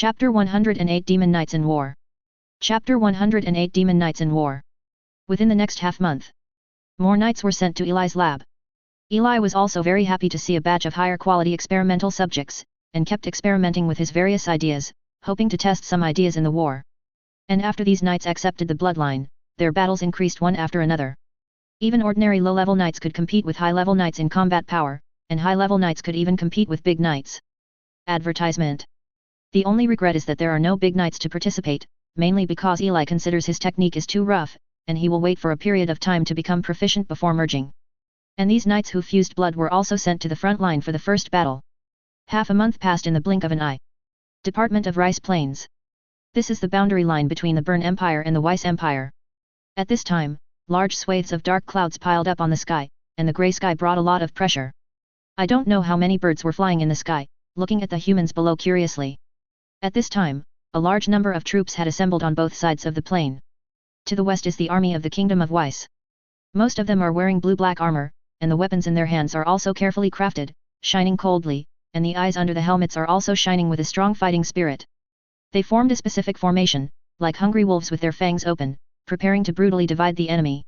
Chapter 108 Demon Knights in War. Chapter 108 Demon Knights in War. Within the next half-month, more knights were sent to Eli's lab. Eli was also very happy to see a batch of higher quality experimental subjects, and kept experimenting with his various ideas, hoping to test some ideas in the war. And after these knights accepted the bloodline, their battles increased one after another. Even ordinary low-level knights could compete with high-level knights in combat power, and high-level knights could even compete with big knights. Advertisement. The only regret is that there are no big knights to participate, mainly because Eli considers his technique is too rough, and he will wait for a period of time to become proficient before merging. And these knights who fused blood were also sent to the front line for the first battle. Half a month passed in the blink of an eye. Department of Rice Plains. This is the boundary line between the Burn Empire and the Weiss Empire. At this time, large swathes of dark clouds piled up on the sky, and the grey sky brought a lot of pressure. I don't know how many birds were flying in the sky, looking at the humans below curiously. At this time, a large number of troops had assembled on both sides of the plain. To the west is the army of the Kingdom of Weiss. Most of them are wearing blue-black armor, and the weapons in their hands are also carefully crafted, shining coldly, and the eyes under the helmets are also shining with a strong fighting spirit. They formed a specific formation, like hungry wolves with their fangs open, preparing to brutally divide the enemy.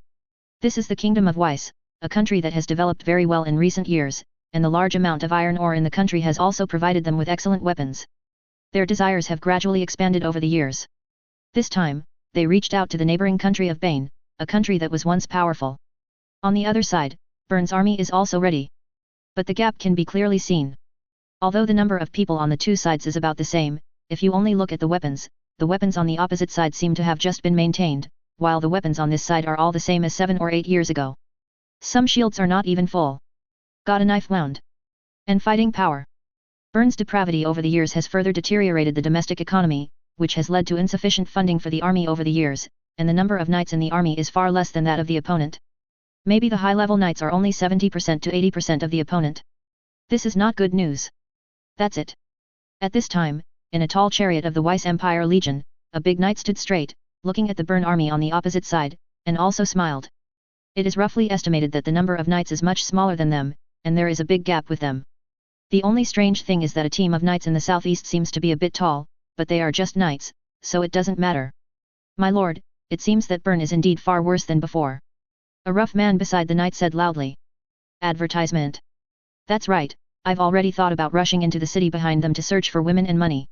This is the Kingdom of Weiss, a country that has developed very well in recent years, and the large amount of iron ore in the country has also provided them with excellent weapons. Their desires have gradually expanded over the years. This time, they reached out to the neighboring country of Bane, a country that was once powerful. On the other side, Burn's army is also ready. But the gap can be clearly seen. Although the number of people on the two sides is about the same, if you only look at the weapons on the opposite side seem to have just been maintained, while the weapons on this side are all the same as 7 or 8 years ago. Some shields are not even full. Got a knife wound. And fighting power. Burn's depravity over the years has further deteriorated the domestic economy, which has led to insufficient funding for the army over the years, and the number of knights in the army is far less than that of the opponent. Maybe the high-level knights are only 70% to 80% of the opponent. This is not good news. That's it. At this time, in a tall chariot of the Weiss Empire Legion, a big knight stood straight, looking at the Burn army on the opposite side, and also smiled. It is roughly estimated that the number of knights is much smaller than them, and there is a big gap with them. The only strange thing is that a team of knights in the southeast seems to be a bit tall, but they are just knights, so it doesn't matter. My lord, it seems that Burn is indeed far worse than before. A rough man beside the knight said loudly. Advertisement. That's right, I've already thought about rushing into the city behind them to search for women and money.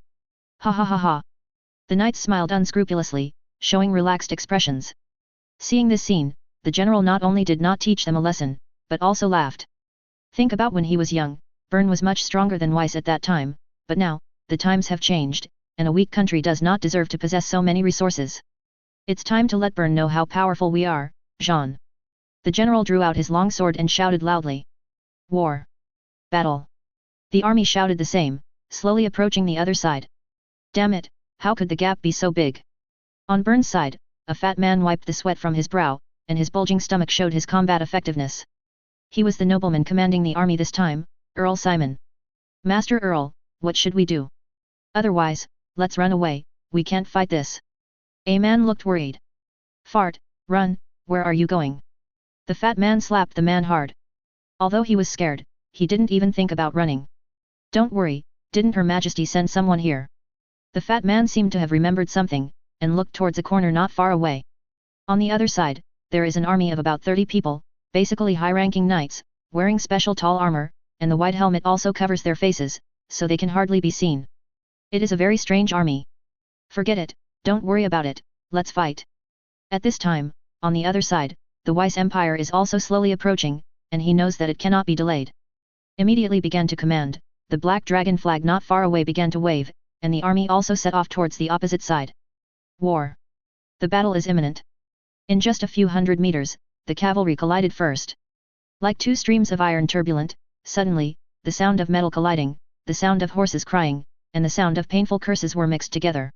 Ha ha ha ha. The knights smiled unscrupulously, showing relaxed expressions. Seeing this scene, the general not only did not teach them a lesson, but also laughed. Think about when he was young. Burn was much stronger than Weiss at that time, but now, the times have changed, and a weak country does not deserve to possess so many resources. It's time to let Burn know how powerful we are, Jean. The general drew out his long sword and shouted loudly. War. Battle. The army shouted the same, slowly approaching the other side. Damn it, how could the gap be so big? On Burn's side, a fat man wiped the sweat from his brow, and his bulging stomach showed his combat effectiveness. He was the nobleman commanding the army this time, Earl Simon. Master Earl, what should we do? Otherwise, let's run away, we can't fight this. A man looked worried. Fart, run, where are you going? The fat man slapped the man hard. Although he was scared, he didn't even think about running. Don't worry, didn't Her Majesty send someone here? The fat man seemed to have remembered something, and looked towards a corner not far away. On the other side, there is an army of about 30 people, basically high-ranking knights, wearing special tall armor, and the white helmet also covers their faces, so they can hardly be seen. It is a very strange army. Forget it, don't worry about it, let's fight. At this time, on the other side, the Weiss Empire is also slowly approaching, and he knows that it cannot be delayed. Immediately began to command, the black dragon flag not far away began to wave, and the army also set off towards the opposite side. War. The battle is imminent. In just a few hundred meters, the cavalry collided first. Like two streams of iron turbulent, suddenly, the sound of metal colliding, the sound of horses crying, and the sound of painful curses were mixed together.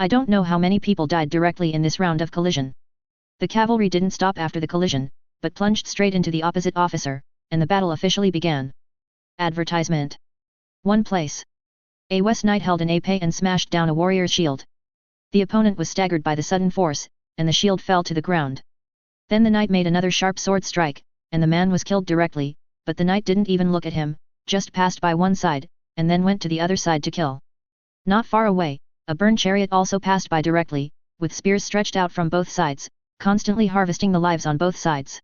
I don't know how many people died directly in this round of collision. The cavalry didn't stop after the collision, but plunged straight into the opposite officer, and the battle officially began. Advertisement. One place. A West Knight held an épée and smashed down a warrior's shield. The opponent was staggered by the sudden force, and the shield fell to the ground. Then the knight made another sharp sword strike, and the man was killed directly, but the knight didn't even look at him, just passed by one side, and then went to the other side to kill. Not far away, a burned chariot also passed by directly, with spears stretched out from both sides, constantly harvesting the lives on both sides.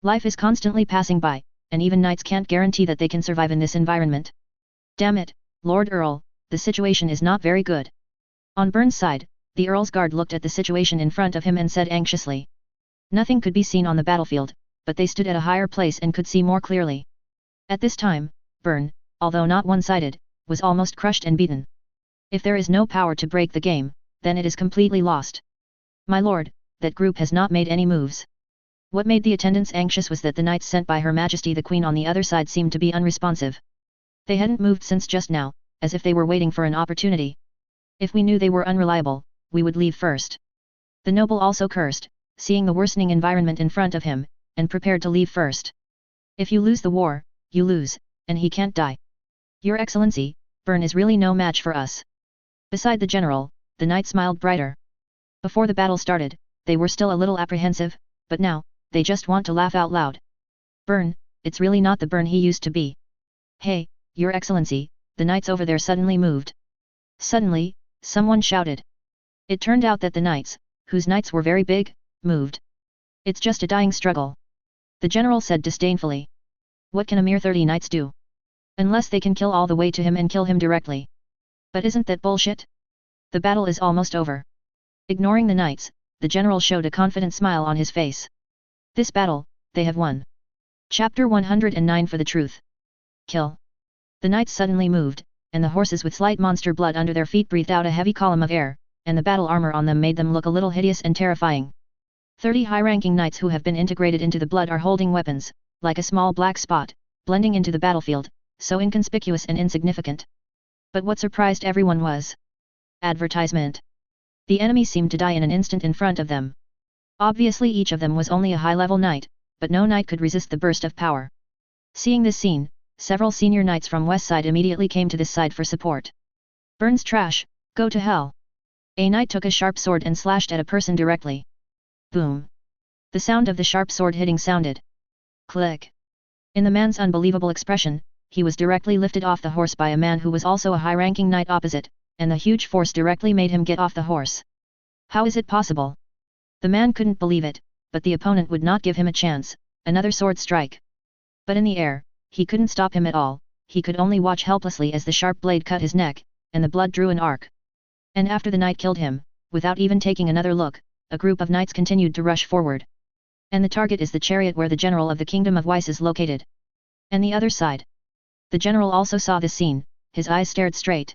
Life is constantly passing by, and even knights can't guarantee that they can survive in this environment. Damn it, Lord Earl, the situation is not very good. On Burn's side, the Earl's guard looked at the situation in front of him and said anxiously. Nothing could be seen on the battlefield, but they stood at a higher place and could see more clearly. At this time, Burn, although not one-sided, was almost crushed and beaten. If there is no power to break the game, then it is completely lost. My lord, that group has not made any moves. What made the attendants anxious was that the knights sent by Her Majesty the Queen on the other side seemed to be unresponsive. They hadn't moved since just now, as if they were waiting for an opportunity. If we knew they were unreliable, we would leave first. The noble also cursed, seeing the worsening environment in front of him, and prepared to leave first. If you lose the war, you lose, and he can't die. Your Excellency, Burn is really no match for us. Beside the general, the knight smiled brighter. Before the battle started, they were still a little apprehensive, but now, they just want to laugh out loud. Burn, it's really not the Burn he used to be. Hey, Your Excellency, the knights over there suddenly moved. Suddenly, someone shouted. It turned out that the knights, whose knights were very big, moved. It's just a dying struggle. The general said disdainfully. What can a mere 30 knights do? Unless they can kill all the way to him and kill him directly. But isn't that bullshit? The battle is almost over. Ignoring the knights, the general showed a confident smile on his face. This battle, they have won. Chapter 109 For the Truth. Kill. The knights suddenly moved, and the horses with slight monster blood under their feet breathed out a heavy column of air, and the battle armor on them made them look a little hideous and terrifying. 30 high-ranking knights who have been integrated into the blood are holding weapons, like a small black spot, blending into the battlefield, so inconspicuous and insignificant. But what surprised everyone was advertisement. The enemy seemed to die in an instant in front of them. Obviously each of them was only a high-level knight, but no knight could resist the burst of power. Seeing this scene, several senior knights from West Side immediately came to this side for support. Burns trash, go to hell. A knight took a sharp sword and slashed at a person directly. Boom. The sound of the sharp sword hitting sounded. Click. In the man's unbelievable expression, he was directly lifted off the horse by a man who was also a high-ranking knight opposite, and the huge force directly made him get off the horse. How is it possible? The man couldn't believe it, but the opponent would not give him a chance, another sword strike. But in the air, he couldn't stop him at all, he could only watch helplessly as the sharp blade cut his neck, and the blood drew an arc. And after the knight killed him, without even taking another look, a group of knights continued to rush forward. And the target is the chariot where the general of the Kingdom of Weiss is located. And the other side. The general also saw this scene, his eyes stared straight.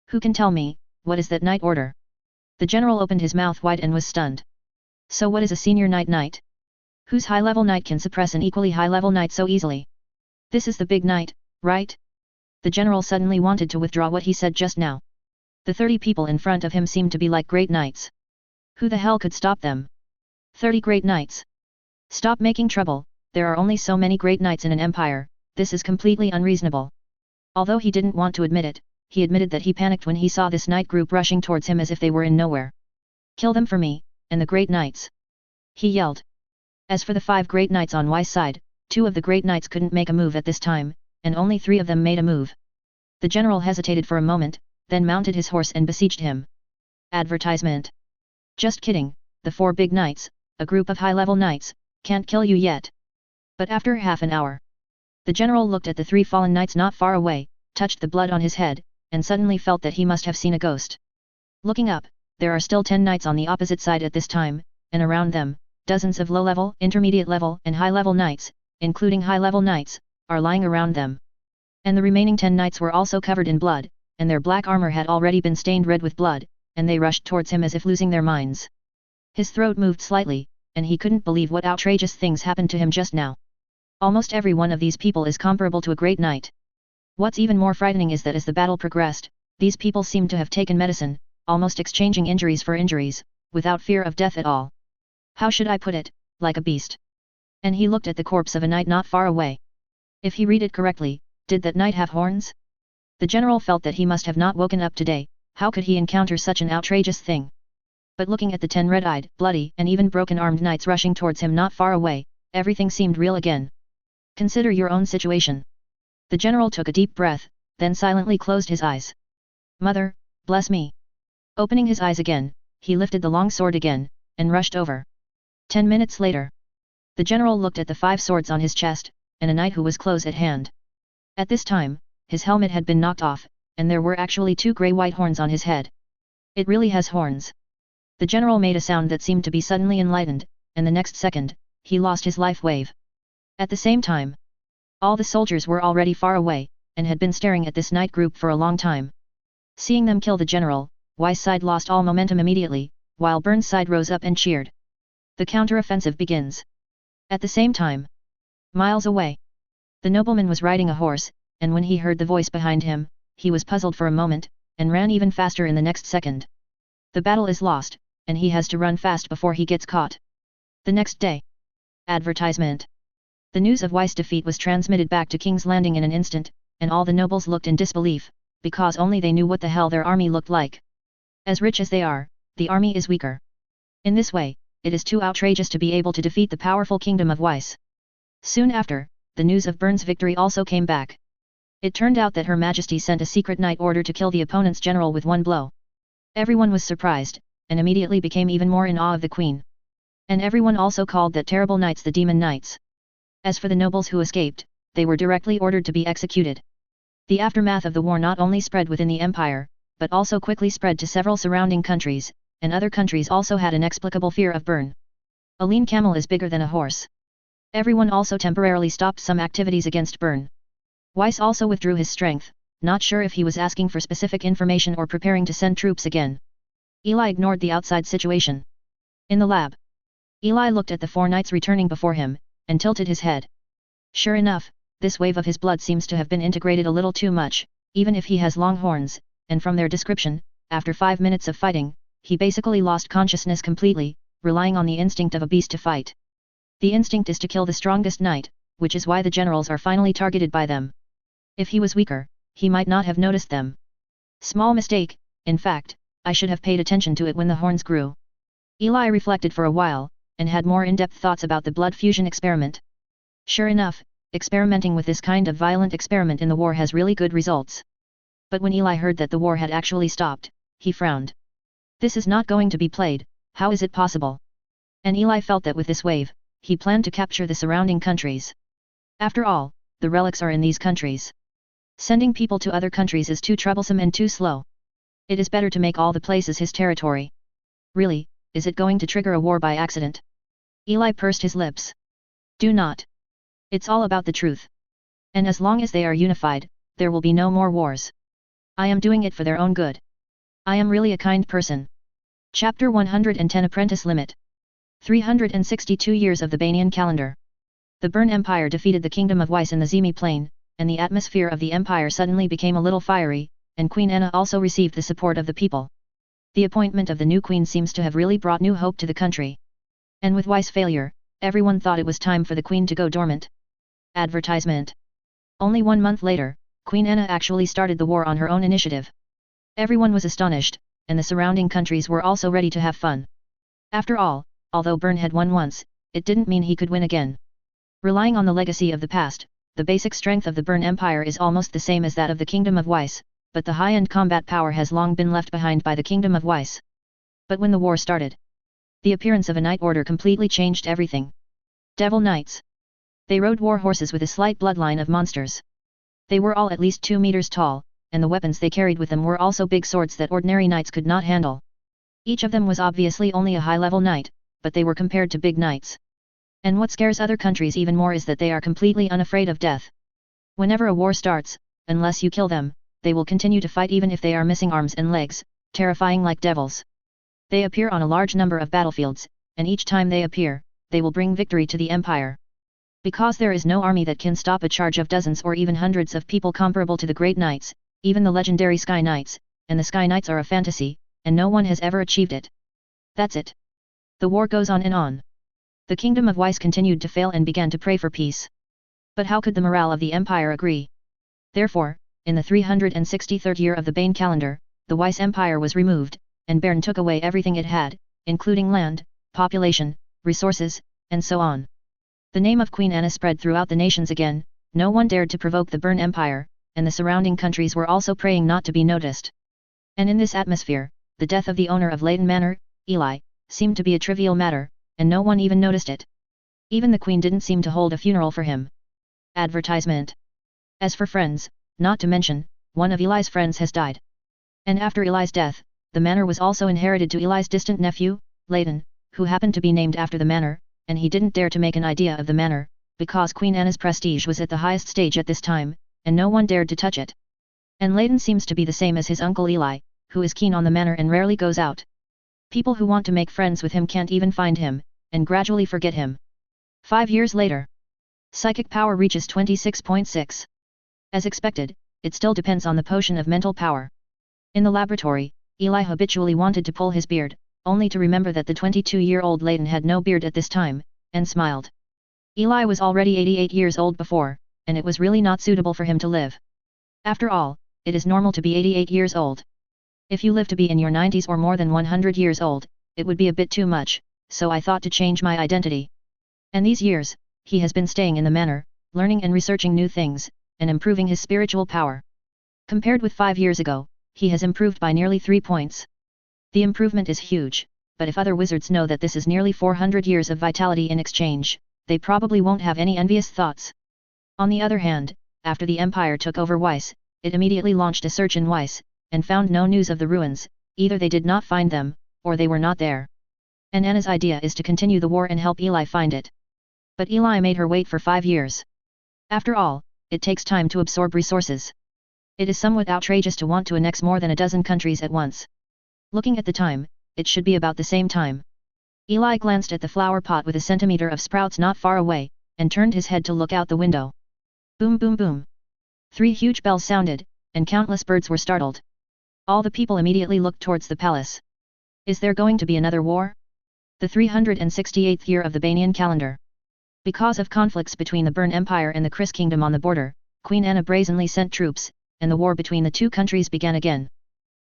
Who can tell me, what is that knight order? The general opened his mouth wide and was stunned. So what is a senior knight? Whose high-level knight can suppress an equally high-level knight so easily? This is the big knight, right? The general suddenly wanted to withdraw what he said just now. The 30 people in front of him seemed to be like great knights. Who the hell could stop them? 30 great knights. Stop making trouble, there are only so many great knights in an empire, this is completely unreasonable. Although he didn't want to admit it, he admitted that he panicked when he saw this knight group rushing towards him as if they were in nowhere. Kill them for me, and the great knights. He yelled. As for the 5 great knights on Weiss side, 2 of the great knights couldn't make a move at this time, and only 3 of them made a move. The general hesitated for a moment, then mounted his horse and besieged him. Advertisement. Just kidding, the 4 big knights, a group of high-level knights, can't kill you yet. But after half an hour. The general looked at the 3 fallen knights not far away, touched the blood on his head, and suddenly felt that he must have seen a ghost. Looking up, there are still 10 knights on the opposite side at this time, and around them, dozens of low-level, intermediate-level and high-level knights, including high-level knights, are lying around them. And the remaining 10 knights were also covered in blood, and their black armor had already been stained red with blood, and they rushed towards him as if losing their minds. His throat moved slightly, and he couldn't believe what outrageous things happened to him just now. Almost every one of these people is comparable to a great knight. What's even more frightening is that as the battle progressed, these people seemed to have taken medicine, almost exchanging injuries for injuries, without fear of death at all. How should I put it, like a beast. And he looked at the corpse of a knight not far away. If he read it correctly, did that knight have horns? The general felt that he must have not woken up today, how could he encounter such an outrageous thing? But looking at the 10 red-eyed, bloody and even broken-armed knights rushing towards him not far away, everything seemed real again. Consider your own situation. The general took a deep breath, then silently closed his eyes. Mother, Bless me! Opening his eyes again, he lifted the long sword again, and rushed over. 10 minutes later. The general looked at the 5 swords on his chest, and a knight who was close at hand. At this time, his helmet had been knocked off, and there were actually 2 grey-white horns on his head. It really has horns. The general made a sound that seemed to be suddenly enlightened, and the next second, he lost his life wave. At the same time, all the soldiers were already far away, and had been staring at this knight group for a long time. Seeing them kill the general, Weiss' side lost all momentum immediately, while Byrne's side rose up and cheered. The counter-offensive begins. At the same time, miles away, the nobleman was riding a horse, and when he heard the voice behind him, he was puzzled for a moment, and ran even faster in the next second. The battle is lost, and he has to run fast before he gets caught. The next day. Advertisement. The news of Weiss' defeat was transmitted back to King's Landing in an instant, and all the nobles looked in disbelief, because only they knew what the hell their army looked like. As rich as they are, the army is weaker. In this way, it is too outrageous to be able to defeat the powerful kingdom of Weiss. Soon after, the news of Byrne's victory also came back. It turned out that Her Majesty sent a secret knight order to kill the opponent's general with one blow. Everyone was surprised, and immediately became even more in awe of the queen. And everyone also called that terrible knights the demon knights. As for the nobles who escaped, they were directly ordered to be executed. The aftermath of the war not only spread within the empire, but also quickly spread to several surrounding countries, and other countries also had an inexplicable fear of Byrne. A lean camel is bigger than a horse. Everyone also temporarily stopped some activities against Byrne. Weiss also withdrew his strength, not sure if he was asking for specific information or preparing to send troops again. Eli ignored the outside situation. In the lab, Eli looked at the 4 knights returning before him, and tilted his head. Sure enough, this wave of his blood seems to have been integrated a little too much, even if he has long horns, and from their description, after 5 minutes of fighting, he basically lost consciousness completely, relying on the instinct of a beast to fight. The instinct is to kill the strongest knight, which is why the generals are finally targeted by them. If he was weaker, he might not have noticed them. Small mistake, in fact, I should have paid attention to it when the horns grew. Eli reflected for a while, and had more in-depth thoughts about the blood fusion experiment. Sure enough, experimenting with this kind of violent experiment in the war has really good results. But when Eli heard that the war had actually stopped, he frowned. This is not going to be played, how is it possible? And Eli felt that with this wave, he planned to capture the surrounding countries. After all, the relics are in these countries. Sending people to other countries is too troublesome and too slow. It is better to make all the places his territory. Really, is it going to trigger a war by accident? Eli pursed his lips. Do not. It's all about the truth. And as long as they are unified, there will be no more wars. I am doing it for their own good. I am really a kind person. Chapter 110 Apprentice Limit. 362 years of the Banyan calendar. The Byrne Empire defeated the kingdom of Weiss in the Zemi plain, and the atmosphere of the empire suddenly became a little fiery, and Queen Anna also received the support of the people. The appointment of the new queen seems to have really brought new hope to the country. And with Weiss' failure, everyone thought it was time for the queen to go dormant. Advertisement. Only 1 month later, Queen Anna actually started the war on her own initiative. Everyone was astonished, and the surrounding countries were also ready to have fun. After all, although Byrne had won once, it didn't mean he could win again. Relying on the legacy of the past, the basic strength of the Byrne Empire is almost the same as that of the Kingdom of Weiss, but the high-end combat power has long been left behind by the Kingdom of Weiss. But when the war started, the appearance of a knight order completely changed everything. Devil Knights. They rode war horses with a slight bloodline of monsters. They were all at least 2 meters tall, and the weapons they carried with them were also big swords that ordinary knights could not handle. Each of them was obviously only a high-level knight, but they were compared to big knights. And what scares other countries even more is that they are completely unafraid of death. Whenever a war starts, unless you kill them, they will continue to fight even if they are missing arms and legs, terrifying like devils. They appear on a large number of battlefields, and each time they appear, they will bring victory to the empire. Because there is no army that can stop a charge of dozens or even hundreds of people comparable to the great knights, even the legendary Sky Knights, and the Sky Knights are a fantasy, and no one has ever achieved it. That's it. The war goes on and on. The Kingdom of Weiss continued to fail and began to pray for peace. But how could the morale of the empire agree? Therefore, in the 363rd year of the Bane calendar, the Weiss Empire was removed, and Bern took away everything it had, including land, population, resources, and so on. The name of Queen Anna spread throughout the nations again, no one dared to provoke the Bern Empire, and the surrounding countries were also praying not to be noticed. And in this atmosphere, the death of the owner of Leighton Manor, Eli, seemed to be a trivial matter, and no one even noticed it. Even the Queen didn't seem to hold a funeral for him. Advertisement. As for friends, not to mention, one of Eli's friends has died. And after Eli's death, the manor was also inherited to Eli's distant nephew, Leighton, who happened to be named after the manor, and he didn't dare to make an idea of the manor, because Queen Anne's prestige was at the highest stage at this time, and no one dared to touch it. And Leighton seems to be the same as his uncle Eli, who is keen on the manor and rarely goes out. People who want to make friends with him can't even find him, and gradually forget him. 5 years later. Psychic power reaches 26.6. As expected, it still depends on the potion of mental power. In the laboratory, Eli habitually wanted to pull his beard, only to remember that the 22-year-old Leighton had no beard at this time, and smiled. Eli was already 88 years old before, and it was really not suitable for him to live. After all, it is normal to be 88 years old. If you live to be in your 90s or more than 100 years old, it would be a bit too much, so I thought to change my identity. And these years, he has been staying in the manor, learning and researching new things, and improving his spiritual power. Compared with 5 years ago, he has improved by nearly 3 points. The improvement is huge, but if other wizards know that this is nearly 400 years of vitality in exchange, they probably won't have any envious thoughts. On the other hand, after the Empire took over Weiss, it immediately launched a search in Weiss, and found no news of the ruins, either they did not find them, or they were not there. And Anna's idea is to continue the war and help Eli find it. But Eli made her wait for 5 years. After all, it takes time to absorb resources. It is somewhat outrageous to want to annex more than a dozen countries at once. Looking at the time, it should be about the same time. Eli glanced at the flower pot with a centimeter of sprouts not far away, and turned his head to look out the window. Boom boom boom. 3 huge bells sounded, and countless birds were startled. All the people immediately looked towards the palace. Is there going to be another war? The 368th year of the Banian calendar. Because of conflicts between the Bern Empire and the Kris Kingdom on the border, Queen Anna brazenly sent troops, and the war between the two countries began again.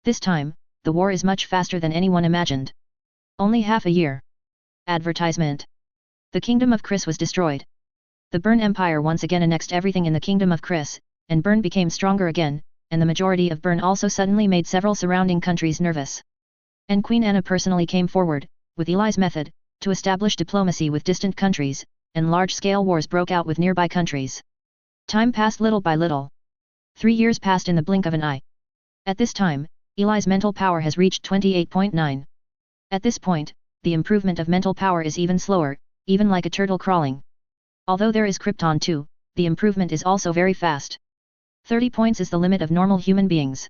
This time, the war is much faster than anyone imagined. Only half a year. Advertisement. The Kingdom of Kris was destroyed. The Bern Empire once again annexed everything in the Kingdom of Kris, and Bern became stronger again, and the majority of Bern also suddenly made several surrounding countries nervous. And Queen Anna personally came forward, with Eli's method, to establish diplomacy with distant countries, and large-scale wars broke out with nearby countries. Time passed little by little. 3 years passed in the blink of an eye. At this time, Eli's mental power has reached 28.9. At this point, the improvement of mental power is even slower, even like a turtle crawling. Although there is Krypton too, the improvement is also very fast. 30 points is the limit of normal human beings.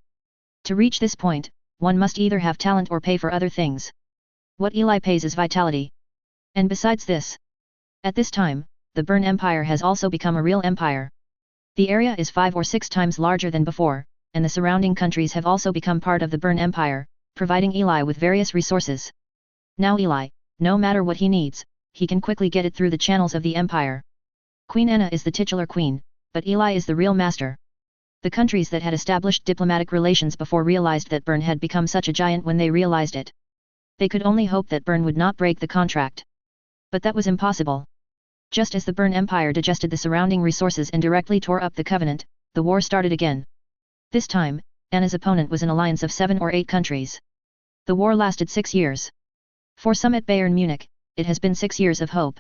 To reach this point, one must either have talent or pay for other things. What Eli pays is vitality. And besides this, at this time, the Bern Empire has also become a real empire. The area is 5 or 6 times larger than before, and the surrounding countries have also become part of the Bern Empire, providing Eli with various resources. Now Eli, no matter what he needs, he can quickly get it through the channels of the empire. Queen Anna is the titular queen, but Eli is the real master. The countries that had established diplomatic relations before realized that Bern had become such a giant when they realized it. They could only hope that Bern would not break the contract. But that was impossible. Just as the Bern Empire digested the surrounding resources and directly tore up the covenant, the war started again. This time, Anna's opponent was an alliance of 7 or 8 countries. The war lasted 6 years. For some at Bayern Munich, it has been 6 years of hope.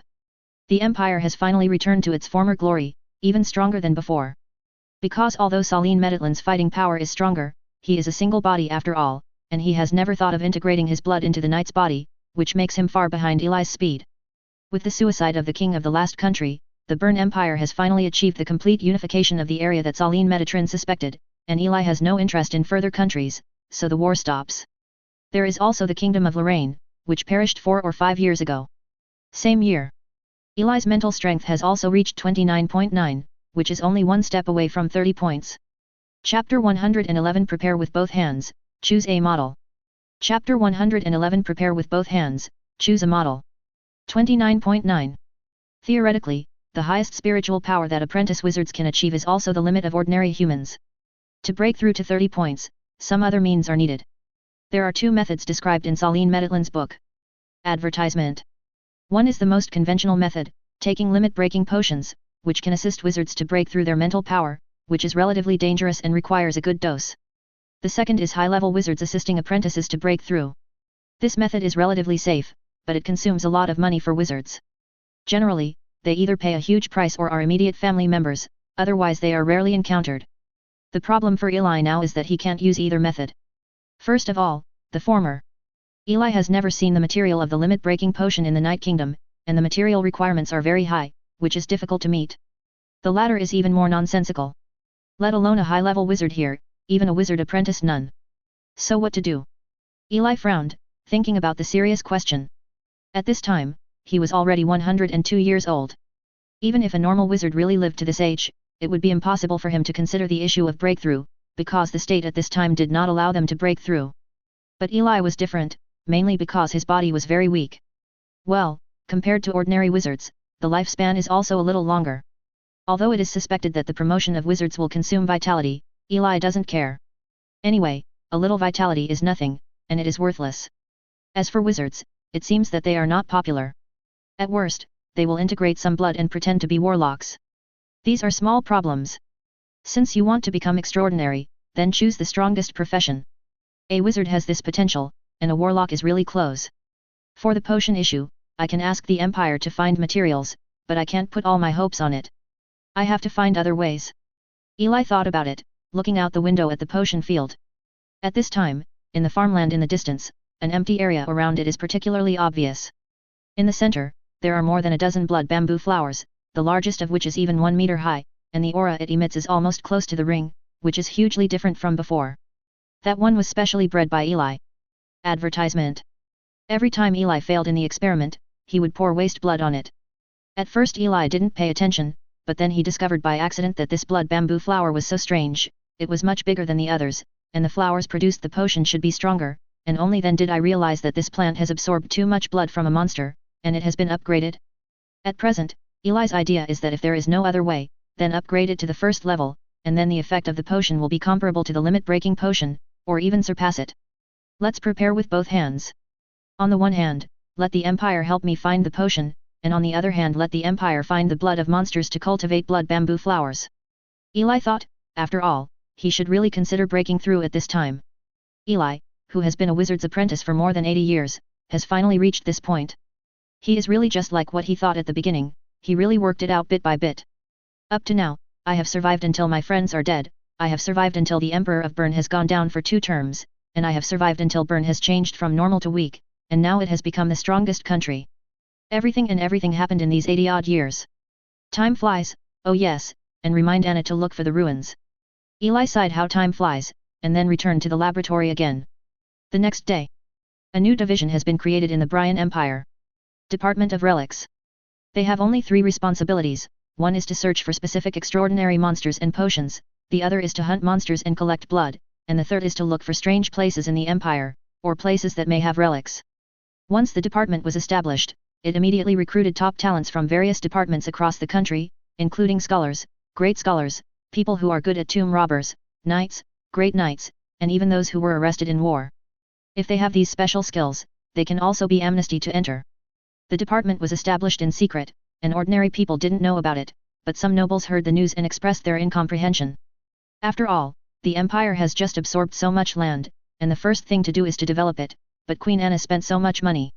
The empire has finally returned to its former glory, even stronger than before. Because although Salim Medetlin's fighting power is stronger, he is a single body after all, and he has never thought of integrating his blood into the knight's body, which makes him far behind Eli's speed. With the suicide of the king of the last country, the Bern Empire has finally achieved the complete unification of the area that Salim Medetrin suspected, and Eli has no interest in further countries, so the war stops. There is also the Kingdom of Lorraine, which perished 4 or 5 years ago. Same year. Eli's mental strength has also reached 29.9, which is only 1 step away from 30 points. Chapter 111 Prepare with both hands, choose a model. Chapter 111 Prepare with both hands, choose a model. 29.9. Theoretically, the highest spiritual power that apprentice wizards can achieve is also the limit of ordinary humans. To break through to 30 points, some other means are needed. There are 2 methods described in Salim Medetlin's book. Advertisement. One is the most conventional method, taking limit-breaking potions, which can assist wizards to break through their mental power, which is relatively dangerous and requires a good dose. The second is high-level wizards assisting apprentices to break through. This method is relatively safe, but it consumes a lot of money for wizards. Generally, they either pay a huge price or are immediate family members, otherwise they are rarely encountered. The problem for Eli now is that he can't use either method. First of all, the former. Eli has never seen the material of the limit-breaking potion in the Night Kingdom, and the material requirements are very high, which is difficult to meet. The latter is even more nonsensical. Let alone a high-level wizard here, even a wizard apprentice none. So what to do? Eli frowned, thinking about the serious question. At this time, he was already 102 years old. Even if a normal wizard really lived to this age, it would be impossible for him to consider the issue of breakthrough, because the state at this time did not allow them to break through. But Eli was different, mainly because his body was very weak. Well, compared to ordinary wizards, the lifespan is also a little longer. Although it is suspected that the promotion of wizards will consume vitality, Eli doesn't care. Anyway, a little vitality is nothing, and it is worthless. As for wizards, it seems that they are not popular. At worst, they will integrate some blood and pretend to be warlocks. These are small problems. Since you want to become extraordinary, then choose the strongest profession. A wizard has this potential, and a warlock is really close. For the potion issue, I can ask the Empire to find materials, but I can't put all my hopes on it. I have to find other ways. Eli thought about it, looking out the window at the potion field. At this time, in the farmland in the distance, an empty area around it is particularly obvious. In the center, there are more than a dozen blood bamboo flowers, the largest of which is even 1 meter high, and the aura it emits is almost close to the ring, which is hugely different from before. That one was specially bred by Eli. Advertisement. Every time Eli failed in the experiment, he would pour waste blood on it. At first Eli didn't pay attention, but then he discovered by accident that this blood bamboo flower was so strange, it was much bigger than the others, and the flowers produced the potion should be stronger, and only then did I realize that this plant has absorbed too much blood from a monster, and it has been upgraded. At present, Eli's idea is that if there is no other way, then upgrade it to the first level, and then the effect of the potion will be comparable to the limit-breaking potion, or even surpass it. Let's prepare with both hands. On the one hand, let the Empire help me find the potion, and on the other hand let the Empire find the blood of monsters to cultivate blood bamboo flowers. Eli thought, after all, he should really consider breaking through at this time. Eli, who has been a wizard's apprentice for more than 80 years, has finally reached this point. He is really just like what he thought at the beginning, he really worked it out bit by bit. Up to now, I have survived until my friends are dead, I have survived until the Emperor of Bern has gone down for 2 terms, and I have survived until Bern has changed from normal to weak, and now it has become the strongest country. Everything happened in these 80-odd years. Time flies, oh yes, and remind Anna to look for the ruins. Eli sighed how time flies, and then returned to the laboratory again. The next day. A new division has been created in the Bryan Empire. Department of Relics. They have only 3 responsibilities, one is to search for specific extraordinary monsters and potions, the other is to hunt monsters and collect blood, and the third is to look for strange places in the Empire, or places that may have relics. Once the department was established, it immediately recruited top talents from various departments across the country, including scholars, great scholars, people who are good at tomb robbers, knights, great knights, and even those who were arrested in war. If they have these special skills, they can also be amnesty to enter. The department was established in secret, and ordinary people didn't know about it, but some nobles heard the news and expressed their incomprehension. After all, the Empire has just absorbed so much land, and the first thing to do is to develop it, but Queen Anna spent so much money.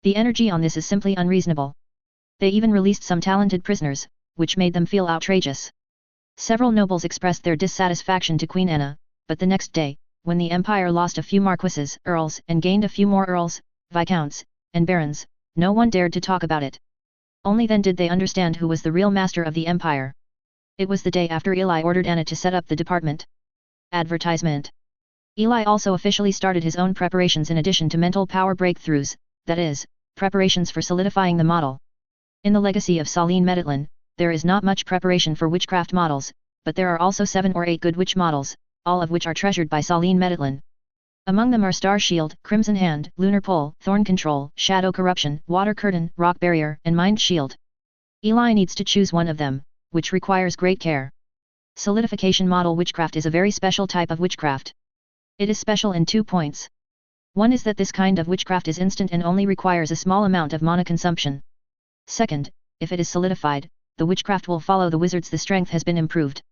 The energy on this is simply unreasonable. They even released some talented prisoners, which made them feel outrageous. Several nobles expressed their dissatisfaction to Queen Anna, but the next day, when the Empire lost a few marquises, earls, and gained a few more earls, viscounts, and barons, no one dared to talk about it. Only then did they understand who was the real master of the Empire. It was the day after Eli ordered Anna to set up the department. Advertisement. Eli also officially started his own preparations in addition to mental power breakthroughs, that is, preparations for solidifying the model. In the legacy of Saline Meditlan, there is not much preparation for witchcraft models, but there are also 7 or 8 good witch models, all of which are treasured by Saline Meditlan. Among them are Star Shield, Crimson Hand, Lunar Pole, Thorn Control, Shadow Corruption, Water Curtain, Rock Barrier, and Mind Shield. Eli needs to choose one of them, which requires great care. Solidification model witchcraft is a very special type of witchcraft. It is special in 2 points. One is that this kind of witchcraft is instant and only requires a small amount of mana consumption. Second, if it is solidified, the witchcraft will follow the wizard's the strength has been improved.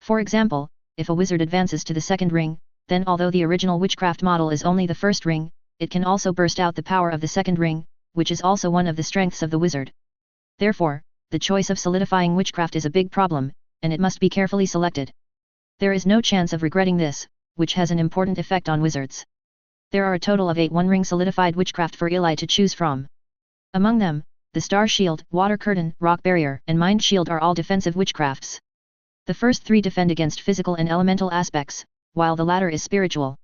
For example, if a wizard advances to the second ring, then although the original witchcraft model is only the first ring, it can also burst out the power of the second ring, which is also one of the strengths of the wizard. Therefore, the choice of solidifying witchcraft is a big problem, and it must be carefully selected. There is no chance of regretting this, which has an important effect on wizards. There are a total of 8 one-ring solidified witchcraft for Eli to choose from. Among them, the Star Shield, Water Curtain, Rock Barrier, and Mind Shield are all defensive witchcrafts. The first 3 defend against physical and elemental aspects, while the latter is spiritual.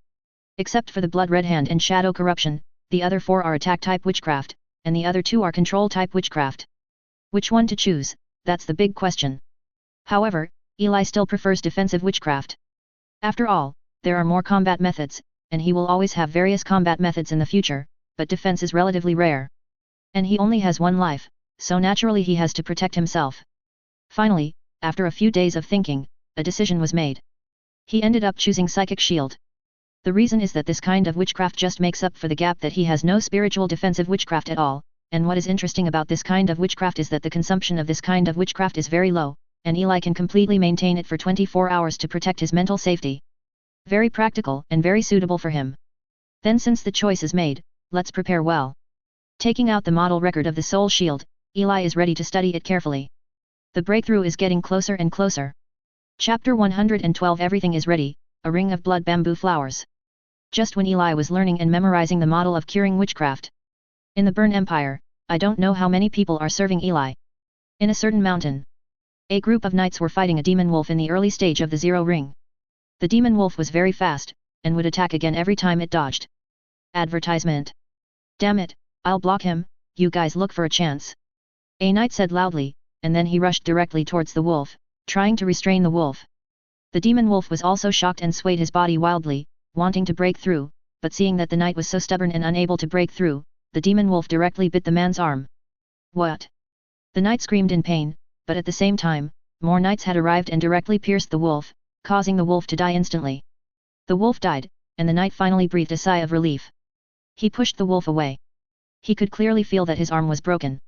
Except for the Blood Red Hand and Shadow Corruption, the other 4 are attack-type witchcraft, and the other 2 are control-type witchcraft. Which one to choose, that's the big question. However, Eli still prefers defensive witchcraft. After all, there are more combat methods, and he will always have various combat methods in the future, but defense is relatively rare. And he only has 1 life, so naturally he has to protect himself. Finally, after a few days of thinking, a decision was made. He ended up choosing Psychic Shield. The reason is that this kind of witchcraft just makes up for the gap that he has no spiritual defensive witchcraft at all, and what is interesting about this kind of witchcraft is that the consumption of this kind of witchcraft is very low, and Eli can completely maintain it for 24 hours to protect his mental safety. Very practical and very suitable for him. Then since the choice is made, let's prepare well. Taking out the model record of the Soul Shield, Eli is ready to study it carefully. The breakthrough is getting closer and closer. Chapter 112 Everything is ready, a ring of blood bamboo flowers. Just when Eli was learning and memorizing the model of curing witchcraft. In the Burn Empire, I don't know how many people are serving Eli. In a certain mountain, a group of knights were fighting a demon wolf in the early stage of the Zero Ring. The demon wolf was very fast, and would attack again every time it dodged. Advertisement. Damn it, I'll block him, you guys look for a chance. A knight said loudly, and then he rushed directly towards the wolf, trying to restrain the wolf. The demon wolf was also shocked and swayed his body wildly, wanting to break through, but seeing that the knight was so stubborn and unable to break through, the demon wolf directly bit the man's arm. What? The knight screamed in pain, but at the same time, more knights had arrived and directly pierced the wolf, causing the wolf to die instantly. The wolf died, and the knight finally breathed a sigh of relief. He pushed the wolf away. He could clearly feel that his arm was broken.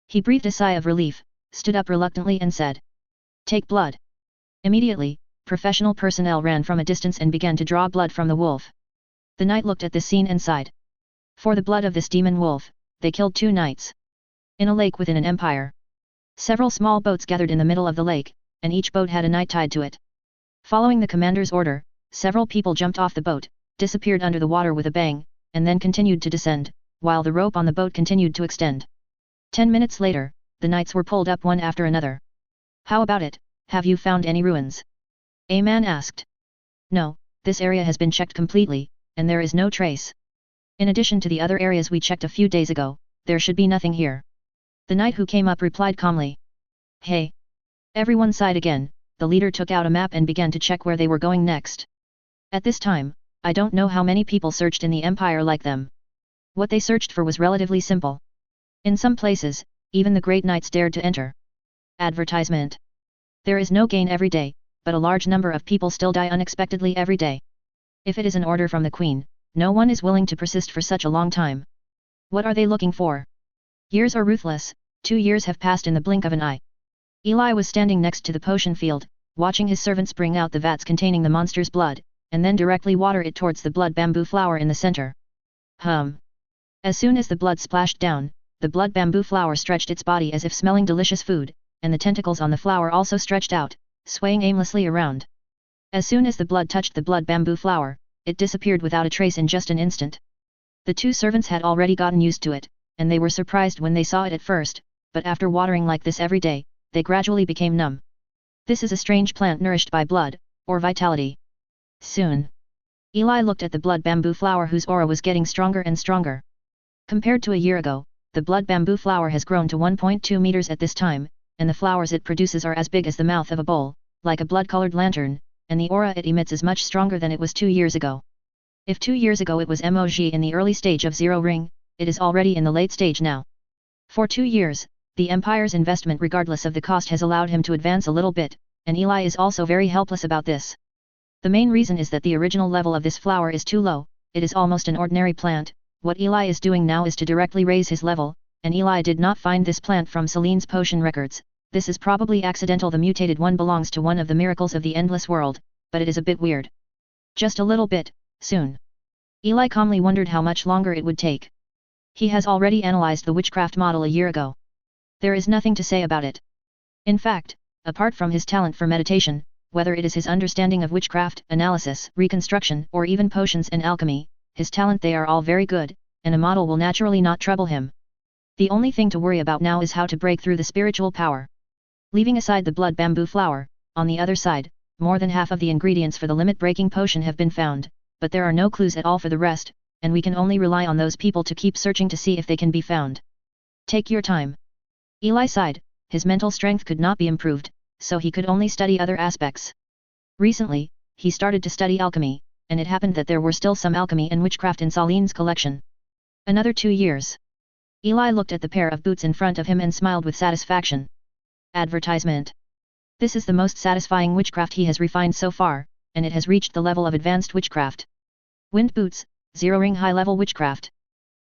He breathed a sigh of relief, stood up reluctantly and said, "Take blood." Immediately, professional personnel ran from a distance and began to draw blood from the wolf. The knight looked at this scene and sighed. For the blood of this demon wolf, they killed 2 knights. In a lake within an empire. Several small boats gathered in the middle of the lake, and each boat had a knight tied to it. Following the commander's order, several people jumped off the boat, disappeared under the water with a bang, and then continued to descend, while the rope on the boat continued to extend. 10 minutes later, the knights were pulled up one after another. "How about it, have you found any ruins?" a man asked. "No, this area has been checked completely, and there is no trace. In addition to the other areas we checked a few days ago, there should be nothing here." The knight who came up replied calmly. "Hey!" Everyone sighed again. The leader took out a map and began to check where they were going next. At this time, I don't know how many people searched in the empire like them. What they searched for was relatively simple. In some places, even the great knights dared to enter. Advertisement. There is no gain every day, but a large number of people still die unexpectedly every day. If it is an order from the queen, no one is willing to persist for such a long time. What are they looking for? Years are ruthless. 2 years have passed in the blink of an eye. Eli was standing next to the potion field, watching his servants bring out the vats containing the monster's blood, and then directly water it towards the blood bamboo flower in the center. As soon as the blood splashed down, the blood bamboo flower stretched its body as if smelling delicious food, and the tentacles on the flower also stretched out, swaying aimlessly around. As soon as the blood touched the blood bamboo flower, it disappeared without a trace in just an instant. The 2 servants had already gotten used to it, and they were surprised when they saw it at first, but after watering like this every day, they gradually became numb. This is a strange plant nourished by blood, or vitality. Soon, Eli looked at the blood bamboo flower whose aura was getting stronger and stronger. Compared to a year ago, the blood bamboo flower has grown to 1.2 meters at this time, and the flowers it produces are as big as the mouth of a bowl, like a blood-colored lantern, and the aura it emits is much stronger than it was 2 years ago. If 2 years ago it was MOG in the early stage of Zero Ring, it is already in the late stage now. For 2 years, the Empire's investment regardless of the cost has allowed him to advance a little bit, and Eli is also very helpless about this. The main reason is that the original level of this flower is too low, it is almost an ordinary plant. What Eli is doing now is to directly raise his level, and Eli did not find this plant from Celine's potion records. This is probably accidental. The mutated one belongs to one of the miracles of the endless world, but it is a bit weird. Just a little bit, soon. Eli calmly wondered how much longer it would take. He has already analyzed the witchcraft model a year ago. There is nothing to say about it. In fact, apart from his talent for meditation, whether it is his understanding of witchcraft, analysis, reconstruction, or even potions and alchemy, his talent, they are all very good, and a model will naturally not trouble him. The only thing to worry about now is how to break through the spiritual power. Leaving aside the blood bamboo flower, on the other side, more than half of the ingredients for the limit-breaking potion have been found, but there are no clues at all for the rest, and we can only rely on those people to keep searching to see if they can be found. Take your time. Eli sighed, his mental strength could not be improved, so he could only study other aspects. Recently, he started to study alchemy, and it happened that there were still some alchemy and witchcraft in Salin's collection. Another 2 years. Eli looked at the pair of boots in front of him and smiled with satisfaction. Advertisement. This is the most satisfying witchcraft he has refined so far, and it has reached the level of advanced witchcraft. Wind boots, 0-ring high-level witchcraft.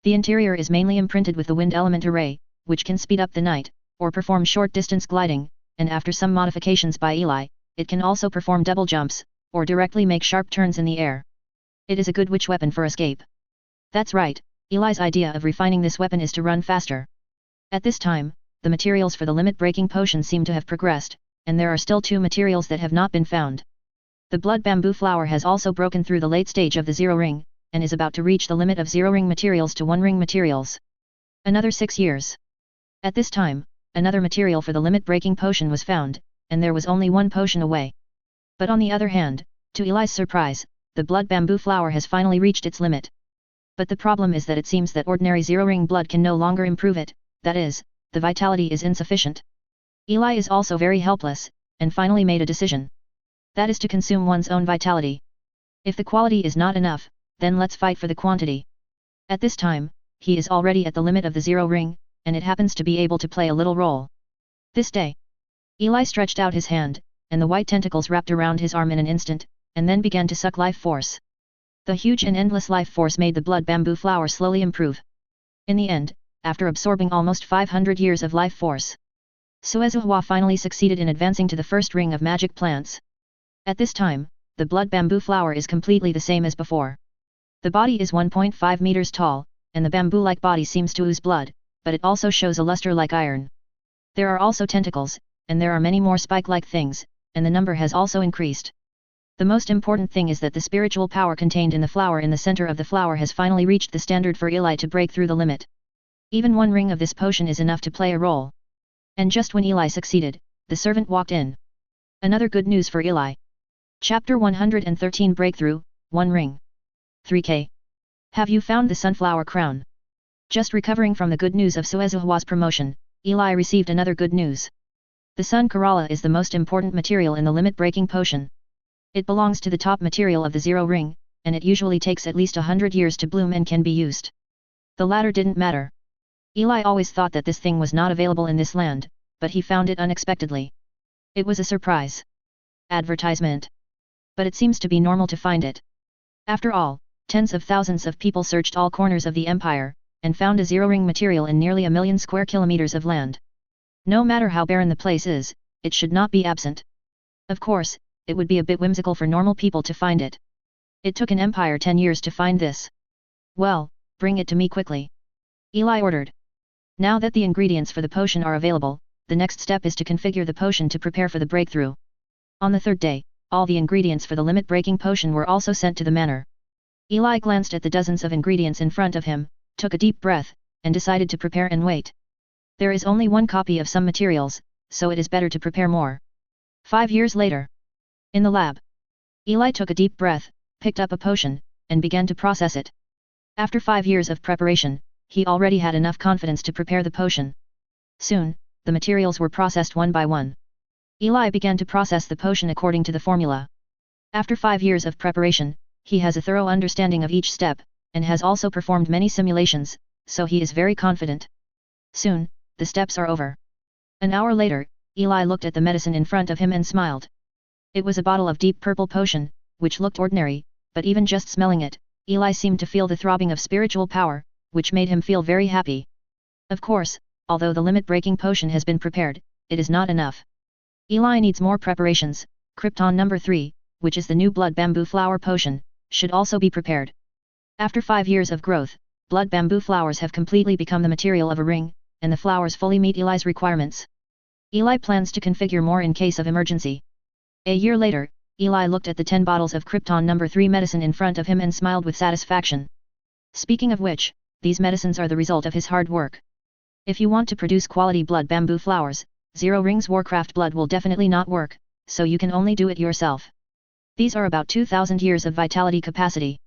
The interior is mainly imprinted with the wind element array, which can speed up the night, or perform short-distance gliding, and after some modifications by Eli, it can also perform double jumps, or directly make sharp turns in the air. It is a good witch weapon for escape. That's right, Eli's idea of refining this weapon is to run faster. At this time, the materials for the limit-breaking potion seem to have progressed, and there are still 2 materials that have not been found. The blood bamboo flower has also broken through the late stage of the 0-ring, and is about to reach the limit of 0-ring materials to 1-ring materials. Another 6 years. At this time, another material for the limit-breaking potion was found, and there was only 1 potion away. But on the other hand, to Eli's surprise, the blood bamboo flower has finally reached its limit. But the problem is that it seems that ordinary 0-ring blood can no longer improve it, that is, the vitality is insufficient. Eli is also very helpless, and finally made a decision. That is to consume one's own vitality. If the quality is not enough, then let's fight for the quantity. At this time, he is already at the limit of the 0-ring, and it happens to be able to play a little role. This day. Eli stretched out his hand, and the white tentacles wrapped around his arm in an instant, and then began to suck life force. The huge and endless life force made the blood bamboo flower slowly improve. In the end, after absorbing almost 500 years of life force, Suezuhua finally succeeded in advancing to the first ring of magic plants. At this time, the blood bamboo flower is completely the same as before. The body is 1.5 meters tall, and the bamboo-like body seems to ooze blood, but it also shows a luster like iron. There are also tentacles, and there are many more spike-like things, and the number has also increased. The most important thing is that the spiritual power contained in the flower in the center of the flower has finally reached the standard for Eli to break through the limit. Even 1 ring of this potion is enough to play a role. And just when Eli succeeded, the servant walked in. Another good news for Eli. Chapter 113 Breakthrough, 1 ring. 3K. Have you found the sunflower crown? Just recovering from the good news of Suezuhua's promotion, Eli received another good news. The sun Kerala is the most important material in the limit-breaking potion. It belongs to the top material of the 0-ring, and it usually takes at least 100 years to bloom and can be used. The latter didn't matter. Eli always thought that this thing was not available in this land, but he found it unexpectedly. It was a surprise. Advertisement. But it seems to be normal to find it. After all, tens of thousands of people searched all corners of the empire, and found a 0-ring material in nearly 1 million square kilometers of land. No matter how barren the place is, it should not be absent. Of course, it would be a bit whimsical for normal people to find it. It took an empire 10 years to find this. Well, bring it to me quickly. Eli ordered. Now that the ingredients for the potion are available, the next step is to configure the potion to prepare for the breakthrough. On the 3rd day, all the ingredients for the limit-breaking potion were also sent to the manor. Eli glanced at the dozens of ingredients in front of him, took a deep breath, and decided to prepare and wait. There is only 1 copy of some materials, so it is better to prepare more. 5 years later. In the lab. Eli took a deep breath, picked up a potion, and began to process it. After 5 years of preparation, he already had enough confidence to prepare the potion. Soon, the materials were processed one by one. Eli began to process the potion according to the formula. After 5 years of preparation, he has a thorough understanding of each step, and has also performed many simulations, so he is very confident. Soon, the steps are over. An hour later, Eli looked at the medicine in front of him and smiled. It was a bottle of deep purple potion, which looked ordinary, but even just smelling it, Eli seemed to feel the throbbing of spiritual power, which made him feel very happy. Of course, although the limit-breaking potion has been prepared, it is not enough. Eli needs more preparations. Krypton number 3, which is the new blood bamboo flower potion, should also be prepared. After 5 years of growth, blood bamboo flowers have completely become the material of a ring, and the flowers fully meet Eli's requirements. Eli plans to configure more in case of emergency. A year later, Eli looked at the 10 bottles of Krypton No. 3 medicine in front of him and smiled with satisfaction. Speaking of which, these medicines are the result of his hard work. If you want to produce quality blood bamboo flowers, Zero Rings Warcraft blood will definitely not work, so you can only do it yourself. These are about 2000 years of vitality capacity.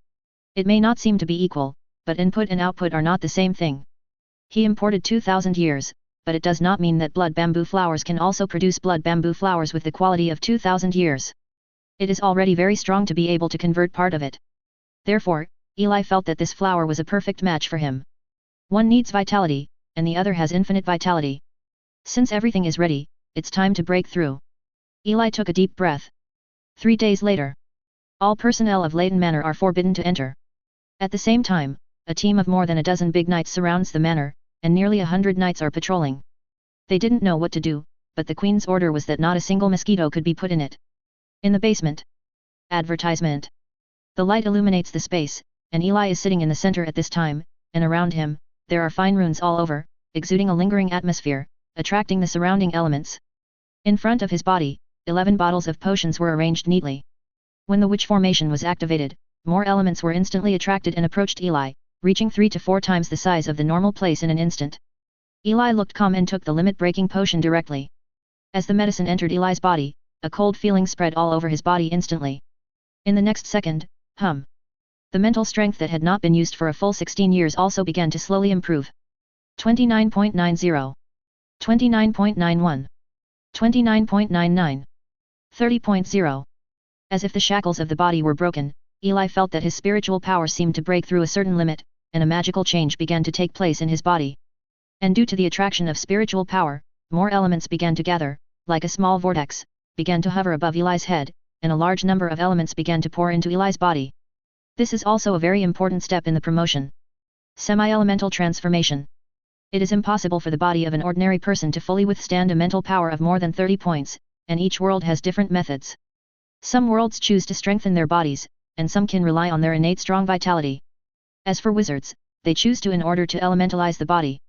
It may not seem to be equal, but input and output are not the same thing. He imported 2000 years, but it does not mean that blood bamboo flowers can also produce blood bamboo flowers with the quality of 2000 years. It is already very strong to be able to convert part of it. Therefore, Eli felt that this flower was a perfect match for him. One needs vitality, and the other has infinite vitality. Since everything is ready, it's time to break through. Eli took a deep breath. 3 days later. All personnel of Leighton Manor are forbidden to enter. At the same time, a team of more than a dozen big knights surrounds the manor, and nearly 100 knights are patrolling. They didn't know what to do, but the Queen's order was that not a single mosquito could be put in it. In the basement. Advertisement. The light illuminates the space, and Eli is sitting in the center at this time, and around him, there are fine runes all over, exuding a lingering atmosphere, attracting the surrounding elements. In front of his body, 11 bottles of potions were arranged neatly. When the witch formation was activated, more elements were instantly attracted and approached Eli, reaching 3 to 4 times the size of the normal place in an instant. Eli looked calm and took the limit-breaking potion directly. As the medicine entered Eli's body, a cold feeling spread all over his body instantly. In the next second, the mental strength that had not been used for a full 16 years also began to slowly improve. 29.90. 29.91. 29.99. 30.0. As if the shackles of the body were broken, Eli felt that his spiritual power seemed to break through a certain limit, and a magical change began to take place in his body. And due to the attraction of spiritual power, more elements began to gather, like a small vortex, began to hover above Eli's head, and a large number of elements began to pour into Eli's body. This is also a very important step in the promotion. Semi-elemental transformation. It is impossible for the body of an ordinary person to fully withstand a mental power of more than 30 points, and each world has different methods. Some worlds choose to strengthen their bodies, and some can rely on their innate strong vitality. As for wizards, they choose to in order to elementalize the body.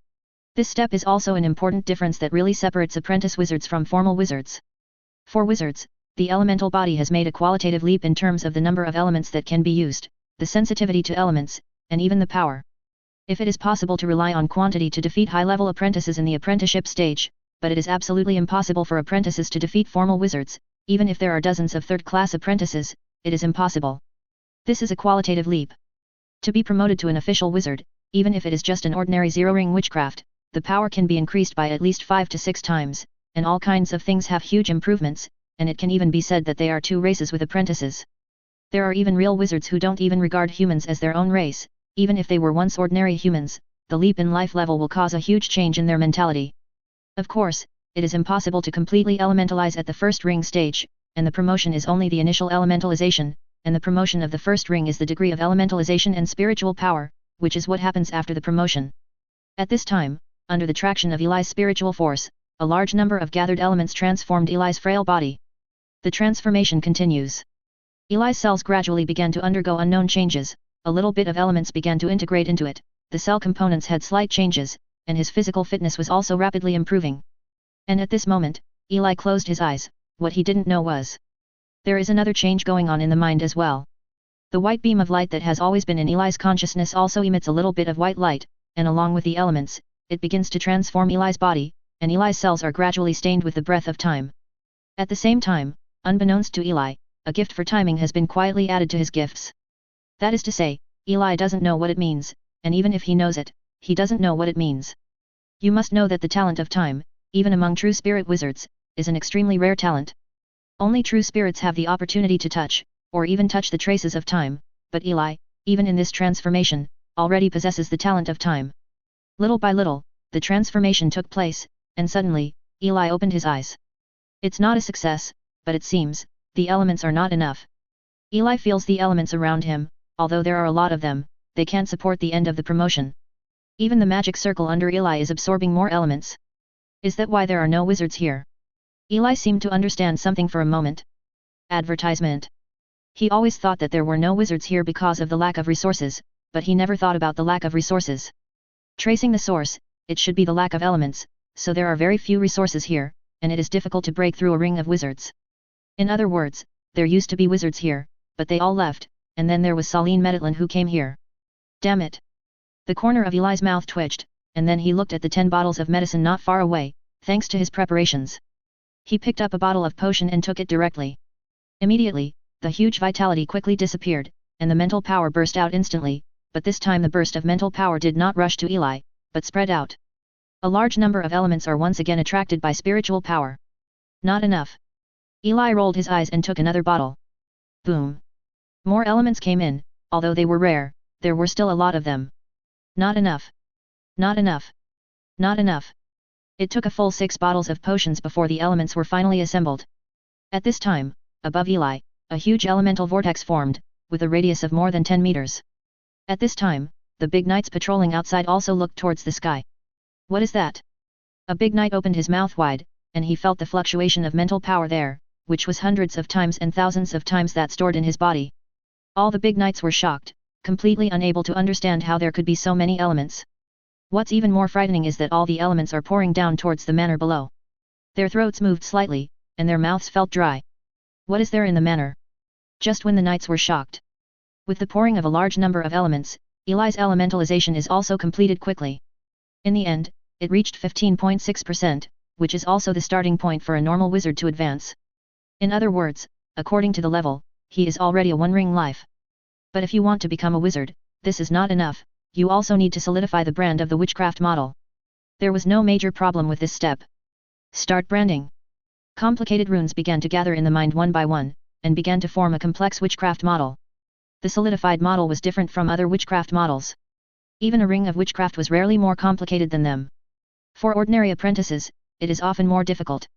This step is also an important difference that really separates apprentice wizards from formal wizards. For wizards, the elemental body has made a qualitative leap in terms of the number of elements that can be used, the sensitivity to elements, and even the power. If it is possible to rely on quantity to defeat high-level apprentices in the apprenticeship stage, but it is absolutely impossible for apprentices to defeat formal wizards, even if there are dozens of third-class apprentices, it is impossible. This is a qualitative leap. To be promoted to an official wizard, even if it is just an ordinary zero-ring witchcraft, the power can be increased by at least 5 to 6 times, and all kinds of things have huge improvements, and it can even be said that they are 2 races with apprentices. There are even real wizards who don't even regard humans as their own race, even if they were once ordinary humans. The leap in life level will cause a huge change in their mentality. Of course, it is impossible to completely elementalize at the first ring stage, and the promotion is only the initial elementalization, and the promotion of the first ring is the degree of elementalization and spiritual power, which is what happens after the promotion. At this time, under the traction of Eli's spiritual force, a large number of gathered elements transformed Eli's frail body. The transformation continues. Eli's cells gradually began to undergo unknown changes, a little bit of elements began to integrate into it, the cell components had slight changes, and his physical fitness was also rapidly improving. And at this moment, Eli closed his eyes. What he didn't know was, there is another change going on in the mind as well. The white beam of light that has always been in Eli's consciousness also emits a little bit of white light, and along with the elements, it begins to transform Eli's body, and Eli's cells are gradually stained with the breath of time. At the same time, unbeknownst to Eli, a gift for timing has been quietly added to his gifts. That is to say, Eli doesn't know what it means, and even if he knows it, he doesn't know what it means. You must know that the talent of time, even among true spirit wizards, is an extremely rare talent. Only true spirits have the opportunity to touch, or even touch the traces of time, but Eli, even in this transformation, already possesses the talent of time. Little by little, the transformation took place, and suddenly, Eli opened his eyes. It's not a success, but it seems, the elements are not enough. Eli feels the elements around him, although there are a lot of them, they can't support the end of the promotion. Even the magic circle under Eli is absorbing more elements. Is that why there are no wizards here? Eli seemed to understand something for a moment. Advertisement. He always thought that there were no wizards here because of the lack of resources, but he never thought about the lack of resources. Tracing the source, it should be the lack of elements, so there are very few resources here, and it is difficult to break through a ring of wizards. In other words, there used to be wizards here, but they all left, and then there was Saleen Meditlan who came here. Damn it! The corner of Eli's mouth twitched, and then he looked at the 10 bottles of medicine not far away, thanks to his preparations. He picked up a bottle of potion and took it directly. Immediately, the huge vitality quickly disappeared, and the mental power burst out instantly, but this time the burst of mental power did not rush to Eli, but spread out. A large number of elements are once again attracted by spiritual power. Not enough. Eli rolled his eyes and took another bottle. Boom. More elements came in, although they were rare, there were still a lot of them. Not enough. Not enough. Not enough. It took a full 6 bottles of potions before the elements were finally assembled. At this time, above Eli, a huge elemental vortex formed, with a radius of more than 10 meters. At this time, the big knights patrolling outside also looked towards the sky. What is that? A big knight opened his mouth wide, and he felt the fluctuation of mental power there, which was hundreds of times and thousands of times that stored in his body. All the big knights were shocked, completely unable to understand how there could be so many elements. What's even more frightening is that all the elements are pouring down towards the manor below. Their throats moved slightly, and their mouths felt dry. What is there in the manor? Just when the knights were shocked. With the pouring of a large number of elements, Eli's elementalization is also completed quickly. In the end, it reached 15.6%, which is also the starting point for a normal wizard to advance. In other words, according to the level, he is already a one-ring life. But if you want to become a wizard, this is not enough, you also need to solidify the brand of the witchcraft model. There was no major problem with this step. Start branding. Complicated runes began to gather in the mind one by one, and began to form a complex witchcraft model. The solidified model was different from other witchcraft models. Even a ring of witchcraft was rarely more complicated than them. For ordinary apprentices, it is often more difficult.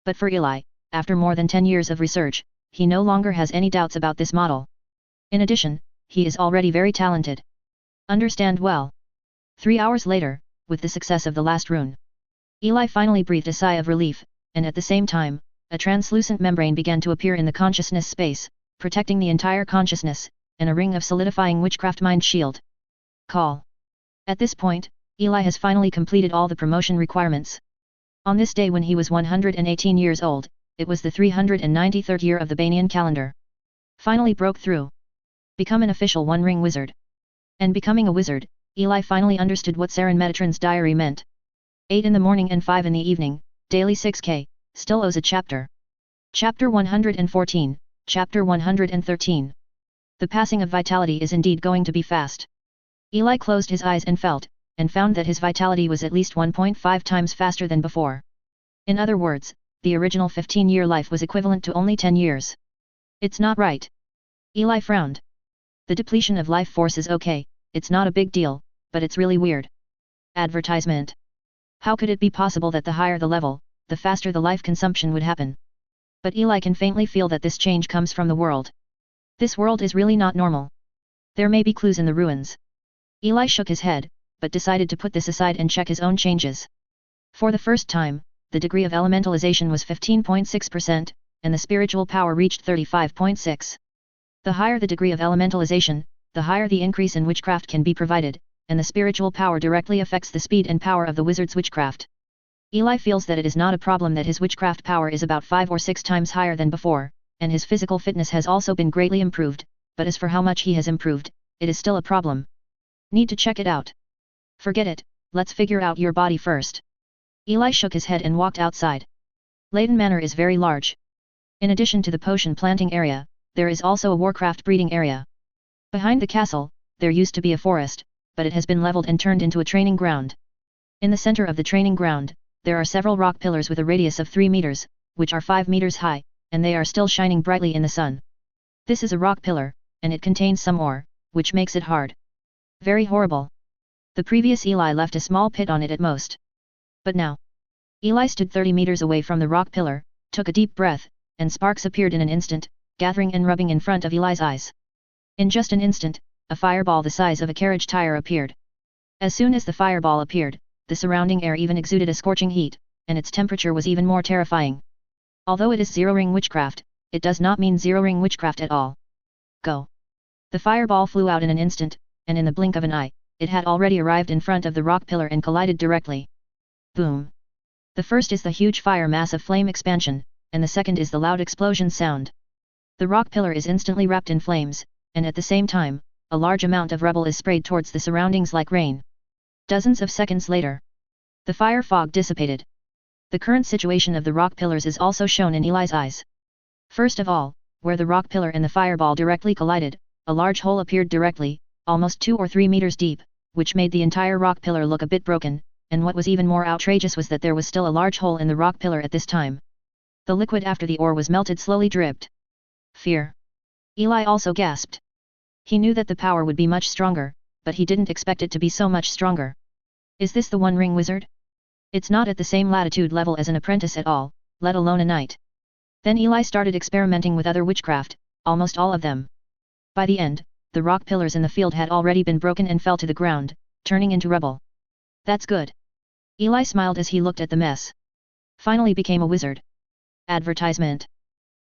But for Eli, after more than 10 years of research, he no longer has any doubts about this model. In addition, he is already very talented. Understand well. 3 hours later, with the success of the last rune, Eli finally breathed a sigh of relief, and at the same time, a translucent membrane began to appear in the consciousness space, protecting the entire consciousness, and a ring of solidifying witchcraft mind shield. Call. At this point, Eli has finally completed all the promotion requirements. On this day when he was 118 years old, it was the 393rd year of the Banian calendar. Finally broke through. Become an official one-ring wizard. And becoming a wizard, Eli finally understood what Saren Metatron's diary meant. 8 in the morning and 5 in the evening, daily 6k, still owes a chapter. Chapter 114, Chapter 113. The passing of vitality is indeed going to be fast. Eli closed his eyes and found that his vitality was at least 1.5 times faster than before. In other words, the original 15-year life was equivalent to only 10 years. It's not right. Eli frowned. The depletion of life force is okay, it's not a big deal, but it's really weird. Advertisement. How could it be possible that the higher the level, the faster the life consumption would happen? But Eli can faintly feel that this change comes from the world. This world is really not normal. There may be clues in the ruins. Eli shook his head, but decided to put this aside and check his own changes. For the first time, the degree of elementalization was 15.6%, and the spiritual power reached 35.6%. The higher the degree of elementalization, the higher the increase in witchcraft can be provided, and the spiritual power directly affects the speed and power of the wizard's witchcraft. Eli feels that it is not a problem that his witchcraft power is about 5 or 6 times higher than before, and his physical fitness has also been greatly improved, but as for how much he has improved, it is still a problem. Need to check it out. Forget it, let's figure out your body first. Eli shook his head and walked outside. Leighton Manor is very large. In addition to the potion planting area, there is also a warcraft breeding area. Behind the castle, there used to be a forest, but it has been leveled and turned into a training ground. In the center of the training ground, there are several rock pillars with a radius of 3 meters, which are 5 meters high, and they are still shining brightly in the sun. This is a rock pillar, and it contains some ore, which makes it hard. Very horrible. The previous Eli left a small pit on it at most. But now, Eli stood 30 meters away from the rock pillar, took a deep breath, and sparks appeared in an instant, gathering and rubbing in front of Eli's eyes. In just an instant, a fireball the size of a carriage tire appeared. As soon as the fireball appeared, the surrounding air even exuded a scorching heat, and its temperature was even more terrifying. Although it is zero-ring witchcraft, it does not mean zero-ring witchcraft at all. go. The fireball flew out in an instant, and in the blink of an eye, it had already arrived in front of the rock pillar and collided directly. Boom! The first is the huge fire mass of flame expansion, and the second is the loud explosion sound. The rock pillar is instantly wrapped in flames, and at the same time, a large amount of rubble is sprayed towards the surroundings like rain. Dozens of seconds later, the fire fog dissipated. The current situation of the rock pillars is also shown in Eli's eyes. First of all, where the rock pillar and the fireball directly collided, a large hole appeared directly, almost 2 or 3 meters deep, which made the entire rock pillar look a bit broken, and what was even more outrageous was that there was still a large hole in the rock pillar at this time. The liquid after the ore was melted slowly dripped. Fear. Eli also gasped. He knew that the power would be much stronger, but he didn't expect it to be so much stronger. Is this the One Ring Wizard? It's not at the same latitude level as an apprentice at all, let alone a knight. Then Eli started experimenting with other witchcraft, almost all of them. By the end, the rock pillars in the field had already been broken and fell to the ground, turning into rubble. That's good. Eli smiled as he looked at the mess. Finally became a wizard. Advertisement.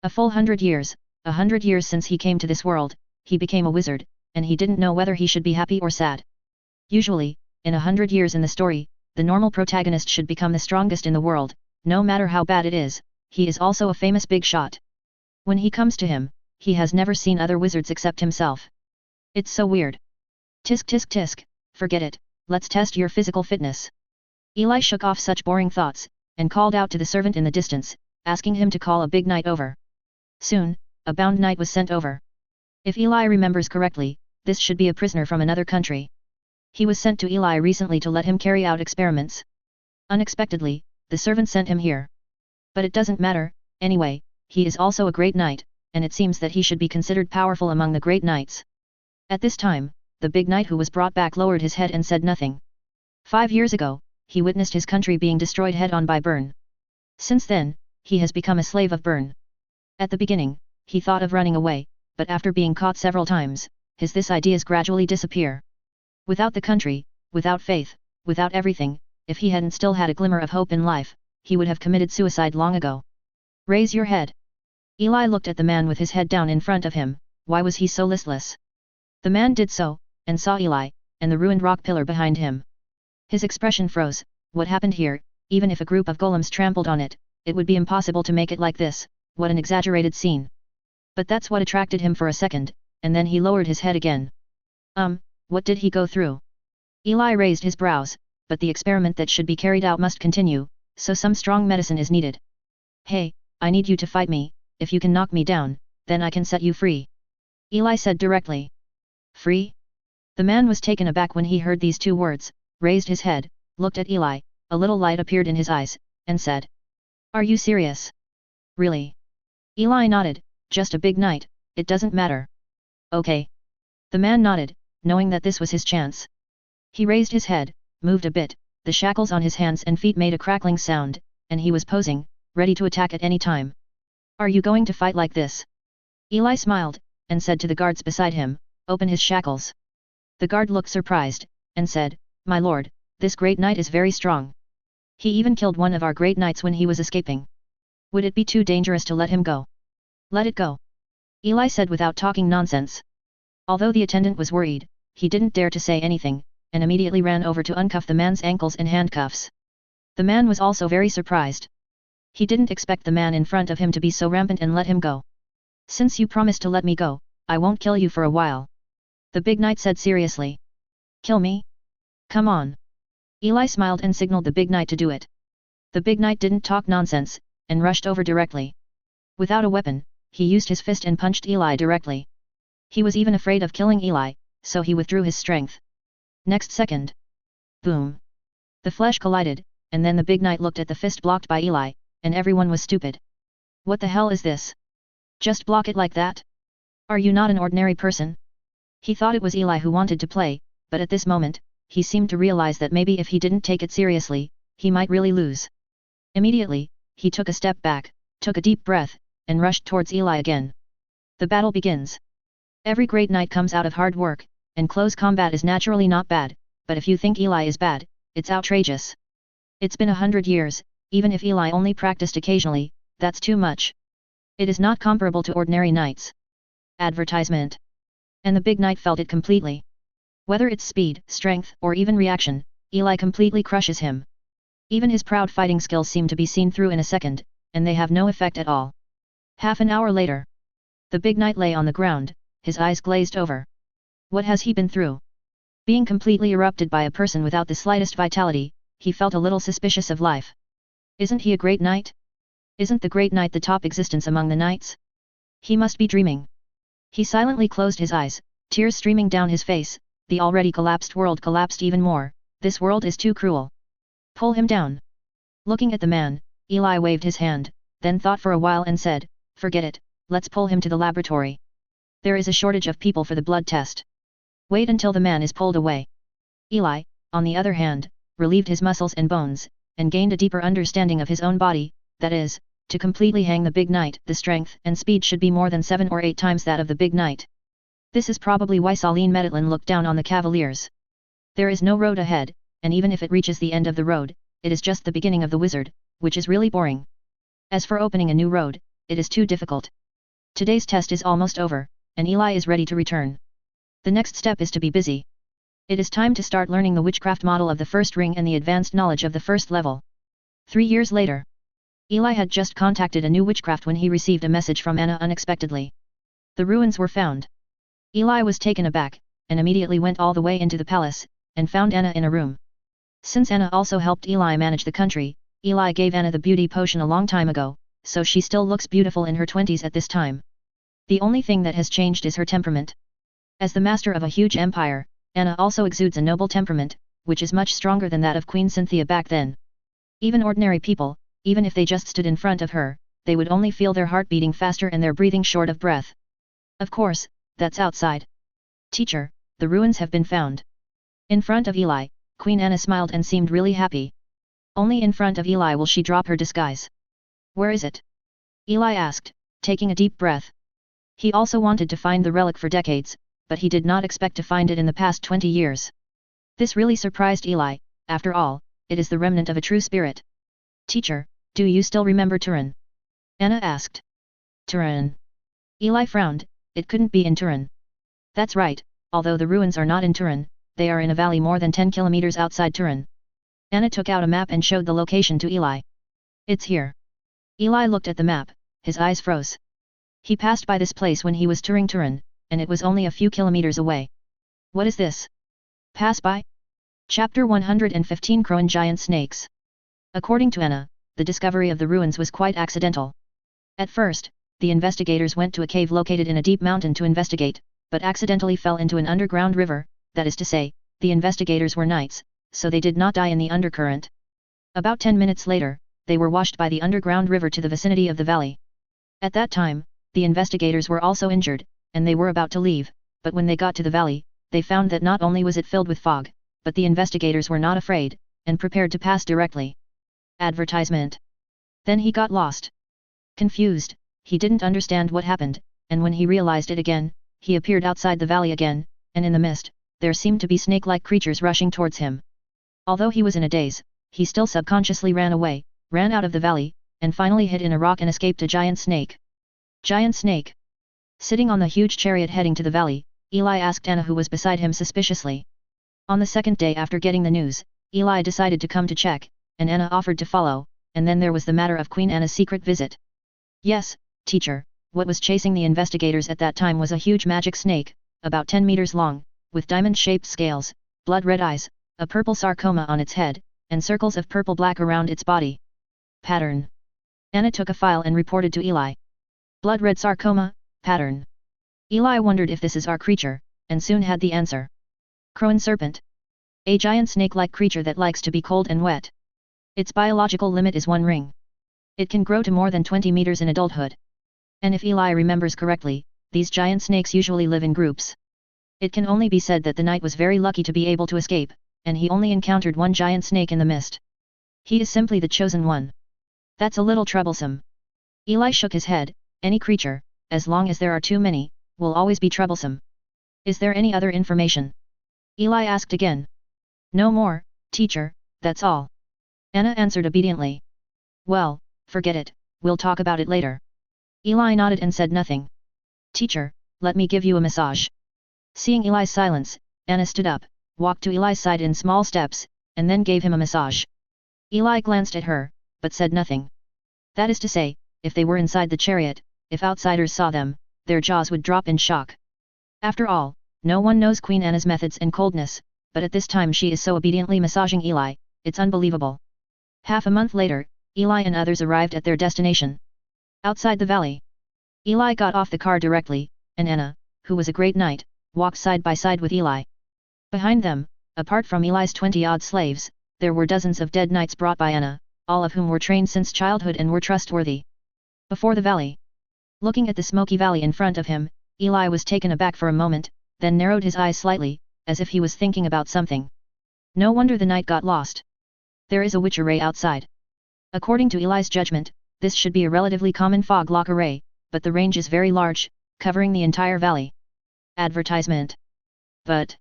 A full 100 years, 100 years since he came to this world, he became a wizard, and he didn't know whether he should be happy or sad. Usually, in 100 years in the story, the normal protagonist should become the strongest in the world, no matter how bad it is, he is also a famous big shot. When he comes to him, he has never seen other wizards except himself. It's so weird. Tisk tisk tisk, forget it, let's test your physical fitness. Eli shook off such boring thoughts, and called out to the servant in the distance, asking him to call a big knight over. Soon, a bound knight was sent over. If Eli remembers correctly, this should be a prisoner from another country. He was sent to Eli recently to let him carry out experiments. Unexpectedly, the servant sent him here. But it doesn't matter, anyway, he is also a great knight, and it seems that he should be considered powerful among the great knights. At this time, the big knight who was brought back lowered his head and said nothing. 5 years ago, he witnessed his country being destroyed head-on by Bern. Since then, he has become a slave of Bern. At the beginning, he thought of running away, but after being caught several times, his ideas gradually disappear. Without the country, without faith, without everything, if he hadn't still had a glimmer of hope in life, he would have committed suicide long ago. Raise your head. Eli looked at the man with his head down in front of him. Why was he so listless? The man did so, and saw Eli, and the ruined rock pillar behind him. His expression froze. What happened here? Even if a group of golems trampled on it, it would be impossible to make it like this. What an exaggerated scene. But that's what attracted him for a second, and then he lowered his head again. What did he go through? Eli raised his brows, but the experiment that should be carried out must continue, so some strong medicine is needed. Hey, I need you to fight me. If you can knock me down, then I can set you free. Eli said directly. Free? The man was taken aback when he heard these 2 words, raised his head, looked at Eli, a little light appeared in his eyes, and said. Are you serious? Really? Eli nodded, just a big knight, it doesn't matter. Okay. The man nodded, knowing that this was his chance. He raised his head, moved a bit, the shackles on his hands and feet made a crackling sound, and he was posing, ready to attack at any time. Are you going to fight like this? Eli smiled, and said to the guards beside him, open his shackles. The guard looked surprised, and said, my lord, this great knight is very strong. He even killed one of our great knights when he was escaping. Would it be too dangerous to let him go? Let it go. Eli said without talking nonsense. Although the attendant was worried, he didn't dare to say anything, and immediately ran over to uncuff the man's ankles and handcuffs. The man was also very surprised. He didn't expect the man in front of him to be so rampant and let him go. Since you promised to let me go, I won't kill you for a while. The big knight said seriously. Kill me? Come on. Eli smiled and signaled the big knight to do it. The big knight didn't talk nonsense, and rushed over directly. Without a weapon, he used his fist and punched Eli directly. He was even afraid of killing Eli, so he withdrew his strength. Next second. Boom. The flesh collided, and then the big knight looked at the fist blocked by Eli, and everyone was stupid. What the hell is this? Just block it like that? Are you not an ordinary person? He thought it was Eli who wanted to play, but at this moment, he seemed to realize that maybe if he didn't take it seriously, he might really lose. Immediately, he took a step back, took a deep breath, and rushed towards Eli again. The battle begins. Every great knight comes out of hard work, and close combat is naturally not bad, but if you think Eli is bad, it's outrageous. It's been 100 years, even if Eli only practiced occasionally, that's too much. It is not comparable to ordinary knights. Advertisement. And the big knight felt it completely. Whether it's speed, strength, or even reaction, Eli completely crushes him. Even his proud fighting skills seem to be seen through in a second, and they have no effect at all. Half an hour later, the big knight lay on the ground, his eyes glazed over. What has he been through? Being completely erupted by a person without the slightest vitality, he felt a little suspicious of life. Isn't he a great knight? Isn't the great knight the top existence among the knights? He must be dreaming. He silently closed his eyes, tears streaming down his face. The already collapsed world collapsed even more. This world is too cruel. Pull him down. Looking at the man, Eli waved his hand, then thought for a while and said, forget it, let's pull him to the laboratory. There is a shortage of people for the blood test. Wait until the man is pulled away. Eli, on the other hand, relieved his muscles and bones, and gained a deeper understanding of his own body, that is, to completely hang the big knight, the strength and speed should be more than 7 or 8 times that of the big knight. This is probably why Saleen Medetlan looked down on the cavaliers. There is no road ahead, and even if it reaches the end of the road, it is just the beginning of the wizard, which is really boring. As for opening a new road, it is too difficult. Today's test is almost over, and Eli is ready to return. The next step is to be busy. It is time to start learning the witchcraft model of the first ring and the advanced knowledge of the first level. 3 years later, Eli had just contacted a new witchcraft when he received a message from Anna unexpectedly. The ruins were found. Eli was taken aback, and immediately went all the way into the palace, and found Anna in a room. Since Anna also helped Eli manage the country, Eli gave Anna the beauty potion a long time ago, so she still looks beautiful in her 20s at this time. The only thing that has changed is her temperament. As the master of a huge empire, Anna also exudes a noble temperament, which is much stronger than that of Queen Cynthia back then. Even ordinary people, even if they just stood in front of her, they would only feel their heart beating faster and their breathing short of breath. Of course, that's outside. Teacher, the ruins have been found. In front of Eli, Queen Anna smiled and seemed really happy. Only in front of Eli will she drop her disguise. Where is it? Eli asked, taking a deep breath. He also wanted to find the relic for decades, but he did not expect to find it in the past 20 years. This really surprised Eli. After all, it is the remnant of a true spirit. Teacher, do you still remember Turin? Anna asked. Turin. Eli frowned. It couldn't be in Turin. That's right, although the ruins are not in Turin, they are in a valley more than 10 kilometers outside Turin. Anna took out a map and showed the location to Eli. It's here. Eli looked at the map, his eyes froze. He passed by this place when he was touring Turin, and it was only a few kilometers away. What is this? Pass by? Chapter 115 Crowan Giant Snakes. According to Anna, the discovery of the ruins was quite accidental. At first, the investigators went to a cave located in a deep mountain to investigate, but accidentally fell into an underground river, that is to say, the investigators were knights, so they did not die in the undercurrent. About 10 minutes later, they were washed by the underground river to the vicinity of the valley. At that time, the investigators were also injured, and they were about to leave, but when they got to the valley, they found that not only was it filled with fog, but the investigators were not afraid, and prepared to pass directly. Advertisement. Then he got lost. Confused, he didn't understand what happened, and when he realized it again, he appeared outside the valley again, and in the mist, there seemed to be snake-like creatures rushing towards him. Although he was in a daze, he still subconsciously ran away, ran out of the valley, and finally hid in a rock and escaped a giant snake. Giant snake. Sitting on the huge chariot heading to the valley, Eli asked Anna who was beside him suspiciously. On the second day after getting the news, Eli decided to come to check, and Anna offered to follow, and then there was the matter of Queen Anna's secret visit. Yes, teacher, what was chasing the investigators at that time was a huge magic snake, about 10 meters long, with diamond-shaped scales, blood-red eyes, a purple sarcoma on its head, and circles of purple-black around its body. Pattern. Anna took a file and reported to Eli. Blood-red sarcoma, pattern. Eli wondered if this is our creature, and soon had the answer. Crowan serpent. A giant snake-like creature that likes to be cold and wet. Its biological limit is 1 ring. It can grow to more than 20 meters in adulthood. And if Eli remembers correctly, these giant snakes usually live in groups. It can only be said that the knight was very lucky to be able to escape, and he only encountered 1 giant snake in the mist. He is simply the chosen one. That's a little troublesome. Eli shook his head. Any creature, as long as there are too many, will always be troublesome. Is there any other information? Eli asked again. No more, teacher, that's all. Anna answered obediently. Well, forget it, we'll talk about it later. Eli nodded and said nothing. Teacher, let me give you a massage. Seeing Eli's silence, Anna stood up, walked to Eli's side in small steps, and then gave him a massage. Eli glanced at her, but said nothing. That is to say, if they were inside the chariot, if outsiders saw them, their jaws would drop in shock. After all, no one knows Queen Anna's methods and coldness, but at this time she is so obediently massaging Eli, it's unbelievable. Half a month later, Eli and others arrived at their destination. Outside the valley. Eli got off the car directly, and Anna, who was a great knight, walked side by side with Eli. Behind them, apart from Eli's 20-odd slaves, there were dozens of dead knights brought by Anna, all of whom were trained since childhood and were trustworthy. Before the valley. Looking at the smoky valley in front of him, Eli was taken aback for a moment, then narrowed his eyes slightly, as if he was thinking about something. No wonder the night got lost. There is a witch array outside. According to Eli's judgment, this should be a relatively common fog lock array, but the range is very large, covering the entire valley. Advertisement. But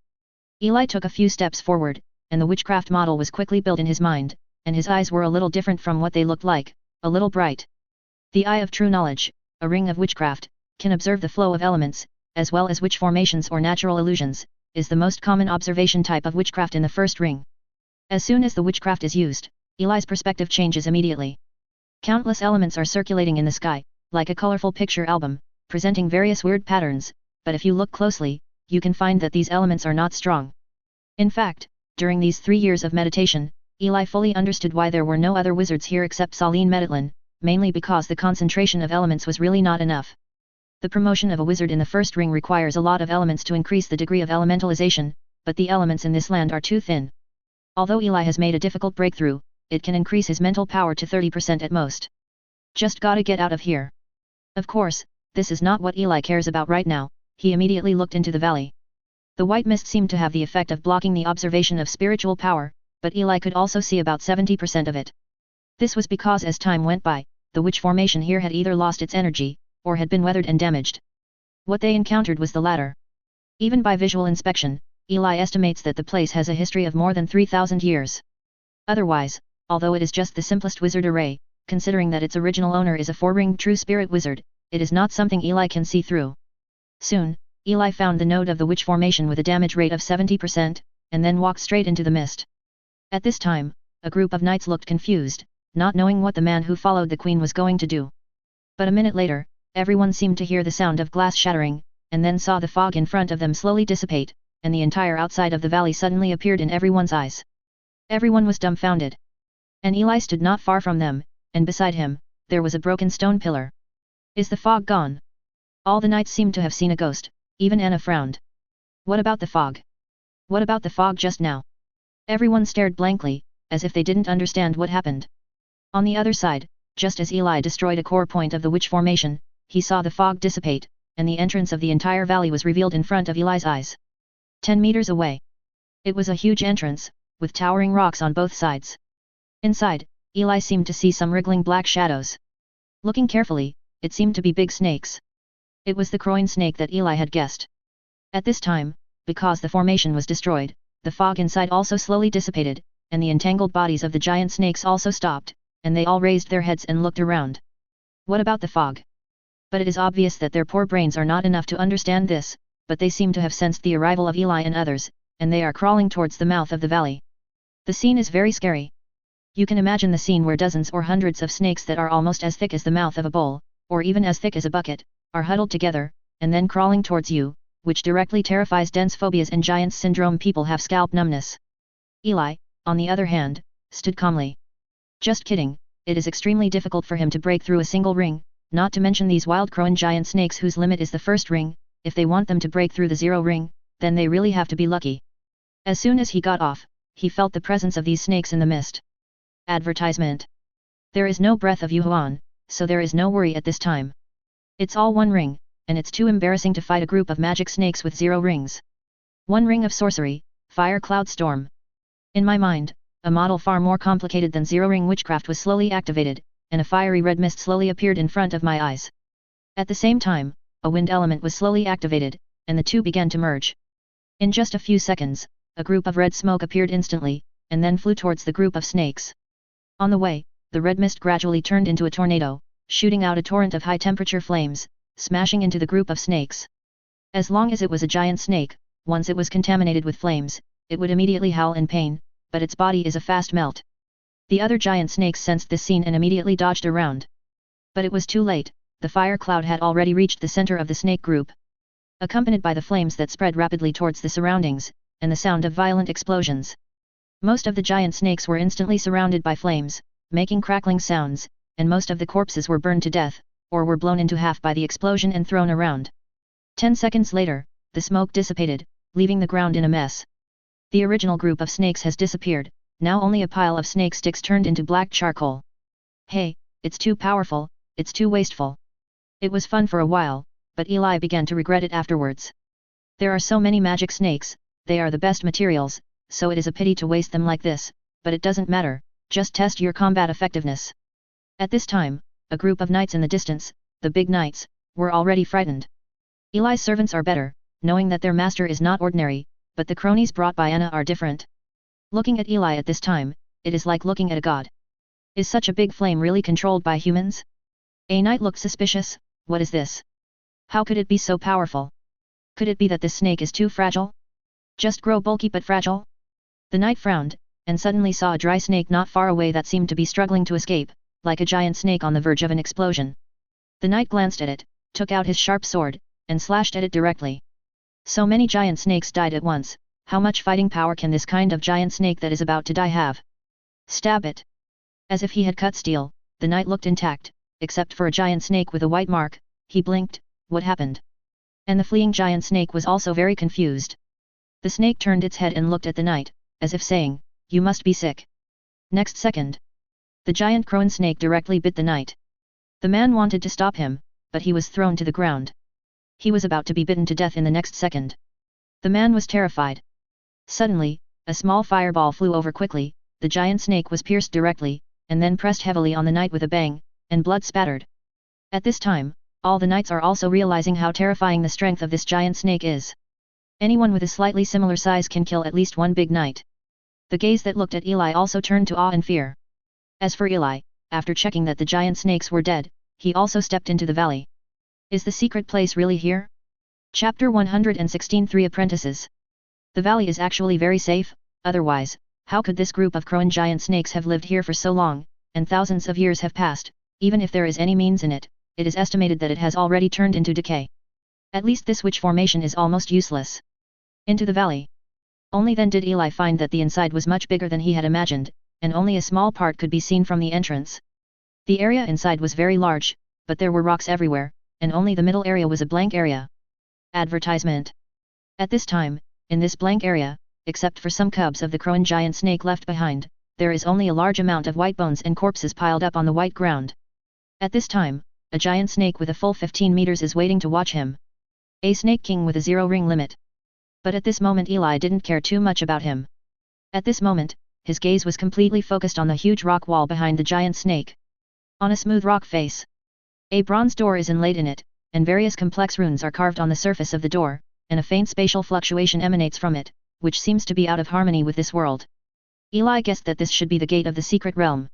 Eli took a few steps forward, and the witchcraft model was quickly built in his mind, and his eyes were a little different from what they looked like, a little bright. The eye of true knowledge, a ring of witchcraft, can observe the flow of elements, as well as witch formations or natural illusions, is the most common observation type of witchcraft in the first ring. As soon as the witchcraft is used, Eli's perspective changes immediately. Countless elements are circulating in the sky, like a colorful picture album, presenting various weird patterns, but if you look closely, you can find that these elements are not strong. In fact, during these 3 years of meditation, Eli fully understood why there were no other wizards here except Saline Meditlan, mainly because the concentration of elements was really not enough. The promotion of a wizard in the first ring requires a lot of elements to increase the degree of elementalization, but the elements in this land are too thin. Although Eli has made a difficult breakthrough, it can increase his mental power to 30% at most. Just gotta get out of here. Of course, this is not what Eli cares about right now. He immediately looked into the valley. The white mist seemed to have the effect of blocking the observation of spiritual power, but Eli could also see about 70% of it. This was because as time went by, the witch formation here had either lost its energy, or had been weathered and damaged. What they encountered was the latter. Even by visual inspection, Eli estimates that the place has a history of more than 3,000 years. Otherwise, although it is just the simplest wizard array, considering that its original owner is a 4-ringed true spirit wizard, it is not something Eli can see through. Soon, Eli found the node of the witch formation with a damage rate of 70%, and then walked straight into the mist. At this time, a group of knights looked confused, not knowing what the man who followed the queen was going to do. But a minute later, everyone seemed to hear the sound of glass shattering, and then saw the fog in front of them slowly dissipate, and the entire outside of the valley suddenly appeared in everyone's eyes. Everyone was dumbfounded. And Eli stood not far from them, and beside him, there was a broken stone pillar. Is the fog gone? All the knights seemed to have seen a ghost, even Anna frowned. What about the fog? What about the fog just now? Everyone stared blankly, as if they didn't understand what happened. On the other side, just as Eli destroyed a core point of the witch formation, he saw the fog dissipate, and the entrance of the entire valley was revealed in front of Eli's eyes. 10 meters away. It was a huge entrance, with towering rocks on both sides. Inside, Eli seemed to see some wriggling black shadows. Looking carefully, it seemed to be big snakes. It was the crowing snake that Eli had guessed. At this time, because the formation was destroyed, the fog inside also slowly dissipated, and the entangled bodies of the giant snakes also stopped, and they all raised their heads and looked around. What about the fog? But it is obvious that their poor brains are not enough to understand this, but they seem to have sensed the arrival of Eli and others, and they are crawling towards the mouth of the valley. The scene is very scary. You can imagine the scene where dozens or hundreds of snakes that are almost as thick as the mouth of a bowl, or even as thick as a bucket, are huddled together, and then crawling towards you, which directly terrifies dense phobias and giants syndrome people have scalp numbness. Eli, on the other hand, stood calmly. Just kidding, it is extremely difficult for him to break through a single ring, not to mention these wild crowing giant snakes whose limit is the first ring. If they want them to break through the 0 ring, then they really have to be lucky. As soon as he got off, he felt the presence of these snakes in the mist. Advertisement. There is no breath of Yuan, so there is no worry at this time. It's all 1 ring, and it's too embarrassing to fight a group of magic snakes with 0 rings. 1 ring of sorcery, fire cloud storm. In my mind, a model far more complicated than 0 ring witchcraft was slowly activated, and a fiery red mist slowly appeared in front of my eyes. At the same time, a wind element was slowly activated, and the two began to merge. In just a few seconds, a group of red smoke appeared instantly, and then flew towards the group of snakes. On the way, the red mist gradually turned into a tornado, shooting out a torrent of high-temperature flames, smashing into the group of snakes. As long as it was a giant snake, once it was contaminated with flames, it would immediately howl in pain, but its body is a fast melt. The other giant snakes sensed this scene and immediately dodged around. But it was too late, the fire cloud had already reached the center of the snake group. Accompanied by the flames that spread rapidly towards the surroundings, and the sound of violent explosions. Most of the giant snakes were instantly surrounded by flames, making crackling sounds, and most of the corpses were burned to death, or were blown into half by the explosion and thrown around. 10 seconds later, the smoke dissipated, leaving the ground in a mess. The original group of snakes has disappeared, now only a pile of snake sticks turned into black charcoal. Hey, it's too powerful, it's too wasteful. It was fun for a while, but Eli began to regret it afterwards. There are so many magic snakes, they are the best materials, so it is a pity to waste them like this, but it doesn't matter, just test your combat effectiveness. At this time, a group of knights in the distance, the big knights, were already frightened. Eli's servants are better, knowing that their master is not ordinary, but the cronies brought by Anna are different. Looking at Eli at this time, it is like looking at a god. Is such a big flame really controlled by humans? A knight looked suspicious. What is this? How could it be so powerful? Could it be that this snake is too fragile? Just grow bulky but fragile? The knight frowned, and suddenly saw a dry snake not far away that seemed to be struggling to escape, like a giant snake on the verge of an explosion. The knight glanced at it, took out his sharp sword, and slashed at it directly. So many giant snakes died at once. How much fighting power can this kind of giant snake that is about to die have? Stab it! As if he had cut steel, the knight looked intact, except for a giant snake with a white mark. He blinked. What happened? And the fleeing giant snake was also very confused. The snake turned its head and looked at the knight, as if saying, "You must be sick." Next second, the giant crone snake directly bit the knight. The man wanted to stop him, but he was thrown to the ground. He was about to be bitten to death in the next second. The man was terrified. Suddenly, a small fireball flew over quickly, the giant snake was pierced directly, and then pressed heavily on the knight with a bang, and blood spattered. At this time, all the knights are also realizing how terrifying the strength of this giant snake is. Anyone with a slightly similar size can kill at least one big knight. The gaze that looked at Eli also turned to awe and fear. As for Eli, after checking that the giant snakes were dead, he also stepped into the valley. Is the secret place really here? Chapter 116 Three Apprentices. The valley is actually very safe, otherwise, how could this group of crone giant snakes have lived here for so long, and thousands of years have passed? Even if there is any means in it, it is estimated that it has already turned into decay. At least this witch formation is almost useless. Into the valley. Only then did Eli find that the inside was much bigger than he had imagined, and only a small part could be seen from the entrance. The area inside was very large, but there were rocks everywhere, and only the middle area was a blank area. Advertisement. At this time, in this blank area, except for some cubs of the crone giant snake left behind, there is only a large amount of white bones and corpses piled up on the white ground. At this time, a giant snake with a full 15 meters is waiting to watch him. A snake king with a 0 ring limit. But at this moment Eli didn't care too much about him. At this moment, his gaze was completely focused on the huge rock wall behind the giant snake. On a smooth rock face, a bronze door is inlaid in it, and various complex runes are carved on the surface of the door, and a faint spatial fluctuation emanates from it, which seems to be out of harmony with this world. Eli guessed that this should be the gate of the secret realm.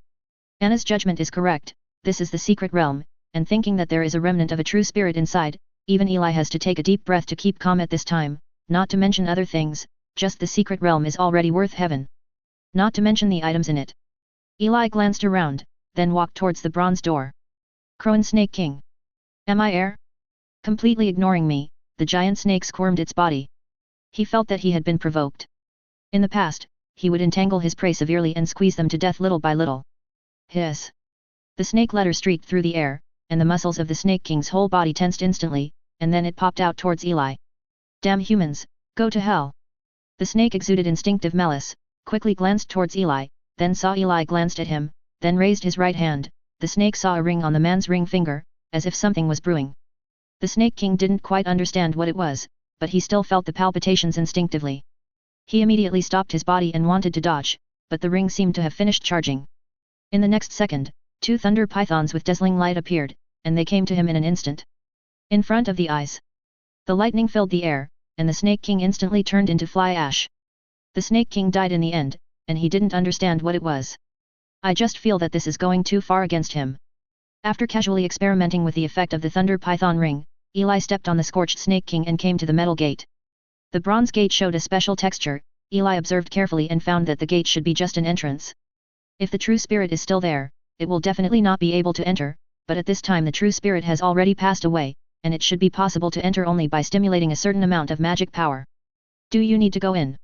Anna's judgment is correct, this is the secret realm, and thinking that there is a remnant of a true spirit inside, even Eli has to take a deep breath to keep calm at this time, not to mention other things, just the secret realm is already worth heaven. Not to mention the items in it. Eli glanced around, then walked towards the bronze door. Crone Snake King. Am I heir? Completely ignoring me, the giant snake squirmed its body. He felt that he had been provoked. In the past, he would entangle his prey severely and squeeze them to death little by little. Hiss. The snake letter streaked through the air, and the muscles of the Snake King's whole body tensed instantly, and then it popped out towards Eli. Damn humans, go to hell. The snake exuded instinctive malice, quickly glanced towards Eli, then saw Eli glanced at him, then raised his right hand. The snake saw a ring on the man's ring finger, as if something was brewing. The Snake King didn't quite understand what it was, but he still felt the palpitations instinctively. He immediately stopped his body and wanted to dodge, but the ring seemed to have finished charging. In the next second, 2 thunder pythons with dazzling light appeared, and they came to him in an instant. In front of the eyes. The lightning filled the air, and the Snake King instantly turned into fly ash. The Snake King died in the end, and he didn't understand what it was. I just feel that this is going too far against him. After casually experimenting with the effect of the Thunder Python ring, Eli stepped on the scorched Snake King and came to the metal gate. The bronze gate showed a special texture. Eli observed carefully and found that the gate should be just an entrance. If the true spirit is still there, it will definitely not be able to enter, but at this time the true spirit has already passed away, and it should be possible to enter only by stimulating a certain amount of magic power. Do you need to go in?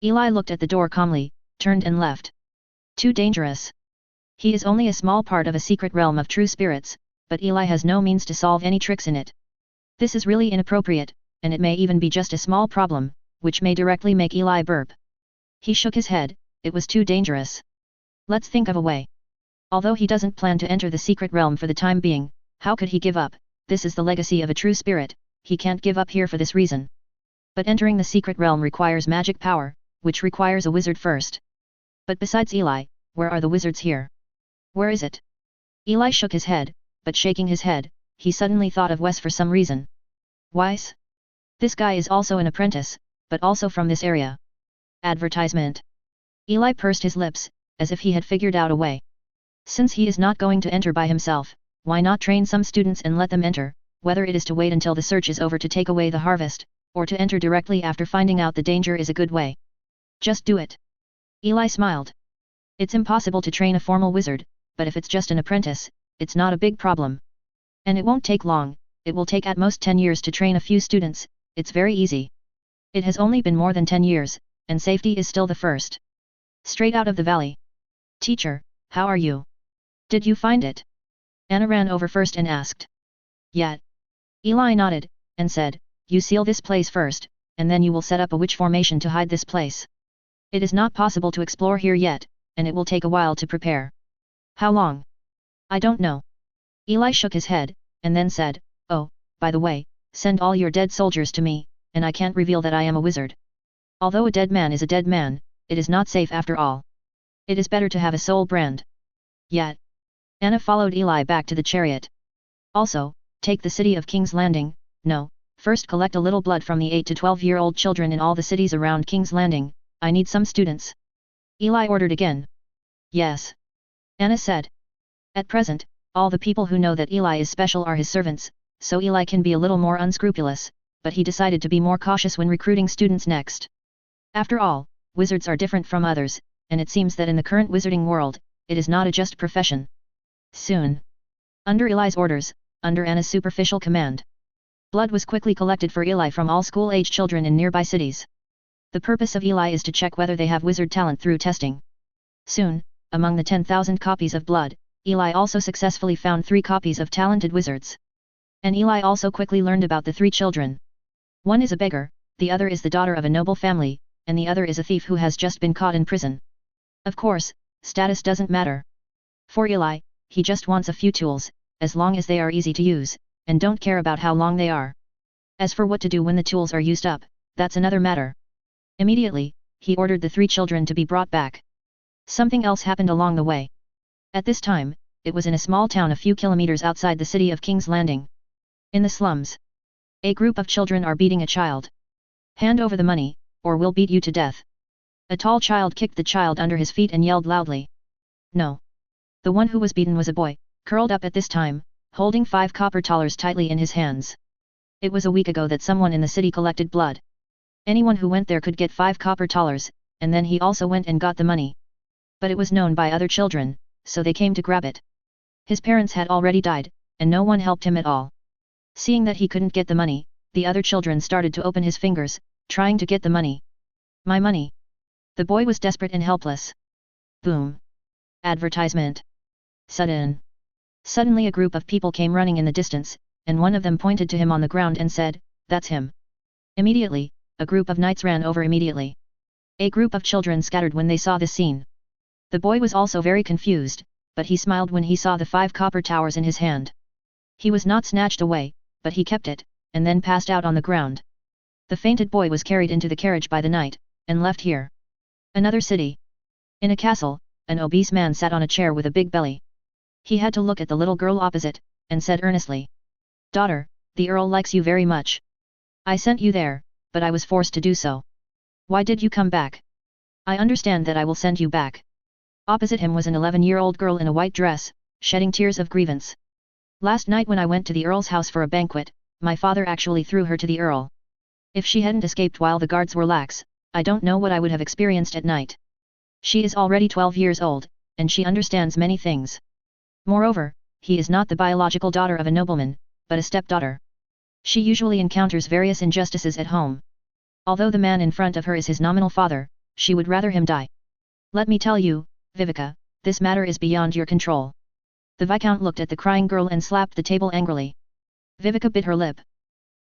Eli looked at the door calmly, turned and left. Too dangerous. He is only a small part of a secret realm of true spirits, but Eli has no means to solve any tricks in it. This is really inappropriate, and it may even be just a small problem, which may directly make Eli burp. He shook his head. It was too dangerous. Let's think of a way. Although he doesn't plan to enter the secret realm for the time being, how could he give up? This is the legacy of a true spirit, he can't give up here for this reason. But entering the secret realm requires magic power, which requires a wizard first. But besides Eli, where are the wizards here? Where is it? Eli shook his head, but shaking his head, he suddenly thought of Wes for some reason. Wise? This guy is also an apprentice, but also from this area. Advertisement. Eli pursed his lips, as if he had figured out a way. Since he is not going to enter by himself, why not train some students and let them enter, whether it is to wait until the search is over to take away the harvest, or to enter directly after finding out the danger is a good way. Just do it. Eli smiled. It's impossible to train a formal wizard, but if it's just an apprentice, it's not a big problem. And it won't take long, it will take at most 10 years to train a few students, it's very easy. It has only been more than 10 years, and safety is still the first. Straight out of the valley. Teacher, how are you? Did you find it? Anna ran over first and asked. Yeah. Eli nodded, and said, you seal this place first, and then you will set up a witch formation to hide this place. It is not possible to explore here yet, and it will take a while to prepare. How long? I don't know. Eli shook his head, and then said, oh, by the way, send all your dead soldiers to me, and I can't reveal that I am a wizard. Although a dead man is a dead man, it is not safe after all. It is better to have a soul brand. Yeah. Anna followed Eli back to the chariot. Also, take the city of King's Landing. No, first collect a little blood from the 8 to 12-year-old children in all the cities around King's Landing, I need some students. Eli ordered again. Yes. Anna said. At present, all the people who know that Eli is special are his servants, so Eli can be a little more unscrupulous, but he decided to be more cautious when recruiting students next. After all, wizards are different from others, and it seems that in the current wizarding world, it is not a just profession. Soon. Under Eli's orders, under Anna's superficial command. Blood was quickly collected for Eli from all school-age children in nearby cities. The purpose of Eli is to check whether they have wizard talent through testing. Soon, among the 10,000 copies of blood, Eli also successfully found 3 copies of talented wizards. And Eli also quickly learned about the 3 children. One is a beggar, the other is the daughter of a noble family, and the other is a thief who has just been caught in prison. Of course, status doesn't matter. For Eli, he just wants a few tools, as long as they are easy to use, and don't care about how long they are. As for what to do when the tools are used up, that's another matter. Immediately, he ordered the 3 children to be brought back. Something else happened along the way. At this time, it was in a small town a few kilometers outside the city of King's Landing. In the slums. A group of children are beating a child. Hand over the money, or we'll beat you to death. A tall child kicked the child under his feet and yelled loudly. No. The one who was beaten was a boy, curled up at this time, holding 5 copper thalers tightly in his hands. It was a week ago that someone in the city collected blood. Anyone who went there could get 5 copper thalers, and then he also went and got the money. But it was known by other children, so they came to grab it. His parents had already died, and no one helped him at all. Seeing that he couldn't get the money, the other children started to open his fingers, trying to get the money. My money. The boy was desperate and helpless. Boom. Advertisement. Suddenly a group of people came running in the distance, and one of them pointed to him on the ground and said, "That's him." Immediately, a group of knights ran over immediately. A group of children scattered when they saw this scene. The boy was also very confused, but he smiled when he saw the 5 copper towers in his hand. He was not snatched away, but he kept it, and then passed out on the ground. The fainted boy was carried into the carriage by the knight, and left here. Another city. In a castle, an obese man sat on a chair with a big belly. He had to look at the little girl opposite, and said earnestly, "Daughter, the Earl likes you very much. I sent you there, but I was forced to do so. Why did you come back? I understand that I will send you back." Opposite him was an 11-year-old girl in a white dress, shedding tears of grievance. "Last night when I went to the Earl's house for a banquet, my father actually threw her to the Earl. If she hadn't escaped while the guards were lax, I don't know what I would have experienced at night. She is already 12 years old, and she understands many things. Moreover, he is not the biological daughter of a nobleman, but a stepdaughter. She usually encounters various injustices at home. Although the man in front of her is his nominal father, she would rather him die. Let me tell you, Viveka, this matter is beyond your control. The Viscount looked at the crying girl and slapped the table angrily. Viveka bit her lip.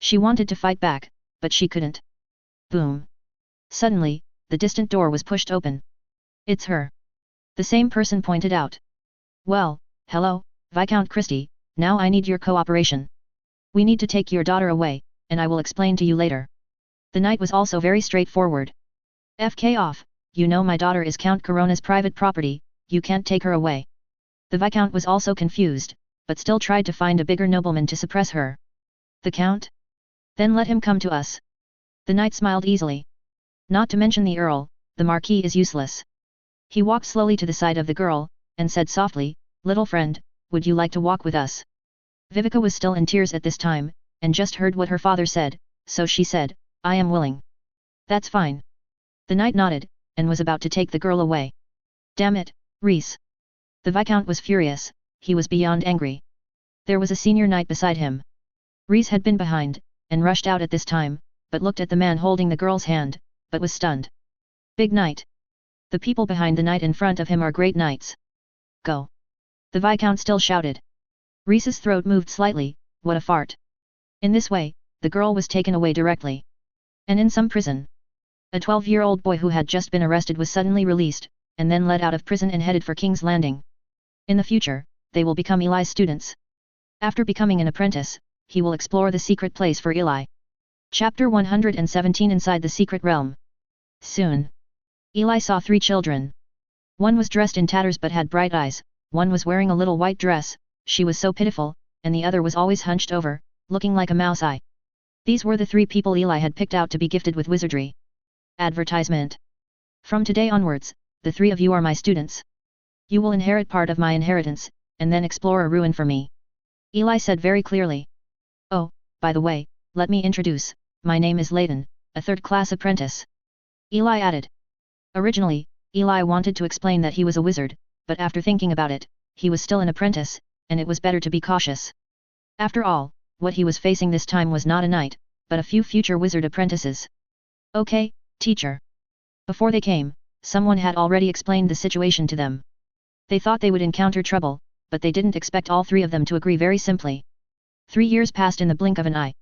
She wanted to fight back, but she couldn't. Boom. Suddenly, the distant door was pushed open. It's her. The same person pointed out. Well, hello, Viscount Christie, now I need your cooperation. We need to take your daughter away, and I will explain to you later. The knight was also very straightforward. FK off, you know my daughter is Count Corona's private property, you can't take her away. The Viscount was also confused, but still tried to find a bigger nobleman to suppress her. The Count? Then let him come to us. The knight smiled easily. Not to mention the Earl, the Marquis is useless. He walked slowly to the side of the girl, and said softly, little friend, would you like to walk with us? Viveka was still in tears at this time, and just heard what her father said, so she said, I am willing. That's fine. The knight nodded, and was about to take the girl away. Damn it, Reese. The Viscount was furious, he was beyond angry. There was a senior knight beside him. Reese had been behind, and rushed out at this time, but looked at the man holding the girl's hand, but was stunned. Big knight. The people behind the knight in front of him are great knights. Go. The Viscount still shouted. Reese's throat moved slightly, what a fart. In this way, the girl was taken away directly. And in some prison. A 12-year-old boy who had just been arrested was suddenly released, and then let out of prison and headed for King's Landing. In the future, they will become Eli's students. After becoming an apprentice, he will explore the secret place for Eli. Chapter 117 Inside the Secret Realm. Soon. Eli saw 3 children. One was dressed in tatters but had bright eyes, one was wearing a little white dress, she was so pitiful, and the other was always hunched over, looking like a mouse eye. These were the 3 people Eli had picked out to be gifted with wizardry. Advertisement. From today onwards, the 3 of you are my students. You will inherit part of my inheritance, and then explore a ruin for me. Eli said very clearly. Oh, by the way, let me introduce, my name is Layton, a 3rd-class apprentice. Eli added. Originally, Eli wanted to explain that he was a wizard, but after thinking about it, he was still an apprentice, and it was better to be cautious. After all, what he was facing this time was not a knight, but a few future wizard apprentices. Okay, teacher. Before they came, someone had already explained the situation to them. They thought they would encounter trouble, but they didn't expect all 3 of them to agree very simply. 3 years passed in the blink of an eye.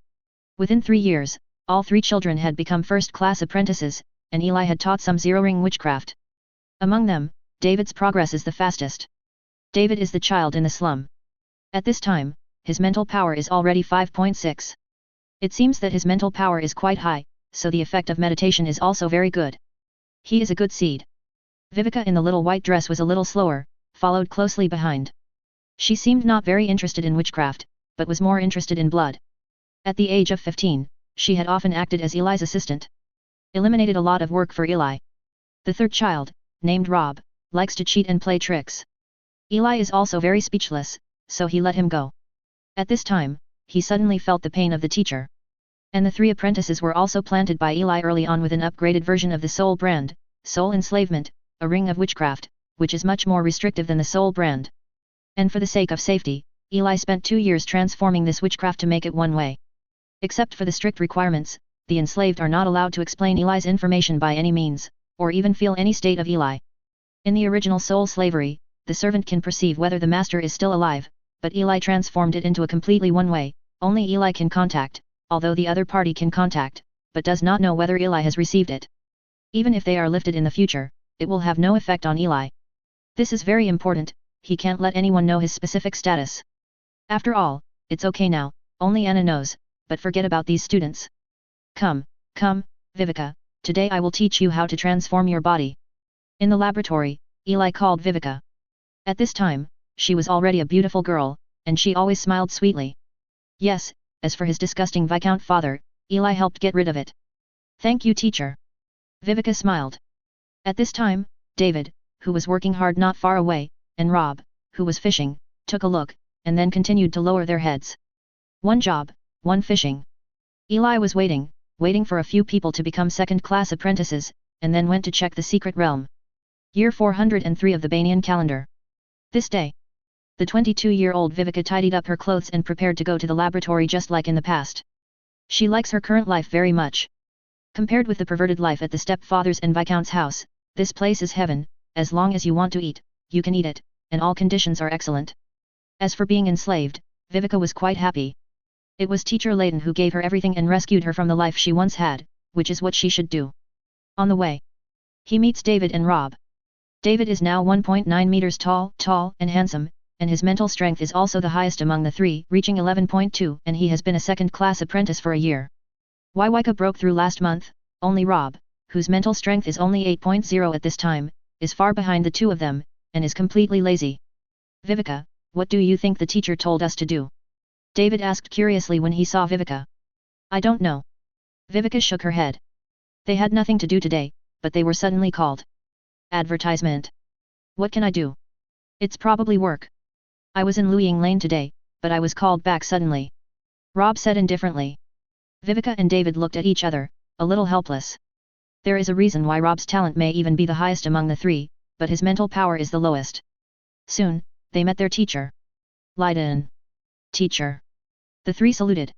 Within 3 years, all 3 children had become 1st-class apprentices, and Eli had taught some zero-ring witchcraft. Among them, David's progress is the fastest. David is the child in the slum. At this time, his mental power is already 5.6. It seems that his mental power is quite high, so the effect of meditation is also very good. He is a good seed. Viveka in the little white dress was a little slower, followed closely behind. She seemed not very interested in witchcraft, but was more interested in blood. At the age of 15, she had often acted as Eli's assistant. Eliminated a lot of work for Eli. The 3rd child, named Rob, likes to cheat and play tricks. Eli is also very speechless, so he let him go. At this time, he suddenly felt the pain of the teacher. And the 3 apprentices were also planted by Eli early on with an upgraded version of the soul brand, soul enslavement, a ring of witchcraft, which is much more restrictive than the soul brand. And for the sake of safety, Eli spent 2 years transforming this witchcraft to make it one way. Except for the strict requirements, the enslaved are not allowed to explain Eli's information by any means, or even feel any state of Eli. In the original soul slavery, the servant can perceive whether the master is still alive, but Eli transformed it into a completely one-way, only Eli can contact, although the other party can contact, but does not know whether Eli has received it. Even if they are lifted in the future, it will have no effect on Eli. This is very important, he can't let anyone know his specific status. After all, it's okay now, only Anna knows, but forget about these students. Come, Viveka, today I will teach you how to transform your body. In the laboratory, Eli called Viveka. At this time, she was already a beautiful girl, and she always smiled sweetly. Yes, as for his disgusting Viscount father, Eli helped get rid of it. Thank you, teacher. Viveka smiled. At this time, David, who was working hard not far away, and Rob, who was fishing, took a look, and then continued to lower their heads. One job, one fishing. Eli was waiting, waiting for a few people to become second-class apprentices, and then went to check the secret realm. Year 403 of the Banyan calendar. This day, the 22-year-old Viveka tidied up her clothes and prepared to go to the laboratory just like in the past. She likes her current life very much. Compared with the perverted life at the stepfather's and viscount's house, this place is heaven. As long as you want to eat, you can eat it, and all conditions are excellent. As for being enslaved, Viveka was quite happy. It was teacher Layton who gave her everything and rescued her from the life she once had, which is what she should do. On the way, he meets David and Rob. David is now 1.9 meters tall and handsome, and his mental strength is also the highest among the three, reaching 11.2, and he has been a second-class apprentice for a year. Waiwika broke through last month. Only Rob, whose mental strength is only 8.0 at this time, is far behind the two of them, and is completely lazy. Viveka, what do you think the teacher told us to do? David asked curiously when he saw Viveka. I don't know. Viveka shook her head. They had nothing to do today, but they were suddenly called. Advertisement. What can I do? It's probably work. I was in Luying Lane today, but I was called back suddenly. Rob said indifferently. Viveka and David looked at each other, a little helpless. There is a reason why Rob's talent may even be the highest among the three, but his mental power is the lowest. Soon, they met their teacher. Layton. Teacher. The three saluted.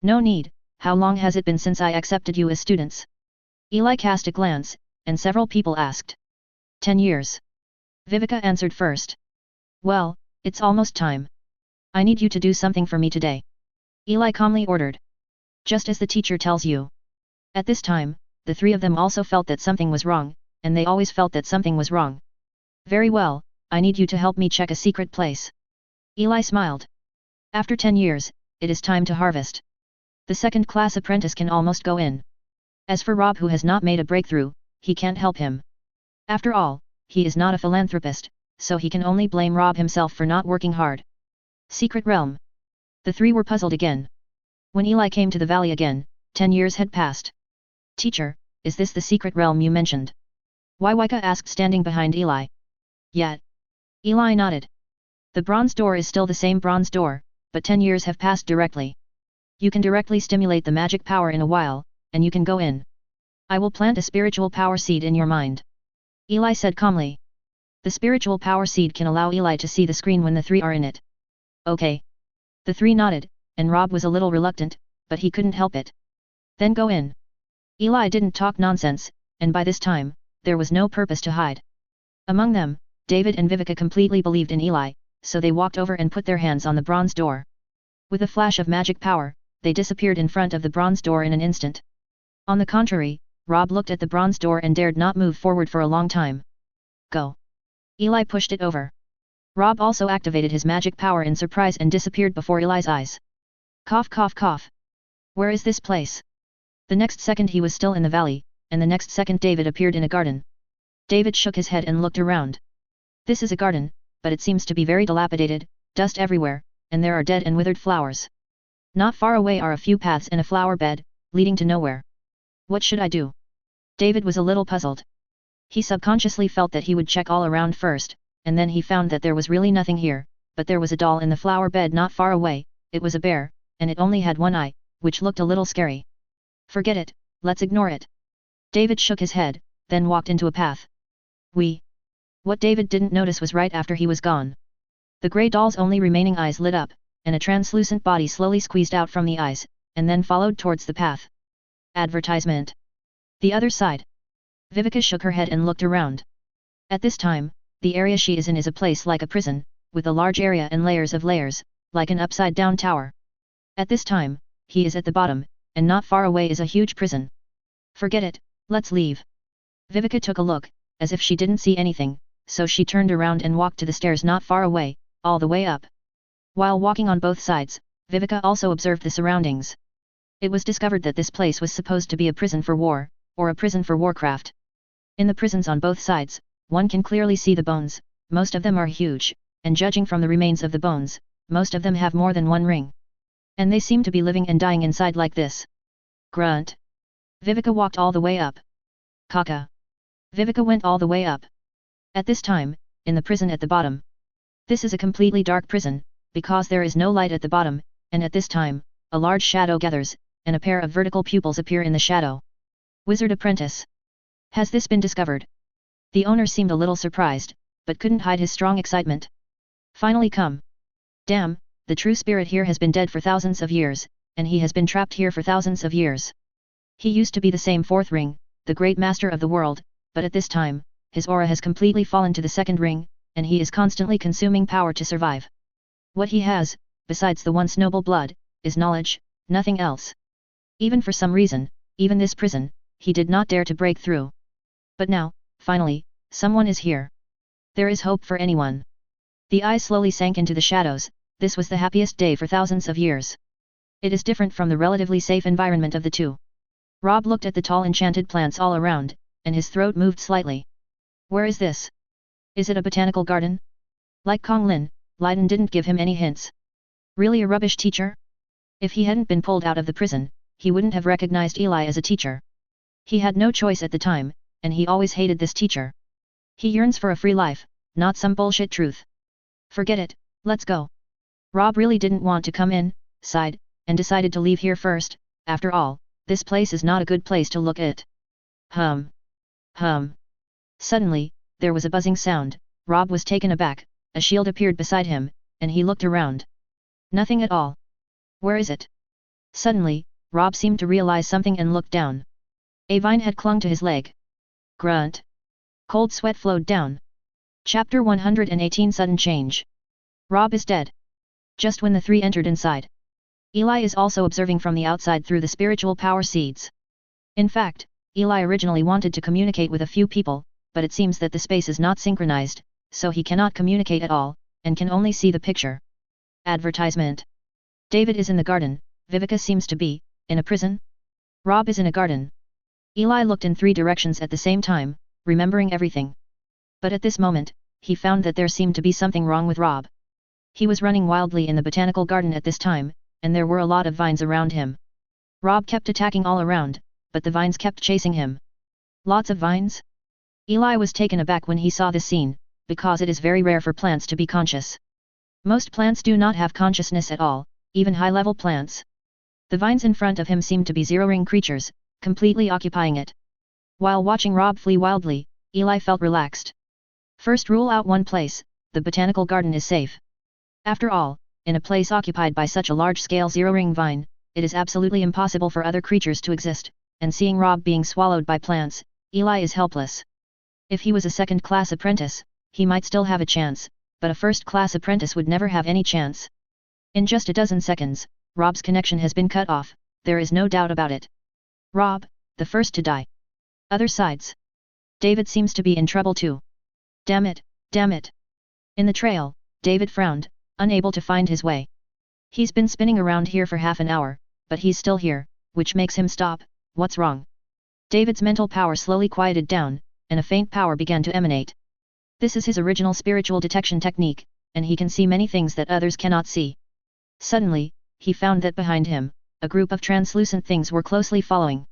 No need. How long has it been since I accepted you as students? Eli cast a glance, and several people asked. 10 years. Viveka answered first. Well, it's almost time. I need you to do something for me today. Eli calmly ordered. Just as the teacher tells you. At this time, the three of them also felt that something was wrong, and they always felt that something was wrong. Very well, I need you to help me check a secret place. Eli smiled. After 10 years, it is time to harvest. The second-class apprentice can almost go in. As for Rob, who has not made a breakthrough, he can't help him. After all, he is not a philanthropist, so he can only blame Rob himself for not working hard. Secret realm. The three were puzzled again. When Eli came to the valley again, 10 years had passed. Teacher, is this the secret realm you mentioned? Waiwika asked, standing behind Eli. Yet. Eli nodded. The bronze door is still the same bronze door, but 10 years have passed directly. You can directly stimulate the magic power in a while, and you can go in. I will plant a spiritual power seed in your mind. Eli said calmly. The spiritual power seed can allow Eli to see the screen when the three are in it. Okay. The three nodded, and Rob was a little reluctant, but he couldn't help it. Then go in. Eli didn't talk nonsense, and by this time, there was no purpose to hide. Among them, David and Viveka completely believed in Eli, so they walked over and put their hands on the bronze door. With a flash of magic power, they disappeared in front of the bronze door in an instant. On the contrary, Rob looked at the bronze door and dared not move forward for a long time. Go. Eli pushed it over. Rob also activated his magic power in surprise and disappeared before Eli's eyes. Cough cough cough. Where is this place? The next second he was still in the valley, and the next second David appeared in a garden. David shook his head and looked around. This is a garden, but it seems to be very dilapidated, dust everywhere, and there are dead and withered flowers. Not far away are a few paths and a flower bed, leading to nowhere. What should I do? David was a little puzzled. He subconsciously felt that he would check all around first, and then he found that there was really nothing here, but there was a doll in the flower bed not far away. It was a bear, and it only had one eye, which looked a little scary. Forget it, let's ignore it. David shook his head, then walked into a path. What David didn't notice was right after he was gone. The grey doll's only remaining eyes lit up, and a translucent body slowly squeezed out from the eyes, and then followed towards the path. Advertisement. The other side. Viveka shook her head and looked around. At this time, the area she is in is a place like a prison, with a large area and layers of layers, like an upside-down tower. At this time, he is at the bottom, and not far away is a huge prison. Forget it, let's leave. Viveka took a look, as if she didn't see anything, so she turned around and walked to the stairs not far away, all the way up. While walking on both sides, Viveka also observed the surroundings. It was discovered that this place was supposed to be a prison for war, or a prison for warcraft. In the prisons on both sides, one can clearly see the bones, most of them are huge, and judging from the remains of the bones, most of them have more than one ring. And they seem to be living and dying inside like this. Grunt. Viveka walked all the way up. Kaka. Viveka went all the way up. At this time, in the prison at the bottom. This is a completely dark prison, because there is no light at the bottom, and at this time, a large shadow gathers, and a pair of vertical pupils appear in the shadow. Wizard apprentice. Has this been discovered? The owner seemed a little surprised, but couldn't hide his strong excitement. Finally come. Damn, the true spirit here has been dead for thousands of years, and he has been trapped here for thousands of years. He used to be the same fourth ring, the great master of the world, but at this time, his aura has completely fallen to the second ring, and he is constantly consuming power to survive. What he has, besides the once noble blood, is knowledge, nothing else. Even for some reason, even this prison, he did not dare to break through. But now, finally, someone is here. There is hope for anyone. The eyes slowly sank into the shadows. This was the happiest day for thousands of years. It is different from the relatively safe environment of the two. Rob looked at the tall enchanted plants all around, and his throat moved slightly. Where is this? Is it a botanical garden? Like Kong Lin, Lydon didn't give him any hints. Really a rubbish teacher? If he hadn't been pulled out of the prison, he wouldn't have recognized Eli as a teacher. He had no choice at the time, and he always hated this teacher. He yearns for a free life, not some bullshit truth. Forget it, let's go. Rob really didn't want to come in, sighed, and decided to leave here first. After all, this place is not a good place to look at. Hum. Suddenly, there was a buzzing sound. Rob was taken aback. A shield appeared beside him, and he looked around. Nothing at all. Where is it? Suddenly, Rob seemed to realize something and looked down. A vine had clung to his leg. Grunt. Cold sweat flowed down. Chapter 118 Sudden Change. Rob is dead. Just when the three entered inside. Eli is also observing from the outside through the spiritual power seeds. In fact, Eli originally wanted to communicate with a few people, but it seems that the space is not synchronized, so he cannot communicate at all, and can only see the picture. Advertisement. David is in the garden, Vivica seems to be, in a prison. Rob is in a garden. Eli looked in three directions at the same time, remembering everything. But at this moment, he found that there seemed to be something wrong with Rob. He was running wildly in the botanical garden at this time, and there were a lot of vines around him. Rob kept attacking all around, but the vines kept chasing him. Lots of vines? Eli was taken aback when he saw this scene, because it is very rare for plants to be conscious. Most plants do not have consciousness at all, even high-level plants. The vines in front of him seemed to be zero-ring creatures, completely occupying it. While watching Rob flee wildly, Eli felt relaxed. First rule out one place, the botanical garden is safe. After all, in a place occupied by such a large-scale zero-ring vine, it is absolutely impossible for other creatures to exist, and seeing Rob being swallowed by plants, Eli is helpless. If he was a second-class apprentice, he might still have a chance, but a first-class apprentice would never have any chance. In just a dozen seconds, Rob's connection has been cut off, there is no doubt about it. Rob, the first to die. Other sides. David seems to be in trouble too. Damn it, damn it. In the trail, David frowned, unable to find his way. He's been spinning around here for half an hour, but he's still here, which makes him stop. What's wrong? David's mental power slowly quieted down, and a faint power began to emanate. This is his original spiritual detection technique, and he can see many things that others cannot see. Suddenly, he found that behind him, a group of translucent things were closely following.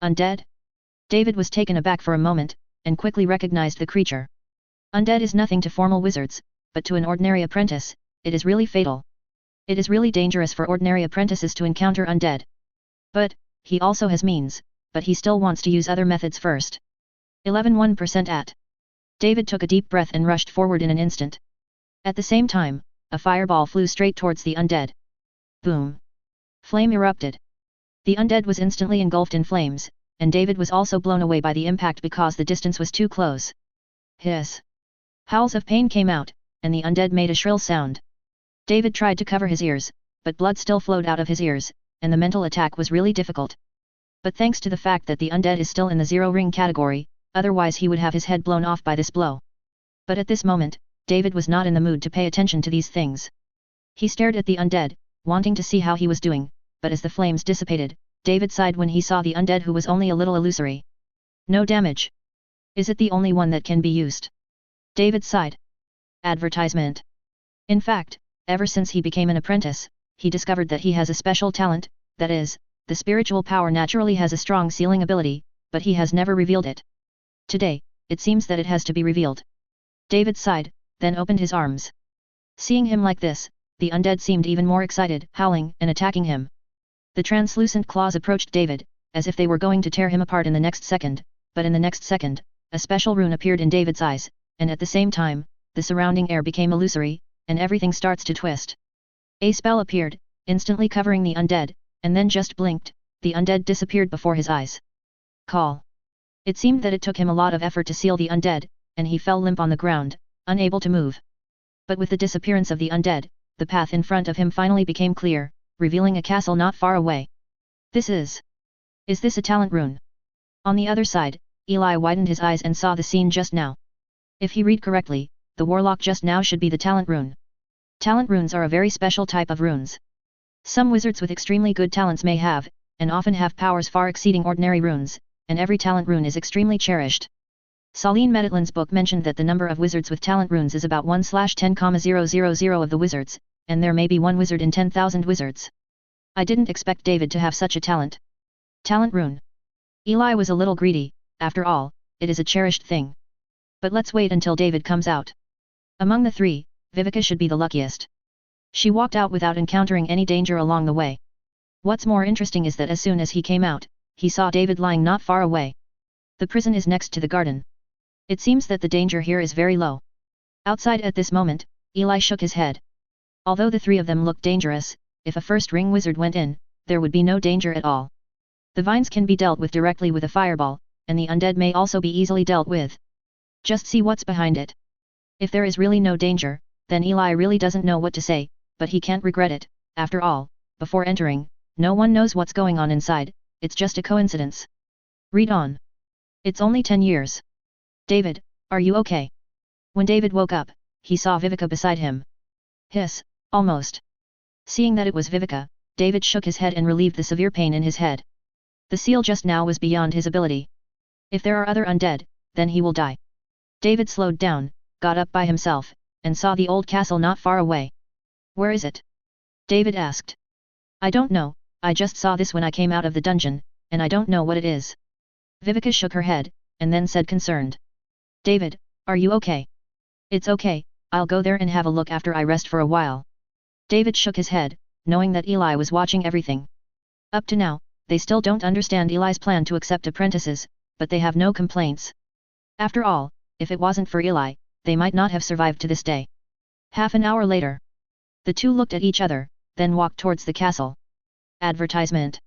Undead? David was taken aback for a moment, and quickly recognized the creature. Undead is nothing to formal wizards, but to an ordinary apprentice, it is really fatal. It is really dangerous for ordinary apprentices to encounter undead. But, he also has means, but he still wants to use other methods first. 11% at. David took a deep breath and rushed forward in an instant. At the same time, a fireball flew straight towards the undead. Boom! Flame erupted. The undead was instantly engulfed in flames, and David was also blown away by the impact because the distance was too close. Hiss! Howls of pain came out, and the undead made a shrill sound. David tried to cover his ears, but blood still flowed out of his ears, and the mental attack was really difficult. But thanks to the fact that the undead is still in the zero-ring category, otherwise he would have his head blown off by this blow. But at this moment, David was not in the mood to pay attention to these things. He stared at the undead, wanting to see how he was doing, but as the flames dissipated, David sighed when he saw the undead who was only a little illusory. No damage. Is it the only one that can be used? David sighed. Advertisement. In fact, ever since he became an apprentice, he discovered that he has a special talent, that is, the spiritual power naturally has a strong sealing ability, but he has never revealed it. Today, it seems that it has to be revealed. David sighed, then opened his arms. Seeing him like this, the undead seemed even more excited, howling and attacking him. The translucent claws approached David, as if they were going to tear him apart in the next second, but in the next second, a special rune appeared in David's eyes, and at the same time, the surrounding air became illusory, and everything starts to twist. A spell appeared, instantly covering the undead, and then just blinked, the undead disappeared before his eyes. Call. It seemed that it took him a lot of effort to seal the undead, and he fell limp on the ground, unable to move. But with the disappearance of the undead, the path in front of him finally became clear, revealing a castle not far away. Is this a talent rune? On the other side, Eli widened his eyes and saw the scene just now. If he read correctly, the warlock just now should be the talent rune. Talent runes are a very special type of runes. Some wizards with extremely good talents may have, and often have powers far exceeding ordinary runes, and every talent rune is extremely cherished. Saline Meditlin's book mentioned that the number of wizards with talent runes is about 1/10,000 of the wizards, and there may be one wizard in 10,000 wizards. I didn't expect David to have such a talent. Talent rune. Eli was a little greedy, after all, it is a cherished thing. But let's wait until David comes out. Among the three, Viveka should be the luckiest. She walked out without encountering any danger along the way. What's more interesting is that as soon as he came out, he saw David lying not far away. The prison is next to the garden. It seems that the danger here is very low. Outside at this moment, Eli shook his head. Although the three of them looked dangerous, if a first-ring wizard went in, there would be no danger at all. The vines can be dealt with directly with a fireball, and the undead may also be easily dealt with. Just see what's behind it. If there is really no danger, then Eli really doesn't know what to say, but he can't regret it. After all, before entering, no one knows what's going on inside, it's just a coincidence. Read on. It's only 10 years. David, are you okay? When David woke up, he saw Viveka beside him. Hiss, almost. Seeing that it was Viveka, David shook his head and relieved the severe pain in his head. The seal just now was beyond his ability. If there are other undead, then he will die. David slowed down, got up by himself, and saw the old castle not far away. Where is it? David asked. I don't know, I just saw this when I came out of the dungeon, and I don't know what it is. Viveka shook her head, and then said concerned. David, are you okay? It's okay, I'll go there and have a look after I rest for a while. David shook his head, knowing that Eli was watching everything. Up to now, they still don't understand Eli's plan to accept apprentices, but they have no complaints. After all, if it wasn't for Eli, they might not have survived to this day. Half an hour later. The two looked at each other, then walked towards the castle. Advertisement.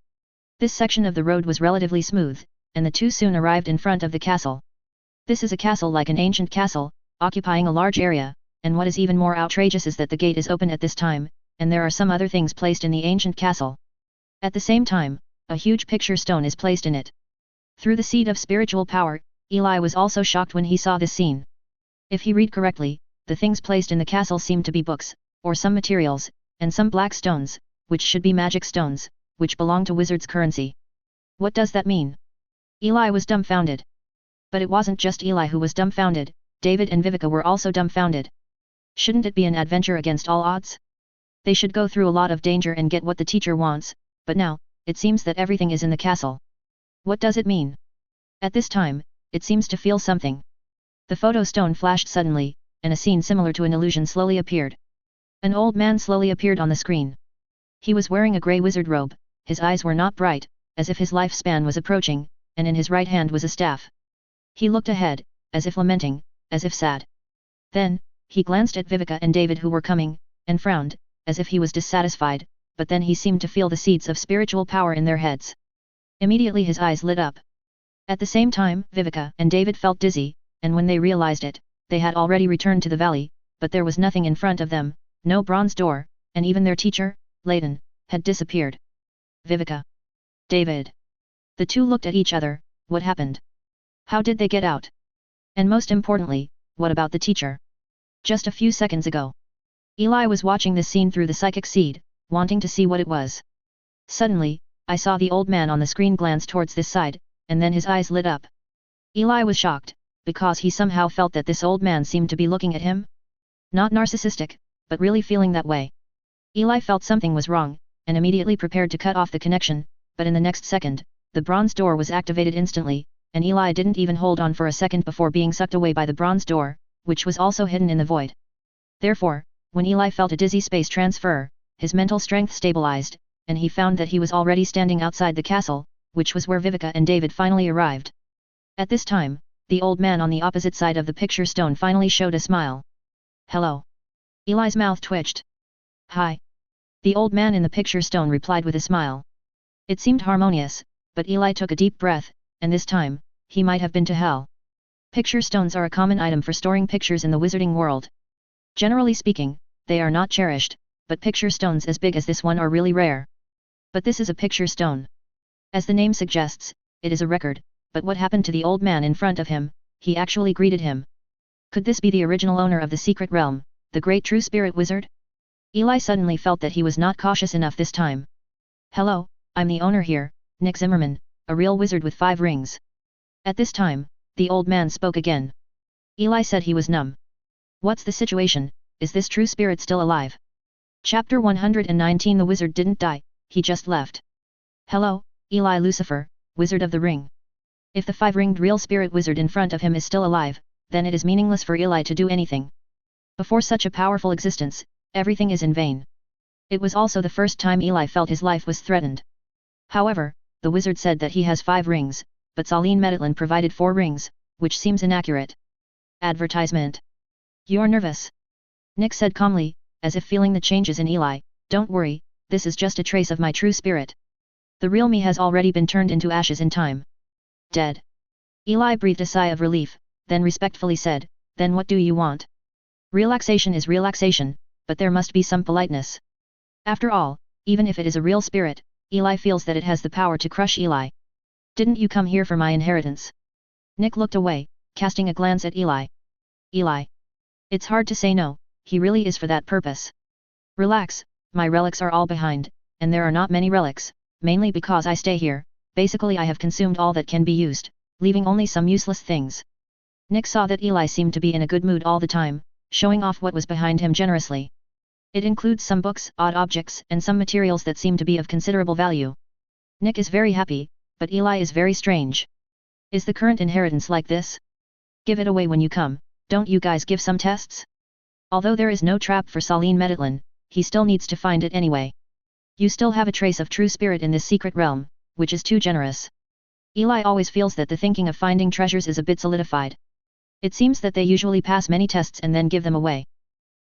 This section of the road was relatively smooth, and the two soon arrived in front of the castle. This is a castle like an ancient castle, occupying a large area, and what is even more outrageous is that the gate is open at this time, and there are some other things placed in the ancient castle. At the same time, a huge picture stone is placed in it. Through the seed of spiritual power, Eli was also shocked when he saw this scene. If he read correctly, the things placed in the castle seemed to be books, or some materials, and some black stones, which should be magic stones, which belong to wizards' currency. What does that mean? Eli was dumbfounded. But it wasn't just Eli who was dumbfounded, David and Viveka were also dumbfounded. Shouldn't it be an adventure against all odds? They should go through a lot of danger and get what the teacher wants, but now, it seems that everything is in the castle. What does it mean? At this time, it seems to feel something. The photo stone flashed suddenly, and a scene similar to an illusion slowly appeared. An old man slowly appeared on the screen. He was wearing a grey wizard robe, his eyes were not bright, as if his lifespan was approaching, and in his right hand was a staff. He looked ahead, as if lamenting, as if sad. Then, he glanced at Viveka and David who were coming, and frowned, as if he was dissatisfied, but then he seemed to feel the seeds of spiritual power in their heads. Immediately his eyes lit up. At the same time, Viveka and David felt dizzy, and when they realized it, they had already returned to the valley, but there was nothing in front of them, no bronze door, and even their teacher, Layton, had disappeared. Viveka. David. The two looked at each other. What happened? How did they get out? And most importantly, what about the teacher? Just a few seconds ago. Eli was watching this scene through the psychic seed, wanting to see what it was. Suddenly, I saw the old man on the screen glance towards this side, and then his eyes lit up. Eli was shocked, because he somehow felt that this old man seemed to be looking at him. Not narcissistic, but really feeling that way. Eli felt something was wrong, and immediately prepared to cut off the connection, but in the next second, the bronze door was activated instantly, and Eli didn't even hold on for a second before being sucked away by the bronze door, which was also hidden in the void. Therefore, when Eli felt a dizzy space transfer, his mental strength stabilized, and he found that he was already standing outside the castle, which was where Vivica and David finally arrived. At this time, the old man on the opposite side of the picture stone finally showed a smile. "Hello." Eli's mouth twitched. "Hi." The old man in the picture stone replied with a smile. It seemed harmonious, but Eli took a deep breath, and this time, he might have been to hell. Picture stones are a common item for storing pictures in the wizarding world. Generally speaking, they are not cherished, but picture stones as big as this one are really rare. But this is a picture stone. As the name suggests, it is a record, but what happened to the old man in front of him? He actually greeted him. Could this be the original owner of the secret realm, the great true spirit wizard? Eli suddenly felt that he was not cautious enough this time. "Hello, I'm the owner here, Nick Zimmerman, a real wizard with 5 rings." At this time, the old man spoke again. Eli said he was numb. "What's the situation? Is this true spirit still alive?" Chapter 119. The wizard didn't die, he just left. "Hello, Eli Lucifer, Wizard of the Ring." If the 5-ringed real spirit wizard in front of him is still alive, then it is meaningless for Eli to do anything. Before such a powerful existence, everything is in vain. It was also the first time Eli felt his life was threatened. However, the wizard said that he has 5 rings, but Saleen Meditlan provided 4 rings, which seems inaccurate. Advertisement. "You're nervous," Nick said calmly, as if feeling the changes in Eli. "Don't worry, this is just a trace of my true spirit. The real me has already been turned into ashes in time." "Dead." Eli breathed a sigh of relief, then respectfully said, "Then what do you want?" Relaxation is relaxation, but there must be some politeness. After all, even if it is a real spirit, Eli feels that it has the power to crush Eli. "Didn't you come here for my inheritance?" Nick looked away, casting a glance at Eli. "Eli. It's hard to say no, he really is for that purpose." "Relax, my relics are all behind, and there are not many relics, mainly because I stay here. Basically I have consumed all that can be used, leaving only some useless things." Nick saw that Eli seemed to be in a good mood all the time, showing off what was behind him generously. It includes some books, odd objects, and some materials that seem to be of considerable value. Nick is very happy, but Eli is very strange. "Is the current inheritance like this? Give it away when you come, don't you guys give some tests?" Although there is no trap for Saleen Meditlan, he still needs to find it anyway. "You still have a trace of true spirit in this secret realm, which is too generous." Eli always feels that the thinking of finding treasures is a bit solidified. It seems that they usually pass many tests and then give them away.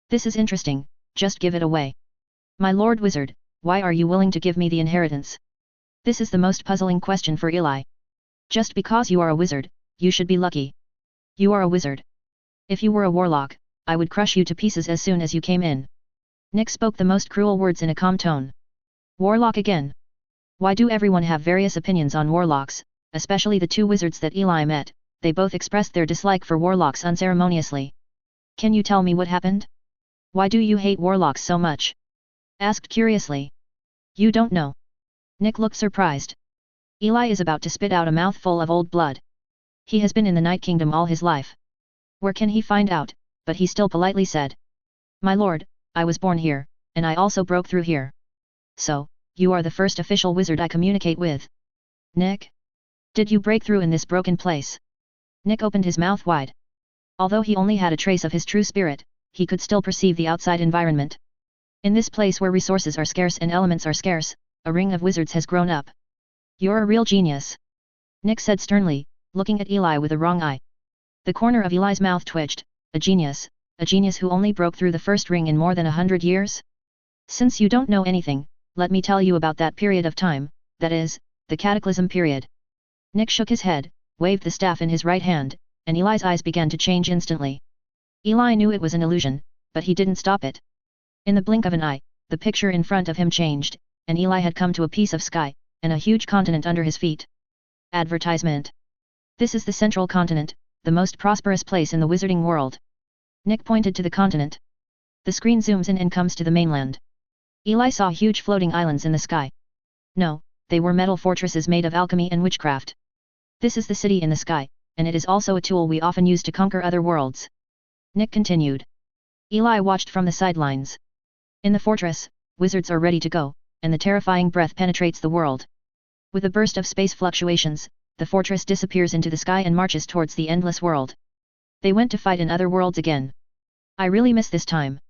"This is interesting, just give it away." "My Lord Wizard, why are you willing to give me the inheritance?" This is the most puzzling question for Eli. Just because you are a wizard, you should be lucky. You are a wizard. If you were a warlock, I would crush you to pieces as soon as you came in. Nick spoke the most cruel words in a calm tone. Warlock again. Why do everyone have various opinions on warlocks, especially the 2 wizards that Eli met? They both expressed their dislike for warlocks unceremoniously. "Can you tell me what happened? Why do you hate warlocks so much?" asked curiously. "You don't know?" Nick looked surprised. Eli is about to spit out a mouthful of old blood. He has been in the Night Kingdom all his life. Where can he find out? But he still politely said. "My lord, I was born here, and I also broke through here." "So, you are the first official wizard I communicate with." "Nick? Did you break through in this broken place?" Nick opened his mouth wide. Although he only had a trace of his true spirit, he could still perceive the outside environment. In this place where resources are scarce and elements are scarce, a ring of wizards has grown up. "You're a real genius," Nick said sternly, looking at Eli with a wrong eye. The corner of Eli's mouth twitched. A genius who only broke through the first ring in more than 100 years? "Since you don't know anything, let me tell you about that period of time, that is, the Cataclysm period." Nick shook his head, waved the staff in his right hand, and Eli's eyes began to change instantly. Eli knew it was an illusion, but he didn't stop it. In the blink of an eye, the picture in front of him changed, and Eli had come to a piece of sky, and a huge continent under his feet. Advertisement. "This is the Central Continent, the most prosperous place in the wizarding world." Nick pointed to the continent. The screen zooms in and comes to the mainland. Eli saw huge floating islands in the sky. No, they were metal fortresses made of alchemy and witchcraft. "This is the city in the sky, and it is also a tool we often use to conquer other worlds." Nick continued. Eli watched from the sidelines. In the fortress, wizards are ready to go, and the terrifying breath penetrates the world. With a burst of space fluctuations, the fortress disappears into the sky and marches towards the endless world. They went to fight in other worlds again. "I really miss this time."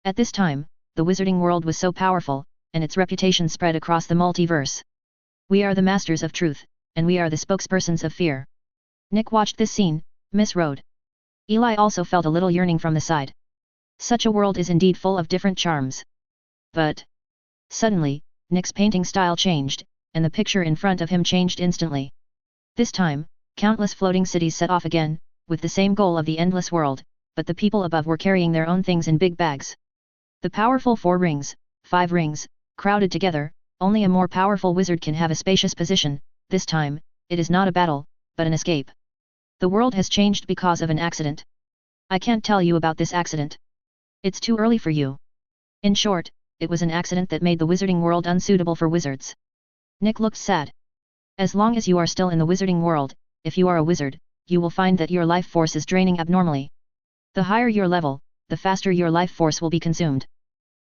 At this time, the wizarding world was so powerful, and its reputation spread across the multiverse. We are the masters of truth, and we are the spokespersons of fear. Nick watched this scene, misrode. Eli also felt a little yearning from the side. Such a world is indeed full of different charms. But suddenly, Nick's painting style changed, and the picture in front of him changed instantly. This time, countless floating cities set off again, with the same goal of the endless world, but the people above were carrying their own things in big bags. The powerful 4 rings, 5 rings, crowded together, only a more powerful wizard can have a spacious position. This time, it is not a battle, but an escape. The world has changed because of an accident. I can't tell you about this accident. It's too early for you. In short, it was an accident that made the wizarding world unsuitable for wizards. Nick looked sad. As long as you are still in the wizarding world, if you are a wizard, you will find that your life force is draining abnormally. The higher your level, the faster your life force will be consumed.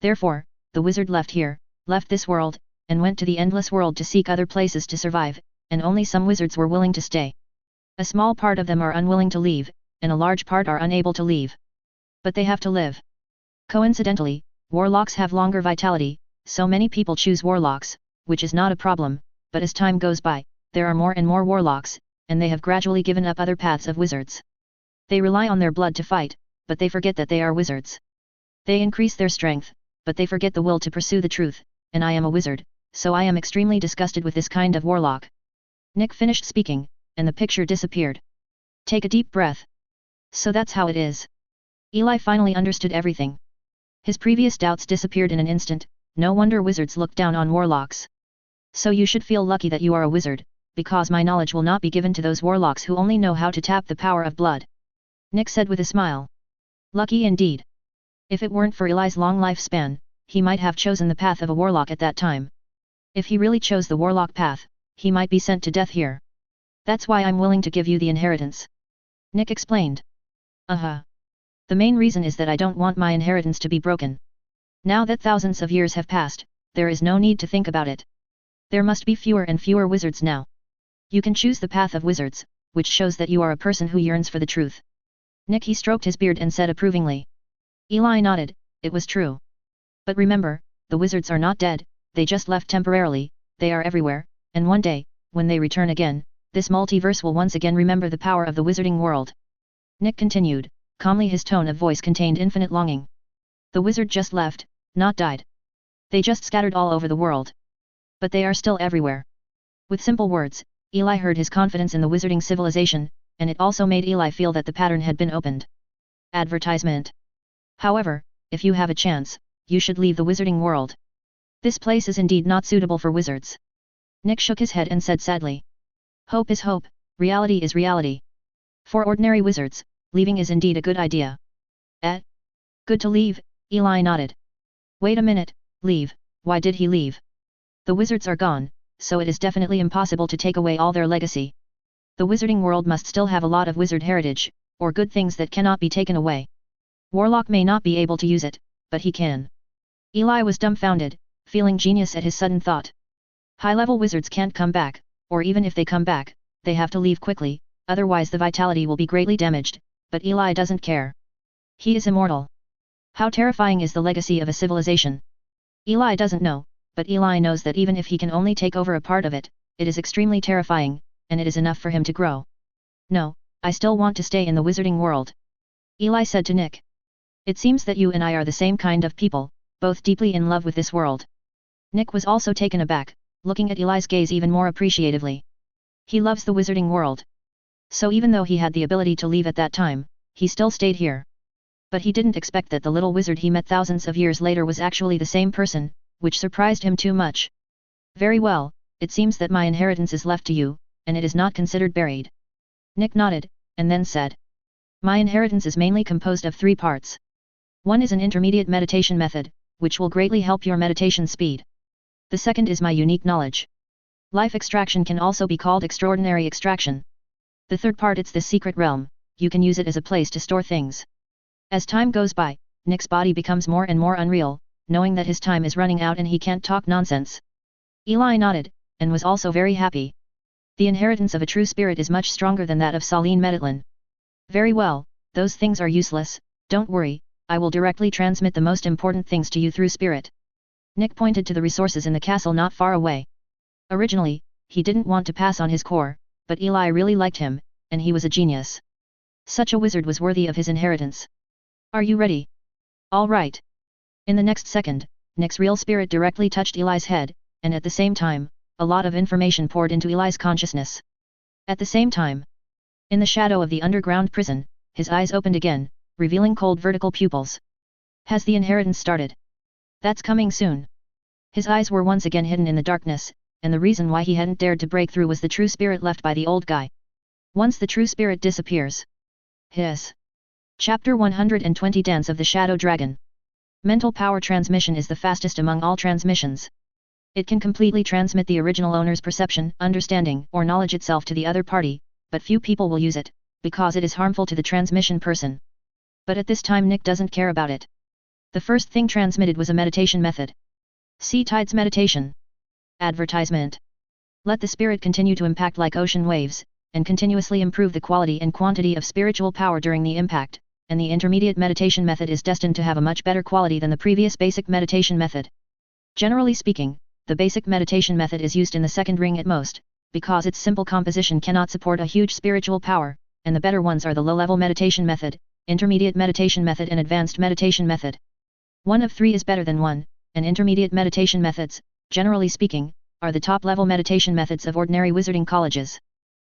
Therefore, the wizard left here, left this world, and went to the endless world to seek other places to survive, and only some wizards were willing to stay. A small part of them are unwilling to leave, and a large part are unable to leave. But they have to live. Coincidentally, warlocks have longer vitality, so many people choose warlocks, which is not a problem, but as time goes by, there are more and more warlocks, and they have gradually given up other paths of wizards. They rely on their blood to fight, but they forget that they are wizards. They increase their strength, but they forget the will to pursue the truth, and I am a wizard, so I am extremely disgusted with this kind of warlock. Nick finished speaking, and the picture disappeared. Take a deep breath. So that's how it is. Eli finally understood everything. His previous doubts disappeared in an instant. No wonder wizards look down on warlocks. So you should feel lucky that you are a wizard, because my knowledge will not be given to those warlocks who only know how to tap the power of blood. Nick said with a smile. Lucky indeed. If it weren't for Eli's long lifespan, he might have chosen the path of a warlock at that time. If he really chose the warlock path, he might be sent to death here. That's why I'm willing to give you the inheritance. Nick explained. The main reason is that I don't want my inheritance to be broken. Now that thousands of years have passed, there is no need to think about it. There must be fewer and fewer wizards now. You can choose the path of wizards, which shows that you are a person who yearns for the truth. Nick he stroked his beard and said approvingly. Eli nodded, it was true. But remember, the wizards are not dead, they just left temporarily, they are everywhere, and one day, when they return again, this multiverse will once again remember the power of the wizarding world. Nick continued, calmly, his tone of voice contained infinite longing. The wizard just left, not died. They just scattered all over the world. But they are still everywhere. With simple words, Eli heard his confidence in the wizarding civilization, and it also made Eli feel that the pattern had been opened. Advertisement. However, if you have a chance, you should leave the wizarding world. This place is indeed not suitable for wizards. Nick shook his head and said sadly. Hope is hope, reality is reality. For ordinary wizards, leaving is indeed a good idea. Good to leave, Eli nodded. Wait a minute, leave, why did he leave? The wizards are gone, so it is definitely impossible to take away all their legacy. The wizarding world must still have a lot of wizard heritage, or good things that cannot be taken away. Warlock may not be able to use it, but he can. Eli was dumbfounded, feeling genius at his sudden thought. High-level wizards can't come back, or even if they come back, they have to leave quickly, otherwise the vitality will be greatly damaged, but Eli doesn't care. He is immortal. How terrifying is the legacy of a civilization? Eli doesn't know, but Eli knows that even if he can only take over a part of it, it is extremely terrifying, and it is enough for him to grow. No, I still want to stay in the wizarding world. Eli said to Nick. It seems that you and I are the same kind of people, both deeply in love with this world. Nick was also taken aback, looking at Eli's gaze even more appreciatively. He loves the wizarding world. So even though he had the ability to leave at that time, he still stayed here. But he didn't expect that the little wizard he met thousands of years later was actually the same person, which surprised him too much. Very well, it seems that my inheritance is left to you, and it is not considered buried. Nick nodded, and then said. My inheritance is mainly composed of 3 parts. One is an intermediate meditation method, which will greatly help your meditation speed. The second is my unique knowledge. Life extraction can also be called extraordinary extraction. The third part, it's the secret realm, you can use it as a place to store things. As time goes by, Nick's body becomes more and more unreal, knowing that his time is running out and he can't talk nonsense. Eli nodded, and was also very happy. The inheritance of a true spirit is much stronger than that of Saline Meditlin. Very well, those things are useless, don't worry, I will directly transmit the most important things to you through spirit. Nick pointed to the resources in the castle not far away. Originally, he didn't want to pass on his core, but Eli really liked him, and he was a genius. Such a wizard was worthy of his inheritance. Are you ready? All right. In the next second, Nick's real spirit directly touched Eli's head, and at the same time, a lot of information poured into Eli's consciousness. At the same time, in the shadow of the underground prison, his eyes opened again, revealing cold vertical pupils. Has the inheritance started? That's coming soon. His eyes were once again hidden in the darkness, and the reason why he hadn't dared to break through was the true spirit left by the old guy. Once the true spirit disappears. Hiss. Chapter 120 Dance of the Shadow Dragon. Mental power transmission is the fastest among all transmissions. It can completely transmit the original owner's perception, understanding, or knowledge itself to the other party, but few people will use it, because it is harmful to the transmission person. But at this time Nick doesn't care about it. The first thing transmitted was a meditation method. See Tides Meditation. Advertisement. Let the spirit continue to impact like ocean waves, and continuously improve the quality and quantity of spiritual power during the impact, and the intermediate meditation method is destined to have a much better quality than the previous basic meditation method. Generally speaking, the basic meditation method is used in the second ring at most, because its simple composition cannot support a huge spiritual power, and the better ones are the low-level meditation method, intermediate meditation method and advanced meditation method. One of three is better than one, and intermediate meditation methods, generally speaking, are the top-level meditation methods of ordinary wizarding colleges.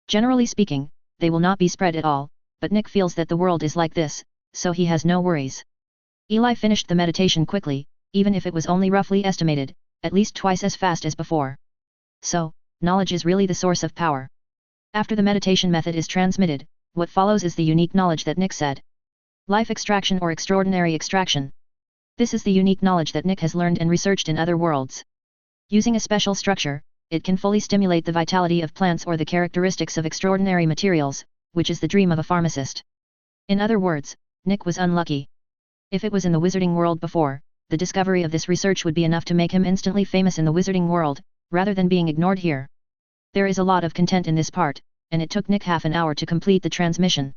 Generally speaking, they will not be spread at all, but Nick feels that the world is like this, so he has no worries. Eli finished the meditation quickly, even if it was only roughly estimated, at least twice as fast as before. So, knowledge is really the source of power. After the meditation method is transmitted, what follows is the unique knowledge that Nick said. Life extraction or extraordinary extraction. This is the unique knowledge that Nick has learned and researched in other worlds. Using a special structure, it can fully stimulate the vitality of plants or the characteristics of extraordinary materials, which is the dream of a pharmacist. In other words, Nick was unlucky. If it was in the wizarding world before, the discovery of this research would be enough to make him instantly famous in the wizarding world, rather than being ignored here. There is a lot of content in this part, and it took Nick half an hour to complete the transmission.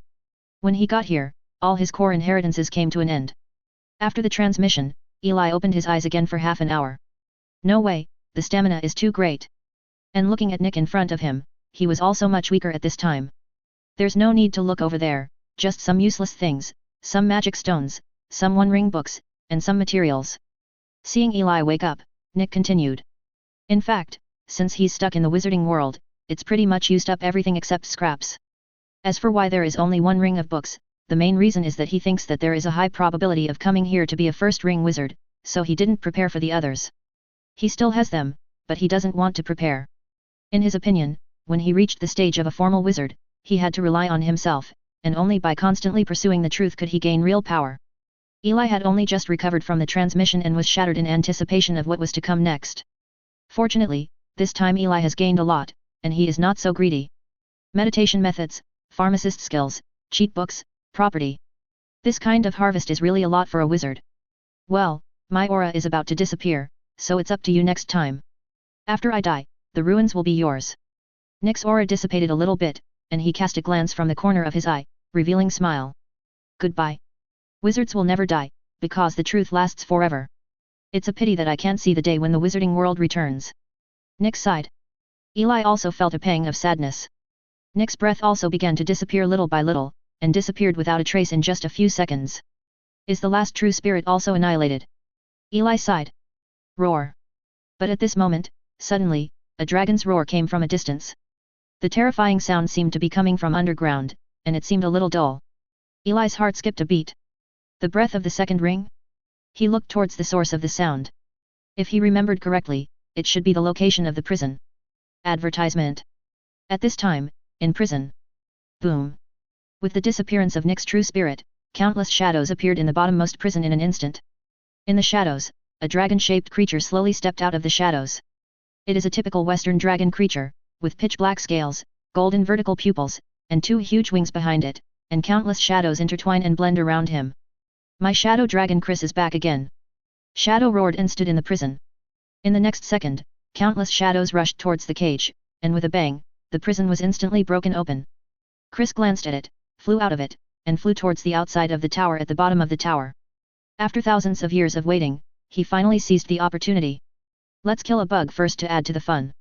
When he got here, all his core inheritances came to an end. After the transmission, Eli opened his eyes again for half an hour. No way, the stamina is too great. And looking at Nick in front of him, he was also much weaker at this time. There's no need to look over there, just some useless things, some magic stones, some one-ring books, and some materials. Seeing Eli wake up, Nick continued. In fact, since he's stuck in the wizarding world, it's pretty much used up everything except scraps. As for why there is only one ring of books, the main reason is that he thinks that there is a high probability of coming here to be a first-ring wizard, so he didn't prepare for the others. He still has them, but he doesn't want to prepare. In his opinion, when he reached the stage of a formal wizard, he had to rely on himself, and only by constantly pursuing the truth could he gain real power. Eli had only just recovered from the transmission and was shattered in anticipation of what was to come next. Fortunately, this time Eli has gained a lot, and he is not so greedy. Meditation methods, pharmacist skills, cheat books, property. This kind of harvest is really a lot for a wizard. Well, my aura is about to disappear, so it's up to you next time. After I die, the ruins will be yours. Nick's aura dissipated a little bit, and he cast a glance from the corner of his eye, revealing smile. Goodbye. Wizards will never die, because the truth lasts forever. It's a pity that I can't see the day when the wizarding world returns. Nick sighed. Eli also felt a pang of sadness. Nick's breath also began to disappear little by little, and disappeared without a trace in just a few seconds. Is the last true spirit also annihilated? Eli sighed. Roar. But at this moment, suddenly, a dragon's roar came from a distance. The terrifying sound seemed to be coming from underground, and it seemed a little dull. Eli's heart skipped a beat. The breath of the second ring? He looked towards the source of the sound. If he remembered correctly, it should be the location of the prison. Advertisement. At this time, in prison. Boom. With the disappearance of Nick's true spirit, countless shadows appeared in the bottommost prison in an instant. In the shadows, a dragon-shaped creature slowly stepped out of the shadows. It is a typical Western dragon creature, with pitch-black scales, golden vertical pupils, and two huge wings behind it, and countless shadows intertwine and blend around him. My shadow dragon Chris is back again. Shadow roared and stood in the prison. In the next second, countless shadows rushed towards the cage, and with a bang, the prison was instantly broken open. Chris glanced at it, flew out of it, and flew towards the outside of the tower at the bottom of the tower. After thousands of years of waiting, he finally seized the opportunity. Let's kill a bug first to add to the fun.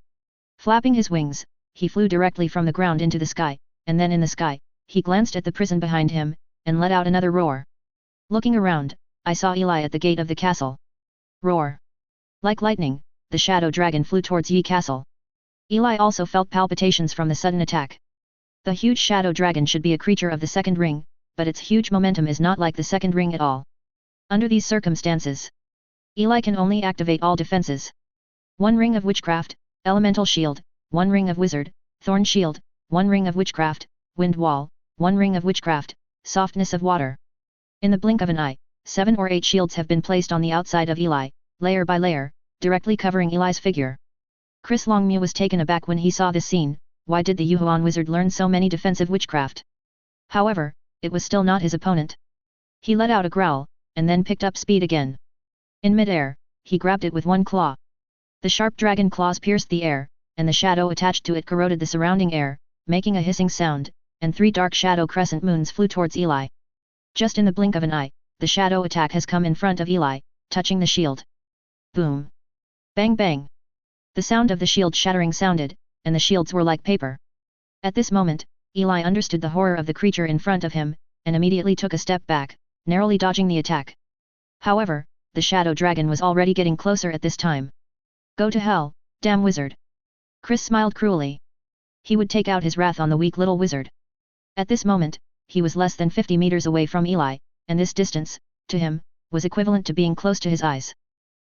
Flapping his wings, he flew directly from the ground into the sky, and then in the sky, he glanced at the prison behind him, and let out another roar. Looking around, I saw Eli at the gate of the castle. Roar! Like lightning, the shadow dragon flew towards Yi Castle. Eli also felt palpitations from the sudden attack. The huge shadow dragon should be a creature of the second ring, but its huge momentum is not like the second ring at all. Under these circumstances, Eli can only activate all defenses. 1 ring of witchcraft, elemental shield, 1 ring of wizard, thorn shield, 1 ring of witchcraft, wind wall, 1 ring of witchcraft, softness of water. In the blink of an eye, 7 or 8 shields have been placed on the outside of Eli, layer by layer, directly covering Eli's figure. Chris Longmu was taken aback when he saw this scene. Why did the Yuhuan wizard learn so many defensive witchcraft? However, it was still not his opponent. He let out a growl, and then picked up speed again. In mid-air, he grabbed it with 1 claw. The sharp dragon claws pierced the air, and the shadow attached to it corroded the surrounding air, making a hissing sound, and 3 dark shadow crescent moons flew towards Eli. Just in the blink of an eye, the shadow attack has come in front of Eli, touching the shield. Boom! Bang bang! The sound of the shield shattering sounded, and the shields were like paper. At this moment, Eli understood the horror of the creature in front of him, and immediately took a step back, narrowly dodging the attack. However, the shadow dragon was already getting closer at this time. Go to hell, damn wizard! Chris smiled cruelly. He would take out his wrath on the weak little wizard. At this moment, he was less than 50 meters away from Eli, and this distance, to him, was equivalent to being close to his eyes.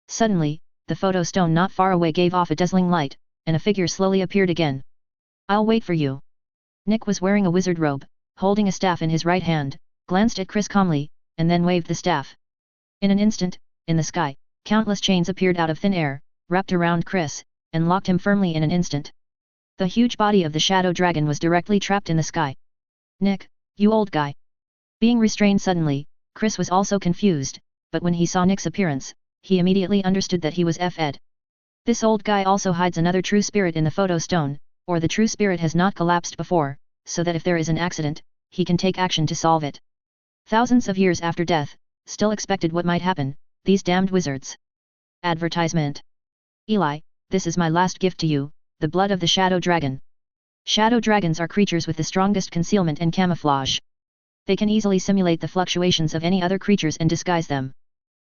Suddenly, the photo stone not far away gave off a dazzling light, and a figure slowly appeared again. I'll wait for you. Nick was wearing a wizard robe, holding a staff in his right hand, glanced at Chris calmly, and then waved the staff. In an instant, in the sky, countless chains appeared out of thin air, wrapped around Chris, and locked him firmly in an instant. The huge body of the shadow dragon was directly trapped in the sky. Nick, you old guy. Being restrained suddenly, Chris was also confused, but when he saw Nick's appearance, he immediately understood that he was F.ed. This old guy also hides another true spirit in the photo stone, or the true spirit has not collapsed before, so that if there is an accident, he can take action to solve it. Thousands of years after death, still expected what might happen, these damned wizards. Advertisement. Eli, this is my last gift to you, the blood of the shadow dragon. Shadow dragons are creatures with the strongest concealment and camouflage. They can easily simulate the fluctuations of any other creatures and disguise them.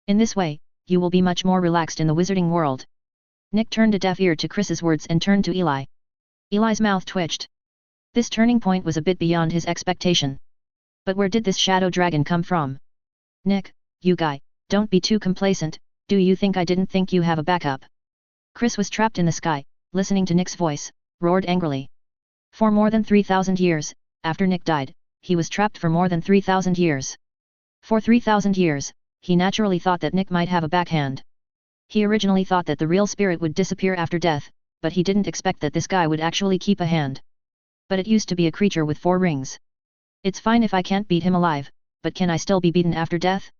In this way, you will be much more relaxed in the wizarding world. Nick turned a deaf ear to Chris's words and turned to Eli. Eli's mouth twitched. This turning point was a bit beyond his expectation. But where did this shadow dragon come from? Nick, you guy, don't be too complacent, do you think I didn't think you have a backup? Chris was trapped in the sky, listening to Nick's voice, roared angrily. For more than 3,000 years, after Nick died, he was trapped for more than 3,000 years. For 3,000 years, he naturally thought that Nick might have a backhand. He originally thought that the real spirit would disappear after death, but he didn't expect that this guy would actually keep a hand. But it used to be a creature with 4 rings. It's fine if I can't beat him alive, but can I still be beaten after death?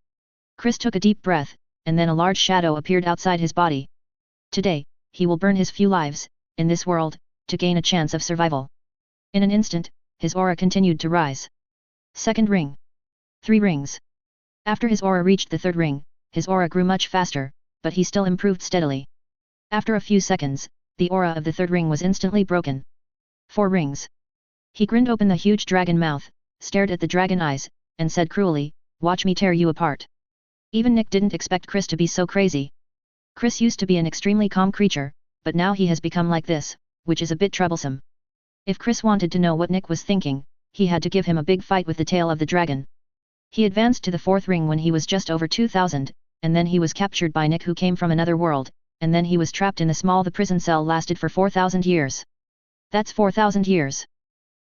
Chris took a deep breath, and then a large shadow appeared outside his body. Today, he will burn his few lives, in this world, to gain a chance of survival. In an instant, his aura continued to rise. 2nd ring. 3 rings. After his aura reached the 3rd ring, his aura grew much faster, but he still improved steadily. After a few seconds, the aura of the 3rd ring was instantly broken. 4 rings. He grinned open the huge dragon mouth, stared at the dragon eyes, and said cruelly, watch me tear you apart. Even Nick didn't expect Chris to be so crazy. Chris used to be an extremely calm creature, but now he has become like this, which is a bit troublesome. If Chris wanted to know what Nick was thinking, he had to give him a big fight with the tail of the dragon. He advanced to the 4th ring when he was just over 2,000, and then he was captured by Nick who came from another world, and then he was trapped in the prison cell lasted for 4,000 years. That's 4,000 years.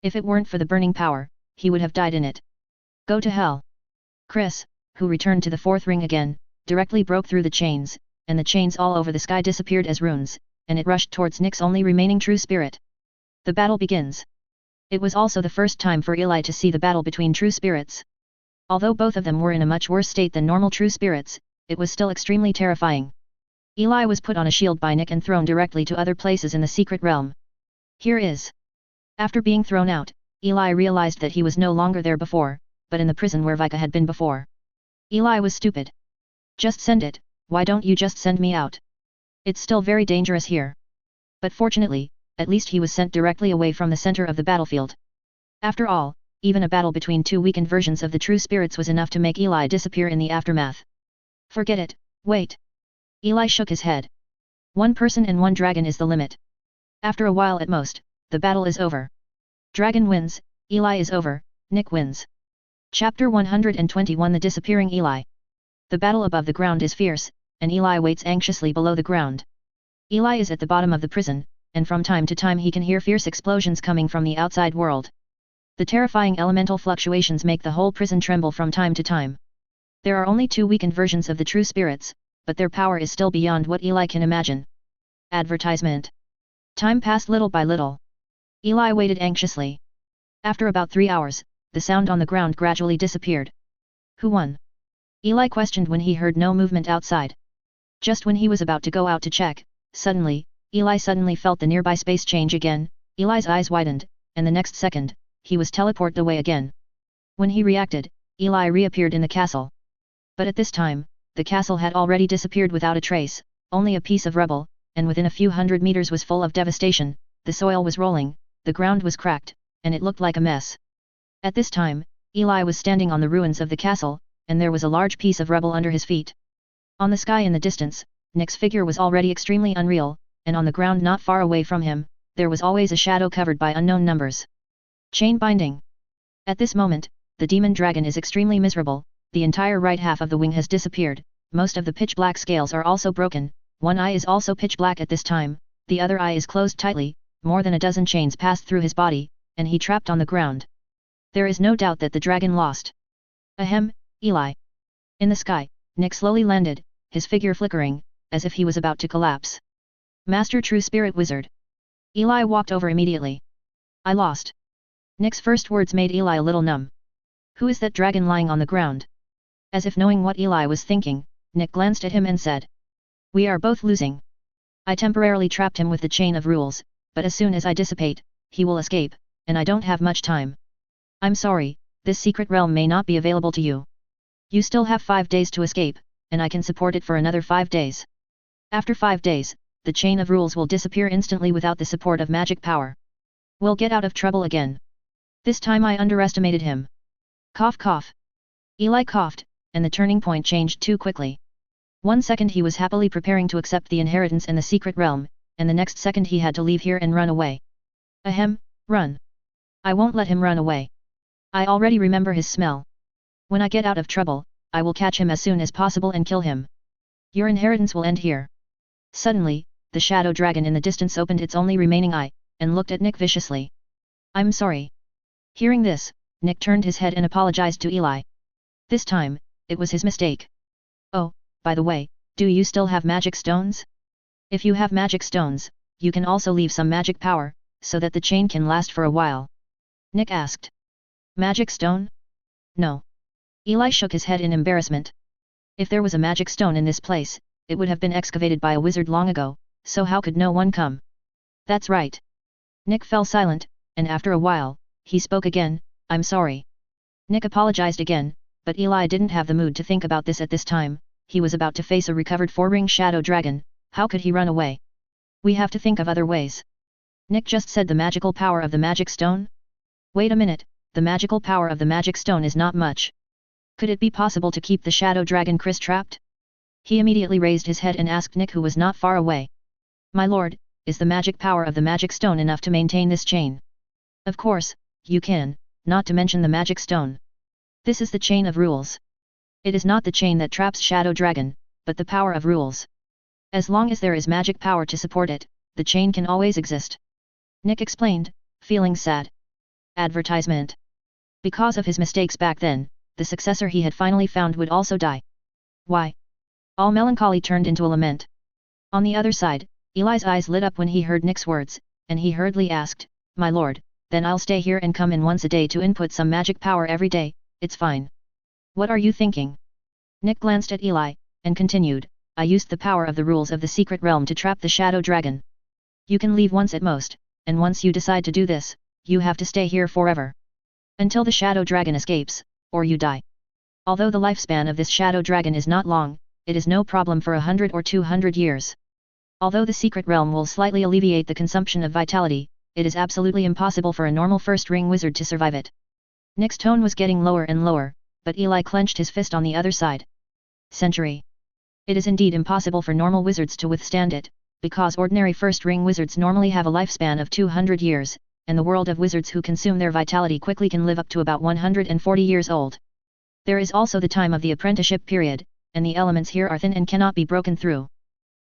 If it weren't for the burning power, he would have died in it. Go to hell. Chris, who returned to the 4th ring again, directly broke through the chains, and the chains all over the sky disappeared as runes, and it rushed towards Nick's only remaining true spirit. The battle begins. It was also the first time for Eli to see the battle between true spirits. Although both of them were in a much worse state than normal true spirits, it was still extremely terrifying. Eli was put on a shield by Nick and thrown directly to other places in the secret realm. Here is. After being thrown out, Eli realized that he was no longer there before, but in the prison where Vika had been before. Eli was stupid. Just send it, why don't you just send me out? It's still very dangerous here. But fortunately, at least he was sent directly away from the center of the battlefield. After all, even a battle between two weakened versions of the true spirits was enough to make Eli disappear in the aftermath. Forget it, wait. Eli shook his head. One person and one dragon is the limit. After a while at most, the battle is over. Dragon wins, Eli is over, Nick wins. Chapter 121 The Disappearing Eli. The battle above the ground is fierce, and Eli waits anxiously below the ground. Eli is at the bottom of the prison, and from time to time he can hear fierce explosions coming from the outside world. The terrifying elemental fluctuations make the whole prison tremble from time to time. There are only two weakened versions of the true spirits, but their power is still beyond what Eli can imagine. Advertisement. Time passed little by little. Eli waited anxiously. After about 3 hours, the sound on the ground gradually disappeared. Who won? Eli questioned when he heard no movement outside. Just when he was about to go out to check, Eli suddenly felt the nearby space change again. Eli's eyes widened, and the next second, he was teleported away again. When he reacted, Eli reappeared in the castle. But at this time, the castle had already disappeared without a trace, only a piece of rubble, and within a few hundred meters was full of devastation. The soil was rolling, the ground was cracked, and it looked like a mess. At this time, Eli was standing on the ruins of the castle, and there was a large piece of rubble under his feet. On the sky in the distance, Nick's figure was already extremely unreal, and on the ground not far away from him, there was always a shadow covered by unknown numbers. Chain binding. At this moment, the demon dragon is extremely miserable. The entire right half of the wing has disappeared, most of the pitch black scales are also broken, one eye is also pitch black at this time, the other eye is closed tightly, more than a dozen chains passed through his body, and he trapped on the ground. There is no doubt that the dragon lost. Ahem, Eli. In the sky, Nick slowly landed, his figure flickering, as if he was about to collapse. Master True Spirit Wizard. Eli walked over immediately. I lost. Nick's first words made Eli a little numb. Who is that dragon lying on the ground? As if knowing what Eli was thinking, Nick glanced at him and said. We are both losing. I temporarily trapped him with the chain of rules, but as soon as I dissipate, he will escape, and I don't have much time. I'm sorry, this secret realm may not be available to you. You still have 5 days to escape, and I can support it for another 5 days. After 5 days, the chain of rules will disappear instantly without the support of magic power. We'll get out of trouble again. This time I underestimated him. Cough cough. Eli coughed, and the turning point changed too quickly. 1 second he was happily preparing to accept the inheritance and the secret realm, and the next second he had to leave here and run away. Ahem, run. I won't let him run away. I already remember his smell. When I get out of trouble, I will catch him as soon as possible and kill him. Your inheritance will end here. Suddenly, the shadow dragon in the distance opened its only remaining eye, and looked at Nick viciously. I'm sorry. Hearing this, Nick turned his head and apologized to Eli. This time, it was his mistake. Oh, by the way, do you still have magic stones? If you have magic stones, you can also leave some magic power, so that the chain can last for a while. Nick asked. Magic stone? No. Eli shook his head in embarrassment. If there was a magic stone in this place, it would have been excavated by a wizard long ago, so how could no one come? That's right. Nick fell silent, and after a while, he spoke again, I'm sorry. Nick apologized again, but Eli didn't have the mood to think about this at this time. He was about to face a recovered 4-ring shadow dragon. How could he run away? We have to think of other ways. Nick just said the magical power of the magic stone? Wait a minute, the magical power of the magic stone is not much. Could it be possible to keep the shadow dragon Chris trapped? He immediately raised his head and asked Nick, who was not far away. My lord, is the magic power of the magic stone enough to maintain this chain? Of course, you can, not to mention the magic stone. This is the chain of rules. It is not the chain that traps shadow dragon, but the power of rules. As long as there is magic power to support it, the chain can always exist. Nick explained, feeling sad. Advertisement. Because of his mistakes back then, the successor he had finally found would also die. Why? All melancholy turned into a lament. On the other side, Eli's eyes lit up when he heard Nick's words, and he hurriedly asked, My lord, then I'll stay here and come in once a day to input some magic power every day, it's fine. What are you thinking? Nick glanced at Eli, and continued, I used the power of the rules of the secret realm to trap the shadow dragon. You can leave once at most, and once you decide to do this, you have to stay here forever. Until the shadow dragon escapes, or you die. Although the lifespan of this shadow dragon is not long, it is no problem for 100 or 200 years. Although the secret realm will slightly alleviate the consumption of vitality, it is absolutely impossible for a normal first-ring wizard to survive it. Nick's tone was getting lower and lower, but Eli clenched his fist on the other side. Century. It is indeed impossible for normal wizards to withstand it, because ordinary first-ring wizards normally have a lifespan of 200 years, and the world of wizards who consume their vitality quickly can live up to about 140 years old. There is also the time of the apprenticeship period, and the elements here are thin and cannot be broken through.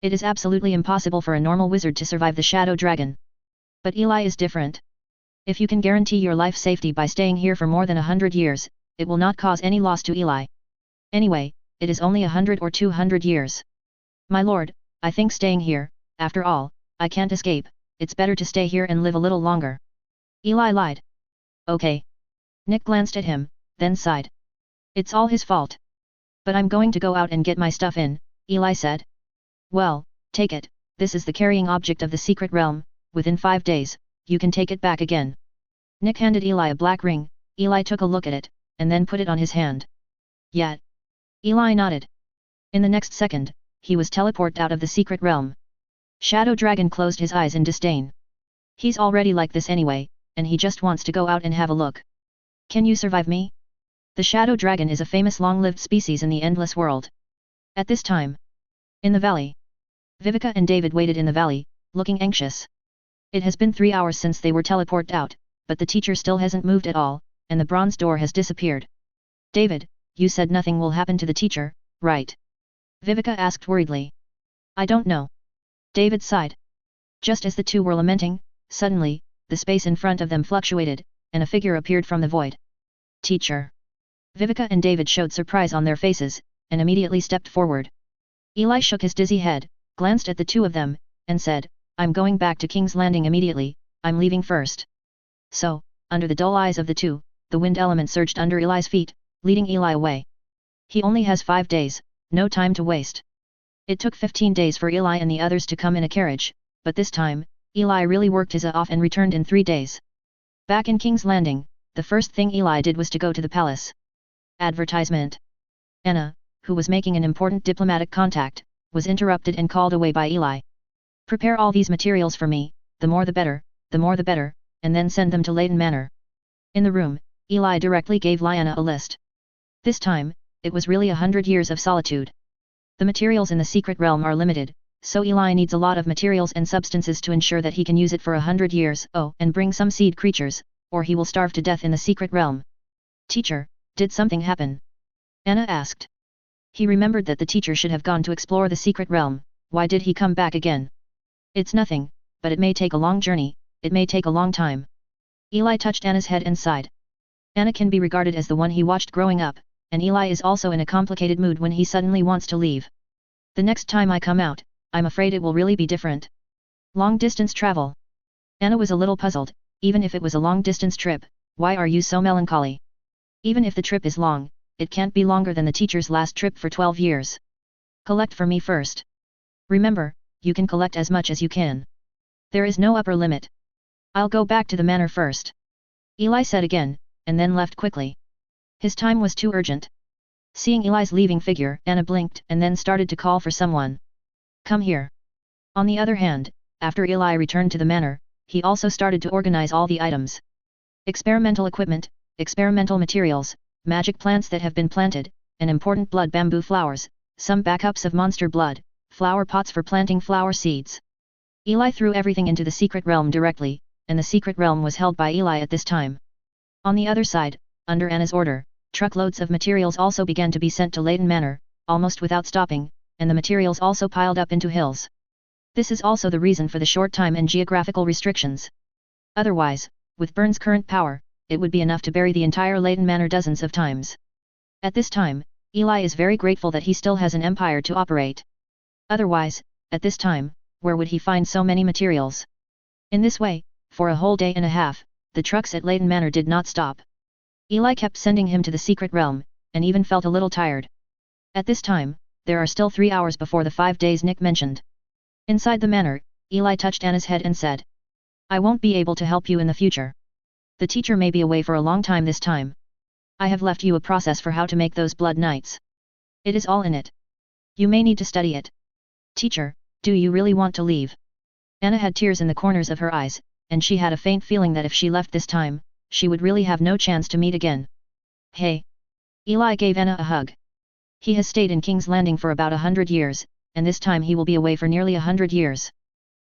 It is absolutely impossible for a normal wizard to survive the Shadow Dragon. But Eli is different. If you can guarantee your life safety by staying here for more than 100 years, it will not cause any loss to Eli. Anyway, it is only 100 or 200 years. My lord, I think staying here, after all, I can't escape, it's better to stay here and live a little longer. Eli lied. Okay. Nick glanced at him, then sighed. It's all his fault. But I'm going to go out and get my stuff in, Eli said. Well, take it, this is the carrying object of the secret realm, within 5 days, you can take it back again. Nick handed Eli a black ring, Eli took a look at it, and then put it on his hand. Yeah. Eli nodded. In the next second, he was teleported out of the secret realm. Shadow Dragon closed his eyes in disdain. He's already like this anyway, and he just wants to go out and have a look. Can you survive me? The Shadow Dragon is a famous long-lived species in the endless world. At this time, in the valley, Vivica and David waited in the valley, looking anxious. It has been 3 hours since they were teleported out, but the teacher still hasn't moved at all, and the bronze door has disappeared. David, you said nothing will happen to the teacher, right? Vivica asked worriedly. I don't know. David sighed. Just as the two were lamenting, suddenly, the space in front of them fluctuated, and a figure appeared from the void. Teacher. Vivica and David showed surprise on their faces, and immediately stepped forward. Eli shook his dizzy head, glanced at the two of them, and said, I'm going back to King's Landing immediately, I'm leaving first. So, under the dull eyes of the two, the wind element surged under Eli's feet, leading Eli away. He only has 5 days, no time to waste. It took 15 days for Eli and the others to come in a carriage, but this time, Eli really worked his off and returned in 3 days. Back in King's Landing, the first thing Eli did was to go to the palace. Advertisement. Anna, who was making an important diplomatic contact, was interrupted and called away by Eli. Prepare all these materials for me, the more the better, and then send them to Leighton Manor. In the room, Eli directly gave Lyanna a list. This time, it was really 100 years of solitude. The materials in the secret realm are limited, so Eli needs a lot of materials and substances to ensure that he can use it for 100 years. Oh, and bring some seed creatures, or he will starve to death in the secret realm. Teacher, did something happen? Anna asked. He remembered that the teacher should have gone to explore the secret realm, why did he come back again? It's nothing, but it may take a long journey, it may take a long time. Eli touched Anna's head and sighed. Anna can be regarded as the one he watched growing up, and Eli is also in a complicated mood when he suddenly wants to leave. The next time I come out, I'm afraid it will really be different. Long distance travel. Anna was a little puzzled, even if it was a long distance trip, why are you so melancholy? Even if the trip is long, it can't be longer than the teacher's last trip for 12 years. Collect for me first. Remember, you can collect as much as you can. There is no upper limit. I'll go back to the manor first. Eli said again, and then left quickly. His time was too urgent. Seeing Eli's leaving figure, Anna blinked and then started to call for someone. Come here. On the other hand, after Eli returned to the manor, he also started to organize all the items. Experimental equipment, experimental materials, magic plants that have been planted, and important blood bamboo flowers, some backups of monster blood, flower pots for planting flower seeds. Eli threw everything into the secret realm directly, and the secret realm was held by Eli at this time. On the other side, under Anna's order, truckloads of materials also began to be sent to Leighton Manor, almost without stopping, and the materials also piled up into hills. This is also the reason for the short time and geographical restrictions. Otherwise, with Byrne's current power, it would be enough to bury the entire Leighton Manor dozens of times. At this time, Eli is very grateful that he still has an empire to operate. Otherwise, at this time, where would he find so many materials? In this way, for a whole day and a half, the trucks at Leighton Manor did not stop. Eli kept sending him to the secret realm, and even felt a little tired. At this time, there are still 3 hours before the 5 days Nick mentioned. Inside the manor, Eli touched Anna's head and said, I won't be able to help you in the future. The teacher may be away for a long time this time. I have left you a process for how to make those blood knights. It is all in it. You may need to study it. Teacher, do you really want to leave? Anna had tears in the corners of her eyes, and she had a faint feeling that if she left this time, she would really have no chance to meet again. Hey! Eli gave Anna a hug. He has stayed in King's Landing for about 100 years, and this time he will be away for nearly 100 years.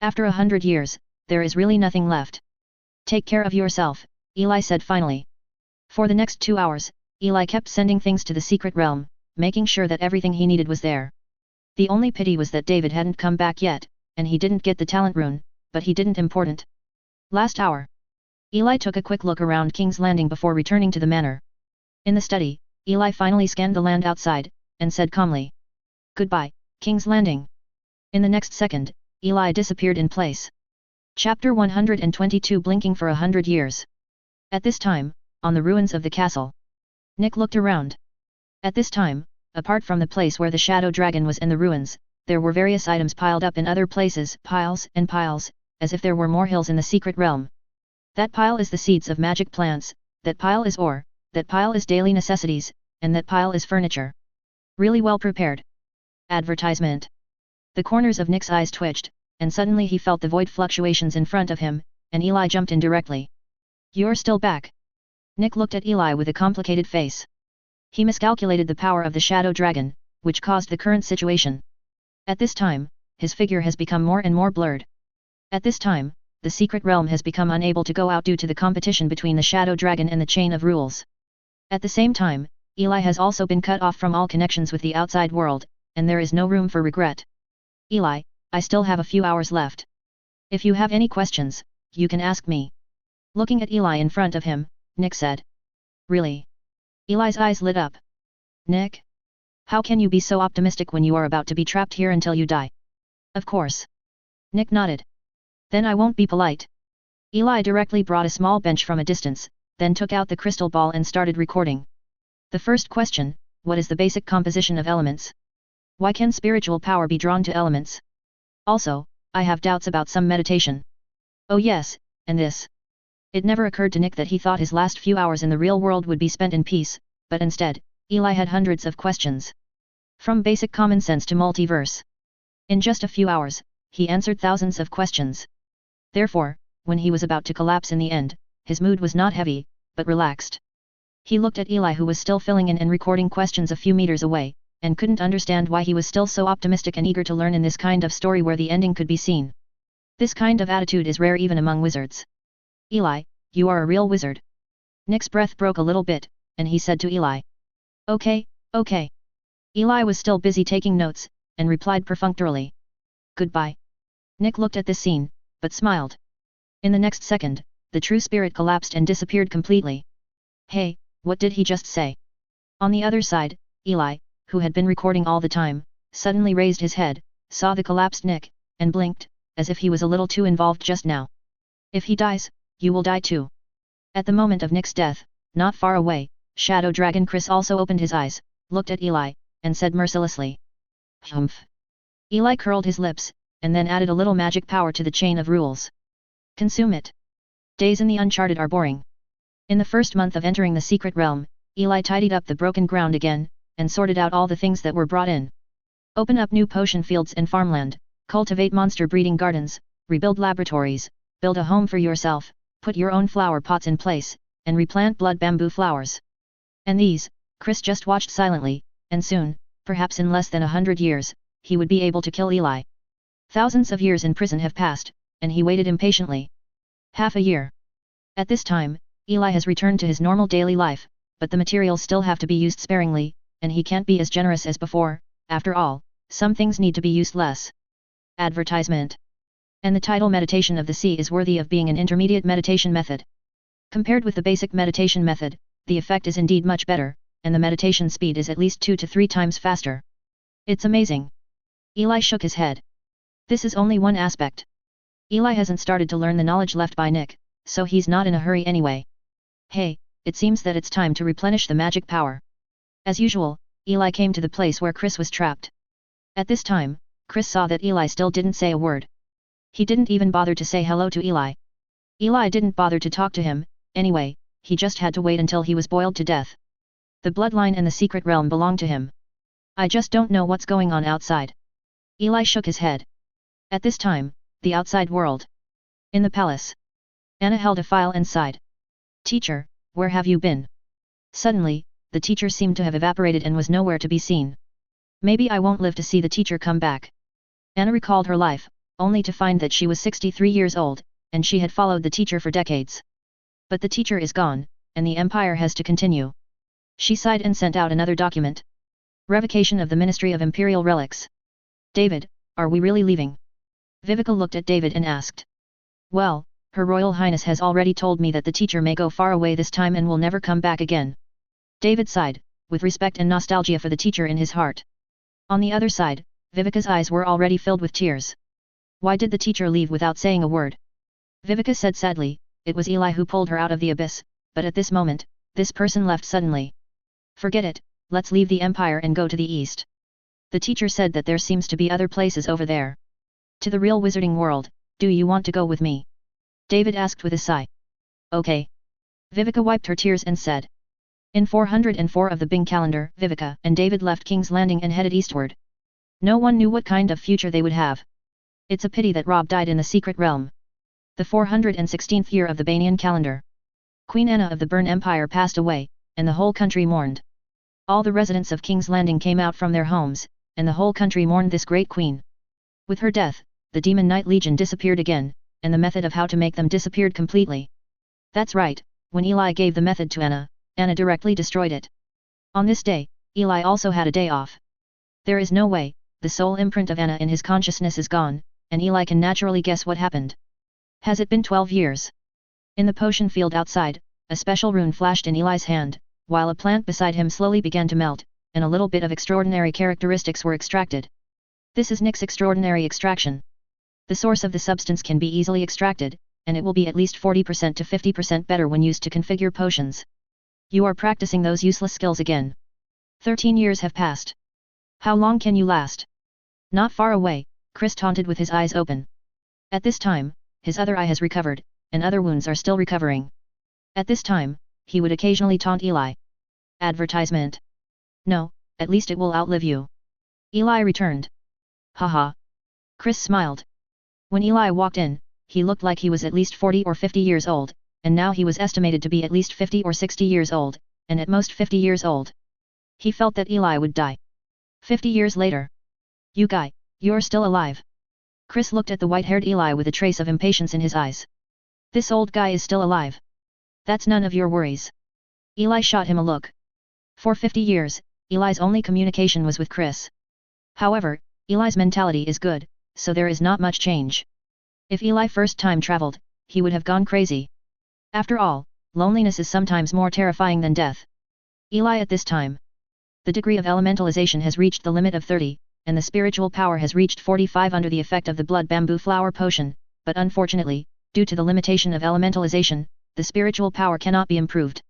After 100 years, there is really nothing left. Take care of yourself, Eli said finally. For the next 2 hours, Eli kept sending things to the secret realm, making sure that everything he needed was there. The only pity was that David hadn't come back yet, and he didn't get the talent rune, but he didn't important. Last hour. Eli took a quick look around King's Landing before returning to the manor. In the study, Eli finally scanned the land outside, and said calmly, "Goodbye, King's Landing." In the next second, Eli disappeared in place. Chapter 122 Blinking for 100 years. At this time, on the ruins of the castle, Nick looked around. At this time, apart from the place where the shadow dragon was and the ruins, there were various items piled up in other places, piles and piles, as if there were more hills in the secret realm. That pile is the seeds of magic plants, that pile is ore, that pile is daily necessities, and that pile is furniture. Really well prepared. Advertisement. The corners of Nick's eyes twitched, and suddenly he felt the void fluctuations in front of him, and Eli jumped in directly. "You're still back." Nick looked at Eli with a complicated face. He miscalculated the power of the shadow dragon, which caused the current situation. At this time, his figure has become more and more blurred. At this time, the secret realm has become unable to go out due to the competition between the shadow dragon and the chain of rules. At the same time, Eli has also been cut off from all connections with the outside world, and there is no room for regret. "Eli, I still have a few hours left. If you have any questions, you can ask me." Looking at Eli in front of him, Nick said. "Really?" Eli's eyes lit up. "Nick? How can you be so optimistic when you are about to be trapped here until you die?" "Of course." Nick nodded. "Then I won't be polite." Eli directly brought a small bench from a distance, then took out the crystal ball and started recording. The first question, what is the basic composition of elements? Why can spiritual power be drawn to elements? Also, I have doubts about some meditation. Oh yes, and this. It never occurred to Nick that he thought his last few hours in the real world would be spent in peace, but instead, Eli had hundreds of questions. From basic common sense to multiverse. In just a few hours, he answered thousands of questions. Therefore, when he was about to collapse in the end, his mood was not heavy, but relaxed. He looked at Eli who was still filling in and recording questions a few meters away, and couldn't understand why he was still so optimistic and eager to learn in this kind of story where the ending could be seen. This kind of attitude is rare even among wizards. "Eli, you are a real wizard." Nick's breath broke a little bit, and he said to Eli. "Okay, okay." Eli was still busy taking notes, and replied perfunctorily. "Goodbye." Nick looked at this scene, but smiled. In the next second, the true spirit collapsed and disappeared completely. "Hey, what did he just say?" On the other side, Eli, who had been recording all the time, suddenly raised his head, saw the collapsed Nick, and blinked, as if he was a little too involved just now. "If he dies, you will die too." At the moment of Nick's death, not far away, Shadow Dragon Chris also opened his eyes, looked at Eli, and said mercilessly. "Humph." Eli curled his lips, and then added a little magic power to the chain of rules. "Consume it." Days in the Uncharted are boring. In the first month of entering the secret realm, Eli tidied up the broken ground again, and sorted out all the things that were brought in. Open up new potion fields and farmland, cultivate monster breeding gardens, rebuild laboratories, build a home for yourself, put your own flower pots in place, and replant blood bamboo flowers. And these, Chris just watched silently, and soon, perhaps in less than 100 years, he would be able to kill Eli. Thousands of years in prison have passed, and he waited impatiently. Half a year. At this time, Eli has returned to his normal daily life, but the materials still have to be used sparingly, and he can't be as generous as before. After all, some things need to be used less. Advertisement. And the title Meditation of the Sea is worthy of being an intermediate meditation method. Compared with the basic meditation method, the effect is indeed much better, and the meditation speed is at least 2 to 3 times faster. It's amazing. Eli shook his head. This is only one aspect. Eli hasn't started to learn the knowledge left by Nick, so he's not in a hurry anyway. Hey, it seems that it's time to replenish the magic power. As usual, Eli came to the place where Chris was trapped. At this time, Chris saw that Eli still didn't say a word. He didn't even bother to say hello to Eli. Eli didn't bother to talk to him, anyway, he just had to wait until he was boiled to death. The bloodline and the secret realm belonged to him. I just don't know what's going on outside. Eli shook his head. At this time, the outside world. In the palace. Anna held a file and sighed. Teacher, where have you been? Suddenly, the teacher seemed to have evaporated and was nowhere to be seen. Maybe I won't live to see the teacher come back. Anna recalled her life, only to find that she was 63 years old, and she had followed the teacher for decades. But the teacher is gone, and the empire has to continue. She sighed and sent out another document. Revocation of the Ministry of Imperial Relics. David, are we really leaving? Vivica looked at David and asked. Well, Her Royal Highness has already told me that the teacher may go far away this time and will never come back again. David sighed, with respect and nostalgia for the teacher in his heart. On the other side, Vivica's eyes were already filled with tears. Why did the teacher leave without saying a word? Vivica said sadly, it was Eli who pulled her out of the abyss, but at this moment, this person left suddenly. Forget it, let's leave the Empire and go to the east. The teacher said that there seems to be other places over there. To the real wizarding world, do you want to go with me? David asked with a sigh. Okay. Vivica wiped her tears and said. In 404 of the Bing calendar, Vivica and David left King's Landing and headed eastward. No one knew what kind of future they would have. It's a pity that Rob died in the secret realm. The 416th year of the Banian calendar. Queen Anna of the Bern Empire passed away, and the whole country mourned. All the residents of King's Landing came out from their homes, and the whole country mourned this great queen. With her death, the Demon Knight Legion disappeared again, and the method of how to make them disappeared completely. That's right, when Eli gave the method to Anna, Anna directly destroyed it. On this day, Eli also had a day off. There is no way, the soul imprint of Anna in his consciousness is gone, and Eli can naturally guess what happened. Has it been 12 years? In the potion field outside, a special rune flashed in Eli's hand, while a plant beside him slowly began to melt, and a little bit of extraordinary characteristics were extracted. This is Nick's extraordinary extraction. The source of the substance can be easily extracted, and it will be at least 40% to 50% better when used to configure potions. You are practicing those useless skills again. 13 years have passed. How long can you last? Not far away, Chris taunted with his eyes open. At this time, his other eye has recovered, and other wounds are still recovering. At this time, he would occasionally taunt Eli. Advertisement. No, at least it will outlive you. Eli returned. Haha. Chris smiled. When Eli walked in, he looked like he was at least 40 or 50 years old, and now he was estimated to be at least 50 or 60 years old, and at most 50 years old. He felt that Eli would die. 50 years later. You guy, you're still alive. Chris looked at the white-haired Eli with a trace of impatience in his eyes. This old guy is still alive. That's none of your worries. Eli shot him a look. For 50 years, Eli's only communication was with Chris. However, Eli's mentality is good, so there is not much change. If Eli first time traveled, he would have gone crazy. After all, loneliness is sometimes more terrifying than death. Eli at this time. The degree of elementalization has reached the limit of 30, and the spiritual power has reached 45 under the effect of the blood bamboo flower potion, but unfortunately, due to the limitation of elementalization, the spiritual power cannot be improved.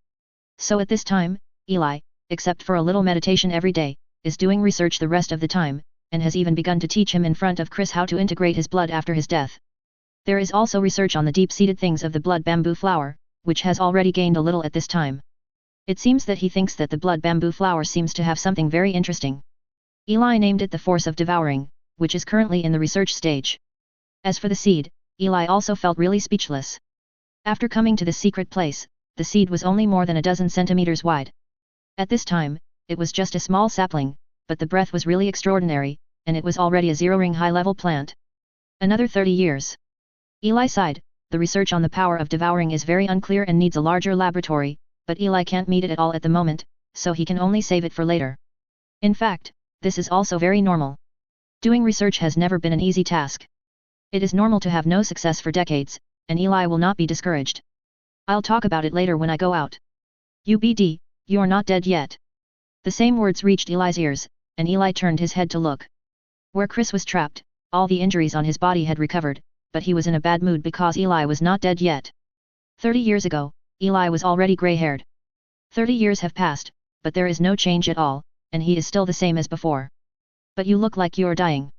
So at this time, Eli, except for a little meditation every day, is doing research the rest of the time, and has even begun to teach him in front of Chris how to integrate his blood after his death. There is also research on the deep-seated things of the blood bamboo flower, which has already gained a little at this time. It seems that he thinks that the blood bamboo flower seems to have something very interesting. Eli named it the force of devouring, which is currently in the research stage. As for the seed, Eli also felt really speechless. After coming to the secret place, the seed was only more than a dozen centimeters wide. At this time, it was just a small sapling, but the breath was really extraordinary, and it was already a zero-ring high-level plant. Another 30 years. Eli sighed, the research on the power of devouring is very unclear and needs a larger laboratory, but Eli can't meet it at all at the moment, so he can only save it for later. In fact, this is also very normal. Doing research has never been an easy task. It is normal to have no success for decades, and Eli will not be discouraged. I'll talk about it later when I go out. UBD, you're not dead yet. The same words reached Eli's ears, and Eli turned his head to look. Where Chris was trapped, all the injuries on his body had recovered, but he was in a bad mood because Eli was not dead yet. 30 years ago, Eli was already gray-haired. 30 years have passed, but there is no change at all, and he is still the same as before. But you look like you're dying.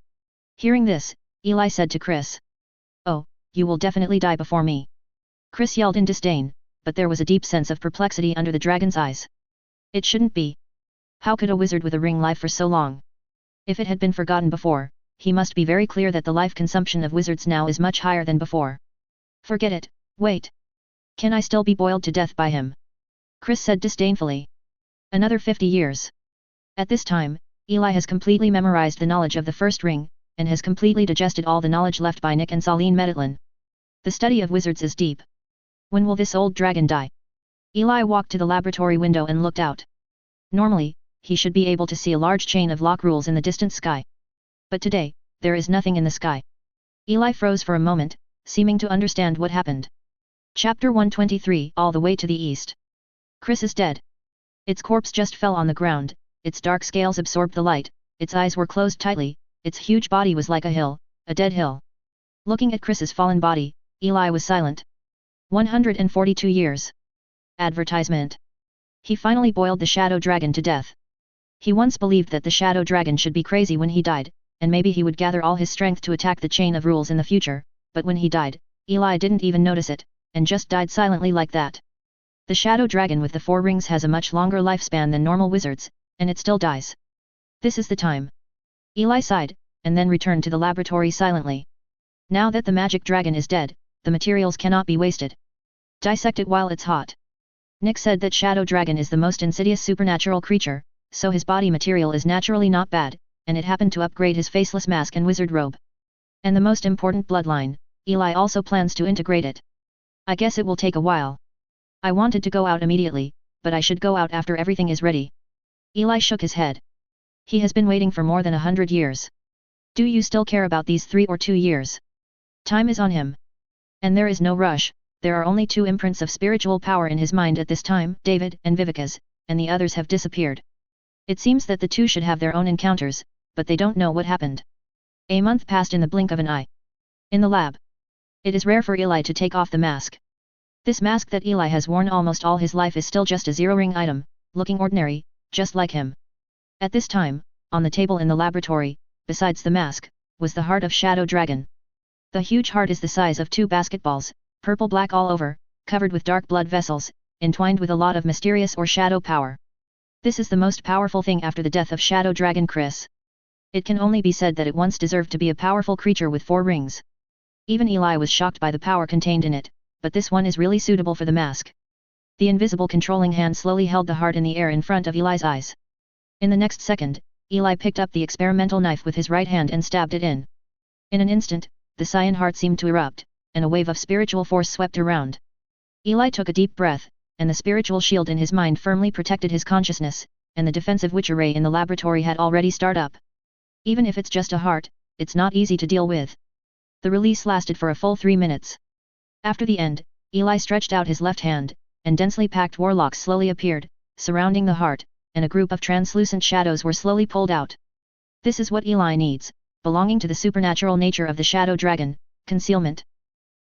Hearing this, Eli said to Chris. Oh, you will definitely die before me. Chris yelled in disdain, but there was a deep sense of perplexity under the dragon's eyes. It shouldn't be. How could a wizard with a ring live for so long? If it had been forgotten before, he must be very clear that the life consumption of wizards now is much higher than before. Forget it, wait. Can I still be boiled to death by him? Chris said disdainfully. Another 50 years. At this time, Eli has completely memorized the knowledge of the first ring, and has completely digested all the knowledge left by Nick and Saleen Meditlan. The study of wizards is deep. When will this old dragon die? Eli walked to the laboratory window and looked out. Normally, he should be able to see a large chain of lock rules in the distant sky. But today, there is nothing in the sky. Eli froze for a moment, seeming to understand what happened. Chapter 123 All the way to the east. Chris is dead. Its corpse just fell on the ground, its dark scales absorbed the light, its eyes were closed tightly, its huge body was like a hill, a dead hill. Looking at Chris's fallen body, Eli was silent. 142 years. Advertisement. He finally boiled the shadow dragon to death. He once believed that the shadow dragon should be crazy when he died, and maybe he would gather all his strength to attack the chain of rules in the future, but when he died, Eli didn't even notice it, and just died silently like that. The shadow dragon with the 4 rings has a much longer lifespan than normal wizards, and it still dies. This is the time. Eli sighed, and then returned to the laboratory silently. Now that the magic dragon is dead, the materials cannot be wasted. Dissect it while it's hot. Nick said that shadow dragon is the most insidious supernatural creature, so his body material is naturally not bad, and it happened to upgrade his faceless mask and wizard robe. And the most important bloodline, Eli also plans to integrate it. I guess it will take a while. I wanted to go out immediately, but I should go out after everything is ready. Eli shook his head. He has been waiting for more than 100 years. Do you still care about these 3 or 2 years? Time is on him. And there is no rush, there are only 2 imprints of spiritual power in his mind at this time, David and Vivica's, and the others have disappeared. It seems that the 2 should have their own encounters, but they don't know what happened. A month passed in the blink of an eye. In the lab. It is rare for Eli to take off the mask. This mask that Eli has worn almost all his life is still just a 0-ring item, looking ordinary, just like him. At this time, on the table in the laboratory, besides the mask, was the heart of Shadow Dragon. The huge heart is the size of 2 basketballs, purple-black all over, covered with dark blood vessels, entwined with a lot of mysterious or shadow power. This is the most powerful thing after the death of Shadow Dragon Chris. It can only be said that it once deserved to be a powerful creature with 4 rings. Even Eli was shocked by the power contained in it, but this one is really suitable for the mask. The invisible controlling hand slowly held the heart in the air in front of Eli's eyes. In the next second, Eli picked up the experimental knife with his right hand and stabbed it in. In an instant, the cyan heart seemed to erupt, and a wave of spiritual force swept around. Eli took a deep breath, and the spiritual shield in his mind firmly protected his consciousness, and the defensive witch array in the laboratory had already started up. Even if it's just a heart, it's not easy to deal with. The release lasted for a full 3 minutes. After the end, Eli stretched out his left hand, and densely packed warlocks slowly appeared, surrounding the heart, and a group of translucent shadows were slowly pulled out. This is what Eli needs, belonging to the supernatural nature of the shadow dragon, concealment.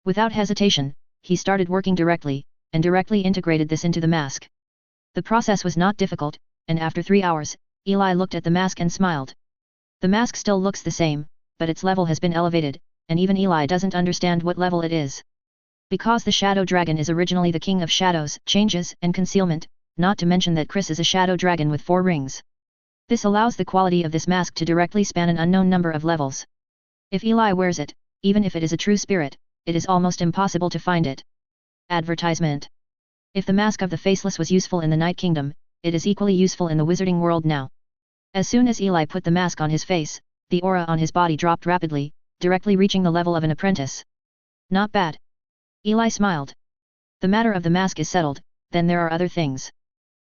Without hesitation, he started working directly, and directly integrated this into the mask. The process was not difficult, and after 3 hours, Eli looked at the mask and smiled. The mask still looks the same, but its level has been elevated, and even Eli doesn't understand what level it is. Because the shadow dragon is originally the king of shadows, changes, and concealment, not to mention that Chris is a shadow dragon with 4 rings. This allows the quality of this mask to directly span an unknown number of levels. If Eli wears it, even if it is a true spirit, it is almost impossible to find it. Advertisement. If the mask of the faceless was useful in the Night Kingdom, it is equally useful in the wizarding world now. As soon as Eli put the mask on his face, the aura on his body dropped rapidly, directly reaching the level of an apprentice. Not bad. Eli smiled. The matter of the mask is settled, then there are other things.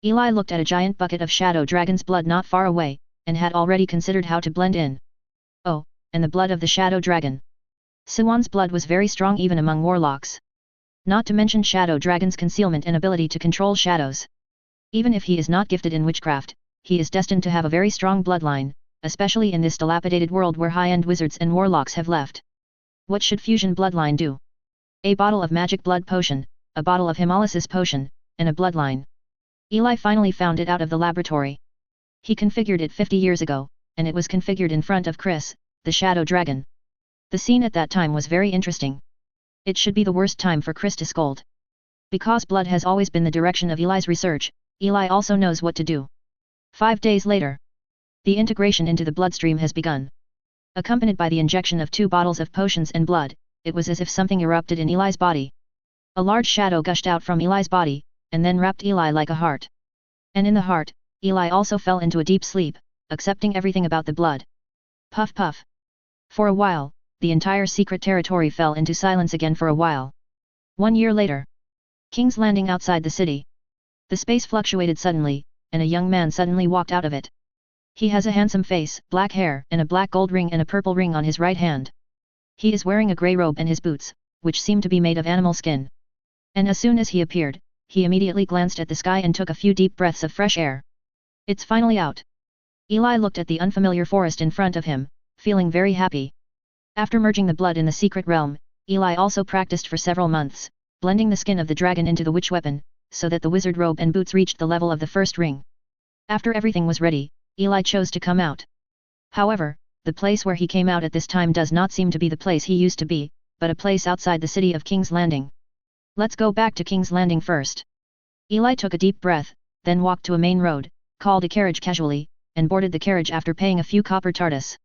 Eli looked at a giant bucket of shadow dragon's blood not far away, and had already considered how to blend in. Oh, and the blood of the shadow dragon. Siwan's blood was very strong even among warlocks. Not to mention shadow dragon's concealment and ability to control shadows. Even if he is not gifted in witchcraft, he is destined to have a very strong bloodline, especially in this dilapidated world where high-end wizards and warlocks have left. What should fusion bloodline do? A bottle of magic blood potion, a bottle of hemolysis potion, and a bloodline. Eli finally found it out of the laboratory. He configured it 50 years ago, and it was configured in front of Chris, the shadow dragon. The scene at that time was very interesting. It should be the worst time for Chris to scold. Because blood has always been the direction of Eli's research, Eli also knows what to do. 5 days later. The integration into the bloodstream has begun. Accompanied by the injection of 2 bottles of potions and blood, it was as if something erupted in Eli's body. A large shadow gushed out from Eli's body, and then wrapped Eli like a heart. And in the heart, Eli also fell into a deep sleep, accepting everything about the blood. Puff puff. For a while, the entire secret territory fell into silence again for a while. 1 year later. King's Landing outside the city. The space fluctuated suddenly, and a young man suddenly walked out of it. He has a handsome face, black hair, and a black gold ring and a purple ring on his right hand. He is wearing a grey robe and his boots, which seem to be made of animal skin. And as soon as he appeared, he immediately glanced at the sky and took a few deep breaths of fresh air. It's finally out. Eli looked at the unfamiliar forest in front of him, feeling very happy. After merging the blood in the secret realm, Eli also practiced for several months, blending the skin of the dragon into the witch weapon, so that the wizard robe and boots reached the level of the first ring. After everything was ready, Eli chose to come out. However, the place where he came out at this time does not seem to be the place he used to be, but a place outside the city of King's Landing. Let's go back to King's Landing first. Eli took a deep breath, then walked to a main road, called a carriage casually, and boarded the carriage after paying a few copper tardis.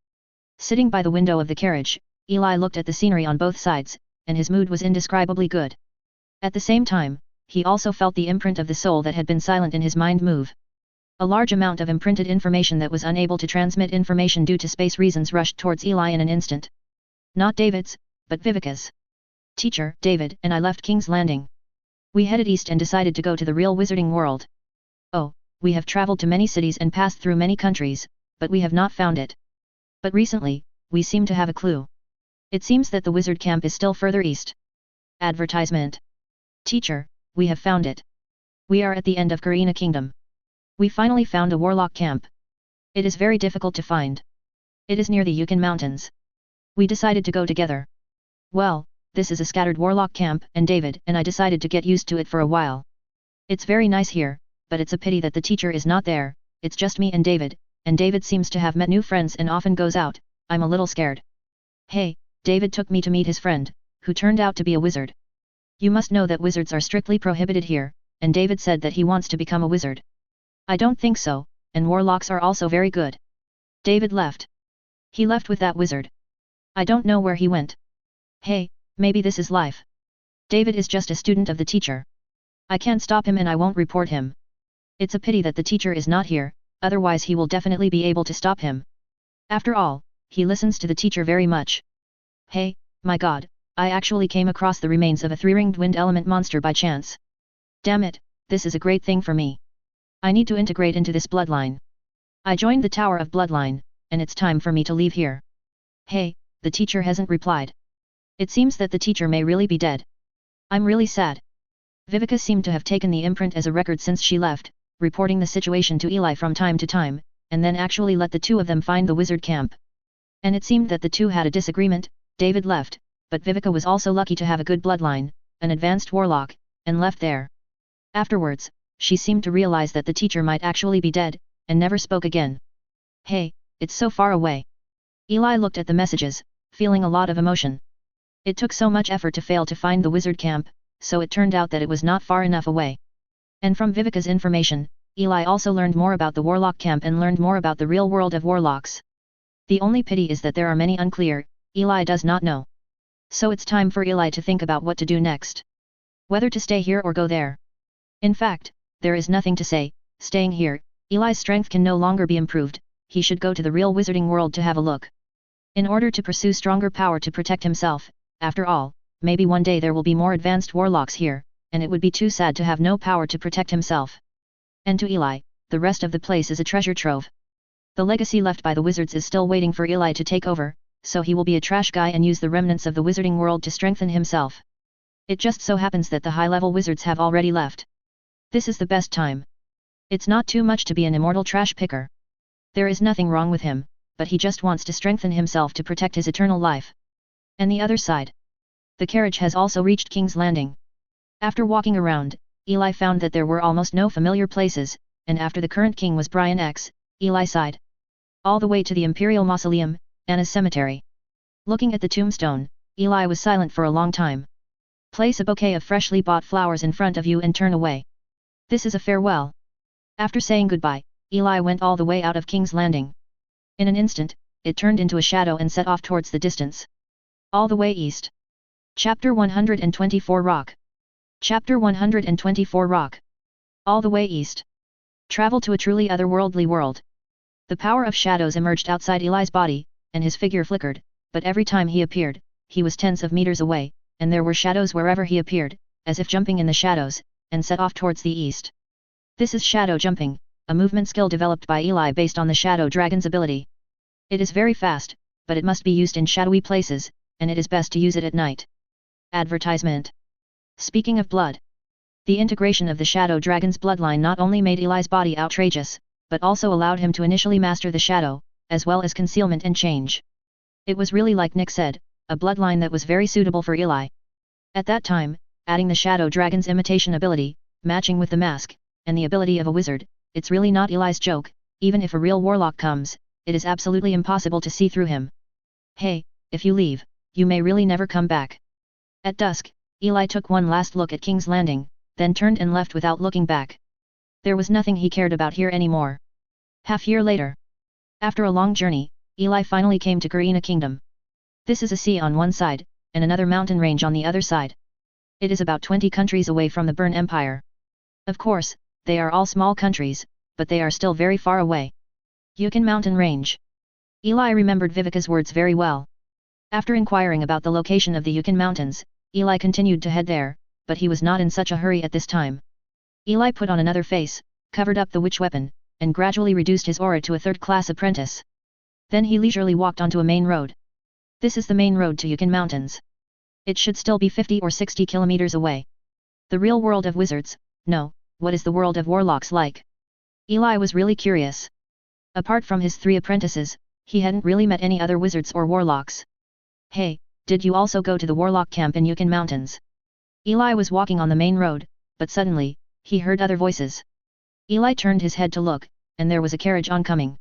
Sitting by the window of the carriage, Eli looked at the scenery on both sides, and his mood was indescribably good. At the same time, he also felt the imprint of the soul that had been silent in his mind move. A large amount of imprinted information that was unable to transmit information due to space reasons rushed towards Eli in an instant. Not David's, but Vivica's. Teacher, David and I left King's Landing. We headed east and decided to go to the real wizarding world. Oh, we have traveled to many cities and passed through many countries, but we have not found it. But recently, we seem to have a clue. It seems that the wizard camp is still further east. Advertisement. Teacher, we have found it. We are at the end of Karina Kingdom. We finally found a warlock camp. It is very difficult to find. It is near the Yukon Mountains. We decided to go together. Well, this is a scattered warlock camp and David and I decided to get used to it for a while. It's very nice here, but it's a pity that the teacher is not there, it's just me and David seems to have met new friends and often goes out, I'm a little scared. Hey, David took me to meet his friend, who turned out to be a wizard. You must know that wizards are strictly prohibited here, and David said that he wants to become a wizard. I don't think so, and warlocks are also very good. David left. He left with that wizard. I don't know where he went. Hey, maybe this is life. David is just a student of the teacher. I can't stop him and I won't report him. It's a pity that the teacher is not here, otherwise he will definitely be able to stop him. After all, he listens to the teacher very much. Hey, my god, I actually came across the remains of a 3-ringed wind element monster by chance. Damn it, this is a great thing for me. I need to integrate into this bloodline. I joined the Tower of Bloodline, and it's time for me to leave here. Hey, the teacher hasn't replied. It seems that the teacher may really be dead. I'm really sad. Vivica seemed to have taken the imprint as a record since she left, reporting the situation to Eli from time to time, and then actually let the two of them find the wizard camp. And it seemed that the two had a disagreement. David left, but Vivica was also lucky to have a good bloodline, an advanced warlock, and left there. Afterwards, she seemed to realize that the teacher might actually be dead, and never spoke again. Hey, it's so far away. Eli looked at the messages, feeling a lot of emotion. It took so much effort to fail to find the wizard camp, so it turned out that it was not far enough away. And from Vivica's information, Eli also learned more about the warlock camp and learned more about the real world of warlocks. The only pity is that there are many unclear, Eli does not know. So it's time for Eli to think about what to do next. Whether to stay here or go there. In fact, there is nothing to say, staying here, Eli's strength can no longer be improved, he should go to the real wizarding world to have a look. In order to pursue stronger power to protect himself, after all, maybe one day there will be more advanced warlocks here, and it would be too sad to have no power to protect himself. And to Eli, the rest of the place is a treasure trove. The legacy left by the wizards is still waiting for Eli to take over, so he will be a trash guy and use the remnants of the wizarding world to strengthen himself. It just so happens that the high-level wizards have already left. This is the best time. It's not too much to be an immortal trash picker. There is nothing wrong with him, but he just wants to strengthen himself to protect his eternal life. And the other side. The carriage has also reached King's Landing. After walking around, Eli found that there were almost no familiar places, and after the current king was Brian X, Eli sighed. All the way to the Imperial Mausoleum, Anna's cemetery. Looking at the tombstone, Eli was silent for a long time. Place a bouquet of freshly bought flowers in front of you and turn away. This is a farewell. After saying goodbye, Eli went all the way out of King's Landing. In an instant, it turned into a shadow and set off towards the distance. All the way east. Chapter 124 Rock. Chapter 124 Rock. All the way east. Travel to a truly otherworldly world. The power of shadows emerged outside Eli's body, and his figure flickered, but every time he appeared, he was tens of meters away, and there were shadows wherever he appeared, as if jumping in the shadows, and set off towards the east. This is shadow jumping, a movement skill developed by Eli based on the shadow dragon's ability. It is very fast, but it must be used in shadowy places, and it is best to use it at night. Advertisement. Speaking of blood. The integration of the shadow dragon's bloodline not only made Eli's body outrageous, but also allowed him to initially master the shadow, as well as concealment and change. It was really like Nick said, a bloodline that was very suitable for Eli. At that time, adding the shadow dragon's imitation ability, matching with the mask, and the ability of a wizard, it's really not Eli's joke. Even if a real warlock comes, it is absolutely impossible to see through him. Hey, if you leave, you may really never come back. At dusk, Eli took one last look at King's Landing, then turned and left without looking back. There was nothing he cared about here anymore. Half-year later. After a long journey, Eli finally came to Karina Kingdom. This is a sea on one side, and another mountain range on the other side. It is about 20 countries away from the Burn Empire. Of course, they are all small countries, but they are still very far away. Yukon Mountain Range. Eli remembered Viveka's words very well. After inquiring about the location of the Yukon Mountains, Eli continued to head there, but he was not in such a hurry at this time. Eli put on another face, covered up the witch weapon, and gradually reduced his aura to a third-class apprentice. Then he leisurely walked onto a main road. This is the main road to Yukon Mountains. It should still be 50 or 60 kilometers away. The real world of wizards, no, what is the world of warlocks like? Eli was really curious. Apart from his 3 apprentices, he hadn't really met any other wizards or warlocks. Hey, did you also go to the warlock camp in Yukon Mountains? Eli was walking on the main road, but suddenly, he heard other voices. Eli turned his head to look, and there was a carriage oncoming.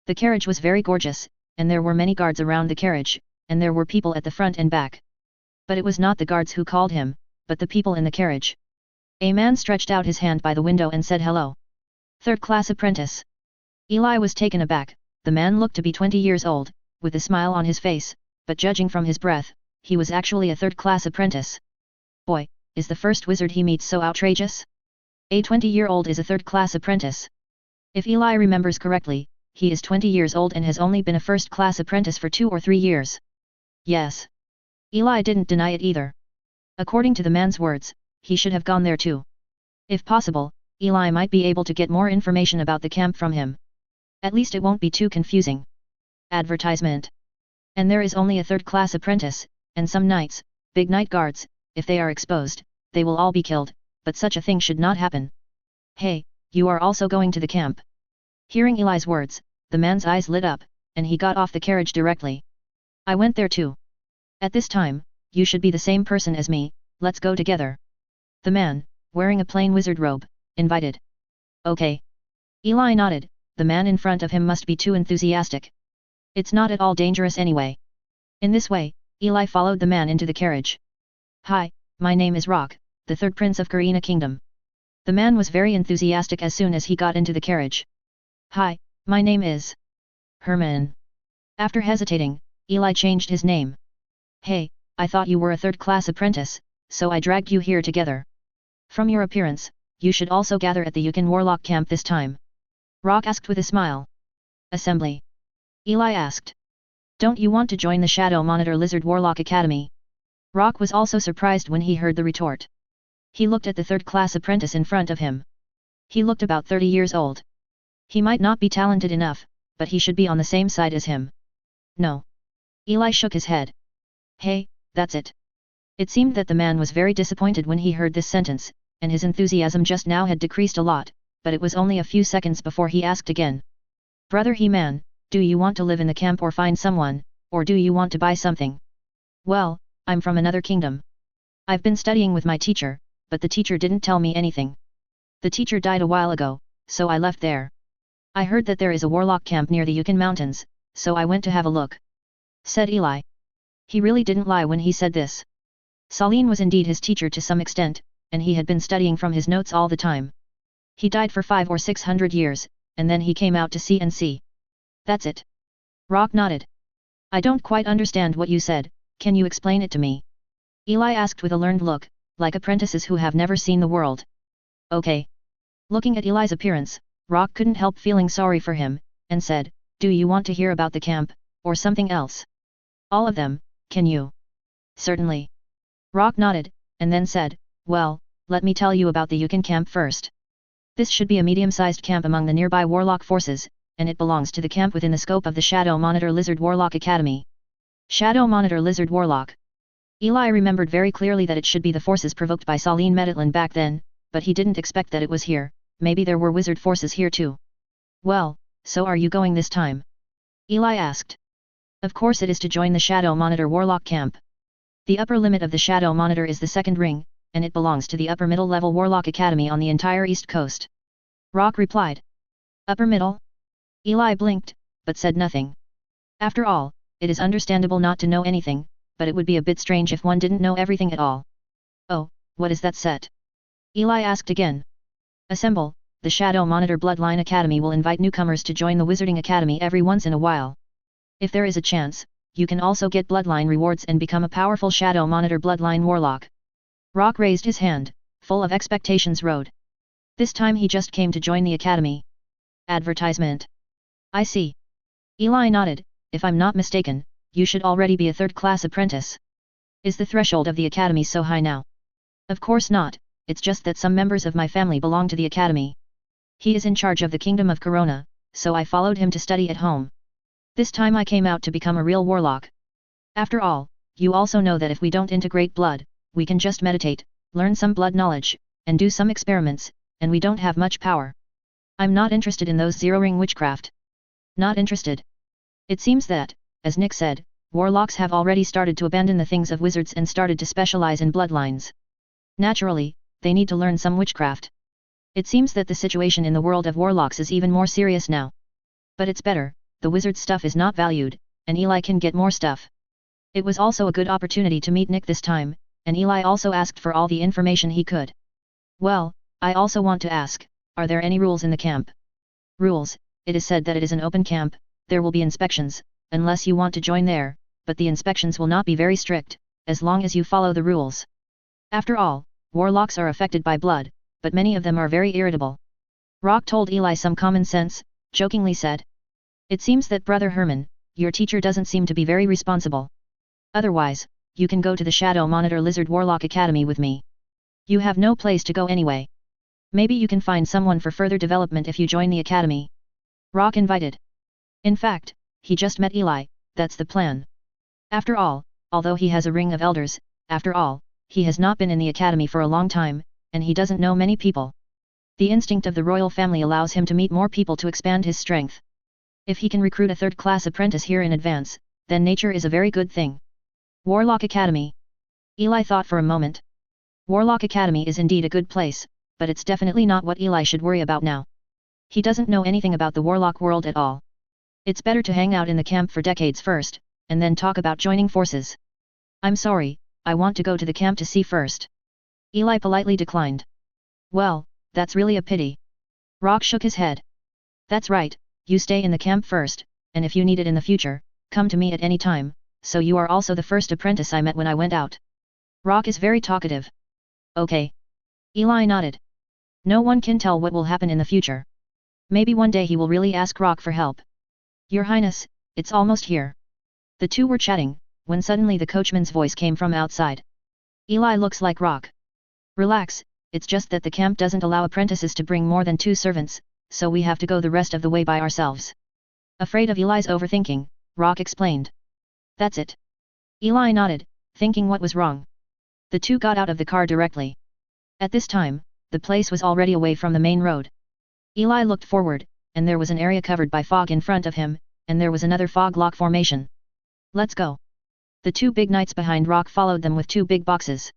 The carriage was very gorgeous, and there were many guards around the carriage, and there were people at the front and back. But it was not the guards who called him, but the people in the carriage. A man stretched out his hand by the window and said hello. Third-class apprentice. Eli was taken aback. The man looked to be 20 years old, with a smile on his face, but judging from his breath, he was actually a third-class apprentice. Boy, is the first wizard he meets so outrageous? A 20-year-old is a third-class apprentice. If Eli remembers correctly, he is 20 years old and has only been a first-class apprentice for 2 or 3 years. Yes. Eli didn't deny it either. According to the man's words, he should have gone there too. If possible, Eli might be able to get more information about the camp from him. At least it won't be too confusing. Advertisement. And there is only a third-class apprentice, and some knights, big night guards, if they are exposed, they will all be killed, but such a thing should not happen. Hey, you are also going to the camp. Hearing Eli's words, the man's eyes lit up, and he got off the carriage directly. I went there too. At this time, you should be the same person as me, let's go together. The man, wearing a plain wizard robe, invited. Okay. Eli nodded. The man in front of him must be too enthusiastic. It's not at all dangerous anyway. In this way, Eli followed the man into the carriage. Hi, my name is Rock, the third prince of Karina Kingdom. The man was very enthusiastic as soon as he got into the carriage. Hi, my name is Herman. After hesitating, Eli changed his name. Hey, I thought you were a third-class apprentice, so I dragged you here together. From your appearance, you should also gather at the Yukon Warlock camp this time. Rock asked with a smile. Assembly. Eli asked. Don't you want to join the Shadow Monitor Lizard Warlock Academy? Rock was also surprised when he heard the retort. He looked at the third-class apprentice in front of him. He looked about 30 years old. He might not be talented enough, but he should be on the same side as him. No. Eli shook his head. Hey, that's it. It seemed that the man was very disappointed when he heard this sentence, and his enthusiasm just now had decreased a lot, but it was only a few seconds before he asked again. Brother He-Man, do you want to live in the camp or find someone, or do you want to buy something? Well, I'm from another kingdom. I've been studying with my teacher, but the teacher didn't tell me anything. The teacher died a while ago, so I left there. I heard that there is a warlock camp near the Yukon Mountains, so I went to have a look. Said Eli. He really didn't lie when he said this. Saleen was indeed his teacher to some extent, and he had been studying from his notes all the time. He died for 500 or 600 years, and then he came out to see and see. That's it. Rock nodded. I don't quite understand what you said, can you explain it to me? Eli asked with a learned look, like apprentices who have never seen the world. Okay. Looking at Eli's appearance, Rock couldn't help feeling sorry for him, and said, do you want to hear about the camp, or something else? All of them, can you? Certainly. Rock nodded, and then said, well, let me tell you about the Yukon camp first. This should be a medium-sized camp among the nearby Warlock forces, and it belongs to the camp within the scope of the Shadow Monitor Lizard Warlock Academy. Shadow Monitor Lizard Warlock. Eli remembered very clearly that it should be the forces provoked by Saleen Meditlan back then, but he didn't expect that it was here. Maybe there were wizard forces here too. Well, so are you going this time? Eli asked. Of course it is to join the Shadow Monitor Warlock camp. The upper limit of the Shadow Monitor is the second ring, and it belongs to the upper middle level Warlock Academy on the entire East Coast. Rock replied. Upper middle? Eli blinked, but said nothing. After all, it is understandable not to know anything, but it would be a bit strange if one didn't know everything at all. Oh, what is that set? Eli asked again. Assemble, the Shadow Monitor Bloodline Academy will invite newcomers to join the Wizarding Academy every once in a while. If there is a chance, you can also get bloodline rewards and become a powerful Shadow Monitor Bloodline Warlock. Rock raised his hand, full of expectations. Road. This time he just came to join the academy. Advertisement. I see. Eli nodded, if I'm not mistaken, you should already be a third-class apprentice. Is the threshold of the academy so high now? Of course not, it's just that some members of my family belong to the academy. He is in charge of the Kingdom of Corona, so I followed him to study at home. This time I came out to become a real warlock. After all, you also know that if we don't integrate blood, we can just meditate, learn some blood knowledge, and do some experiments, and we don't have much power. I'm not interested in those zero-ring witchcraft. Not interested. It seems that, as Nick said, warlocks have already started to abandon the things of wizards and started to specialize in bloodlines. Naturally, they need to learn some witchcraft. It seems that the situation in the world of warlocks is even more serious now. But it's better, the wizard stuff is not valued, and Eli can get more stuff. It was also a good opportunity to meet Nick this time, and Eli also asked for all the information he could. Well, I also want to ask, are there any rules in the camp? Rules, it is said that it is an open camp, there will be inspections, unless you want to join there, but the inspections will not be very strict, as long as you follow the rules. After all, warlocks are affected by blood, but many of them are very irritable. Rock told Eli some common sense, jokingly said. It seems that Brother Herman, your teacher doesn't seem to be very responsible. Otherwise, you can go to the Shadow Monitor Lizard Warlock Academy with me. You have no place to go anyway. Maybe you can find someone for further development if you join the academy. Rock invited. In fact, he just met Eli, that's the plan. After all, although he has a ring of elders, after all, he has not been in the academy for a long time, and he doesn't know many people. The instinct of the royal family allows him to meet more people to expand his strength. If he can recruit a third-class apprentice here in advance, then nature is a very good thing. Warlock Academy. Eli thought for a moment. Warlock Academy is indeed a good place, but it's definitely not what Eli should worry about now. He doesn't know anything about the warlock world at all. It's better to hang out in the camp for decades first, and then talk about joining forces. I'm sorry, I want to go to the camp to see first. Eli politely declined. Well, that's really a pity. Rock shook his head. That's right, you stay in the camp first, and if you need it in the future, come to me at any time, so you are also the first apprentice I met when I went out. Rock is very talkative. Okay. Eli nodded. No one can tell what will happen in the future. Maybe one day he will really ask Rock for help. Your Highness, it's almost here. The two were chatting, when suddenly the coachman's voice came from outside. Eli looks like Rock. Relax, it's just that the camp doesn't allow apprentices to bring more than 2 servants, so we have to go the rest of the way by ourselves. Afraid of Eli's overthinking, Rock explained. That's it. Eli nodded, thinking what was wrong. The two got out of the car directly. At this time, the place was already away from the main road. Eli looked forward, and there was an area covered by fog in front of him, and there was another fog lock formation. Let's go. The 2 big knights behind Rock followed them with 2 big boxes.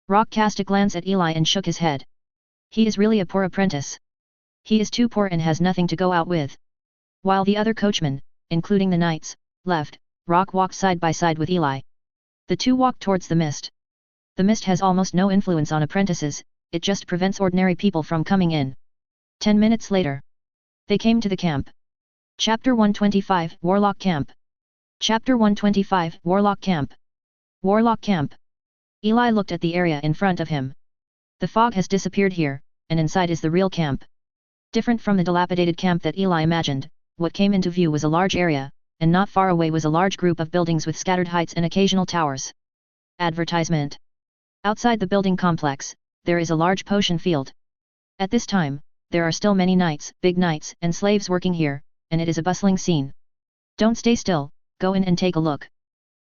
Rock cast a glance at Eli and shook his head. He is really a poor apprentice. He is too poor and has nothing to go out with. While the other coachmen, including the knights, left, Rock walked side by side with Eli. The two walked towards the mist. The mist has almost no influence on apprentices, it just prevents ordinary people from coming in. 10 minutes later. They came to the camp. Chapter 125, Warlock Camp. Chapter 125, Warlock Camp. Warlock Camp. Eli looked at the area in front of him. The fog has disappeared here, and inside is the real camp. Different from the dilapidated camp that Eli imagined, what came into view was a large area, and not far away was a large group of buildings with scattered heights and occasional towers. Advertisement. Outside the building complex, there is a large potion field. At this time, there are still many knights, big knights, and slaves working here, and it is a bustling scene. Don't stay still, go in and take a look.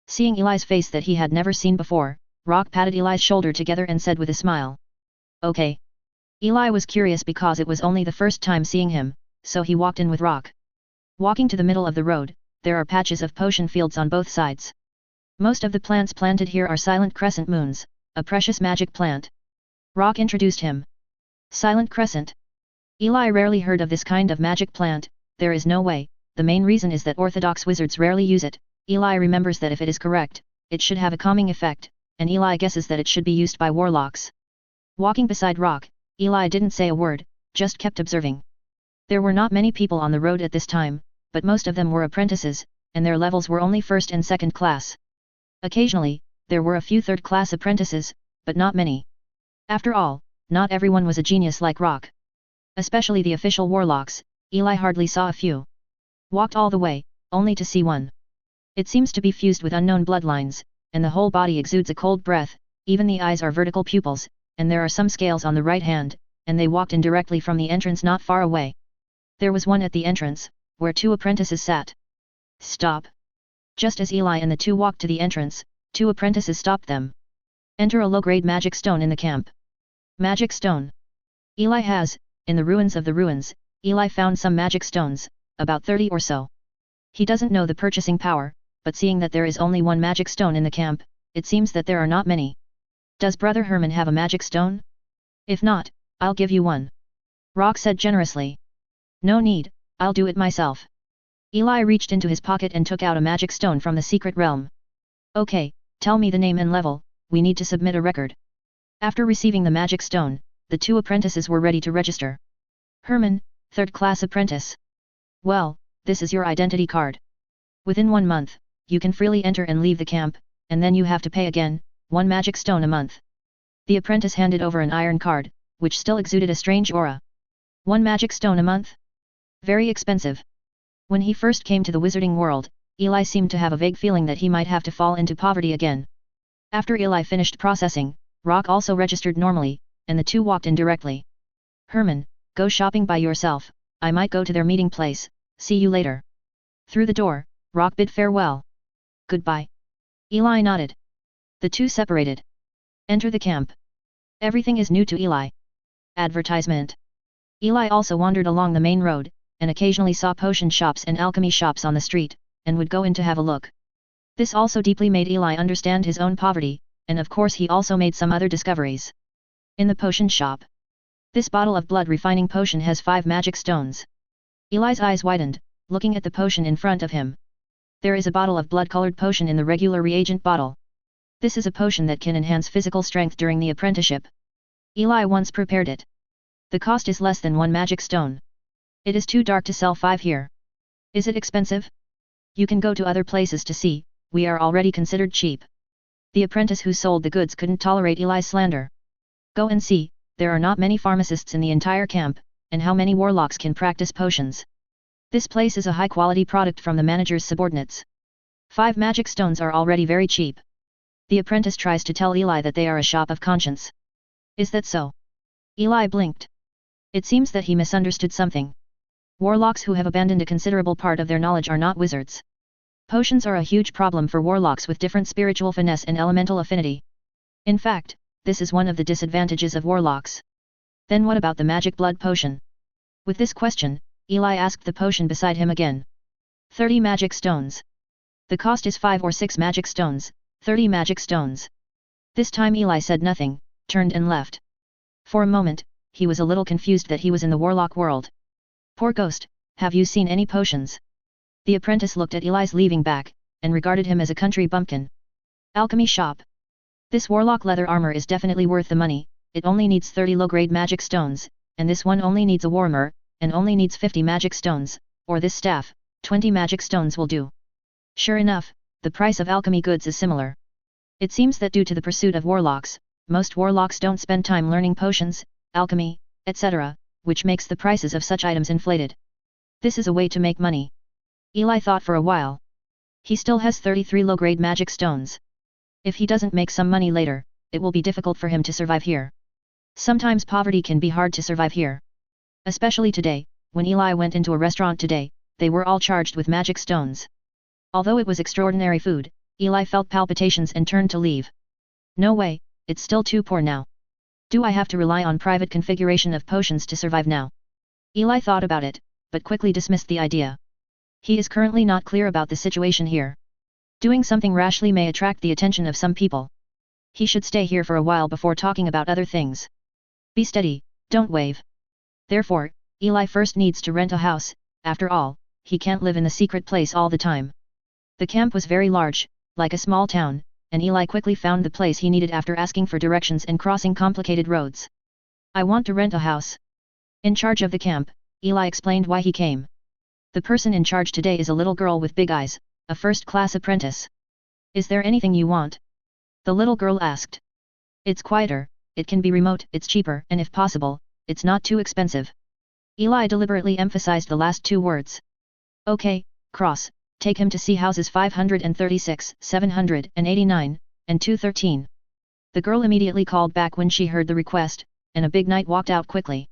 Seeing Eli's face that he had never seen before, Rock patted Eli's shoulder together and said with a smile. Okay. Eli was curious because it was only the first time seeing him, so he walked in with Rock. Walking to the middle of the road, there are patches of potion fields on both sides. Most of the plants planted here are silent crescent moons, a precious magic plant. Rock introduced him. Silent crescent. Eli rarely heard of this kind of magic plant. There is no way, the main reason is that orthodox wizards rarely use it. Eli remembers that if it is correct, it should have a calming effect, and Eli guesses that it should be used by warlocks. Walking beside Rock, Eli didn't say a word, just kept observing. There were not many people on the road at this time, but most of them were apprentices, and their levels were only first and second class. Occasionally, there were a few third-class apprentices, but not many. After all, not everyone was a genius like Rock. Especially the official warlocks, Eli hardly saw a few. Walked all the way, only to see one. It seems to be fused with unknown bloodlines, and the whole body exudes a cold breath, even the eyes are vertical pupils, and there are some scales on the right hand, and they walked in directly from the entrance not far away. There was one at the entrance, where two apprentices sat. Stop! Just as Eli and the two walked to the entrance, two apprentices stopped them. Enter a low-grade magic stone in the camp. Magic stone. Eli has, in the ruins of the ruins, Eli found some magic stones, about 30 or so. He doesn't know the purchasing power, but seeing that there is only one magic stone in the camp, it seems that there are not many. Does Brother Herman have a magic stone? If not, I'll give you one. Rock said generously. No need, I'll do it myself. Eli reached into his pocket and took out a magic stone from the secret realm. Okay, tell me the name and level, we need to submit a record. After receiving the magic stone, the two apprentices were ready to register. Herman, third-class apprentice. Well, this is your identity card. Within 1 month, you can freely enter and leave the camp, and then you have to pay again, 1 magic stone a month. The apprentice handed over an iron card, which still exuded a strange aura. 1 magic stone a month? Very expensive. When he first came to the wizarding world, Eli seemed to have a vague feeling that he might have to fall into poverty again. After Eli finished processing, Rock also registered normally, and the two walked in directly. Herman, go shopping by yourself, I might go to their meeting place, see you later. Through the door, Rock bid farewell. Goodbye. Eli nodded. The two separated. Enter the camp. Everything is new to Eli. Advertisement. Eli also wandered along the main road, and occasionally saw potion shops and alchemy shops on the street, and would go in to have a look. This also deeply made Eli understand his own poverty, and of course he also made some other discoveries. In the potion shop. This bottle of blood refining potion has 5 magic stones. Eli's eyes widened, looking at the potion in front of him. There is a bottle of blood-colored potion in the regular reagent bottle. This is a potion that can enhance physical strength during the apprenticeship. Eli once prepared it. The cost is less than 1 magic stone. It is too dark to sell 5 here. Is it expensive? You can go to other places to see, we are already considered cheap. The apprentice who sold the goods couldn't tolerate Eli's slander. Go and see, there are not many pharmacists in the entire camp, and how many warlocks can practice potions. This place is a high-quality product from the manager's subordinates. 5 magic stones are already very cheap. The apprentice tries to tell Eli that they are a shop of conscience. Is that so? Eli blinked. It seems that he misunderstood something. Warlocks who have abandoned a considerable part of their knowledge are not wizards. Potions are a huge problem for warlocks with different spiritual finesse and elemental affinity. In fact, this is one of the disadvantages of warlocks. Then what about the magic blood potion? With this question, Eli asked the potion beside him again. 30 magic stones. The cost is 5 or 6 magic stones, 30 magic stones. This time Eli said nothing, turned and left. For a moment, he was a little confused that he was in the warlock world. Poor ghost, have you seen any potions? The apprentice looked at Eli's leaving back, and regarded him as a country bumpkin. Alchemy shop. This warlock leather armor is definitely worth the money, it only needs 30 low-grade magic stones, and this one only needs a warmer, and only needs 50 magic stones, or this staff, 20 magic stones will do. Sure enough, the price of alchemy goods is similar. It seems that due to the pursuit of warlocks, most warlocks don't spend time learning potions, alchemy, etc., which makes the prices of such items inflated. This is a way to make money. Eli thought for a while. He still has 33 low-grade magic stones. If he doesn't make some money later, it will be difficult for him to survive here. Sometimes poverty can be hard to survive here. Especially today, when Eli went into a restaurant today, they were all charged with magic stones. Although it was extraordinary food, Eli felt palpitations and turned to leave. No way, it's still too poor now. Do I have to rely on private configuration of potions to survive now? Eli thought about it, but quickly dismissed the idea. He is currently not clear about the situation here. Doing something rashly may attract the attention of some people. He should stay here for a while before talking about other things. Be steady, don't wave. Therefore, Eli first needs to rent a house. After all, he can't live in the secret place all the time. The camp was very large, like a small town, and Eli quickly found the place he needed after asking for directions and crossing complicated roads. I want to rent a house. In charge of the camp, Eli explained why he came. The person in charge today is a little girl with big eyes, a first-class apprentice. Is there anything you want? The little girl asked. It's quieter, it can be remote, it's cheaper, and if possible, it's not too expensive. Eli deliberately emphasized the last two words. Okay, Cross, take him to see houses 536, 789, and 213. The girl immediately called back when she heard the request, and a big knight walked out quickly.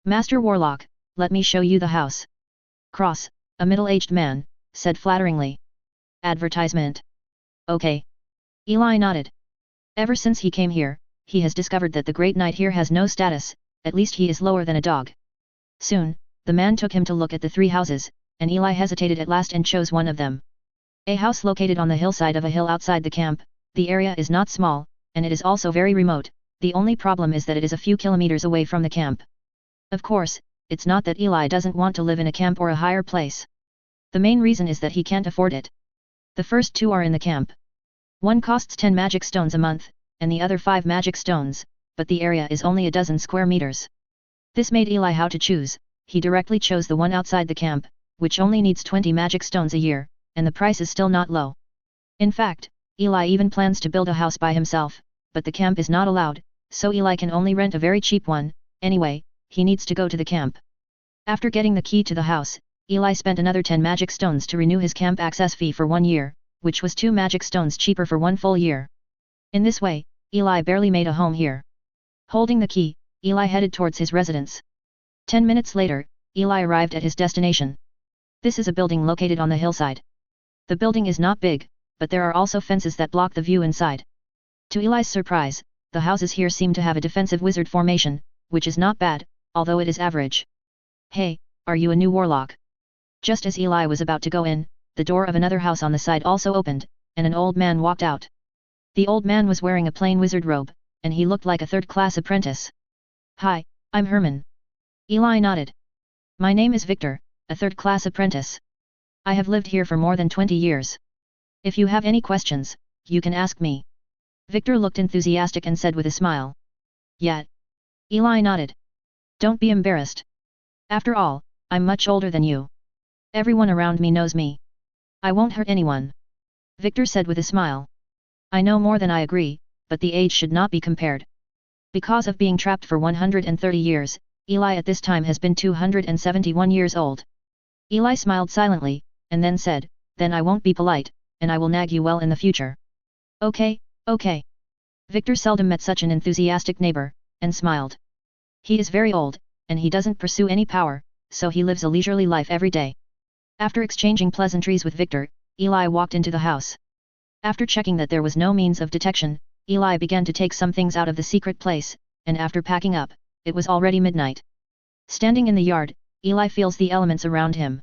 Master Warlock, let me show you the house. Cross, a middle-aged man, said flatteringly. Advertisement. Okay. Eli nodded. Ever since he came here, he has discovered that the great knight here has no status, at least he is lower than a dog. Soon, the man took him to look at the three houses, and Eli hesitated at last and chose one of them. A house located on the hillside of a hill outside the camp. The area is not small, and it is also very remote. The only problem is that it is a few kilometers away from the camp. Of course, it's not that Eli doesn't want to live in a camp or a higher place. The main reason is that he can't afford it. The first two are in the camp. One costs 10 magic stones a month, and the other 5 magic stones, but the area is only a dozen square meters. This made Eli how to choose. He directly chose the one outside the camp, which only needs 20 magic stones a year, and the price is still not low. In fact, Eli even plans to build a house by himself, but the camp is not allowed, so Eli can only rent a very cheap one. Anyway, he needs to go to the camp. After getting the key to the house, Eli spent another 10 magic stones to renew his camp access fee for 1 year, which was 2 magic stones cheaper for 1 full year. In this way, Eli barely made a home here. Holding the key, Eli headed towards his residence. 10 minutes later, Eli arrived at his destination. This is a building located on the hillside. The building is not big, but there are also fences that block the view inside. To Eli's surprise, the houses here seem to have a defensive wizard formation, which is not bad, although it is average. Hey, are you a new warlock? Just as Eli was about to go in, the door of another house on the side also opened, and an old man walked out. The old man was wearing a plain wizard robe, and he looked like a third-class apprentice. Hi, I'm Herman. Eli nodded. My name is Victor, a third-class apprentice. I have lived here for more than 20 years. If you have any questions, you can ask me. Victor looked enthusiastic and said with a smile. Yeah. Eli nodded. Don't be embarrassed. After all, I'm much older than you. Everyone around me knows me. I won't hurt anyone. Victor said with a smile. I know more than I agree, but the age should not be compared. Because of being trapped for 130 years, Eli at this time has been 271 years old. Eli smiled silently, and then said, then I won't be polite, and I will nag you well in the future. Okay, okay. Victor seldom met such an enthusiastic neighbor, and smiled. He is very old, and he doesn't pursue any power, so he lives a leisurely life every day. After exchanging pleasantries with Victor, Eli walked into the house. After checking that there was no means of detection, Eli began to take some things out of the secret place, and after packing up, it was already midnight. Standing in the yard, Eli feels the elements around him.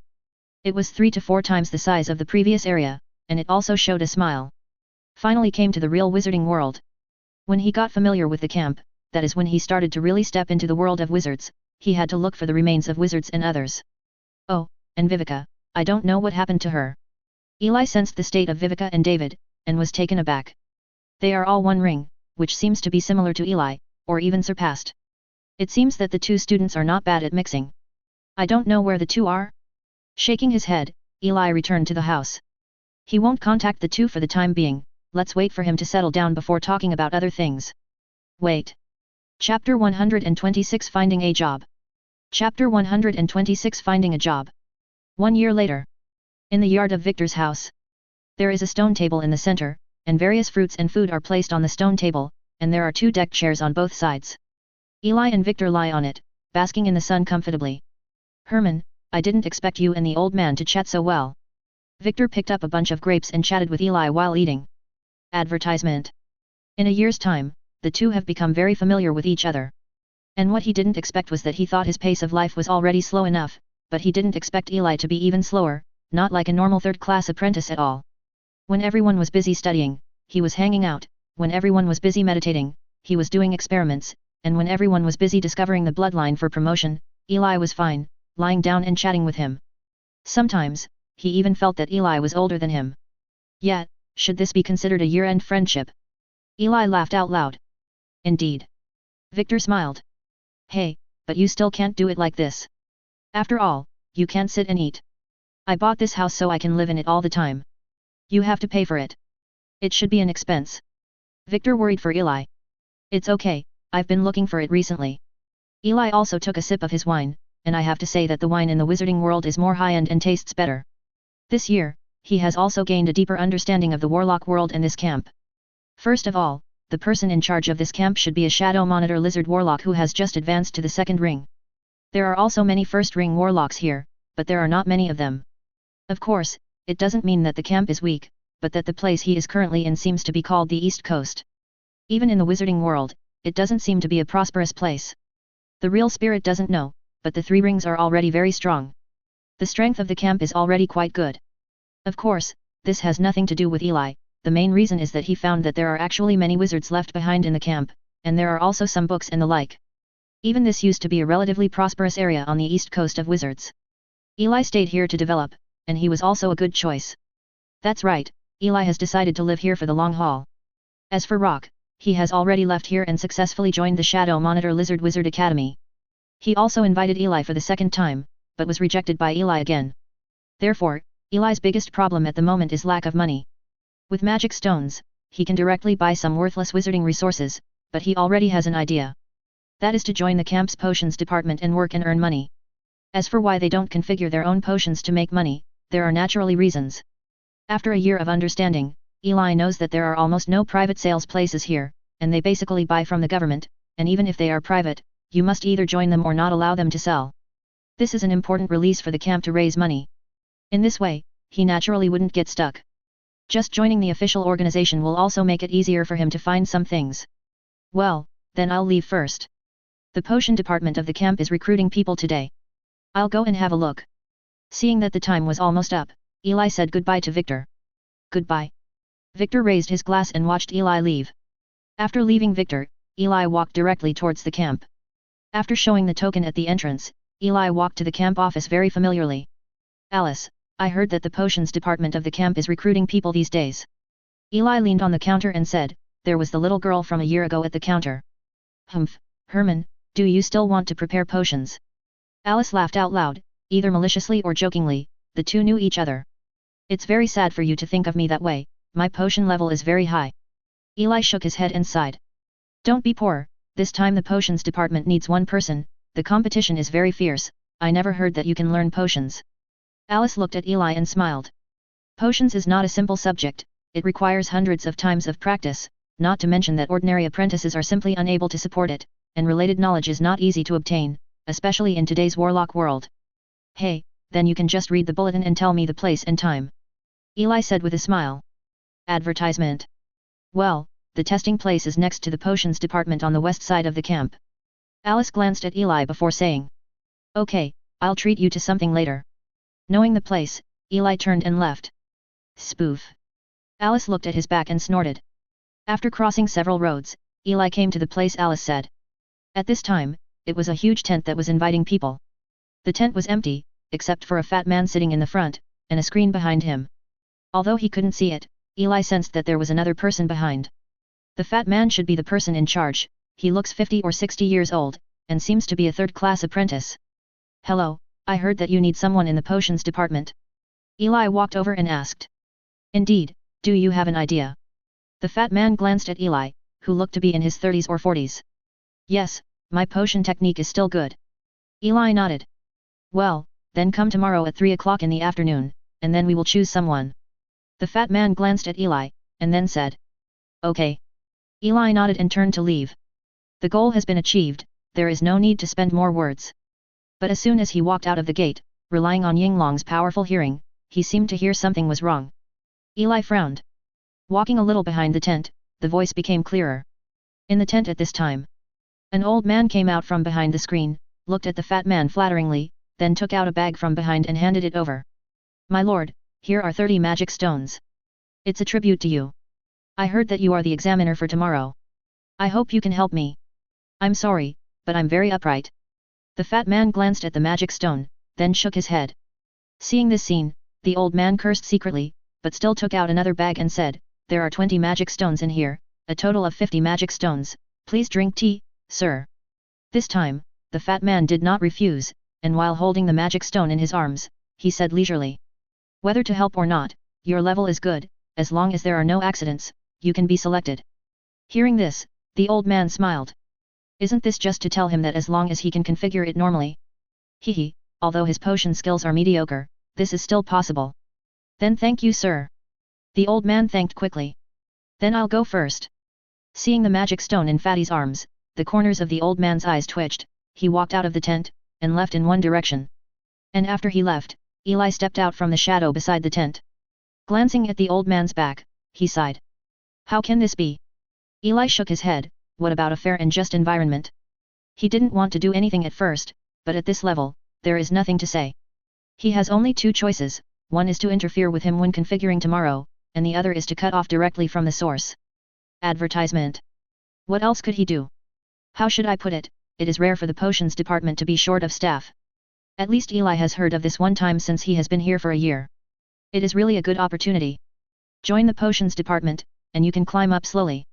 It was 3 to 4 times the size of the previous area, and it also showed a smile. Finally came to the real wizarding world. When he got familiar with the camp, that is when he started to really step into the world of wizards. He had to look for the remains of wizards and others. Oh, and Vivica, I don't know what happened to her. Eli sensed the state of Vivica and David, and was taken aback. They are all one ring, which seems to be similar to Eli, or even surpassed. It seems that the two students are not bad at mixing. I don't know where the two are. Shaking his head, Eli returned to the house. He won't contact the two for the time being, let's wait for him to settle down before talking about other things. Wait. Chapter 126 Finding a Job. Chapter 126 Finding a Job. 1 year later. In the yard of Victor's house. There is a stone table in the center, and various fruits and food are placed on the stone table, and there are 2 deck chairs on both sides. Eli and Victor lie on it, basking in the sun comfortably. Herman, I didn't expect you and the old man to chat so well. Victor picked up a bunch of grapes and chatted with Eli while eating. Advertisement. In a year's time, the two have become very familiar with each other. And what he didn't expect was that he thought his pace of life was already slow enough, but he didn't expect Eli to be even slower, not like a normal third-class apprentice at all. When everyone was busy studying, he was hanging out, when everyone was busy meditating, he was doing experiments, and when everyone was busy discovering the bloodline for promotion, Eli was fine, lying down and chatting with him. Sometimes, he even felt that Eli was older than him. Yet, should this be considered a year-end friendship? Eli laughed out loud. Indeed. Victor smiled. Hey, but you still can't do it like this. After all, you can't sit and eat. I bought this house so I can live in it all the time. You have to pay for it. It should be an expense. Victor worried for Eli. It's okay, I've been looking for it recently. Eli also took a sip of his wine, and I have to say that the wine in the wizarding world is more high-end and tastes better. This year, he has also gained a deeper understanding of the warlock world and this camp. First of all, the person in charge of this camp should be a Shadow Monitor Lizard Warlock who has just advanced to the 2nd ring. There are also many 1st ring warlocks here, but there are not many of them. Of course, it doesn't mean that the camp is weak, but that the place he is currently in seems to be called the East Coast. Even in the wizarding world, it doesn't seem to be a prosperous place. The real spirit doesn't know, but the 3 rings are already very strong. The strength of the camp is already quite good. Of course, this has nothing to do with Eli. The main reason is that he found that there are actually many wizards left behind in the camp, and there are also some books and the like. Even this used to be a relatively prosperous area on the east coast of wizards. Eli stayed here to develop, and he was also a good choice. That's right, Eli has decided to live here for the long haul. As for Rock, he has already left here and successfully joined the Shadow Monitor Lizard Wizard Academy. He also invited Eli for the 2nd time, but was rejected by Eli again. Therefore, Eli's biggest problem at the moment is lack of money. With magic stones, he can directly buy some worthless wizarding resources, but he already has an idea. That is to join the camp's potions department and work and earn money. As for why they don't configure their own potions to make money, there are naturally reasons. After a year of understanding, Eli knows that there are almost no private sales places here, and they basically buy from the government, and even if they are private, you must either join them or not allow them to sell. This is an important release for the camp to raise money. In this way, he naturally wouldn't get stuck. Just joining the official organization will also make it easier for him to find some things. Well, then I'll leave first. The potion department of the camp is recruiting people today. I'll go and have a look. Seeing that the time was almost up, Eli said goodbye to Victor. Goodbye. Victor raised his glass and watched Eli leave. After leaving Victor, Eli walked directly towards the camp. After showing the token at the entrance, Eli walked to the camp office very familiarly. Alice, I heard that the potions department of the camp is recruiting people these days. Eli leaned on the counter and said, there was the little girl from a year ago at the counter. Humph, Herman, do you still want to prepare potions? Alice laughed out loud, either maliciously or jokingly, the two knew each other. It's very sad for you to think of me that way, my potion level is very high. Eli shook his head and sighed. Don't be poor, this time the potions department needs 1 person, the competition is very fierce, I never heard that you can learn potions. Alice looked at Eli and smiled. Potions is not a simple subject, it requires hundreds of times of practice, not to mention that ordinary apprentices are simply unable to support it, and related knowledge is not easy to obtain, especially in today's warlock world. Hey, then you can just read the bulletin and tell me the place and time. Eli said with a smile. Advertisement. Well, the testing place is next to the potions department on the west side of the camp. Alice glanced at Eli before saying. Okay, I'll treat you to something later. Knowing the place, Eli turned and left. Spoof. Alice looked at his back and snorted. After crossing several roads, Eli came to the place Alice said. At this time, it was a huge tent that was inviting people. The tent was empty, except for a fat man sitting in the front, and a screen behind him. Although he couldn't see it, Eli sensed that there was another person behind. The fat man should be the person in charge, he looks 50 or 60 years old, and seems to be a third-class apprentice. Hello, I heard that you need someone in the potions department. Eli walked over and asked. Indeed, do you have an idea? The fat man glanced at Eli, who looked to be in his 30s or 40s. Yes, my potion technique is still good. Eli nodded. Well, then come tomorrow at 3 o'clock in the afternoon, and then we will choose someone. The fat man glanced at Eli, and then said. Okay. Eli nodded and turned to leave. The goal has been achieved, there is no need to spend more words. But as soon as he walked out of the gate, relying on Yinglong's powerful hearing, he seemed to hear something was wrong. Eli frowned. Walking a little behind the tent, the voice became clearer. In the tent at this time, an old man came out from behind the screen, looked at the fat man flatteringly, then took out a bag from behind and handed it over. My lord, here are 30 magic stones. It's a tribute to you. I heard that you are the examiner for tomorrow. I hope you can help me. I'm sorry, but I'm very upright. The fat man glanced at the magic stone, then shook his head. Seeing this scene, the old man cursed secretly, but still took out another bag and said, there are 20 magic stones in here, a total of 50 magic stones, please drink tea, sir. This time, the fat man did not refuse, and while holding the magic stone in his arms, he said leisurely. Whether to help or not, your level is good, as long as there are no accidents, you can be selected. Hearing this, the old man smiled. Isn't this just to tell him that as long as he can configure it normally? Hehe, although his potion skills are mediocre, this is still possible. Then thank you sir. The old man thanked quickly. Then I'll go first. Seeing the magic stone in Fatty's arms, the corners of the old man's eyes twitched, he walked out of the tent, and left in one direction. And after he left, Eli stepped out from the shadow beside the tent. Glancing at the old man's back, he sighed. How can this be? Eli shook his head, what about a fair and just environment? He didn't want to do anything at first, but at this level, there is nothing to say. He has only two choices, one is to interfere with him when configuring tomorrow, and the other is to cut off directly from the source. Advertisement. What else could he do? How should I put it, it is rare for the potions department to be short of staff. At least Eli has heard of this one time since he has been here for a year. It is really a good opportunity. Join the potions department, and you can climb up slowly.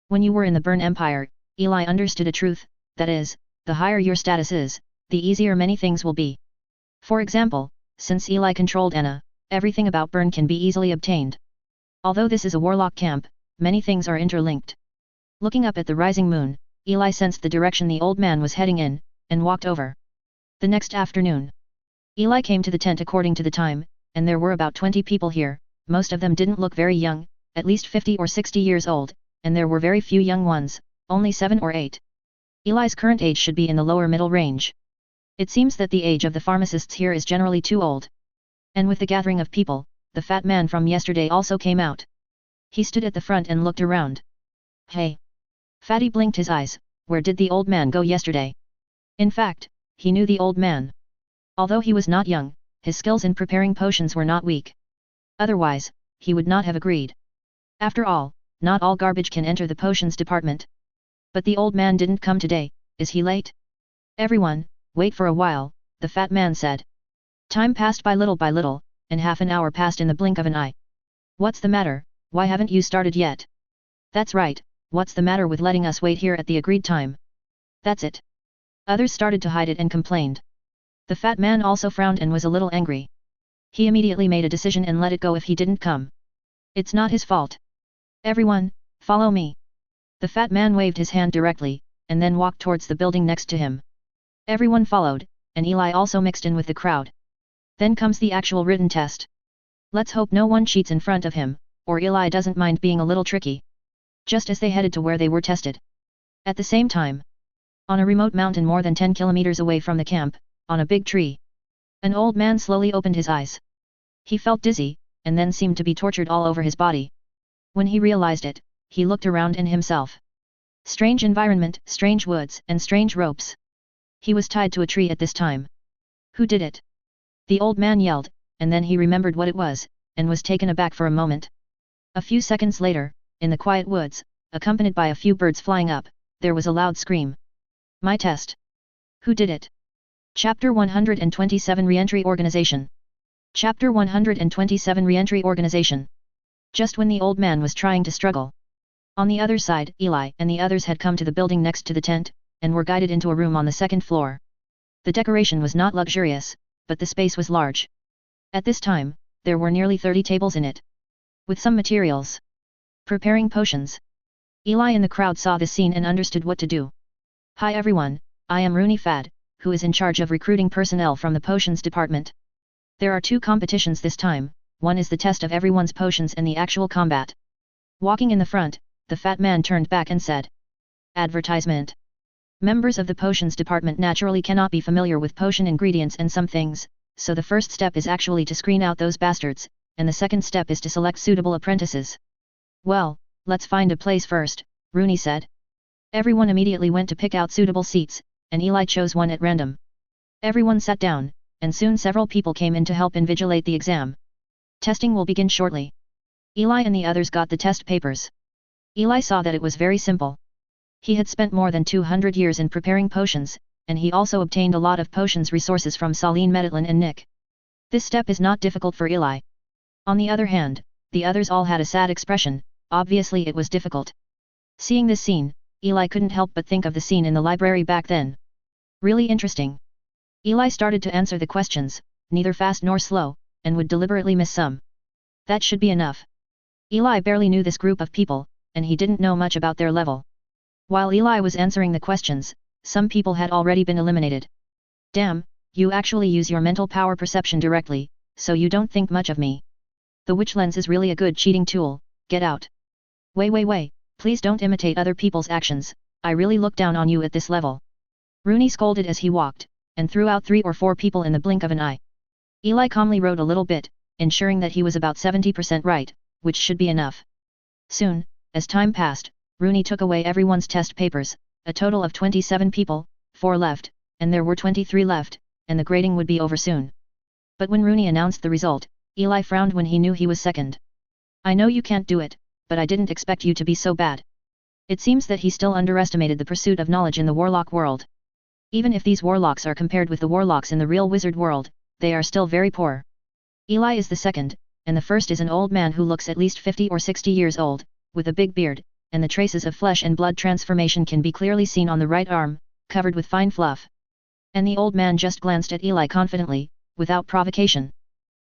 When you were in the Burn Empire, Eli understood a truth, that is, the higher your status is, the easier many things will be. For example, since Eli controlled Anna, everything about Burn can be easily obtained. Although this is a warlock camp, many things are interlinked. Looking up at the rising moon, Eli sensed the direction the old man was heading in, and walked over. The next afternoon, Eli came to the tent according to the time, and there were about 20 people here, most of them didn't look very young, at least 50 or 60 years old, and there were very few young ones, only 7 or 8. Eli's current age should be in the lower middle range. It seems that the age of the pharmacists here is generally too old. And with the gathering of people, the fat man from yesterday also came out. He stood at the front and looked around. Hey! Fatty blinked his eyes, where did the old man go yesterday? In fact, he knew the old man. Although he was not young, his skills in preparing potions were not weak. Otherwise, he would not have agreed. After all, not all garbage can enter the potions department. But the old man didn't come today, is he late? Everyone, wait for a while, the fat man said. Time passed by little, and half an hour passed in the blink of an eye. What's the matter, why haven't you started yet? That's right, what's the matter with letting us wait here at the agreed time? That's it. Others started to hide it and complained. The fat man also frowned and was a little angry. He immediately made a decision and let it go if he didn't come. It's not his fault. Everyone, follow me. The fat man waved his hand directly, and then walked towards the building next to him. Everyone followed, and Eli also mixed in with the crowd. Then comes the actual written test. Let's hope no one cheats in front of him, or Eli doesn't mind being a little tricky. Just as they headed to where they were tested. At the same time, on a remote mountain more than 10 kilometers away from the camp, on a big tree, an old man slowly opened his eyes. He felt dizzy, and then seemed to be tortured all over his body. When he realized it, he looked around in himself. Strange environment, strange woods, and strange ropes. He was tied to a tree at this time. Who did it? The old man yelled, and then he remembered what it was, and was taken aback for a moment. A few seconds later, in the quiet woods, accompanied by a few birds flying up, there was a loud scream. My test. Who did it? Chapter 127 Reentry Organization. Chapter 127 Reentry Organization. Just when the old man was trying to struggle. On the other side, Eli and the others had come to the building next to the tent, and were guided into a room on the second floor. The decoration was not luxurious, but the space was large. At this time, there were nearly 30 tables in it. With some materials. Preparing potions. Eli in the crowd saw the scene and understood what to do. Hi everyone, I am Rooney Fad, who is in charge of recruiting personnel from the potions department. There are 2 competitions this time, one is the test of everyone's potions and the actual combat. Walking in the front, the fat man turned back and said. Advertisement. Members of the potions department naturally cannot be familiar with potion ingredients and some things, so the first step is actually to screen out those bastards, and the second step is to select suitable apprentices. Well, let's find a place first, Rooney said. Everyone immediately went to pick out suitable seats, and Eli chose one at random. Everyone sat down, and soon several people came in to help invigilate the exam. Testing will begin shortly. Eli and the others got the test papers. Eli saw that it was very simple. He had spent more than 200 years in preparing potions, and he also obtained a lot of potions resources from Saline Meditlin and Nick. This step is not difficult for Eli. On the other hand, the others all had a sad expression, obviously it was difficult. Seeing this scene, Eli couldn't help but think of the scene in the library back then. Really interesting. Eli started to answer the questions, neither fast nor slow, and would deliberately miss some. That should be enough. Eli barely knew this group of people, and he didn't know much about their level. While Eli was answering the questions, some people had already been eliminated. Damn, you actually use your mental power perception directly, so you don't think much of me. The witch lens is really a good cheating tool, get out. Wait, please don't imitate other people's actions, I really look down on you at this level. Rooney scolded as he walked, and threw out 3 or 4 people in the blink of an eye. Eli calmly wrote a little bit, ensuring that he was about 70% right, which should be enough. Soon, as time passed, Rooney took away everyone's test papers, a total of 27 people, 4 left, and there were 23 left, and the grading would be over soon. But when Rooney announced the result, Eli frowned when he knew he was second. I know you can't do it, but I didn't expect you to be so bad. It seems that he still underestimated the pursuit of knowledge in the warlock world. Even if these warlocks are compared with the warlocks in the real wizard world, they are still very poor. Eli is the second, and the first is an old man who looks at least 50 or 60 years old, with a big beard, and the traces of flesh and blood transformation can be clearly seen on the right arm, covered with fine fluff. And the old man just glanced at Eli confidently, without provocation.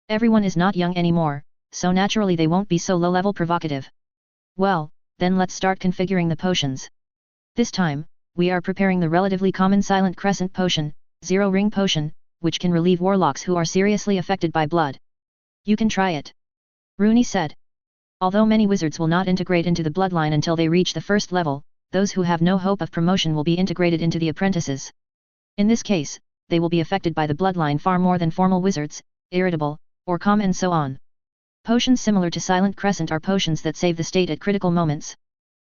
Everyone is not young anymore, so naturally they won't be so low-level provocative. Well, then let's start configuring the potions. This time, we are preparing the relatively common Silent Crescent potion, Zero Ring potion, which can relieve warlocks who are seriously affected by blood. You can try it. Rooney said. Although many wizards will not integrate into the bloodline until they reach the first level, those who have no hope of promotion will be integrated into the apprentices. In this case, they will be affected by the bloodline far more than formal wizards, irritable, or calm and so on. Potions similar to Silent Crescent are potions that save the state at critical moments.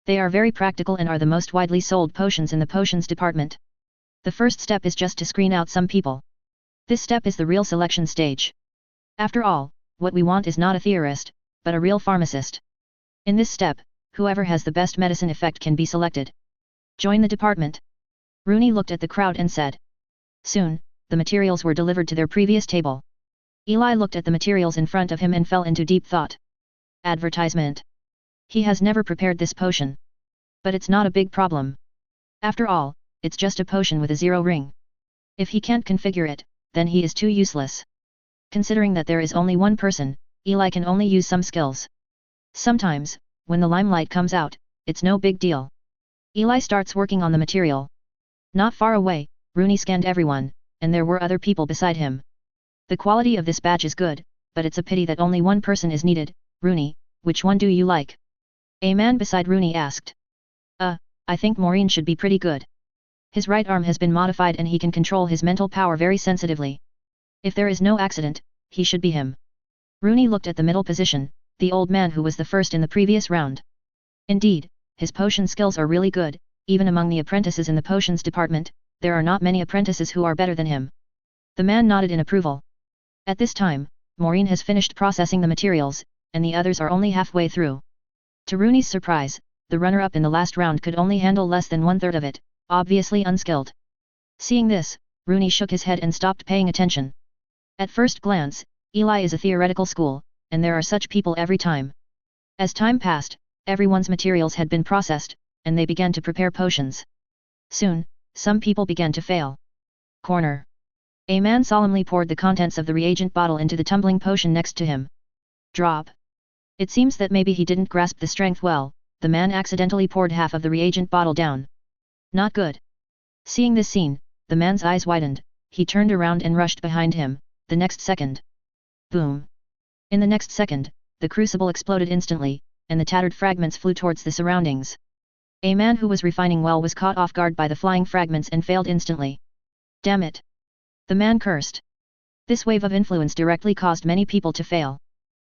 They are very practical and are the most widely sold potions in the potions department. The first step is just to screen out some people. This step is the real selection stage. After all, what we want is not a theorist, but a real pharmacist. In this step, whoever has the best medicine effect can be selected. Join the department. Rooney looked at the crowd and said. Soon, the materials were delivered to their previous table. Eli looked at the materials in front of him and fell into deep thought. Advertisement. He has never prepared this potion. But it's not a big problem. After all, it's just a potion with a zero ring. If he can't configure it, then he is too useless. Considering that there is only one person, Eli can only use some skills. Sometimes, when the limelight comes out, it's no big deal. Eli starts working on the material. Not far away, Rooney scanned everyone, and there were other people beside him. The quality of this batch is good, but it's a pity that only one person is needed. Rooney, which one do you like? A man beside Rooney asked. I think Maureen should be pretty good. His right arm has been modified and he can control his mental power very sensitively. If there is no accident, he should be him. Rooney looked at the middle position, the old man who was the first in the previous round. Indeed, his potion skills are really good, even among the apprentices in the potions department, there are not many apprentices who are better than him. The man nodded in approval. At this time, Maureen has finished processing the materials, and the others are only halfway through. To Rooney's surprise, the runner-up in the last round could only handle less than 1/3 of it, obviously unskilled. Seeing this, Rooney shook his head and stopped paying attention. At first glance, Eli is a theoretical school, and there are such people every time. As time passed, everyone's materials had been processed, and they began to prepare potions. Soon, some people began to fail. Corner. A man solemnly poured the contents of the reagent bottle into the tumbling potion next to him. Drop. It seems that maybe he didn't grasp the strength well, the man accidentally poured half of the reagent bottle down. Not good. Seeing this scene, the man's eyes widened, he turned around and rushed behind him, the next second. Boom. In the next second, the crucible exploded instantly, and the tattered fragments flew towards the surroundings. A man who was refining well was caught off guard by the flying fragments and failed instantly. Damn it! The man cursed. This wave of influence directly caused many people to fail.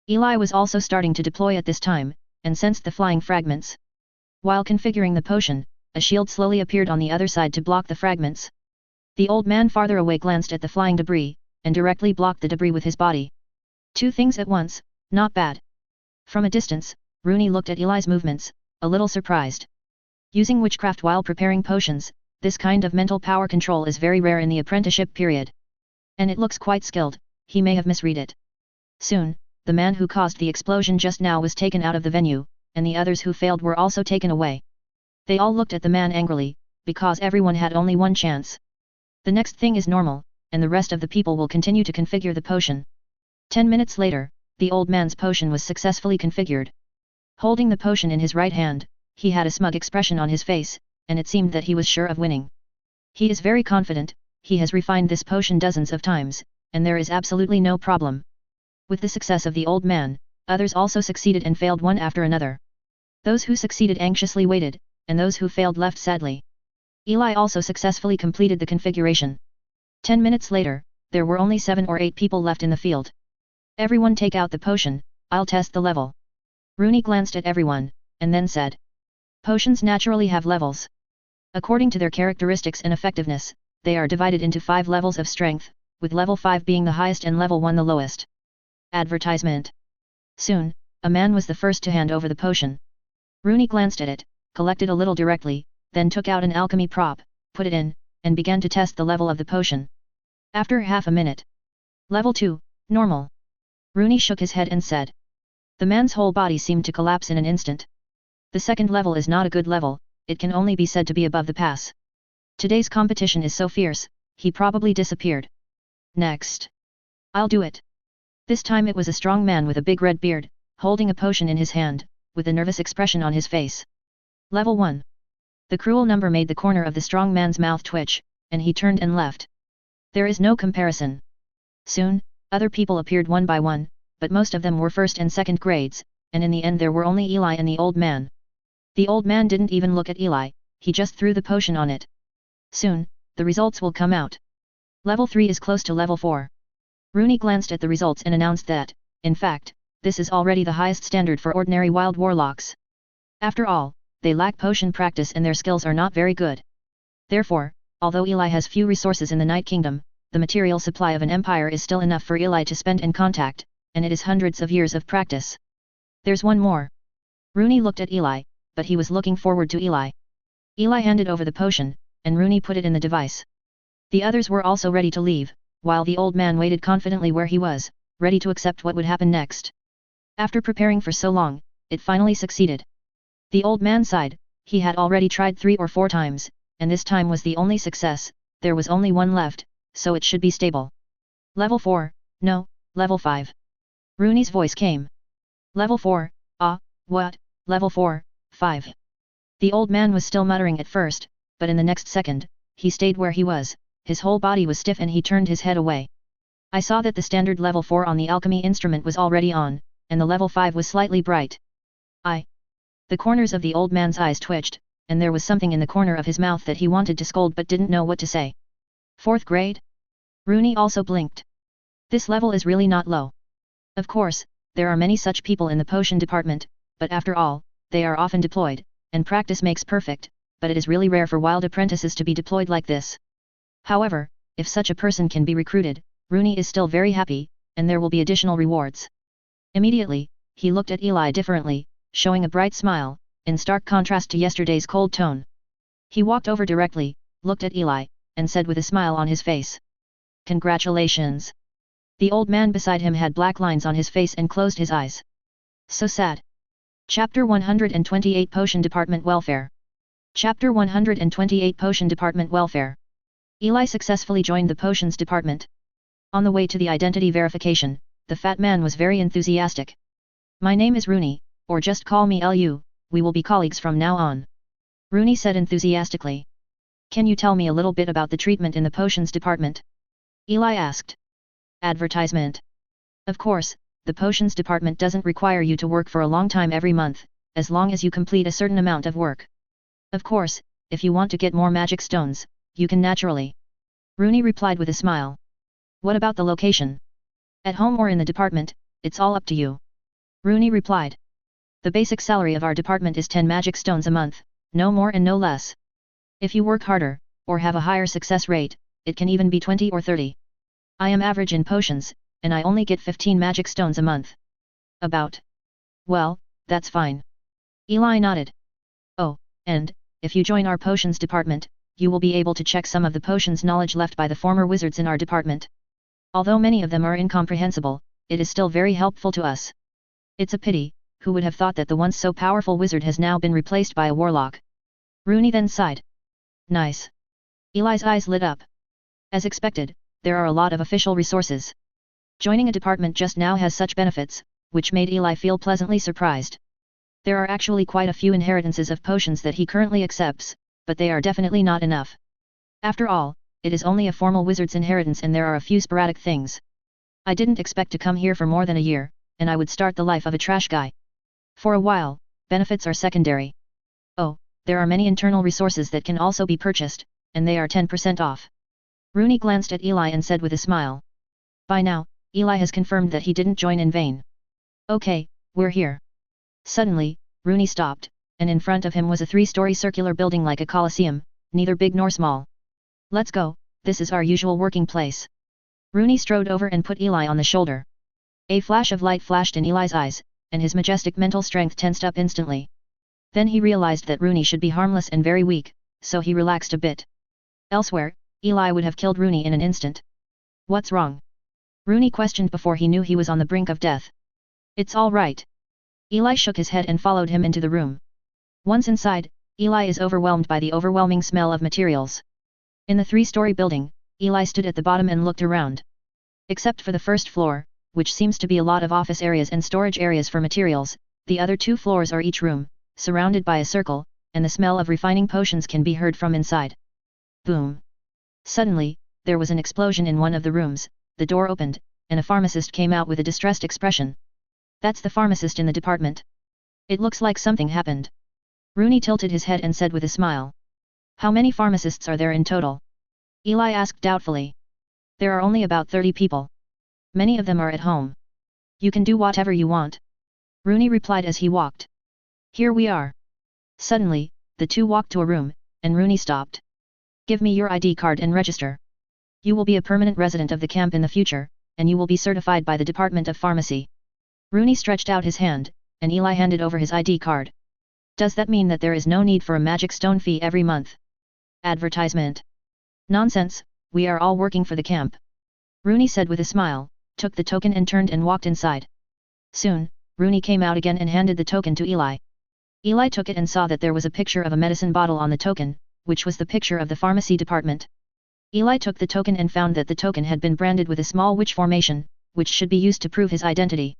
Eli was also starting to deploy at this time, and sensed the flying fragments. While configuring the potion, a shield slowly appeared on the other side to block the fragments. The old man farther away glanced at the flying debris, and directly blocked the debris with his body. Two things at once, not bad. From a distance, Rooney looked at Eli's movements, a little surprised. Using witchcraft while preparing potions, this kind of mental power control is very rare in the apprenticeship period. And it looks quite skilled, he may have misread it. Soon, the man who caused the explosion just now was taken out of the venue, and the others who failed were also taken away. They all looked at the man angrily, because everyone had only one chance. The next thing is normal, and the rest of the people will continue to configure the potion. 10 minutes later, the old man's potion was successfully configured. Holding the potion in his right hand, he had a smug expression on his face, and it seemed that he was sure of winning. He is very confident, he has refined this potion dozens of times, and there is absolutely no problem. With the success of the old man, others also succeeded and failed one after another. Those who succeeded anxiously waited, and those who failed left sadly. Eli also successfully completed the configuration. 10 minutes later, there were only 7 or 8 people left in the field. Everyone take out the potion, I'll test the level. Rooney glanced at everyone, and then said. Potions naturally have levels. According to their characteristics and effectiveness, they are divided into 5 levels of strength, with level 5 being the highest and level 1 the lowest. Advertisement. Soon, a man was the first to hand over the potion. Rooney glanced at it, collected a little directly, then took out an alchemy prop, put it in, and began to test the level of the potion. After half a minute. Level 2, normal. Rooney shook his head and said. The man's whole body seemed to collapse in an instant. The second level is not a good level, it can only be said to be above the pass. Today's competition is so fierce, he probably disappeared. Next. I'll do it. This time it was a strong man with a big red beard, holding a potion in his hand, with a nervous expression on his face. Level 1. The cruel number made the corner of the strong man's mouth twitch, and he turned and left. There is no comparison. Soon, other people appeared one by one, but most of them were first and second grades, and in the end there were only Eli and the old man. The old man didn't even look at Eli, he just threw the potion on it. Soon, the results will come out. Level 3 is close to level 4. Rooney glanced at the results and announced that, in fact, this is already the highest standard for ordinary wild warlocks. After all, they lack potion practice and their skills are not very good. Therefore, although Eli has few resources in the Night Kingdom, the material supply of an empire is still enough for Eli to spend and contact, and it is hundreds of years of practice. There's one more. Rooney looked at Eli, but he was looking forward to Eli. Eli handed over the potion, and Rooney put it in the device. The others were also ready to leave, while the old man waited confidently where he was, ready to accept what would happen next. After preparing for so long, it finally succeeded. The old man sighed, he had already tried 3 or 4 times, and this time was the only success, there was only one left, so it should be stable. Level 4, no, level 5. Rooney's voice came. Level 4, what, level 4, 5. The old man was still muttering at first, but in the next second, he stayed where he was, his whole body was stiff and he turned his head away. I saw that the standard level 4 on the alchemy instrument was already on, and the level 5 was slightly bright. The corners of the old man's eyes twitched, and there was something in the corner of his mouth that he wanted to scold but didn't know what to say. 4th grade? Rooney also blinked. This level is really not low. Of course, there are many such people in the potion department, but after all, they are often deployed, and practice makes perfect, but it is really rare for wild apprentices to be deployed like this. However, if such a person can be recruited, Rooney is still very happy, and there will be additional rewards. Immediately, he looked at Eli differently, showing a bright smile, in stark contrast to yesterday's cold tone. He walked over directly, looked at Eli, and said with a smile on his face. Congratulations. The old man beside him had black lines on his face and closed his eyes. So sad. Chapter 128 Potion Department Welfare. Chapter 128 Potion Department Welfare. Eli successfully joined the potions department. On the way to the identity verification, the fat man was very enthusiastic. My name is Rooney, or just call me Lu, we will be colleagues from now on. Rooney said enthusiastically. Can you tell me a little bit about the treatment in the potions department? Eli asked. Advertisement. Of course, the potions department doesn't require you to work for a long time every month, as long as you complete a certain amount of work. Of course, if you want to get more magic stones, you can naturally. Rooney replied with a smile. What about the location? At home or in the department, it's all up to you. Rooney replied. The basic salary of our department is 10 magic stones a month, no more and no less. If you work harder, or have a higher success rate, it can even be 20 or 30. I am average in potions, and I only get 15 magic stones a month. About. Well, that's fine. Eli nodded. Oh, and, if you join our potions department, you will be able to check some of the potions knowledge left by the former wizards in our department. Although many of them are incomprehensible, it is still very helpful to us. It's a pity, who would have thought that the once so powerful wizard has now been replaced by a warlock. Rooney then sighed. Nice. Eli's eyes lit up. As expected, there are a lot of official resources. Joining a department just now has such benefits, which made Eli feel pleasantly surprised. There are actually quite a few inheritances of potions that he currently accepts, but they are definitely not enough. After all, it is only a formal wizard's inheritance and there are a few sporadic things. I didn't expect to come here for more than a year, and I would start the life of a trash guy. For a while, benefits are secondary. Oh, there are many internal resources that can also be purchased, and they are 10% off. Rooney glanced at Eli and said with a smile. By now, Eli has confirmed that he didn't join in vain. Okay, we're here. Suddenly, Rooney stopped, and in front of him was a 3-story circular building like a coliseum, neither big nor small. Let's go, this is our usual working place. Rooney strode over and put Eli on the shoulder. A flash of light flashed in Eli's eyes, and his majestic mental strength tensed up instantly. Then he realized that Rooney should be harmless and very weak, so he relaxed a bit. Elsewhere, Eli would have killed Rooney in an instant. What's wrong? Rooney questioned before he knew he was on the brink of death. It's all right. Eli shook his head and followed him into the room. Once inside, Eli is overwhelmed by the overwhelming smell of materials. In the 3-story building, Eli stood at the bottom and looked around. Except for the first floor, which seems to be a lot of office areas and storage areas for materials, the other 2 floors are each room, surrounded by a circle, and the smell of refining potions can be heard from inside. Boom! Suddenly, there was an explosion in one of the rooms, the door opened, and a pharmacist came out with a distressed expression. That's the pharmacist in the department. It looks like something happened. Rooney tilted his head and said with a smile. How many pharmacists are there in total? Eli asked doubtfully. There are only about 30 people. Many of them are at home. You can do whatever you want. Rooney replied as he walked. Here we are. Suddenly, the 2 walked to a room, and Rooney stopped. Give me your ID card and register. You will be a permanent resident of the camp in the future, and you will be certified by the Department of Pharmacy. Rooney stretched out his hand, and Eli handed over his ID card. Does that mean that there is no need for a magic stone fee every month? Advertisement. Nonsense, we are all working for the camp. Rooney said with a smile, took the token and turned and walked inside. Soon, Rooney came out again and handed the token to Eli. Eli took it and saw that there was a picture of a medicine bottle on the token, which was the picture of the pharmacy department. Eli took the token and found that the token had been branded with a small witch formation, which should be used to prove his identity.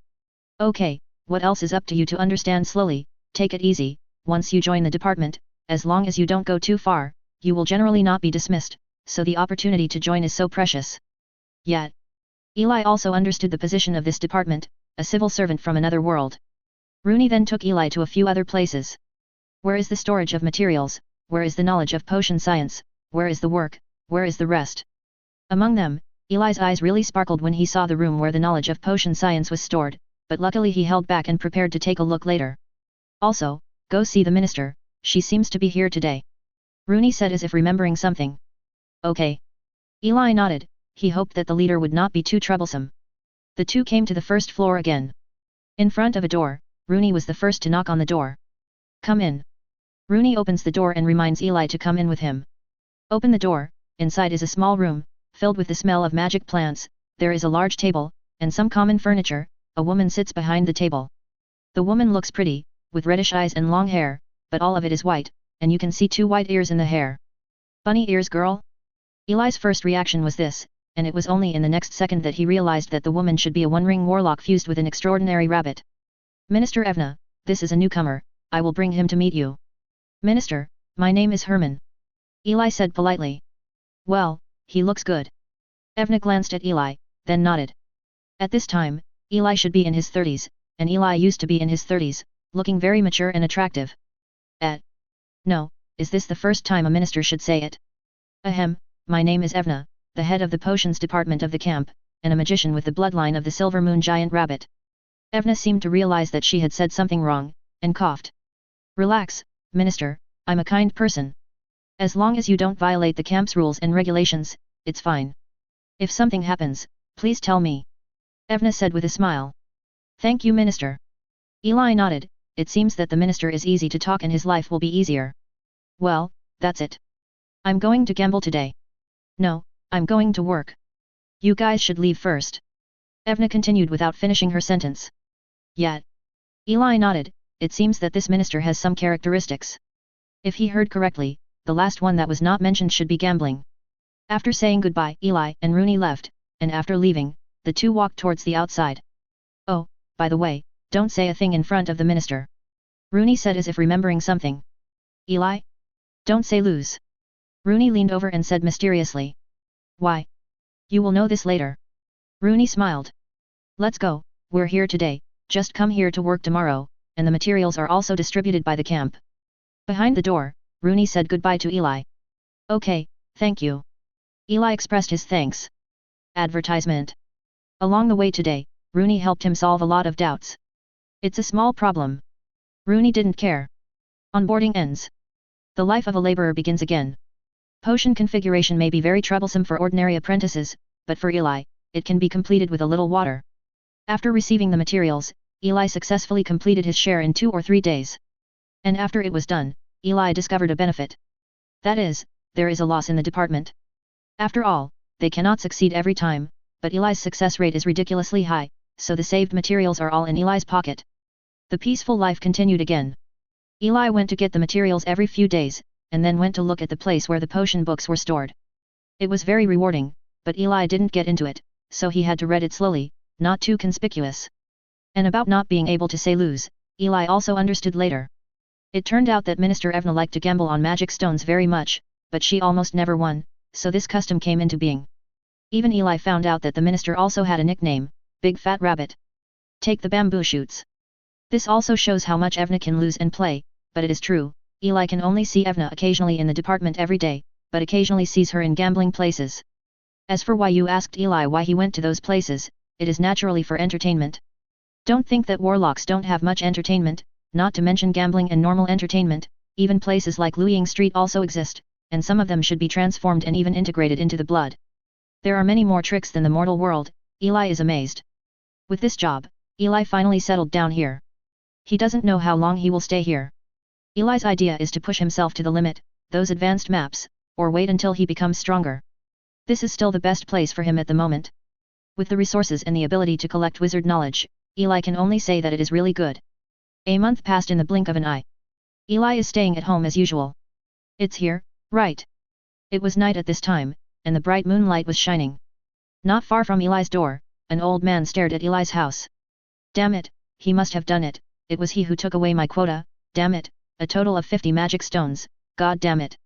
Okay, what else is up to you to understand slowly, take it easy, once you join the department, as long as you don't go too far, you will generally not be dismissed, so the opportunity to join is so precious. Yet, Eli also understood the position of this department, a civil servant from another world. Rooney then took Eli to a few other places. Where is the storage of materials, where is the knowledge of potion science, where is the work, where is the rest? Among them, Eli's eyes really sparkled when he saw the room where the knowledge of potion science was stored, but luckily he held back and prepared to take a look later. Also, go see the minister, she seems to be here today. Rooney said as if remembering something. Okay. Eli nodded, he hoped that the leader would not be too troublesome. The 2 came to the first floor again. In front of a door, Rooney was the first to knock on the door. Come in. Rooney opens the door and reminds Eli to come in with him. Open the door, inside is a small room, filled with the smell of magic plants, there is a large table, and some common furniture, a woman sits behind the table. The woman looks pretty, with reddish eyes and long hair, but all of it is white, and you can see 2 white ears in the hair. Bunny ears, girl? Eli's first reaction was this, and it was only in the next second that he realized that the woman should be a one-ring warlock fused with an extraordinary rabbit. Minister Evna, this is a newcomer, I will bring him to meet you. Minister, my name is Herman. Eli said politely. Well, he looks good. Evna glanced at Eli, then nodded. At this time, Eli should be in his 30s, and Eli used to be in his 30s, looking very mature and attractive. No, is this the first time a minister should say it? Ahem, my name is Evna, the head of the potions department of the camp, and a magician with the bloodline of the Silver Moon Giant Rabbit. Evna seemed to realize that she had said something wrong, and coughed. Relax, minister, I'm a kind person. As long as you don't violate the camp's rules and regulations, it's fine. If something happens, please tell me. Evna said with a smile. Thank you, minister. Eli nodded. It seems that the minister is easy to talk and his life will be easier. Well, that's it. I'm going to gamble today. No, I'm going to work. You guys should leave first. Evna continued without finishing her sentence. Yet. Eli nodded. It seems that this minister has some characteristics. If he heard correctly, the last one that was not mentioned should be gambling. After saying goodbye, Eli and Rooney left, and after leaving, the two walked towards the outside. Oh, by the way, don't say a thing in front of the minister. Rooney said as if remembering something. Eli? Don't say lose. Rooney leaned over and said mysteriously. Why? You will know this later. Rooney smiled. Let's go, we're here today, just come here to work tomorrow, and the materials are also distributed by the camp. Behind the door, Rooney said goodbye to Eli. Okay, thank you. Eli expressed his thanks. Advertisement. Along the way today, Rooney helped him solve a lot of doubts. It's a small problem. Rooney didn't care. Onboarding ends. The life of a laborer begins again. Potion configuration may be very troublesome for ordinary apprentices, but for Eli, it can be completed with a little water. After receiving the materials, Eli successfully completed his share in 2 or 3 days. And after it was done, Eli discovered a benefit. That is, there is a loss in the department. After all, they cannot succeed every time, but Eli's success rate is ridiculously high, so the saved materials are all in Eli's pocket. The peaceful life continued again. Eli went to get the materials every few days, and then went to look at the place where the potion books were stored. It was very rewarding, but Eli didn't get into it, so he had to read it slowly, not too conspicuous. And about not being able to say lose, Eli also understood later. It turned out that Minister Evna liked to gamble on magic stones very much, but she almost never won, so this custom came into being. Even Eli found out that the minister also had a nickname, Big Fat Rabbit. Take the bamboo shoots. This also shows how much Evna can lose and play, but it is true, Eli can only see Evna occasionally in the department every day, but occasionally sees her in gambling places. As for why you asked Eli why he went to those places, it is naturally for entertainment. Don't think that warlocks don't have much entertainment, not to mention gambling and normal entertainment, even places like Luying Street also exist, and some of them should be transformed and even integrated into the blood. There are many more tricks than the mortal world, Eli is amazed. With this job, Eli finally settled down here. He doesn't know how long he will stay here. Eli's idea is to push himself to the limit, those advanced maps, or wait until he becomes stronger. This is still the best place for him at the moment. With the resources and the ability to collect wizard knowledge, Eli can only say that it is really good. A month passed in the blink of an eye. Eli is staying at home as usual. It's here, right? It was night at this time, and the bright moonlight was shining. Not far from Eli's door, an old man stared at Eli's house. Damn it, he must have done it, it was he who took away my quota, damn it, a total of 50 magic stones, god damn it.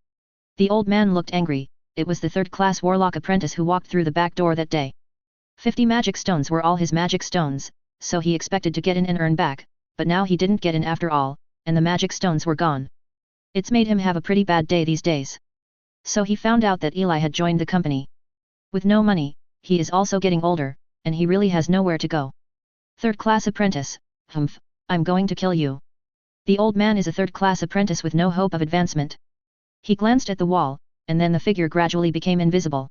The old man looked angry, it was the third-class warlock apprentice who walked through the back door that day. 50 magic stones were all his magic stones, so he expected to get in and earn back, but now he didn't get in after all, and the magic stones were gone. It's made him have a pretty bad day these days. So he found out that Eli had joined the company. With no money, he is also getting older, and he really has nowhere to go. Third-class apprentice, humph, I'm going to kill you. The old man is a third-class apprentice with no hope of advancement. He glanced at the wall, and then the figure gradually became invisible.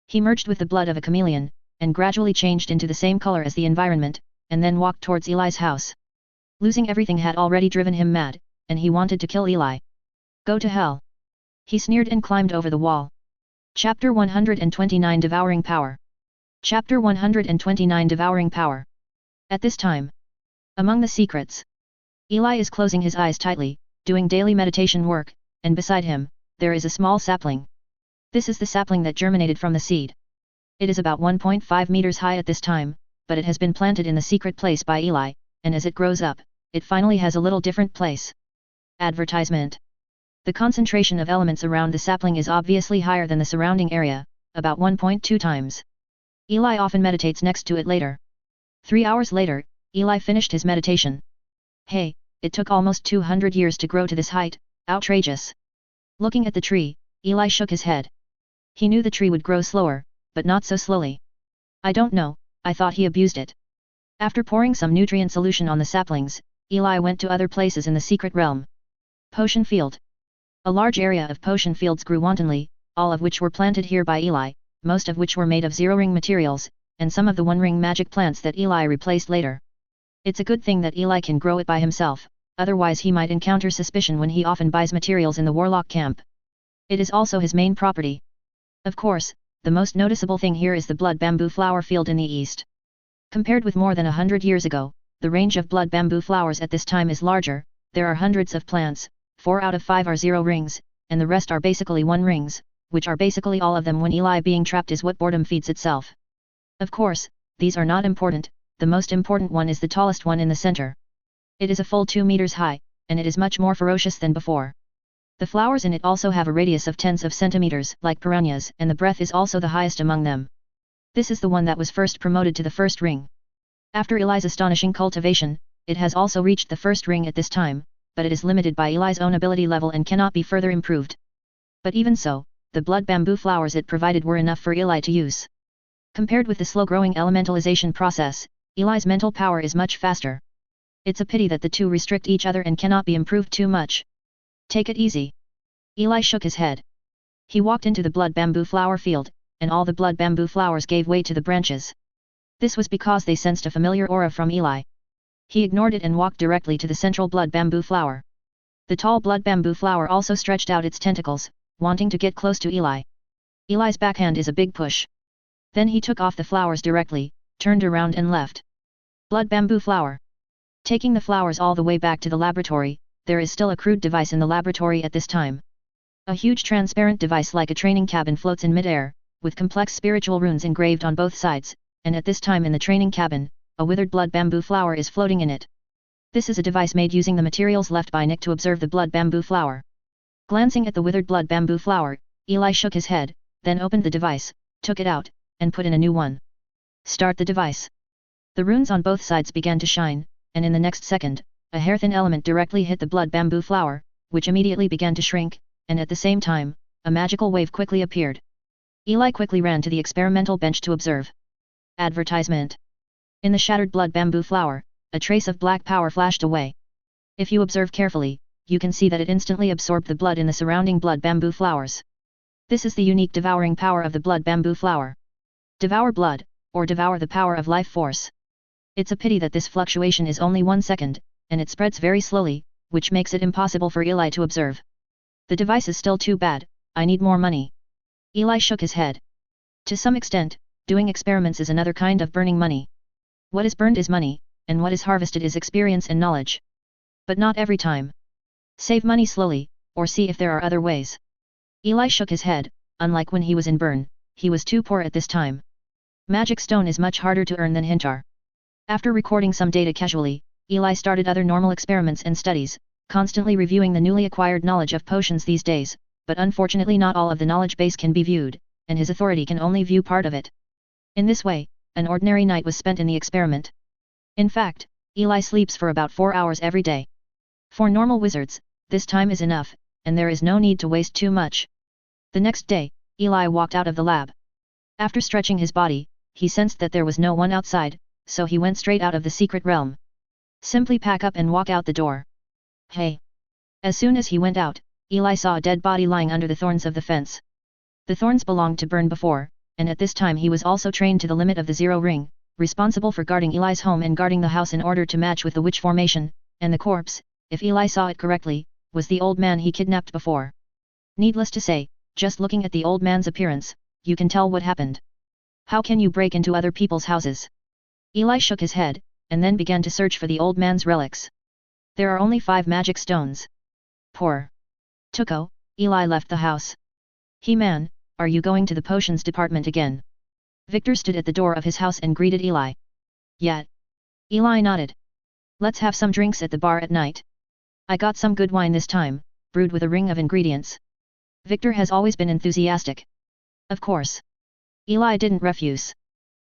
He merged with the blood of a chameleon, and gradually changed into the same color as the environment, and then walked towards Eli's house. Losing everything had already driven him mad, and he wanted to kill Eli. Go to hell. He sneered and climbed over the wall. Chapter 129 Devouring Power. Chapter 129 Devouring Power. At this time. Among the secrets. Eli is closing his eyes tightly, doing daily meditation work, and beside him, there is a small sapling. This is the sapling that germinated from the seed. It is about 1.5 meters high at this time, but it has been planted in the secret place by Eli, and as it grows up, it finally has a little different place. Advertisement. The concentration of elements around the sapling is obviously higher than the surrounding area, about 1.2 times. Eli often meditates next to it later. 3 hours later, Eli finished his meditation. Hey, it took almost 200 years to grow to this height, outrageous. Looking at the tree, Eli shook his head. He knew the tree would grow slower, but not so slowly. I don't know, I thought he abused it. After pouring some nutrient solution on the saplings, Eli went to other places in the secret realm. Potion field. A large area of potion fields grew wantonly, all of which were planted here by Eli, most of which were made of zero-ring materials, and some of the one-ring magic plants that Eli replaced later. It's a good thing that Eli can grow it by himself, otherwise he might encounter suspicion when he often buys materials in the warlock camp. It is also his main property. Of course, the most noticeable thing here is the blood bamboo flower field in the east. Compared with more than 100 years ago, the range of blood bamboo flowers at this time is larger. There are hundreds of plants, 4 out of 5 are zero rings, and the rest are basically one rings, which are basically all of them when Eli being trapped is what boredom feeds itself. Of course, these are not important, the most important one is the tallest one in the center. It is a full 2 meters high, and it is much more ferocious than before. The flowers in it also have a radius of tens of centimeters, like piranhas, and the breadth is also the highest among them. This is the one that was first promoted to the first ring. After Eli's astonishing cultivation, it has also reached the first ring at this time, but it is limited by Eli's own ability level and cannot be further improved. But even so, the blood bamboo flowers it provided were enough for Eli to use. Compared with the slow-growing elementalization process, Eli's mental power is much faster. It's a pity that the two restrict each other and cannot be improved too much. Take it easy. Eli shook his head. He walked into the blood bamboo flower field, and all the blood bamboo flowers gave way to the branches. This was because they sensed a familiar aura from Eli. He ignored it and walked directly to the central blood bamboo flower. The tall blood bamboo flower also stretched out its tentacles, wanting to get close to Eli. Eli's backhand is a big push. Then he took off the flowers directly, turned around and left. Blood bamboo flower. Taking the flowers all the way back to the laboratory, there is still a crude device in the laboratory at this time. A huge transparent device like a training cabin floats in mid-air, with complex spiritual runes engraved on both sides, and at this time in the training cabin, a withered blood bamboo flower is floating in it. This is a device made using the materials left by Nick to observe the blood bamboo flower. Glancing at the withered blood bamboo flower, Eli shook his head, then opened the device, took it out, and put in a new one. Start the device. The runes on both sides began to shine, and in the next second, a hair-thin element directly hit the blood bamboo flower, which immediately began to shrink, and at the same time, a magical wave quickly appeared. Eli quickly ran to the experimental bench to observe. Advertisement. In the shattered blood bamboo flower, a trace of black power flashed away. If you observe carefully, you can see that it instantly absorbed the blood in the surrounding blood bamboo flowers. This is the unique devouring power of the blood bamboo flower. Devour blood, or devour the power of life force. It's a pity that this fluctuation is only 1 second, and it spreads very slowly, which makes it impossible for Eli to observe. The device is still too bad, I need more money. Eli shook his head. To some extent, doing experiments is another kind of burning money. What is burned is money, and what is harvested is experience and knowledge. But not every time. Save money slowly, or see if there are other ways. Eli shook his head, unlike when he was in Bern, he was too poor at this time. Magic stone is much harder to earn than Hintar. After recording some data casually, Eli started other normal experiments and studies, constantly reviewing the newly acquired knowledge of potions these days, but unfortunately not all of the knowledge base can be viewed, and his authority can only view part of it. In this way, an ordinary night was spent in the experiment. In fact, Eli sleeps for about 4 hours every day. For normal wizards, this time is enough, and there is no need to waste too much. The next day, Eli walked out of the lab. After stretching his body, he sensed that there was no one outside, so he went straight out of the secret realm. Simply pack up and walk out the door. Hey! As soon as he went out, Eli saw a dead body lying under the thorns of the fence. The thorns belonged to Bern before, and at this time he was also trained to the limit of the zero ring, responsible for guarding Eli's home and guarding the house in order to match with the witch formation, and the corpse, if Eli saw it correctly, was the old man he kidnapped before. Needless to say, just looking at the old man's appearance, you can tell what happened. How can you break into other people's houses? Eli shook his head, and then began to search for the old man's relics. There are only 5 magic stones. Poor Tuko, Eli left the house. He-Man, are you going to the potions department again? Victor stood at the door of his house and greeted Eli. Yeah. Eli nodded. Let's have some drinks at the bar at night. I got some good wine this time, brewed with a ring of ingredients. Victor has always been enthusiastic. Of course. Eli didn't refuse.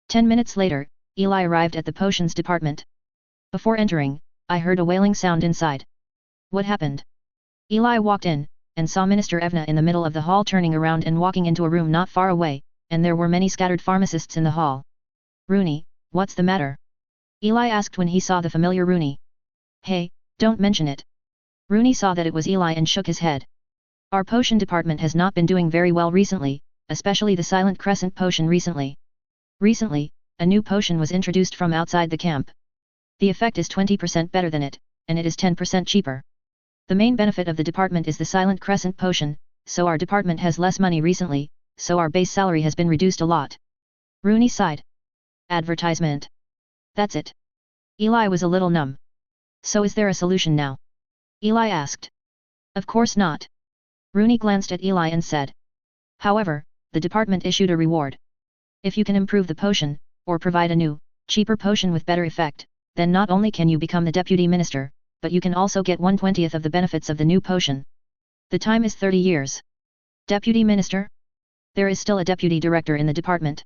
10 minutes later, Eli arrived at the potions department. Before entering, I heard a wailing sound inside. What happened? Eli walked in, and saw Minister Evna in the middle of the hall turning around and walking into a room not far away, and there were many scattered pharmacists in the hall. Rooney, what's the matter? Eli asked when he saw the familiar Rooney. Hey, don't mention it. Rooney saw that it was Eli and shook his head. Our potion department has not been doing very well recently, especially the Silent Crescent potion recently. Recently, a new potion was introduced from outside the camp. The effect is 20% better than it, and it is 10% cheaper. The main benefit of the department is the Silent Crescent potion, so our department has less money recently, so our base salary has been reduced a lot. Rooney sighed. Advertisement. That's it. Eli was a little numb. So is there a solution now? Eli asked. Of course not. Rooney glanced at Eli and said. However, the department issued a reward. If you can improve the potion, or provide a new, cheaper potion with better effect, then not only can you become the deputy minister, but you can also get 1/20th of the benefits of the new potion. The time is 30 years. Deputy minister? There is still a deputy director in the department.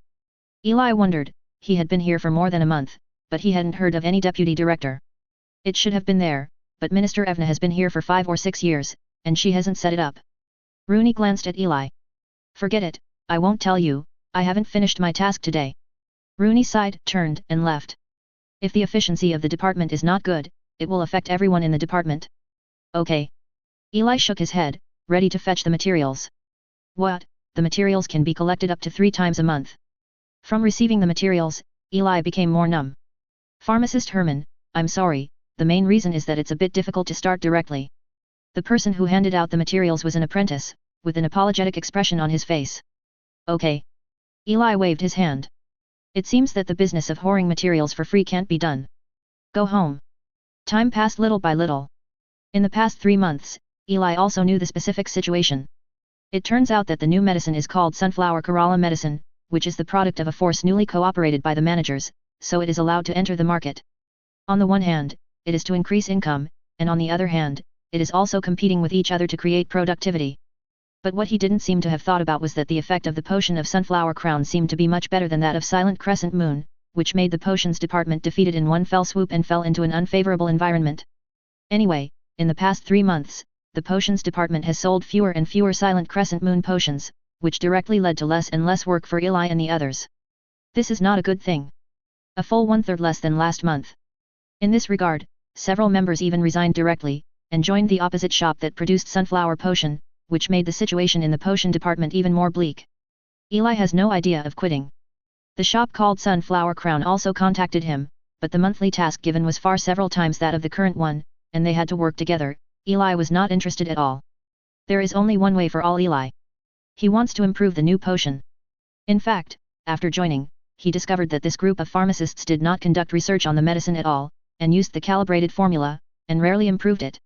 Eli wondered, he had been here for more than a month, but he hadn't heard of any deputy director. It should have been there, but Minister Evna has been here for 5 or 6 years, and she hasn't set it up. Rooney glanced at Eli. Forget it, I won't tell you, I haven't finished my task today. Rooney sighed, turned, and left. If the efficiency of the department is not good, it will affect everyone in the department. Okay. Eli shook his head, ready to fetch the materials. What? The materials can be collected up to 3 times a month. From receiving the materials, Eli became more numb. Pharmacist Herman, I'm sorry, the main reason is that it's a bit difficult to start directly. The person who handed out the materials was an apprentice, with an apologetic expression on his face. Okay. Eli waved his hand. It seems that the business of whoring materials for free can't be done. Go home. Time passed little by little. In the past 3 months, Eli also knew the specific situation. It turns out that the new medicine is called Sunflower Kerala medicine, which is the product of a force newly cooperated by the managers, so it is allowed to enter the market. On the one hand, it is to increase income, and on the other hand, it is also competing with each other to create productivity. But what he didn't seem to have thought about was that the effect of the potion of Sunflower Crown seemed to be much better than that of Silent Crescent Moon, which made the potions department defeated in one fell swoop and fell into an unfavorable environment. Anyway, in the past 3 months, the potions department has sold fewer and fewer Silent Crescent Moon potions, which directly led to less and less work for Eli and the others. This is not a good thing. A full 1/3 less than last month. In this regard, several members even resigned directly, and joined the opposite shop that produced Sunflower Potion, which made the situation in the potion department even more bleak. Eli has no idea of quitting. The shop called Sunflower Crown also contacted him, but the monthly task given was far several times that of the current one, and they had to work together. Eli was not interested at all. There is only one way for all Eli. He wants to improve the new potion. In fact, after joining, he discovered that this group of pharmacists did not conduct research on the medicine at all, and used the calibrated formula, and rarely improved it.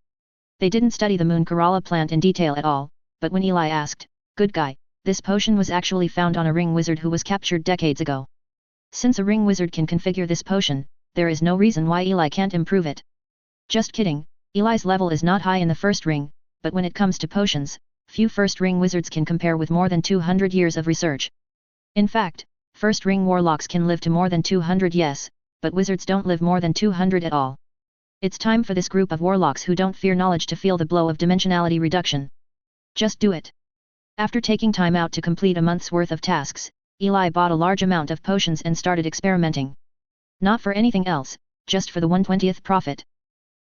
They didn't study the Moon Kerala plant in detail at all, but when Eli asked, "Good guy, this potion was actually found on a ring wizard who was captured decades ago. Since a ring wizard can configure this potion, there is no reason why Eli can't improve it." Just kidding, Eli's level is not high in the first ring, but when it comes to potions, few first ring wizards can compare with more than 200 years of research. In fact, first ring warlocks can live to more than 200 yes, but wizards don't live more than 200 at all. It's time for this group of warlocks who don't fear knowledge to feel the blow of dimensionality reduction. Just do it. After taking time out to complete a month's worth of tasks, Eli bought a large amount of potions and started experimenting. Not for anything else, just for the 1/20th profit.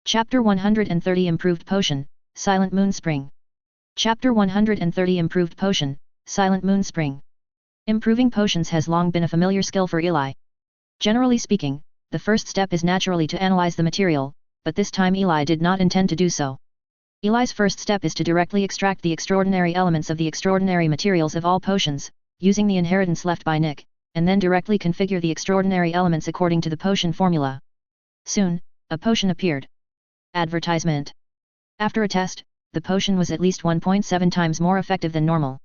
Chapter 130 Improved Potion, Silent Moon Spring. Chapter 130 Improved Potion, Silent Moon Spring. Improving potions has long been a familiar skill for Eli. Generally speaking, the first step is naturally to analyze the material, but this time Eli did not intend to do so. Eli's first step is to directly extract the extraordinary elements of the extraordinary materials of all potions, using the inheritance left by Nick, and then directly configure the extraordinary elements according to the potion formula. Soon, a potion appeared. Advertisement. After a test, the potion was at least 1.7 times more effective than normal.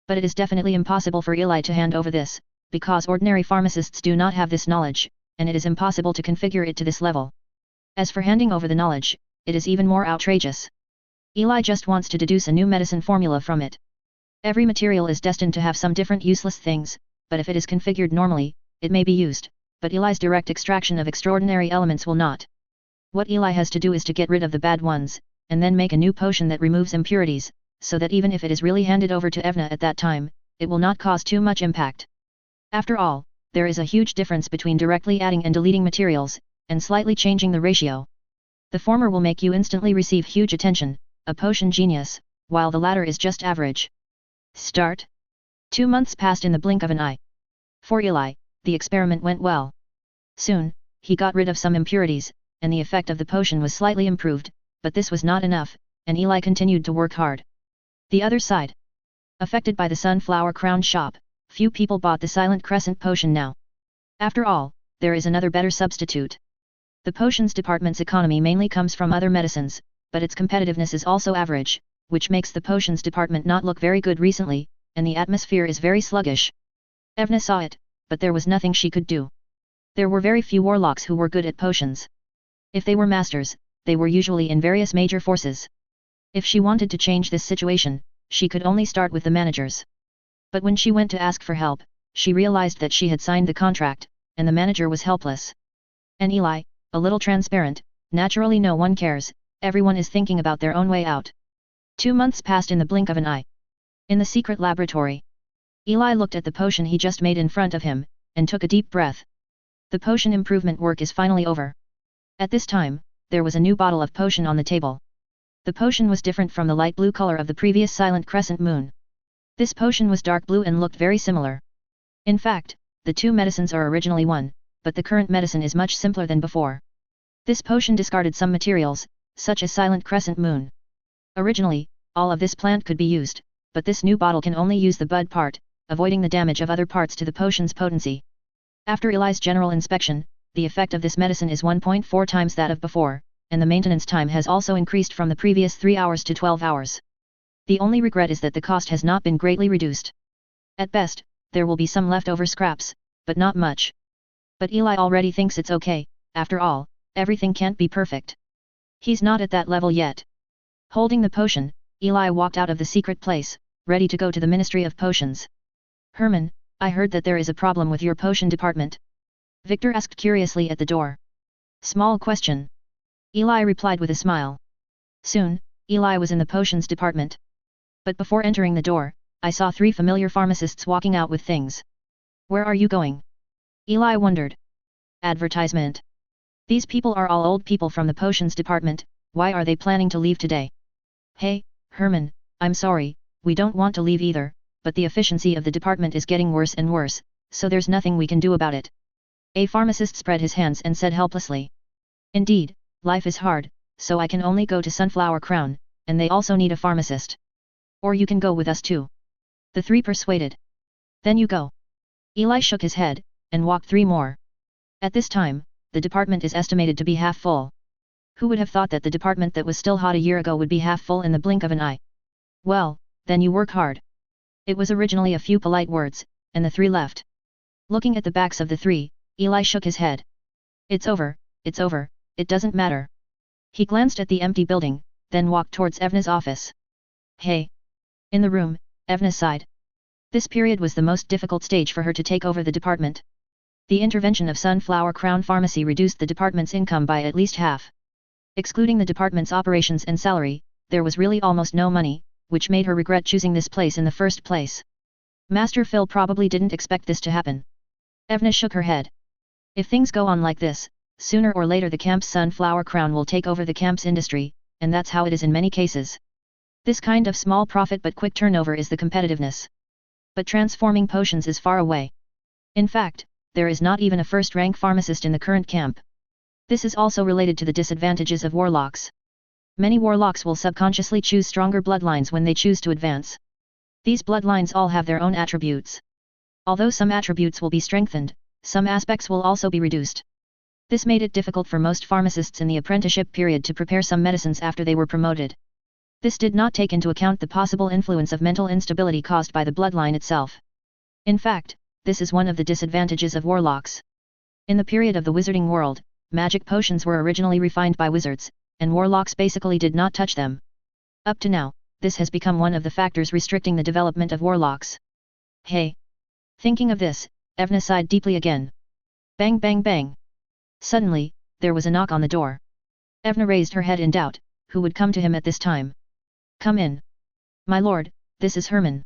But it is definitely impossible for Eli to hand over this, because ordinary pharmacists do not have this knowledge, and it is impossible to configure it to this level. As for handing over the knowledge, it is even more outrageous. Eli just wants to deduce a new medicine formula from it. Every material is destined to have some different useless things, but if it is configured normally, it may be used, but Eli's direct extraction of extraordinary elements will not. What Eli has to do is to get rid of the bad ones, and then make a new potion that removes impurities, so that even if it is really handed over to Evna at that time, it will not cause too much impact. After all, there is a huge difference between directly adding and deleting materials, and slightly changing the ratio. The former will make you instantly receive huge attention, a potion genius, while the latter is just average. Start. 2 months passed in the blink of an eye. For Eli, the experiment went well. Soon, he got rid of some impurities, and the effect of the potion was slightly improved, but this was not enough, and Eli continued to work hard. The other side. Affected by the Sunflower Crown shop, few people bought the Silent Crescent potion now. After all, there is another better substitute. The potions department's economy mainly comes from other medicines, but its competitiveness is also average, which makes the potions department not look very good recently, and the atmosphere is very sluggish. Evna saw it, but there was nothing she could do. There were very few warlocks who were good at potions. If they were masters, they were usually in various major forces. If she wanted to change this situation, she could only start with the managers. But when she went to ask for help, she realized that she had signed the contract, and the manager was helpless. And Eli, a little transparent, naturally no one cares, everyone is thinking about their own way out. 2 months passed in the blink of an eye. In the secret laboratory. Eli looked at the potion he just made in front of him, and took a deep breath. The potion improvement work is finally over. At this time, there was a new bottle of potion on the table. The potion was different from the light blue color of the previous Silent Crescent moon. This potion was dark blue and looked very similar. In fact, the two medicines are originally one, but the current medicine is much simpler than before. This potion discarded some materials, such as Silent Crescent moon. Originally, all of this plant could be used, but this new bottle can only use the bud part, avoiding the damage of other parts to the potion's potency. After Eli's general inspection, the effect of this medicine is 1.4 times that of before, and the maintenance time has also increased from the previous 3 hours to 12 hours. The only regret is that the cost has not been greatly reduced. At best, there will be some leftover scraps, but not much. But Eli already thinks it's okay, after all, everything can't be perfect. He's not at that level yet. Holding the potion, Eli walked out of the secret place, ready to go to the Ministry of Potions. Herman, I heard that there is a problem with your potion department. Victor asked curiously at the door. Small question. Eli replied with a smile. Soon, Eli was in the potions department. But before entering the door, I saw 3 familiar pharmacists walking out with things. Where are you going? Eli wondered. Advertisement. These people are all old people from the potions department, why are they planning to leave today? Hey, Herman, I'm sorry, we don't want to leave either, but the efficiency of the department is getting worse and worse, so there's nothing we can do about it. A pharmacist spread his hands and said helplessly. Indeed, life is hard, so I can only go to Sunflower Crown, and they also need a pharmacist. Or you can go with us too. The 3 persuaded. Then you go. Eli shook his head, and walked 3 more. At this time, the department is estimated to be half full. Who would have thought that the department that was still hot a year ago would be half full in the blink of an eye? Well, then you work hard. It was originally a few polite words, and the 3 left. Looking at the backs of the 3, Eli shook his head. It's over, it doesn't matter. He glanced at the empty building, then walked towards Evna's office. Hey! In the room, Evna sighed. This period was the most difficult stage for her to take over the department. The intervention of Sunflower Crown Pharmacy reduced the department's income by at least half. Excluding the department's operations and salary, there was really almost no money, which made her regret choosing this place in the first place. Master Phil probably didn't expect this to happen. Evna shook her head. If things go on like this, sooner or later the camp's Sunflower Crown will take over the camp's industry, and that's how it is in many cases. This kind of small profit but quick turnover is the competitiveness. But transforming potions is far away. In fact, there is not even a first-rank pharmacist in the current camp. This is also related to the disadvantages of warlocks. Many warlocks will subconsciously choose stronger bloodlines when they choose to advance. These bloodlines all have their own attributes. Although some attributes will be strengthened, some aspects will also be reduced. This made it difficult for most pharmacists in the apprenticeship period to prepare some medicines after they were promoted. This did not take into account the possible influence of mental instability caused by the bloodline itself. In fact, this is one of the disadvantages of warlocks. In the period of the wizarding world, magic potions were originally refined by wizards, and warlocks basically did not touch them. Up to now, this has become one of the factors restricting the development of warlocks. Hey! Thinking of this, Evna sighed deeply again. Bang bang bang! Suddenly, there was a knock on the door. Evna raised her head in doubt, who would come to him at this time? Come in. My lord, this is Herman.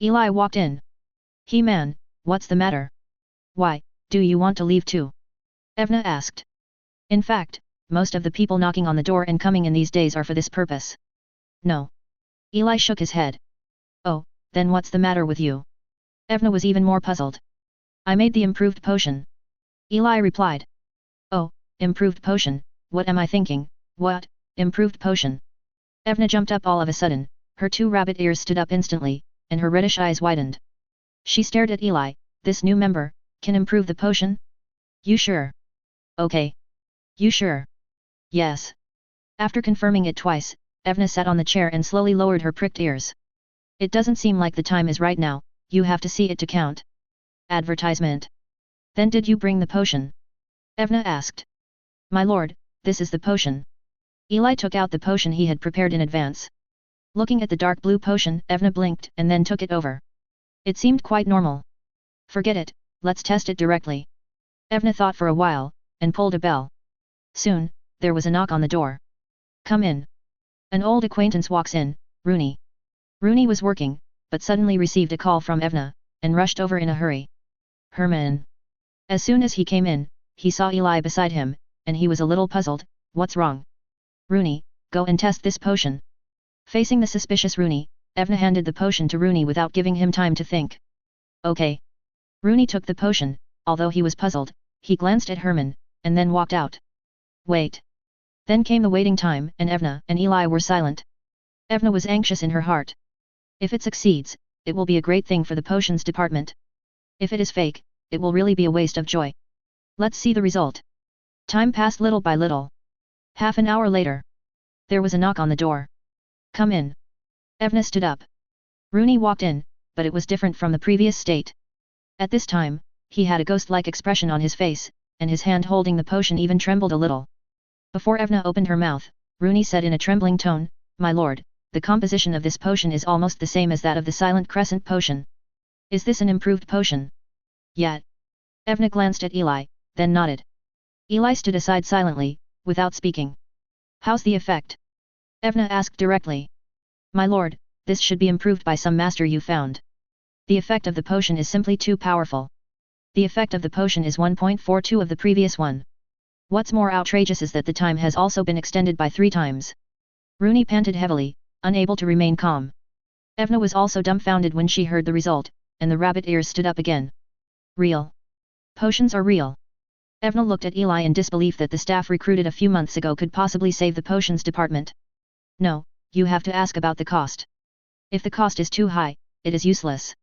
Eli walked in. He-Man, what's the matter? Why, do you want to leave too? Evna asked. In fact, most of the people knocking on the door and coming in these days are for this purpose. No. Eli shook his head. Oh, then what's the matter with you? Evna was even more puzzled. I made the improved potion. Eli replied. Oh, improved potion, what am I thinking? What, improved potion? Evna jumped up all of a sudden, her two rabbit ears stood up instantly, and her reddish eyes widened. She stared at Eli. This new member can improve the potion? You sure? Okay. You sure? Yes. After confirming it twice, Evna sat on the chair and slowly lowered her pricked ears. It doesn't seem like the time is right now, you have to see it to count. Advertisement. Then did you bring the potion? Evna asked. My lord, this is the potion. Eli took out the potion he had prepared in advance. Looking at the dark blue potion, Evna blinked and then took it over. It seemed quite normal. Forget it, let's test it directly. Evna thought for a while, and pulled a bell. Soon, there was a knock on the door. Come in. An old acquaintance walks in, Rooney. Rooney was working, but suddenly received a call from Evna, and rushed over in a hurry. Herman. As soon as he came in, he saw Eli beside him, and he was a little puzzled. What's wrong? Rooney, go and test this potion. Facing the suspicious Rooney, Evna handed the potion to Rooney without giving him time to think. Okay. Rooney took the potion, although he was puzzled, he glanced at Herman, and then walked out. Wait. Then came the waiting time, and Evna and Eli were silent. Evna was anxious in her heart. If it succeeds, it will be a great thing for the potions department. If it is fake, it will really be a waste of joy. Let's see the result. Time passed little by little. Half an hour later. There was a knock on the door. Come in. Evna stood up. Rooney walked in, but it was different from the previous state. At this time, he had a ghost-like expression on his face, and his hand holding the potion even trembled a little. Before Evna opened her mouth, Rooney said in a trembling tone, My lord, the composition of this potion is almost the same as that of the Silent Crescent potion. Is this an improved potion? Yet. Evna glanced at Eli, then nodded. Eli stood aside silently, without speaking. How's the effect? Evna asked directly. My lord, this should be improved by some master you found. The effect of the potion is simply too powerful. The effect of the potion is 1.42 of the previous one. What's more outrageous is that the time has also been extended by 3 times. Rooney panted heavily, unable to remain calm. Evna was also dumbfounded when she heard the result, and the rabbit ears stood up again. Real. Potions are real. Evna looked at Eli in disbelief that the staff recruited a few months ago could possibly save the potions department. No, you have to ask about the cost. If the cost is too high, it is useless.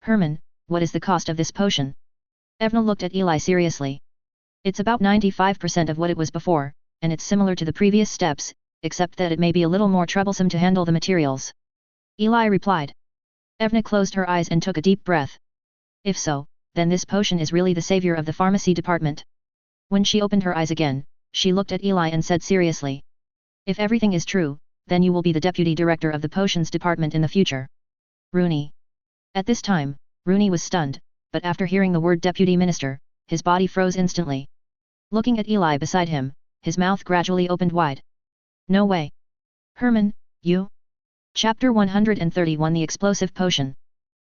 Herman, what is the cost of this potion? Evna looked at Eli seriously. It's about 95% of what it was before, and it's similar to the previous steps, except that it may be a little more troublesome to handle the materials. Eli replied. Evna closed her eyes and took a deep breath. If so, then this potion is really the savior of the pharmacy department. When she opened her eyes again, she looked at Eli and said seriously. If everything is true, then you will be the deputy director of the potions department in the future. Rooney. At this time, Rooney was stunned, but after hearing the word deputy minister, his body froze instantly. Looking at Eli beside him, his mouth gradually opened wide. No way. Herman, you? Chapter 131 The Explosive Potion.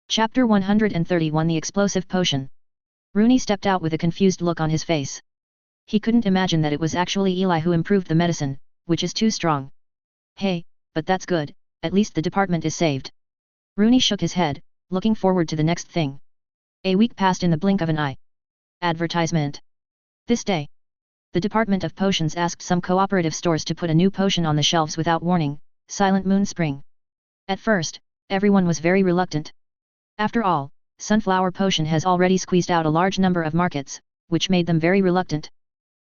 Chapter 131 The Explosive Potion. Rooney stepped out with a confused look on his face. He couldn't imagine that it was actually Eli who improved the medicine, which is too strong. Hey, but that's good, at least the department is saved. Rooney shook his head, looking forward to the next thing. A week passed in the blink of an eye. Advertisement. This day. The Department of Potions asked some cooperative stores to put a new potion on the shelves without warning, Silent Moon Spring. At first, everyone was very reluctant. After all, Sunflower Potion has already squeezed out a large number of markets, which made them very reluctant.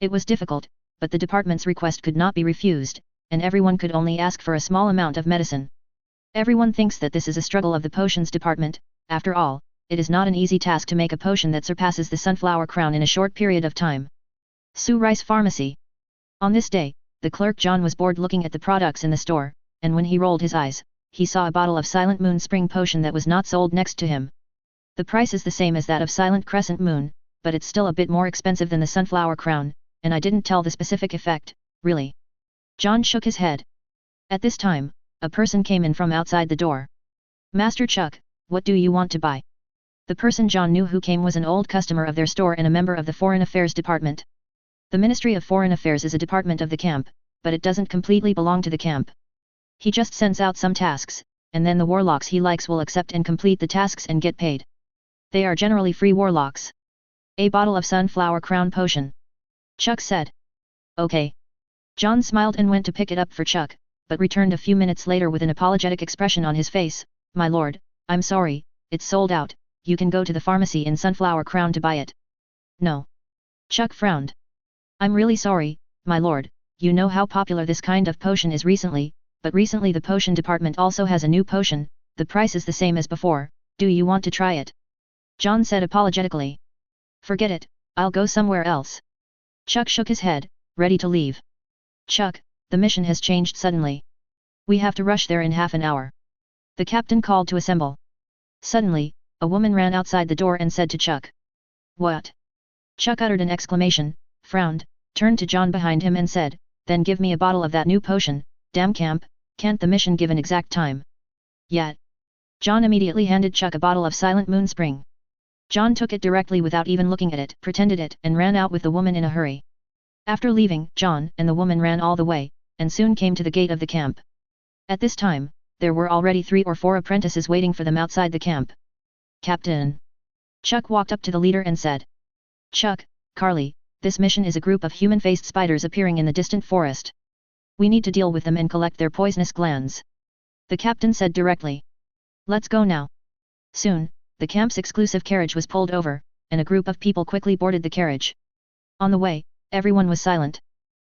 It was difficult, but the department's request could not be refused, and everyone could only ask for a small amount of medicine. Everyone thinks that this is a struggle of the potions department. After all, it is not an easy task to make a potion that surpasses the sunflower crown in a short period of time. Su Rice Pharmacy. On this day, the clerk John was bored looking at the products in the store, and when he rolled his eyes, he saw a bottle of Silent Moon Spring Potion that was not sold next to him. The price is the same as that of Silent Crescent Moon, but it's still a bit more expensive than the Sunflower Crown, and I didn't tell the specific effect, really. John shook his head. At this time, a person came in from outside the door. Master Chuck, what do you want to buy? The person John knew who came was an old customer of their store and a member of the Foreign Affairs Department. The Ministry of Foreign Affairs is a department of the camp, but it doesn't completely belong to the camp. He just sends out some tasks, and then the warlocks he likes will accept and complete the tasks and get paid. They are generally free warlocks. A bottle of Sunflower Crown Potion. Chuck said. Okay. John smiled and went to pick it up for Chuck, but returned a few minutes later with an apologetic expression on his face. My lord, I'm sorry, it's sold out, you can go to the pharmacy in Sunflower Crown to buy it. No. Chuck frowned. I'm really sorry, my lord, you know how popular this kind of potion is recently, but recently the potion department also has a new potion, the price is the same as before, do you want to try it? John said apologetically. Forget it, I'll go somewhere else. Chuck shook his head, ready to leave. Chuck, the mission has changed suddenly. We have to rush there in half an hour. The captain called to assemble. Suddenly, a woman ran outside the door and said to Chuck. What? Chuck uttered an exclamation, frowned, turned to John behind him and said, then give me a bottle of that new potion. Damn camp, can't the mission give an exact time? Yet. John immediately handed Chuck a bottle of Silent Moon Spring. John took it directly without even looking at it, pretended it, and ran out with the woman in a hurry. After leaving, John and the woman ran all the way, and soon came to the gate of the camp. At this time, there were already 3 or 4 apprentices waiting for them outside the camp. Captain. Chuck walked up to the leader and said. Chuck, Carly, this mission is a group of human-faced spiders appearing in the distant forest. We need to deal with them and collect their poisonous glands. The captain said directly. Let's go now. Soon, the camp's exclusive carriage was pulled over, and a group of people quickly boarded the carriage. On the way, everyone was silent.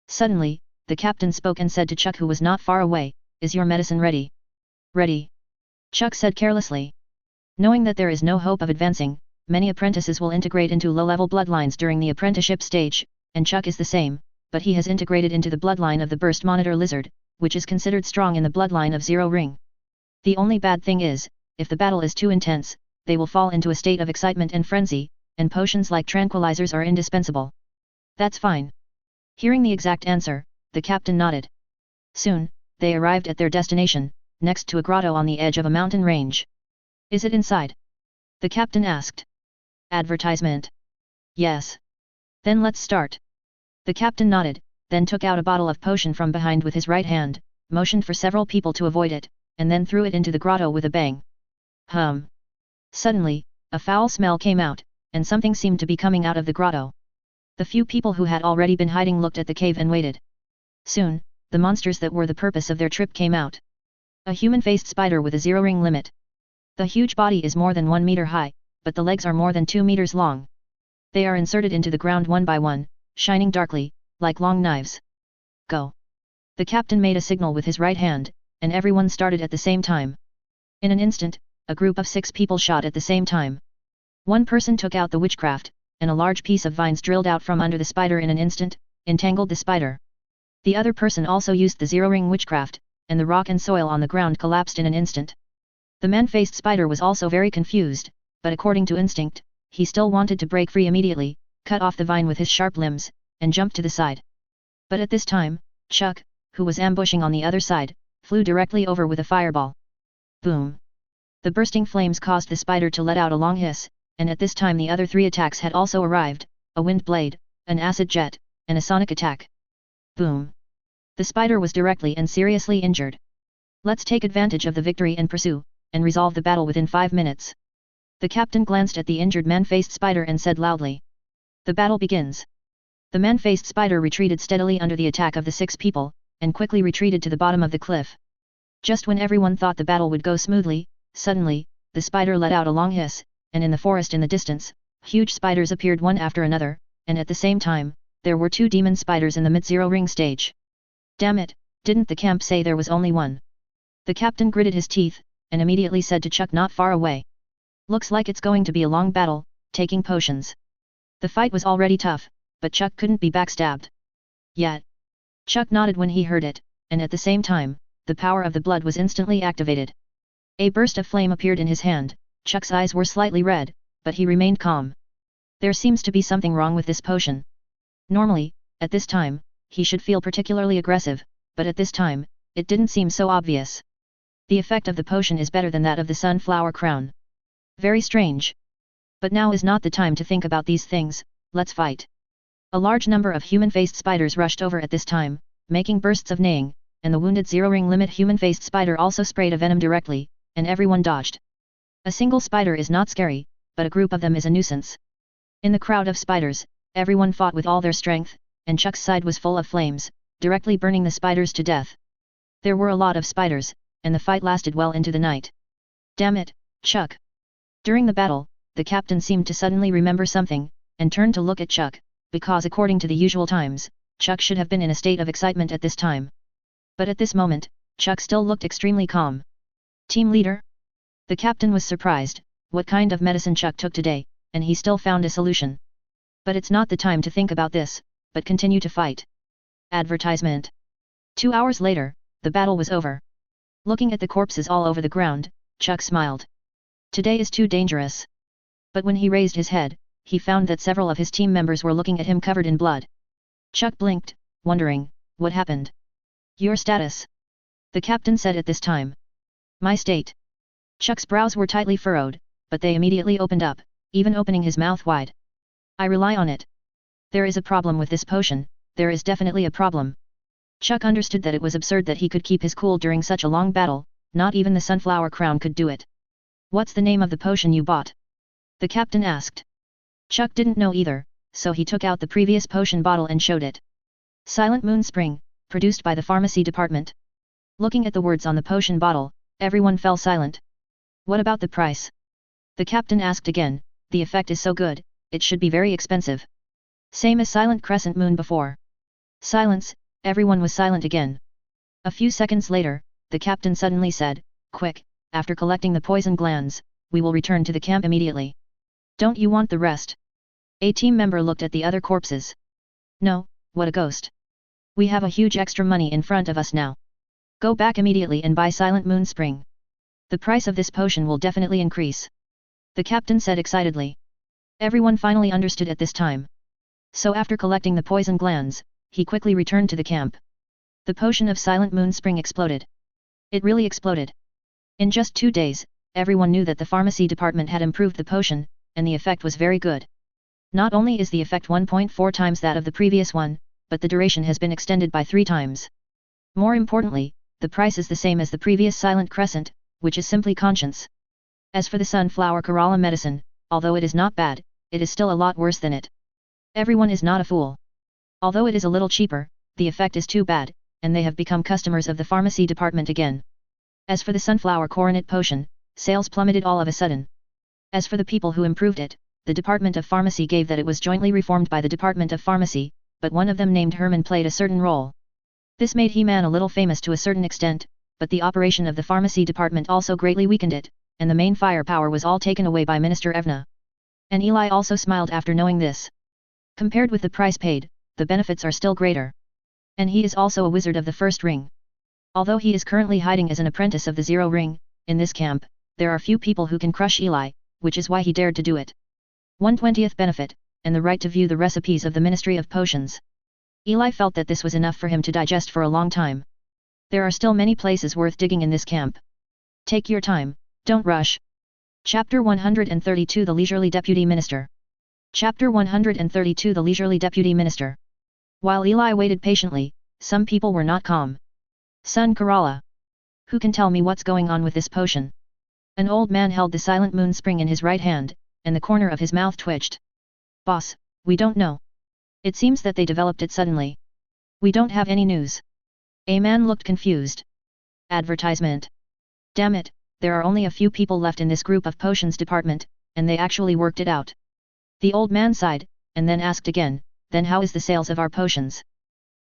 Suddenly, the captain spoke and said to Chuck, who was not far away, is your medicine ready? Ready. Chuck said carelessly. Knowing that there is no hope of advancing, many apprentices will integrate into low-level bloodlines during the apprenticeship stage, and Chuck is the same, but he has integrated into the bloodline of the Burst Monitor Lizard, which is considered strong in the bloodline of Zero Ring. The only bad thing is, if the battle is too intense, they will fall into a state of excitement and frenzy, and potions like tranquilizers are indispensable. That's fine. Hearing the exact answer, the captain nodded. Soon, they arrived at their destination, next to a grotto on the edge of a mountain range. Is it inside? The captain asked. Advertisement. Yes. Then let's start. The captain nodded, then took out a bottle of potion from behind with his right hand, motioned for several people to avoid it, and then threw it into the grotto with a bang. Suddenly, a foul smell came out, and something seemed to be coming out of the grotto. The few people who had already been hiding looked at the cave and waited. Soon, the monsters that were the purpose of their trip came out. A human-faced spider with a 0 ring limit. The huge body is more than 1 meter high, but the legs are more than 2 meters long. They are inserted into the ground one by one, shining darkly, like long knives. Go! The captain made a signal with his right hand, and everyone started at the same time. In an instant, a group of 6 people shot at the same time. One person took out the witchcraft, and a large piece of vines drilled out from under the spider in an instant, entangled the spider. The other person also used the 0 ring witchcraft, and the rock and soil on the ground collapsed in an instant. The man-faced spider was also very confused, but according to instinct, he still wanted to break free immediately, cut off the vine with his sharp limbs, and jump to the side. But at this time, Chuck, who was ambushing on the other side, flew directly over with a fireball. Boom! The bursting flames caused the spider to let out a long hiss, and at this time the other 3 attacks had also arrived, a wind blade, an acid jet, and a sonic attack. Boom! The spider was directly and seriously injured. Let's take advantage of the victory and pursue, and resolve the battle within 5 minutes. The captain glanced at the injured man-faced spider and said loudly. The battle begins. The man-faced spider retreated steadily under the attack of the 6 people, and quickly retreated to the bottom of the cliff. Just when everyone thought the battle would go smoothly, suddenly, the spider let out a long hiss, and in the forest in the distance, huge spiders appeared one after another, and at the same time, there were 2 demon spiders in the mid-0 ring stage. Damn it, Didn't the camp say there was only one? The captain gritted his teeth, and immediately said to Chuck not far away. Looks like it's going to be a long battle, taking potions. The fight was already tough, but Chuck couldn't be backstabbed. Yet. Chuck nodded when he heard it, and at the same time, the power of the blood was instantly activated. A burst of flame appeared in his hand. Chuck's eyes were slightly red, but he remained calm. There seems to be something wrong with this potion. Normally, at this time, he should feel particularly aggressive, but at this time, it didn't seem so obvious. The effect of the potion is better than that of the sunflower crown. Very strange. But now is not the time to think about these things, let's fight. A large number of human-faced spiders rushed over at this time, making bursts of neighing, and the wounded zero-ring limit human-faced spider also sprayed a venom directly, and everyone dodged. A single spider is not scary, but a group of them is a nuisance. In the crowd of spiders, everyone fought with all their strength, and Chuck's side was full of flames, directly burning the spiders to death. There were a lot of spiders, and the fight lasted well into the night. Damn it, Chuck! During the battle, the captain seemed to suddenly remember something, and turned to look at Chuck, because according to the usual times, Chuck should have been in a state of excitement at this time. But at this moment, Chuck still looked extremely calm. Team leader? The captain was surprised, what kind of medicine Chuck took today, and he still found a solution. But it's not the time to think about this, but continue to fight. Advertisement. 2 hours later, the battle was over. Looking at the corpses all over the ground, Chuck smiled. Today is too dangerous. But when he raised his head, he found that several of his team members were looking at him covered in blood. Chuck blinked, wondering, what happened? Your status? The captain said at this time. My state. Chuck's brows were tightly furrowed, but they immediately opened up, even opening his mouth wide. I rely on it. There is a problem with this potion, there is definitely a problem. Chuck understood that it was absurd that he could keep his cool during such a long battle, not even the sunflower crown could do it. What's the name of the potion you bought? The captain asked. Chuck didn't know either, so he took out the previous potion bottle and showed it. Silent Moon Spring, produced by the pharmacy department. Looking at the words on the potion bottle, everyone fell silent. What about the price? The captain asked again. The effect is so good, it should be very expensive. Same as Silent Crescent Moon before. Silence, everyone was silent again. A few seconds later, the captain suddenly said, quick, after collecting the poison glands, we will return to the camp immediately. Don't you want the rest? A team member looked at the other corpses. No, what a ghost. We have a huge extra money in front of us now. Go back immediately and buy Silent Moon Spring. The price of this potion will definitely increase. The captain said excitedly. Everyone finally understood at this time. So after collecting the poison glands, he quickly returned to the camp. The potion of Silent Moon Spring exploded. It really exploded. In just 2 days, everyone knew that the pharmacy department had improved the potion, and the effect was very good. Not only is the effect 1.4 times that of the previous one, but the duration has been extended by 3 times. More importantly, the price is the same as the previous Silent Crescent, which is simply conscience. As for the sunflower Kerala medicine, although it is not bad, it is still a lot worse than it. Everyone is not a fool. Although it is a little cheaper, the effect is too bad, and they have become customers of the pharmacy department again. As for the sunflower coronet potion, sales plummeted all of a sudden. As for the people who improved it, the Department of Pharmacy gave that it was jointly reformed by the Department of Pharmacy, but one of them named Herman played a certain role. This made He-Man a little famous to a certain extent, but the operation of the pharmacy department also greatly weakened it, and the main firepower was all taken away by Minister Evna. And Eli also smiled after knowing this. Compared with the price paid, the benefits are still greater. And he is also a wizard of the first ring. Although he is currently hiding as an apprentice of the Zero Ring, in this camp, there are few people who can crush Eli, which is why he dared to do it. 1/20th benefit, and the right to view the recipes of the Ministry of Potions. Eli felt that this was enough for him to digest for a long time. There are still many places worth digging in this camp. Take your time, don't rush. Chapter 132 The Leisurely Deputy Minister. Chapter 132 The Leisurely Deputy Minister. While Eli waited patiently, some people were not calm. Son Kerala. Who can tell me what's going on with this potion? An old man held the Silent Moon Spring in his right hand, and the corner of his mouth twitched. Boss, we don't know. It seems that they developed it suddenly. We don't have any news. A man looked confused. Advertisement. Damn it, there are only a few people left in this group of potions department, and they actually worked it out. The old man sighed, and then asked again, then how is the sales of our potions?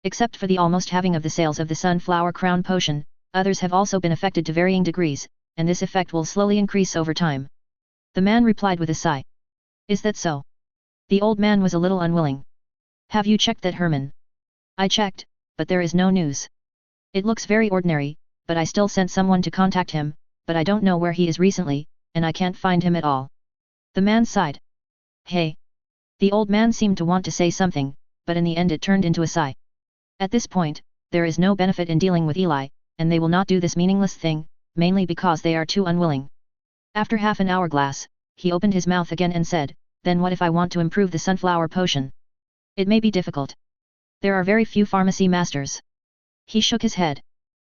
Except for the almost halving of the sales of the Sunflower Crown Potion, others have also been affected to varying degrees, and this effect will slowly increase over time. The man replied with a sigh. Is that so? The old man was a little unwilling. Have you checked that, Herman? I checked, but there is no news. It looks very ordinary, but I still sent someone to contact him, but I don't know where he is recently, and I can't find him at all. The man sighed. Hey! The old man seemed to want to say something, but in the end it turned into a sigh. At this point, there is no benefit in dealing with Eli, and they will not do this meaningless thing, mainly because they are too unwilling. After half an hourglass, he opened his mouth again and said, then what if I want to improve the sunflower potion? It may be difficult. There are very few pharmacy masters. He shook his head.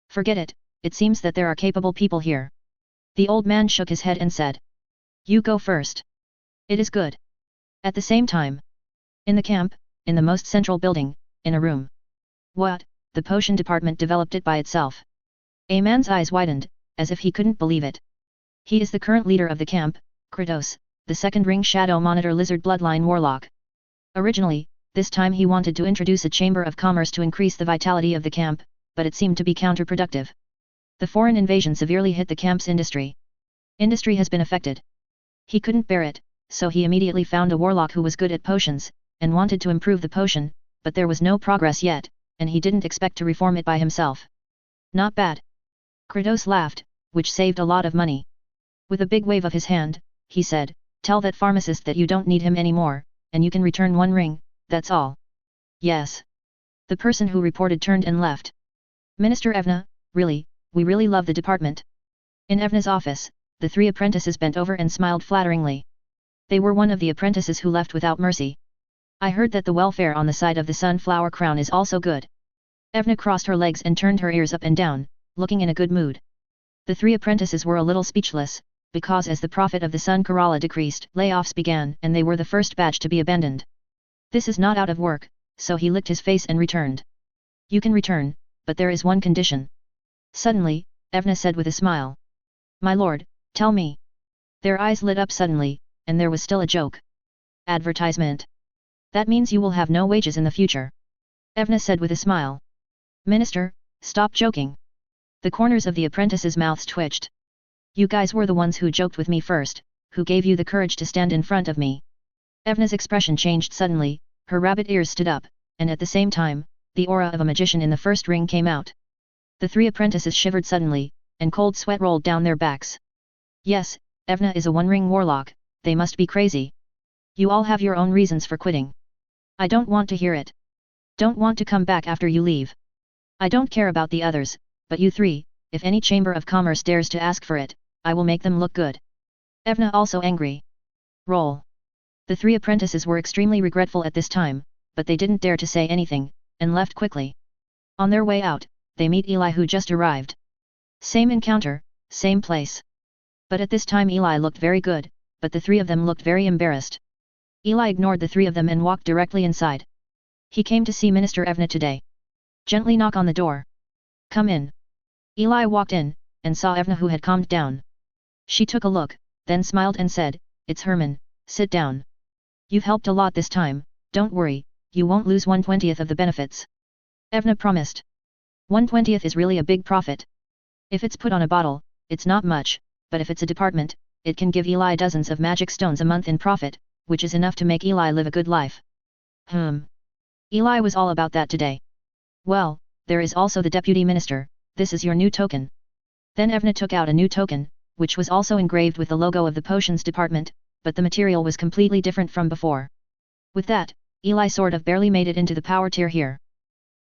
Forget it, it seems that there are capable people here. The old man shook his head and said. You go first. It is good. At the same time. In the camp, in the most central building, in a room. What, the potion department developed it by itself. A man's eyes widened, as if he couldn't believe it. He is the current leader of the camp, Kratos, the second ring shadow monitor lizard bloodline warlock. Originally, this time he wanted to introduce a chamber of commerce to increase the vitality of the camp, but it seemed to be counterproductive. The foreign invasion severely hit the camp's industry. Industry has been affected. He couldn't bear it, so he immediately found a warlock who was good at potions, and wanted to improve the potion, but there was no progress yet, and he didn't expect to reform it by himself. Not bad. Kratos laughed, which saved a lot of money. With a big wave of his hand, he said, tell that pharmacist that you don't need him anymore, and you can return one ring, that's all. Yes. The person who reported turned and left. Minister Evna, really, we really love the department. In Evna's office, the three apprentices bent over and smiled flatteringly. They were one of the apprentices who left without mercy. I heard that the welfare on the side of the Sunflower Crown is also good. Evna crossed her legs and turned her ears up and down, looking in a good mood. The three apprentices were a little speechless, because as the profit of the Sun Kerala decreased, layoffs began and they were the first batch to be abandoned. This is not out of work, so he licked his face and returned. You can return, but there is one condition. Suddenly, Evna said with a smile. My lord, tell me. Their eyes lit up suddenly, and there was still a joke. Advertisement. That means you will have no wages in the future. Evna said with a smile. Minister, stop joking. The corners of the apprentices' mouths twitched. You guys were the ones who joked with me first, who gave you the courage to stand in front of me. Evna's expression changed suddenly, her rabbit ears stood up, and at the same time, the aura of a magician in the first ring came out. The three apprentices shivered suddenly, and cold sweat rolled down their backs. Yes, Evna is a one-ring warlock, they must be crazy. You all have your own reasons for quitting. I don't want to hear it. Don't want to come back after you leave. I don't care about the others, but you three, if any chamber of commerce dares to ask for it, I will make them look good. Evna also angry. Roll. The three apprentices were extremely regretful at this time, but they didn't dare to say anything, and left quickly. On their way out, they meet Eli who just arrived. Same encounter, same place. But at this time Eli looked very good, but the three of them looked very embarrassed. Eli ignored the three of them and walked directly inside. He came to see Minister Evna today. Gently knock on the door. Come in. Eli walked in, and saw Evna who had calmed down. She took a look, then smiled and said, It's Herman, sit down. You've helped a lot this time, don't worry, you won't lose 1/20 of the benefits. Evna promised. 1/20 is really a big profit. If it's put on a bottle, it's not much, but if it's a department, it can give Eli dozens of magic stones a month in profit, which is enough to make Eli live a good life. Eli was all about that today. Well, there is also the deputy minister, this is your new token. Then Evna took out a new token, which was also engraved with the logo of the potions department, but the material was completely different from before. With that, Eli sort of barely made it into the power tier here.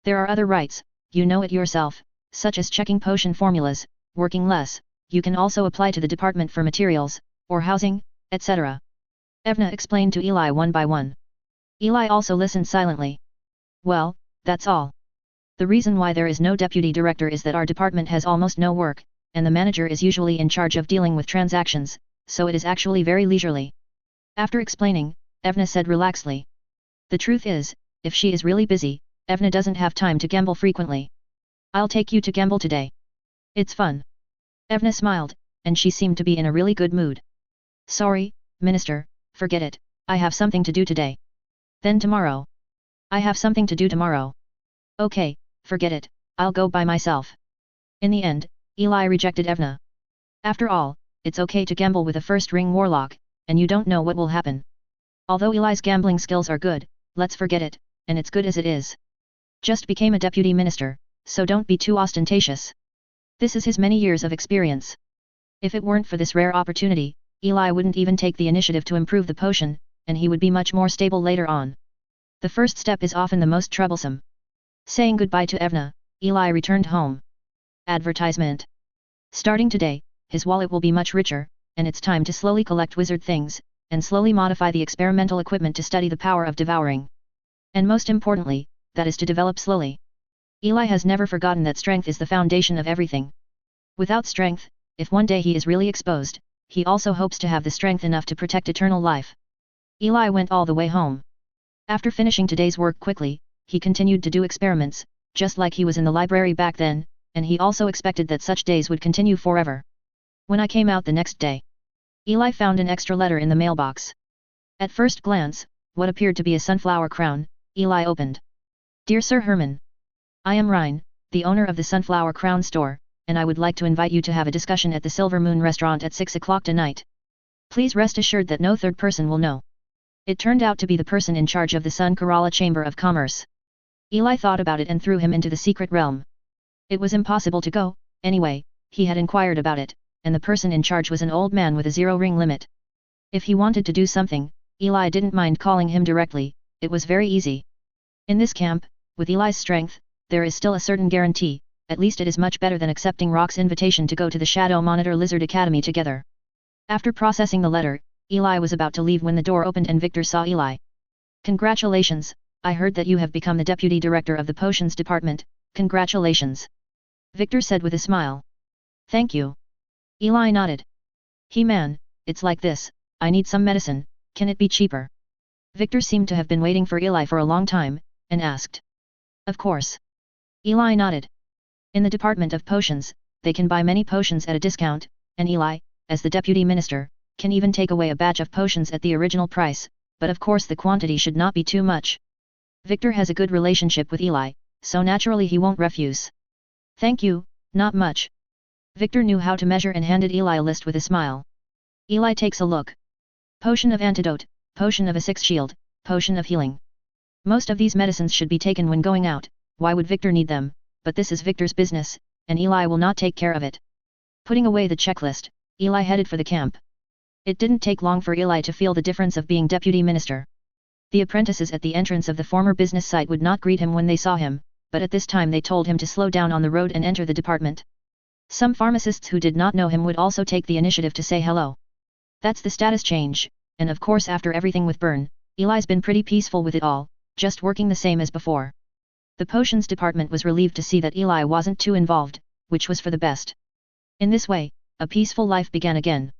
There are other rights, you know it yourself, such as checking potion formulas, working less, you can also apply to the department for materials, or housing, etc. Evna explained to Eli one by one. Eli also listened silently. Well, that's all. The reason why there is no deputy director is that our department has almost no work, and the manager is usually in charge of dealing with transactions, so it is actually very leisurely. After explaining, Evna said relaxedly. The truth is, if she is really busy, Evna doesn't have time to gamble frequently. I'll take you to gamble today. It's fun. Evna smiled, and she seemed to be in a really good mood. Sorry, Minister, forget it, I have something to do today. Then tomorrow. I have something to do tomorrow. Okay, forget it, I'll go by myself. In the end, Eli rejected Evna. After all, it's okay to gamble with a first-ring warlock, and you don't know what will happen. Although Eli's gambling skills are good, let's forget it, and it's good as it is. Just became a deputy minister, so don't be too ostentatious. This is his many years of experience. If it weren't for this rare opportunity, Eli wouldn't even take the initiative to improve the potion, and he would be much more stable later on. The first step is often the most troublesome. Saying goodbye to Evna, Eli returned home. Advertisement. Starting today, his wallet will be much richer, and it's time to slowly collect wizard things, and slowly modify the experimental equipment to study the power of devouring. And most importantly, that is to develop slowly. Eli has never forgotten that strength is the foundation of everything. Without strength, if one day he is really exposed, he also hopes to have the strength enough to protect eternal life. Eli went all the way home. After finishing today's work quickly, he continued to do experiments, just like he was in the library back then, and he also expected that such days would continue forever. When I came out the next day, Eli found an extra letter in the mailbox. At first glance, what appeared to be a sunflower crown, Eli opened. Dear Sir Herman, I am Rhine, the owner of the Sunflower Crown store, and I would like to invite you to have a discussion at the Silver Moon restaurant at 6 o'clock tonight. Please rest assured that no third person will know. It turned out to be the person in charge of the Sun Kerala Chamber of Commerce. Eli thought about it and threw him into the secret realm. It was impossible to go, anyway, he had inquired about it, and the person in charge was an old man with a zero-ring limit. If he wanted to do something, Eli didn't mind calling him directly, it was very easy. In this camp, with Eli's strength, there is still a certain guarantee, at least it is much better than accepting Rock's invitation to go to the Shadow Monitor Lizard Academy together. After processing the letter, Eli was about to leave when the door opened and Victor saw Eli. Congratulations, I heard that you have become the deputy director of the potions department, congratulations. Victor said with a smile. Thank you. Eli nodded. He-Man, it's like this, I need some medicine, can it be cheaper? Victor seemed to have been waiting for Eli for a long time, and asked. Of course. Eli nodded. In the department of potions, they can buy many potions at a discount, and Eli, as the deputy minister, can even take away a batch of potions at the original price, but of course the quantity should not be too much. Victor has a good relationship with Eli, so naturally he won't refuse. Thank you, not much. Victor knew how to measure and handed Eli a list with a smile. Eli takes a look. Potion of antidote, potion of a six shield, potion of healing. Most of these medicines should be taken when going out, why would Victor need them, but this is Victor's business, and Eli will not take care of it. Putting away the checklist, Eli headed for the camp. It didn't take long for Eli to feel the difference of being deputy minister. The apprentices at the entrance of the former business site would not greet him when they saw him, but at this time they told him to slow down on the road and enter the department. Some pharmacists who did not know him would also take the initiative to say hello. That's the status change, and of course after everything with Byrne, Eli's been pretty peaceful with it all, just working the same as before. The potions department was relieved to see that Eli wasn't too involved, which was for the best. In this way, a peaceful life began again.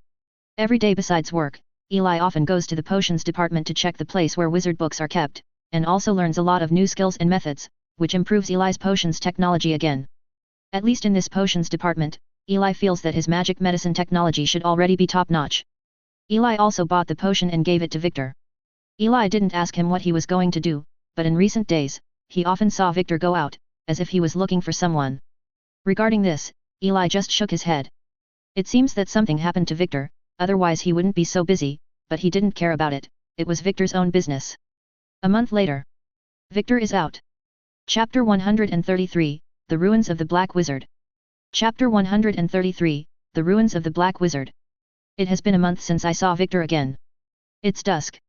Every day besides work, Eli often goes to the potions department to check the place where wizard books are kept, and also learns a lot of new skills and methods, which improves Eli's potions technology again. At least in this potions department, Eli feels that his magic medicine technology should already be top-notch. Eli also bought the potion and gave it to Victor. Eli didn't ask him what he was going to do, but in recent days, he often saw Victor go out, as if he was looking for someone. Regarding this, Eli just shook his head. It seems that something happened to Victor, otherwise he wouldn't be so busy, but he didn't care about it, it was Victor's own business. A month later. Victor is out. Chapter 133, The Ruins of the Black Wizard. Chapter 133, The Ruins of the Black Wizard. It has been a month since I saw Victor again. It's dusk.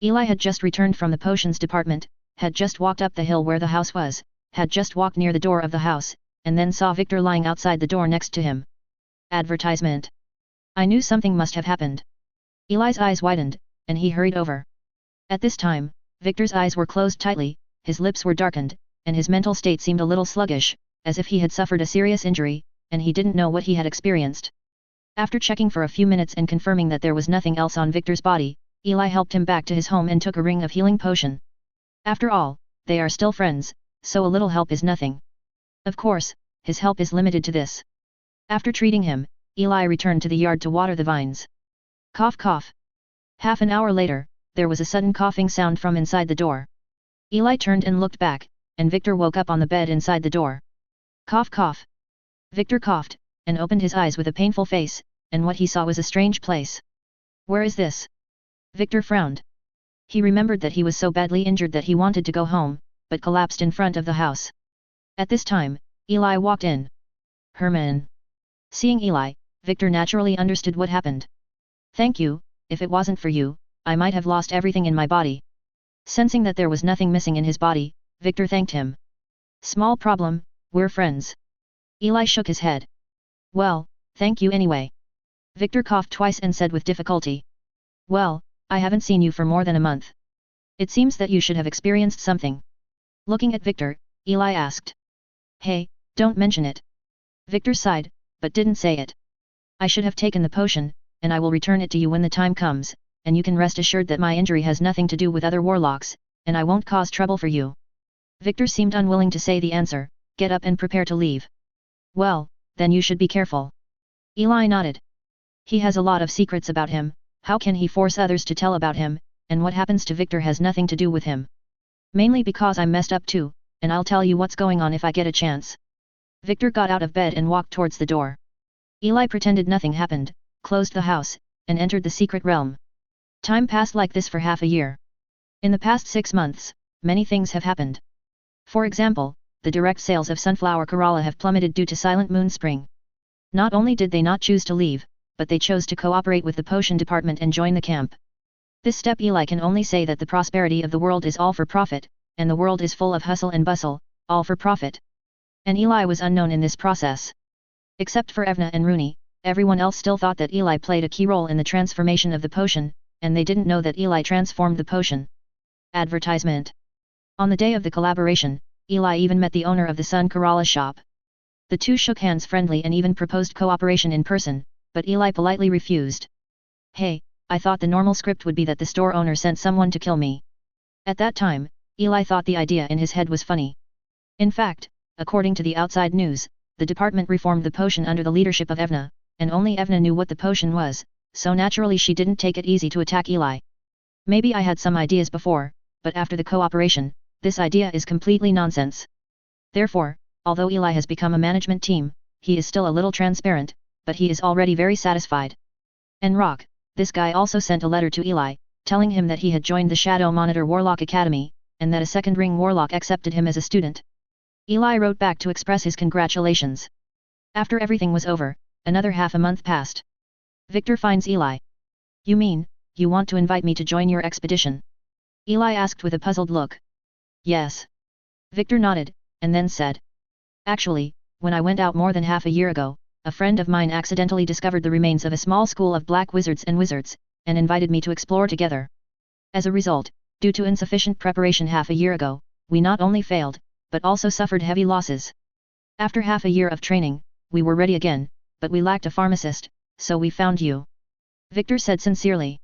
Eli had just returned from the potions department, had just walked up the hill where the house was, had just walked near the door of the house, and then saw Victor lying outside the door next to him. Advertisement. I knew something must have happened. Eli's eyes widened, and he hurried over. At this time, Victor's eyes were closed tightly, his lips were darkened, and his mental state seemed a little sluggish, as if he had suffered a serious injury, and he didn't know what he had experienced. After checking for a few minutes and confirming that there was nothing else on Victor's body, Eli helped him back to his home and took a ring of healing potion. After all, they are still friends, so a little help is nothing. Of course, his help is limited to this. After treating him, Eli returned to the yard to water the vines. Cough cough. Half an hour later, there was a sudden coughing sound from inside the door. Eli turned and looked back, and Victor woke up on the bed inside the door. Cough cough. Victor coughed, and opened his eyes with a painful face, and what he saw was a strange place. Where is this? Victor frowned. He remembered that he was so badly injured that he wanted to go home, but collapsed in front of the house. At this time, Eli walked in. Herman. Seeing Eli, Victor naturally understood what happened. Thank you, if it wasn't for you, I might have lost everything in my body. Sensing that there was nothing missing in his body, Victor thanked him. Small problem, we're friends. Eli shook his head. Well, thank you anyway. Victor coughed twice and said with difficulty. Well, I haven't seen you for more than a month. It seems that you should have experienced something. Looking at Victor, Eli asked. Hey, don't mention it. Victor sighed, but didn't say it. I should have taken the potion, and I will return it to you when the time comes, and you can rest assured that my injury has nothing to do with other warlocks, and I won't cause trouble for you. Victor seemed unwilling to say the answer, get up and prepare to leave. Well, then you should be careful. Eli nodded. He has a lot of secrets about him, how can he force others to tell about him, and what happens to Victor has nothing to do with him. Mainly because I'm messed up too, and I'll tell you what's going on if I get a chance. Victor got out of bed and walked towards the door. Eli pretended nothing happened, closed the house, and entered the secret realm. Time passed like this for half a year. In the past 6 months, many things have happened. For example, the direct sales of sunflower Kerala have plummeted due to Silent Moon Spring. Not only did they not choose to leave, but they chose to cooperate with the potion department and join the camp. This step Eli can only say that the prosperity of the world is all for profit, and the world is full of hustle and bustle, all for profit. And Eli was unknown in this process. Except for Evna and Rooney, everyone else still thought that Eli played a key role in the transformation of the potion, and they didn't know that Eli transformed the potion. Advertisement. On the day of the collaboration, Eli even met the owner of the Sun Kerala shop. The two shook hands friendly and even proposed cooperation in person, but Eli politely refused. Hey, I thought the normal script would be that the store owner sent someone to kill me. At that time, Eli thought the idea in his head was funny. In fact, according to the outside news, the department reformed the potion under the leadership of Evna, and only Evna knew what the potion was, so naturally she didn't take it easy to attack Eli. Maybe I had some ideas before, but after the cooperation, this idea is completely nonsense. Therefore, although Eli has become a management team, he is still a little transparent, but he is already very satisfied. And Rock, this guy also sent a letter to Eli, telling him that he had joined the Shadow Monitor Warlock Academy, and that a second ring warlock accepted him as a student. Eli wrote back to express his congratulations. After everything was over, another half a month passed. Victor finds Eli. You mean, you want to invite me to join your expedition? Eli asked with a puzzled look. Yes. Victor nodded, and then said. Actually, when I went out more than half a year ago, a friend of mine accidentally discovered the remains of a small school of black wizards and wizards, and invited me to explore together. As a result, due to insufficient preparation half a year ago, we not only failed, but also suffered heavy losses. After half a year of training, we were ready again, but we lacked a pharmacist, so we found you. Victor said sincerely.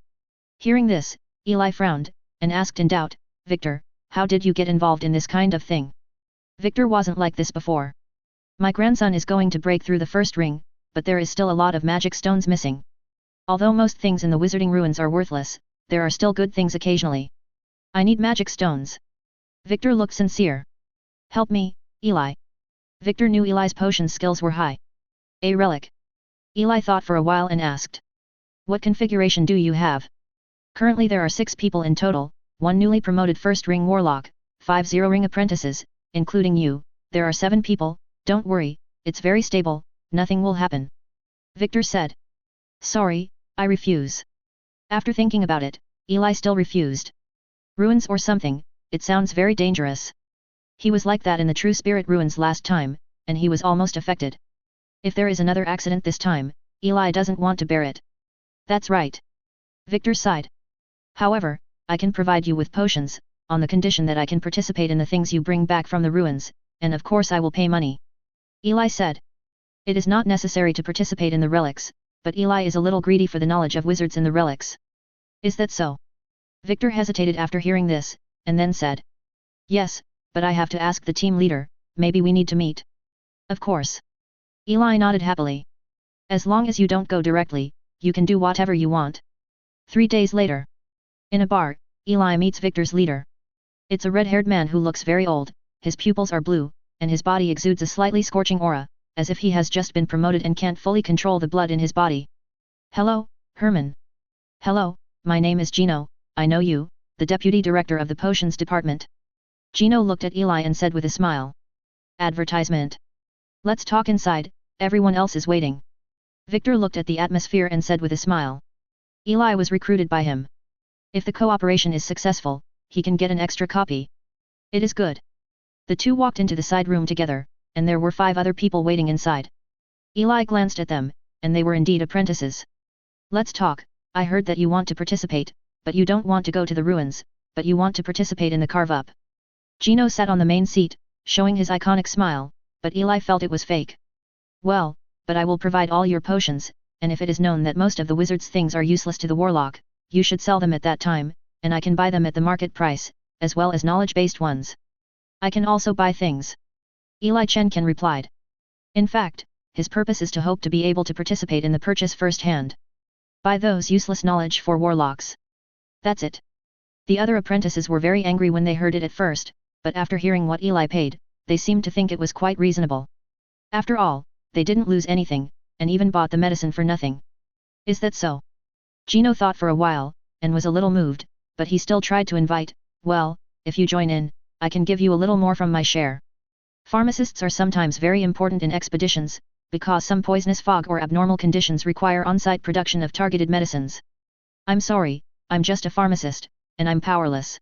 Hearing this, Eli frowned, and asked in doubt, Victor, how did you get involved in this kind of thing? Victor wasn't like this before. My grandson is going to break through the first ring, but there is still a lot of magic stones missing. Although most things in the wizarding ruins are worthless, there are still good things occasionally. I need magic stones. Victor looked sincere. Help me, Eli. Victor knew Eli's potion skills were high. A relic. Eli thought for a while and asked. What configuration do you have? Currently there are 6 people in total, 1 newly promoted first ring warlock, 5 zero-ring apprentices, including you, there are 7 people, don't worry, it's very stable, nothing will happen. Victor said. Sorry, I refuse. After thinking about it, Eli still refused. Ruins or something, it sounds very dangerous. He was like that in the True Spirit ruins last time, and he was almost affected. If there is another accident this time, Eli doesn't want to bear it. That's right. Victor sighed. However, I can provide you with potions, on the condition that I can participate in the things you bring back from the ruins, and of course I will pay money. Eli said. It is not necessary to participate in the relics, but Eli is a little greedy for the knowledge of wizards in the relics. Is that so? Victor hesitated after hearing this, and then said. Yes, but I have to ask the team leader, maybe we need to meet. Of course. Eli nodded happily. As long as you don't go directly, you can do whatever you want. 3 days later. In a bar, Eli meets Victor's leader. It's a red-haired man who looks very old, his pupils are blue, and his body exudes a slightly scorching aura, as if he has just been promoted and can't fully control the blood in his body. Hello, Herman. Hello, my name is Gino, I know you, the deputy director of the potions department. Gino looked at Eli and said with a smile. Advertisement. Let's talk inside, everyone else is waiting. Victor looked at the atmosphere and said with a smile. Eli was recruited by him. If the cooperation is successful, he can get an extra copy. It is good. The two walked into the side room together, and there were 5 other people waiting inside. Eli glanced at them, and they were indeed apprentices. Let's talk, I heard that you want to participate, but you don't want to go to the ruins, but you want to participate in the carve-up. Gino sat on the main seat, showing his iconic smile, but Eli felt it was fake. Well, but I will provide all your potions, and if it is known that most of the wizard's things are useless to the warlock, you should sell them at that time, and I can buy them at the market price, as well as knowledge-based ones. I can also buy things. Eli Chen replied. In fact, his purpose is to hope to be able to participate in the purchase firsthand. Buy those useless knowledge for warlocks. That's it. The other apprentices were very angry when they heard it at first, but after hearing what Eli paid, they seemed to think it was quite reasonable. After all, they didn't lose anything, and even bought the medicine for nothing. Is that so? Gino thought for a while, and was a little moved, but he still tried to invite, well, if you join in, I can give you a little more from my share. Pharmacists are sometimes very important in expeditions, because some poisonous fog or abnormal conditions require on-site production of targeted medicines. I'm sorry, I'm just a pharmacist, and I'm powerless.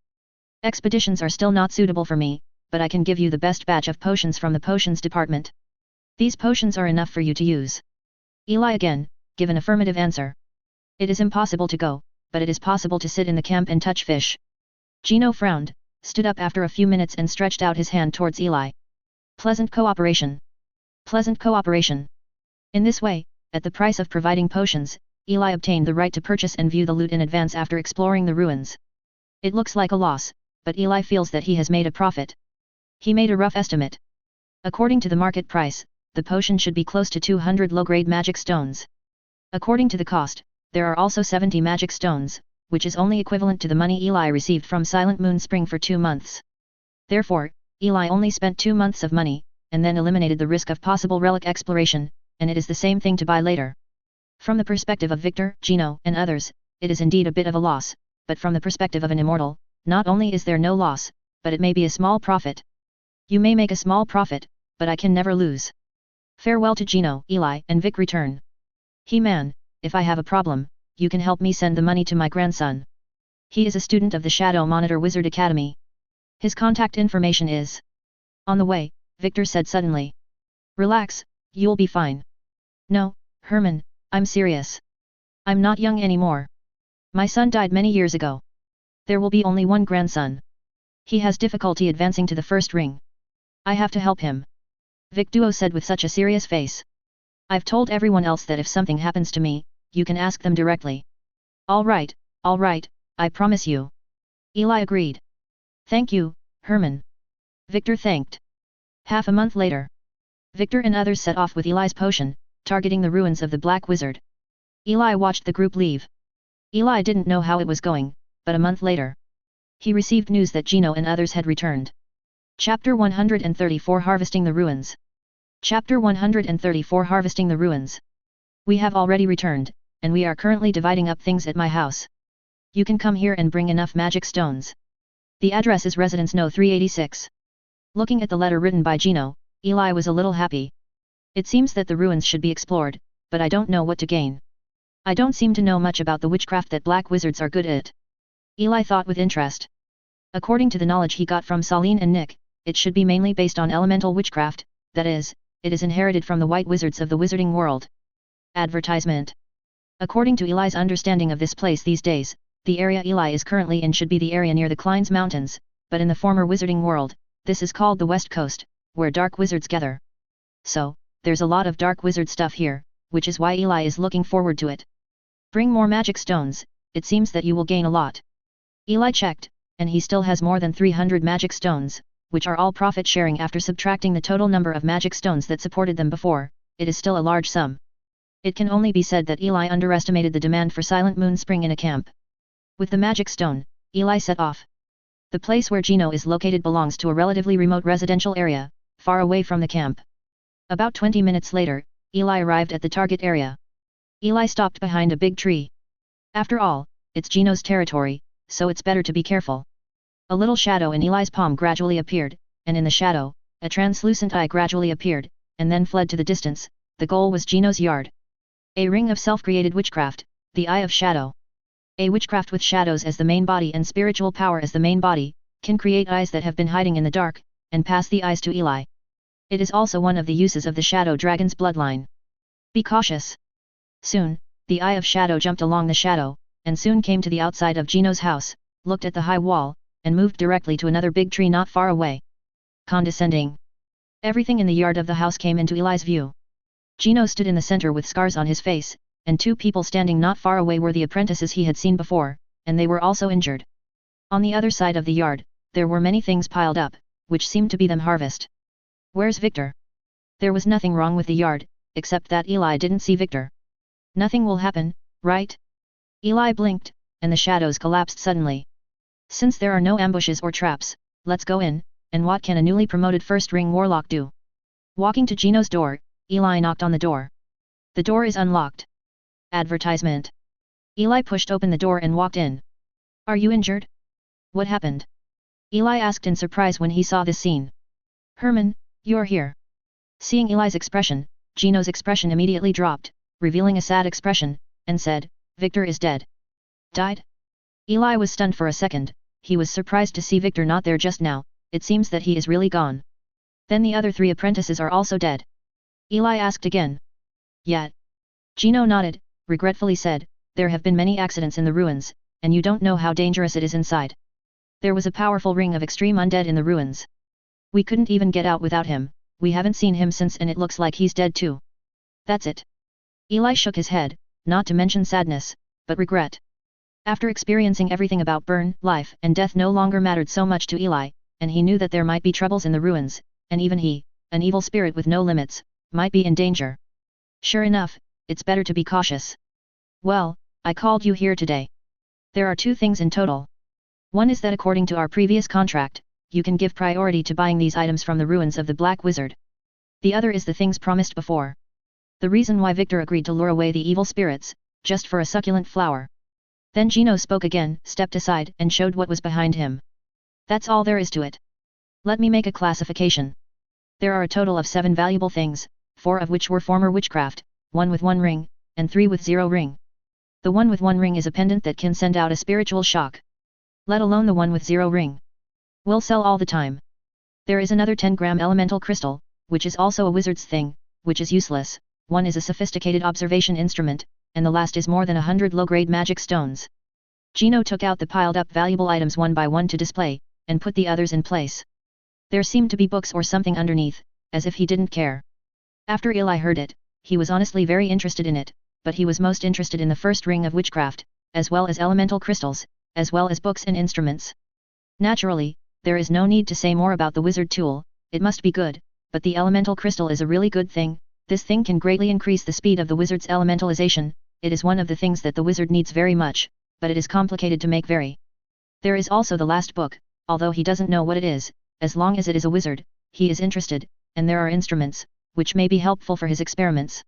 Expeditions are still not suitable for me, but I can give you the best batch of potions from the potions department. These potions are enough for you to use. Eli again, give an affirmative answer. It is impossible to go, but it is possible to sit in the camp and touch fish. Gino frowned, stood up after a few minutes and stretched out his hand towards Eli. Pleasant cooperation. Pleasant cooperation. In this way, at the price of providing potions, Eli obtained the right to purchase and view the loot in advance after exploring the ruins. It looks like a loss, but Eli feels that he has made a profit. He made a rough estimate. According to the market price, the potion should be close to 200 low-grade magic stones. According to the cost, there are also 70 magic stones, which is only equivalent to the money Eli received from Silent Moon Spring for 2 months. Therefore, Eli only spent 2 months of money, and then eliminated the risk of possible relic exploration, and it is the same thing to buy later. From the perspective of Victor, Gino, and others, it is indeed a bit of a loss, but from the perspective of an immortal, not only is there no loss, but it may be a small profit. You may make a small profit, but I can never lose. Farewell to Gino, Eli, and Vic return. He-Man, if I have a problem, you can help me send the money to my grandson. He is a student of the Shadow Monitor Wizard Academy. His contact information is on the way, Victor said suddenly. Relax, you'll be fine. No, Herman, I'm serious. I'm not young anymore. My son died many years ago. There will be only one grandson. He has difficulty advancing to the first ring. I have to help him. Vic Duo said with such a serious face. I've told everyone else that if something happens to me, you can ask them directly. All right, I promise you. Eli agreed. Thank you, Herman. Victor thanked. Half a month later. Victor and others set off with Eli's potion, targeting the ruins of the Black Wizard. Eli watched the group leave. Eli didn't know how it was going, but a month later, he received news that Gino and others had returned. Chapter 134 Harvesting the Ruins. Chapter 134 Harvesting the Ruins. We have already returned, and we are currently dividing up things at my house. You can come here and bring enough magic stones. The address is Residence No 386. Looking at the letter written by Gino, Eli was a little happy. It seems that the ruins should be explored, but I don't know what to gain. I don't seem to know much about the witchcraft that black wizards are good at. Eli thought with interest. According to the knowledge he got from Saline and Nick, it should be mainly based on elemental witchcraft, that is, it is inherited from the white wizards of the wizarding world. Advertisement. According to Eli's understanding of this place these days, the area Eli is currently in should be the area near the Kleins Mountains, but in the former wizarding world, this is called the West Coast, where dark wizards gather. So, there's a lot of dark wizard stuff here, which is why Eli is looking forward to it. Bring more magic stones, it seems that you will gain a lot. Eli checked, and he still has more than 300 magic stones, which are all profit sharing after subtracting the total number of magic stones that supported them before. It is still a large sum. It can only be said that Eli underestimated the demand for Silent Moon Spring in a camp. With the magic stone, Eli set off. The place where Gino is located belongs to a relatively remote residential area, far away from the camp. About 20 minutes later, Eli arrived at the target area. Eli stopped behind a big tree. After all, it's Gino's territory, so it's better to be careful. A little shadow in Eli's palm gradually appeared, and in the shadow, a translucent eye gradually appeared, and then fled to the distance. The goal was Gino's yard. A ring of self-created witchcraft, the Eye of Shadow. A witchcraft with shadows as the main body and spiritual power as the main body, can create eyes that have been hiding in the dark, and pass the eyes to Eli. It is also one of the uses of the Shadow Dragon's bloodline. Be cautious. Soon, the Eye of Shadow jumped along the shadow, and soon came to the outside of Gino's house, looked at the high wall, and moved directly to another big tree not far away. Condescending. Everything in the yard of the house came into Eli's view. Gino stood in the center with scars on his face, and two people standing not far away were the apprentices he had seen before, and they were also injured. On the other side of the yard, there were many things piled up, which seemed to be them harvest. Where's Victor? There was nothing wrong with the yard, except that Eli didn't see Victor. Nothing will happen, right? Eli blinked, and the shadows collapsed suddenly. Since there are no ambushes or traps, let's go in, and what can a newly promoted first ring warlock do? Walking to Gino's door, Eli knocked on the door. The door is unlocked. Advertisement. Eli pushed open the door and walked in. Are you injured? What happened? Eli asked in surprise when he saw this scene. Herman, you're here. Seeing Eli's expression, Gino's expression immediately dropped, revealing a sad expression, and said, Victor is dead. Died? Eli was stunned for a second. He was surprised to see Victor not there just now. It seems that he is really gone. Then the other three apprentices are also dead. Eli asked again. Yet. Gino nodded, regretfully said, there have been many accidents in the ruins, and you don't know how dangerous it is inside. There was a powerful ring of extreme undead in the ruins. We couldn't even get out without him. We haven't seen him since and it looks like he's dead too. That's it. Eli shook his head, not to mention sadness, but regret. After experiencing everything about burn, life and death no longer mattered so much to Eli, and he knew that there might be troubles in the ruins, and even he, an evil spirit with no limits, might be in danger. Sure enough, it's better to be cautious. Well, I called you here today. There are two things in total. One is that according to our previous contract, you can give priority to buying these items from the ruins of the Black Wizard. The other is the things promised before. The reason why Victor agreed to lure away the evil spirits, just for a succulent flower. Then Gino spoke again, stepped aside and showed what was behind him. That's all there is to it. Let me make a classification. There are a total of 7 valuable things, 4 of which were former witchcraft, 1 with 1 ring, and 3 with 0 ring. The one with 1 ring is a pendant that can send out a spiritual shock. Let alone the one with 0 ring. Will sell all the time. There is another 10-gram elemental crystal, which is also a wizard's thing, which is useless. One is a sophisticated observation instrument, and the last is more than 100 low-grade magic stones. Gino took out the piled-up valuable items one by one to display, and put the others in place. There seemed to be books or something underneath, as if he didn't care. After Eli heard it, he was honestly very interested in it, but he was most interested in the first ring of witchcraft, as well as elemental crystals, as well as books and instruments. Naturally, there is no need to say more about the wizard tool, it must be good, but the elemental crystal is a really good thing. This thing can greatly increase the speed of the wizard's elementalization. It is one of the things that the wizard needs very much, but it is complicated to make very. There is also the last book, although he doesn't know what it is, as long as it is a wizard, he is interested, and there are instruments, which may be helpful for his experiments.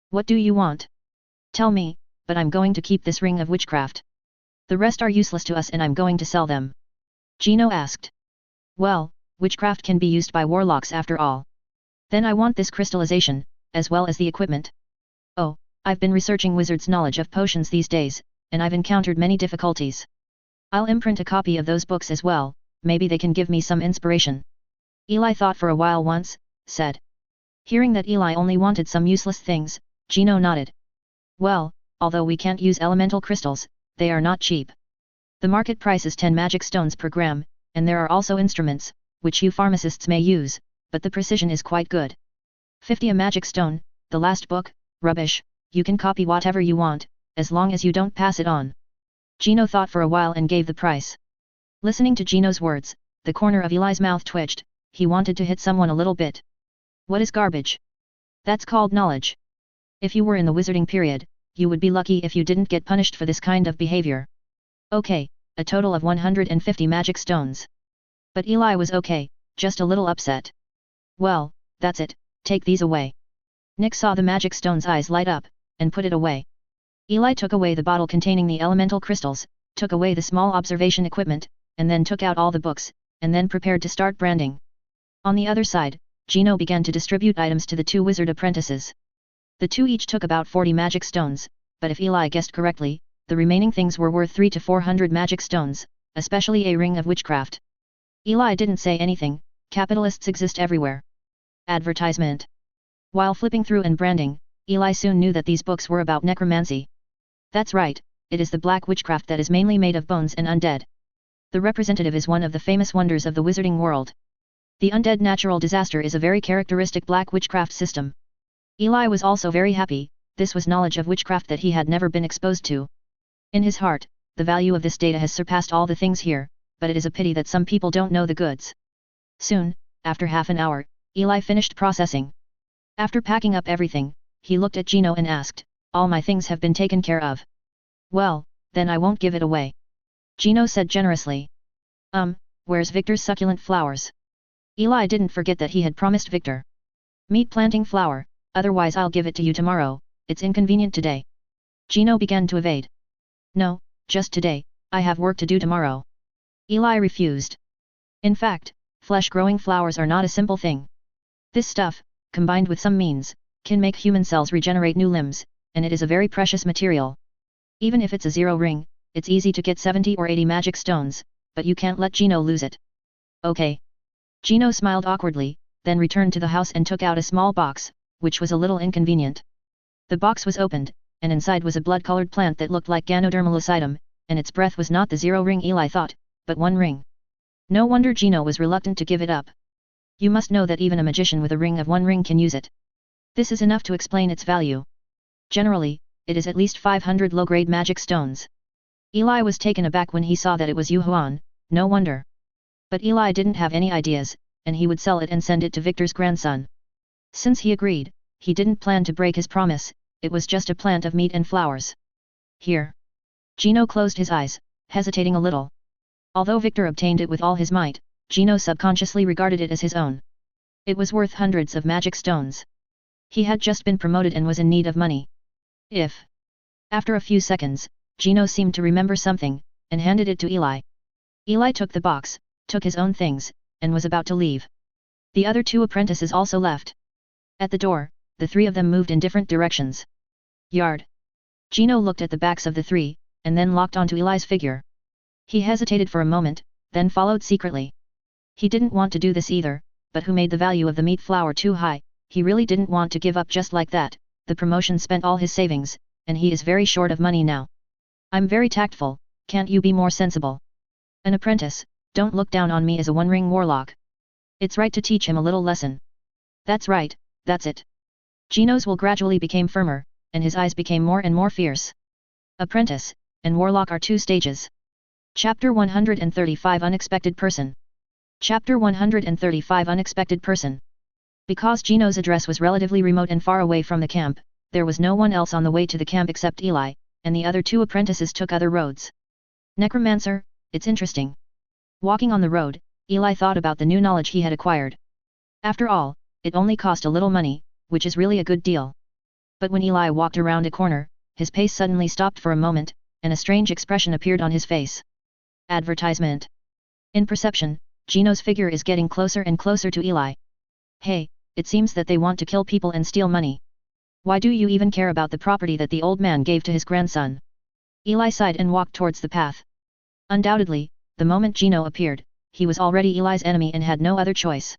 What do you want? Tell me, but I'm going to keep this ring of witchcraft. The rest are useless to us and I'm going to sell them. Gino asked. Well, witchcraft can be used by warlocks after all. Then I want this crystallization, as well as the equipment. Oh, I've been researching wizards' knowledge of potions these days, and I've encountered many difficulties. I'll imprint a copy of those books as well, maybe they can give me some inspiration. Eli thought for a while once, said. Hearing that Eli only wanted some useless things, Gino nodded. Well, although we can't use elemental crystals, they are not cheap. The market price is 10 magic stones per gram, and there are also instruments, which you pharmacists may use, but the precision is quite good. 50 a magic stone, the last book, rubbish, you can copy whatever you want, as long as you don't pass it on. Gino thought for a while and gave the price. Listening to Gino's words, the corner of Eli's mouth twitched, he wanted to hit someone a little bit. What is garbage? That's called knowledge. If you were in the wizarding period, you would be lucky if you didn't get punished for this kind of behavior. Okay, a total of 150 magic stones. But Eli was okay, just a little upset. Well, that's it, take these away. Nick saw the magic stone's eyes light up, and put it away. Eli took away the bottle containing the elemental crystals, took away the small observation equipment, and then took out all the books, and then prepared to start branding. On the other side, Gino began to distribute items to the two wizard apprentices. The two each took about 40 magic stones, but if Eli guessed correctly, the remaining things were worth 300 to 400 magic stones, especially a ring of witchcraft. Eli didn't say anything, capitalists exist everywhere. Advertisement. While flipping through and branding, Eli soon knew that these books were about necromancy. That's right, it is the black witchcraft that is mainly made of bones and undead. The representative is one of the famous wonders of the wizarding world. The undead natural disaster is a very characteristic black witchcraft system. Eli was also very happy, this was knowledge of witchcraft that he had never been exposed to. In his heart, the value of this data has surpassed all the things here, but it is a pity that some people don't know the goods. Soon, after half an hour, Eli finished processing. After packing up everything, he looked at Gino and asked, "All my things have been taken care of." "Well, then I won't give it away," Gino said generously. Where's Victor's succulent flowers?" Eli didn't forget that he had promised Victor. "Meat planting flower, otherwise I'll give it to you tomorrow, it's inconvenient today." Gino began to evade. "No, just today, I have work to do tomorrow." Eli refused. In fact, flesh-growing flowers are not a simple thing. This stuff, combined with some means, can make human cells regenerate new limbs, and it is a very precious material. Even if it's a zero ring, it's easy to get 70 or 80 magic stones, but you can't let Gino lose it. "Okay." Gino smiled awkwardly, then returned to the house and took out a small box, which was a little inconvenient. The box was opened, and inside was a blood-colored plant that looked like Ganoderma lucidum, and its breath was not the zero ring Eli thought, but one ring. No wonder Gino was reluctant to give it up. You must know that even a magician with a ring of one ring can use it. This is enough to explain its value. Generally, it is at least 500 low-grade magic stones. Eli was taken aback when he saw that it was yuan, no wonder. But Eli didn't have any ideas, and he would sell it and send it to Victor's grandson. Since he agreed, he didn't plan to break his promise, it was just a plant of meat and flowers. "Here." Gino closed his eyes, hesitating a little. Although Victor obtained it with all his might, Gino subconsciously regarded it as his own. It was worth hundreds of magic stones. He had just been promoted and was in need of money. After a few seconds, Gino seemed to remember something, and handed it to Eli. Eli took the box, took his own things, and was about to leave. The other two apprentices also left. At the door, the three of them moved in different directions. "Yard." Gino looked at the backs of the three, and then locked onto Eli's figure. He hesitated for a moment, then followed secretly. He didn't want to do this either, but who made the value of the meat flower too high, he really didn't want to give up just like that. The promotion spent all his savings, and he is very short of money now. "I'm very tactful, can't you be more sensible? An apprentice, don't look down on me as a one-ring warlock. It's right to teach him a little lesson." "That's right, that's it." Gino's will gradually became firmer, and his eyes became more and more fierce. Apprentice and warlock are two stages. Chapter 135 Unexpected Person. Chapter 135 Unexpected Person. Because Gino's address was relatively remote and far away from the camp, there was no one else on the way to the camp except Eli, and the other two apprentices took other roads. Necromancer, it's interesting. Walking on the road, Eli thought about the new knowledge he had acquired. After all, it only cost a little money, which is really a good deal. But when Eli walked around a corner, his pace suddenly stopped for a moment, and a strange expression appeared on his face. Advertisement. In perception, Gino's figure is getting closer and closer to Eli. "Hey, it seems that they want to kill people and steal money. Why do you even care about the property that the old man gave to his grandson?" Eli sighed and walked towards the path. Undoubtedly, the moment Gino appeared, he was already Eli's enemy and had no other choice.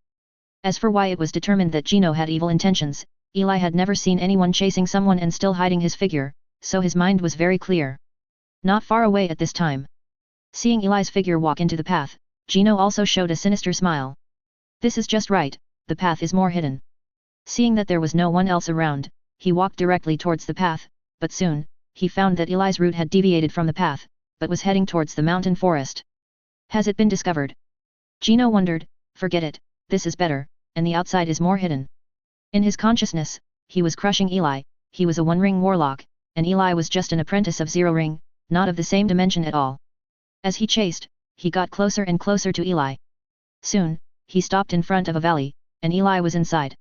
As for why it was determined that Gino had evil intentions, Eli had never seen anyone chasing someone and still hiding his figure, so his mind was very clear. Not far away at this time. Seeing Eli's figure walk into the path, Gino also showed a sinister smile. This is just right, the path is more hidden. Seeing that there was no one else around, he walked directly towards the path, but soon, he found that Eli's route had deviated from the path, but was heading towards the mountain forest. Has it been discovered? Gino wondered. Forget it, this is better, and the outside is more hidden. In his consciousness, he was crushing Eli, he was a one-ring warlock, and Eli was just an apprentice of Zero Ring, not of the same dimension at all. As he chased, he got closer and closer to Eli. Soon, he stopped in front of a valley, and Eli was inside.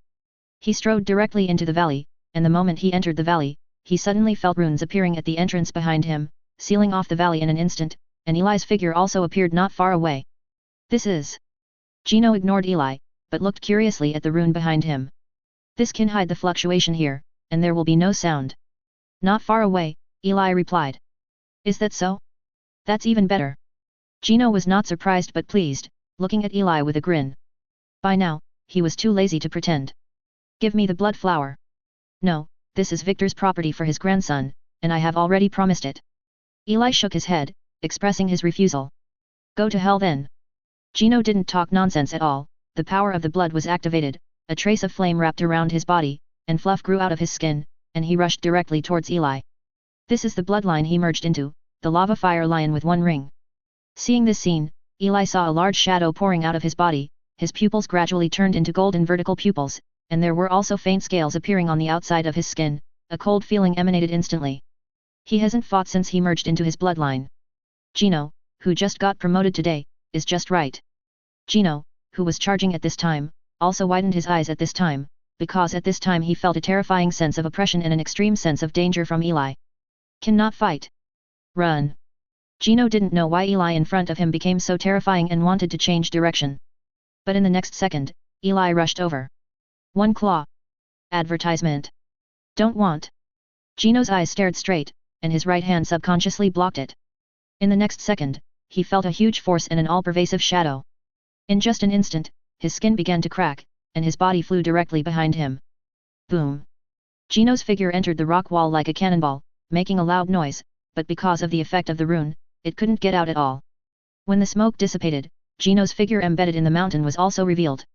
He strode directly into the valley, and the moment he entered the valley, he suddenly felt runes appearing at the entrance behind him, sealing off the valley in an instant, and Eli's figure also appeared not far away. This is... Gino ignored Eli, but looked curiously at the rune behind him. This can hide the fluctuation here, and there will be no sound. Not far away, Eli replied. Is that so? That's even better. Gino was not surprised but pleased, looking at Eli with a grin. By now, he was too lazy to pretend. Give me the blood flower. No, this is Victor's property for his grandson, and I have already promised it. Eli shook his head, expressing his refusal. Go to hell then. Gino didn't talk nonsense at all, the power of the blood was activated, a trace of flame wrapped around his body, and fluff grew out of his skin, and he rushed directly towards Eli. This is the bloodline he merged into, the lava fire lion with one ring. Seeing this scene, Eli saw a large shadow pouring out of his body, his pupils gradually turned into golden vertical pupils, and there were also faint scales appearing on the outside of his skin, a cold feeling emanated instantly. He hasn't fought since he merged into his bloodline. Gino, who just got promoted today, is just right. Gino, who was charging at this time, also widened his eyes at this time, because at this time he felt a terrifying sense of oppression and an extreme sense of danger from Eli. Cannot fight. Run. Gino didn't know why Eli in front of him became so terrifying and wanted to change direction. But in the next second, Eli rushed over. One claw. Advertisement. Don't want. Gino's eyes stared straight, and his right hand subconsciously blocked it. In the next second, he felt a huge force and an all-pervasive shadow. In just an instant, his skin began to crack, and his body flew directly behind him. Boom! Gino's figure entered the rock wall like a cannonball, making a loud noise, but because of the effect of the rune, it couldn't get out at all. When the smoke dissipated, Gino's figure embedded in the mountain was also revealed.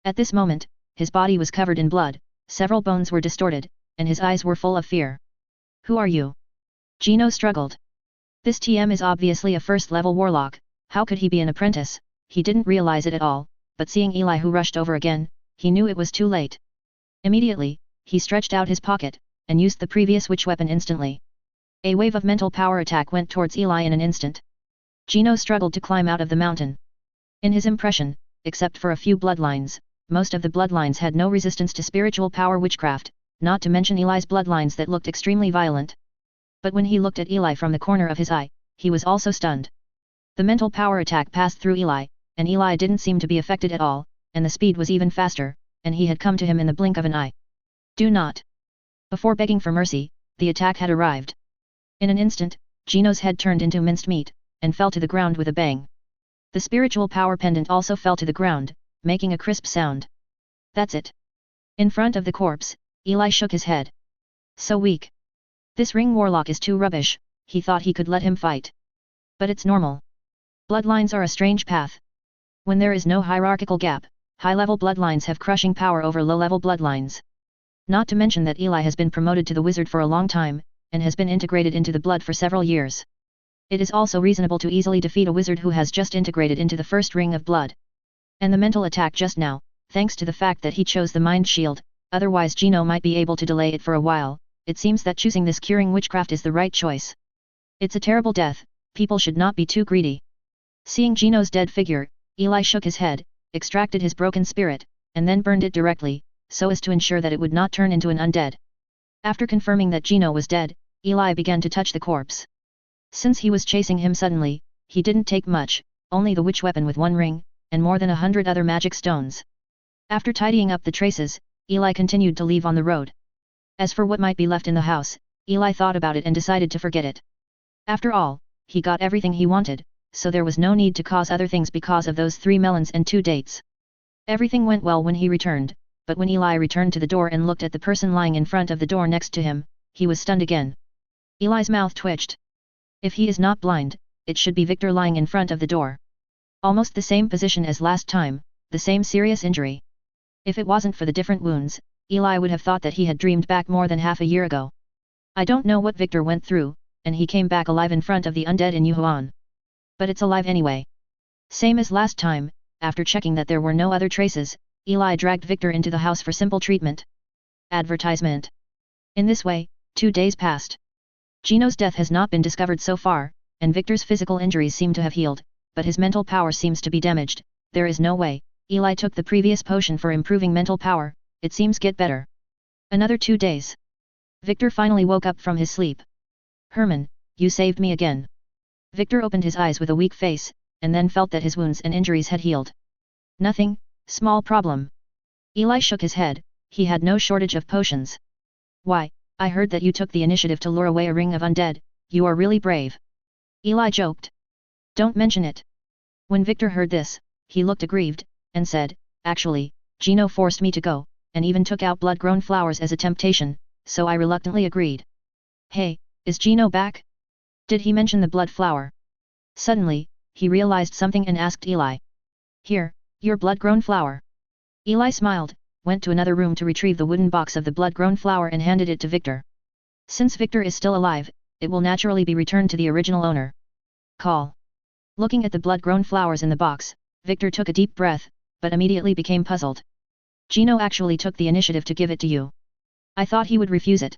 At this moment, his body was covered in blood, several bones were distorted, and his eyes were full of fear. Who are you? Gino struggled. This TM is obviously a first-level warlock, how could he be an apprentice? He didn't realize it at all, but seeing Eli who rushed over again, he knew it was too late. Immediately, he stretched out his pocket, and used the previous witch weapon instantly. A wave of mental power attack went towards Eli in an instant. Gino struggled to climb out of the mountain. In his impression, except for a few bloodlines, most of the bloodlines had no resistance to spiritual power witchcraft, not to mention Eli's bloodlines that looked extremely violent. But when he looked at Eli from the corner of his eye, he was also stunned. The mental power attack passed through Eli, and Eli didn't seem to be affected at all, and the speed was even faster, and he had come to him in the blink of an eye. Do not. Before begging for mercy, the attack had arrived. In an instant, Gino's head turned into minced meat, and fell to the ground with a bang. The spiritual power pendant also fell to the ground, making a crisp sound. That's it. In front of the corpse, Eli shook his head. So weak. This ring warlock is too rubbish, he thought he could let him fight. But it's normal. Bloodlines are a strange path. When there is no hierarchical gap, high-level bloodlines have crushing power over low-level bloodlines. Not to mention that Eli has been promoted to the wizard for a long time, and has been integrated into the blood for several years. It is also reasonable to easily defeat a wizard who has just integrated into the first ring of blood. And the mental attack just now, thanks to the fact that he chose the mind shield, otherwise Gino might be able to delay it for a while, it seems that choosing this curing witchcraft is the right choice. It's a terrible death, people should not be too greedy. Seeing Gino's dead figure, Eli shook his head, extracted his broken spirit, and then burned it directly, so as to ensure that it would not turn into an undead. After confirming that Gino was dead, Eli began to touch the corpse. Since he was chasing him suddenly, he didn't take much, only the witch weapon with one ring, and more than 100 other magic stones. After tidying up the traces, Eli continued to leave on the road. As for what might be left in the house, Eli thought about it and decided to forget it. After all, he got everything he wanted, so there was no need to cause other things because of those 3 melons and 2 dates. Everything went well when he returned, but when Eli returned to the door and looked at the person lying in front of the door next to him, he was stunned again. Eli's mouth twitched. If he is not blind, it should be Victor lying in front of the door. Almost the same position as last time, the same serious injury. If it wasn't for the different wounds, Eli would have thought that he had dreamed back more than half a year ago. I don't know what Victor went through, and he came back alive in front of the undead in Yuhuan. But it's alive anyway. Same as last time, after checking that there were no other traces, Eli dragged Victor into the house for simple treatment. Advertisement. In this way, 2 days passed. Gino's death has not been discovered so far, and Victor's physical injuries seem to have healed, but his mental power seems to be damaged. There is no way. Eli took the previous potion for improving mental power, it seems get better. Another 2 days. Victor finally woke up from his sleep. Herman, you saved me again. Victor opened his eyes with a weak face, and then felt that his wounds and injuries had healed. Nothing, small problem. Eli shook his head, he had no shortage of potions. Why, I heard that you took the initiative to lure away a ring of undead, you are really brave. Eli joked. Don't mention it. When Victor heard this, he looked aggrieved, and said, actually, Gino forced me to go, and even took out blood-grown flowers as a temptation, so I reluctantly agreed. Hey, is Gino back? Did he mention the blood flower? Suddenly, he realized something and asked Eli. Here, your blood-grown flower. Eli smiled, went to another room to retrieve the wooden box of the blood-grown flower and handed it to Victor. Since Victor is still alive, it will naturally be returned to the original owner. Call. Looking at the blood-grown flowers in the box, Victor took a deep breath, but immediately became puzzled. Gino actually took the initiative to give it to you. I thought he would refuse it.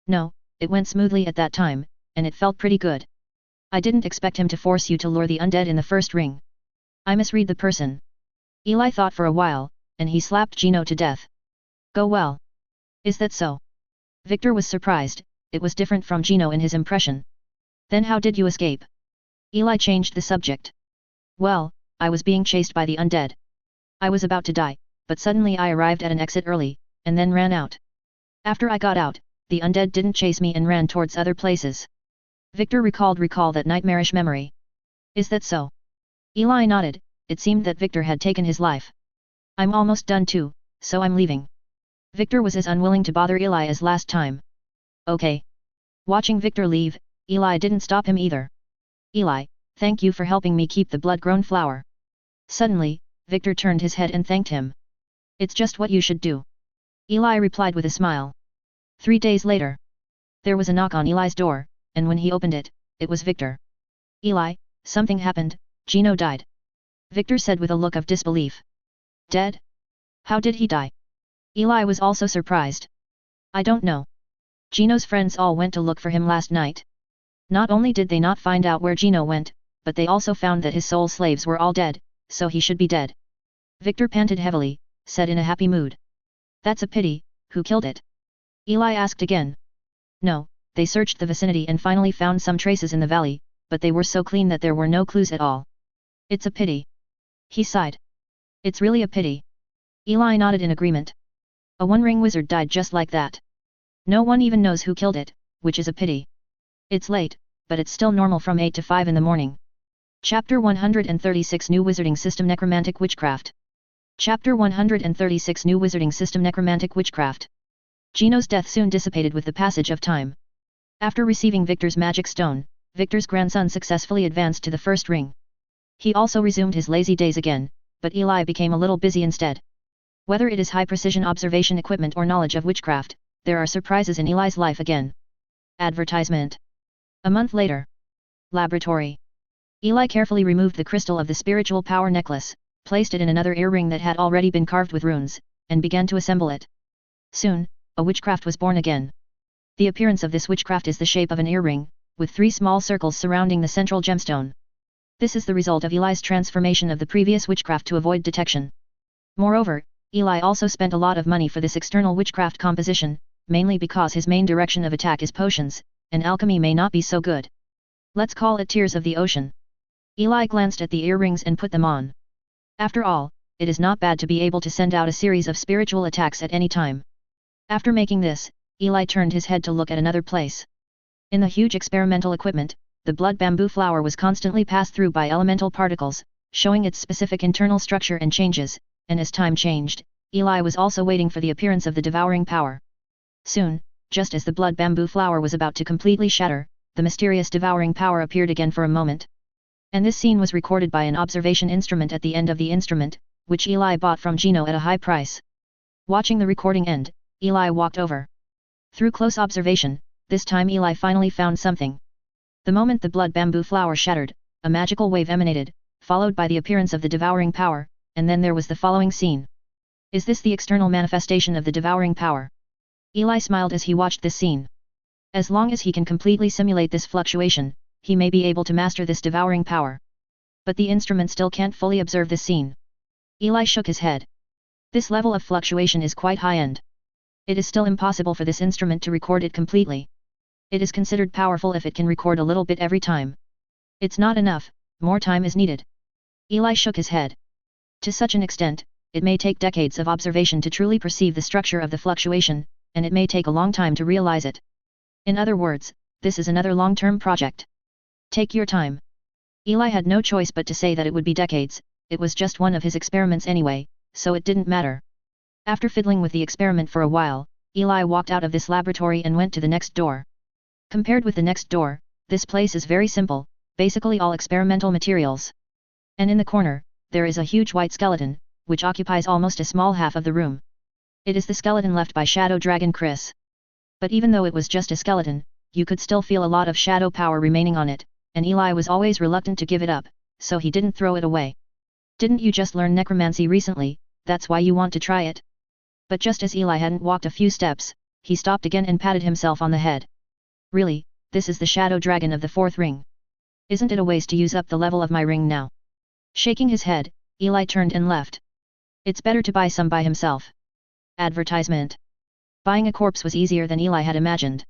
No, it went smoothly at that time, and it felt pretty good. I didn't expect him to force you to lure the undead in the first ring. I misread the person. Eli thought for a while, and he slapped Gino to death. Go well. Is that so? Victor was surprised, it was different from Gino in his impression. Then how did you escape? Eli changed the subject. Well, I was being chased by the undead. I was about to die, but suddenly I arrived at an exit early, and then ran out. After I got out, the undead didn't chase me and ran towards other places. Victor recalled that nightmarish memory. Is that so? Eli nodded, it seemed that Victor had taken his life. I'm almost done too, so I'm leaving. Victor was as unwilling to bother Eli as last time. Okay. Watching Victor leave, Eli didn't stop him either. Eli, thank you for helping me keep the blood-grown flower. Suddenly, Victor turned his head and thanked him. It's just what you should do. Eli replied with a smile. 3 days later. There was a knock on Eli's door, and when he opened it, it was Victor. Eli, something happened, Gino died. Victor said with a look of disbelief. Dead? How did he die? Eli was also surprised. I don't know. Gino's friends all went to look for him last night. Not only did they not find out where Gino went, but they also found that his soul slaves were all dead, so he should be dead. Victor panted heavily, said in a happy mood. That's a pity, who killed it? Eli asked again. No, they searched the vicinity and finally found some traces in the valley, but they were so clean that there were no clues at all. It's a pity. He sighed. It's really a pity. Eli nodded in agreement. A one-ring wizard died just like that. No one even knows who killed it, which is a pity. It's late, but it's still normal from 8 to 5 in the morning. Chapter 136 New Wizarding System Necromantic Witchcraft. Chapter 136 New Wizarding System Necromantic Witchcraft. Gino's death soon dissipated with the passage of time. After receiving Victor's magic stone, Victor's grandson successfully advanced to the first ring. He also resumed his lazy days again, but Eli became a little busy instead. Whether it is high-precision observation equipment or knowledge of witchcraft, there are surprises in Eli's life again. Advertisement. A month later. Laboratory. Eli carefully removed the crystal of the spiritual power necklace, placed it in another earring that had already been carved with runes, and began to assemble it. Soon, a witchcraft was born again. The appearance of this witchcraft is the shape of an earring, with 3 small circles surrounding the central gemstone. This is the result of Eli's transformation of the previous witchcraft to avoid detection. Moreover, Eli also spent a lot of money for this external witchcraft composition, mainly because his main direction of attack is potions, and alchemy may not be so good. Let's call it Tears of the Ocean. Eli glanced at the earrings and put them on. After all, it is not bad to be able to send out a series of spiritual attacks at any time. After making this, Eli turned his head to look at another place. In the huge experimental equipment, the blood bamboo flower was constantly passed through by elemental particles, showing its specific internal structure and changes, and as time changed, Eli was also waiting for the appearance of the devouring power. Soon, just as the blood bamboo flower was about to completely shatter, the mysterious devouring power appeared again for a moment. And this scene was recorded by an observation instrument at the end of the instrument, which Eli bought from Gino at a high price. Watching the recording end, Eli walked over. Through close observation, this time Eli finally found something. The moment the blood bamboo flower shattered, a magical wave emanated, followed by the appearance of the devouring power, and then there was the following scene. Is this the external manifestation of the devouring power? Eli smiled as he watched this scene. As long as he can completely simulate this fluctuation, he may be able to master this devouring power. But the instrument still can't fully observe this scene. Eli shook his head. This level of fluctuation is quite high-end. It is still impossible for this instrument to record it completely. It is considered powerful if it can record a little bit every time. It's not enough, more time is needed. Eli shook his head. To such an extent, it may take decades of observation to truly perceive the structure of the fluctuation, and it may take a long time to realize it. In other words, this is another long-term project. Take your time. Eli had no choice but to say that it would be decades. It was just one of his experiments anyway, so it didn't matter. After fiddling with the experiment for a while, Eli walked out of this laboratory and went to the next door. Compared with the next door, this place is very simple, basically all experimental materials. And in the corner, there is a huge white skeleton, which occupies almost a small half of the room. It is the skeleton left by Shadow Dragon Chris. But even though it was just a skeleton, you could still feel a lot of shadow power remaining on it, and Eli was always reluctant to give it up, so he didn't throw it away. Didn't you just learn necromancy recently, that's why you want to try it? But just as Eli hadn't walked a few steps, he stopped again and patted himself on the head. Really, this is the shadow dragon of the fourth ring. Isn't it a waste to use up the level of my ring now? Shaking his head, Eli turned and left. It's better to buy some by himself. Advertisement. Buying a corpse was easier than Eli had imagined.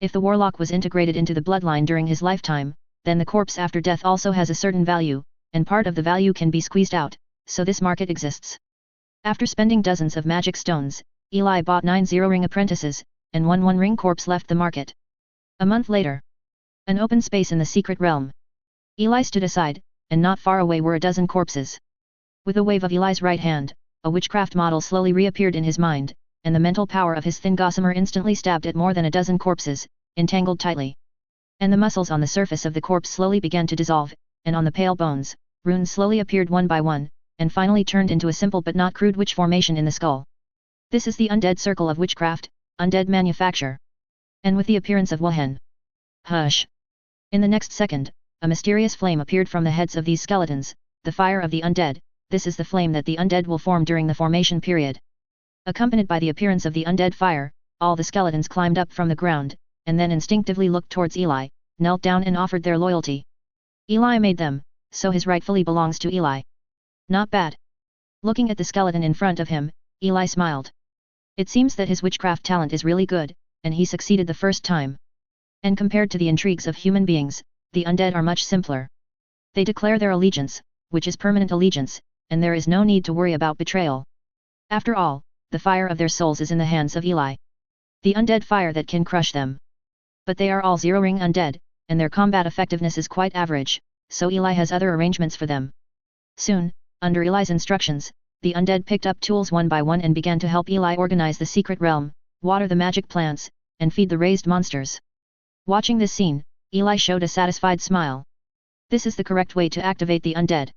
If the warlock was integrated into the bloodline during his lifetime, then the corpse after death also has a certain value, and part of the value can be squeezed out, so this market exists. After spending dozens of magic stones, Eli bought 9 0-ring apprentices, and one 1-ring corpse left the market. A month later. An open space in the secret realm. Eli stood aside, and not far away were a dozen corpses. With a wave of Eli's right hand, a witchcraft model slowly reappeared in his mind, and the mental power of his thin gossamer instantly stabbed at more than a dozen corpses, entangled tightly. And the muscles on the surface of the corpse slowly began to dissolve, and on the pale bones, runes slowly appeared one by one, and finally turned into a simple but not crude witch formation in the skull. This is the undead circle of witchcraft, undead manufacture. And with the appearance of Wuhan. Hush! In the next second, a mysterious flame appeared from the heads of these skeletons, the fire of the undead. This is the flame that the undead will form during the formation period. Accompanied by the appearance of the undead fire, all the skeletons climbed up from the ground, and then instinctively looked towards Eli, knelt down and offered their loyalty. Eli made them, so his rightfully belongs to Eli. Not bad. Looking at the skeleton in front of him, Eli smiled. It seems that his witchcraft talent is really good, and he succeeded the first time. And compared to the intrigues of human beings, the undead are much simpler. They declare their allegiance, which is permanent allegiance, and there is no need to worry about betrayal. After all, the fire of their souls is in the hands of Eli. The undead fire that can crush them. But they are all 0-ring undead, and their combat effectiveness is quite average, so Eli has other arrangements for them. Soon, under Eli's instructions, the undead picked up tools one by one and began to help Eli organize the secret realm, water the magic plants, and feed the raised monsters. Watching this scene, Eli showed a satisfied smile. This is the correct way to activate the undead.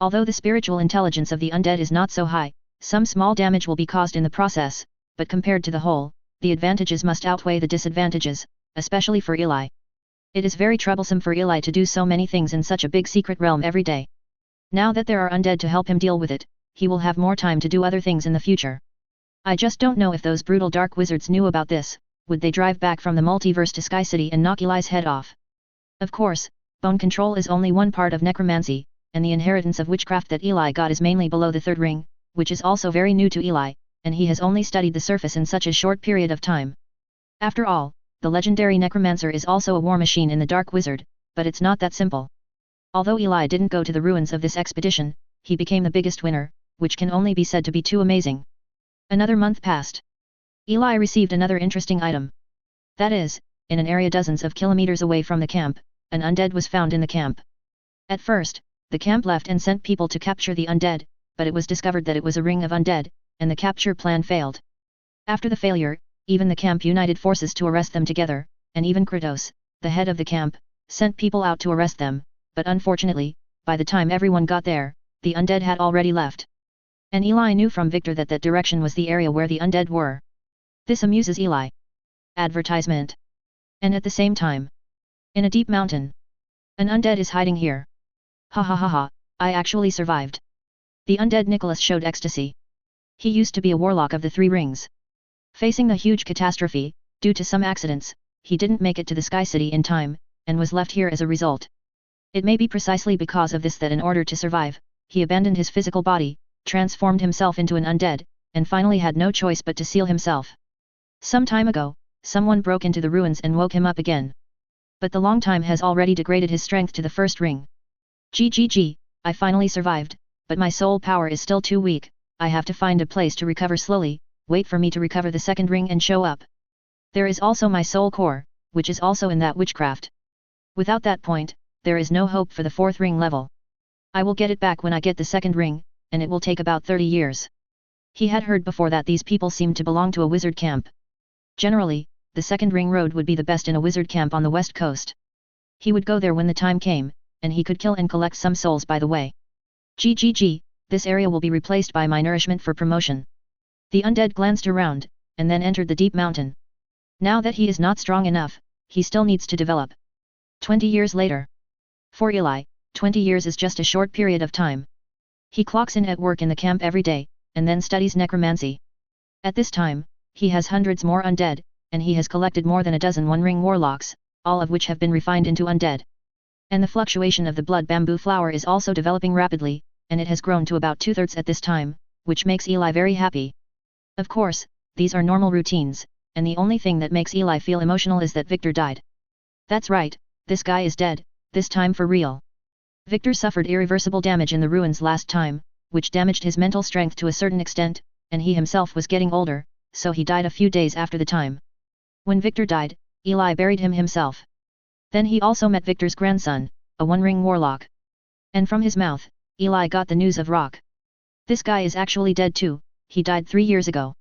Although the spiritual intelligence of the undead is not so high, some small damage will be caused in the process, but compared to the whole, the advantages must outweigh the disadvantages, especially for Eli. It is very troublesome for Eli to do so many things in such a big secret realm every day. Now that there are undead to help him deal with it, he will have more time to do other things in the future. I just don't know if those brutal dark wizards knew about this. Would they drive back from the multiverse to Sky City and knock Eli's head off? Of course, bone control is only one part of necromancy, and the inheritance of witchcraft that Eli got is mainly below the third ring, which is also very new to Eli, and he has only studied the surface in such a short period of time. After all, the legendary necromancer is also a war machine in the Dark Wizard, but it's not that simple. Although Eli didn't go to the ruins of this expedition, he became the biggest winner, which can only be said to be too amazing. Another month passed. Eli received another interesting item. That is, in an area dozens of kilometers away from the camp, an undead was found in the camp. At first, the camp left and sent people to capture the undead, but it was discovered that it was a ring of undead, and the capture plan failed. After the failure, even the camp united forces to arrest them together, and even Kratos, the head of the camp, sent people out to arrest them, but unfortunately, by the time everyone got there, the undead had already left. And Eli knew from Victor that that direction was the area where the undead were. This amuses Eli. Advertisement. And at the same time, in a deep mountain, an undead is hiding here. Ha ha ha ha, I actually survived. The undead Nicholas showed ecstasy. He used to be a warlock of the Three Rings. Facing the huge catastrophe, due to some accidents, he didn't make it to the Sky City in time, and was left here as a result. It may be precisely because of this that in order to survive, he abandoned his physical body, transformed himself into an undead, and finally had no choice but to seal himself. Some time ago, someone broke into the ruins and woke him up again. But the long time has already degraded his strength to the first ring. GGG, I finally survived, but my soul power is still too weak. I have to find a place to recover slowly, wait for me to recover the second ring and show up. There is also my soul core, which is also in that witchcraft. Without that point, there is no hope for the fourth ring level. I will get it back when I get the second ring, and it will take about 30 years. He had heard before that these people seemed to belong to a wizard camp. Generally, the second ring road would be the best in a wizard camp on the west coast. He would go there when the time came, and he could kill and collect some souls by the way. GGG, this area will be replaced by my nourishment for promotion. The undead glanced around, and then entered the deep mountain. Now that he is not strong enough, he still needs to develop. 20 years later. For Eli, 20 years is just a short period of time. He clocks in at work in the camp every day, and then studies necromancy. At this time, he has hundreds more undead, and he has collected more than a dozen one-ring warlocks, all of which have been refined into undead. And the fluctuation of the blood bamboo flower is also developing rapidly, and it has grown to about 2/3 at this time, which makes Eli very happy. Of course, these are normal routines, and the only thing that makes Eli feel emotional is that Victor died. That's right, this guy is dead, this time for real. Victor suffered irreversible damage in the ruins last time, which damaged his mental strength to a certain extent, and he himself was getting older, so he died a few days after the time. When Victor died, Eli buried him himself. Then he also met Victor's grandson, a one-ring warlock. And from his mouth, Eli got the news of Rock. This guy is actually dead too, he died 3 years ago.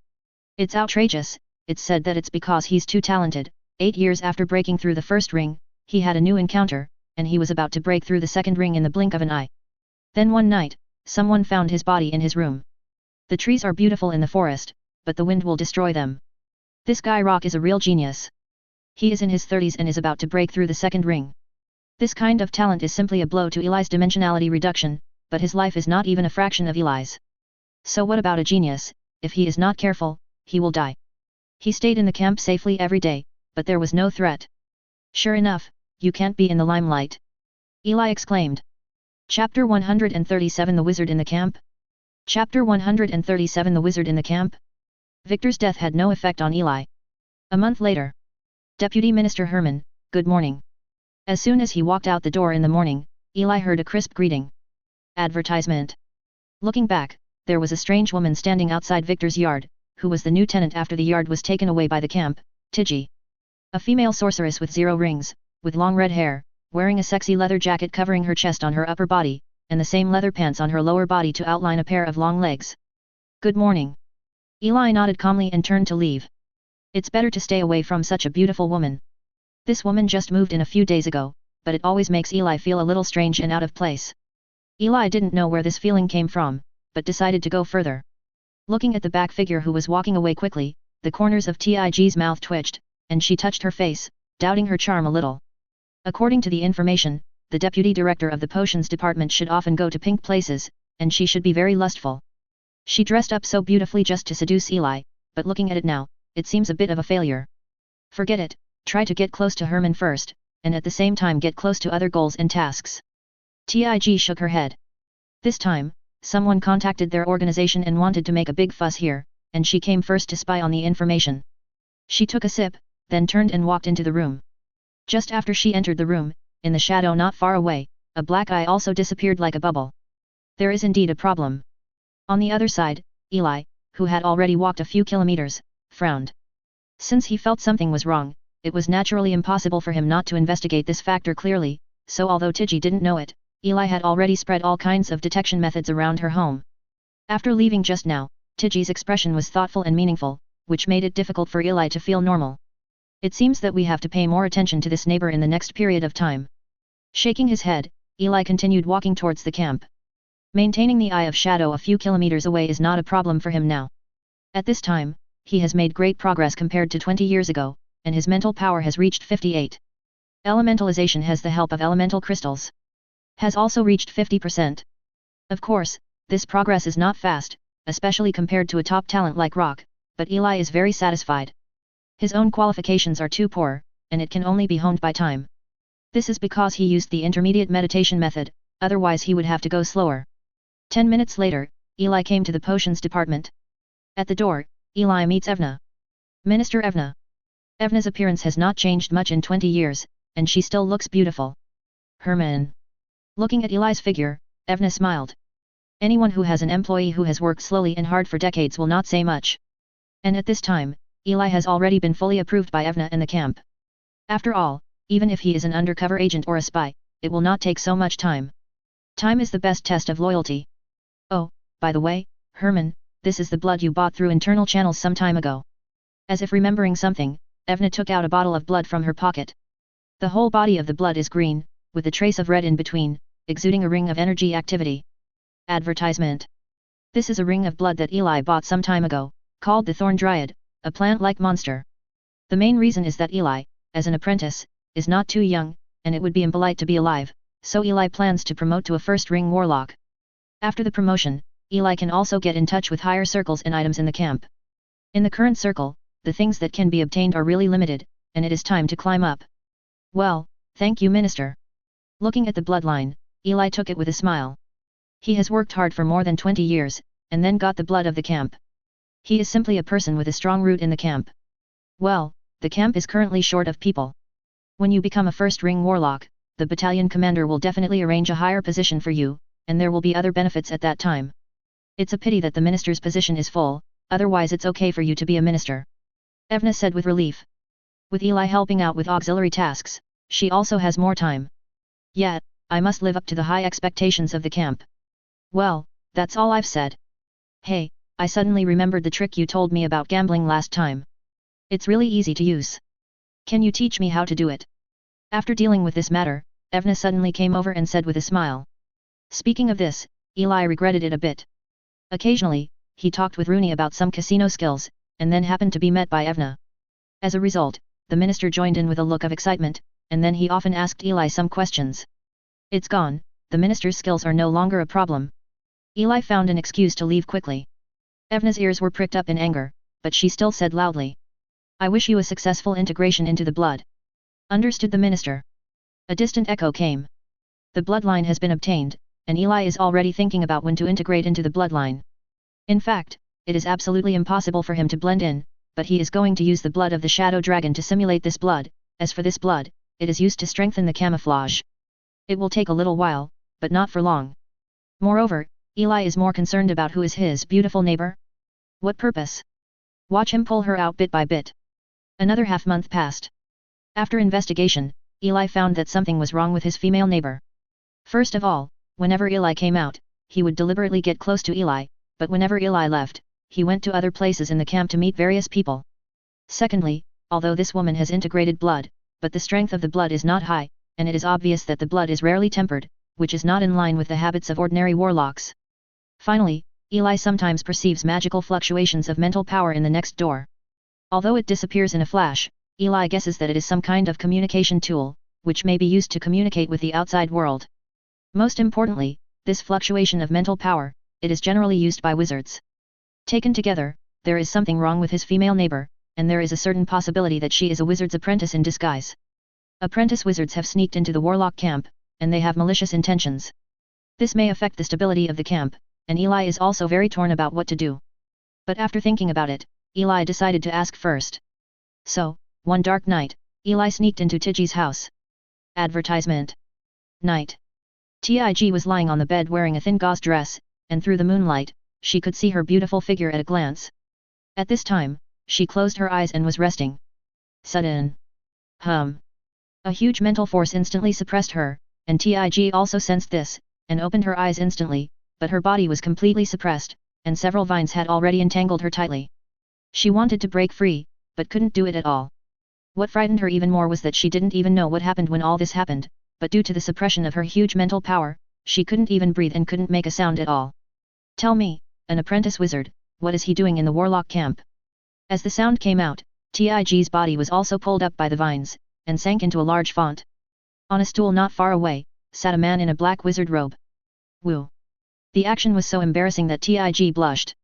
It's outrageous, it's said that it's because he's too talented. 8 years after breaking through the first ring, he had a new encounter, and he was about to break through the second ring in the blink of an eye. Then one night, someone found his body in his room. The trees are beautiful in the forest, but the wind will destroy them. This guy Rock is a real genius. He is in his 30s and is about to break through the second ring. This kind of talent is simply a blow to Eli's dimensionality reduction, but his life is not even a fraction of Eli's. So what about a genius? If he is not careful, he will die. He stayed in the camp safely every day, but there was no threat. Sure enough, you can't be in the limelight. Eli exclaimed. Chapter 137 The Wizard in the Camp. Chapter 137 The Wizard in the Camp. Victor's death had no effect on Eli. A month later. Deputy Minister Herman, good morning. As soon as he walked out the door in the morning, Eli heard a crisp greeting. Advertisement. Looking back, there was a strange woman standing outside Victor's yard, who was the new tenant after the yard was taken away by the camp, Tiggy. A female sorceress with 0 rings, with long red hair, wearing a sexy leather jacket covering her chest on her upper body, and the same leather pants on her lower body to outline a pair of long legs. Good morning. Eli nodded calmly and turned to leave. It's better to stay away from such a beautiful woman. This woman just moved in a few days ago, but it always makes Eli feel a little strange and out of place. Eli didn't know where this feeling came from, but decided to go further. Looking at the back figure who was walking away quickly, the corners of Tig's mouth twitched, and she touched her face, doubting her charm a little. According to the information, the deputy director of the potions department should often go to pink places, and she should be very lustful. She dressed up so beautifully just to seduce Eli, but looking at it now, it seems a bit of a failure. Forget it, try to get close to Herman first, and at the same time get close to other goals and tasks. Tig shook her head. This time, someone contacted their organization and wanted to make a big fuss here, and she came first to spy on the information. She took a sip, then turned and walked into the room. Just after she entered the room, in the shadow not far away, a black eye also disappeared like a bubble. There is indeed a problem. On the other side, Eli, who had already walked a few kilometers, frowned. Since he felt something was wrong, it was naturally impossible for him not to investigate this factor clearly, so although Tig didn't know it, Eli had already spread all kinds of detection methods around her home. After leaving just now, Tig's expression was thoughtful and meaningful, which made it difficult for Eli to feel normal. It seems that we have to pay more attention to this neighbor in the next period of time. Shaking his head, Eli continued walking towards the camp. Maintaining the eye of shadow a few kilometers away is not a problem for him now. At this time, he has made great progress compared to 20 years ago, and his mental power has reached 58. Elementalization has the help of elemental crystals. Has also reached 50%. Of course, this progress is not fast, especially compared to a top talent like Rock, but Eli is very satisfied. His own qualifications are too poor, and it can only be honed by time. This is because he used the intermediate meditation method, otherwise he would have to go slower. 10 minutes later, Eli came to the potions department. At the door, Eli meets Evna. Minister Evna. Evna's appearance has not changed much in 20 years, and she still looks beautiful. Herman. Looking at Eli's figure, Evna smiled. Anyone who has an employee who has worked slowly and hard for decades will not say much. And at this time, Eli has already been fully approved by Evna and the camp. After all, even if he is an undercover agent or a spy, it will not take so much time. Time is the best test of loyalty. Oh, by the way, Herman, this is the blood you bought through internal channels some time ago. As if remembering something, Evna took out a bottle of blood from her pocket. The whole body of the blood is green, with a trace of red in between, exuding a ring of energy activity. Advertisement. This is a ring of blood that Eli bought some time ago, called the Thorn Dryad, a plant-like monster. The main reason is that Eli, as an apprentice, is not too young, and it would be impolite to be alive, so Eli plans to promote to a first-ring warlock. After the promotion, Eli can also get in touch with higher circles and items in the camp. In the current circle, the things that can be obtained are really limited, and it is time to climb up. Well, thank you, Minister. Looking at the bloodline, Eli took it with a smile. He has worked hard for more than 20 years, and then got the blood of the camp. He is simply a person with a strong root in the camp. Well, the camp is currently short of people. When you become a first-ring warlock, the battalion commander will definitely arrange a higher position for you, and there will be other benefits at that time. It's a pity that the minister's position is full, otherwise it's okay for you to be a minister. Evna said with relief. With Eli helping out with auxiliary tasks, she also has more time. Yet, I must live up to the high expectations of the camp. Well, that's all I've said. Hey, I suddenly remembered the trick you told me about gambling last time. It's really easy to use. Can you teach me how to do it? After dealing with this matter, Evna suddenly came over and said with a smile. Speaking of this, Eli regretted it a bit. Occasionally, he talked with Rooney about some casino skills, and then happened to be met by Evna. As a result, the minister joined in with a look of excitement, and then he often asked Eli some questions. It's gone, the minister's skills are no longer a problem. Eli found an excuse to leave quickly. Evna's ears were pricked up in anger, but she still said loudly. I wish you a successful integration into the blood. Understood the minister. A distant echo came. The bloodline has been obtained, and Eli is already thinking about when to integrate into the bloodline. In fact, it is absolutely impossible for him to blend in, but he is going to use the blood of the shadow dragon to simulate this blood. As for this blood, it is used to strengthen the camouflage. It will take a little while, but not for long. Moreover, Eli is more concerned about who is his beautiful neighbor. What purpose? Watch him pull her out bit by bit. Another half-month passed. After investigation, Eli found that something was wrong with his female neighbor. First of all, whenever Eli came out, he would deliberately get close to Eli, but whenever Eli left, he went to other places in the camp to meet various people. Secondly, although this woman has integrated blood, but the strength of the blood is not high, and it is obvious that the blood is rarely tempered, which is not in line with the habits of ordinary warlocks. Finally, Eli sometimes perceives magical fluctuations of mental power in the next door. Although it disappears in a flash, Eli guesses that it is some kind of communication tool, which may be used to communicate with the outside world. Most importantly, this fluctuation of mental power, it is generally used by wizards. Taken together, there is something wrong with his female neighbor, and there is a certain possibility that she is a wizard's apprentice in disguise. Apprentice wizards have sneaked into the warlock camp, and they have malicious intentions. This may affect the stability of the camp, and Eli is also very torn about what to do. But after thinking about it, Eli decided to ask first. So, one dark night, Eli sneaked into Tiji's house. Advertisement. Night. Tig was lying on the bed wearing a thin gauze dress, and through the moonlight, she could see her beautiful figure at a glance. At this time, she closed her eyes and was resting. Sudden. A huge mental force instantly suppressed her, and Tig also sensed this, and opened her eyes instantly, but her body was completely suppressed, and several vines had already entangled her tightly. She wanted to break free, but couldn't do it at all. What frightened her even more was that she didn't even know what happened when all this happened, but due to the suppression of her huge mental power, she couldn't even breathe and couldn't make a sound at all. Tell me, an apprentice wizard, what is he doing in the warlock camp? As the sound came out, Tig's body was also pulled up by the vines, and sank into a large font. On a stool not far away, sat a man in a black wizard robe. Woo! The action was so embarrassing that Tig blushed.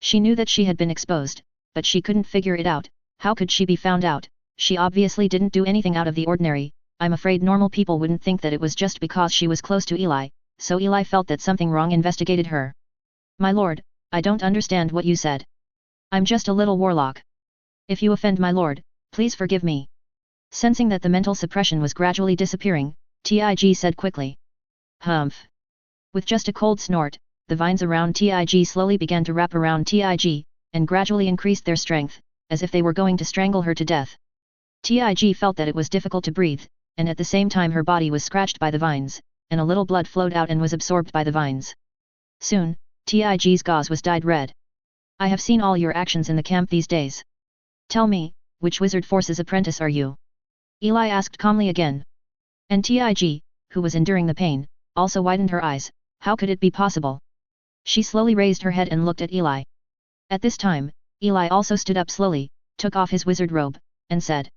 She knew that she had been exposed, but she couldn't figure it out. How could she be found out? She obviously didn't do anything out of the ordinary, I'm afraid normal people wouldn't think that it was just because she was close to Eli, so Eli felt that something wrong investigated her. My lord, I don't understand what you said. I'm just a little warlock. If you offend my lord, please forgive me. Sensing that the mental suppression was gradually disappearing, Tig said quickly. Humph. With just a cold snort, the vines around Tig slowly began to wrap around Tig, and gradually increased their strength, as if they were going to strangle her to death. Tig felt that it was difficult to breathe, and at the same time her body was scratched by the vines, and a little blood flowed out and was absorbed by the vines. Soon, Tig's gauze was dyed red. I have seen all your actions in the camp these days. Tell me, which wizard force's apprentice are you? Eli asked calmly again. And Tig, who was enduring the pain, also widened her eyes. How could it be possible? She slowly raised her head and looked at Eli. At this time, Eli also stood up slowly, took off his wizard robe, and said.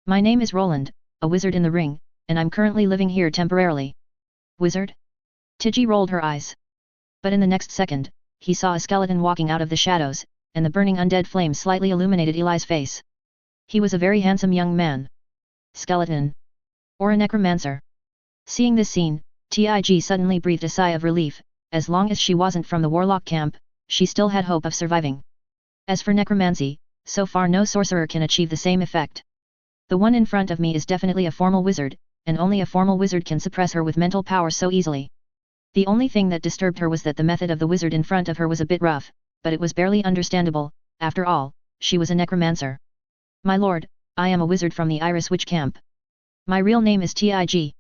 My name is Roland, a wizard in the ring, and I'm currently living here temporarily. Wizard? Tig rolled her eyes. But in the next second, he saw a skeleton walking out of the shadows, and the burning undead flame slightly illuminated Eli's face. He was a very handsome young man. Skeleton? Or a necromancer? Seeing this scene, Tig suddenly breathed a sigh of relief. As long as she wasn't from the warlock camp, she still had hope of surviving. As for necromancy, so far no sorcerer can achieve the same effect. The one in front of me is definitely a formal wizard, and only a formal wizard can suppress her with mental power so easily. The only thing that disturbed her was that the method of the wizard in front of her was a bit rough, but it was barely understandable. After all, she was a necromancer. My lord, I am a wizard from the Iris Witch camp. My real name is Tig.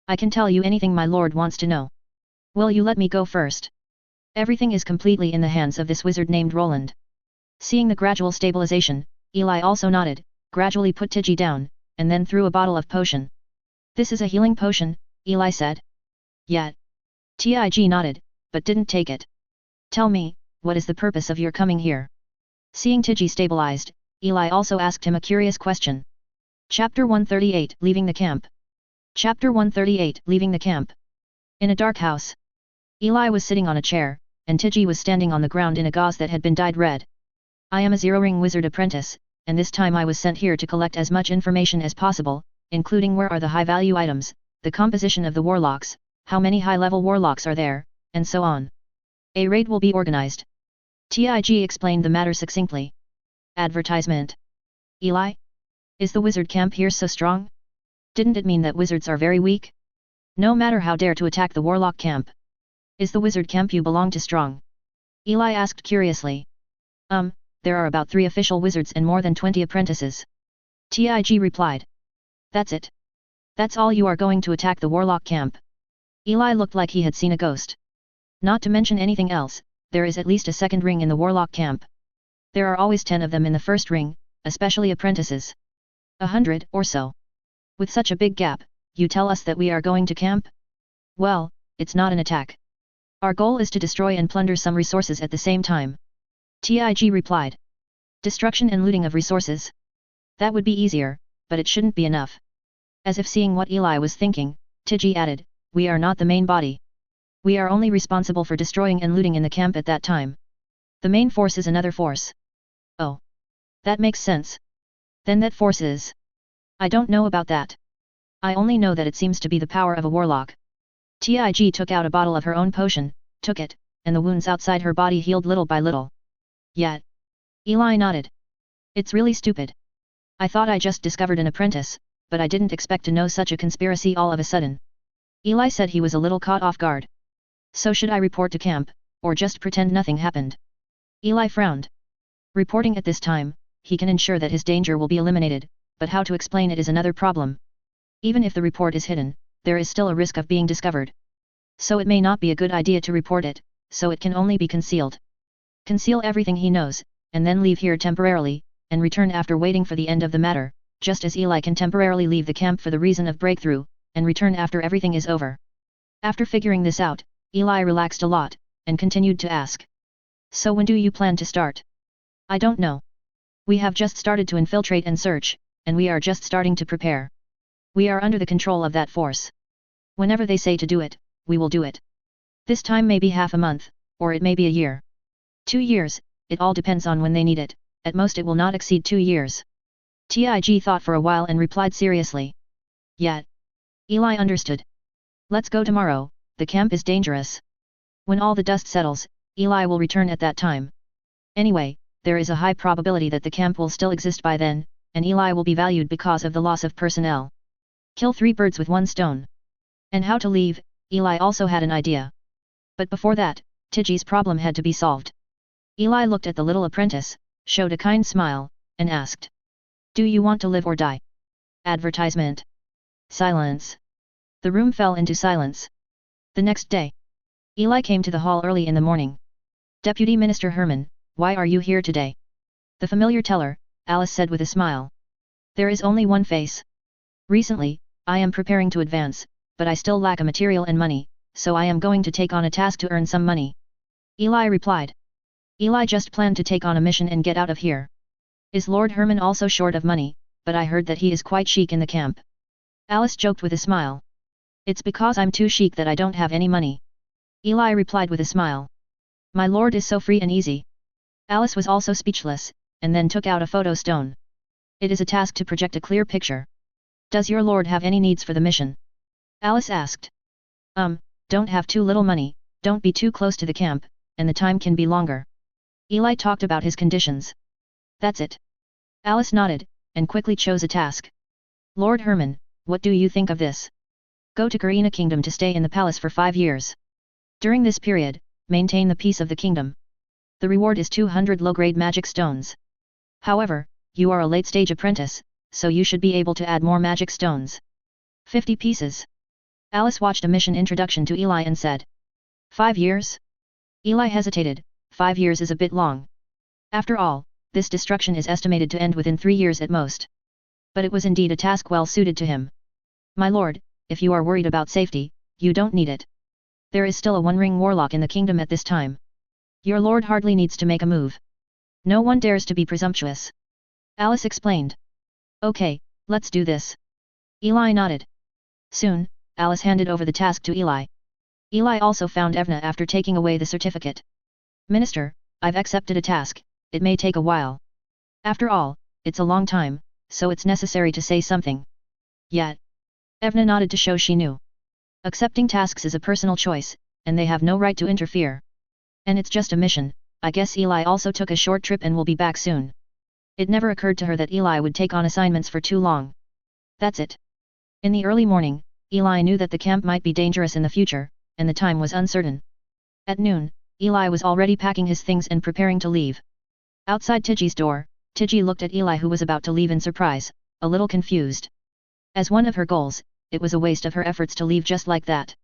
I can tell you anything my lord wants to know. Will you let me go first? Everything is completely in the hands of this wizard named Roland. Seeing the gradual stabilization, Eli also nodded, gradually put Tig down, and then threw a bottle of potion. This is a healing potion, Eli said. Yeah. Tig nodded, but didn't take it. Tell me, what is the purpose of your coming here? Seeing Tig stabilized, Eli also asked him a curious question. Chapter 138, Leaving the Camp. Chapter 138, Leaving the Camp. In a dark house. Eli was sitting on a chair, and Tig was standing on the ground in a gauze that had been dyed red. I am a zero-ring wizard apprentice, and this time I was sent here to collect as much information as possible, including where are the high-value items, the composition of the warlocks, how many high-level warlocks are there, and so on. A raid will be organized. Tig explained the matter succinctly. Advertisement. Eli? Is the wizard camp here so strong? Didn't it mean that wizards are very weak? No matter how dare to attack the warlock camp. Is the wizard camp you belong to strong? Eli asked curiously. There are about 3 official wizards and more than 20 apprentices. Tig replied. That's it. That's all you are going to attack the warlock camp? Eli looked like he had seen a ghost. Not to mention anything else, there is at least a second ring in the warlock camp. There are always 10 of them in the first ring, especially apprentices. 100 or so. With such a big gap, you tell us that we are going to camp? Well, it's not an attack. Our goal is to destroy and plunder some resources at the same time. Tig replied. Destruction and looting of resources? That would be easier, but it shouldn't be enough. As if seeing what Eli was thinking, Tig added, we are not the main body. We are only responsible for destroying and looting in the camp at that time. The main force is another force. Oh. That makes sense. Then that force is? I don't know about that. I only know that it seems to be the power of a warlock. Tig took out a bottle of her own potion, took it, and the wounds outside her body healed little by little. Yeah. Eli nodded. It's really stupid. I thought I just discovered an apprentice, but I didn't expect to know such a conspiracy all of a sudden. Eli said he was a little caught off guard. So should I report to camp, or just pretend nothing happened? Eli frowned. Reporting at this time, he can ensure that his danger will be eliminated, but how to explain it is another problem. Even if the report is hidden, there is still a risk of being discovered. So it may not be a good idea to report it, so it can only be concealed. Conceal everything he knows, and then leave here temporarily, and return after waiting for the end of the matter, just as Eli can temporarily leave the camp for the reason of breakthrough, and return after everything is over. After figuring this out, Eli relaxed a lot, and continued to ask. So when do you plan to start? I don't know. We have just started to infiltrate and search, and we are just starting to prepare. We are under the control of that force. Whenever they say to do it, we will do it. This time may be half a month, or it may be a year. 2 years, it all depends on when they need it, at most it will not exceed 2 years. Tig thought for a while and replied seriously. Yet, Eli understood. Let's go tomorrow, the camp is dangerous. When all the dust settles, Eli will return at that time. Anyway, there is a high probability that the camp will still exist by then, and Eli will be valued because of the loss of personnel. Kill 3 birds with 1 stone. And how to leave, Eli also had an idea. But before that, Tiggy's problem had to be solved. Eli looked at the little apprentice, showed a kind smile, and asked. Do you want to live or die? Advertisement. Silence. The room fell into silence. The next day, Eli came to the hall early in the morning. Deputy Minister Herman, why are you here today? The familiar teller, Alice said with a smile. There is only one face. Recently, I am preparing to advance, but I still lack a material and money, so I am going to take on a task to earn some money. Eli replied. Eli just planned to take on a mission and get out of here. Is Lord Herman also short of money, but I heard that he is quite chic in the camp. Alice joked with a smile. It's because I'm too chic that I don't have any money. Eli replied with a smile. My lord is so free and easy. Alice was also speechless, and then took out a photo stone. It is a task to project a clear picture. Does your lord have any needs for the mission? Alice asked. Don't have too little money, don't be too close to the camp, and the time can be longer. Eli talked about his conditions. That's it. Alice nodded, and quickly chose a task. Lord Herman, what do you think of this? Go to Garina Kingdom to stay in the palace for 5 years. During this period, maintain the peace of the kingdom. The reward is 200 low-grade magic stones. However, you are a late-stage apprentice, so you should be able to add more magic stones. 50 pieces. Alice watched a mission introduction to Eli and said. 5 years? Eli hesitated, 5 years is a bit long. After all, this destruction is estimated to end within 3 years at most. But it was indeed a task well suited to him. My lord, if you are worried about safety, you don't need it. There is still a one-ring warlock in the kingdom at this time. Your lord hardly needs to make a move. No one dares to be presumptuous. Alice explained. Okay, let's do this. Eli nodded. Soon, Alice handed over the task to Eli. Eli also found Evna after taking away the certificate. Minister, I've accepted a task, it may take a while. After all, it's a long time, so it's necessary to say something. Yet. Evna nodded to show she knew. Accepting tasks is a personal choice, and they have no right to interfere. And it's just a mission, I guess Eli also took a short trip and will be back soon. It never occurred to her that Eli would take on assignments for too long. That's it. In the early morning, Eli knew that the camp might be dangerous in the future, and the time was uncertain. At noon, Eli was already packing his things and preparing to leave. Outside Tiggy's door, Tiggy looked at Eli who was about to leave in surprise, a little confused. As one of her goals, it was a waste of her efforts to leave just like that.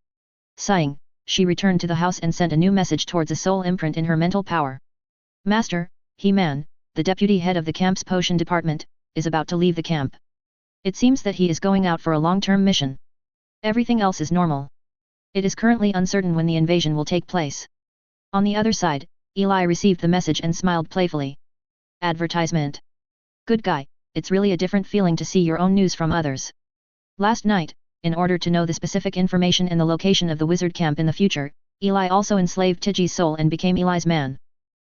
Sighing, she returned to the house and sent a new message towards a soul imprint in her mental power. Master, He-Man, the deputy head of the camp's potion department, is about to leave the camp. It seems that he is going out for a long-term mission. Everything else is normal. It is currently uncertain when the invasion will take place. On the other side, Eli received the message and smiled playfully. Advertisement. Good guy, it's really a different feeling to see your own news from others. Last night, in order to know the specific information and the location of the wizard camp in the future, Eli also enslaved Tiggy's soul and became Eli's man.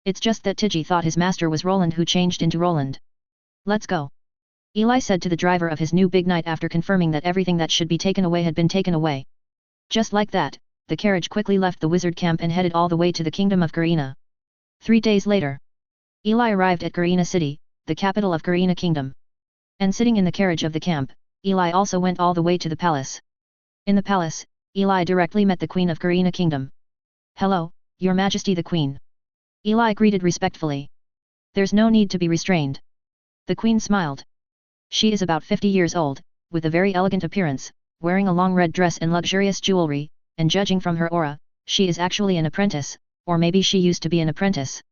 It's just that Tiggy thought his master was Roland who changed into Roland. Let's go. Eli said to the driver of his new big knight after confirming that everything that should be taken away had been taken away. Just like that, the carriage quickly left the wizard camp and headed all the way to the kingdom of Garina. 3 days later, Eli arrived at Garina City, the capital of Garina Kingdom. And sitting in the carriage of the camp, Eli also went all the way to the palace. In the palace, Eli directly met the Queen of Garina Kingdom. Hello, Your Majesty the Queen. Eli greeted respectfully. There's no need to be restrained. The Queen smiled. She is about 50 years old, with a very elegant appearance, wearing a long red dress and luxurious jewelry, and judging from her aura, she is actually an apprentice, or maybe she used to be an apprentice.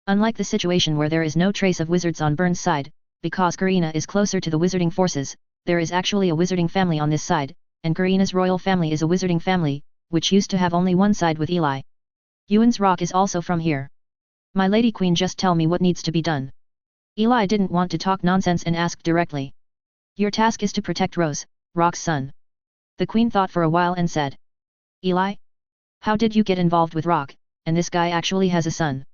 Unlike the situation where there is no trace of wizards on Burn's side, because Garina is closer to the wizarding forces, there is actually a wizarding family on this side, and Garina's royal family is a wizarding family, which used to have only one side with Eli. Yuan's rock is also from here. My lady queen, just tell me what needs to be done. Eli didn't want to talk nonsense and asked directly. Your task is to protect Rose, Rock's son. The queen thought for a while and said. Eli? How did you get involved with Rock, and this guy actually has a son?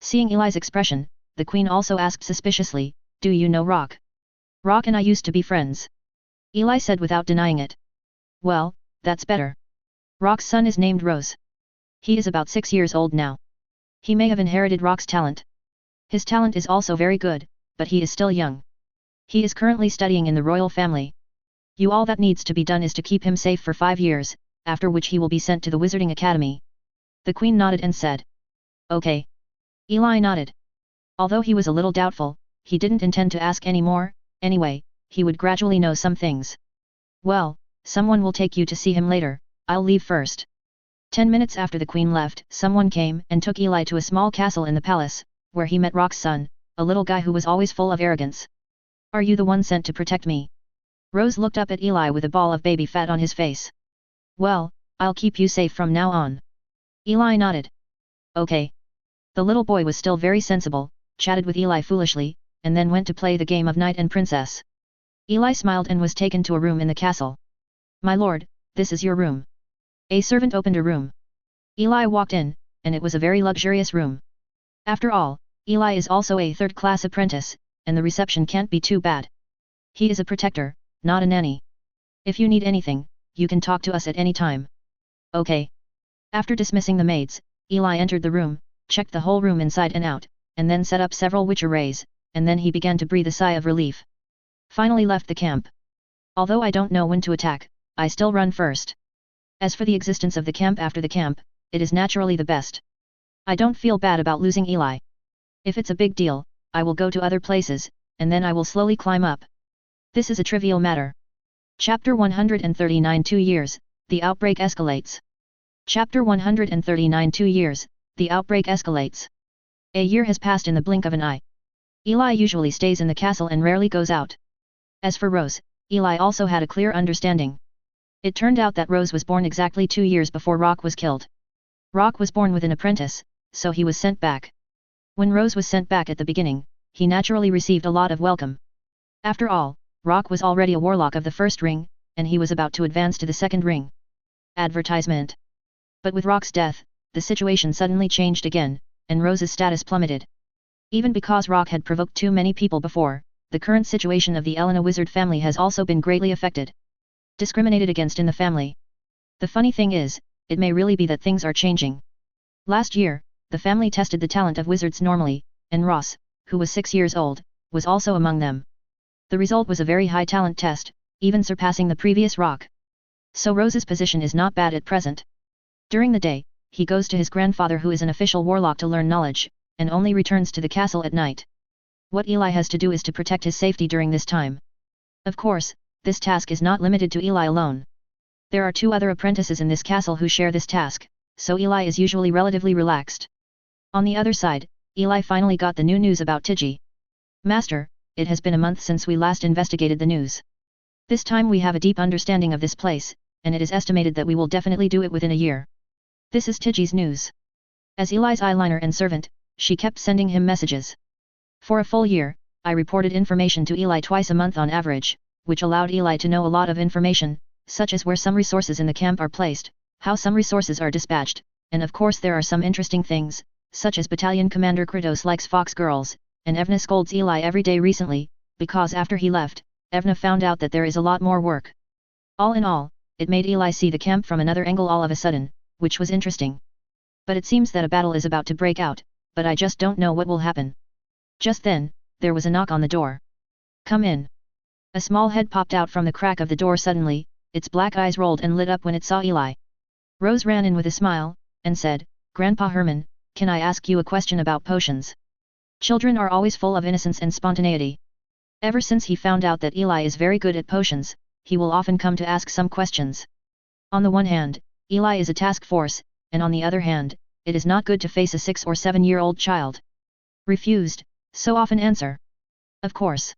Seeing Eli's expression, the queen also asked suspiciously, do you know Rock? Rock and I used to be friends. Eli said without denying it. Well, that's better. Rock's son is named Rose. He is about 6 years old now. He may have inherited Rock's talent. His talent is also very good, but he is still young. He is currently studying in the royal family. All that needs to be done is to keep him safe for 5 years, after which he will be sent to the Wizarding Academy. The Queen nodded and said. Okay. Eli nodded. Although he was a little doubtful, he didn't intend to ask any more, anyway, he would gradually know some things. Well, someone will take you to see him later, I'll leave first. 10 minutes after the Queen left, someone came and took Eli to a small castle in the palace, where he met Rock's son, a little guy who was always full of arrogance. Are you the one sent to protect me? Rose looked up at Eli with a ball of baby fat on his face. Well, I'll keep you safe from now on. Eli nodded. Okay. The little boy was still very sensible, chatted with Eli foolishly, and then went to play the game of Knight and Princess. Eli smiled and was taken to a room in the castle. My lord, this is your room. A servant opened a room. Eli walked in, and it was a very luxurious room. After all, Eli is also a third-class apprentice, and the reception can't be too bad. He is a protector, not a nanny. If you need anything, you can talk to us at any time. Okay. After dismissing the maids, Eli entered the room, checked the whole room inside and out, and then set up several witch arrays, and then he began to breathe a sigh of relief. Finally left the camp. Although I don't know when to attack, I still run first. As for the existence of the camp after the camp, it is naturally the best. I don't feel bad about losing Eli. If it's a big deal, I will go to other places, and then I will slowly climb up. This is a trivial matter. Chapter 139 2 years, the outbreak escalates. Chapter 139 2 years, the outbreak escalates. A year has passed in the blink of an eye. Eli usually stays in the castle and rarely goes out. As for Rose, Eli also had a clear understanding. It turned out that Rose was born exactly 2 years before Rock was killed. Rock was born with an apprentice, so he was sent back. When Rose was sent back at the beginning, he naturally received a lot of welcome. After all, Rock was already a warlock of the first ring, and he was about to advance to the second ring. Advertisement. But with Rock's death, the situation suddenly changed again, and Rose's status plummeted. Even because Rock had provoked too many people before, the current situation of the Elena wizard family has also been greatly affected. Discriminated against in the family. The funny thing is, it may really be that things are changing. Last year, the family tested the talent of wizards normally, and Ross, who was 6 years old, was also among them. The result was a very high talent test, even surpassing the previous Rock. So Rose's position is not bad at present. During the day, he goes to his grandfather who is an official warlock to learn knowledge, and only returns to the castle at night. What Eli has to do is to protect his safety during this time. Of course, this task is not limited to Eli alone. There are 2 other apprentices in this castle who share this task, so Eli is usually relatively relaxed. On the other side, Eli finally got the new news about Tiji. Master, it has been a month since we last investigated the news. This time we have a deep understanding of this place, and it is estimated that we will definitely do it within a year. This is Tiji's news. As Eli's eyeliner and servant, she kept sending him messages. For a full year, I reported information to Eli twice a month on average, which allowed Eli to know a lot of information, such as where some resources in the camp are placed, how some resources are dispatched, and of course there are some interesting things, such as Battalion Commander Kratos likes fox girls, and Evna scolds Eli every day recently, because after he left, Evna found out that there is a lot more work. All in all, it made Eli see the camp from another angle all of a sudden, which was interesting. But it seems that a battle is about to break out, but I just don't know what will happen. Just then, there was a knock on the door. Come in. A small head popped out from the crack of the door suddenly, its black eyes rolled and lit up when it saw Eli. Rose ran in with a smile, and said, Grandpa Herman, can I ask you a question about potions? Children are always full of innocence and spontaneity. Ever since he found out that Eli is very good at potions, he will often come to ask some questions. On the one hand, Eli is a task force, and on the other hand, it is not good to face a 6 or 7-year-old child. Refused, so often answer. Of course.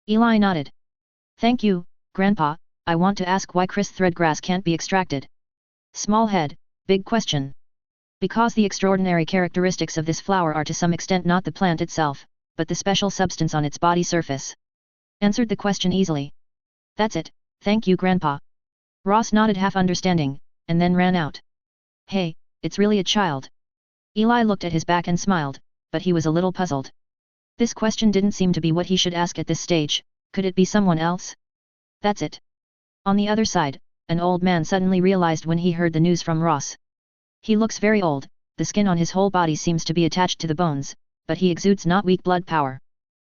Eli nodded. Thank you, Grandpa, I want to ask why Chris Threadgrass can't be extracted. Small head, big question. Because the extraordinary characteristics of this flower are to some extent not the plant itself, but the special substance on its body surface. Answered the question easily. That's it, thank you Grandpa. Ross nodded half understanding, and then ran out. Hey, it's really a child. Eli looked at his back and smiled, but he was a little puzzled. This question didn't seem to be what he should ask at this stage, could it be someone else? That's it, On the other side, an old man suddenly realized when he heard the news from Ross. He looks very old, the skin on his whole body seems to be attached to the bones, but he exudes not weak blood power.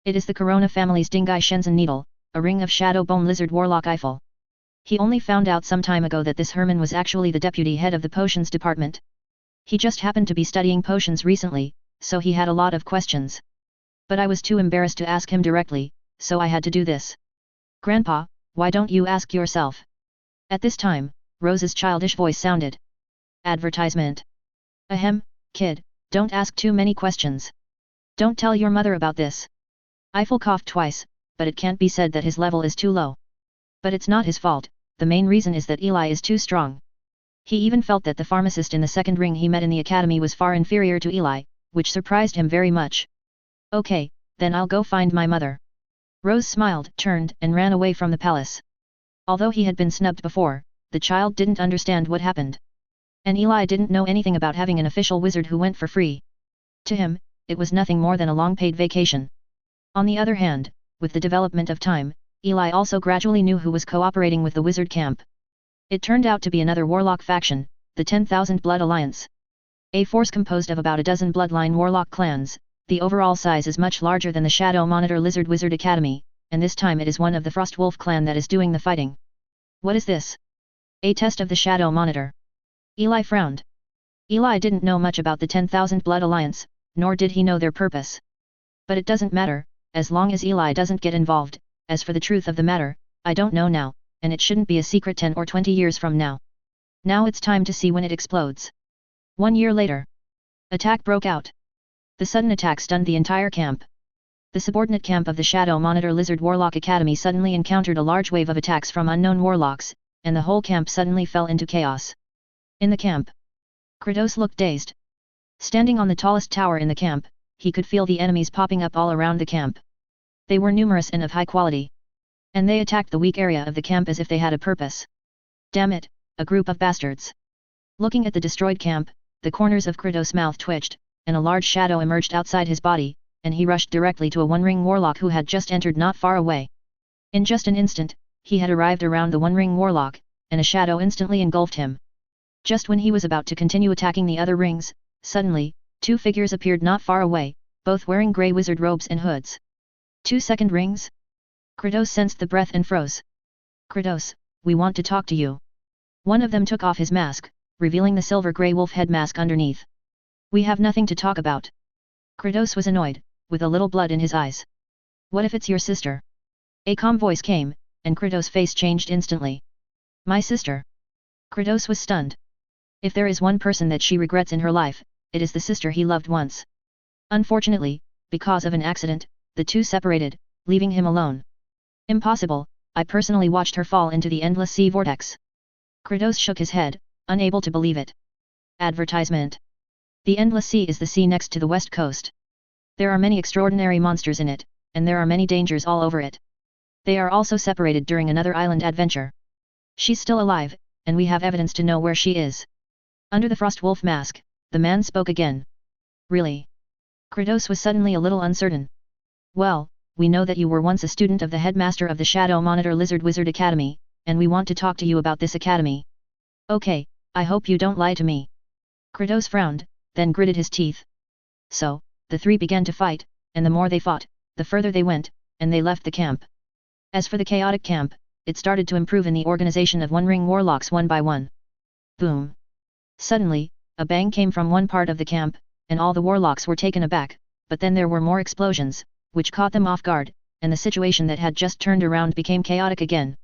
It is the Corona family's Dingai Shenzhen Needle, a ring of Shadow Bone Lizard Warlock Eiffel. He only found out some time ago that this Herman was actually the deputy head of the potions department. He just happened to be studying potions recently, so he had a lot of questions. But I was too embarrassed to ask him directly, so I had to do this. Grandpa, why don't you ask yourself? At this time, Rose's childish voice sounded. Advertisement. Ahem, kid, don't ask too many questions. Don't tell your mother about this. Eiffel coughed twice, but it can't be said that his level is too low. But it's not his fault, the main reason is that Eli is too strong. He even felt that the pharmacist in the second ring he met in the academy was far inferior to Eli, which surprised him very much. Okay, then I'll go find my mother. Rose smiled, turned, and ran away from the palace. Although he had been snubbed before, the child didn't understand what happened. And Eli didn't know anything about having an official wizard who went for free. To him, it was nothing more than a long-paid vacation. On the other hand, with the development of time, Eli also gradually knew who was cooperating with the wizard camp. It turned out to be another warlock faction, the 10,000 Blood Alliance. A force composed of about a dozen bloodline warlock clans. The overall size is much larger than the Shadow Monitor Lizard Wizard Academy, and this time it is one of the Frost Wolf clan that is doing the fighting. What is this? A test of the Shadow Monitor. Eli frowned. Eli didn't know much about the 10,000 Blood Alliance, nor did he know their purpose. But it doesn't matter, as long as Eli doesn't get involved. As for the truth of the matter, I don't know now, and it shouldn't be a secret 10 or 20 years from now. Now it's time to see when it explodes. 1 year later. Attack broke out. The sudden attack stunned the entire camp. The subordinate camp of the Shadow Monitor Lizard Warlock Academy suddenly encountered a large wave of attacks from unknown warlocks, and the whole camp suddenly fell into chaos. In the camp, Kratos looked dazed. Standing on the tallest tower in the camp, he could feel the enemies popping up all around the camp. They were numerous and of high quality. And they attacked the weak area of the camp as if they had a purpose. Damn it, a group of bastards. Looking at the destroyed camp, the corners of Kratos' mouth twitched, and a large shadow emerged outside his body, and he rushed directly to a one-ring warlock who had just entered not far away. In just an instant, he had arrived around the one-ring warlock, and a shadow instantly engulfed him. Just when he was about to continue attacking the other rings, suddenly, two figures appeared not far away, both wearing grey wizard robes and hoods. 2 second rings? Kratos sensed the breath and froze. Kratos, we want to talk to you. One of them took off his mask, revealing the silver grey wolf head mask underneath. We have nothing to talk about. Kratos was annoyed, with a little blood in his eyes. What if it's your sister? A calm voice came, and Kratos' face changed instantly. My sister? Kratos was stunned. If there is one person that she regrets in her life, it is the sister he loved once. Unfortunately, because of an accident, the two separated, leaving him alone. Impossible, I personally watched her fall into the endless sea vortex. Kratos shook his head, unable to believe it. Advertisement. The endless sea is the sea next to the west coast. There are many extraordinary monsters in it, and there are many dangers all over it. They are also separated during another island adventure. She's still alive, and we have evidence to know where she is. Under the Frost Wolf mask, the man spoke again. Really? Kratos was suddenly a little uncertain. Well, we know that you were once a student of the headmaster of the Shadow Monitor Lizard Wizard Academy, and we want to talk to you about this academy. Okay, I hope you don't lie to me. Kratos frowned, then gritted his teeth. So, the three began to fight, and the more they fought, the further they went, and they left the camp. As for the chaotic camp, it started to improve in the organization of one-ring warlocks one by one. Boom! Suddenly, a bang came from one part of the camp, and all the warlocks were taken aback, but then there were more explosions, which caught them off guard, and the situation that had just turned around became chaotic again.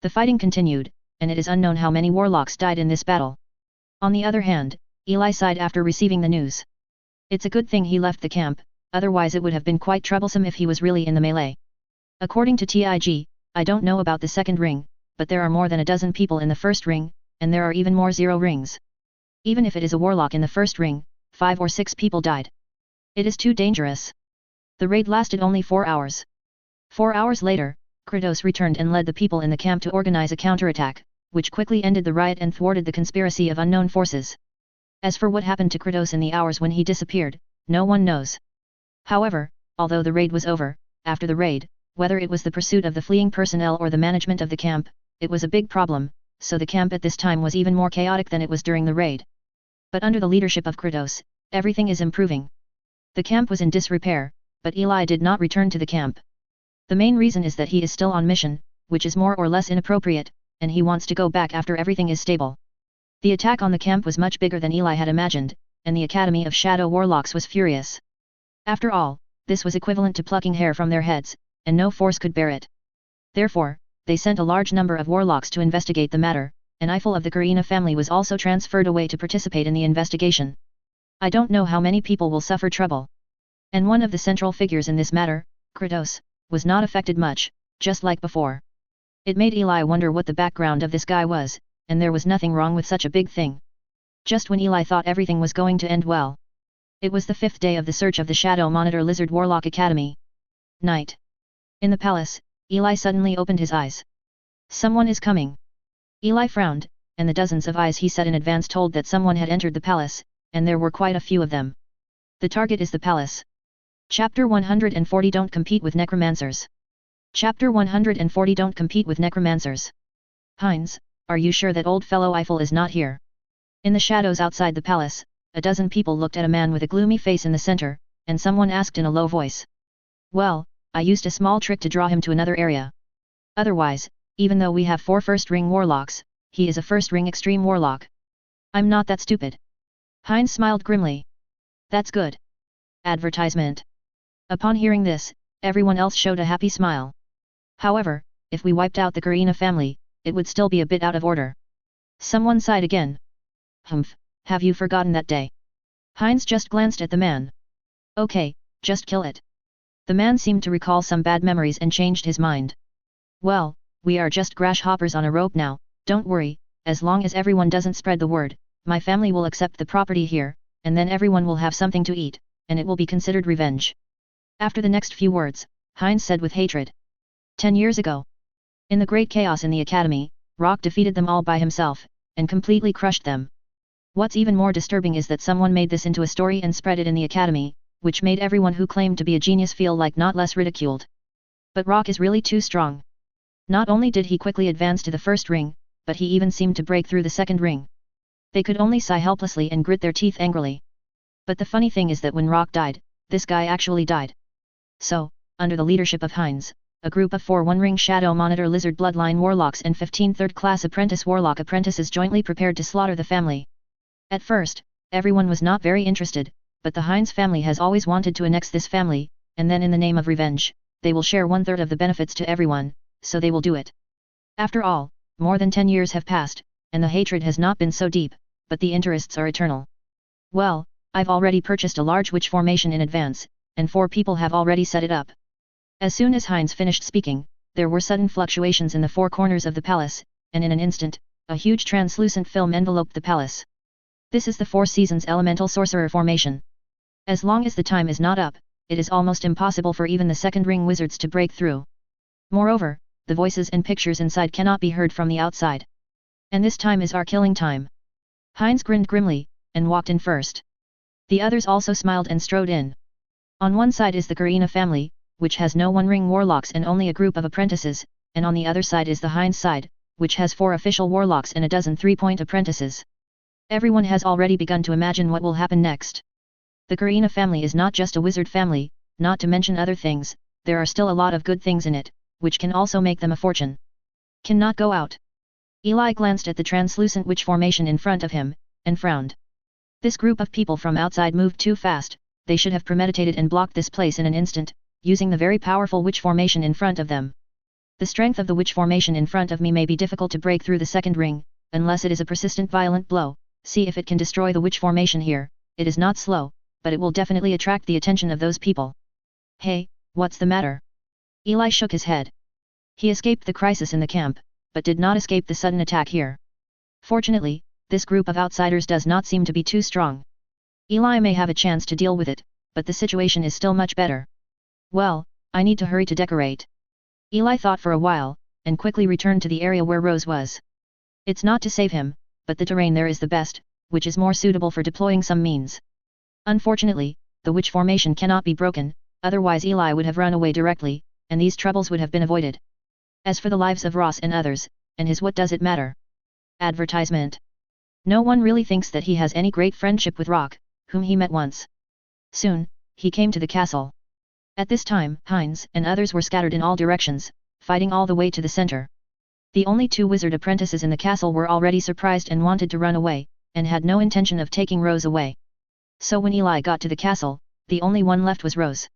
The fighting continued, and it is unknown how many warlocks died in this battle. On the other hand, Eli sighed after receiving the news. It's a good thing he left the camp, otherwise it would have been quite troublesome if he was really in the melee. According to TIG, I don't know about the second ring, but there are more than a dozen people in the first ring, and there are even more 0 rings. Even if it is a warlock in the first ring, 5 or 6 people died. It is too dangerous. The raid lasted only 4 hours. 4 hours later, Kratos returned and led the people in the camp to organize a counterattack, which quickly ended the riot and thwarted the conspiracy of unknown forces. As for what happened to Kratos in the hours when he disappeared, no one knows. However, although the raid was over, after the raid, whether it was the pursuit of the fleeing personnel or the management of the camp, it was a big problem, so the camp at this time was even more chaotic than it was during the raid. But under the leadership of Kratos, everything is improving. The camp was in disrepair, but Eli did not return to the camp. The main reason is that he is still on mission, which is more or less inappropriate, and he wants to go back after everything is stable. The attack on the camp was much bigger than Eli had imagined, and the Academy of Shadow Warlocks was furious. After all, this was equivalent to plucking hair from their heads, and no force could bear it. Therefore, they sent a large number of warlocks to investigate the matter, and Eiffel of the Karina family was also transferred away to participate in the investigation. I don't know how many people will suffer trouble. And one of the central figures in this matter, Kratos, was not affected much, just like before. It made Eli wonder what the background of this guy was, and there was nothing wrong with such a big thing. Just when Eli thought everything was going to end well. It was the 5th day of the search of the Shadow Monitor Lizard Warlock Academy. Night. In the palace, Eli suddenly opened his eyes. Someone is coming. Eli frowned, and the dozens of eyes he set in advance told that someone had entered the palace, and there were quite a few of them. The target is the palace. Chapter 140 Don't compete with necromancers. Chapter 140 Don't compete with necromancers. Heinz, are you sure that old fellow Eiffel is not here? In the shadows outside the palace, a dozen people looked at a man with a gloomy face in the center, and someone asked in a low voice. Well, I used a small trick to draw him to another area. Otherwise, even though we have 4 first-ring warlocks, he is a first-ring extreme warlock. I'm not that stupid. Heinz smiled grimly. That's good. Advertisement. Upon hearing this, everyone else showed a happy smile. However, if we wiped out the Karina family, it would still be a bit out of order. Someone sighed again. Humph, have you forgotten that day? Heinz just glanced at the man. Okay, just kill it. The man seemed to recall some bad memories and changed his mind. Well, we are just grasshoppers on a rope now, don't worry, as long as everyone doesn't spread the word, my family will accept the property here, and then everyone will have something to eat, and it will be considered revenge. After the next few words, Heinz said with hatred. 10 years ago. In the great chaos in the academy, Rock defeated them all by himself, and completely crushed them. What's even more disturbing is that someone made this into a story and spread it in the academy, which made everyone who claimed to be a genius feel like not less ridiculed. But Rock is really too strong. Not only did he quickly advance to the first ring, but he even seemed to break through the second ring. They could only sigh helplessly and grit their teeth angrily. But the funny thing is that when Rock died, this guy actually died. So, under the leadership of Heinz, a group of 4 one-ring Shadow Monitor Lizard Bloodline Warlocks and 15 third-class Apprentice Warlock apprentices jointly prepared to slaughter the family. At first, everyone was not very interested, but the Heinz family has always wanted to annex this family, and then in the name of revenge, they will share 1/3 of the benefits to everyone, so they will do it. After all, more than 10 years have passed, and the hatred has not been so deep, but the interests are eternal. Well, I've already purchased a large witch formation in advance, and 4 people have already set it up. As soon as Heinz finished speaking, there were sudden fluctuations in the 4 corners of the palace, and in an instant, a huge translucent film enveloped the palace. This is the 4 Seasons Elemental Sorcerer Formation. As long as the time is not up, it is almost impossible for even the second-ring wizards to break through. Moreover, the voices and pictures inside cannot be heard from the outside. And this time is our killing time. Heinz grinned grimly, and walked in first. The others also smiled and strode in. On one side is the Karina family, which has no one-ring warlocks and only a group of apprentices, and on the other side is the Heinz side, which has 4 official warlocks and a dozen 3-point apprentices. Everyone has already begun to imagine what will happen next. The Karina family is not just a wizard family, not to mention other things, there are still a lot of good things in it, which can also make them a fortune. Cannot go out. Eli glanced at the translucent witch formation in front of him, and frowned. This group of people from outside moved too fast, they should have premeditated and blocked this place in an instant, using the very powerful witch formation in front of them. The strength of the witch formation in front of me may be difficult to break through the second ring, unless it is a persistent violent blow. See if it can destroy the witch formation here. It is not slow, but it will definitely attract the attention of those people. Hey, what's the matter? Eli shook his head. He escaped the crisis in the camp, but did not escape the sudden attack here. Fortunately, this group of outsiders does not seem to be too strong. Eli may have a chance to deal with it, but the situation is still much better. Well, I need to hurry to decorate. Eli thought for a while, and quickly returned to the area where Rose was. It's not to save him, but the terrain there is the best, which is more suitable for deploying some means. Unfortunately, the witch formation cannot be broken, otherwise Eli would have run away directly, and these troubles would have been avoided. As for the lives of Ross and others, and his what does it matter? Advertisement. No one really thinks that he has any great friendship with Rock, whom he met once. Soon, he came to the castle. At this time, Heinz and others were scattered in all directions, fighting all the way to the center. The only 2 wizard apprentices in the castle were already surprised and wanted to run away, and had no intention of taking Rose away. So when Eli got to the castle, the only one left was Rose.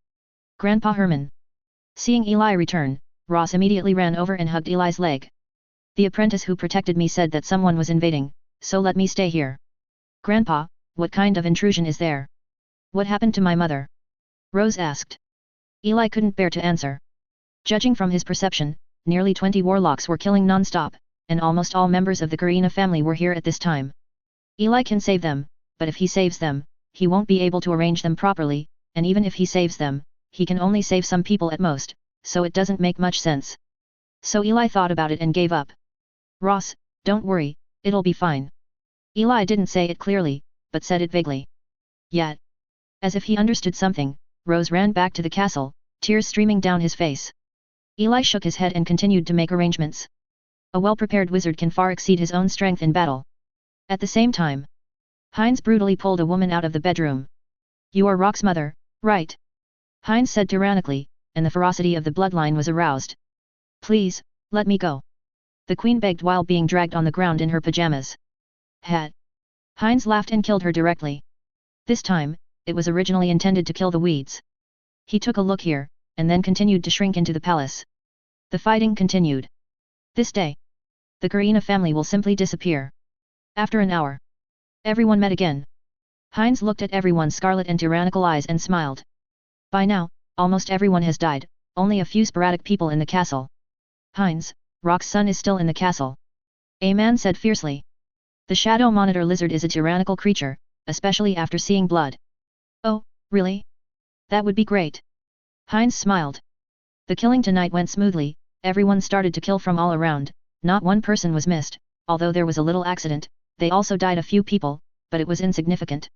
Grandpa Herman. Seeing Eli return, Ross immediately ran over and hugged Eli's leg. The apprentice who protected me said that someone was invading, so let me stay here. Grandpa, what kind of intrusion is there? What happened to my mother? Rose asked. Eli couldn't bear to answer. Judging from his perception, nearly 20 warlocks were killing non-stop, and almost all members of the Karina family were here at this time. Eli can save them, but if he saves them, he won't be able to arrange them properly, and even if he saves them, he can only save some people at most, so it doesn't make much sense. So Eli thought about it and gave up. Ross, don't worry, it'll be fine. Eli didn't say it clearly, but said it vaguely. Yet, as if he understood something, Rose ran back to the castle, tears streaming down his face. Eli shook his head and continued to make arrangements. A well-prepared wizard can far exceed his own strength in battle. At the same time, Heinz brutally pulled a woman out of the bedroom. You are Rock's mother, right? Heinz said tyrannically, and the ferocity of the bloodline was aroused. Please, let me go. The queen begged while being dragged on the ground in her pajamas. Hat. Heinz laughed and killed her directly. This time, it was originally intended to kill the weeds. He took a look here, and then continued to shrink into the palace. The fighting continued. This day, the Karina family will simply disappear. After an hour, everyone met again. Heinz looked at everyone's scarlet and tyrannical eyes and smiled. By now, almost everyone has died, only a few sporadic people in the castle. Heinz, Rock's son is still in the castle. A man said fiercely. The Shadow Monitor Lizard is a tyrannical creature, especially after seeing blood. Oh, really? That would be great. Heinz smiled. The killing tonight went smoothly, everyone started to kill from all around, not one person was missed, although there was a little accident, they also died a few people, but it was insignificant.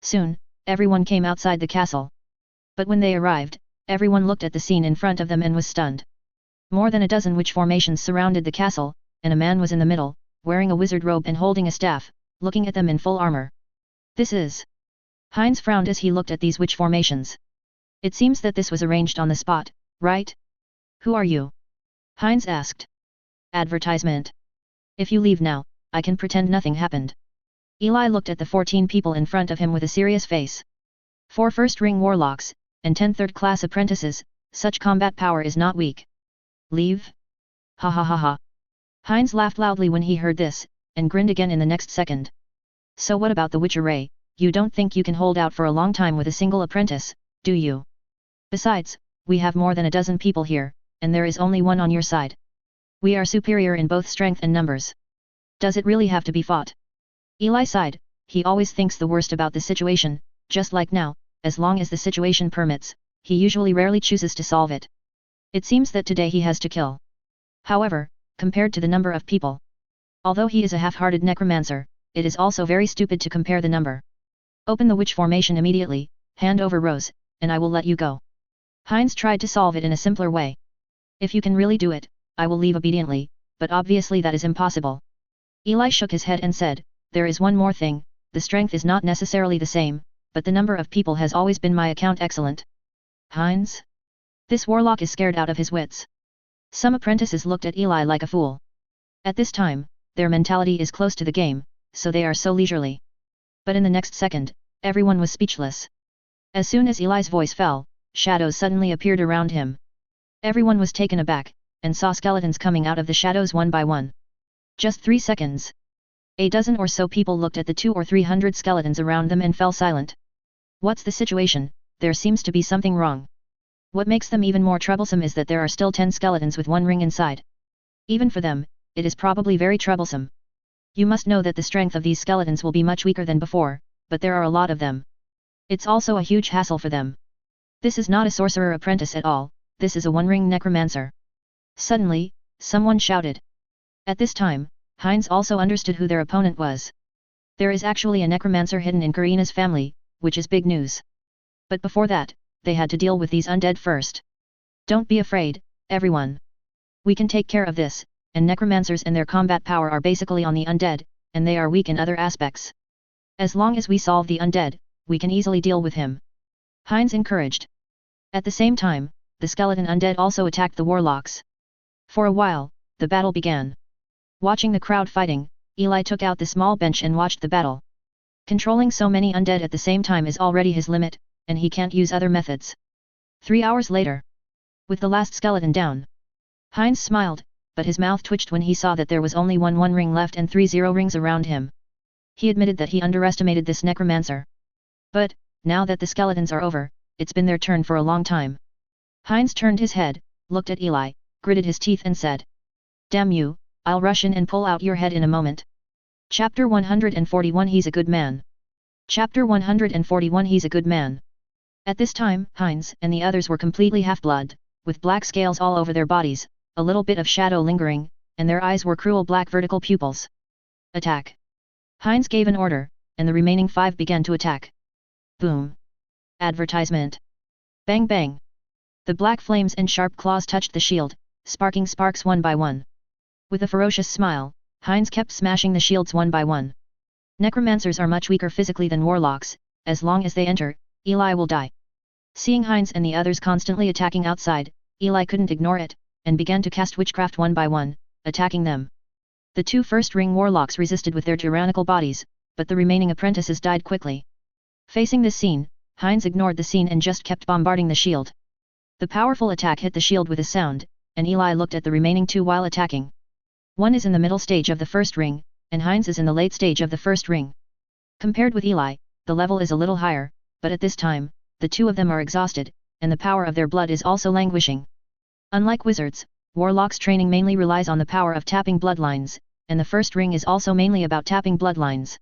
Soon, everyone came outside the castle. But when they arrived, everyone looked at the scene in front of them and was stunned. More than a dozen witch formations surrounded the castle, and a man was in the middle, wearing a wizard robe and holding a staff, looking at them in full armor. This is... Heinz frowned as he looked at these witch formations. It seems that this was arranged on the spot, right? Who are you? Heinz asked. Advertisement. If you leave now, I can pretend nothing happened. Eli looked at the 14 people in front of him with a serious face. 4 first-ring warlocks, and 10 third-class apprentices, such combat power is not weak. Leave? Ha ha ha ha. Heinz laughed loudly when he heard this, and grinned again in the next second. So what about the witch array? You don't think you can hold out for a long time with a single apprentice, do you? Besides, we have more than a dozen people here, and there is only one on your side. We are superior in both strength and numbers. Does it really have to be fought? Eli sighed, he always thinks the worst about the situation, just like now, as long as the situation permits, he usually rarely chooses to solve it. It seems that today he has to kill. However, compared to the number of people. Although he is a half-hearted necromancer, it is also very stupid to compare the number. Open the witch formation immediately, hand over Rose, and I will let you go. Heinz tried to solve it in a simpler way. If you can really do it, I will leave obediently, but obviously that is impossible. Eli shook his head and said, there is one more thing, the strength is not necessarily the same, but the number of people has always been my account excellent. Heinz? This warlock is scared out of his wits. Some apprentices looked at Eli like a fool. At this time, their mentality is close to the game, so they are so leisurely. But in the next second, everyone was speechless. As soon as Eli's voice fell, shadows suddenly appeared around him. Everyone was taken aback, and saw skeletons coming out of the shadows one by one. Just 3 seconds. A dozen or so people looked at the 200 or 300 skeletons around them and fell silent. What's the situation? There seems to be something wrong. What makes them even more troublesome is that there are still 10 skeletons with one ring inside. Even for them, it is probably very troublesome. You must know that the strength of these skeletons will be much weaker than before, but there are a lot of them. It's also a huge hassle for them. This is not a sorcerer apprentice at all, this is a one-ring necromancer. Suddenly, someone shouted. At this time, Heinz also understood who their opponent was. There is actually a necromancer hidden in Karina's family, which is big news. But before that, they had to deal with these undead first. Don't be afraid, everyone. We can take care of this, and necromancers and their combat power are basically on the undead, and they are weak in other aspects. As long as we solve the undead, we can easily deal with him. Heinz encouraged. At the same time, the skeleton undead also attacked the warlocks. For a while, the battle began. Watching the crowd fighting, Eli took out the small bench and watched the battle. Controlling so many undead at the same time is already his limit, and he can't use other methods. 3 hours later. With the last skeleton down. Heinz smiled, but his mouth twitched when he saw that there was only one ring left and 3 0 rings around him. He admitted that he underestimated this necromancer. But, now that the skeletons are over, it's been their turn for a long time. Heinz turned his head, looked at Eli, gritted his teeth and said. Damn you, I'll rush in and pull out your head in a moment. Chapter 141 He's a good man. Chapter 141 He's a good man. At this time, Heinz and the others were completely half-blood, with black scales all over their bodies, a little bit of shadow lingering, and their eyes were cruel black vertical pupils. Attack! Heinz gave an order, and the remaining 5 began to attack. Boom! Advertisement! Bang bang! The black flames and sharp claws touched the shield, sparking sparks one by one. With a ferocious smile, Heinz kept smashing the shields one by one. Necromancers are much weaker physically than warlocks, as long as they enter, Eli will die. Seeing Heinz and the others constantly attacking outside, Eli couldn't ignore it, and began to cast witchcraft one by one, attacking them. The 2 first-ring warlocks resisted with their tyrannical bodies, but the remaining apprentices died quickly. Facing this scene, Heinz ignored the scene and just kept bombarding the shield. The powerful attack hit the shield with a sound, and Eli looked at the remaining 2 while attacking. One is in the middle stage of the first ring, and Heinz is in the late stage of the first ring. Compared with Eli, the level is a little higher, but at this time, the 2 of them are exhausted, and the power of their blood is also languishing. Unlike wizards, warlocks' training mainly relies on the power of tapping bloodlines, and the first ring is also mainly about tapping bloodlines.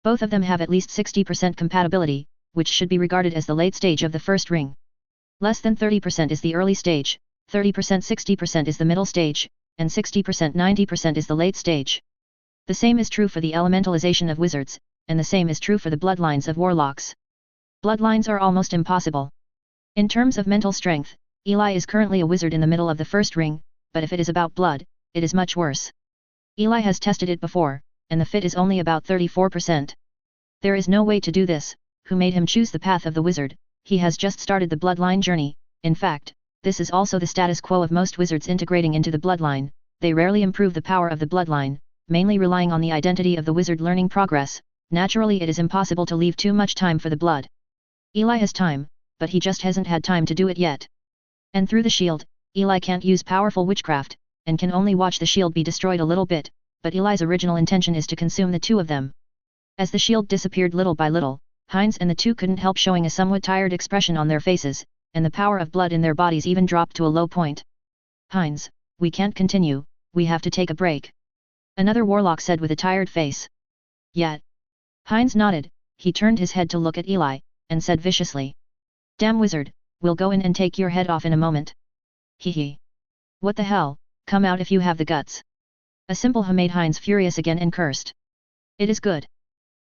Both of them have at least 60% compatibility, which should be regarded as the late stage of the first ring. Less than 30% is the early stage, 30% 60% is the middle stage, and 60% 90% is the late stage. The same is true for the elementalization of wizards, and the same is true for the bloodlines of warlocks. Bloodlines are almost impossible. In terms of mental strength, Eli is currently a wizard in the middle of the first ring, but if it is about blood, it is much worse. Eli has tested it before, and the fit is only about 34%. There is no way to do this. Who made him choose the path of the wizard? He has just started the bloodline journey. In fact, this is also the status quo of most wizards integrating into the bloodline. They rarely improve the power of the bloodline, mainly relying on the identity of the wizard learning progress. Naturally, it is impossible to leave too much time for the blood. Eli has time, but he just hasn't had time to do it yet. And through the shield, Eli can't use powerful witchcraft, and can only watch the shield be destroyed a little bit, but Eli's original intention is to consume the 2 of them. As the shield disappeared little by little, Heinz and the 2 couldn't help showing a somewhat tired expression on their faces, and the power of blood in their bodies even dropped to a low point. Heinz, we can't continue, we have to take a break. Another warlock said with a tired face. Yet. Heinz nodded, he turned his head to look at Eli, and said viciously. Damn wizard, we'll go in and take your head off in a moment. Hee hee. What the hell, come out if you have the guts. A simple "ha" made Heinz furious again and cursed. It is good.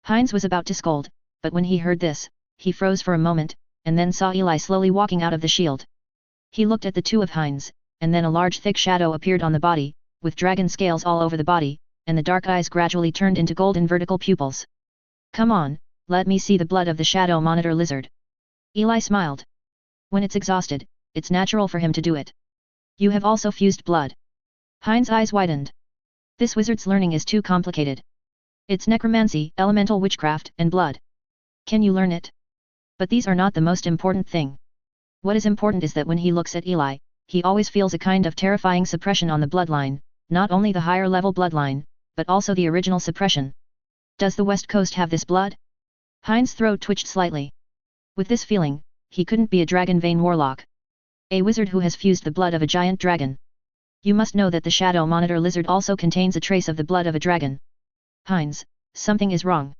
Heinz was about to scold, but when he heard this, he froze for a moment, and then saw Eli slowly walking out of the shield. He looked at the 2 of Heinz, and then a large thick shadow appeared on the body, with dragon scales all over the body, and the dark eyes gradually turned into golden vertical pupils. Come on, let me see the blood of the shadow monitor lizard. Eli smiled. When it's exhausted, it's natural for him to do it. You have also fused blood. Heinz's eyes widened. This wizard's learning is too complicated. It's necromancy, elemental witchcraft, and blood. Can you learn it? But these are not the most important thing. What is important is that when he looks at Eli, he always feels a kind of terrifying suppression on the bloodline, not only the higher level bloodline, but also the original suppression. Does the West Coast have this blood? Heinz's throat twitched slightly. With this feeling, he couldn't be a dragon vein warlock. A wizard who has fused the blood of a giant dragon. You must know that the shadow monitor lizard also contains a trace of the blood of a dragon. Heinz, something is wrong.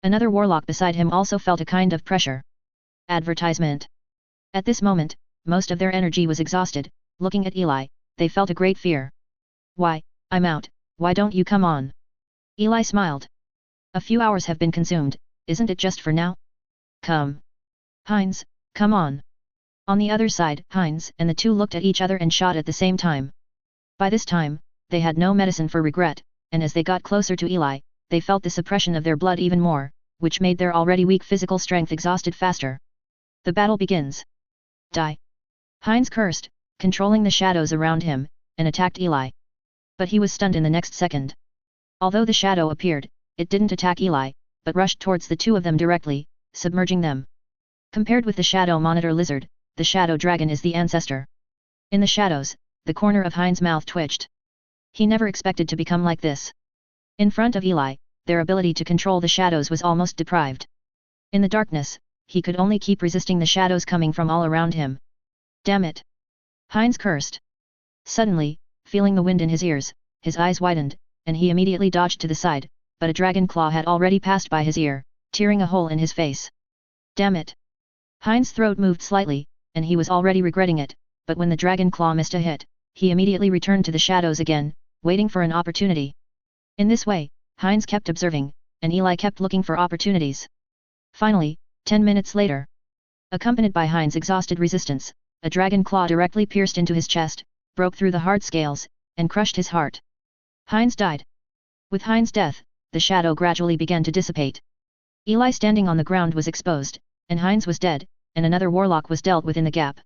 Another warlock beside him also felt a kind of pressure. Advertisement. At this moment, most of their energy was exhausted. Looking at Eli, they felt a great fear. Why, I'm out, why don't you come on? Eli smiled. A few hours have been consumed, isn't it just for now? Come. Heinz, come on. On the other side, Heinz and the 2 looked at each other and shot at the same time. By this time, they had no medicine for regret, and as they got closer to Eli, they felt the suppression of their blood even more, which made their already weak physical strength exhausted faster. The battle begins. Die! Heinz cursed, controlling the shadows around him, and attacked Eli. But he was stunned in the next second. Although the shadow appeared, it didn't attack Eli, but rushed towards the two of them directly, submerging them. Compared with the shadow monitor lizard, the shadow dragon is the ancestor. In the shadows, the corner of Heinz's mouth twitched. He never expected to become like this. In front of Eli, their ability to control the shadows was almost deprived. In the darkness, he could only keep resisting the shadows coming from all around him. Damn it! Heinz cursed. Suddenly, feeling the wind in his ears, his eyes widened, and he immediately dodged to the side, but a dragon claw had already passed by his ear, tearing a hole in his face. Damn it! Heinz's throat moved slightly, and he was already regretting it, but when the dragon claw missed a hit, he immediately returned to the shadows again, waiting for an opportunity. In this way, Heinz kept observing, and Eli kept looking for opportunities. Finally, 10 minutes later, accompanied by Heinz's exhausted resistance, a dragon claw directly pierced into his chest, broke through the hard scales, and crushed his heart. Heinz died. With Heinz's death, the shadow gradually began to dissipate. Eli standing on the ground was exposed, and Heinz was dead, and another warlock was dealt with in the gap.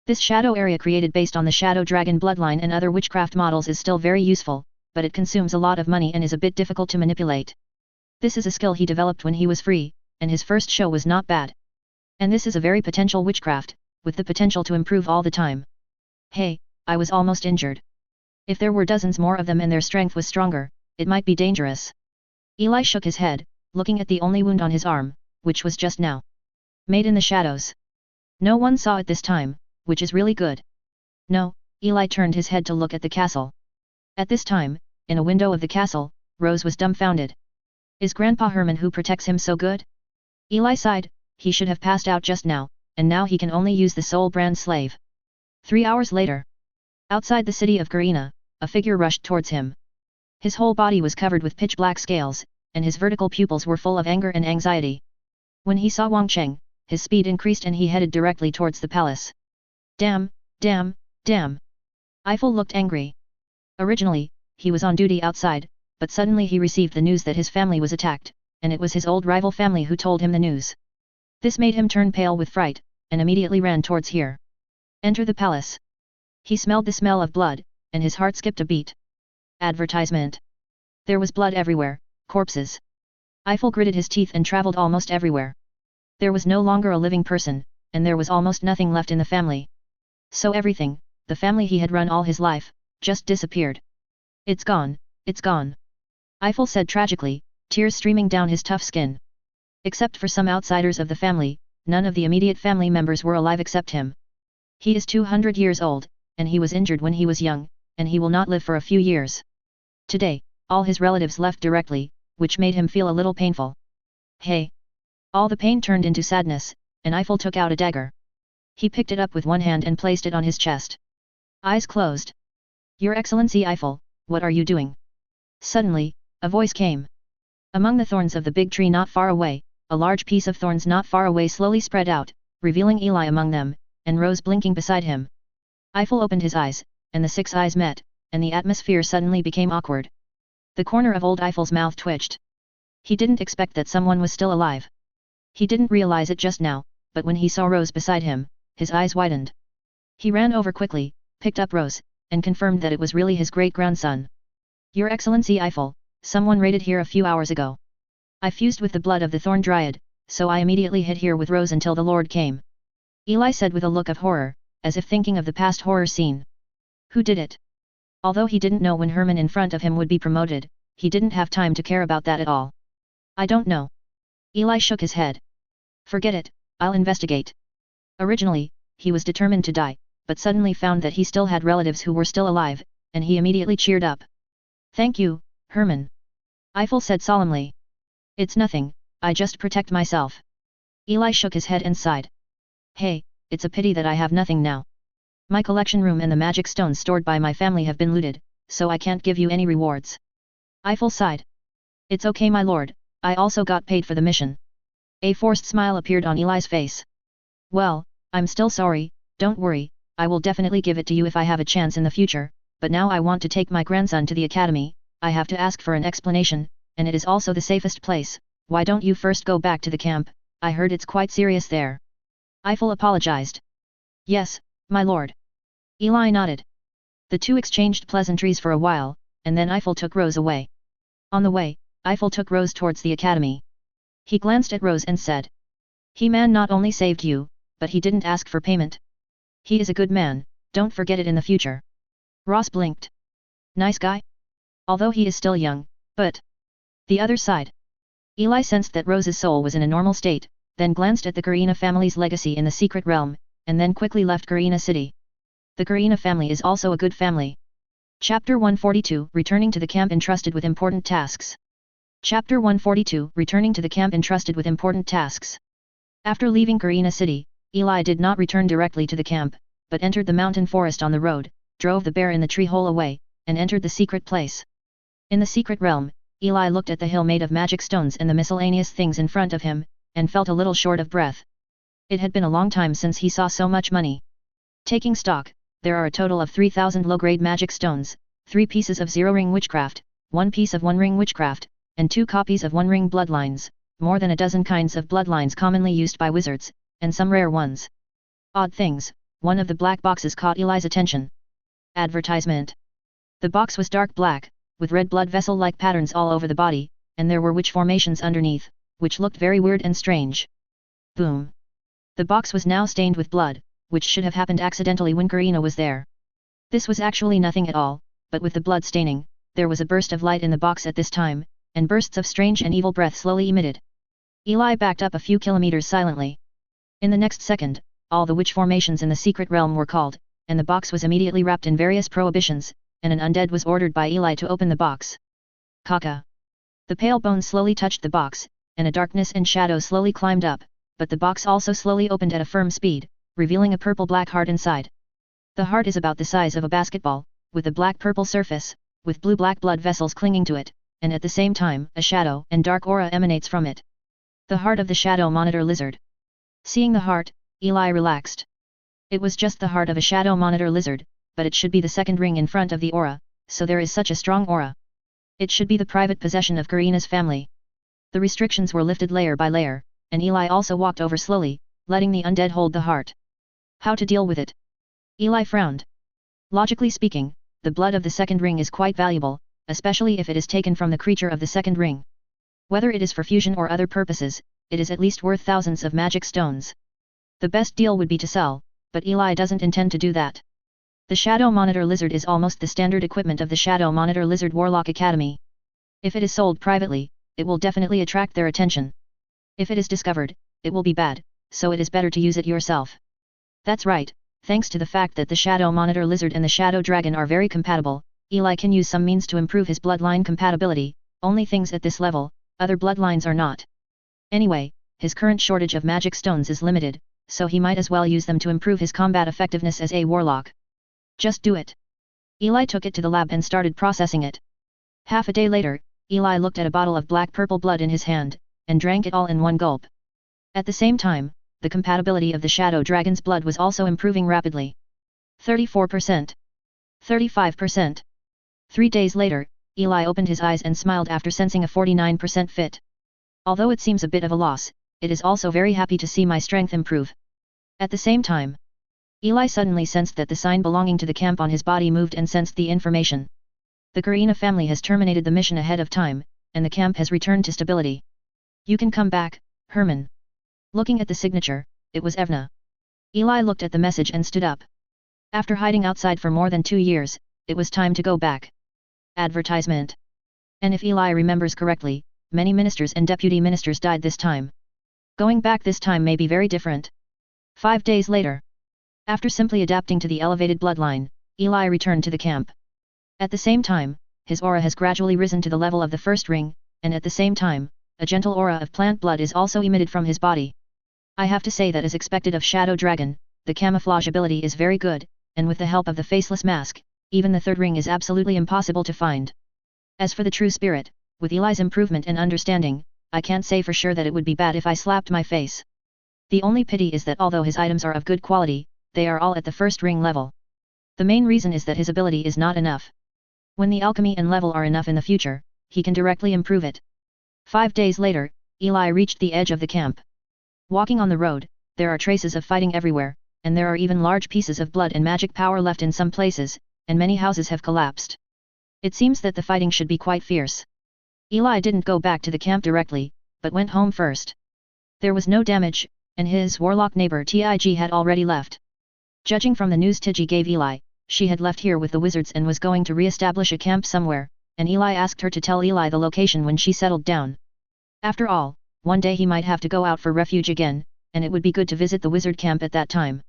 This shadow area created based on the shadow dragon bloodline and other witchcraft models is still very useful, but it consumes a lot of money and is a bit difficult to manipulate. This is a skill he developed when he was free, and his first show was not bad. And this is a very potential witchcraft, with the potential to improve all the time. Hey, I was almost injured. If there were dozens more of them and their strength was stronger, it might be dangerous. Eli shook his head, looking at the only wound on his arm, which was just now made in the shadows. No one saw it this time, which is really good. No, Eli turned his head to look at the castle. At this time, in a window of the castle, Rose was dumbfounded. Is Grandpa Herman who protects him so good? Eli sighed, he should have passed out just now, and now he can only use the soul brand slave. 3 hours later. Outside the city of Garina, a figure rushed towards him. His whole body was covered with pitch-black scales, and his vertical pupils were full of anger and anxiety. When he saw Wang Cheng, his speed increased and he headed directly towards the palace. Damn, damn, damn. Eiffel looked angry. Originally, he was on duty outside, but suddenly he received the news that his family was attacked, and it was his old rival family who told him the news. This made him turn pale with fright, and immediately ran towards here. Enter the palace. He smelled the smell of blood, and his heart skipped a beat. Advertisement. There was blood everywhere, corpses. Eiffel gritted his teeth and traveled almost everywhere. There was no longer a living person, and there was almost nothing left in the family. So everything, the family he had run all his life, just disappeared. It's gone, it's gone. Eiffel said tragically, tears streaming down his tough skin. Except for some outsiders of the family, none of the immediate family members were alive except him. He is 200 years old, and he was injured when he was young, and he will not live for a few years. Today, all his relatives left directly, which made him feel a little painful. Hey! All the pain turned into sadness, and Eiffel took out a dagger. He picked it up with one hand and placed it on his chest. Eyes closed. Your Excellency Eiffel, what are you doing? Suddenly, a voice came. Among the thorns of the big tree not far away, a large piece of thorns not far away slowly spread out, revealing Eli among them, and Rose blinking beside him. Eiffel opened his eyes, and the 6 eyes met, and the atmosphere suddenly became awkward. The corner of old Eiffel's mouth twitched. He didn't expect that someone was still alive. He didn't realize it just now, but when he saw Rose beside him, his eyes widened. He ran over quickly, picked up Rose, and confirmed that it was really his great-grandson. Your Excellency Eiffel, someone raided here a few hours ago. I fused with the blood of the Thorn Dryad, so I immediately hid here with Rose until the Lord came. Eli said with a look of horror, as if thinking of the past horror scene. Who did it? Although he didn't know when Herman in front of him would be promoted, he didn't have time to care about that at all. I don't know. Eli shook his head. Forget it, I'll investigate. Originally, he was determined to die, but suddenly found that he still had relatives who were still alive, and he immediately cheered up. Thank you, Herman. Eiffel said solemnly. It's nothing, I just protect myself. Eli shook his head and sighed. Hey, it's a pity that I have nothing now. My collection room and the magic stones stored by my family have been looted, so I can't give you any rewards. Eiffel sighed. It's okay my lord, I also got paid for the mission. A forced smile appeared on Eli's face. Well, I'm still sorry, don't worry, I will definitely give it to you if I have a chance in the future, but now I want to take my grandson to the academy, I have to ask for an explanation, and it is also the safest place, why don't you first go back to the camp, I heard it's quite serious there. Eiffel apologized. Yes, my lord. Eli nodded. The two exchanged pleasantries for a while, and then Eiffel took Rose away. On the way, Eiffel took Rose towards the academy. He glanced at Rose and said, He-Man not only saved you, but he didn't ask for payment. He is a good man, don't forget it in the future. Ross blinked. Nice guy? Although he is still young, but... The other side. Eli sensed that Rose's soul was in a normal state, then glanced at the Garina family's legacy in the secret realm, and then quickly left Garina City. The Garina family is also a good family. Chapter 142 Returning to the camp entrusted with important tasks. Chapter 142 Returning to the camp entrusted with important tasks. After leaving Garina City, Eli did not return directly to the camp, but entered the mountain forest on the road, drove the bear in the tree hole away, and entered the secret place. In the secret realm, Eli looked at the hill made of magic stones and the miscellaneous things in front of him, and felt a little short of breath. It had been a long time since he saw so much money. Taking stock, there are a total of 3,000 low-grade magic stones, 3 pieces of zero-ring witchcraft, 1 piece of one-ring witchcraft, and 2 copies of one-ring bloodlines, more than a dozen kinds of bloodlines commonly used by wizards, and some rare ones. Odd things, one of the black boxes caught Eli's attention. Advertisement. The box was dark black, with red blood vessel-like patterns all over the body, and there were witch formations underneath, which looked very weird and strange. Boom. The box was now stained with blood, which should have happened accidentally when Karina was there. This was actually nothing at all, but with the blood staining, there was a burst of light in the box at this time, and bursts of strange and evil breath slowly emitted. Eli backed up a few kilometers silently. In the next second, all the witch formations in the secret realm were called, and the box was immediately wrapped in various prohibitions, and an undead was ordered by Eli to open the box. Kaka. The pale bones slowly touched the box, and a darkness and shadow slowly climbed up, but the box also slowly opened at a firm speed, revealing a purple-black heart inside. The heart is about the size of a basketball, with a black-purple surface, with blue-black blood vessels clinging to it, and at the same time, a shadow and dark aura emanates from it. The heart of the shadow monitor lizard. Seeing the heart, Eli relaxed. It was just the heart of a shadow monitor lizard, but it should be the second ring in front of the aura, so there is such a strong aura. It should be the private possession of Karina's family. The restrictions were lifted layer by layer, and Eli also walked over slowly, letting the undead hold the heart. How to deal with it? Eli frowned. Logically speaking, the blood of the second ring is quite valuable, especially if it is taken from the creature of the second ring. Whether it is for fusion or other purposes, it is at least worth thousands of magic stones. The best deal would be to sell, but Eli doesn't intend to do that. The Shadow Monitor Lizard is almost the standard equipment of the Shadow Monitor Lizard Warlock Academy. If it is sold privately, it will definitely attract their attention. If it is discovered, it will be bad, so it is better to use it yourself. That's right, thanks to the fact that the Shadow Monitor Lizard and the Shadow Dragon are very compatible, Eli can use some means to improve his bloodline compatibility, only things at this level, other bloodlines are not. Anyway, his current shortage of magic stones is limited, so he might as well use them to improve his combat effectiveness as a warlock. Just do it. Eli took it to the lab and started processing it. Half a day later, Eli looked at a bottle of black-purple blood in his hand, and drank it all in one gulp. At the same time, the compatibility of the Shadow Dragon's blood was also improving rapidly. 34%. 35%. 3 days later, Eli opened his eyes and smiled after sensing a 49% fit. Although it seems a bit of a loss, it is also very happy to see my strength improve. At the same time, Eli suddenly sensed that the sign belonging to the camp on his body moved and sensed the information. The Karina family has terminated the mission ahead of time, and the camp has returned to stability. You can come back, Herman. Looking at the signature, it was Evna. Eli looked at the message and stood up. After hiding outside for more than 2 years, it was time to go back. Advertisement. And if Eli remembers correctly, many ministers and deputy ministers died this time. Going back this time may be very different. 5 days later. After simply adapting to the elevated bloodline, Eli returned to the camp. At the same time, his aura has gradually risen to the level of the first ring, and at the same time, a gentle aura of plant blood is also emitted from his body. I have to say that as expected of Shadow Dragon, the camouflage ability is very good, and with the help of the faceless mask, even the third ring is absolutely impossible to find. As for the true spirit, with Eli's improvement and understanding, I can't say for sure that it would be bad if I slapped my face. The only pity is that although his items are of good quality, they are all at the first ring level. The main reason is that his ability is not enough. When the alchemy and level are enough in the future, he can directly improve it. 5 days later, Eli reached the edge of the camp. Walking on the road, there are traces of fighting everywhere, and there are even large pieces of blood and magic power left in some places, and many houses have collapsed. It seems that the fighting should be quite fierce. Eli didn't go back to the camp directly, but went home first. There was no damage, and his warlock neighbor Tig had already left. Judging from the news Tig gave Eli, she had left here with the wizards and was going to re-establish a camp somewhere, and Eli asked her to tell Eli the location when she settled down. After all, one day he might have to go out for refuge again, and it would be good to visit the wizard camp at that time.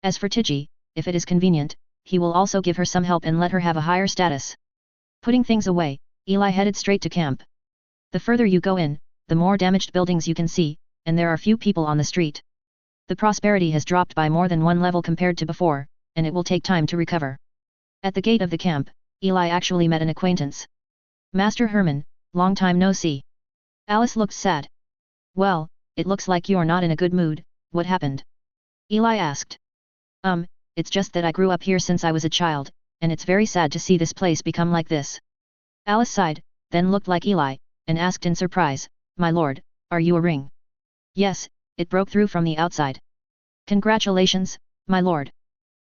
As for Tig, if it is convenient, he will also give her some help and let her have a higher status. Putting things away, Eli headed straight to camp. The further you go in, the more damaged buildings you can see, and there are few people on the street. The prosperity has dropped by more than one level compared to before, and it will take time to recover. At the gate of the camp, Eli actually met an acquaintance. Master Herman, long time no see. Alice looked sad. Well, it looks like you're not in a good mood, what happened? Eli asked. It's just that I grew up here since I was a child, and it's very sad to see this place become like this. Alice sighed, then looked like Eli, and asked in surprise, My lord, are you a ring? Yes, it broke through from the outside. Congratulations, my lord.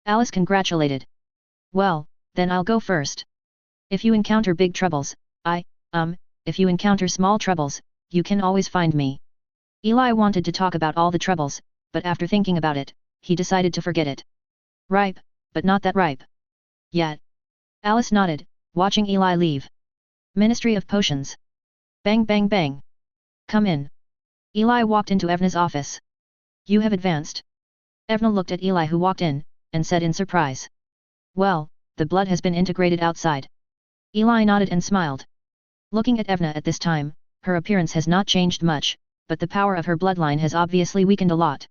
Alice congratulated. Well, then I'll go first. If you encounter big troubles, if you encounter small troubles, you can always find me. Eli wanted to talk about all the troubles, but after thinking about it, he decided to forget it. Ripe, but not that ripe. Yet. Alice nodded, watching Eli leave. Ministry of Potions. Bang bang bang. Come in. Eli walked into Evna's office. You have advanced. Evna looked at Eli who walked in, and said in surprise. Well, the blood has been integrated outside. Eli nodded and smiled. Looking at Evna at this time, her appearance has not changed much, but the power of her bloodline has obviously weakened a lot.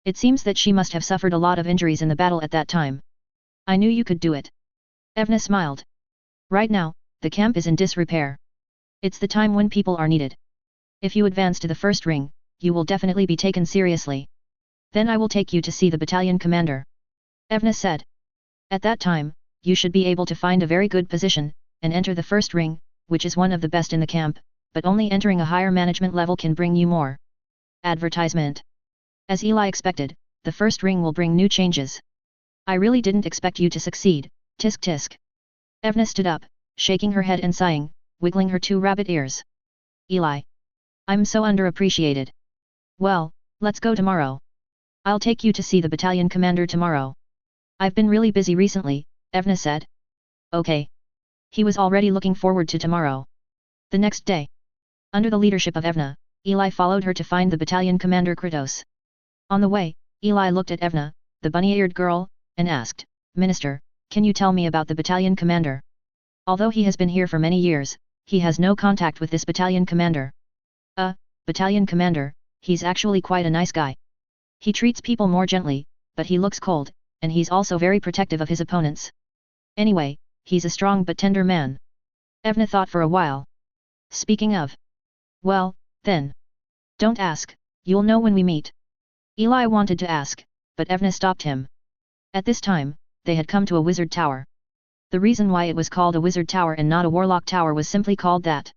It seems that she must have suffered a lot of injuries in the battle at that time. I knew you could do it. Evna smiled. Right now, the camp is in disrepair. It's the time when people are needed. If you advance to the first ring, you will definitely be taken seriously. Then I will take you to see the battalion commander. Evna said. At that time, you should be able to find a very good position, and enter the first ring, which is one of the best in the camp, but only entering a higher management level can bring you more. Advertisement. As Eli expected, the first ring will bring new changes. I really didn't expect you to succeed, tisk tisk. Evna stood up, shaking her head and sighing, wiggling her 2 rabbit ears. Eli. I'm so underappreciated. Well, let's go tomorrow. I'll take you to see the battalion commander tomorrow. I've been really busy recently, Evna said. Okay. He was already looking forward to tomorrow. The next day. Under the leadership of Evna, Eli followed her to find the battalion commander Kratos. On the way, Eli looked at Evna, the bunny-eared girl, and asked, Minister, can you tell me about the battalion commander? Although he has been here for many years, he has no contact with this battalion commander. Battalion commander, he's actually quite a nice guy. He treats people more gently, but he looks cold, and he's also very protective of his opponents. Anyway, he's a strong but tender man. Evna thought for a while. Speaking of. Well, then. Don't ask, you'll know when we meet. Eli wanted to ask, but Evna stopped him. At this time, they had come to a wizard tower. The reason why it was called a wizard tower and not a warlock tower was simply called that.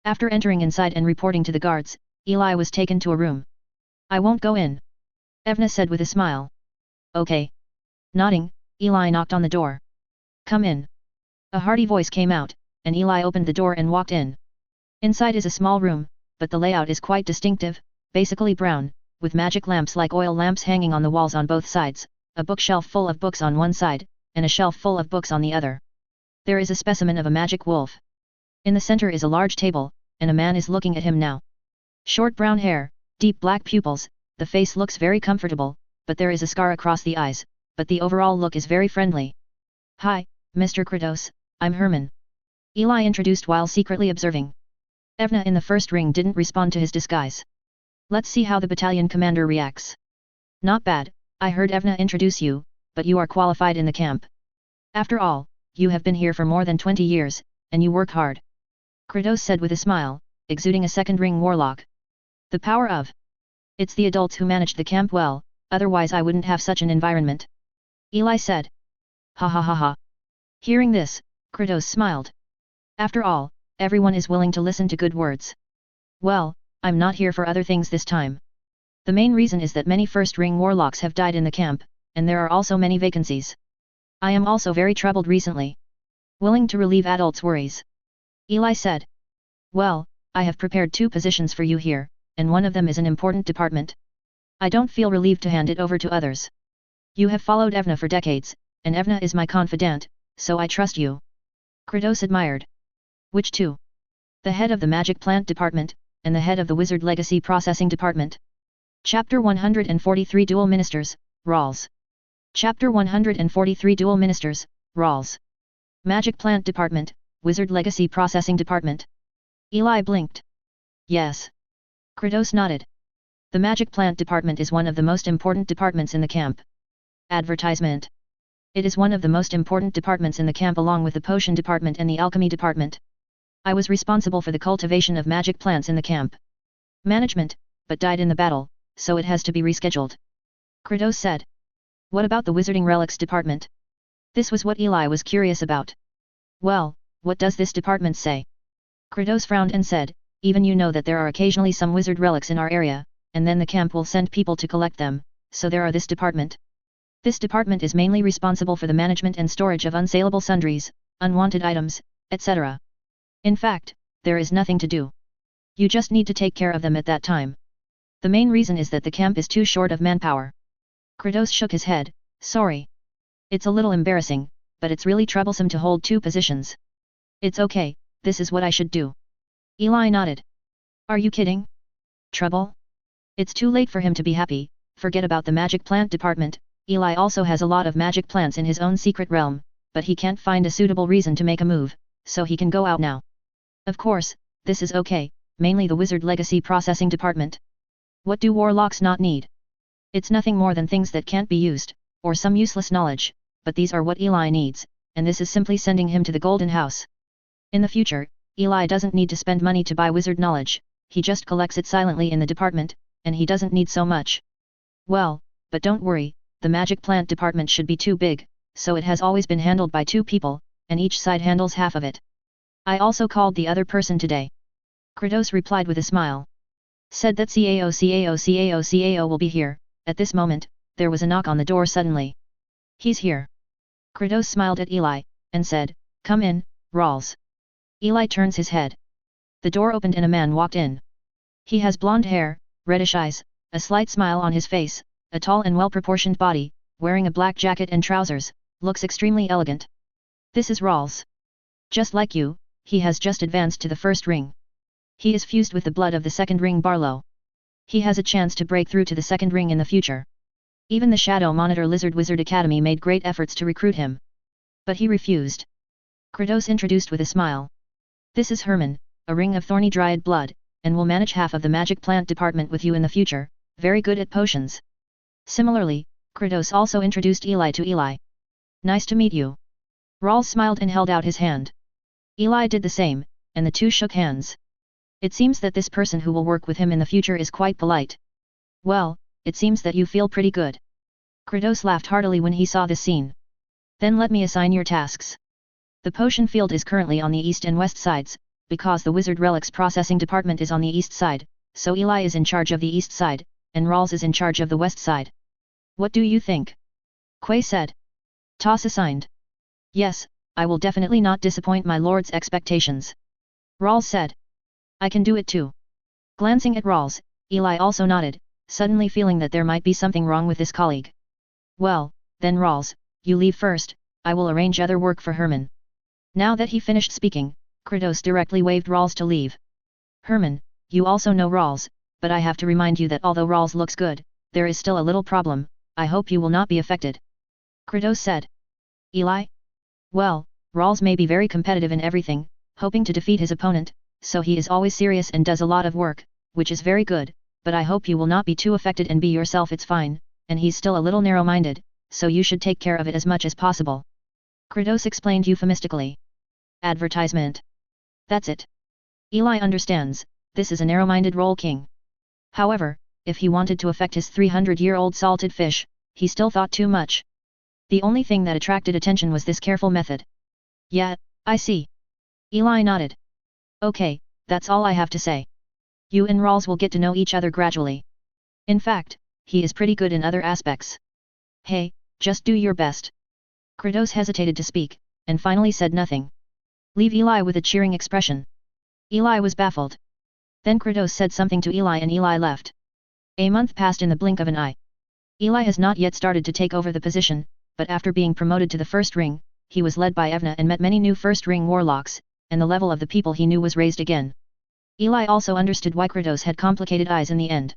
After entering inside and reporting to the guards, Eli was taken to a room. I won't go in. Evna said with a smile. Okay. Nodding, Eli knocked on the door. Come in. A hearty voice came out, and Eli opened the door and walked in. Inside is a small room, but the layout is quite distinctive, basically brown, with magic lamps like oil lamps hanging on the walls on both sides, a bookshelf full of books on one side, and a shelf full of books on the other. There is a specimen of a magic wolf. In the center is a large table, and a man is looking at him now. Short brown hair, deep black pupils, the face looks very comfortable, but there is a scar across the eyes, but the overall look is very friendly. Hi, Mr. Kratos, I'm Herman. Eli introduced while secretly observing. Evna in the first ring didn't respond to his disguise. Let's see how the battalion commander reacts. Not bad, I heard Evna introduce you, but you are qualified in the camp. After all, you have been here for more than 20 years, and you work hard. Kratos said with a smile, exuding a second ring warlock. The power of. It's the adults who managed the camp well, otherwise I wouldn't have such an environment. Eli said. Ha ha ha ha. Hearing this, Kratos smiled. After all, everyone is willing to listen to good words. Well, I'm not here for other things this time. The main reason is that many first ring warlocks have died in the camp, and there are also many vacancies. I am also very troubled recently. Willing to relieve adults' worries. Eli said. Well, I have prepared 2 positions for you here, and one of them is an important department. I don't feel relieved to hand it over to others. You have followed Evna for decades, and Evna is my confidant, so I trust you. Kratos admired. Which 2? The head of the Magic Plant Department, and the head of the Wizard Legacy Processing Department. Chapter 143 Dual Ministers, Rawls. Chapter 143 Dual Ministers, Rawls. Magic Plant Department, Wizard Legacy Processing Department. Eli blinked. Yes. Kratos nodded. The Magic Plant Department is one of the most important departments in the camp. Advertisement. It is one of the most important departments in the camp along with the Potion Department and the Alchemy Department. I was responsible for the cultivation of magic plants in the camp. Management, but died in the battle, so it has to be rescheduled. Kratos said. What about the Wizarding Relics Department? This was what Eli was curious about. Well, what does this department say? Kratos frowned and said, even you know that there are occasionally some wizard relics in our area, and then the camp will send people to collect them, so there are this department. This department is mainly responsible for the management and storage of unsaleable sundries, unwanted items, etc. In fact, there is nothing to do. You just need to take care of them at that time. The main reason is that the camp is too short of manpower. Kratos shook his head, sorry. It's a little embarrassing, but it's really troublesome to hold 2 positions. It's okay, this is what I should do. Eli nodded. Are you kidding? Trouble? It's too late for him to be happy, forget about the Magic Plant Department. Eli also has a lot of magic plants in his own secret realm, but he can't find a suitable reason to make a move, so he can go out now. Of course, this is okay, mainly the Wizard Legacy Processing Department. What do warlocks not need? It's nothing more than things that can't be used, or some useless knowledge, but these are what Eli needs, and this is simply sending him to the Golden House. In the future, Eli doesn't need to spend money to buy wizard knowledge, he just collects it silently in the department, and he doesn't need so much. Well, but don't worry, the Magic Plant Department should be too big, so it has always been handled by 2 people, and each side handles half of it. I also called the other person today. Kratos replied with a smile. Said that CAO will be here. At this moment, there was a knock on the door suddenly. He's here. Kratos smiled at Eli, and said, come in, Rawls. Eli turns his head. The door opened and a man walked in. He has blonde hair, reddish eyes, a slight smile on his face, a tall and well-proportioned body, wearing a black jacket and trousers, looks extremely elegant. This is Rawls. Just like you, he has just advanced to the first ring. He is fused with the blood of the second ring Barlow. He has a chance to break through to the second ring in the future. Even the Shadow Monitor Lizard Wizard Academy made great efforts to recruit him. But he refused. Kratos introduced with a smile. This is Herman, a ring of thorny dryad blood, and will manage half of the Magic Plant Department with you in the future, very good at potions. Similarly, Kratos also introduced Eli to Eli. Nice to meet you. Rawls smiled and held out his hand. Eli did the same, and the two shook hands. It seems that this person who will work with him in the future is quite polite. Well, it seems that you feel pretty good. Kratos laughed heartily when he saw this scene. Then let me assign your tasks. The potion field is currently on the east and west sides, because the Wizard Relics Processing Department is on the east side, so Eli is in charge of the east side, and Rawls is in charge of the west side. What do you think? Quay said. Toss assigned. Yes, I will definitely not disappoint my lord's expectations. Rawls said. I can do it too. Glancing at Rawls, Eli also nodded, suddenly feeling that there might be something wrong with this colleague. Well, then Rawls, you leave first, I will arrange other work for Herman. Now that he finished speaking, Kratos directly waved Rawls to leave. Herman, you also know Rawls, but I have to remind you that although Rawls looks good, there is still a little problem, I hope you will not be affected. Kratos said. Eli? Well, Rawls may be very competitive in everything, hoping to defeat his opponent, so he is always serious and does a lot of work, which is very good, but I hope you will not be too affected and be yourself. It's fine, and he's still a little narrow-minded, so you should take care of it as much as possible. Kratos explained euphemistically. Advertisement. That's it. Eli understands, this is a narrow-minded role king. However, if he wanted to affect his 300-year-old salted fish, he still thought too much. The only thing that attracted attention was this careful method. Yeah, I see. Eli nodded. Okay, that's all I have to say. You and Rawls will get to know each other gradually. In fact, he is pretty good in other aspects. Hey, just do your best. Kratos hesitated to speak, and finally said nothing. Leave Eli with a cheering expression. Eli was baffled. Then Kratos said something to Eli and Eli left. A month passed in the blink of an eye. Eli has not yet started to take over the position, but after being promoted to the first ring, he was led by Evna and met many new first ring warlocks, and the level of the people he knew was raised again. Eli also understood why Kratos had complicated eyes in the end.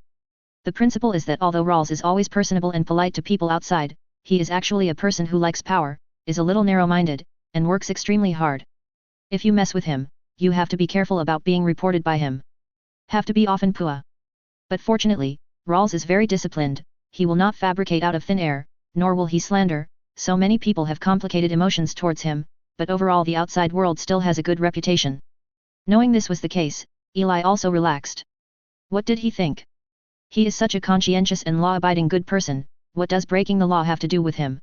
The principle is that although Rawls is always personable and polite to people outside, he is actually a person who likes power, is a little narrow-minded, and works extremely hard. If you mess with him, you have to be careful about being reported by him. Have to be often pua. But fortunately, Rawls is very disciplined, he will not fabricate out of thin air, nor will he slander, so many people have complicated emotions towards him, but overall the outside world still has a good reputation. Knowing this was the case, Eli also relaxed. What did he think? He is such a conscientious and law-abiding good person, what does breaking the law have to do with him?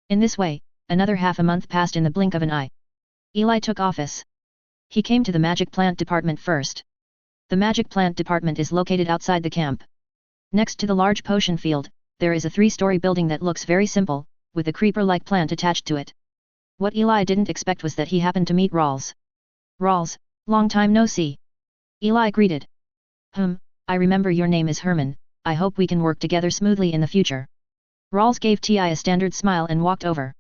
In this way, another half a month passed in the blink of an eye. Eli took office. He came to the magic plant department first. The magic plant department is located outside the camp. Next to the large potion field, there is a 3-story building that looks very simple, with a creeper-like plant attached to it. What Eli didn't expect was that he happened to meet Rawls. Rawls, long time no see. Eli greeted. I remember your name is Herman, I hope we can work together smoothly in the future. Rawls gave Ti a standard smile and walked over.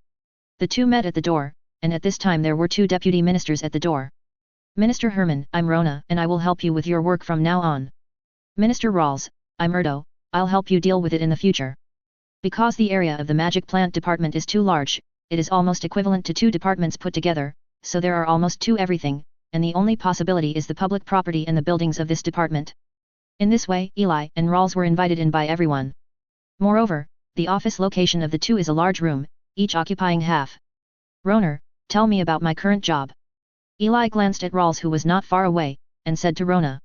The two met at the door, and at this time there were 2 deputy ministers at the door. Minister Herman, I'm Rona and I will help you with your work from now on. Minister Rawls, I'm Erdo, I'll help you deal with it in the future. Because the area of the magic plant department is too large, it is almost equivalent to 2 departments put together, so there are almost 2 everything, and the only possibility is the public property and the buildings of this department. In this way, Eli and Rawls were invited in by everyone. Moreover, the office location of the 2 is a large room, each occupying half. Roner, tell me about my current job. Eli glanced at Rawls who was not far away, and said to Rona.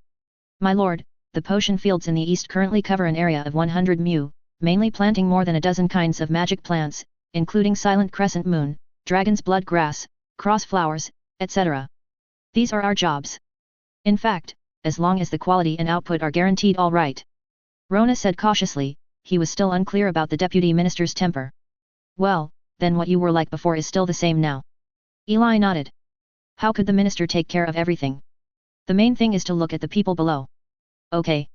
My lord, the potion fields in the east currently cover an area of 100 mu, mainly planting more than a dozen kinds of magic plants, including silent crescent moon, dragon's blood grass, cross flowers, etc. These are our jobs. In fact, as long as the quality and output are guaranteed all right. Rona said cautiously, he was still unclear about the deputy minister's temper. Well, then what you were like before is still the same now. Eli nodded. How could the minister take care of everything? The main thing is to look at the people below. Okay.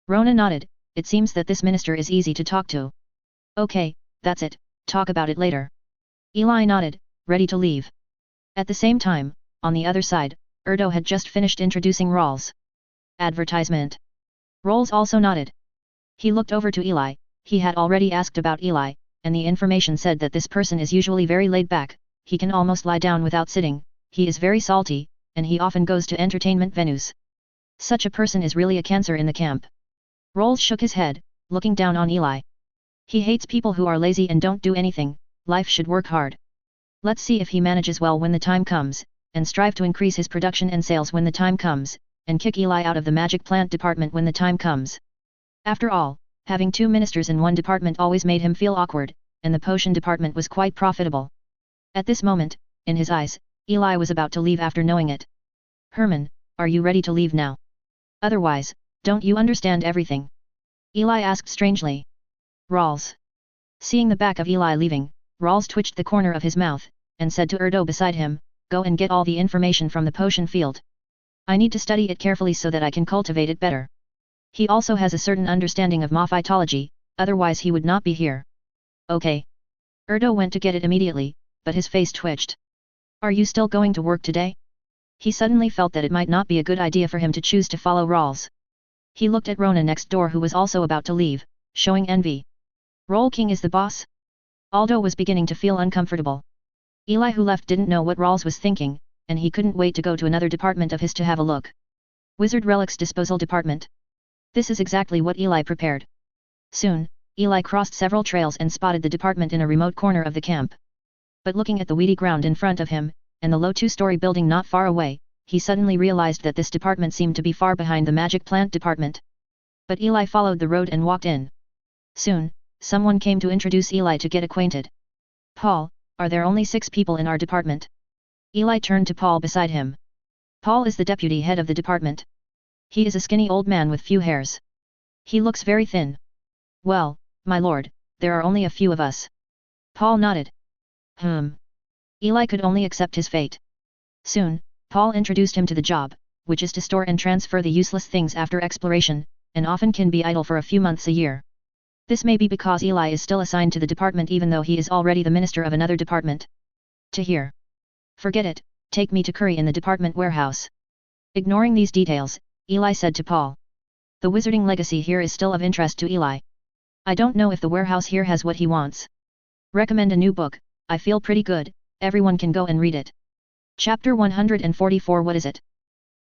Rona nodded, it seems that this minister is easy to talk to. Okay, that's it, talk about it later. Eli nodded, ready to leave. At the same time, on the other side, Erdo had just finished introducing Rawls. Advertisement. Rawls also nodded. He looked over to Eli, he had already asked about Eli, and the information said that this person is usually very laid back, he can almost lie down without sitting, he is very salty, and he often goes to entertainment venues. Such a person is really a cancer in the camp. Rawls shook his head, looking down on Eli. He hates people who are lazy and don't do anything, life should work hard. Let's see if he manages well when the time comes, and strive to increase his production and sales when the time comes, and kick Eli out of the magic plant department when the time comes. After all, having 2 ministers in one department always made him feel awkward, and the potion department was quite profitable. At this moment, in his eyes, Eli was about to leave after knowing it. Herman, are you ready to leave now? Otherwise, don't you understand everything? Eli asked strangely. Rawls. Seeing the back of Eli leaving, Rawls twitched the corner of his mouth, and said to Erdo beside him, go and get all the information from the potion field. I need to study it carefully so that I can cultivate it better. He also has a certain understanding of phytology, otherwise he would not be here. Okay. Erdo went to get it immediately, but his face twitched. Are you still going to work today? He suddenly felt that it might not be a good idea for him to choose to follow Rawls. He looked at Rona next door who was also about to leave, showing envy. Roll King is the boss? Aldo was beginning to feel uncomfortable. Eli who left didn't know what Rawls was thinking, and he couldn't wait to go to another department of his to have a look. Wizard Relics Disposal Department. This is exactly what Eli prepared. Soon, Eli crossed several trails and spotted the department in a remote corner of the camp. But looking at the weedy ground in front of him, and the low 2-story building not far away, he suddenly realized that this department seemed to be far behind the magic plant department. But Eli followed the road and walked in. Soon, someone came to introduce Eli to get acquainted. Paul, are there only 6 people in our department? Eli turned to Paul beside him. Paul is the deputy head of the department. He is a skinny old man with few hairs. He looks very thin. Well, my lord, there are only a few of us. Paul nodded. Eli could only accept his fate. Soon, Paul introduced him to the job, which is to store and transfer the useless things after exploration, and often can be idle for a few months a year. This may be because Eli is still assigned to the department even though he is already the minister of another department. To hear. Forget it, take me to Curry in the department warehouse. Ignoring these details, Eli said to Paul. The wizarding legacy here is still of interest to Eli. I don't know if the warehouse here has what he wants. Recommend a new book, I feel pretty good, everyone can go and read it. Chapter 144 What is it?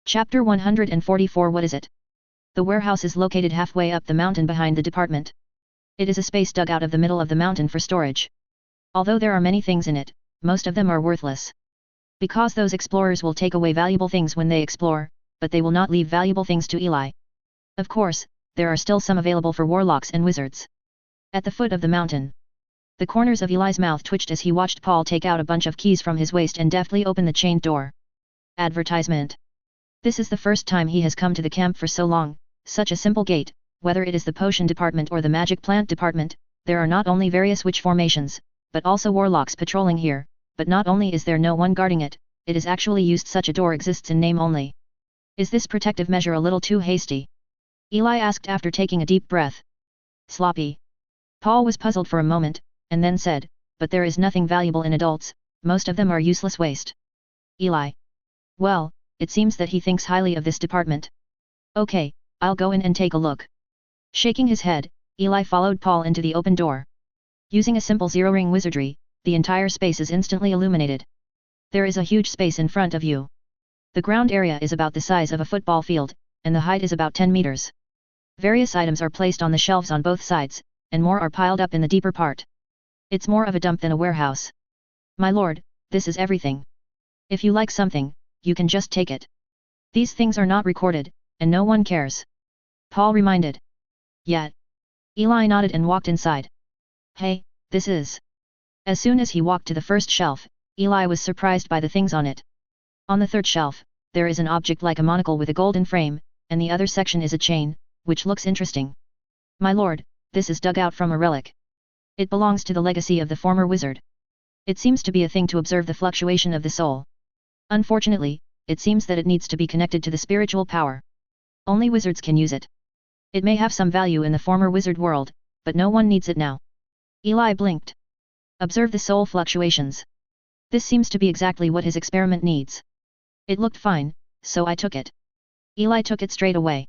Chapter 144 What is it? The warehouse is located halfway up the mountain behind the department. It is a space dug out of the middle of the mountain for storage. Although there are many things in it, most of them are worthless. Because those explorers will take away valuable things when they explore, but they will not leave valuable things to Eli. Of course, there are still some available for warlocks and wizards. At the foot of the mountain. The corners of Eli's mouth twitched as he watched Paul take out a bunch of keys from his waist and deftly open the chained door. Advertisement. This is the first time he has come to the camp for so long. Such a simple gate, whether it is the potion department or the magic plant department, there are not only various witch formations, but also warlocks patrolling here, but not only is there no one guarding it, it is actually used. Such a door exists in name only. Is this protective measure a little too hasty? Eli asked after taking a deep breath. Sloppy. Paul was puzzled for a moment, and then said, but there is nothing valuable in adults, most of them are useless waste. Eli. Well, it seems that he thinks highly of this department. Okay, I'll go in and take a look. Shaking his head, Eli followed Paul into the open door. Using a simple zero-ring wizardry, the entire space is instantly illuminated. There is a huge space in front of you. The ground area is about the size of a football field, and the height is about 10 meters. Various items are placed on the shelves on both sides, and more are piled up in the deeper part. It's more of a dump than a warehouse. My lord, this is everything. If you like something, you can just take it. These things are not recorded, and no one cares. Paul reminded. Yet. Eli nodded and walked inside. Hey, this is. As soon as he walked to the first shelf, Eli was surprised by the things on it. On the third shelf, there is an object like a monocle with a golden frame, and the other section is a chain, which looks interesting. My lord, this is dug out from a relic. It belongs to the legacy of the former wizard. It seems to be a thing to observe the fluctuation of the soul. Unfortunately, it seems that it needs to be connected to the spiritual power. Only wizards can use it. It may have some value in the former wizard world, but no one needs it now. Eli blinked. Observe the soul fluctuations. This seems to be exactly what his experiment needs. It looked fine, so I took it. Eli took it straight away.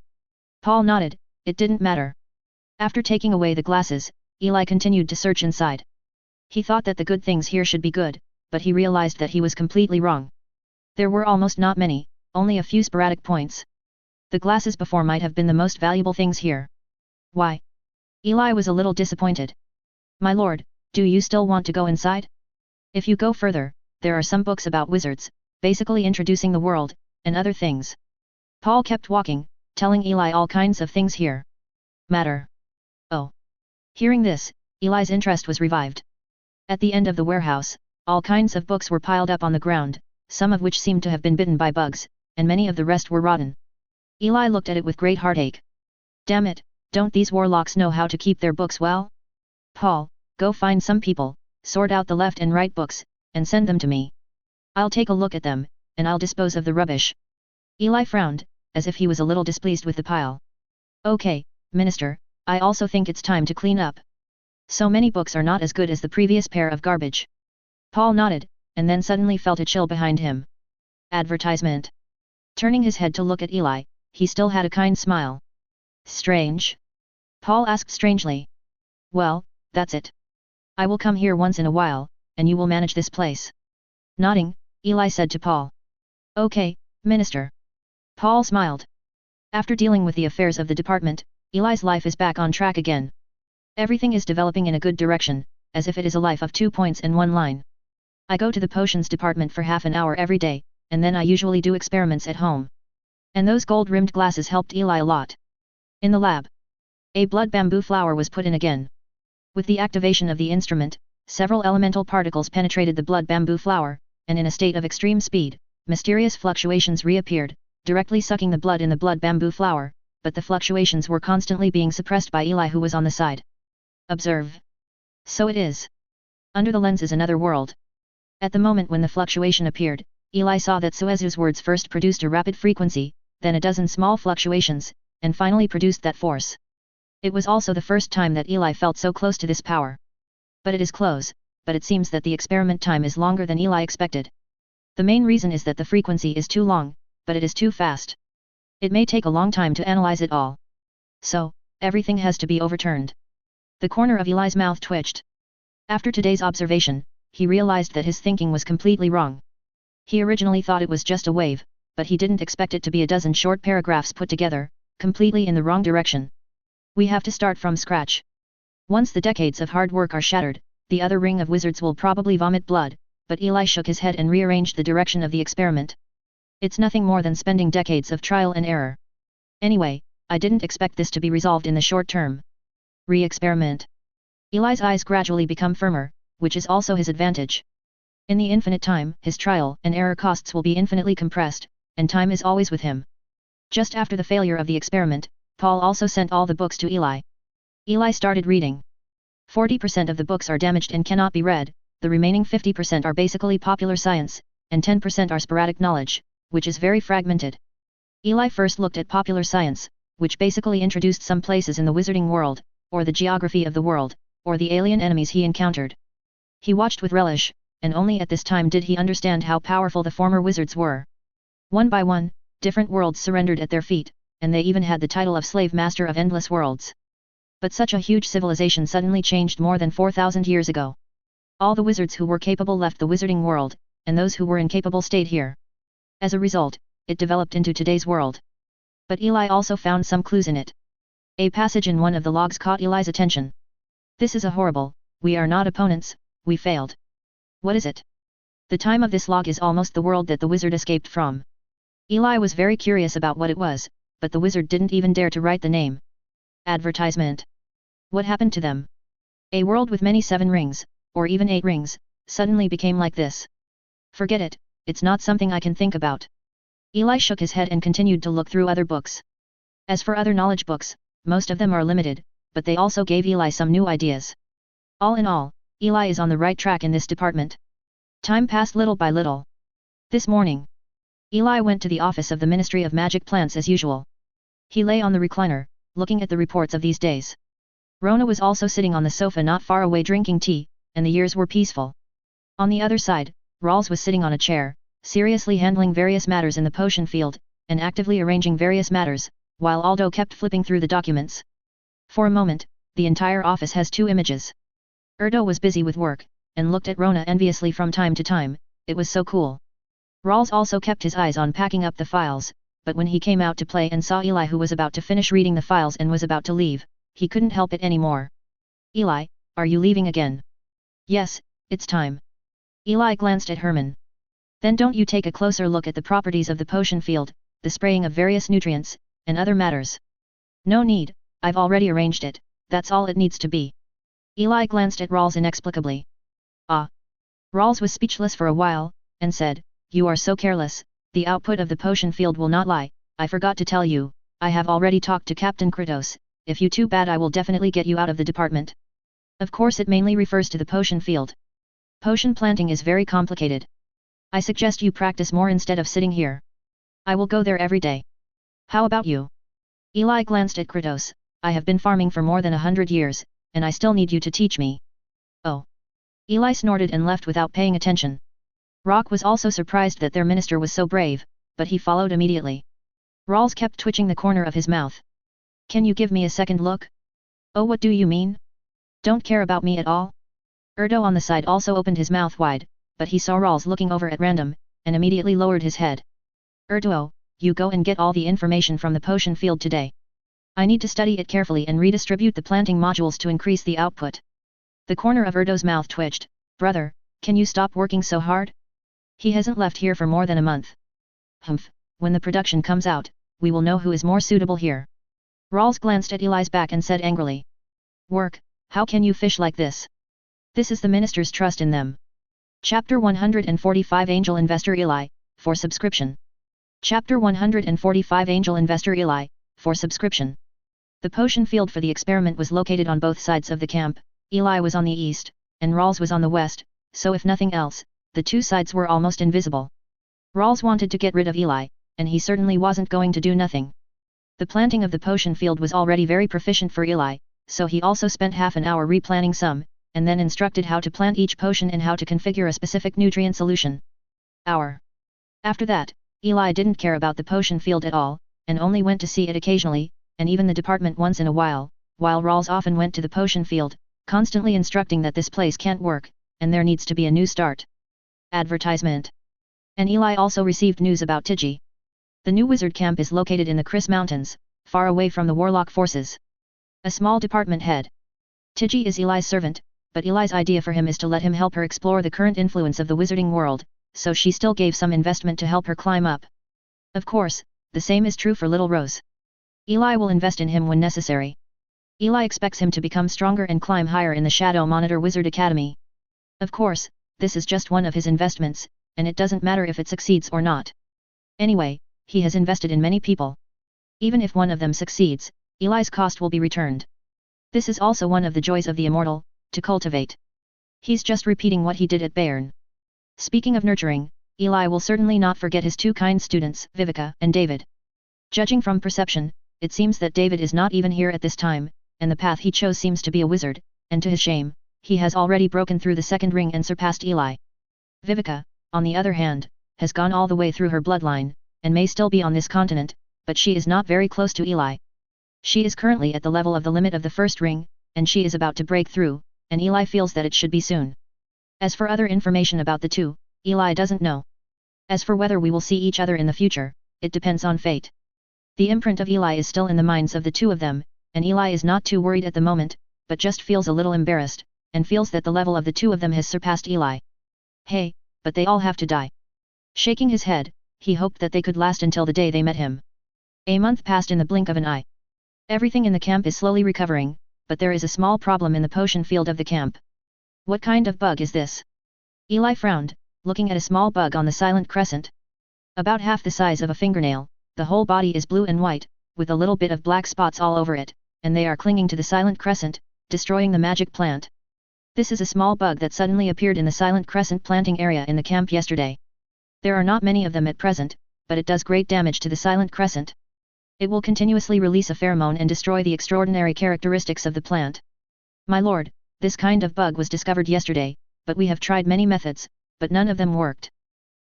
Paul nodded, it didn't matter. After taking away the glasses, Eli continued to search inside. He thought that the good things here should be good, but he realized that he was completely wrong. There were almost not many, only a few sporadic points. The glasses before might have been the most valuable things here. Why? Eli was a little disappointed. My lord, do you still want to go inside? If you go further, there are some books about wizards, basically introducing the world, and other things. Paul kept walking, telling Eli all kinds of things here. Matter. Oh. Hearing this, Eli's interest was revived. At the end of the warehouse, all kinds of books were piled up on the ground, some of which seemed to have been bitten by bugs, and many of the rest were rotten. Eli looked at it with great heartache. Damn it, don't these warlocks know how to keep their books well? Paul, go find some people, sort out the left and right books, and send them to me. I'll take a look at them, and I'll dispose of the rubbish. Eli frowned, as if he was a little displeased with the pile. Okay, Minister, I also think it's time to clean up. So many books are not as good as the previous pair of garbage. Paul nodded, and then suddenly felt a chill behind him. Advertisement. Turning his head to look at Eli, he still had a kind smile. Strange? Paul asked strangely. Well, that's it. I will come here once in a while, and you will manage this place. Nodding, Eli said to Paul. Okay, Minister. Paul smiled. After dealing with the affairs of the department, Eli's life is back on track again. Everything is developing in a good direction, as if it is a life of 2 points and 1 line. I go to the potions department for half an hour every day, and then I usually do experiments at home. And those gold-rimmed glasses helped Eli a lot. In the lab, a blood bamboo flower was put in again. With the activation of the instrument, several elemental particles penetrated the blood bamboo flower, and in a state of extreme speed, mysterious fluctuations reappeared, directly sucking the blood in the blood bamboo flower, but the fluctuations were constantly being suppressed by Eli, who was on the side. Observe. So it is. Under the lens is another world. At the moment when the fluctuation appeared, Eli saw that Suezu's words first produced a rapid frequency, then a dozen small fluctuations, and finally produced that force. It was also the first time that Eli felt so close to this power. But it is close, but it seems that the experiment time is longer than Eli expected. The main reason is that the frequency is too long, but it is too fast. It may take a long time to analyze it all. So, everything has to be overturned. The corner of Eli's mouth twitched. After today's observation, he realized that his thinking was completely wrong. He originally thought it was just a wave, but he didn't expect it to be a dozen short paragraphs put together, completely in the wrong direction. We have to start from scratch. Once the decades of hard work are shattered, the other ring of wizards will probably vomit blood, but Eli shook his head and rearranged the direction of the experiment. It's nothing more than spending decades of trial and error. Anyway, I didn't expect this to be resolved in the short term. Re-experiment. Eli's eyes gradually become firmer, which is also his advantage. In the infinite time, his trial and error costs will be infinitely compressed, and time is always with him. Just after the failure of the experiment, Paul also sent all the books to Eli. Eli started reading. 40% of the books are damaged and cannot be read, the remaining 50% are basically popular science, and 10% are sporadic knowledge, which is very fragmented. Eli first looked at popular science, which basically introduced some places in the wizarding world, or the geography of the world, or the alien enemies he encountered. He watched with relish, and only at this time did he understand how powerful the former wizards were. One by one, different worlds surrendered at their feet, and they even had the title of slave master of endless worlds. But such a huge civilization suddenly changed more than 4,000 years ago. All the wizards who were capable left the wizarding world, and those who were incapable stayed here. As a result, it developed into today's world. But Eli also found some clues in it. A passage in one of the logs caught Eli's attention. This is a horrible, we are not opponents, we failed. What is it? The time of this log is almost the world that the wizard escaped from. Eli was very curious about what it was, but the wizard didn't even dare to write the name. Advertisement. What happened to them? A world with many 7 rings, or even 8 rings, suddenly became like this. Forget it, it's not something I can think about. Eli shook his head and continued to look through other books. As for other knowledge books, most of them are limited, but they also gave Eli some new ideas. All in all, Eli is on the right track in this department. Time passed little by little. This morning, Eli went to the office of the Ministry of Magic Plants as usual. He lay on the recliner, looking at the reports of these days. Rona was also sitting on the sofa not far away drinking tea, and the years were peaceful. On the other side, Rawls was sitting on a chair, seriously handling various matters in the potion field, and actively arranging various matters, while Aldo kept flipping through the documents. For a moment, the entire office has 2 images. Erdo was busy with work, and looked at Rona enviously from time to time, it was so cool. Rawls also kept his eyes on packing up the files, but when he came out to play and saw Eli, who was about to finish reading the files and was about to leave, he couldn't help it anymore. Eli, are you leaving again? Yes, it's time. Eli glanced at Herman. Then don't you take a closer look at the properties of the potion field, the spraying of various nutrients, and other matters. No need, I've already arranged it, that's all it needs to be. Eli glanced at Rawls inexplicably. Ah. Rawls was speechless for a while, and said, you are so careless, the output of the potion field will not lie, I forgot to tell you, I have already talked to Captain Kratos, if you too bad I will definitely get you out of the department. Of course it mainly refers to the potion field. Potion planting is very complicated. I suggest you practice more instead of sitting here. I will go there every day. How about you? Eli glanced at Kratos, I have been farming for more than 100 years, and I still need you to teach me. Oh. Eli snorted and left without paying attention. Rock was also surprised that their minister was so brave, but he followed immediately. Rawls kept twitching the corner of his mouth. Can you give me a second look? Oh, what do you mean? Don't care about me at all? Erdo on the side also opened his mouth wide, but he saw Rawls looking over at random, and immediately lowered his head. Erdo, you go and get all the information from the potion field today. I need to study it carefully and redistribute the planting modules to increase the output. The corner of Erdo's mouth twitched. Brother, can you stop working so hard? He hasn't left here for more than a month. Humph, when the production comes out, we will know who is more suitable here. Rawls glanced at Eli's back and said angrily. Work, how can you fish like this? This is the minister's trust in them. Chapter 145 Angel Investor Eli, for subscription. Chapter 145 Angel Investor Eli, for subscription. The potion field for the experiment was located on both sides of the camp. Eli was on the east, and Rawls was on the west, so if nothing else, the two sides were almost invisible. Rawls wanted to get rid of Eli, and he certainly wasn't going to do nothing. The planting of the potion field was already very proficient for Eli, so he also spent half an hour replanting some, and then instructed how to plant each potion and how to configure a specific nutrient solution. After that, Eli didn't care about the potion field at all, and only went to see it occasionally, and even the department once in a while Rawls often went to the potion field, constantly instructing that this place can't work, and there needs to be a new start. Advertisement. And Eli also received news about Tiji. The new wizard camp is located in the Chris Mountains, far away from the warlock forces. A small department head. Tiji is Eli's servant, but Eli's idea for him is to let him help her explore the current influence of the wizarding world, so she still gave some investment to help her climb up. Of course, the same is true for Little Rose. Eli will invest in him when necessary. Eli expects him to become stronger and climb higher in the Shadow Monitor Wizard Academy. Of course, this is just one of his investments, and it doesn't matter if it succeeds or not. Anyway, he has invested in many people. Even if one of them succeeds, Eli's cost will be returned. This is also one of the joys of the immortal, to cultivate. He's just repeating what he did at Bayern. Speaking of nurturing, Eli will certainly not forget his two kind students, Vivica and David. Judging from perception, it seems that David is not even here at this time, and the path he chose seems to be a wizard, and to his shame, he has already broken through the second ring and surpassed Eli. Vivica, on the other hand, has gone all the way through her bloodline, and may still be on this continent, but she is not very close to Eli. She is currently at the level of the limit of the first ring, and she is about to break through, and Eli feels that it should be soon. As for other information about the two, Eli doesn't know. As for whether we will see each other in the future, it depends on fate. The imprint of Eli is still in the minds of the two of them, and Eli is not too worried at the moment, but just feels a little embarrassed, and feels that the level of the two of them has surpassed Eli. Hey, but they all have to die. Shaking his head, he hoped that they could last until the day they met him. A month passed in the blink of an eye. Everything in the camp is slowly recovering, but there is a small problem in the potion field of the camp. What kind of bug is this? Eli frowned, looking at a small bug on the silent crescent. About half the size of a fingernail, the whole body is blue and white, with a little bit of black spots all over it, and they are clinging to the silent crescent, destroying the magic plant. This is a small bug that suddenly appeared in the silent crescent planting area in the camp yesterday. There are not many of them at present, but it does great damage to the silent crescent. It will continuously release a pheromone and destroy the extraordinary characteristics of the plant. My lord, this kind of bug was discovered yesterday, but we have tried many methods, but none of them worked.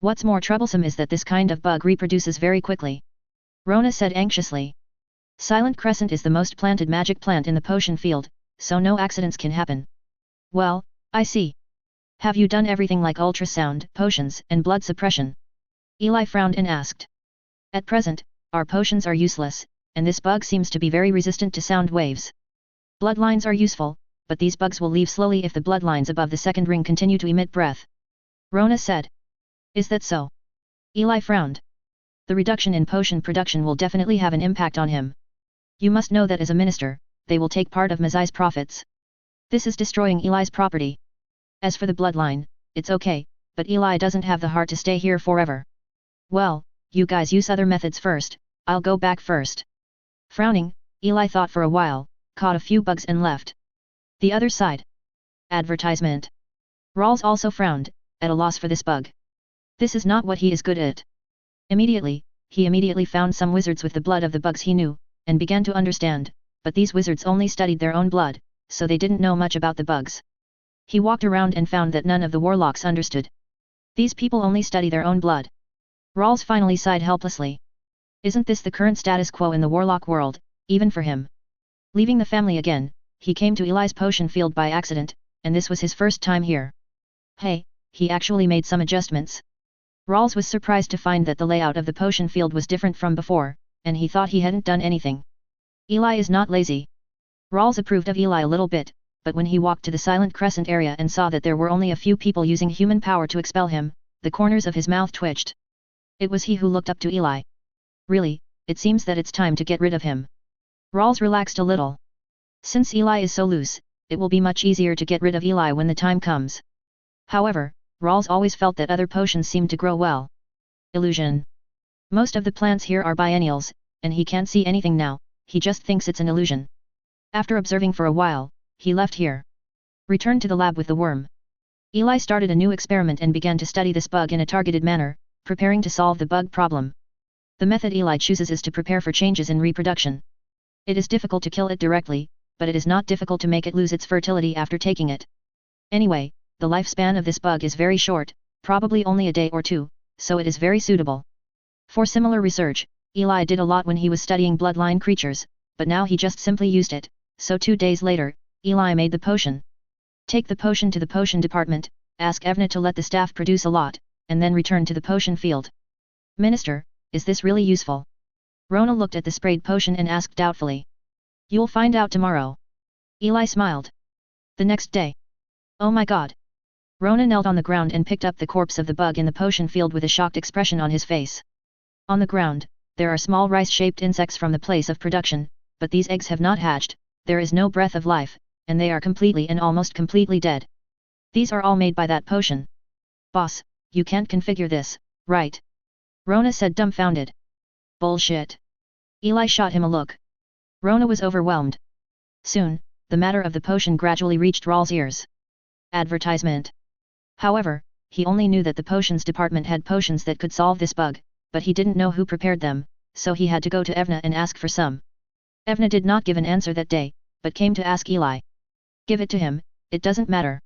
What's more troublesome is that this kind of bug reproduces very quickly. Rona said anxiously. Silent Crescent is the most planted magic plant in the potion field, so no accidents can happen. Well, I see. Have you done everything like ultrasound, potions, and blood suppression? Eli frowned and asked. At present, our potions are useless, and this bug seems to be very resistant to sound waves. Bloodlines are useful, but these bugs will leave slowly if the bloodlines above the second ring continue to emit breath. Rona said. Is that so? Eli frowned. The reduction in potion production will definitely have an impact on him. You must know that as a minister, they will take part of Mazai's profits. This is destroying Eli's property. As for the bloodline, it's okay, but Eli doesn't have the heart to stay here forever. Well, you guys use other methods first, I'll go back first. Frowning, Eli thought for a while, caught a few bugs and left. The other side. Advertisement. Rawls also frowned, at a loss for this bug. This is not what he is good at. He immediately found some wizards with the blood of the bugs he knew, and began to understand, but these wizards only studied their own blood, so they didn't know much about the bugs. He walked around and found that none of the warlocks understood. These people only study their own blood. Rawls finally sighed helplessly. Isn't this the current status quo in the warlock world, even for him? Leaving the family again, he came to Eli's potion field by accident, and this was his first time here. Hey, he actually made some adjustments. Rawls was surprised to find that the layout of the potion field was different from before, and he thought he hadn't done anything. Eli is not lazy. Rawls approved of Eli a little bit, but when he walked to the silent crescent area and saw that there were only a few people using human power to expel him, the corners of his mouth twitched. It was he who looked up to Eli. Really, it seems that it's time to get rid of him. Rawls relaxed a little. Since Eli is so loose, it will be much easier to get rid of Eli when the time comes. However, Rawls always felt that other potions seemed to grow well. Illusion. Most of the plants here are biennials, and he can't see anything now, he just thinks it's an illusion. After observing for a while, he left here. Returned to the lab with the worm. Eli started a new experiment and began to study this bug in a targeted manner, preparing to solve the bug problem. The method Eli chooses is to prepare for changes in reproduction. It is difficult to kill it directly, but it is not difficult to make it lose its fertility after taking it. Anyway, the lifespan of this bug is very short, probably only a day or two, so it is very suitable. For similar research, Eli did a lot when he was studying bloodline creatures, but now he just simply used it, so 2 days later, Eli made the potion. Take the potion to the potion department, ask Evna to let the staff produce a lot, and then return to the potion field. Minister, is this really useful? Rona looked at the sprayed potion and asked doubtfully. You'll find out tomorrow. Eli smiled. The next day. Oh my god. Rona knelt on the ground and picked up the corpse of the bug in the potion field with a shocked expression on his face. On the ground, there are small rice-shaped insects from the place of production, but these eggs have not hatched, there is no breath of life, and they are completely and almost completely dead. These are all made by that potion. Boss, you can't configure this, right? Rona said dumbfounded. Bullshit. Eli shot him a look. Rona was overwhelmed. Soon, the matter of the potion gradually reached Rawls' ears. Advertisement. However, he only knew that the potions department had potions that could solve this bug, but he didn't know who prepared them, so he had to go to Evna and ask for some. Evna did not give an answer that day, but came to ask Eli. Give it to him, it doesn't matter.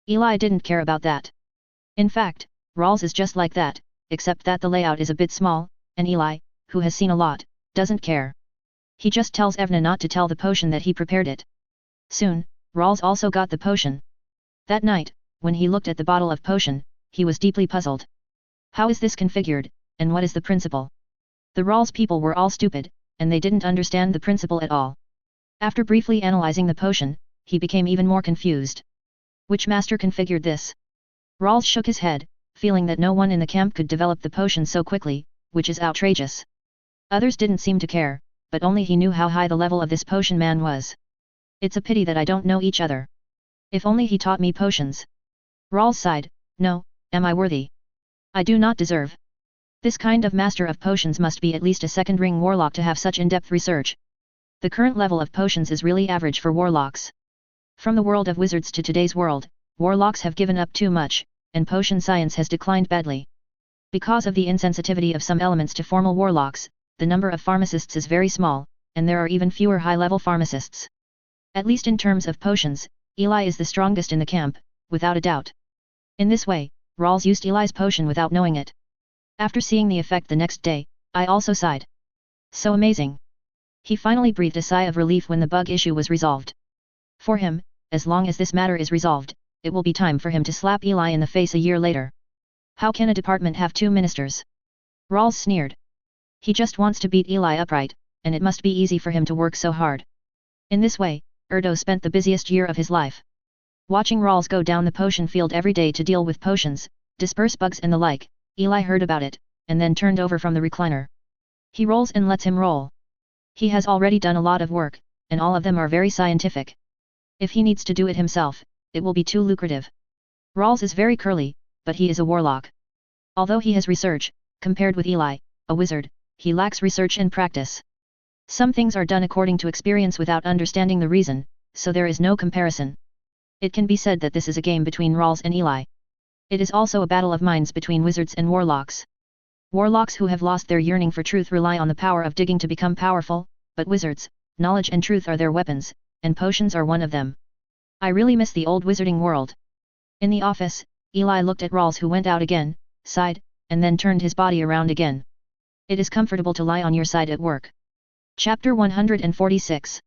Eli didn't care about that. In fact, Rawls is just like that, except that the layout is a bit small, and Eli, who has seen a lot, doesn't care. He just tells Evna not to tell the potion that he prepared it. Soon, Rawls also got the potion. That night, when he looked at the bottle of potion, he was deeply puzzled. How is this configured, and what is the principle? The Rawls people were all stupid, and they didn't understand the principle at all. After briefly analyzing the potion, he became even more confused. Which master configured this? Rawls shook his head, feeling that no one in the camp could develop the potion so quickly, which is outrageous. Others didn't seem to care, but only he knew how high the level of this potion man was. It's a pity that I don't know each other. If only he taught me potions. Rawls sighed, no, am I worthy? I do not deserve. This kind of master of potions must be at least a second-ring warlock to have such in-depth research. The current level of potions is really average for warlocks. From the world of wizards to today's world, warlocks have given up too much, and potion science has declined badly. Because of the insensitivity of some elements to formal warlocks, the number of pharmacists is very small, and there are even fewer high-level pharmacists. At least in terms of potions, Eli is the strongest in the camp, without a doubt. In this way, Rawls used Eli's potion without knowing it. After seeing the effect the next day, I also sighed. So amazing. He finally breathed a sigh of relief when the bug issue was resolved. For him, as long as this matter is resolved, it will be time for him to slap Eli in the face a year later. How can a department have 2 ministers? Rawls sneered. He just wants to beat Eli upright, and it must be easy for him to work so hard. In this way, Erdo spent the busiest year of his life. Watching Rawls go down the potion field every day to deal with potions, disperse bugs and the like, Eli heard about it, and then turned over from the recliner. He rolls and lets him roll. He has already done a lot of work, and all of them are very scientific. If he needs to do it himself, it will be too lucrative. Rawls is very curly, but he is a warlock. Although he has research, compared with Eli, a wizard, he lacks research and practice. Some things are done according to experience without understanding the reason, so there is no comparison. It can be said that this is a game between Rawls and Eli. It is also a battle of minds between wizards and warlocks. Warlocks who have lost their yearning for truth rely on the power of digging to become powerful, but wizards, knowledge and truth are their weapons, and potions are one of them. I really miss the old wizarding world. In the office, Eli looked at Rawls who went out again, sighed, and then turned his body around again. It is comfortable to lie on your side at work. Chapter 146.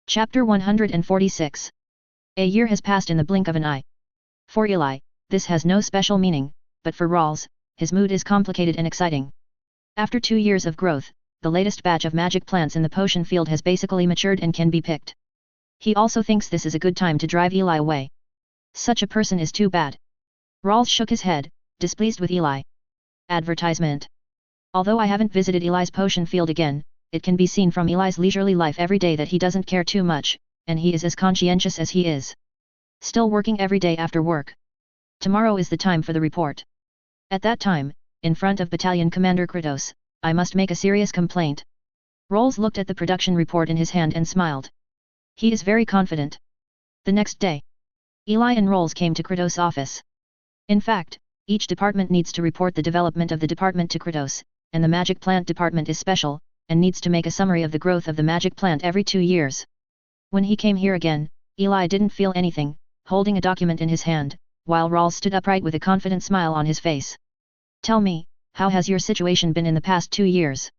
Chapter 146. A year has passed in the blink of an eye. For Eli, this has no special meaning, but for Rawls, his mood is complicated and exciting. After 2 years of growth, the latest batch of magic plants in the potion field has basically matured and can be picked. He also thinks this is a good time to drive Eli away. Such a person is too bad. Rawls shook his head, displeased with Eli. Advertisement. Although I haven't visited Eli's potion field again, it can be seen from Eli's leisurely life every day that he doesn't care too much, and he is as conscientious as he is. Still working every day after work. Tomorrow is the time for the report. At that time, in front of Battalion Commander Kratos, I must make a serious complaint. Rolls looked at the production report in his hand and smiled. He is very confident. The next day, Eli and Rolls came to Kratos' office. In fact, each department needs to report the development of the department to Kratos, and the magic plant department is special, and needs to make a summary of the growth of the magic plant every 2 years. When he came here again, Eli didn't feel anything, holding a document in his hand, while Rolls stood upright with a confident smile on his face. Tell me, how has your situation been in the past 2 years?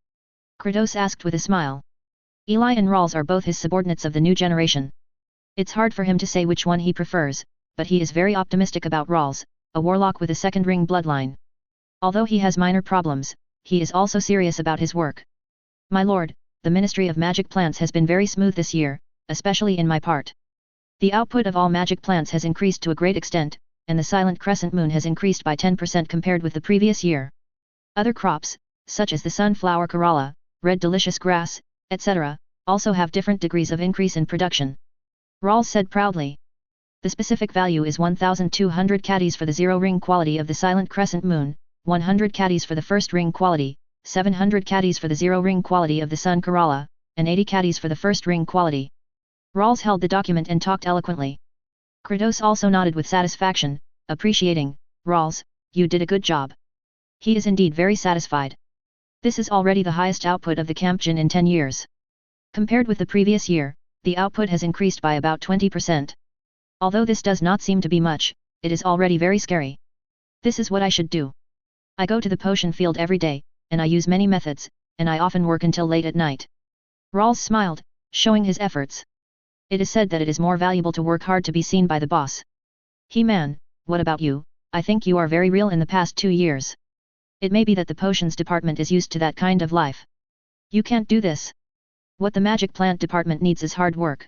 Kratos asked with a smile. Eli and Rolls are both his subordinates of the new generation. It's hard for him to say which one he prefers, but he is very optimistic about Rolls, a warlock with a second ring bloodline. Although he has minor problems, he is also serious about his work. My lord, the Ministry of Magic Plants has been very smooth this year, especially in my part. The output of all magic plants has increased to a great extent, and the silent crescent moon has increased by 10% compared with the previous year. Other crops, such as the sunflower Kerala, red delicious grass, etc., also have different degrees of increase in production. Rolls said proudly. The specific value is 1,200 caddies for the zero-ring quality of the silent crescent moon, 100 caddies for the first ring quality, 700 caddies for the zero-ring quality of the sun Kerala, and 80 caddies for the first ring quality. Rolls held the document and talked eloquently. Kratos also nodded with satisfaction, appreciating, Rolls, you did a good job. He is indeed very satisfied. This is already the highest output of the Camp Jin in 10 years. Compared with the previous year, the output has increased by about 20%. Although this does not seem to be much, it is already very scary. This is what I should do. I go to the potion field every day, and I use many methods, and I often work until late at night. Rolls smiled, showing his efforts. It is said that it is more valuable to work hard to be seen by the boss. He-Man, what about you? I think you are very real in the past 2 years. It may be that the potions department is used to that kind of life. You can't do this. What the magic plant department needs is hard work.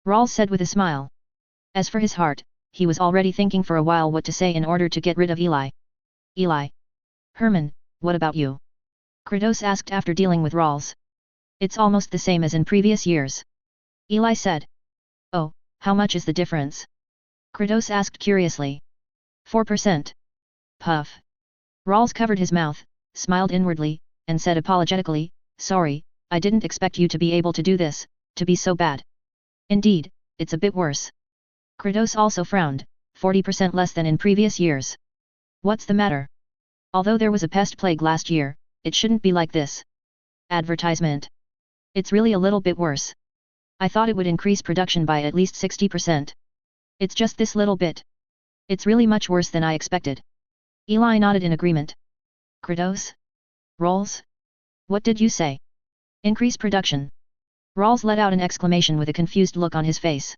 Rolls said with a smile. As for his heart, he was already thinking for a while what to say in order to get rid of Eli. Eli. Herman, what about you? Kratos asked after dealing with Rolls. It's almost the same as in previous years. Eli said. Oh, how much is the difference? Kratos asked curiously. 4%. Puff. Rolls covered his mouth, smiled inwardly, and said apologetically, sorry, I didn't expect you to be able to do this, to be so bad. Indeed, it's a bit worse. Kratos also frowned, 40% less than in previous years. What's the matter? Although there was a pest plague last year, it shouldn't be like this. Advertisement. It's really a little bit worse. I thought it would increase production by at least 60%. It's just this little bit. It's really much worse than I expected. Eli nodded in agreement. Kratos? Rolls? What did you say? Increase production. Rolls let out an exclamation with a confused look on his face.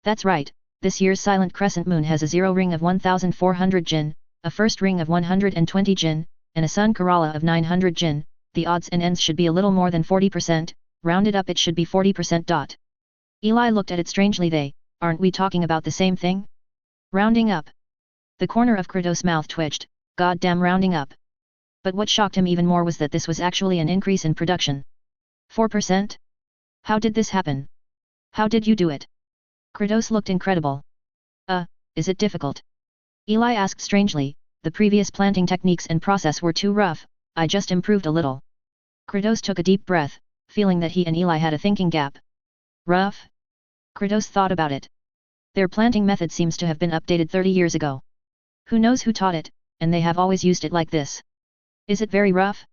That's right, this year's silent crescent moon has a zero ring of 1,400 jin, a first ring of 120 jin, and a sun Kerala of 900 jin. The odds and ends should be a little more than 40%, rounded up it should be 40%. Eli looked at it strangely. Aren't we talking about the same thing? Rounding up. The corner of Kratos' mouth twitched, goddamn rounding up. But what shocked him even more was that this was actually an increase in production. 4%? How did this happen? How did you do it? Kratos looked incredible. Is it difficult? Eli asked strangely, the previous planting techniques and process were too rough, I just improved a little. Kratos took a deep breath, feeling that he and Eli had a thinking gap. Rough? Kratos thought about it. Their planting method seems to have been updated 30 years ago. Who knows who taught it, and they have always used it like this. Is it very rough?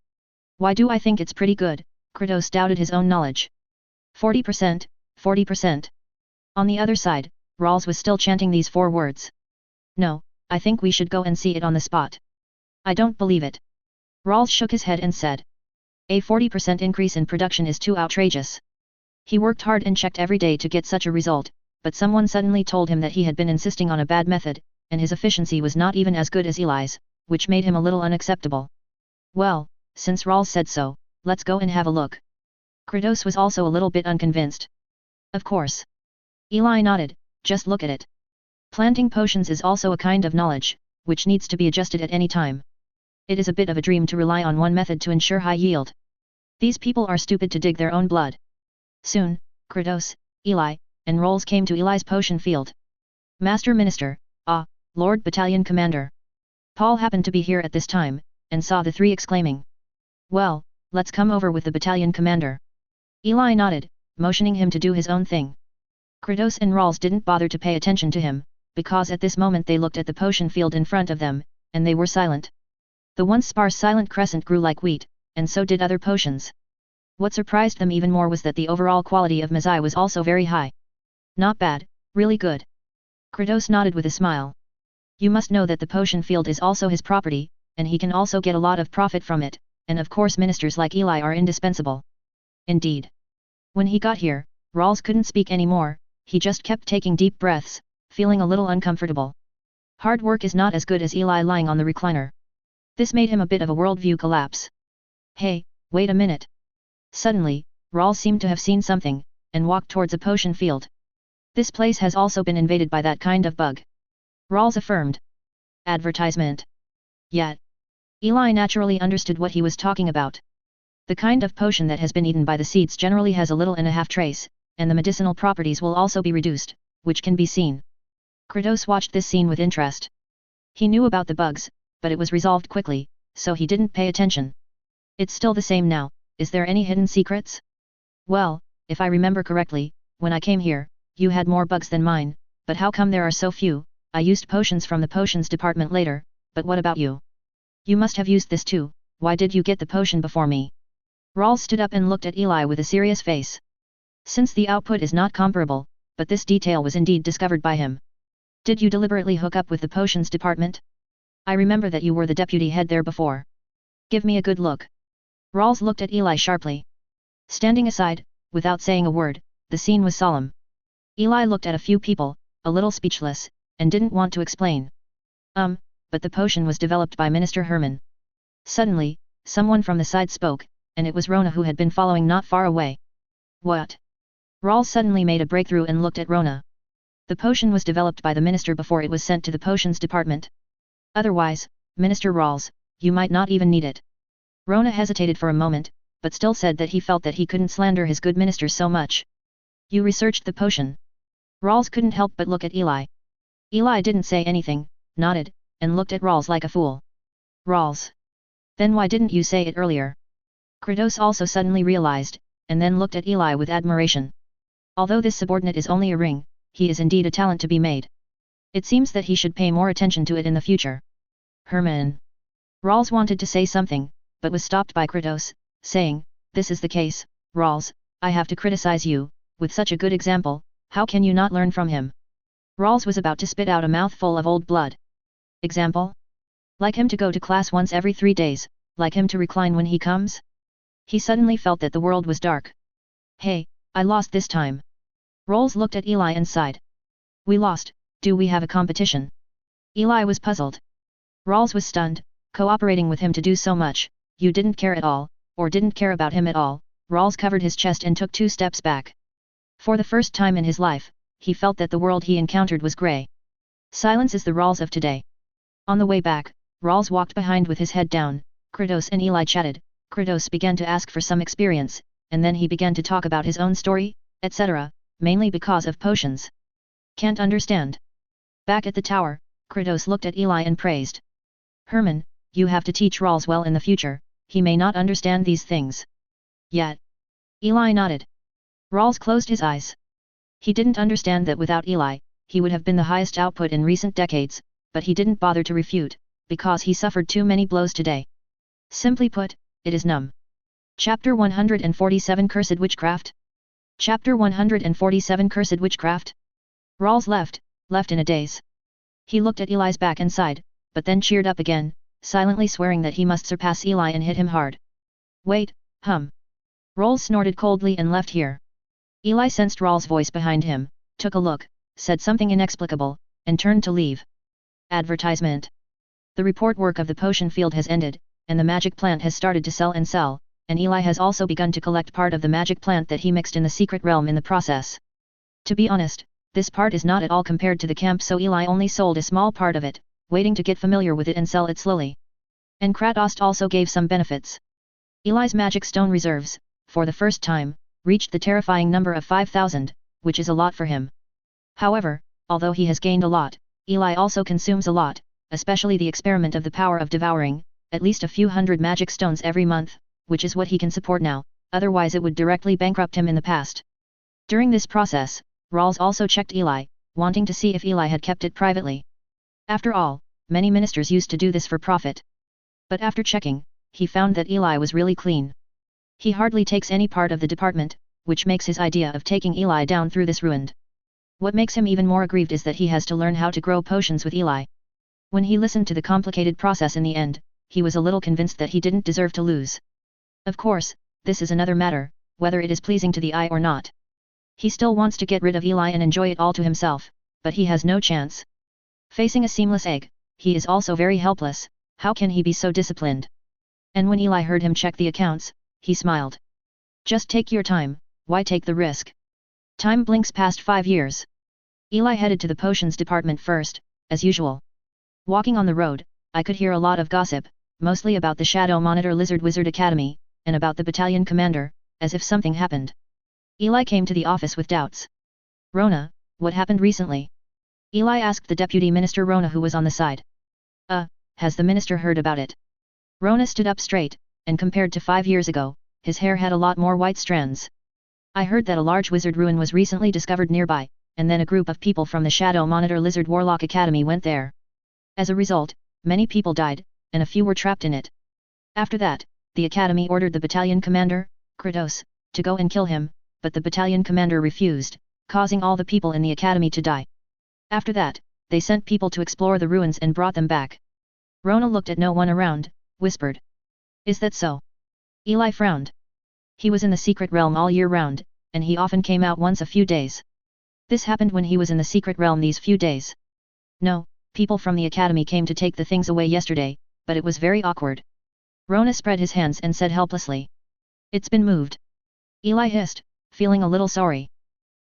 Why do I think it's pretty good? Kratos doubted his own knowledge. 40%, 40%. On the other side, Rolls was still chanting these 4 words. No, I think we should go and see it on the spot. I don't believe it. Rolls shook his head and said. A 40% increase in production is too outrageous. He worked hard and checked every day to get such a result, but someone suddenly told him that he had been insisting on a bad method, and his efficiency was not even as good as Eli's, which made him a little unacceptable. Well, since Rolls said so, let's go and have a look. Kratos was also a little bit unconvinced. Of course. Eli nodded, just look at it. Planting potions is also a kind of knowledge, which needs to be adjusted at any time. It is a bit of a dream to rely on one method to ensure high yield. These people are stupid to dig their own blood. Soon, Kratos, Eli, and Rolls came to Eli's potion field. Master Minister, Lord Battalion Commander. Paul happened to be here at this time, and saw the three exclaiming. Well, let's come over with the battalion commander. Eli nodded, motioning him to do his own thing. Kratos and Rolls didn't bother to pay attention to him, because at this moment they looked at the potion field in front of them, and they were silent. The once sparse silent crescent grew like wheat, and so did other potions. What surprised them even more was that the overall quality of Mazai was also very high. Not bad, really good. Kratos nodded with a smile. You must know that the potion field is also his property, and he can also get a lot of profit from it, and of course ministers like Eli are indispensable. Indeed. When he got here, Rolls couldn't speak anymore, he just kept taking deep breaths, feeling a little uncomfortable. Hard work is not as good as Eli lying on the recliner. This made him a bit of a worldview collapse. Hey, wait a minute. Suddenly, Rolls seemed to have seen something, and walked towards a potion field. This place has also been invaded by that kind of bug. Rolls affirmed. Advertisement. Yet. Eli naturally understood what he was talking about. The kind of potion that has been eaten by the seeds generally has a little and a half trace, and the medicinal properties will also be reduced, which can be seen. Kratos watched this scene with interest. He knew about the bugs, but it was resolved quickly, so he didn't pay attention. It's still the same now, is there any hidden secrets? Well, if I remember correctly, when I came here, you had more bugs than mine, but how come there are so few? I used potions from the potions department later, but what about you? You must have used this too, why did you get the potion before me? Rolls stood up and looked at Eli with a serious face. Since the output is not comparable, but this detail was indeed discovered by him. Did you deliberately hook up with the potions department? I remember that you were the deputy head there before. Give me a good look. Rolls looked at Eli sharply. Standing aside, without saying a word, the scene was solemn. Eli looked at a few people, a little speechless, and didn't want to explain. But the potion was developed by Minister Herman. Suddenly, someone from the side spoke, and it was Rona who had been following not far away. What? Rolls suddenly made a breakthrough and looked at Rona. The potion was developed by the minister before it was sent to the potions department. Otherwise, Minister Rolls, you might not even need it. Rona hesitated for a moment, but still said that he felt that he couldn't slander his good minister so much. You researched the potion. Rolls couldn't help but look at Eli. Eli didn't say anything, nodded, and looked at Rolls like a fool. Rolls. Then why didn't you say it earlier? Kratos also suddenly realized, and then looked at Eli with admiration. Although this subordinate is only a ring, he is indeed a talent to be made. It seems that he should pay more attention to it in the future. Herman. Rolls wanted to say something, but was stopped by Kratos, saying, this is the case, Rolls, I have to criticize you, with such a good example, how can you not learn from him? Rolls was about to spit out a mouthful of old blood. Example? Like him to go to class once every 3 days, like him to recline when he comes? He suddenly felt that the world was dark. Hey, I lost this time. Rolls looked at Eli and sighed. We lost, do we have a competition? Eli was puzzled. Rolls was stunned, cooperating with him to do so much, you didn't care at all, or didn't care about him at all. Rolls covered his chest and took 2 steps back. For the first time in his life, he felt that the world he encountered was grey. Silence is the Rolls of today. On the way back, Rolls walked behind with his head down. Kratos and Eli chatted. Kratos began to ask for some experience, and then he began to talk about his own story, etc., mainly because of potions. Can't understand. Back at the tower, Kratos looked at Eli and praised. Herman, you have to teach Rolls well in the future, he may not understand these things. Yet. Eli nodded. Rolls closed his eyes. He didn't understand that without Eli, he would have been the highest output in recent decades, but he didn't bother to refute, because he suffered too many blows today. Simply put, it is numb. Chapter 147 Cursed Witchcraft? Chapter 147 Cursed Witchcraft? Rolls left in a daze. He looked at Eli's back and sighed, but then cheered up again, silently swearing that he must surpass Eli and hit him hard. Wait, Rolls snorted coldly and left here. Eli sensed Rolls' voice behind him, took a look, said something inexplicable, and turned to leave. Advertisement. The report work of the potion field has ended, and the magic plant has started to sell, and Eli has also begun to collect part of the magic plant that he mixed in the secret realm in the process. To be honest, this part is not at all compared to the camp, so Eli only sold a small part of it, waiting to get familiar with it and sell it slowly. And Kratos also gave some benefits. Eli's magic stone reserves, for the first time, reached the terrifying number of 5,000, which is a lot for him. However, although he has gained a lot, Eli also consumes a lot, especially the experiment of the power of devouring, at least a few hundred magic stones every month, which is what he can support now, otherwise it would directly bankrupt him in the past. During this process, Rawls also checked Eli, wanting to see if Eli had kept it privately. After all, many ministers used to do this for profit. But after checking, he found that Eli was really clean. He hardly takes any part of the department, which makes his idea of taking Eli down through this ruined. What makes him even more aggrieved is that he has to learn how to grow potions with Eli. When he listened to the complicated process in the end, he was a little convinced that he didn't deserve to lose. Of course, this is another matter, whether it is pleasing to the eye or not. He still wants to get rid of Eli and enjoy it all to himself, but he has no chance. Facing a seamless egg, he is also very helpless. How can he be so disciplined? And when Eli heard him check the accounts, he smiled. Just take your time, why take the risk? Time blinks past 5 years. Eli headed to the potions department first, as usual. Walking on the road, I could hear a lot of gossip, mostly about the Shadow Monitor Lizard Wizard Academy, and about the battalion commander, as if something happened. Eli came to the office with doubts. Rona, what happened recently? Eli asked the deputy minister Rona, who was on the side. Has the minister heard about it? Rona stood up straight, and compared to 5 years ago, his hair had a lot more white strands. I heard that a large wizard ruin was recently discovered nearby, and then a group of people from the Shadow Monitor Lizard Warlock Academy went there. As a result, many people died, and a few were trapped in it. After that, the academy ordered the battalion commander, Kratos, to go and kill him, but the battalion commander refused, causing all the people in the academy to die. After that, they sent people to explore the ruins and brought them back. Rona looked at no one around, whispered. Is that so? Eli frowned. He was in the secret realm all year round, and he often came out once a few days. This happened when he was in the secret realm these few days. No, people from the academy came to take the things away yesterday, but it was very awkward. Rona spread his hands and said helplessly. It's been moved. Eli hissed, feeling a little sorry.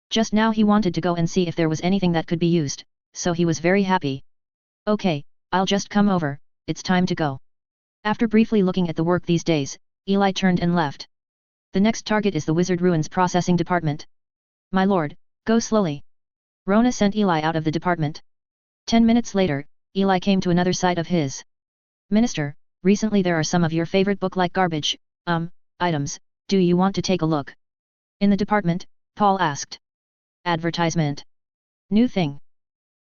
Just now he wanted to go and see if there was anything that could be used, so he was very happy. Okay, I'll just come over, it's time to go. After briefly looking at the work these days, Eli turned and left. The next target is the Wizard Ruins Processing Department. My lord, go slowly. Rona sent Eli out of the department. 10 minutes later, Eli came to another side of his. Minister, recently there are some of your favorite book-like garbage, items, do you want to take a look? In the department, Paul asked. Advertisement. New thing.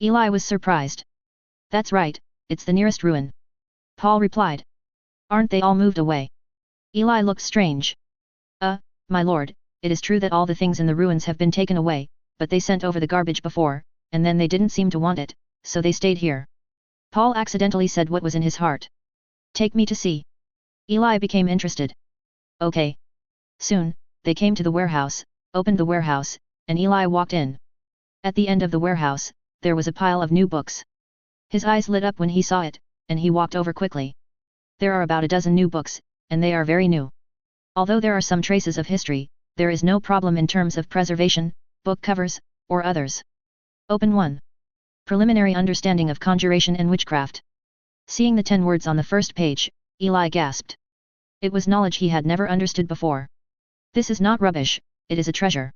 Eli was surprised. That's right, it's the nearest ruin. Paul replied. Aren't they all moved away? Eli looked strange. My lord, it is true that all the things in the ruins have been taken away, but they sent over the garbage before, and then they didn't seem to want it, so they stayed here. Paul accidentally said what was in his heart. Take me to see. Eli became interested. Okay. Soon, they came to the warehouse, opened the warehouse, and Eli walked in. At the end of the warehouse, there was a pile of new books. His eyes lit up when he saw it, and he walked over quickly. There are about a dozen new books, and they are very new. Although there are some traces of history, there is no problem in terms of preservation, book covers, or others. Open 1. Preliminary Understanding of Conjuration and Witchcraft. Seeing the 10 words on the first page, Eli gasped. It was knowledge he had never understood before. This is not rubbish, it is a treasure.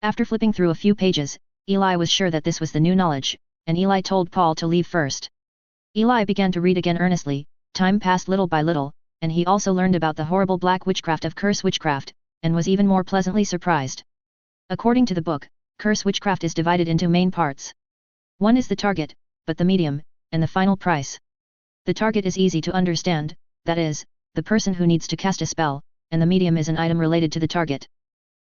After flipping through a few pages, Eli was sure that this was the new knowledge, and Eli told Paul to leave first. Eli began to read again earnestly. Time passed little by little, and he also learned about the horrible black witchcraft of curse witchcraft, and was even more pleasantly surprised. According to the book, curse witchcraft is divided into main parts. One is the target, but the medium, and the final price. The target is easy to understand, that is, the person who needs to cast a spell, and the medium is an item related to the target.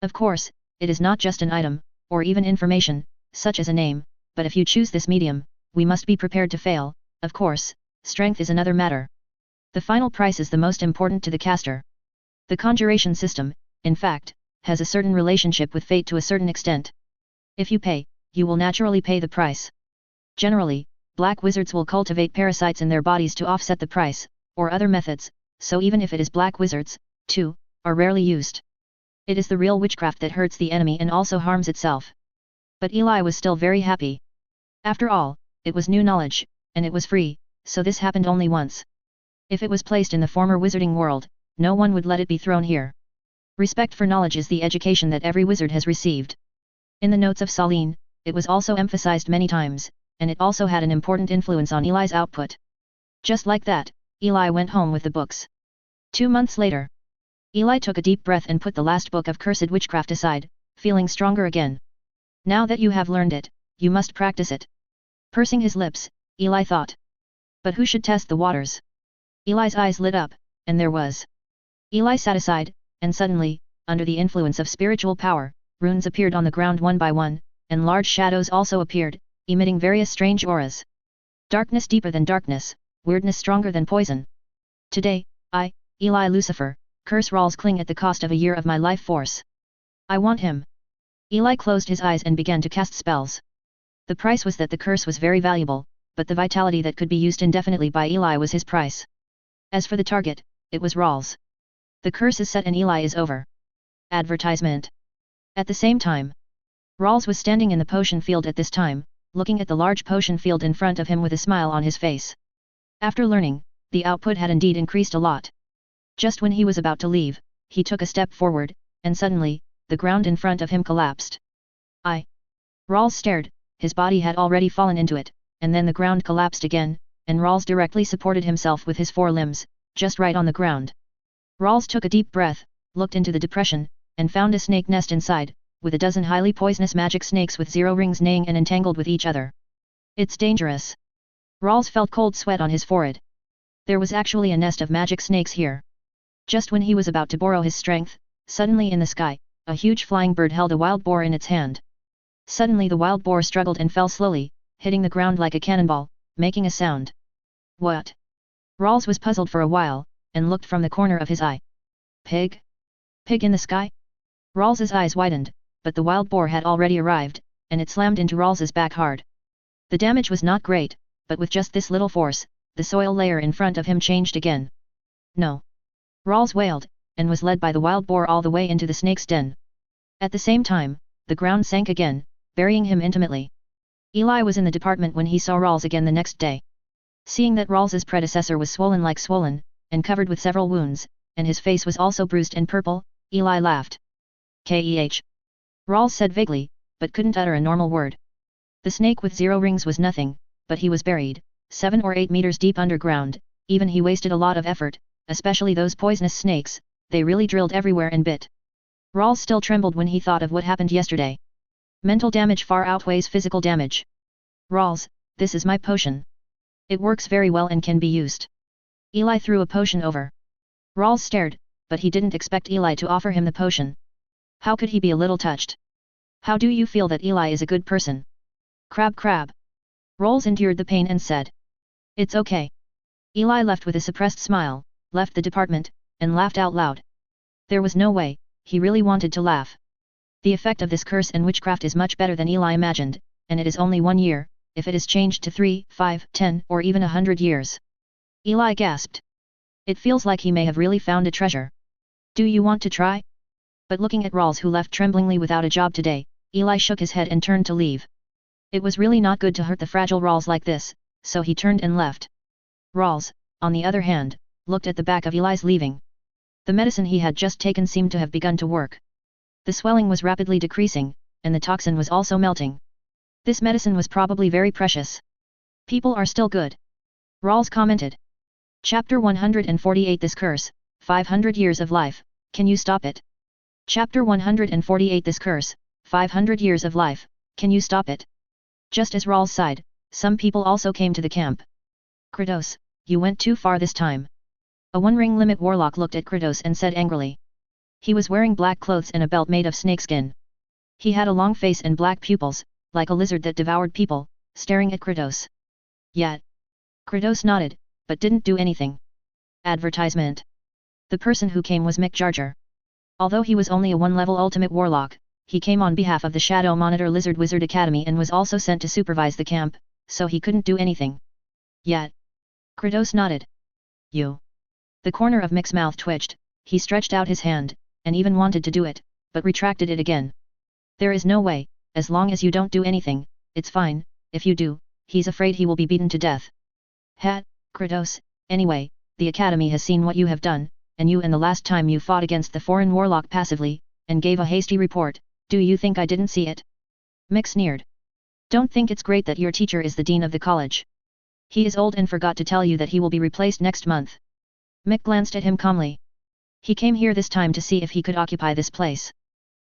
Of course, it is not just an item, or even information, such as a name, but if you choose this medium, we must be prepared to fail. Of course, strength is another matter. The final price is the most important to the caster. The conjuration system, in fact, has a certain relationship with fate to a certain extent. If you pay, you will naturally pay the price. Generally, black wizards will cultivate parasites in their bodies to offset the price, or other methods, so even if it is black wizards, too, are rarely used. It is the real witchcraft that hurts the enemy and also harms itself. But Eli was still very happy. After all, it was new knowledge, and it was free, so this happened only once. If it was placed in the former wizarding world, no one would let it be thrown here. Respect for knowledge is the education that every wizard has received. In the notes of Saline, it was also emphasized many times, and it also had an important influence on Eli's output. Just like that, Eli went home with the books. 2 months later, Eli took a deep breath and put the last book of Cursed Witchcraft aside, feeling stronger again. Now that you have learned it, you must practice it. Pursing his lips, Eli thought. But who should test the waters? Eli's eyes lit up, and there was. Eli sat aside, and suddenly, under the influence of spiritual power, runes appeared on the ground one by one, and large shadows also appeared, emitting various strange auras. Darkness deeper than darkness, weirdness stronger than poison. Today, I, Eli Lucifer, curse Rawls Kling at the cost of a year of my life force. I want him. Eli closed his eyes and began to cast spells. The price was that the curse was very valuable, but the vitality that could be used indefinitely by Eli was his price. As for the target, it was Rawls. The curse is set and Eli is over. Advertisement. At the same time, Rawls was standing in the potion field at this time, looking at the large potion field in front of him with a smile on his face. After learning, the output had indeed increased a lot. Just when he was about to leave, he took a step forward, and suddenly, the ground in front of him collapsed. Rawls stared, his body had already fallen into it, and then the ground collapsed again, and Rawls directly supported himself with his 4 limbs, just right on the ground. Rawls took a deep breath, looked into the depression, and found a snake nest inside, with a dozen highly poisonous magic snakes with 0 rings neighing and entangled with each other. It's dangerous. Rawls felt cold sweat on his forehead. There was actually a nest of magic snakes here. Just when he was about to borrow his strength, suddenly in the sky, a huge flying bird held a wild boar in its hand. Suddenly the wild boar struggled and fell slowly, hitting the ground like a cannonball, making a sound. What? Rawls was puzzled for a while, and looked from the corner of his eye. Pig? Pig in the sky? Rawls's eyes widened, but the wild boar had already arrived, and it slammed into Rawls's back hard. The damage was not great, but with just this little force, the soil layer in front of him changed again. No. Rawls wailed, and was led by the wild boar all the way into the snake's den. At the same time, the ground sank again, burying him intimately. Eli was in the department when he saw Rawls again the next day. Seeing that Rawls's predecessor was swollen, and covered with several wounds, and his face was also bruised and purple, Eli laughed. Keh. Rawls said vaguely, but couldn't utter a normal word. The snake with 0 rings was nothing, but he was buried, 7 or 8 meters deep underground, even he wasted a lot of effort, especially those poisonous snakes, they really drilled everywhere and bit. Rawls still trembled when he thought of what happened yesterday. Mental damage far outweighs physical damage. Rawls, this is my potion. It works very well and can be used. Eli threw a potion over. Rawls stared, but he didn't expect Eli to offer him the potion. How could he be a little touched? How do you feel that Eli is a good person? Crab. Rawls endured the pain and said. It's okay. Eli left with a suppressed smile, left the department, and laughed out loud. There was no way, he really wanted to laugh. The effect of this curse and witchcraft is much better than Eli imagined, and it is only 1 year, if it is changed to 3, 5, 10, or even 100 years. Eli gasped. It feels like he may have really found a treasure. Do you want to try? But looking at Rawls who left tremblingly without a job today, Eli shook his head and turned to leave. It was really not good to hurt the fragile Rawls like this, so he turned and left. Rawls, on the other hand, looked at the back of Eli's leaving. The medicine he had just taken seemed to have begun to work. The swelling was rapidly decreasing, and the toxin was also melting. This medicine was probably very precious. People are still good. Rawls commented. Chapter 148 This curse, 500 years of life, can you stop it? Chapter 148 This curse, 500 years of life, can you stop it? Just as Rawls sighed, some people also came to the camp. Kratos, you went too far this time. A one-ring limit warlock looked at Kratos and said angrily. He was wearing black clothes and a belt made of snakeskin. He had a long face and black pupils, like a lizard that devoured people, staring at Kratos. Yet. Kratos nodded, but didn't do anything. Advertisement. The person who came was Mick Jarger. Although he was only a 1-level ultimate warlock, he came on behalf of the Shadow Monitor Lizard Wizard Academy and was also sent to supervise the camp, so he couldn't do anything. Yet. Kratos nodded. You. The corner of Mick's mouth twitched, he stretched out his hand, and even wanted to do it, but retracted it again. There is no way, as long as you don't do anything, it's fine, if you do, he's afraid he will be beaten to death. Kratos, anyway, the Academy has seen what you have done, and you and the last time you fought against the foreign warlock passively, and gave a hasty report, do you think I didn't see it? Mick sneered. Don't think it's great that your teacher is the dean of the college. He is old and forgot to tell you that he will be replaced next month. Mick glanced at him calmly. He came here this time to see if he could occupy this place.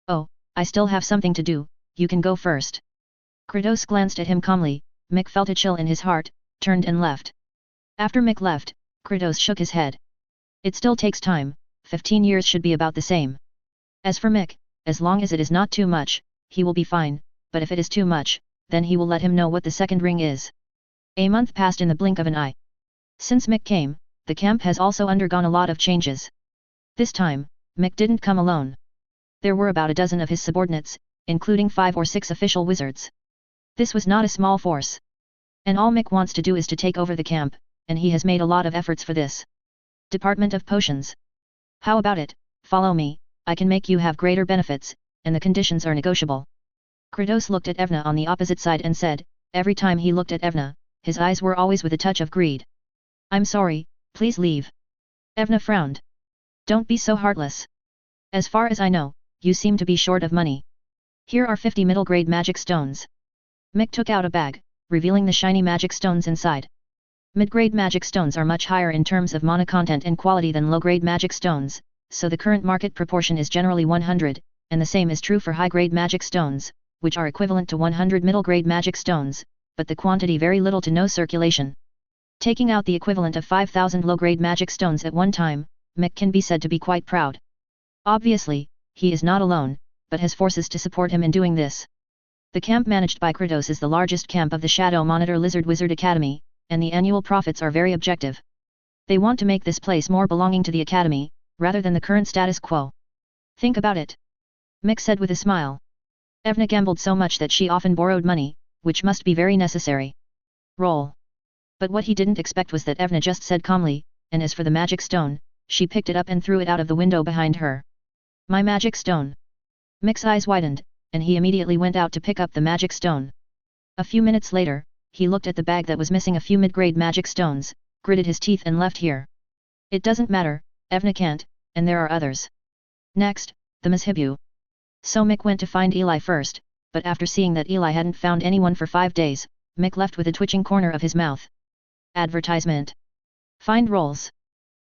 Oh, I still have something to do, you can go first. Kratos glanced at him calmly. Mick felt a chill in his heart, turned and left. After Mick left, Kratos shook his head. It still takes time, 15 years should be about the same. As for Mick, as long as it is not too much, he will be fine, but if it is too much, then he will let him know what the second ring is. A month passed in the blink of an eye. Since Mick came, the camp has also undergone a lot of changes. This time, Mick didn't come alone. There were about a dozen of his subordinates, including 5 or 6 official wizards. This was not a small force. And all Mick wants to do is to take over the camp, and he has made a lot of efforts for this. Department of Potions. How about it, follow me, I can make you have greater benefits, and the conditions are negotiable. Kratos looked at Evna on the opposite side and said, every time he looked at Evna, his eyes were always with a touch of greed. I'm sorry, please leave. Evna frowned. Don't be so heartless. As far as I know, you seem to be short of money. Here are 50 middle-grade magic stones. Mick took out a bag, revealing the shiny magic stones inside. Mid-grade magic stones are much higher in terms of mana content and quality than low-grade magic stones, so the current market proportion is generally 100, and the same is true for high-grade magic stones, which are equivalent to 100 middle-grade magic stones, but the quantity very little to no circulation. Taking out the equivalent of 5,000 low-grade magic stones at one time, Mick can be said to be quite proud. Obviously, he is not alone, but has forces to support him in doing this. The camp managed by Kratos is the largest camp of the Shadow Monitor Lizard Wizard Academy, and the annual profits are very objective. They want to make this place more belonging to the Academy, rather than the current status quo. Think about it. Mick said with a smile. Evna gambled so much that she often borrowed money, which must be very necessary. Roll. But what he didn't expect was that Evna just said calmly, and as for the magic stone, she picked it up and threw it out of the window behind her. My magic stone. Mick's eyes widened, and he immediately went out to pick up the magic stone. A few minutes later, he looked at the bag that was missing a few mid-grade magic stones, gritted his teeth and left here. It doesn't matter, Evna can't, and there are others. Next, the Mizhibu. So Mick went to find Eli first, but after seeing that Eli hadn't found anyone for 5 days, Mick left with a twitching corner of his mouth. Advertisement. Find Rolls.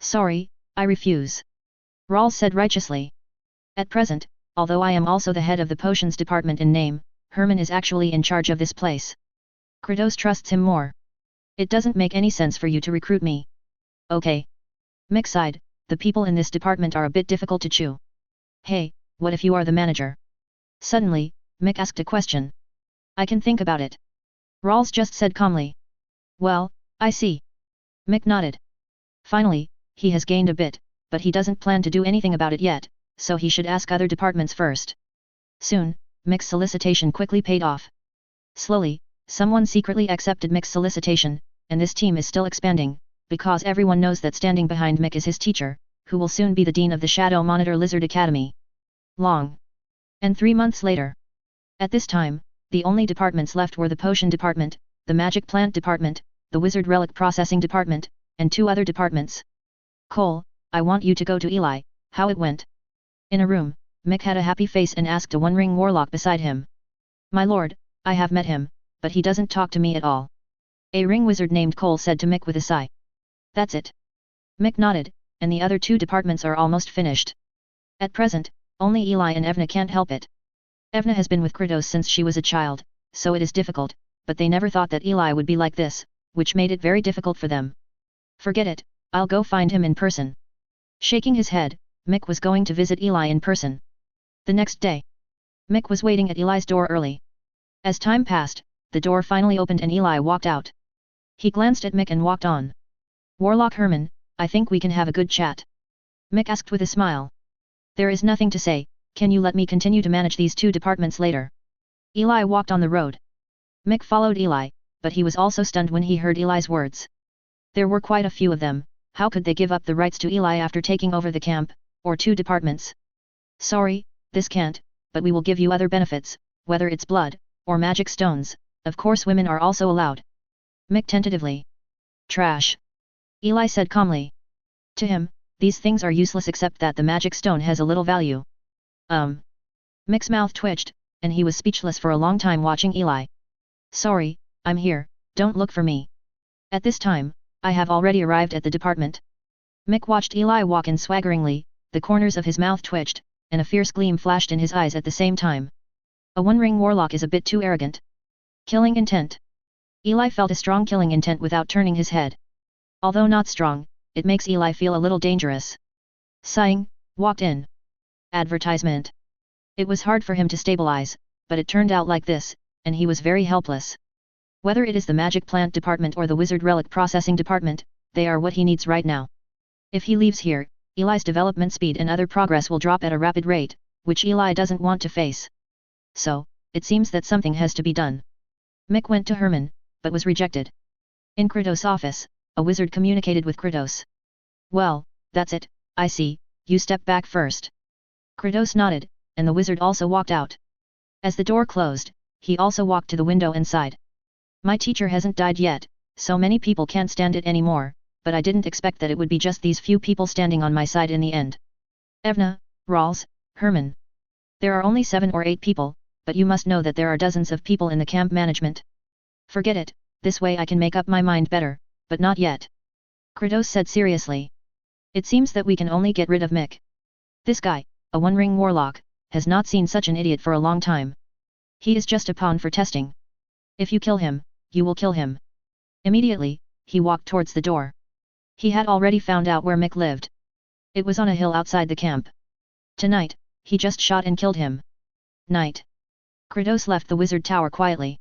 Sorry, I refuse. Rolls said righteously. At present, although I am also the head of the potions department in name, Herman is actually in charge of this place. Kratos trusts him more. It doesn't make any sense for you to recruit me. Okay. Mick sighed, the people in this department are a bit difficult to chew. Hey, what if you are the manager? Suddenly, Mick asked a question. I can think about it. Rawls just said calmly. Well, I see. Mick nodded. Finally, he has gained a bit, but he doesn't plan to do anything about it yet, so he should ask other departments first. Soon, Mick's solicitation quickly paid off. Slowly, someone secretly accepted Mick's solicitation, and this team is still expanding, because everyone knows that standing behind Mick is his teacher, who will soon be the dean of the Shadow Monitor Lizard Academy. Long. And 3 months later. At this time, the only departments left were the Potion Department, the Magic Plant Department, the Wizard Relic Processing Department, and 2 other departments. Cole, I want you to go to Eli, how it went. In a room, Mick had a happy face and asked a one-ring warlock beside him. My lord, I have met him, but he doesn't talk to me at all. A ring wizard named Cole said to Mick with a sigh. That's it. Mick nodded, and the other 2 departments are almost finished. At present, only Eli and Evna can't help it. Evna has been with Kratos since she was a child, so it is difficult, but they never thought that Eli would be like this, which made it very difficult for them. Forget it, I'll go find him in person. Shaking his head, Mick was going to visit Eli in person. The next day, Mick was waiting at Eli's door early. As time passed, the door finally opened and Eli walked out. He glanced at Mick and walked on. Warlock Herman, I think we can have a good chat. Mick asked with a smile. There is nothing to say, can you let me continue to manage these 2 departments later? Eli walked on the road. Mick followed Eli, but he was also stunned when he heard Eli's words. There were quite a few of them, how could they give up the rights to Eli after taking over the camp, or 2 departments? Sorry, this can't, but we will give you other benefits, whether it's blood, or magic stones, of course women are also allowed. Mick tentatively. Trash. Eli said calmly. To him, these things are useless except that the magic stone has a little value. Mick's mouth twitched, and he was speechless for a long time watching Eli. Sorry, I'm here, don't look for me. At this time, I have already arrived at the department. Mick watched Eli walk in swaggeringly, the corners of his mouth twitched, and a fierce gleam flashed in his eyes at the same time. A one-ring warlock is a bit too arrogant. Killing intent. Eli felt a strong killing intent without turning his head. Although not strong, it makes Eli feel a little dangerous. Sighing, walked in. Advertisement. It was hard for him to stabilize, but it turned out like this, and he was very helpless. Whether it is the magic plant department or the wizard relic processing department, they are what he needs right now. If he leaves here, Eli's development speed and other progress will drop at a rapid rate, which Eli doesn't want to face. So, it seems that something has to be done. Mick went to Herman, but was rejected. In Kratos' office, a wizard communicated with Kratos. Well, that's it, I see, you step back first. Kratos nodded, and the wizard also walked out. As the door closed, he also walked to the window and sighed. My teacher hasn't died yet, so many people can't stand it anymore, but I didn't expect that it would be just these few people standing on my side in the end. Evna, Rawls, Herman. There are only 7 or 8 people, but you must know that there are dozens of people in the camp management. Forget it, this way I can make up my mind better, but not yet. Kratos said seriously. It seems that we can only get rid of Mick. This guy, a one-ring warlock, has not seen such an idiot for a long time. He is just a pawn for testing. If you kill him, you will kill him. Immediately, he walked towards the door. He had already found out where Mick lived. It was on a hill outside the camp. Tonight, he just shot and killed him. Night. Kratos left the wizard tower quietly.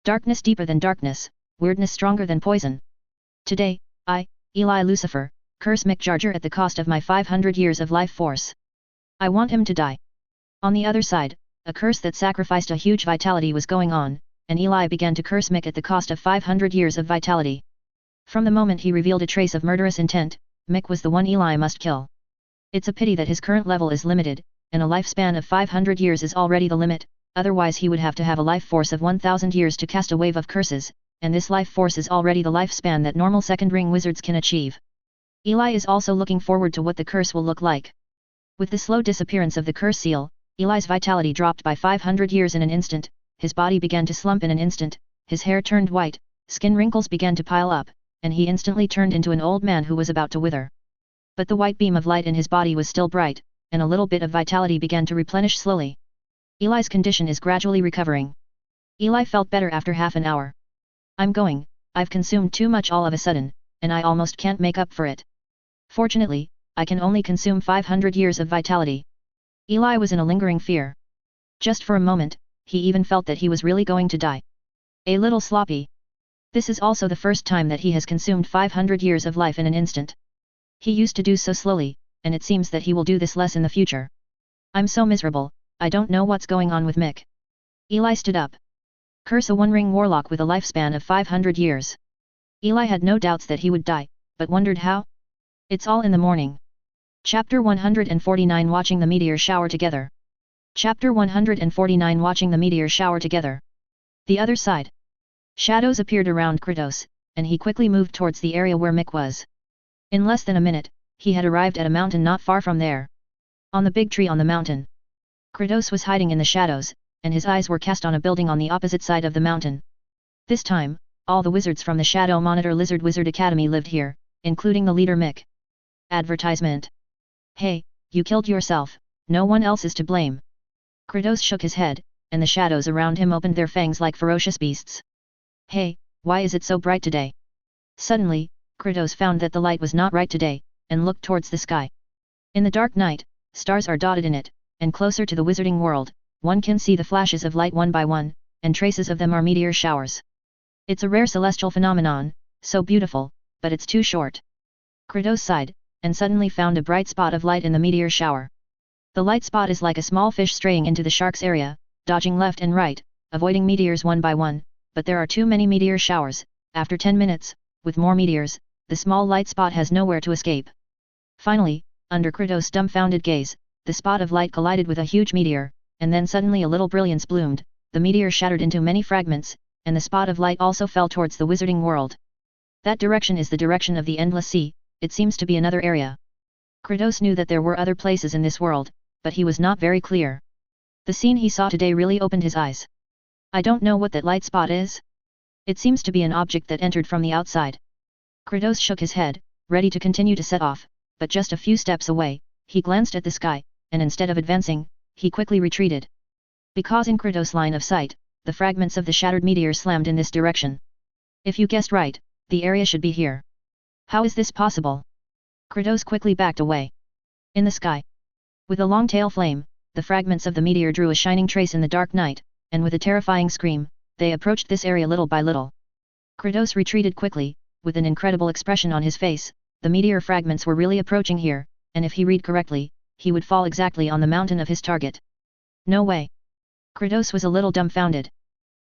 Darkness deeper than darkness, weirdness stronger than poison. Today, I, Eli Lucifer, curse Mick Jarger at the cost of my 500 years of life force. I want him to die. On the other side, a curse that sacrificed a huge vitality was going on, and Eli began to curse Mick at the cost of 500 years of vitality. From the moment he revealed a trace of murderous intent, Mick was the one Eli must kill. It's a pity that his current level is limited, and a lifespan of 500 years is already the limit, otherwise he would have to have a life force of 1000 years to cast a wave of curses, and this life force is already the lifespan that normal second-ring wizards can achieve. Eli is also looking forward to what the curse will look like. With the slow disappearance of the curse seal, Eli's vitality dropped by 500 years in an instant, his body began to slump in an instant, his hair turned white, skin wrinkles began to pile up, and he instantly turned into an old man who was about to wither. But the white beam of light in his body was still bright, and a little bit of vitality began to replenish slowly. Eli's condition is gradually recovering. Eli felt better after half an hour. I've consumed too much all of a sudden, and I almost can't make up for it. Fortunately, I can only consume 500 years of vitality. Eli was in a lingering fear. Just for a moment, he even felt that he was really going to die. A little sloppy. This is also the first time that he has consumed 500 years of life in an instant. He used to do so slowly, and it seems that he will do this less in the future. I'm so miserable, I don't know what's going on with Mick. Eli stood up. Curse a one-ring warlock with a lifespan of 500 years. Eli had no doubts that he would die, but wondered how? It's all in the morning. Chapter 149 Watching the Meteor Shower Together. Chapter 149 Watching the Meteor Shower Together. The other side. Shadows appeared around Kratos, and he quickly moved towards the area where Mick was. In less than a minute, he had arrived at a mountain not far from there. On the big tree on the mountain, Kratos was hiding in the shadows, and his eyes were cast on a building on the opposite side of the mountain. This time, all the wizards from the Shadow Monitor Lizard Wizard Academy lived here, including the leader Mick. Advertisement. Hey, you killed yourself, no one else is to blame. Kratos shook his head, and the shadows around him opened their fangs like ferocious beasts. Hey, why is it so bright today? Suddenly, Kratos found that the light was not right today, and looked towards the sky. In the dark night, stars are dotted in it, and closer to the wizarding world, one can see the flashes of light one by one, and traces of them are meteor showers. It's a rare celestial phenomenon, so beautiful, but it's too short. Kratos sighed, and suddenly found a bright spot of light in the meteor shower. The light spot is like a small fish straying into the shark's area, dodging left and right, avoiding meteors one by one, but there are too many meteor showers. After 10 minutes, with more meteors, the small light spot has nowhere to escape. Finally, under Kratos' dumbfounded gaze, the spot of light collided with a huge meteor, and then suddenly a little brilliance bloomed, the meteor shattered into many fragments, and the spot of light also fell towards the wizarding world. That direction is the direction of the Endless Sea, it seems to be another area. Kratos knew that there were other places in this world, but he was not very clear. The scene he saw today really opened his eyes. I don't know what that light spot is. It seems to be an object that entered from the outside. Kratos shook his head, ready to continue to set off, but just a few steps away, he glanced at the sky, and instead of advancing, he quickly retreated. Because in Kratos' line of sight, the fragments of the shattered meteor slammed in this direction. If you guessed right, the area should be here. How is this possible? Kratos quickly backed away. In the sky, with a long tail flame, the fragments of the meteor drew a shining trace in the dark night, and with a terrifying scream, they approached this area little by little. Kratos retreated quickly, with an incredible expression on his face. The meteor fragments were really approaching here, and if he read correctly, he would fall exactly on the mountain of his target. No way. Kratos was a little dumbfounded.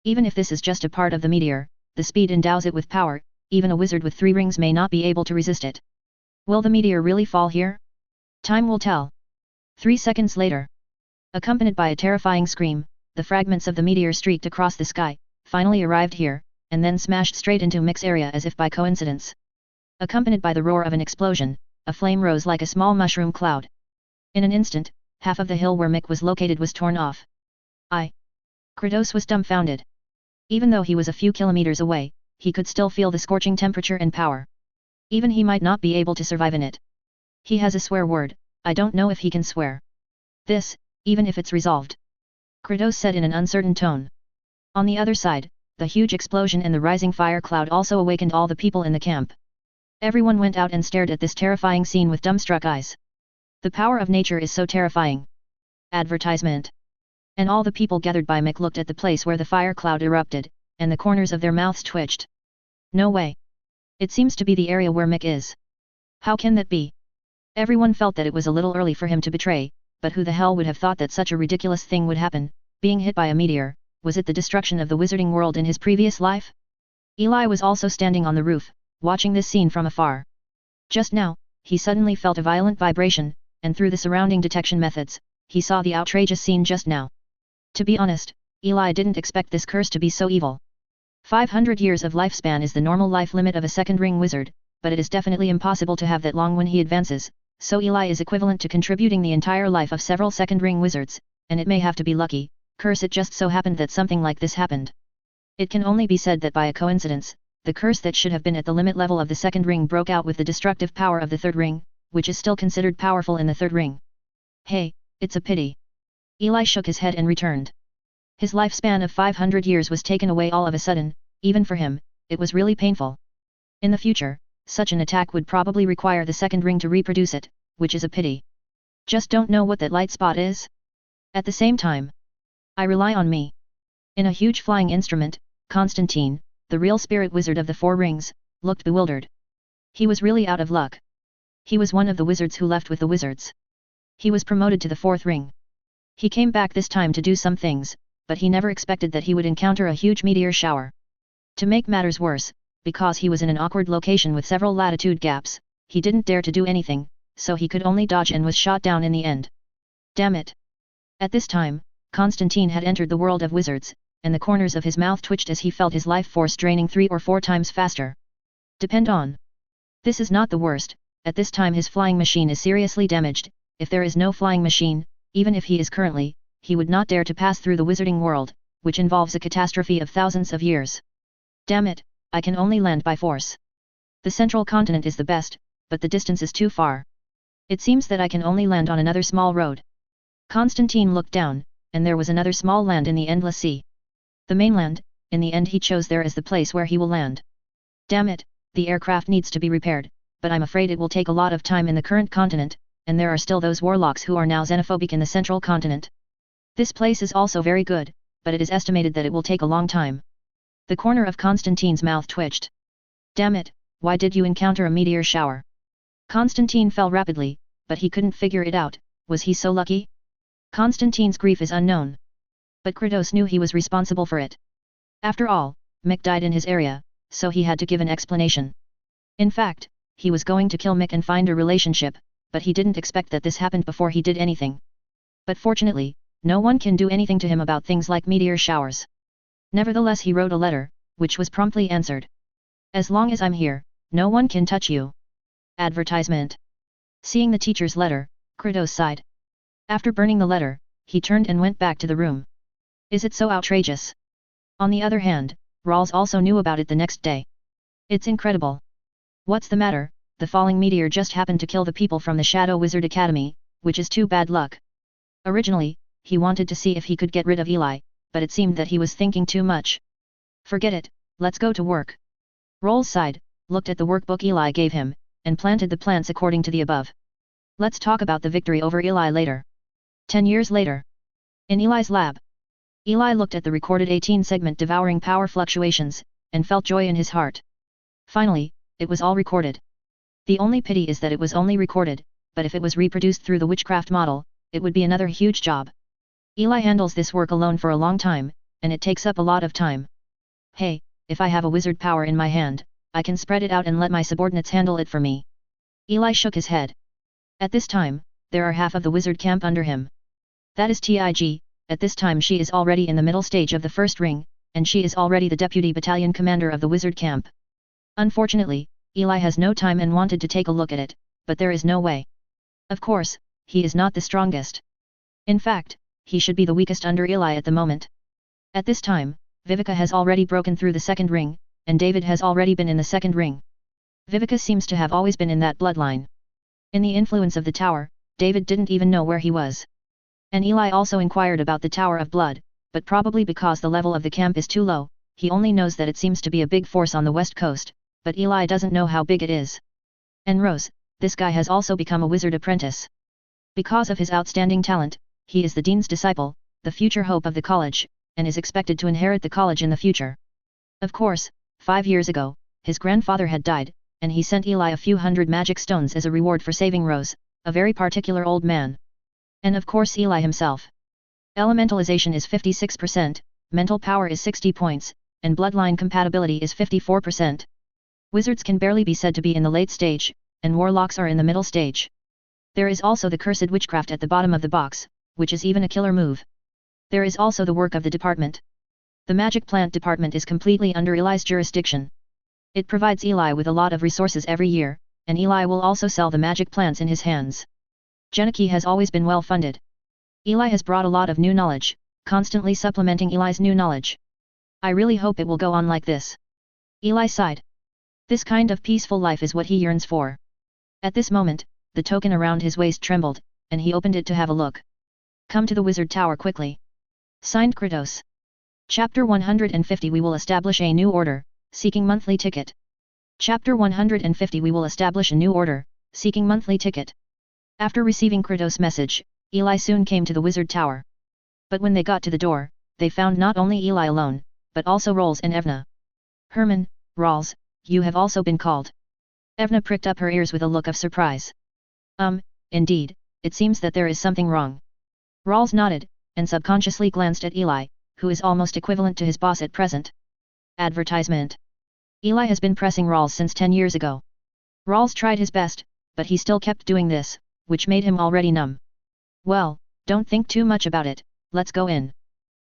Even if this is just a part of the meteor, the speed endows it with power, even a wizard with 3 rings may not be able to resist it. Will the meteor really fall here? Time will tell. 3 seconds later. Accompanied by a terrifying scream, the fragments of the meteor streaked across the sky, finally arrived here, and then smashed straight into Mick's area as if by coincidence. Accompanied by the roar of an explosion, a flame rose like a small mushroom cloud. In an instant, half of the hill where Mick was located was torn off. Kratos was dumbfounded. Even though he was a few kilometers away, he could still feel the scorching temperature and power. Even he might not be able to survive in it. He has a swear word, I don't know if he can swear. This, even if it's resolved. Kratos said in an uncertain tone. On the other side, the huge explosion and the rising fire cloud also awakened all the people in the camp. Everyone went out and stared at this terrifying scene with dumbstruck eyes. The power of nature is so terrifying. Advertisement. And all the people gathered by Mick looked at the place where the fire cloud erupted, and the corners of their mouths twitched. No way. It seems to be the area where Mick is. How can that be? Everyone felt that it was a little early for him to betray, but who the hell would have thought that such a ridiculous thing would happen, being hit by a meteor? Was it the destruction of the wizarding world in his previous life? Eli was also standing on the roof, watching this scene from afar. Just now, he suddenly felt a violent vibration, and through the surrounding detection methods, he saw the outrageous scene just now. To be honest, Eli didn't expect this curse to be so evil. 500 years of lifespan is the normal life limit of a second ring wizard, but it is definitely impossible to have that long when he advances, so Eli is equivalent to contributing the entire life of several second ring wizards, and it may have to be lucky. Curse it just so happened that something like this happened. It can only be said that by a coincidence, the curse that should have been at the limit level of the second ring broke out with the destructive power of the third ring, which is still considered powerful in the third ring. Hey, it's a pity. Eli shook his head and returned. His lifespan of 500 years was taken away all of a sudden. Even for him, it was really painful. In the future, such an attack would probably require the second ring to reproduce it, which is a pity. Just don't know what that light spot is? At the same time, I rely on me. In a huge flying instrument, Constantine, the real spirit wizard of the 4 rings, looked bewildered. He was really out of luck. He was one of the wizards who left with the wizards. He was promoted to the 4th ring. He came back this time to do some things, but he never expected that he would encounter a huge meteor shower. To make matters worse, because he was in an awkward location with several latitude gaps, he didn't dare to do anything, so he could only dodge and was shot down in the end. Damn it! At this time, Constantine had entered the world of wizards, and the corners of his mouth twitched as he felt his life force draining 3 or 4 times faster. Depend on. This is not the worst. At this time his flying machine is seriously damaged. If there is no flying machine, even if he is currently, he would not dare to pass through the wizarding world, which involves a catastrophe of thousands of years. Damn it, I can only land by force. The central continent is the best, but the distance is too far. It seems that I can only land on another small road. Constantine looked down, and there was another small land in the endless sea. The mainland, in the end he chose there as the place where he will land. Damn it, the aircraft needs to be repaired, but I'm afraid it will take a lot of time in the current continent, and there are still those warlocks who are now xenophobic in the central continent. This place is also very good, but it is estimated that it will take a long time. The corner of Constantine's mouth twitched. Damn it, why did you encounter a meteor shower? Constantine fell rapidly, but he couldn't figure it out. Was he so lucky? Constantine's grief is unknown. But Kratos knew he was responsible for it. After all, Mick died in his area, so he had to give an explanation. In fact, he was going to kill Mick and find a relationship, but he didn't expect that this happened before he did anything. But fortunately, no one can do anything to him about things like meteor showers. Nevertheless he wrote a letter, which was promptly answered. As long as I'm here, no one can touch you. Advertisement. Seeing the teacher's letter, Kratos sighed. After burning the letter, he turned and went back to the room. Is it so outrageous? On the other hand, Rawls also knew about it the next day. It's incredible. What's the matter? The falling meteor just happened to kill the people from the Shadow Wizard Academy, which is too bad luck. Originally, he wanted to see if he could get rid of Eli, but it seemed that he was thinking too much. Forget it, let's go to work. Rawls sighed, looked at the workbook Eli gave him, and planted the plants according to the above. Let's talk about the victory over Eli later. 10 years later. In Eli's lab. Eli looked at the recorded 18-segment devouring power fluctuations, and felt joy in his heart. Finally, it was all recorded. The only pity is that it was only recorded, but if it was reproduced through the witchcraft model, it would be another huge job. Eli handles this work alone for a long time, and it takes up a lot of time. Hey, if I have a wizard power in my hand, I can spread it out and let my subordinates handle it for me. Eli shook his head. At this time, there are half of the wizard camp under him. That is Tig, at this time she is already in the middle stage of the first ring, and she is already the deputy battalion commander of the wizard camp. Unfortunately, Eli has no time and wanted to take a look at it, but there is no way. Of course, he is not the strongest. In fact, he should be the weakest under Eli at the moment. At this time, Vivica has already broken through the second ring, and David has already been in the second ring. Vivica seems to have always been in that bloodline. In the influence of the tower, David didn't even know where he was. And Eli also inquired about the Tower of Blood, but probably because the level of the camp is too low, he only knows that it seems to be a big force on the west coast, but Eli doesn't know how big it is. And Rose, this guy has also become a wizard apprentice. Because of his outstanding talent, he is the dean's disciple, the future hope of the college, and is expected to inherit the college in the future. Of course, 5 years ago, his grandfather had died, and he sent Eli a few hundred magic stones as a reward for saving Rose, a very particular old man. And of course Eli himself. Elementalization is 56%, mental power is 60 points, and bloodline compatibility is 54%. Wizards can barely be said to be in the late stage, and warlocks are in the middle stage. There is also the cursed witchcraft at the bottom of the box, which is even a killer move. There is also the work of the department. The magic plant department is completely under Eli's jurisdiction. It provides Eli with a lot of resources every year, and Eli will also sell the magic plants in his hands. Geniki has always been well funded. Eli has brought a lot of new knowledge, constantly supplementing Eli's new knowledge. I really hope it will go on like this. Eli sighed. This kind of peaceful life is what he yearns for. At this moment, the token around his waist trembled, and he opened it to have a look. Come to the wizard tower quickly. Signed Kratos. Chapter 150 We will establish a new order, seeking monthly ticket. Chapter 150 We will establish a new order, seeking monthly ticket. After receiving Kratos' message, Eli soon came to the wizard tower. But when they got to the door, they found not only Eli alone, but also Rawls and Evna. Herman, Rawls, you have also been called. Evna pricked up her ears with a look of surprise. Indeed, it seems that there is something wrong. Rawls nodded, and subconsciously glanced at Eli, who is almost equivalent to his boss at present. Advertisement. Eli has been pressing Rawls since 10 years ago. Rawls tried his best, but he still kept doing this, which made him already numb. Well, don't think too much about it, let's go in.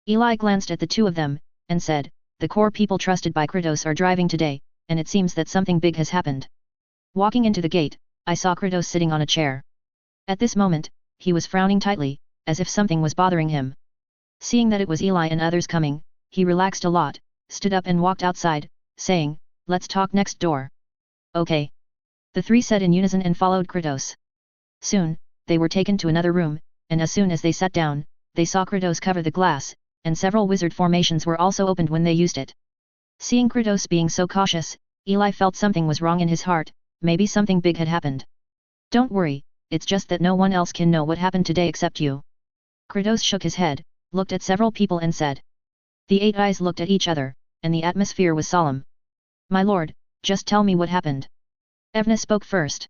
Eli glanced at the two of them, and said, the core people trusted by Kratos are driving today, and it seems that something big has happened. Walking into the gate, I saw Kratos sitting on a chair. At this moment, he was frowning tightly, as if something was bothering him. Seeing that it was Eli and others coming, he relaxed a lot, stood up and walked outside, saying, let's talk next door. Okay. The three said in unison and followed Kratos. Soon, they were taken to another room, and as soon as they sat down, they saw Kratos cover the glass, and several wizard formations were also opened when they used it. Seeing Kratos being so cautious, Eli felt something was wrong in his heart, maybe something big had happened. Don't worry, it's just that no one else can know what happened today except you. Kratos shook his head, looked at several people and said. The 8 eyes looked at each other, and the atmosphere was solemn. My lord, just tell me what happened. Evna spoke first.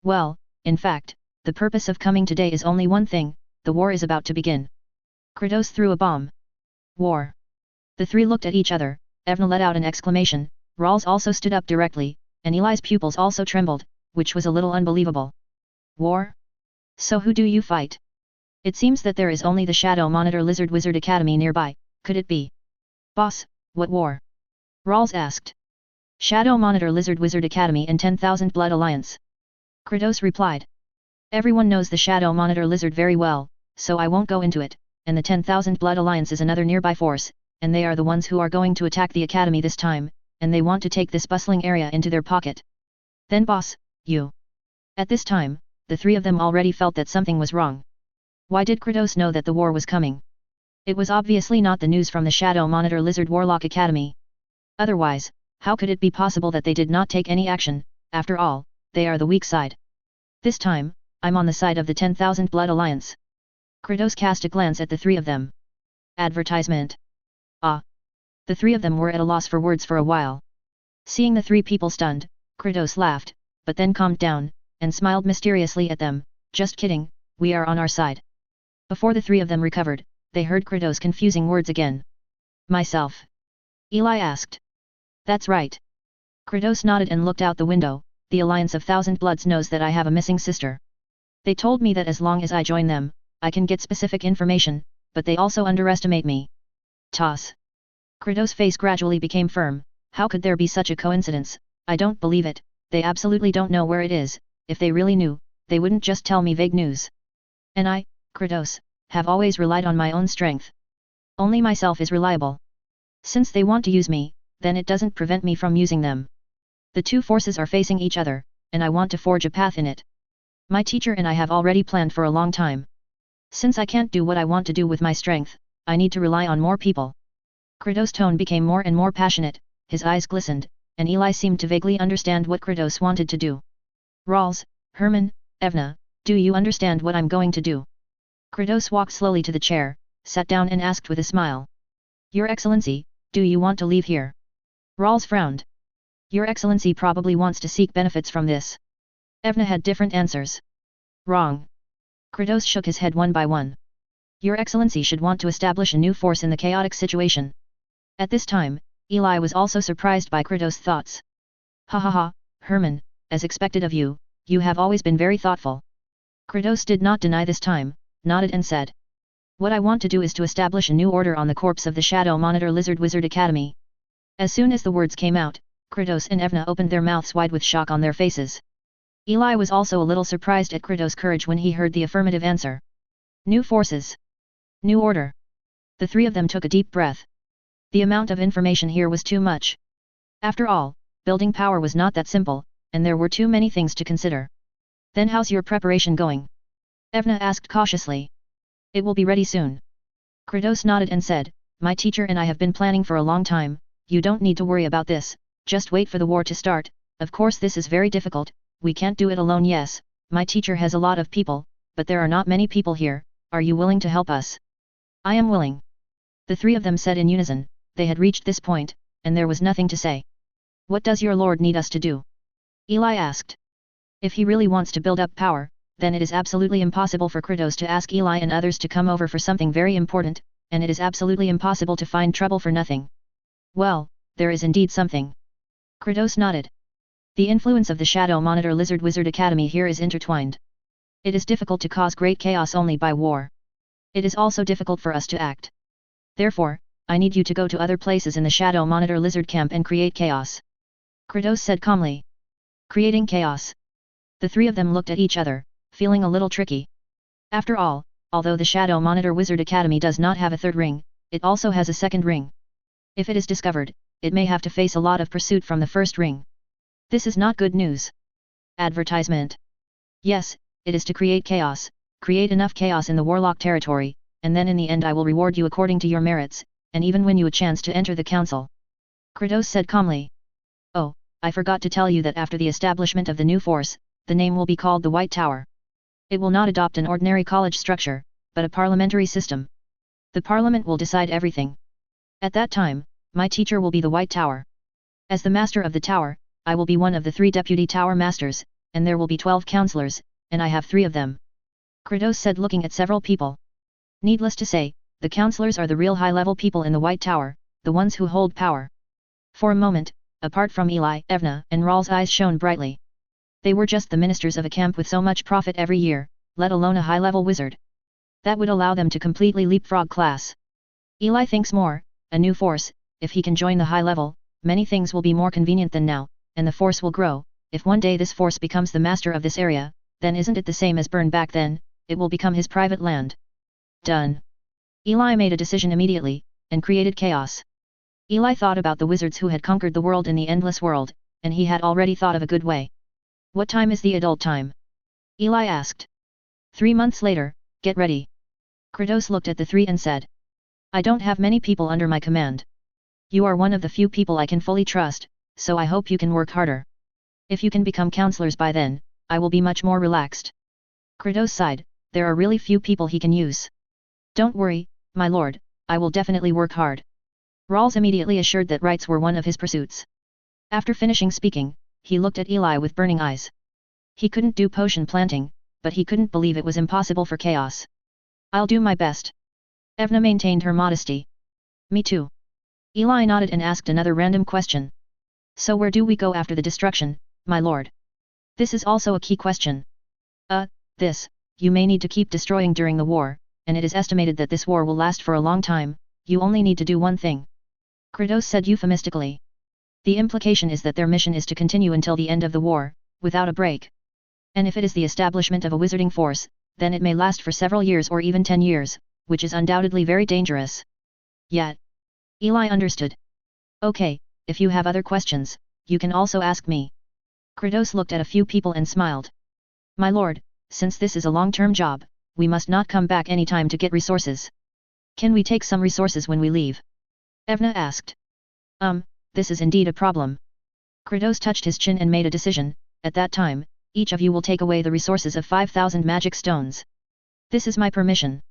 Well, in fact, the purpose of coming today is only one thing, the war is about to begin. Kratos threw a bomb. War. The three looked at each other, Evna let out an exclamation, Rawls also stood up directly, and Eli's pupils also trembled, which was a little unbelievable. War? So who do you fight? It seems that there is only the Shadow Monitor Lizard Wizard Academy nearby, could it be? Boss, what war? Rawls asked. Shadow Monitor Lizard Wizard Academy and 10,000 Blood Alliance. Kratos replied. Everyone knows the Shadow Monitor Lizard very well, so I won't go into it, and the 10,000 Blood Alliance is another nearby force, and they are the ones who are going to attack the academy this time, and they want to take this bustling area into their pocket. Then boss, you. At this time, the three of them already felt that something was wrong. Why did Kratos know that the war was coming? It was obviously not the news from the Shadow Monitor Lizard Warlock Academy. Otherwise, how could it be possible that they did not take any action? After all, they are the weak side. This time, I'm on the side of the 10,000 Blood Alliance. Kratos cast a glance at the three of them. Advertisement. Ah. The three of them were at a loss for words for a while. Seeing the three people stunned, Kratos laughed, but then calmed down, and smiled mysteriously at them. Just kidding, we are on our side. Before the three of them recovered, they heard Kratos' confusing words again. Myself? Eli asked. That's right. Kratos nodded and looked out the window. The Alliance of Thousand Bloods knows that I have a missing sister. They told me that as long as I join them, I can get specific information, but they also underestimate me. Toss. Kratos' face gradually became firm. How could there be such a coincidence? I don't believe it. They absolutely don't know where it is. If they really knew, they wouldn't just tell me vague news. And I, Kratos, have always relied on my own strength. Only myself is reliable. Since they want to use me, then it doesn't prevent me from using them. The two forces are facing each other, and I want to forge a path in it. My teacher and I have already planned for a long time. Since I can't do what I want to do with my strength, I need to rely on more people. Kratos' tone became more and more passionate, his eyes glistened, and Eli seemed to vaguely understand what Kratos wanted to do. Rawls, Herman, Evna, do you understand what I'm going to do? Kratos walked slowly to the chair, sat down and asked with a smile. Your Excellency, do you want to leave here? Rawls frowned. Your Excellency probably wants to seek benefits from this. Evna had different answers. Wrong. Kratos shook his head one by one. Your Excellency should want to establish a new force in the chaotic situation. At this time, Eli was also surprised by Kratos' thoughts. Ha ha ha, Herman, as expected of you, you have always been very thoughtful. Kratos did not deny this time, nodded and said. What I want to do is to establish a new order on the corpse of the Shadow Monitor Lizard Wizard Academy. As soon as the words came out, Kratos and Evna opened their mouths wide with shock on their faces. Eli was also a little surprised at Kratos' courage when he heard the affirmative answer. New forces. New order. The three of them took a deep breath. The amount of information here was too much. After all, building power was not that simple, and there were too many things to consider. Then how's your preparation going? Evna asked cautiously. It will be ready soon. Kratos nodded and said, my teacher and I have been planning for a long time, you don't need to worry about this, just wait for the war to start. Of course this is very difficult, we can't do it alone. Yes, my teacher has a lot of people, but there are not many people here. Are you willing to help us? I am willing. The three of them said in unison. They had reached this point, and there was nothing to say. What does your lord need us to do? Eli asked. If he really wants to build up power, then it is absolutely impossible for Kratos to ask Eli and others to come over for something very important, and it is absolutely impossible to find trouble for nothing. Well, there is indeed something. Kratos nodded. The influence of the Shadow Monitor Lizard Wizard Academy here is intertwined. It is difficult to cause great chaos only by war. It is also difficult for us to act. Therefore, I need you to go to other places in the Shadow Monitor Lizard camp and create chaos. Kratos said calmly. Creating chaos. The three of them looked at each other, feeling a little tricky. After all, although the Shadow Monitor Wizard Academy does not have a third ring, it also has a second ring. If it is discovered, it may have to face a lot of pursuit from the first ring. This is not good news. Advertisement. Yes, it is to create chaos, create enough chaos in the Warlock territory, and then in the end I will reward you according to your merits, and even win you a chance to enter the council. Kratos said calmly. Oh, I forgot to tell you that after the establishment of the new force, the name will be called the White Tower. It will not adopt an ordinary college structure, but a parliamentary system. The parliament will decide everything. At that time, my teacher will be the White Tower. As the master of the tower, I will be one of the 3 deputy tower masters, and there will be 12 counselors, and I have 3 of them. Kratos said looking at several people. Needless to say, the counselors are the real high-level people in the White Tower, the ones who hold power. For a moment, apart from Eli, Evna, and Rawls' eyes shone brightly. They were just the ministers of a camp with so much profit every year, let alone a high-level wizard. That would allow them to completely leapfrog class. Eli thinks more, a new force, if he can join the high level, many things will be more convenient than now, and the force will grow. If one day this force becomes the master of this area, then isn't it the same as Burn back then, it will become his private land. Done. Eli made a decision immediately, and created chaos. Eli thought about the wizards who had conquered the world in the endless world, and he had already thought of a good way. What time is the adult time? Eli asked. 3 months later, get ready. Kratos looked at the three and said. I don't have many people under my command. You are one of the few people I can fully trust, so I hope you can work harder. If you can become counselors by then, I will be much more relaxed. Kratos sighed, there are really few people he can use. Don't worry, my lord, I will definitely work hard. Rawls immediately assured that rights were one of his pursuits. After finishing speaking, he looked at Eli with burning eyes. He couldn't do potion planting, but he couldn't believe it was impossible for chaos. I'll do my best. Evna maintained her modesty. Me too. Eli nodded and asked another random question. So where do we go after the destruction, my lord? This is also a key question. This, you may need to keep destroying during the war, and it is estimated that this war will last for a long time, you only need to do one thing. Kratos said euphemistically. The implication is that their mission is to continue until the end of the war, without a break. And if it is the establishment of a wizarding force, then it may last for several years or even 10 years, which is undoubtedly very dangerous. Yet. Eli understood. Okay, if you have other questions, you can also ask me. Kratos looked at a few people and smiled. My lord, since this is a long-term job, we must not come back any time to get resources. Can we take some resources when we leave? Evna asked. This is indeed a problem. Kratos touched his chin and made a decision. At that time, each of you will take away the resources of 5,000 magic stones. This is my permission.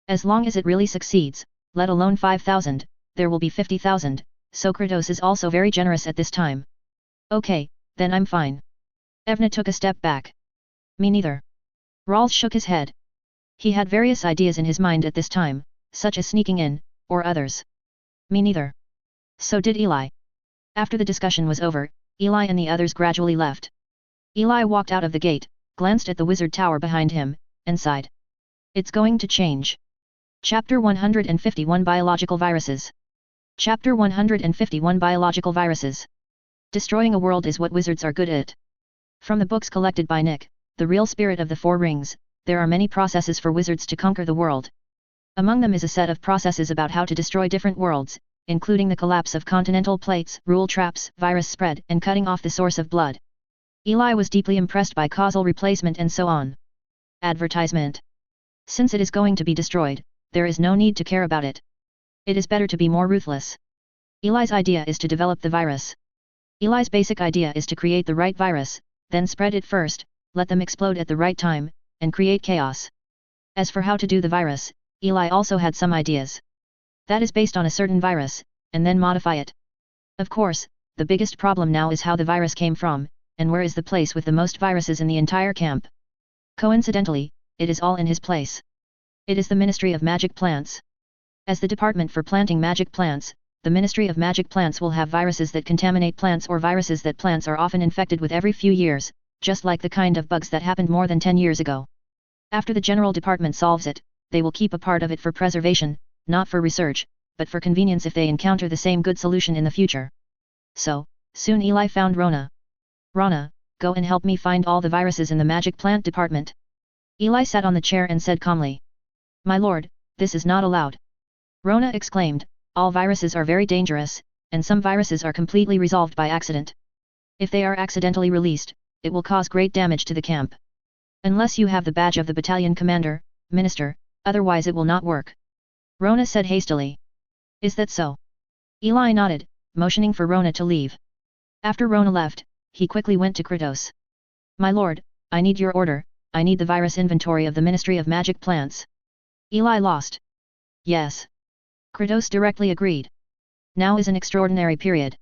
As long as it really succeeds, let alone 5,000, there will be 50,000, so Kratos is also very generous at this time. Okay, then I'm fine. Evna took a step back. Me neither. Rawls shook his head. He had various ideas in his mind at this time, such as sneaking in, or others. Me neither. So did Eli. After the discussion was over, Eli and the others gradually left. Eli walked out of the gate, glanced at the wizard tower behind him, and sighed. It's going to change. Chapter 151 Biological Viruses. Chapter 151 Biological Viruses. Destroying a world is what wizards are good at. From the books collected by Nick, The Real Spirit of the Four Rings, there are many processes for wizards to conquer the world. Among them is a set of processes about how to destroy different worlds, including the collapse of continental plates, rule traps, virus spread, and cutting off the source of blood. Eli was deeply impressed by causal replacement and so on. Advertisement. Since it is going to be destroyed, there is no need to care about it. It is better to be more ruthless. Eli's idea is to develop the virus. Eli's basic idea is to create the right virus, then spread it first, let them explode at the right time, and create chaos. As for how to do the virus, Eli also had some ideas. That is based on a certain virus, and then modify it. Of course, the biggest problem now is how the virus came from, and where is the place with the most viruses in the entire camp. Coincidentally, it is all in his place. It is the Ministry of Magic Plants. As the department for planting magic plants, the Ministry of Magic Plants will have viruses that contaminate plants or viruses that plants are often infected with every few years, just like the kind of bugs that happened more than 10 years ago. After the general department solves it, they will keep a part of it for preservation, not for research, but for convenience if they encounter the same good solution in the future. So, soon Eli found Rona. Rona, go and help me find all the viruses in the magic plant department. Eli sat on the chair and said calmly. My lord, this is not allowed. Rona exclaimed, all viruses are very dangerous, and some viruses are completely resolved by accident. If they are accidentally released, it will cause great damage to the camp. Unless you have the badge of the battalion commander, minister, otherwise it will not work. Rona said hastily. Is that so? Eli nodded, motioning for Rona to leave. After Rona left, he quickly went to Kratos. My lord, I need your order, I need the virus inventory of the Ministry of Magic Plants. Eli lost. Yes. Kratos directly agreed. Now is an extraordinary period.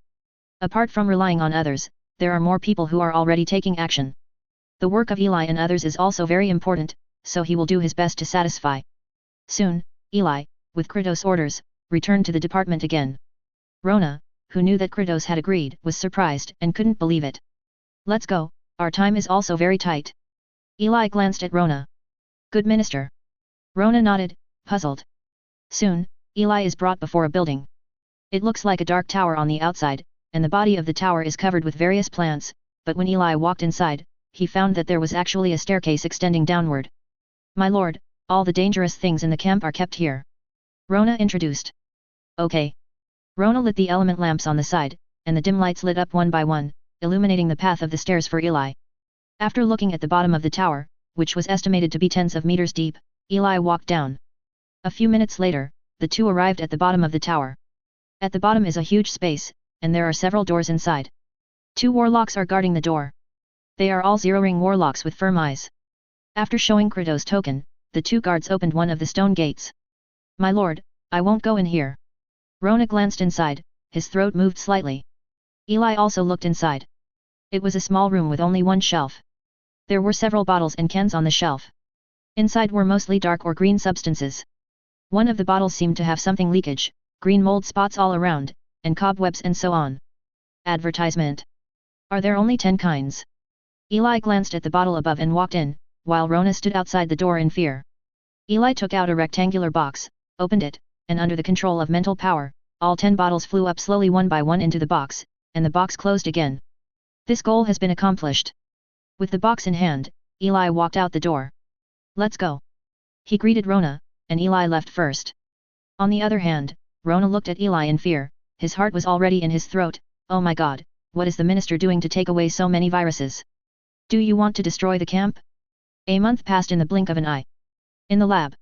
Apart from relying on others, there are more people who are already taking action. The work of Eli and others is also very important, so he will do his best to satisfy. Soon, Eli, with Kratos' orders, returned to the department again. Rona, who knew that Kratos had agreed, was surprised and couldn't believe it. Let's go, our time is also very tight. Eli glanced at Rona. Good minister. Rona nodded, puzzled. Soon, Eli is brought before a building. It looks like a dark tower on the outside, and the body of the tower is covered with various plants, but when Eli walked inside, he found that there was actually a staircase extending downward. My lord, All the dangerous things in the camp are kept here. Rona introduced. Okay. Rona lit the element lamps on the side, and the dim lights lit up one by one, illuminating the path of the stairs for Eli. After looking at the bottom of the tower, which was estimated to be tens of meters deep, Eli walked down. A few minutes later, the two arrived at the bottom of the tower. At the bottom is a huge space, and there are several doors inside. 2 warlocks are guarding the door. They are all zero-ring warlocks with firm eyes. After showing Kratos' token, the 2 guards opened one of the stone gates. My lord, I won't go in here. Rona glanced inside, his throat moved slightly. Eli also looked inside. It was a small room with only one shelf. There were several bottles and cans on the shelf. Inside were mostly dark or green substances. One of the bottles seemed to have something leakage, green mold spots all around, and cobwebs and so on. Advertisement. Are there only 10 kinds? Eli glanced at the bottle above and walked in, while Rona stood outside the door in fear. Eli took out a rectangular box, opened it, and under the control of mental power, all 10 bottles flew up slowly one by one into the box, and the box closed again. This goal has been accomplished. With the box in hand, Eli walked out the door. Let's go. He greeted Rona, and Eli left first. On the other hand, Rona looked at Eli in fear, his heart was already in his throat. Oh my god, what is the minister doing to take away so many viruses? Do you want to destroy the camp? A month passed in the blink of an eye. In the lab.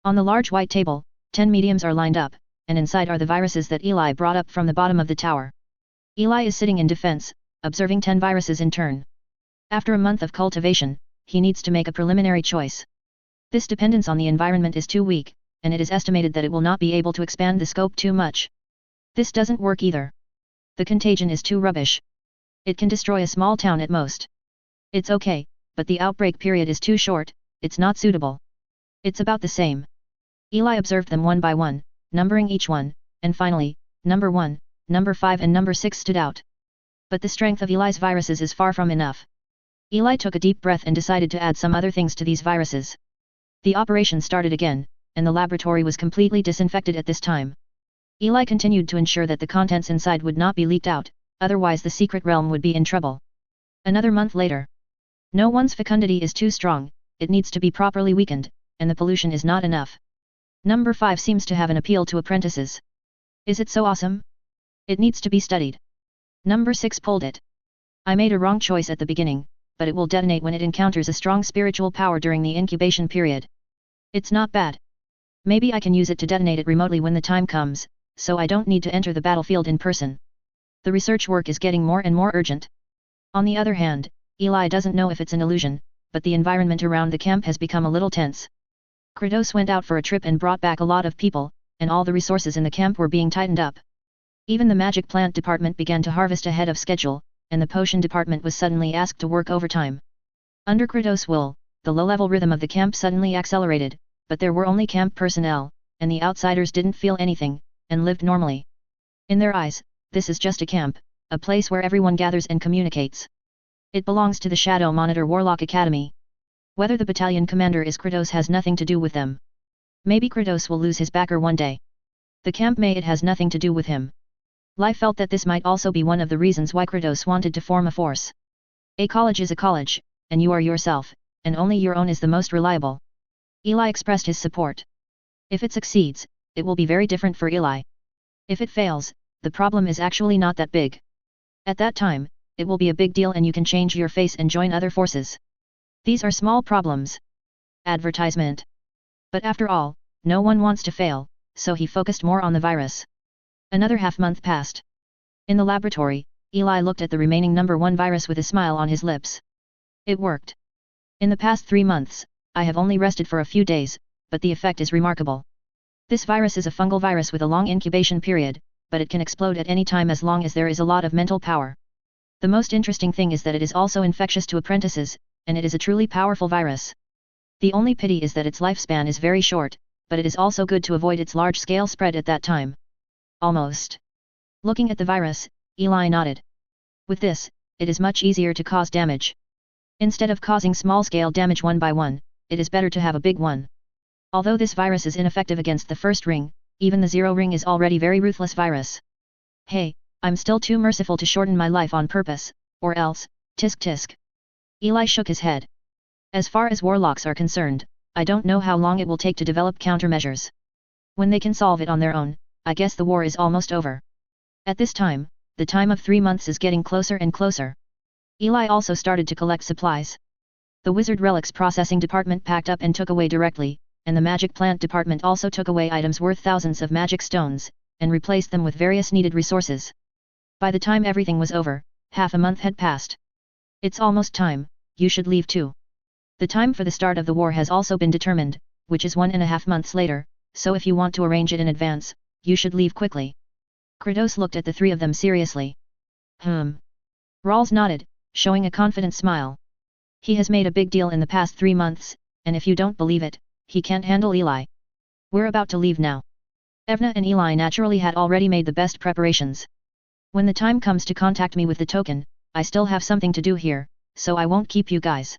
On the large white table, 10 mediums are lined up, and inside are the viruses that Eli brought up from the bottom of the tower. Eli is sitting in defense, observing 10 viruses in turn. After a month of cultivation, he needs to make a preliminary choice. This dependence on the environment is too weak, and it is estimated that it will not be able to expand the scope too much. This doesn't work either. The contagion is too rubbish. It can destroy a small town at most. It's okay, but the outbreak period is too short, it's not suitable. It's about the same. Eli observed them one by one, numbering each one, and finally, number 1, number 5 and number 6 stood out. But the strength of Eli's viruses is far from enough. Eli took a deep breath and decided to add some other things to these viruses. The operation started again, and the laboratory was completely disinfected at this time. Eli continued to ensure that the contents inside would not be leaked out, otherwise the secret realm would be in trouble. Another month later. No one's fecundity is too strong, it needs to be properly weakened, and the pollution is not enough. Number 5 seems to have an appeal to apprentices. Is it so awesome? It needs to be studied. Number 6 pulled it. I made a wrong choice at the beginning, but it will detonate when it encounters a strong spiritual power during the incubation period. It's not bad. Maybe I can use it to detonate it remotely when the time comes, so I don't need to enter the battlefield in person. The research work is getting more and more urgent. On the other hand, Eli doesn't know if it's an illusion, but the environment around the camp has become a little tense. Kratos went out for a trip and brought back a lot of people, and all the resources in the camp were being tightened up. Even the magic plant department began to harvest ahead of schedule, and the potion department was suddenly asked to work overtime. Under Kratos' will, the low-level rhythm of the camp suddenly accelerated, but there were only camp personnel, and the outsiders didn't feel anything, and lived normally. In their eyes, this is just a camp, a place where everyone gathers and communicates. It belongs to the Shadow Monitor Warlock Academy. Whether the battalion commander is Kratos has nothing to do with them. Maybe Kratos will lose his backer one day. The camp it has nothing to do with him. Lai felt that this might also be one of the reasons why Kratos wanted to form a force. A college is a college, and you are yourself, and only your own is the most reliable. Eli expressed his support. If it succeeds, it will be very different for Eli. If it fails, the problem is actually not that big. At that time, it will be a big deal and you can change your face and join other forces. These are small problems. Advertisement. But after all, no one wants to fail, so he focused more on the virus. Another half-month passed. In the laboratory, Eli looked at the remaining number 1 virus with a smile on his lips. It worked. In the past 3 months, I have only rested for a few days, but the effect is remarkable. This virus is a fungal virus with a long incubation period, but it can explode at any time as long as there is a lot of mental power. The most interesting thing is that it is also infectious to apprentices, and it is a truly powerful virus. The only pity is that its lifespan is very short, but it is also good to avoid its large-scale spread at that time. Almost. Looking at the virus, Eli nodded. With this, it is much easier to cause damage. Instead of causing small-scale damage one by one, it is better to have a big one. Although this virus is ineffective against the first ring, even the 0 ring is already very ruthless virus. Hey, I'm still too merciful to shorten my life on purpose, or else, tisk tisk. Eli shook his head. As far as warlocks are concerned, I don't know how long it will take to develop countermeasures. When they can solve it on their own, I guess the war is almost over. At this time, the time of 3 months is getting closer and closer. Eli also started to collect supplies. The wizard relics processing department packed up and took away directly, and the magic plant department also took away items worth thousands of magic stones, and replaced them with various needed resources. By the time everything was over, half a month had passed. It's almost time, you should leave too. The time for the start of the war has also been determined, which is 1.5 months later, so if you want to arrange it in advance, you should leave quickly. Kratos looked at the three of them seriously. Rawls nodded, showing a confident smile. He has made a big deal in the past 3 months, and if you don't believe it, he can't handle Eli. We're about to leave now. Evna and Eli naturally had already made the best preparations. When the time comes to contact me with the token, I still have something to do here, so I won't keep you guys.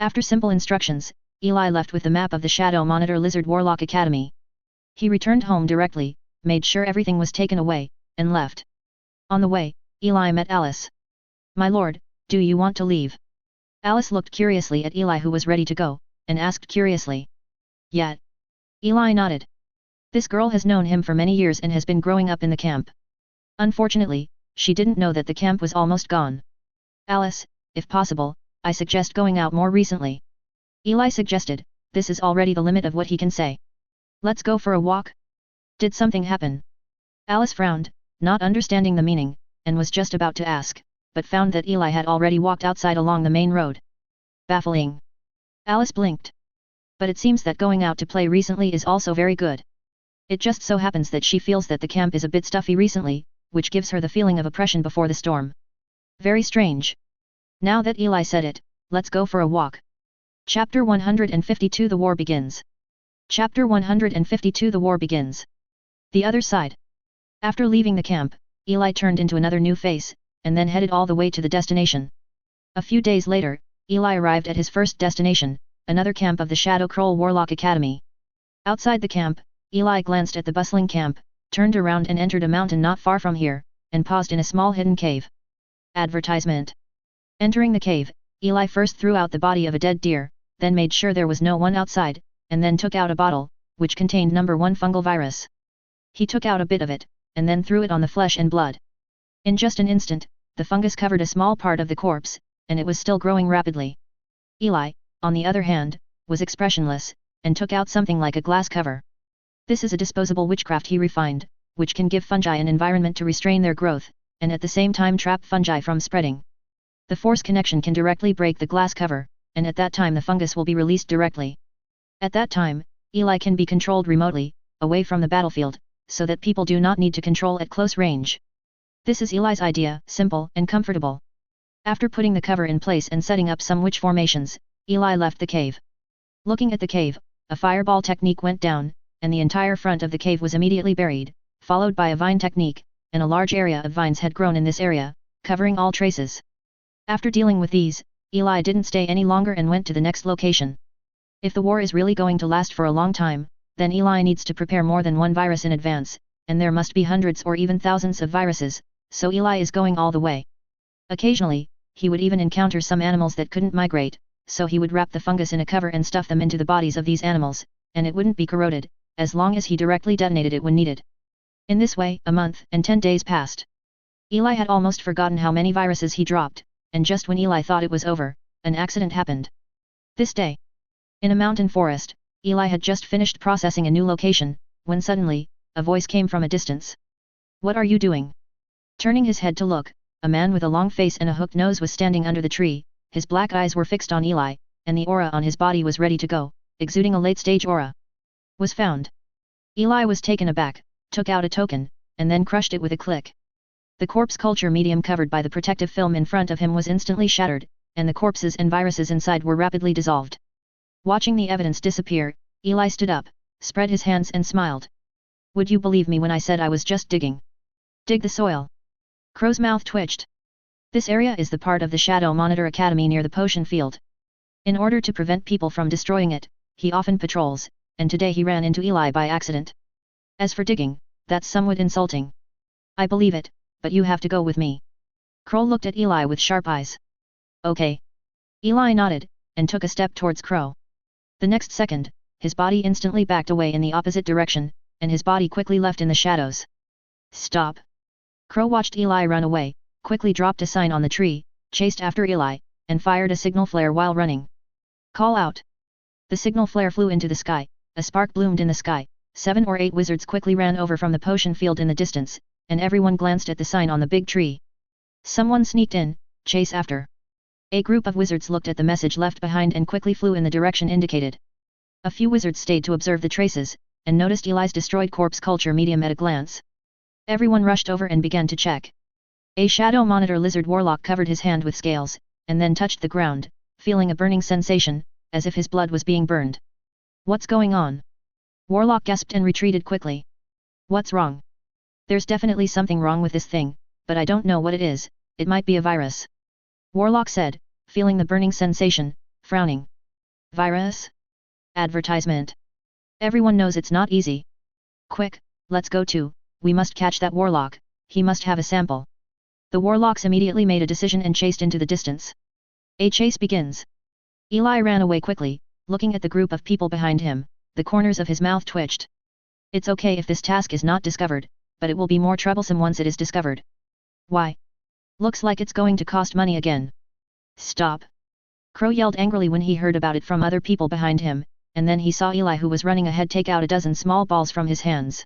After simple instructions, Eli left with the map of the Shadow Monitor Lizard Warlock Academy. He returned home directly, made sure everything was taken away, and left. On the way, Eli met Alice. My lord, do you want to leave? Alice looked curiously at Eli who was ready to go, and asked curiously. Yeah. Eli nodded. This girl has known him for many years and has been growing up in the camp. Unfortunately, she didn't know that the camp was almost gone. Alice, if possible, I suggest going out more recently. Eli suggested, this is already the limit of what he can say. Let's go for a walk? Did something happen? Alice frowned, not understanding the meaning, and was just about to ask, but found that Eli had already walked outside along the main road. Baffling. Alice blinked. But it seems that going out to play recently is also very good. It just so happens that she feels that the camp is a bit stuffy recently, which gives her the feeling of oppression before the storm. Very strange. Now that Eli said it, let's go for a walk. Chapter 152 The War Begins. Chapter 152 The War Begins. The other side. After leaving the camp, Eli turned into another new face, and then headed all the way to the destination. A few days later, Eli arrived at his first destination, another camp of the Shadow Kroll Warlock Academy. Outside the camp, Eli glanced at the bustling camp, turned around and entered a mountain not far from here, and paused in a small hidden cave. Advertisement. Entering the cave, Eli first threw out the body of a dead deer, then made sure there was no one outside, and then took out a bottle, which contained number 1 fungal virus. He took out a bit of it, and then threw it on the flesh and blood. In just an instant, the fungus covered a small part of the corpse, and it was still growing rapidly. Eli, on the other hand, was expressionless, and took out something like a glass cover. This is a disposable witchcraft he refined, which can give fungi an environment to restrain their growth, and at the same time trap fungi from spreading. The force connection can directly break the glass cover, and at that time the fungus will be released directly. At that time, Eli can be controlled remotely, away from the battlefield, so that people do not need to control at close range. This is Eli's idea, simple and comfortable. After putting the cover in place and setting up some witch formations, Eli left the cave. Looking at the cave, a fireball technique went down, and the entire front of the cave was immediately buried, followed by a vine technique, and a large area of vines had grown in this area, covering all traces. After dealing with these, Eli didn't stay any longer and went to the next location. If the war is really going to last for a long time, then Eli needs to prepare more than one virus in advance, and there must be hundreds or even thousands of viruses, so Eli is going all the way. Occasionally, he would even encounter some animals that couldn't migrate, so he would wrap the fungus in a cover and stuff them into the bodies of these animals, and it wouldn't be corroded, as long as he directly detonated it when needed. In this way, a month and 10 days passed. Eli had almost forgotten how many viruses he dropped, and just when Eli thought it was over, an accident happened. This day, in a mountain forest, Eli had just finished processing a new location, when suddenly, a voice came from a distance. What are you doing? Turning his head to look, a man with a long face and a hooked nose was standing under the tree, his black eyes were fixed on Eli, and the aura on his body was ready to go, exuding a late-stage aura. Was found. Eli was taken aback, took out a token, and then crushed it with a click. The corpse culture medium covered by the protective film in front of him was instantly shattered, and the corpses and viruses inside were rapidly dissolved. Watching the evidence disappear, Eli stood up, spread his hands and smiled. Would you believe me when I said I was just digging? Dig the soil. Crow's mouth twitched. This area is the part of the Shadow Monitor Academy near the potion field. In order to prevent people from destroying it, he often patrols, and today he ran into Eli by accident. As for digging, that's somewhat insulting. I believe it, but you have to go with me. Crow looked at Eli with sharp eyes. Okay. Eli nodded, and took a step towards Crow. The next second, his body instantly backed away in the opposite direction, and his body quickly left in the shadows. Stop! Crow watched Eli run away, quickly dropped a sign on the tree, chased after Eli, and fired a signal flare while running. Call out! The signal flare flew into the sky, a spark bloomed in the sky, 7 or 8 wizards quickly ran over from the potion field in the distance, and everyone glanced at the sign on the big tree. Someone sneaked in, chase after. A group of wizards looked at the message left behind and quickly flew in the direction indicated. A few wizards stayed to observe the traces, and noticed Eli's destroyed corpse culture medium at a glance. Everyone rushed over and began to check. A shadow monitor lizard warlock covered his hand with scales, and then touched the ground, feeling a burning sensation, as if his blood was being burned. What's going on? Warlock gasped and retreated quickly. What's wrong? There's definitely something wrong with this thing, but I don't know what it is. It might be a virus. Warlock said, feeling the burning sensation, frowning. Virus? Advertisement. Everyone knows it's not easy. Quick, let's go too, we must catch that warlock, he must have a sample. The warlocks immediately made a decision and chased into the distance. A chase begins. Eli ran away quickly, looking at the group of people behind him, the corners of his mouth twitched. It's okay if this task is not discovered, but it will be more troublesome once it is discovered. Why? Looks like it's going to cost money again. Stop! Crow yelled angrily when he heard about it from other people behind him, and then he saw Eli who was running ahead take out a dozen small balls from his hands.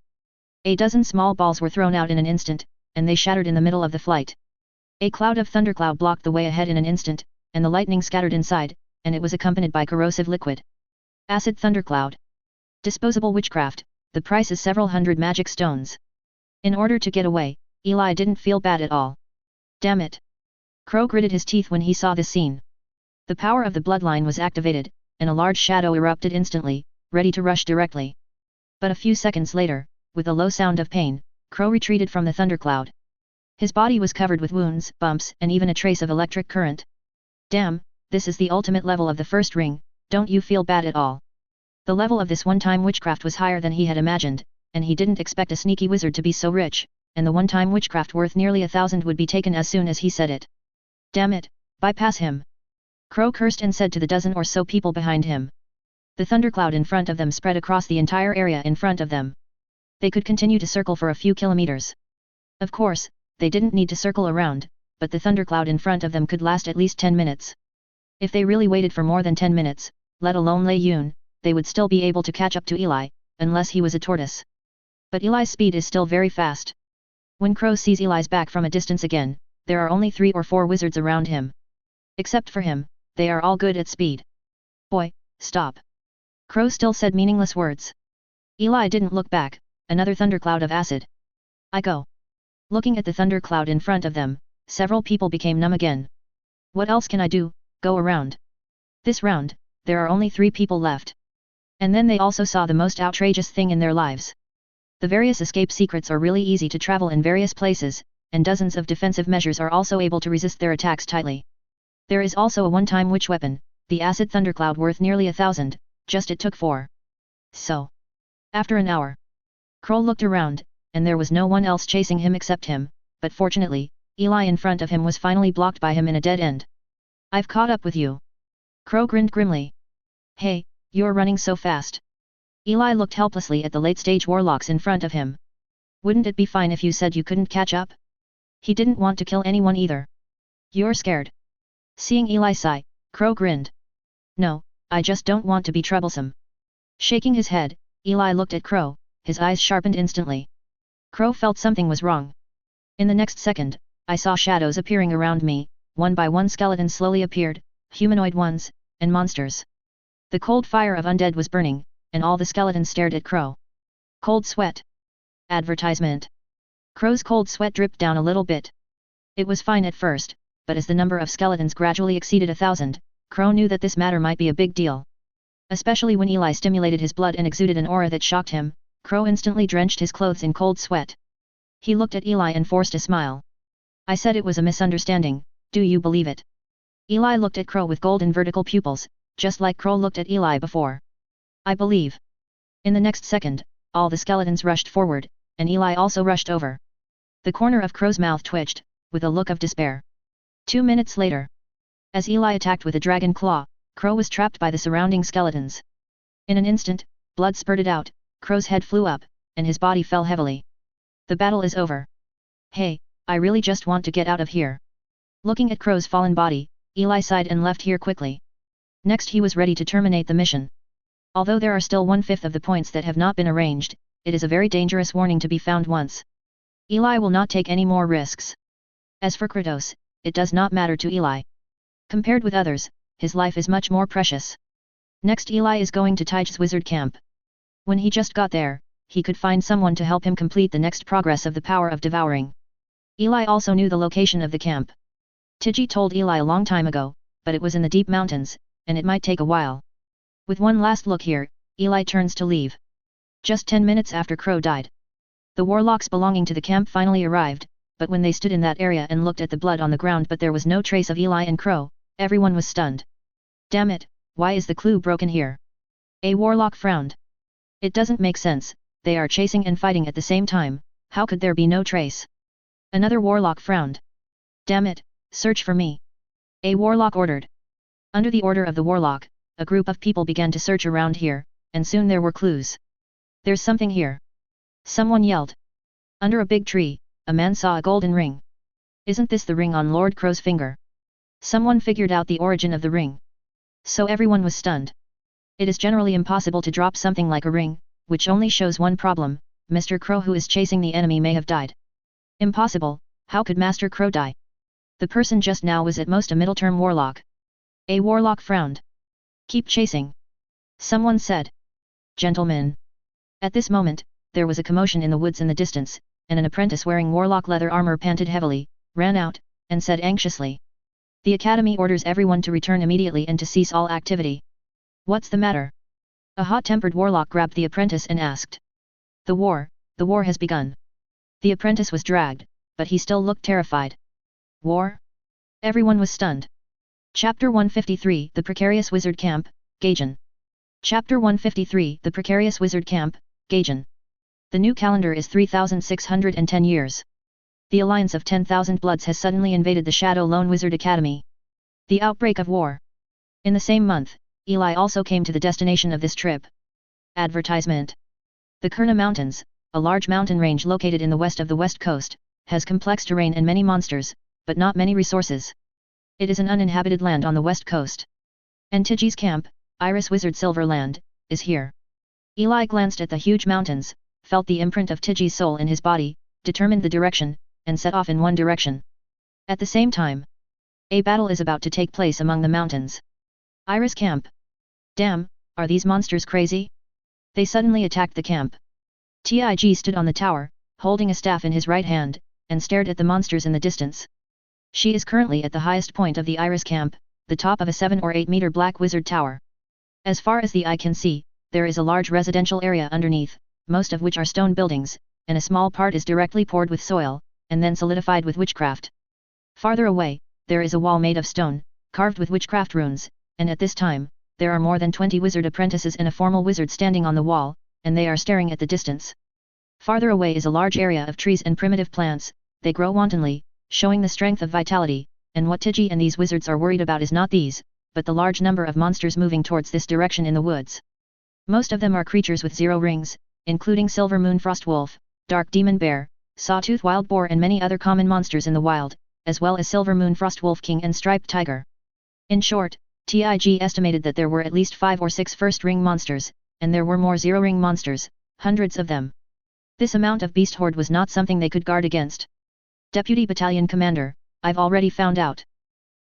A dozen small balls were thrown out in an instant, and they shattered in the middle of the flight. A cloud of thundercloud blocked the way ahead in an instant, and the lightning scattered inside, and it was accompanied by corrosive liquid. Acid thundercloud. Disposable witchcraft, the price is several hundred magic stones. In order to get away, Eli didn't feel bad at all. Damn it! Crow gritted his teeth when he saw this scene. The power of the bloodline was activated, and a large shadow erupted instantly, ready to rush directly. But a few seconds later, with a low sound of pain, Crow retreated from the thundercloud. His body was covered with wounds, bumps, and even a trace of electric current. Damn, this is the ultimate level of the first ring, don't you feel bad at all? The level of this one-time witchcraft was higher than he had imagined, and he didn't expect a sneaky wizard to be so rich, and the one-time witchcraft worth nearly 1,000 would be taken as soon as he said it. Damn it, bypass him! Crow cursed and said to the dozen or so people behind him. The thundercloud in front of them spread across the entire area in front of them. They could continue to circle for a few kilometers. Of course, they didn't need to circle around, but the thundercloud in front of them could last at least 10 minutes. If they really waited for more than 10 minutes, let alone Lei Yun, they would still be able to catch up to Eli, unless he was a tortoise. But Eli's speed is still very fast. When Crow sees Eli's back from a distance again, there are only 3 or 4 wizards around him. Except for him, they are all good at speed. Boy, stop! Crow still said meaningless words. Eli didn't look back, another thundercloud of acid. I go. Looking at the thundercloud in front of them, several people became numb again. What else can I do? Go around. This round, there are only 3 people left. And then they also saw the most outrageous thing in their lives. The various escape secrets are really easy to travel in various places, and dozens of defensive measures are also able to resist their attacks tightly. There is also a one-time witch weapon, the acid thundercloud worth nearly 1,000, just it took 4. So. After an hour. Crow looked around, and there was no one else chasing him except him, but fortunately, Eli in front of him was finally blocked by him in a dead end. I've caught up with you. Crow grinned grimly. Hey, you're running so fast. Eli looked helplessly at the late-stage warlocks in front of him. Wouldn't it be fine if you said you couldn't catch up? He didn't want to kill anyone either. You're scared. Seeing Eli sigh, Crow grinned. No, I just don't want to be troublesome. Shaking his head, Eli looked at Crow, his eyes sharpened instantly. Crow felt something was wrong. In the next second, I saw shadows appearing around me, one by one skeletons slowly appeared, humanoid ones, and monsters. The cold fire of undead was burning, and all the skeletons stared at Crow. Cold sweat. Advertisement. Crow's cold sweat dripped down a little bit. It was fine at first, but as the number of skeletons gradually exceeded 1,000, Crow knew that this matter might be a big deal. Especially when Eli stimulated his blood and exuded an aura that shocked him, Crow instantly drenched his clothes in cold sweat. He looked at Eli and forced a smile. I said it was a misunderstanding, do you believe it? Eli looked at Crow with golden vertical pupils, just like Crow looked at Eli before. I believe. In the next second, all the skeletons rushed forward, and Eli also rushed over. The corner of Crow's mouth twitched, with a look of despair. 2 minutes later. As Eli attacked with a dragon claw, Crow was trapped by the surrounding skeletons. In an instant, blood spurted out, Crow's head flew up, and his body fell heavily. The battle is over. Hey, I really just want to get out of here. Looking at Crow's fallen body, Eli sighed and left here quickly. Next he was ready to terminate the mission. Although there are still 1/5 of the points that have not been arranged, it is a very dangerous warning to be found once. Eli will not take any more risks. As for Kratos, it does not matter to Eli. Compared with others, his life is much more precious. Next Eli is going to Tyge's wizard camp. When he just got there, he could find someone to help him complete the next progress of the power of devouring. Eli also knew the location of the camp. Tiji told Eli a long time ago, but it was in the deep mountains, and it might take a while. With one last look here, Eli turns to leave. Just 10 minutes after Crow died. The warlocks belonging to the camp finally arrived, but when they stood in that area and looked at the blood on the ground but there was no trace of Eli and Crow, everyone was stunned. Damn it, why is the clue broken here? A warlock frowned. It doesn't make sense, they are chasing and fighting at the same time, how could there be no trace? Another warlock frowned. Damn it, search for me. A warlock ordered. Under the order of the warlock, a group of people began to search around here, and soon there were clues. There's something here. Someone yelled. Under a big tree, a man saw a golden ring. Isn't this the ring on Lord Crow's finger? Someone figured out the origin of the ring. So everyone was stunned. It is generally impossible to drop something like a ring, which only shows one problem, Mr. Crow who is chasing the enemy may have died. Impossible, how could Master Crow die? The person just now was at most a middle-term warlock. A warlock frowned. Keep chasing. Someone said. Gentlemen. At this moment, there was a commotion in the woods in the distance, and an apprentice wearing warlock leather armor panted heavily, ran out, and said anxiously. The academy orders everyone to return immediately and to cease all activity. What's the matter? A hot-tempered warlock grabbed the apprentice and asked. The war has begun. The apprentice was dragged, but he still looked terrified. War? Everyone was stunned. Chapter 153 The Precarious Wizard Camp, Gaijin. Chapter 153 The Precarious Wizard Camp, Gaijin. The new calendar is 3610 years. The alliance of 10,000 Bloods has suddenly invaded the Shadow Lone Wizard Academy. The outbreak of war. In the same month, Eli also came to the destination of this trip. Advertisement. The Kurna Mountains, a large mountain range located in the west of the west coast, has complex terrain and many monsters, but not many resources. It is an uninhabited land on the west coast. And Tiji's camp, Iris Wizard Silverland, is here. Eli glanced at the huge mountains, felt the imprint of Tiji's soul in his body, determined the direction, and set off in one direction. At the same time, a battle is about to take place among the mountains. Iris camp. Damn, are these monsters crazy? They suddenly attacked the camp. Tig stood on the tower, holding a staff in his right hand, and stared at the monsters in the distance. She is currently at the highest point of the Iris camp, the top of a 7 or 8 meter black wizard tower. As far as the eye can see, there is a large residential area underneath, most of which are stone buildings, and a small part is directly poured with soil, and then solidified with witchcraft. Farther away, there is a wall made of stone, carved with witchcraft runes, and at this time, there are more than 20 wizard apprentices and a formal wizard standing on the wall, and they are staring at the distance. Farther away is a large area of trees and primitive plants, they grow wantonly, showing the strength of vitality, and what Tiji and these wizards are worried about is not these, but the large number of monsters moving towards this direction in the woods. Most of them are creatures with 0 rings, including Silver Moon Frost Wolf, Dark Demon Bear, Sawtooth Wild Boar and many other common monsters in the wild, as well as Silver Moon Frost Wolf King and Striped Tiger. In short, TIG estimated that there were at least 5 or 6 first-ring monsters, and there were more 0-ring monsters, hundreds of them. This amount of beast horde was not something they could guard against. Deputy Battalion Commander, I've already found out.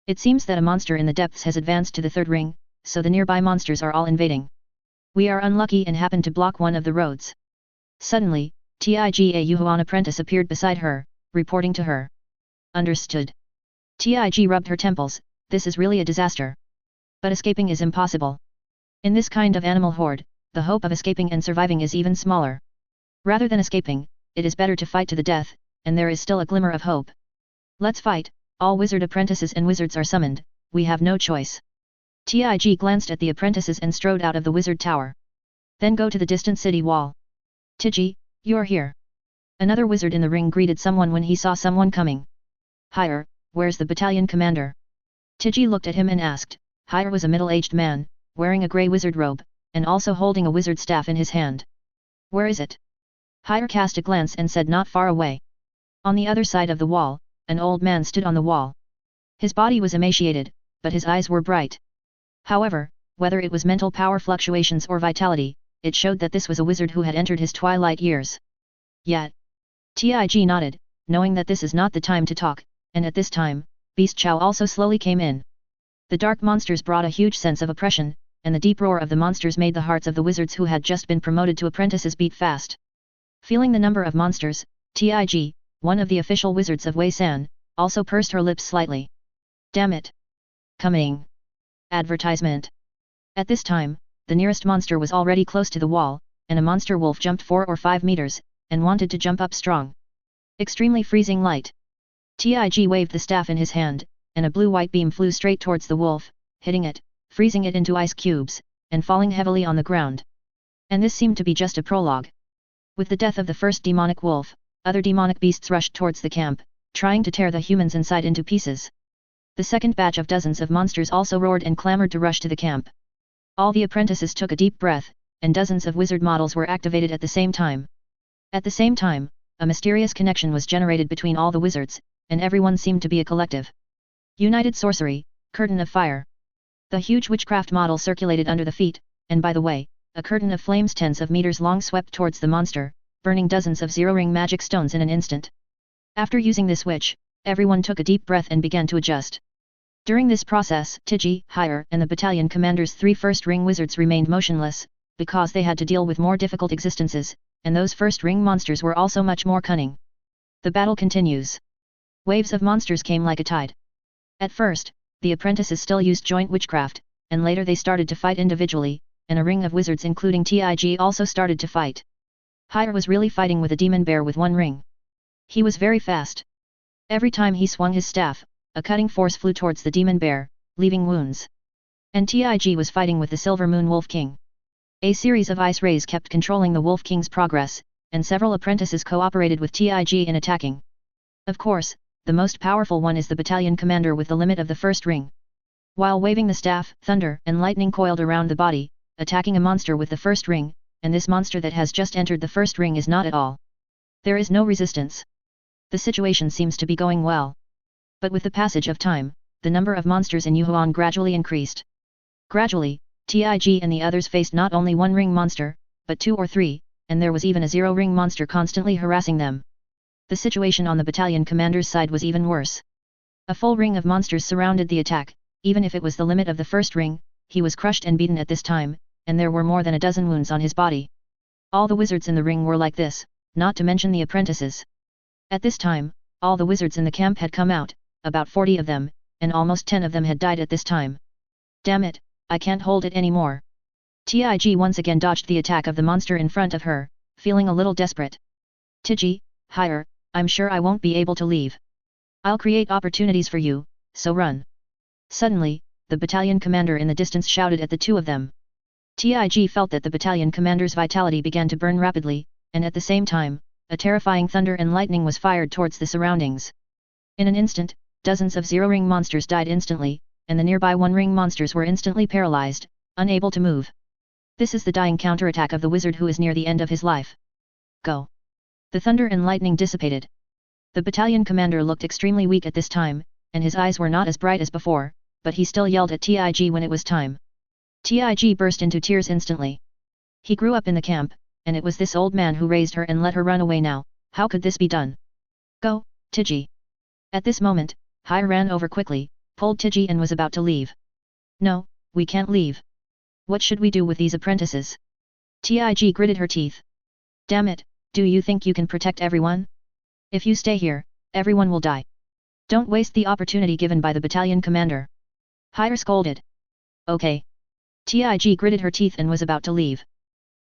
It seems that a monster in the depths has advanced to the 3rd ring, so the nearby monsters are all invading. We are unlucky and happened to block one of the roads. Suddenly, Tiga Yuhuan apprentice appeared beside her, reporting to her. Understood. Tig rubbed her temples, this is really a disaster. But escaping is impossible. In this kind of animal horde, the hope of escaping and surviving is even smaller. Rather than escaping, it is better to fight to the death, and there is still a glimmer of hope. Let's fight, all wizard apprentices and wizards are summoned, we have no choice. Tig glanced at the apprentices and strode out of the wizard tower. Then go to the distant city wall. Tiji, you're here. Another wizard in the ring greeted someone when he saw someone coming. Hire, where's the battalion commander? Tiji looked at him and asked. Hire was a middle-aged man, wearing a grey wizard robe, and also holding a wizard staff in his hand. Where is it? Hire cast a glance and said not far away. On the other side of the wall, an old man stood on the wall. His body was emaciated, but his eyes were bright. However, whether it was mental power fluctuations or vitality, it showed that this was a wizard who had entered his twilight years. Yet, Tig nodded, knowing that this is not the time to talk, and at this time, Beast Chow also slowly came in. The dark monsters brought a huge sense of oppression, and the deep roar of the monsters made the hearts of the wizards who had just been promoted to apprentices beat fast. Feeling the number of monsters, Tig, one of the official wizards of Wei San, also pursed her lips slightly. Damn it! Coming! Advertisement. At this time, the nearest monster was already close to the wall, and a monster wolf jumped 4 or 5 meters, and wanted to jump up strong. Extremely freezing light. Tig waved the staff in his hand, and a blue-white beam flew straight towards the wolf, hitting it, freezing it into ice cubes, and falling heavily on the ground. And this seemed to be just a prologue. With the death of the first demonic wolf, other demonic beasts rushed towards the camp, trying to tear the humans inside into pieces. The second batch of dozens of monsters also roared and clamored to rush to the camp. All the apprentices took a deep breath, and dozens of wizard models were activated at the same time. At the same time, a mysterious connection was generated between all the wizards, and everyone seemed to be a collective. United Sorcery, Curtain of Fire. The huge witchcraft model circulated under the feet, and by the way, a curtain of flames tens of meters long swept towards the monster, burning dozens of zero-ring magic stones in an instant. After using this witch, everyone took a deep breath and began to adjust. During this process, Tig, Hire, and the battalion commander's 3 first-ring wizards remained motionless, because they had to deal with more difficult existences, and those first-ring monsters were also much more cunning. The battle continues. Waves of monsters came like a tide. At first, the apprentices still used joint witchcraft, and later they started to fight individually, and a ring of wizards including Tig also started to fight. Hire was really fighting with a demon bear with 1 ring. He was very fast. Every time he swung his staff, a cutting force flew towards the demon bear, leaving wounds. And Tig was fighting with the Silver Moon Wolf King. A series of ice rays kept controlling the Wolf King's progress, and several apprentices cooperated with Tig in attacking. Of course, the most powerful one is the battalion commander with the limit of the first ring. While waving the staff, thunder and lightning coiled around the body, attacking a monster with the first ring, and this monster that has just entered the first ring is not at all. There is no resistance. The situation seems to be going well. But with the passage of time, the number of monsters in Yuhuan gradually increased. Gradually, Tig and the others faced not only 1 ring monster, but 2 or 3, and there was even a 0-ring monster constantly harassing them. The situation on the battalion commander's side was even worse. A full ring of monsters surrounded the attack. Even if it was the limit of the first ring, he was crushed and beaten at this time, and there were more than a dozen wounds on his body. All the wizards in the ring were like this, not to mention the apprentices. At this time, all the wizards in the camp had come out, about 40 of them, and almost 10 of them had died at this time. Damn it, I can't hold it anymore. Tig once again dodged the attack of the monster in front of her, feeling a little desperate. Tig, Hire, I'm sure I won't be able to leave. I'll create opportunities for you, so run. Suddenly, the battalion commander in the distance shouted at the 2 of them. Tig felt that the battalion commander's vitality began to burn rapidly, and at the same time, a terrifying thunder and lightning was fired towards the surroundings. In an instant, dozens of 0-ring monsters died instantly, and the nearby 1-ring monsters were instantly paralyzed, unable to move. This is the dying counterattack of the wizard who is near the end of his life. Go! The thunder and lightning dissipated. The battalion commander looked extremely weak at this time, and his eyes were not as bright as before, but he still yelled at Tig when it was time. Tig burst into tears instantly. He grew up in the camp, and it was this old man who raised her and let her run away now. How could this be done? Go, Tig! At this moment, Hire ran over quickly, pulled Tig and was about to leave. No, we can't leave. What should we do with these apprentices? Tig gritted her teeth. Damn it, do you think you can protect everyone? If you stay here, everyone will die. Don't waste the opportunity given by the battalion commander. Hire scolded. Okay. Tig gritted her teeth and was about to leave.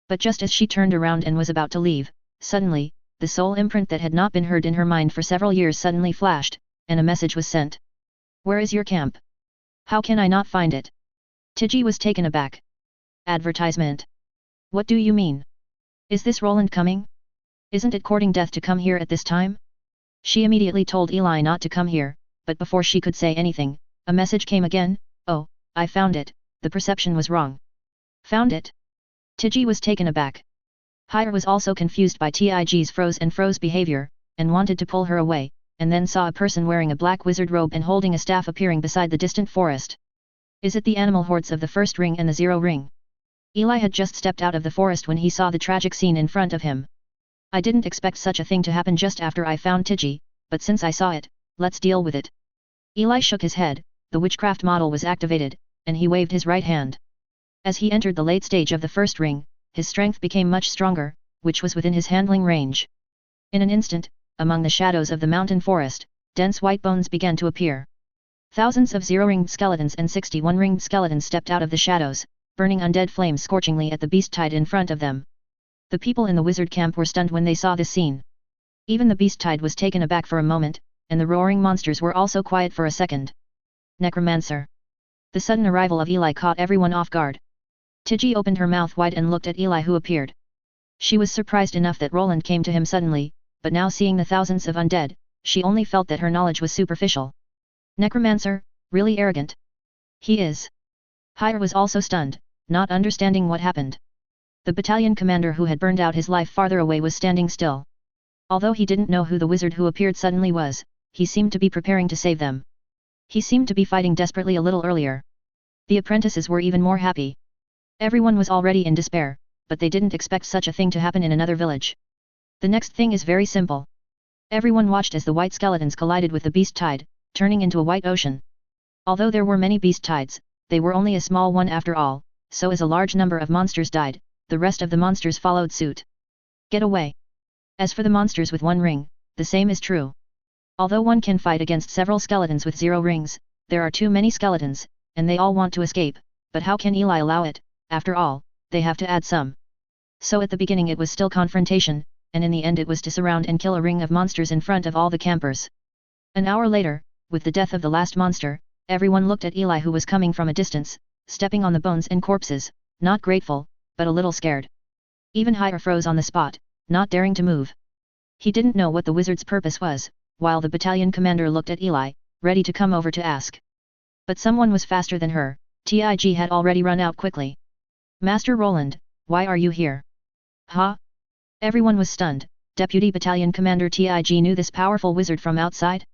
But just as she turned around and was about to leave, suddenly, the soul imprint that had not been heard in her mind for several years suddenly flashed, and a message was sent. Where is your camp? How can I not find it? Tig was taken aback. Advertisement. What do you mean? Is this Roland coming? Isn't it courting death to come here at this time? She immediately told Eli not to come here, but before she could say anything, a message came again. Oh, I found it, the perception was wrong. Found it? Tiji was taken aback. Hire was also confused by Tig's froze behavior, and wanted to pull her away, and then saw a person wearing a black wizard robe and holding a staff appearing beside the distant forest. Is it the animal hordes of the first ring and the 0 ring? Eli had just stepped out of the forest when he saw the tragic scene in front of him. I didn't expect such a thing to happen just after I found Tiji, but since I saw it, let's deal with it. Eli shook his head, the witchcraft model was activated, and he waved his right hand. As he entered the late stage of the first ring, his strength became much stronger, which was within his handling range. In an instant, among the shadows of the mountain forest, dense white bones began to appear. Thousands of 0-ringed skeletons and 61-ringed skeletons stepped out of the shadows, burning undead flames scorchingly at the beast tide in front of them. The people in the wizard camp were stunned when they saw this scene. Even the beast tide was taken aback for a moment, and the roaring monsters were also quiet for a second. Necromancer. The sudden arrival of Eli caught everyone off guard. Tiji opened her mouth wide and looked at Eli who appeared. She was surprised enough that Roland came to him suddenly, but now seeing the thousands of undead, she only felt that her knowledge was superficial. Necromancer, really arrogant. He is. Hire was also stunned, not understanding what happened. The battalion commander who had burned out his life farther away was standing still. Although he didn't know who the wizard who appeared suddenly was, he seemed to be preparing to save them. He seemed to be fighting desperately a little earlier. The apprentices were even more happy. Everyone was already in despair, but they didn't expect such a thing to happen in another village. The next thing is very simple. Everyone watched as the white skeletons collided with the beast tide, turning into a white ocean. Although there were many beast tides, they were only a small one after all, so as a large number of monsters died, the rest of the monsters followed suit. Get away. As for the monsters with 1 ring, the same is true. Although one can fight against several skeletons with 0 rings, there are too many skeletons, and they all want to escape, but how can Eli allow it? After all, they have to add some. So at the beginning it was still confrontation, and in the end it was to surround and kill a ring of monsters in front of all the campers. An hour later, with the death of the last monster, everyone looked at Eli who was coming from a distance, stepping on the bones and corpses, not grateful, but a little scared. Even Hire froze on the spot, not daring to move. He didn't know what the wizard's purpose was, while the battalion commander looked at Eli, ready to come over to ask. But someone was faster than her. Tig had already run out quickly. Master Roland, why are you here? Huh? Everyone was stunned. Deputy Battalion Commander Tig knew this powerful wizard from outside?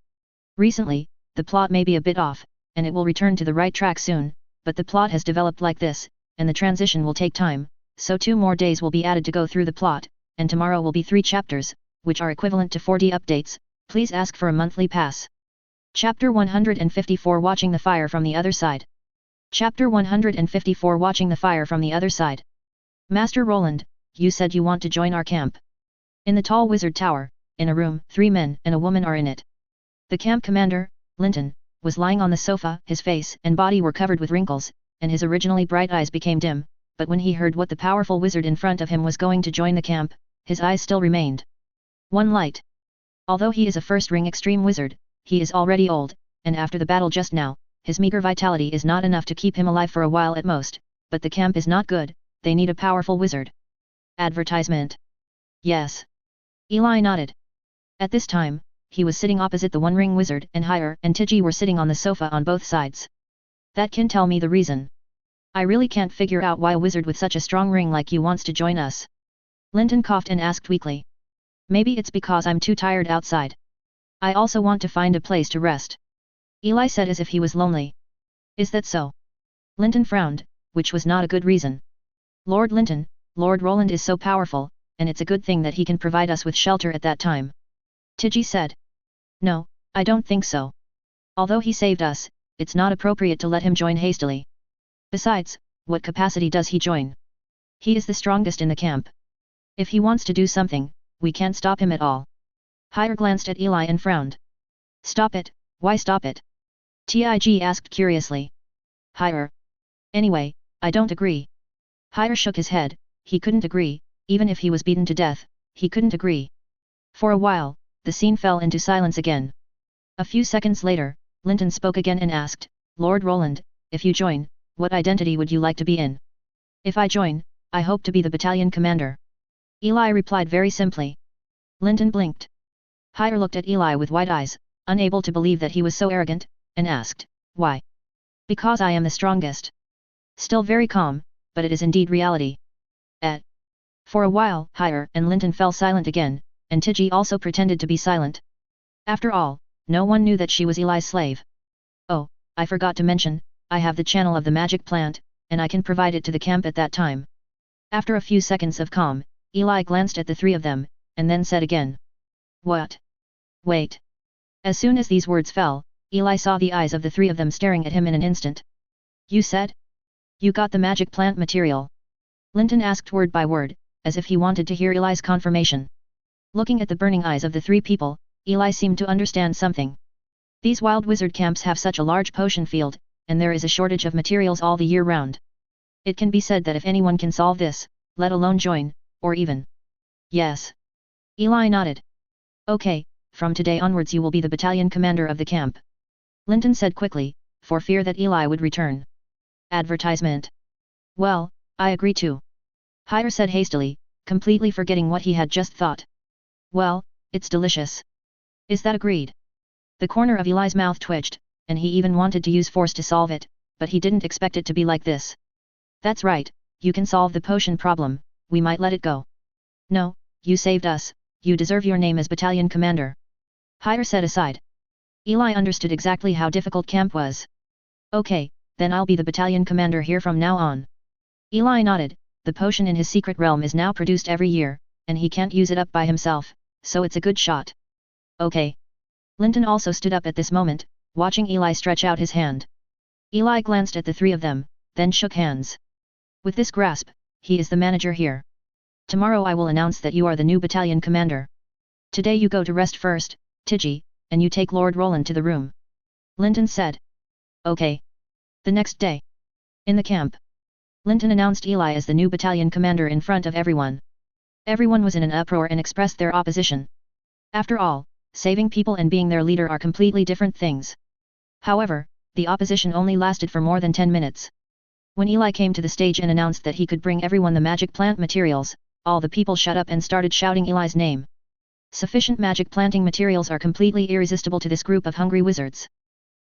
Recently, the plot may be a bit off, and it will return to the right track soon, but the plot has developed like this, and the transition will take time, so 2 more days will be added to go through the plot, and tomorrow will be 3 chapters, which are equivalent to 4D updates. Please ask for a monthly pass. Chapter 154 Watching the Fire from the Other Side. Chapter 154 Watching the Fire from the Other Side. Master Roland, you said you want to join our camp. In the tall wizard tower, in a room, 3 men and a woman are in it. The camp commander, Linton, was lying on the sofa, his face and body were covered with wrinkles, and his originally bright eyes became dim, but when he heard what the powerful wizard in front of him was going to join the camp, his eyes still remained one light. Although he is a first-ring extreme wizard, he is already old, and after the battle just now, his meager vitality is not enough to keep him alive for a while at most, but the camp is not good, they need a powerful wizard. Advertisement. Yes. Eli nodded. At this time, he was sitting opposite the one-ring wizard and Hire and Tiji were sitting on the sofa on both sides. That can tell me the reason. I really can't figure out why a wizard with such a strong ring like you wants to join us. Linton coughed and asked weakly. Maybe it's because I'm too tired outside. I also want to find a place to rest. Eli said as if he was lonely. Is that so? Linton frowned, which was not a good reason. Lord Linton, Lord Roland is so powerful, and it's a good thing that he can provide us with shelter at that time. Tiji said. No, I don't think so. Although he saved us, it's not appropriate to let him join hastily. Besides, what capacity does he join? He is the strongest in the camp. If he wants to do something, we can't stop him at all. Hire glanced at Eli and frowned. Stop it, why stop it? Tig asked curiously. Hire. Anyway, I don't agree. Hire shook his head, he couldn't agree, even if he was beaten to death, he couldn't agree. For a while, the scene fell into silence again. A few seconds later, Linton spoke again and asked, Lord Roland, if you join, what identity would you like to be in? If I join, I hope to be the battalion commander. Eli replied very simply. Linton blinked. Hire looked at Eli with wide eyes, unable to believe that he was so arrogant, and asked, why? Because I am the strongest. Still very calm, but it is indeed reality. at. For a while, Hire and Linton fell silent again, and Tiji also pretended to be silent. After all, no one knew that she was Eli's slave. Oh, I forgot to mention, I have the channel of the magic plant, and I can provide it to the camp at that time. After a few seconds of calm, Eli glanced at the three of them, and then said again. What? Wait. As soon as these words fell, Eli saw the eyes of the three of them staring at him in an instant. You said? You got the magic plant material? Linton asked word by word, as if he wanted to hear Eli's confirmation. Looking at the burning eyes of the three people, Eli seemed to understand something. These wild wizard camps have such a large potion field, and there is a shortage of materials all the year round. It can be said that if anyone can solve this, let alone join, or even. Yes. Eli nodded. Okay, from today onwards you will be the battalion commander of the camp. Linton said quickly, for fear that Eli would return. Advertisement. Well, I agree too. Hire said hastily, completely forgetting what he had just thought. Well, it's delicious. Is that agreed? The corner of Eli's mouth twitched, and he even wanted to use force to solve it, but he didn't expect it to be like this. That's right, you can solve the potion problem, we might let it go. No, you saved us, you deserve your name as battalion commander. Hire said aside. Eli understood exactly how difficult camp was. Okay, then I'll be the battalion commander here from now on. Eli nodded, the potion in his secret realm is now produced every year, and he can't use it up by himself, so it's a good shot. Okay. Linton also stood up at this moment, watching Eli stretch out his hand. Eli glanced at the three of them, then shook hands. With this grasp, he is the manager here. Tomorrow I will announce that you are the new battalion commander. Today you go to rest first, Tiji, and you take Lord Roland to the room. Linton said. Okay. The next day. In the camp. Linton announced Eli as the new battalion commander in front of everyone. Everyone was in an uproar and expressed their opposition. After all, saving people and being their leader are completely different things. However, the opposition only lasted for more than 10 minutes. When Eli came to the stage and announced that he could bring everyone the magic plant materials, all the people shut up and started shouting Eli's name. Sufficient magic planting materials are completely irresistible to this group of hungry wizards.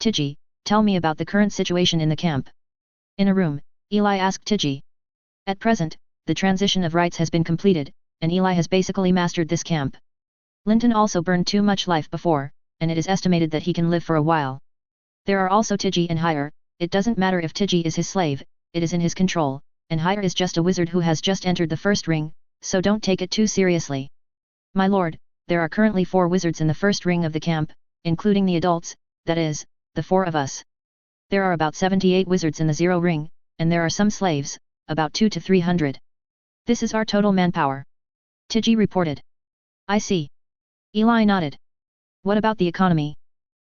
Tiji, tell me about the current situation in the camp. In a room, Eli asked Tiji. At present, the transition of rites has been completed, and Eli has basically mastered this camp. Linton also burned too much life before, and it is estimated that he can live for a while. There are also Tiji and Hire, it doesn't matter if Tiji is his slave, it is in his control, and Hire is just a wizard who has just entered the first ring, so don't take it too seriously. My lord, there are currently 4 wizards in the first ring of the camp, including the adults, that is, the 4 of us. There are about 78 wizards in the 0 ring, and there are some slaves, about 200 to 300. This is our total manpower. Tiji reported. I see. Eli nodded. What about the economy?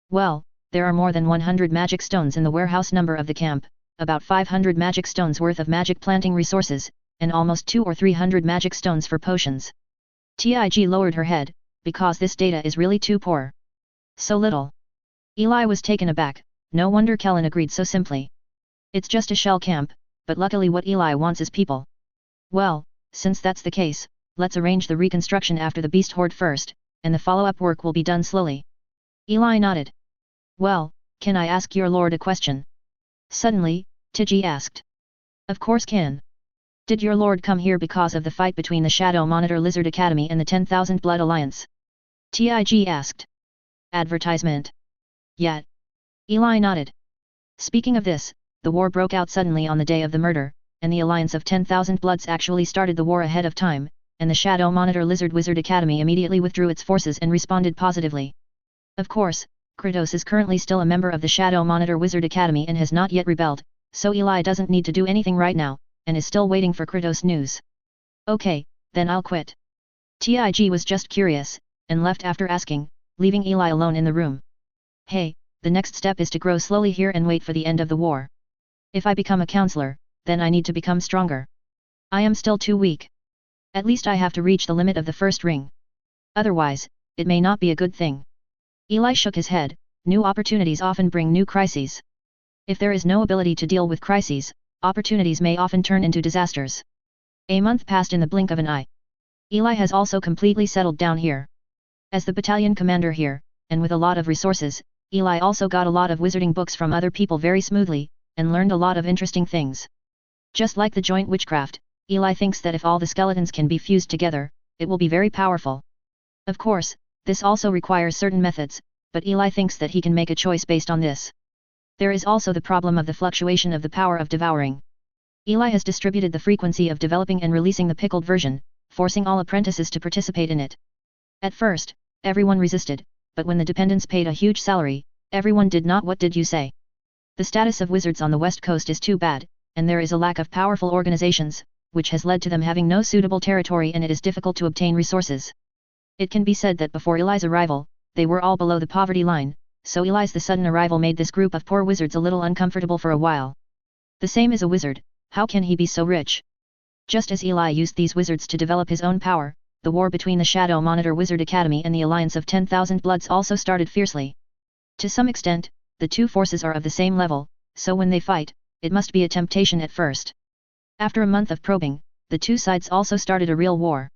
Well, there are more than 100 magic stones in the warehouse number of the camp, about 500 magic stones worth of magic planting resources, and almost 200 or 300 magic stones for potions. Tig lowered her head, because this data is really too poor. So little. Eli was taken aback, no wonder Kellen agreed so simply. It's just a shell camp, but luckily what Eli wants is people. Well, since that's the case, let's arrange the reconstruction after the beast horde first, and the follow-up work will be done slowly. Eli nodded. Well, can I ask your lord a question? Suddenly, Tiji asked. Of course can. Did your lord come here because of the fight between the Shadow Monitor Lizard Academy and the 10,000 Blood Alliance? Tig asked. Advertisement. Yet. Eli nodded. Speaking of this, the war broke out suddenly on the day of the murder, and the Alliance of 10,000 Bloods actually started the war ahead of time, and the Shadow Monitor Wizard Academy immediately withdrew its forces and responded positively. Of course, Kratos is currently still a member of the Shadow Monitor Wizard Academy and has not yet rebelled, so Eli doesn't need to do anything right now, and is still waiting for Kratos' news. Okay, then I'll quit. Tig was just curious, and left after asking, leaving Eli alone in the room. Hey, the next step is to grow slowly here and wait for the end of the war. If I become a counselor, then I need to become stronger. I am still too weak. At least I have to reach the limit of the first ring. Otherwise, it may not be a good thing. Eli shook his head, new opportunities often bring new crises. If there is no ability to deal with crises, opportunities may often turn into disasters. A month passed in the blink of an eye. Eli has also completely settled down here. As the battalion commander here, and with a lot of resources, Eli also got a lot of wizarding books from other people very smoothly, and learned a lot of interesting things. Just like the joint witchcraft, Eli thinks that if all the skeletons can be fused together, it will be very powerful. Of course, this also requires certain methods, but Eli thinks that he can make a choice based on this. There is also the problem of the fluctuation of the power of devouring. Eli has distributed the frequency of developing and releasing the pickled version, forcing all apprentices to participate in it. At first, everyone resisted, but when the dependents paid a huge salary, everyone did not. What did you say? The status of wizards on the west coast is too bad, and there is a lack of powerful organizations, which has led to them having no suitable territory, and it is difficult to obtain resources. It can be said that before Eli's arrival, they were all below the poverty line, so Eli's the sudden arrival made this group of poor wizards a little uncomfortable for a while. The same is a wizard, how can he be so rich? Just as Eli used these wizards to develop his own power, the war between the Shadow Monitor Wizard Academy and the Alliance of 10,000 Bloods also started fiercely. To some extent, the two forces are of the same level, so when they fight, it must be a temptation at first. After a month of probing, the two sides also started a real war.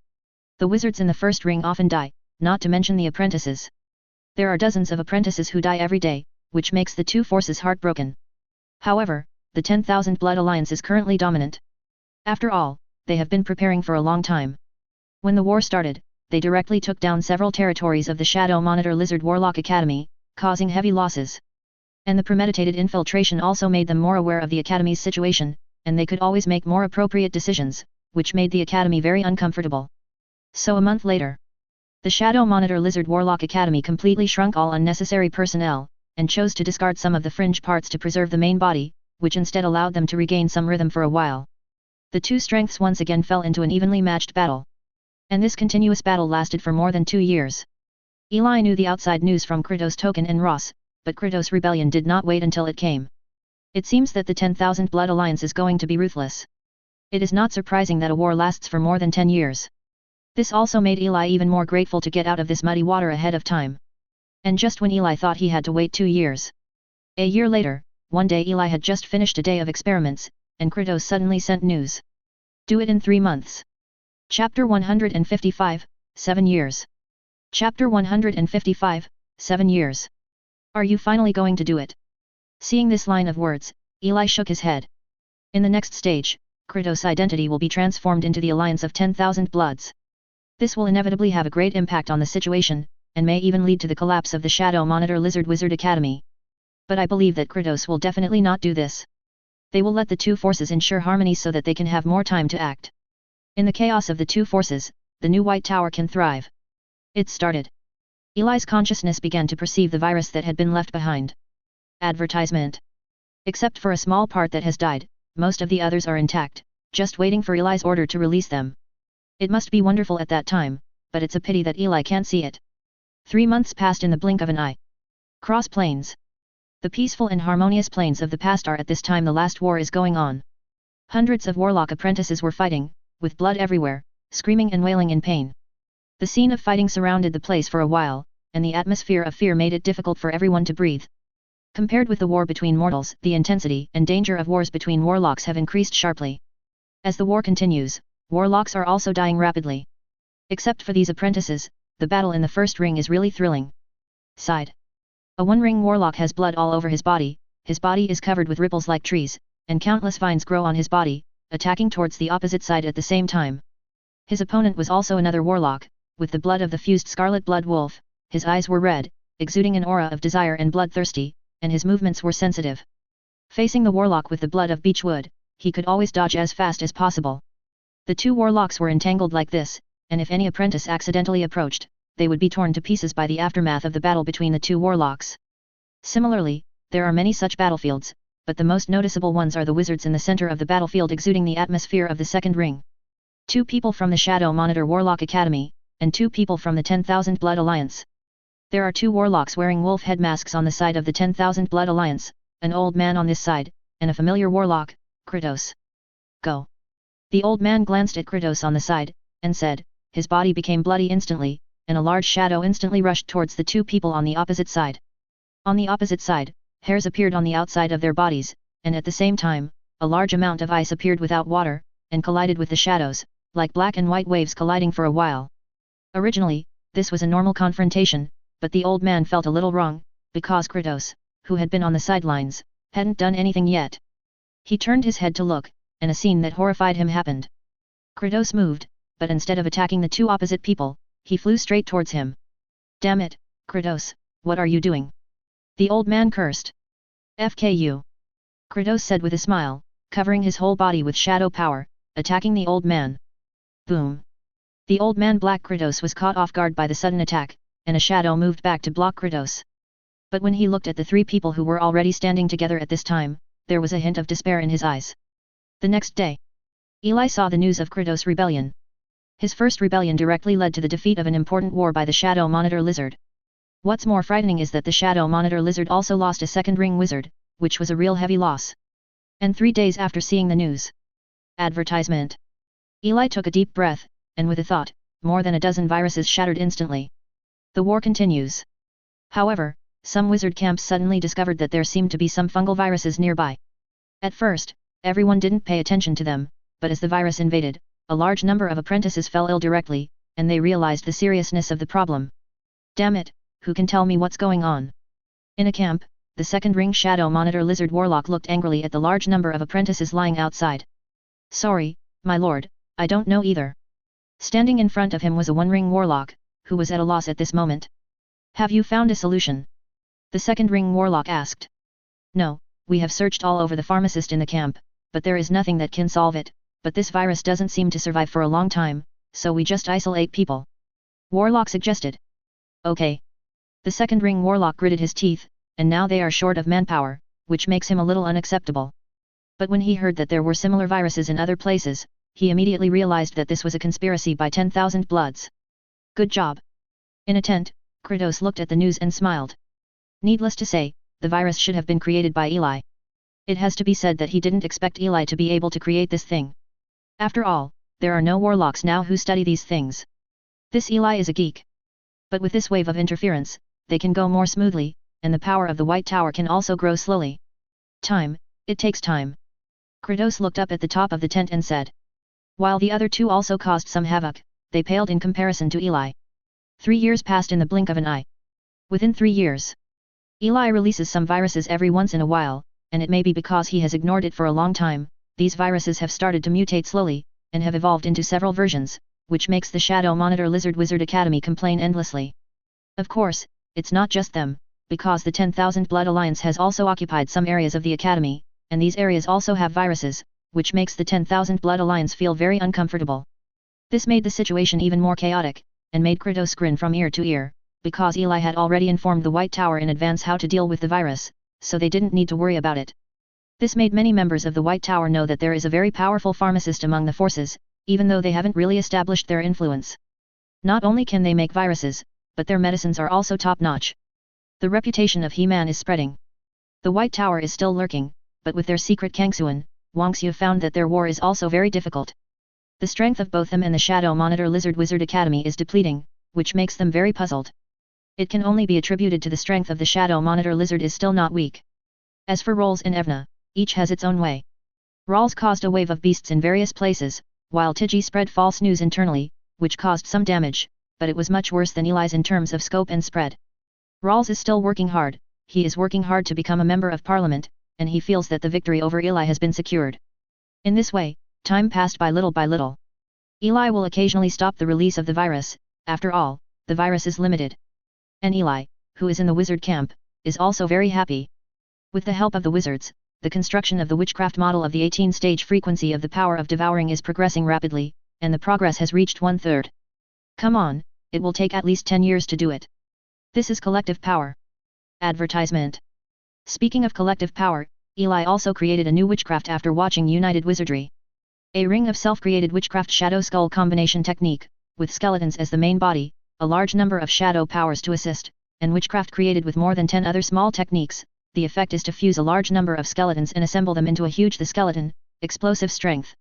The wizards in the first ring often die, not to mention the apprentices. There are dozens of apprentices who die every day, which makes the two forces heartbroken. However, the 10,000 Blood Alliance is currently dominant. After all, they have been preparing for a long time. When the war started, they directly took down several territories of the Shadow Monitor Lizard Warlock Academy, causing heavy losses. And the premeditated infiltration also made them more aware of the Academy's situation, and they could always make more appropriate decisions, which made the Academy very uncomfortable. So a month later, the Shadow Monitor Lizard Warlock Academy completely shrunk all unnecessary personnel, and chose to discard some of the fringe parts to preserve the main body, which instead allowed them to regain some rhythm for a while. The two strengths once again fell into an evenly matched battle. And this continuous battle lasted for more than 2 years. Eli knew the outside news from Kratos' Token and Ross, but Kratos' rebellion did not wait until it came. It seems that the 10,000 Blood Alliance is going to be ruthless. It is not surprising that a war lasts for more than 10 years. This also made Eli even more grateful to get out of this muddy water ahead of time. And just when Eli thought he had to wait 2 years. A year later, one day Eli had just finished a day of experiments, and Kratos suddenly sent news. Do it in 3 months. Chapter 155, 7 years. Chapter 155, 7 years. Are you finally going to do it? Seeing this line of words, Eli shook his head. In the next stage, Kratos' identity will be transformed into the Alliance of 10,000 Bloods. This will inevitably have a great impact on the situation, and may even lead to the collapse of the Shadow Monitor Lizard Wizard Academy. But I believe that Kratos will definitely not do this. They will let the two forces ensure harmony so that they can have more time to act. In the chaos of the two forces, the new White Tower can thrive. It started. Eli's consciousness began to perceive the virus that had been left behind. Advertisement. Except for a small part that has died, most of the others are intact, just waiting for Eli's order to release them. It must be wonderful at that time, but it's a pity that Eli can't see it. 3 months passed in the blink of an eye. Cross plains. The peaceful and harmonious plains of the past are at this time the last war is going on. Hundreds of warlock apprentices were fighting, with blood everywhere, screaming and wailing in pain. The scene of fighting surrounded the place for a while, and the atmosphere of fear made it difficult for everyone to breathe. Compared with the war between mortals, the intensity and danger of wars between warlocks have increased sharply. As the war continues, warlocks are also dying rapidly. Except for these apprentices, the battle in the first ring is really thrilling. Side. A one-ring warlock has blood all over his body is covered with ripples like trees, and countless vines grow on his body, attacking towards the opposite side at the same time. His opponent was also another warlock, with the blood of the fused scarlet blood wolf, his eyes were red, exuding an aura of desire and bloodthirsty, and his movements were sensitive. Facing the warlock with the blood of beechwood, he could always dodge as fast as possible. The two warlocks were entangled like this, and if any apprentice accidentally approached, they would be torn to pieces by the aftermath of the battle between the two warlocks. Similarly, there are many such battlefields, but the most noticeable ones are the wizards in the center of the battlefield exuding the atmosphere of the second ring. 2 people from the Shadow Monitor Warlock Academy, and 2 people from the 10,000 Blood Alliance. There are 2 warlocks wearing wolf head masks on the side of the 10,000 Blood Alliance, an old man on this side, and a familiar warlock, Kratos. Go. The old man glanced at Kratos on the side, and said, his body became bloody instantly, and a large shadow instantly rushed towards the 2 people on the opposite side. On the opposite side, hairs appeared on the outside of their bodies, and at the same time, a large amount of ice appeared without water, and collided with the shadows, like black and white waves colliding for a while. Originally, this was a normal confrontation, but the old man felt a little wrong, because Kratos, who had been on the sidelines, hadn't done anything yet. He turned his head to look, and a scene that horrified him happened. Kratos moved, but instead of attacking the two opposite people, he flew straight towards him. Damn it, Kratos, what are you doing? The old man cursed. FKU. Kratos said with a smile, covering his whole body with shadow power, attacking the old man. Boom. The old man Black Kratos was caught off guard by the sudden attack, and a shadow moved back to block Kratos. But when he looked at the three people who were already standing together at this time, there was a hint of despair in his eyes. The next day, Eli saw the news of Kratos' rebellion. His first rebellion directly led to the defeat of an important war by the Shadow Monitor Lizard. What's more frightening is that the Shadow Monitor Lizard also lost a second ring wizard, which was a real heavy loss. And 3 days after seeing the news. Advertisement. Eli took a deep breath, and with a thought, more than a dozen viruses shattered instantly. The war continues. However, some wizard camps suddenly discovered that there seemed to be some fungal viruses nearby. At first, everyone didn't pay attention to them, but as the virus invaded, a large number of apprentices fell ill directly, and they realized the seriousness of the problem. Damn it, who can tell me what's going on? In a camp, the second ring Shadow Monitor Lizard Warlock looked angrily at the large number of apprentices lying outside. Sorry, my lord, I don't know either. Standing in front of him was a one-ring Warlock, who was at a loss at this moment. Have you found a solution? The second ring Warlock asked. No, we have searched all over the pharmacist in the camp, but there is nothing that can solve it, but this virus doesn't seem to survive for a long time, so we just isolate people. Warlock suggested. Okay. The second ring Warlock gritted his teeth, and now they are short of manpower, which makes him a little unacceptable. But when he heard that there were similar viruses in other places, he immediately realized that this was a conspiracy by 10,000 Bloods. Good job. In a tent, Kratos looked at the news and smiled. Needless to say, the virus should have been created by Eli. It has to be said that he didn't expect Eli to be able to create this thing. After all, there are no warlocks now who study these things. This Eli is a geek. But with this wave of interference, they can go more smoothly, and the power of the White Tower can also grow slowly. Time, it takes time. Kratos looked up at the top of the tent and said. While the other two also caused some havoc, they paled in comparison to Eli. 3 years passed in the blink of an eye. Within 3 years, Eli releases some viruses every once in a while, and it may be because he has ignored it for a long time, these viruses have started to mutate slowly, and have evolved into several versions, which makes the Shadow Monitor Lizard Wizard Academy complain endlessly. Of course, it's not just them, because the 10,000 Blood Alliance has also occupied some areas of the Academy, and these areas also have viruses, which makes the 10,000 Blood Alliance feel very uncomfortable. This made the situation even more chaotic, and made Kratos grin from ear to ear, because Eli had already informed the White Tower in advance how to deal with the virus, so they didn't need to worry about it. This made many members of the White Tower know that there is a very powerful pharmacist among the forces, even though they haven't really established their influence. Not only can they make viruses, but their medicines are also top-notch. The reputation of He-Man is spreading. The White Tower is still lurking, but with their secret Kangsuan, Wangxiu found that their war is also very difficult. The strength of both them and the Shadow Monitor Lizard Wizard Academy is depleting, which makes them very puzzled. It can only be attributed to the strength of the Shadow Monitor Lizard is still not weak. As for Rolls and Evna, each has its own way. Rolls caused a wave of beasts in various places, while Tiji spread false news internally, which caused some damage, but it was much worse than Eli's in terms of scope and spread. Rolls is still working hard, he is working hard to become a member of parliament, and he feels that the victory over Eli has been secured. In this way, time passed by little by little. Eli will occasionally stop the release of the virus, after all, the virus is limited. And Eli, who is in the wizard camp, is also very happy. With the help of the wizards, the construction of the witchcraft model of the 18-stage frequency of the power of devouring is progressing rapidly, and the progress has reached 1/3. Come on, it will take at least 10 years to do it. This is collective power. Advertisement. Speaking of collective power, Eli also created a new witchcraft after watching United Wizardry. A ring of self-created witchcraft shadow skull combination technique, with skeletons as the main body, a large number of shadow powers to assist, and witchcraft created with more than 10 other small techniques. The effect is to fuse a large number of skeletons and assemble them into a huge skeleton, explosive strength.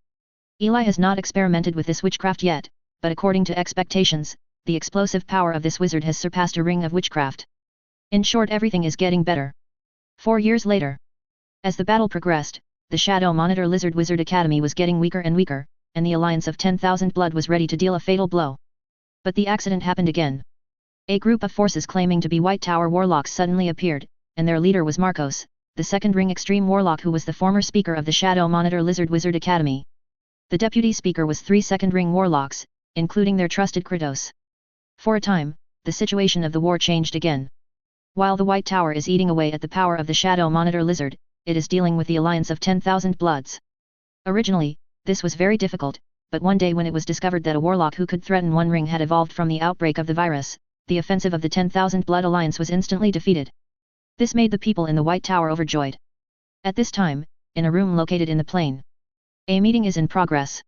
Eli has not experimented with this witchcraft yet, but according to expectations, the explosive power of this wizard has surpassed a ring of witchcraft. In short, everything is getting better. 4 years later. As the battle progressed, the Shadow Monitor Lizard Wizard Academy was getting weaker and weaker, and the alliance of 10,000 Blood was ready to deal a fatal blow. But the accident happened again. A group of forces claiming to be White Tower warlocks suddenly appeared, and their leader was Marcos, the second ring extreme warlock who was the former speaker of the Shadow Monitor Lizard Wizard Academy. The deputy speaker was 3 second-ring warlocks, including their trusted Kratos. For a time, the situation of the war changed again. While the White Tower is eating away at the power of the Shadow Monitor Lizard, it is dealing with the alliance of 10,000 Bloods. Originally, this was very difficult, but one day when it was discovered that a warlock who could threaten One Ring had evolved from the outbreak of the virus, the offensive of the 10,000 Blood Alliance was instantly defeated. This made the people in the White Tower overjoyed. At this time, in a room located in the plain, a meeting is in progress.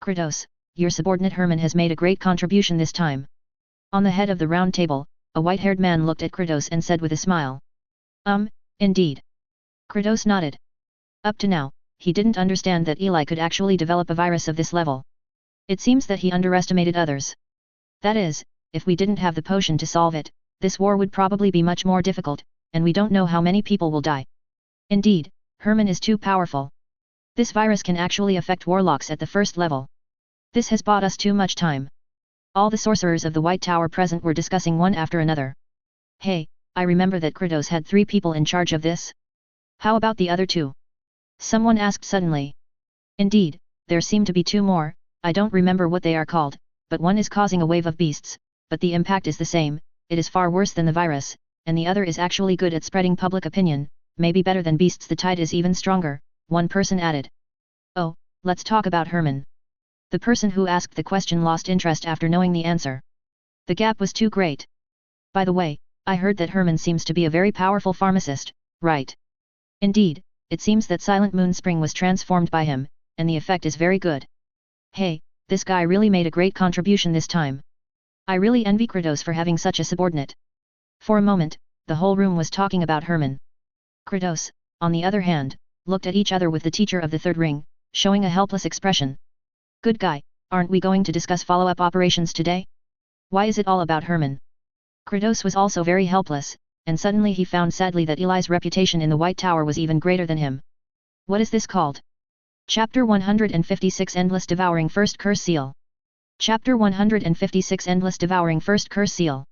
Kratos, your subordinate Herman has made a great contribution this time. On the head of the round table, a white-haired man looked at Kratos and said with a smile. Indeed. Kratos nodded. Up to now, he didn't understand that Eli could actually develop a virus of this level. It seems that he underestimated others. That is, if we didn't have the potion to solve it, this war would probably be much more difficult, and we don't know how many people will die. Indeed, Herman is too powerful. This virus can actually affect warlocks at the first level. This has bought us too much time. All the sorcerers of the White Tower present were discussing one after another. Hey, I remember that Kratos had 3 people in charge of this. How about the other 2? Someone asked suddenly. Indeed, there seem to be 2 more, I don't remember what they are called, but one is causing a wave of beasts, but the impact is the same, it is far worse than the virus, and the other is actually good at spreading public opinion, maybe better than beasts. The tide is even stronger, one person added. Oh, let's talk about Herman. The person who asked the question lost interest after knowing the answer. The gap was too great. By the way, I heard that Herman seems to be a very powerful pharmacist, right? Indeed, it seems that Silent Moon Spring was transformed by him, and the effect is very good. Hey, this guy really made a great contribution this time. I really envy Kratos for having such a subordinate. For a moment, the whole room was talking about Herman. Kratos, on the other hand, looked at each other with the teacher of the third ring, showing a helpless expression. Good guy, aren't we going to discuss follow-up operations today? Why is it all about Herman? Kratos was also very helpless, and suddenly he found sadly that Eli's reputation in the White Tower was even greater than him. What is this called? Chapter 156 Endless Devouring First Curse Seal. Chapter 156 Endless Devouring First Curse Seal.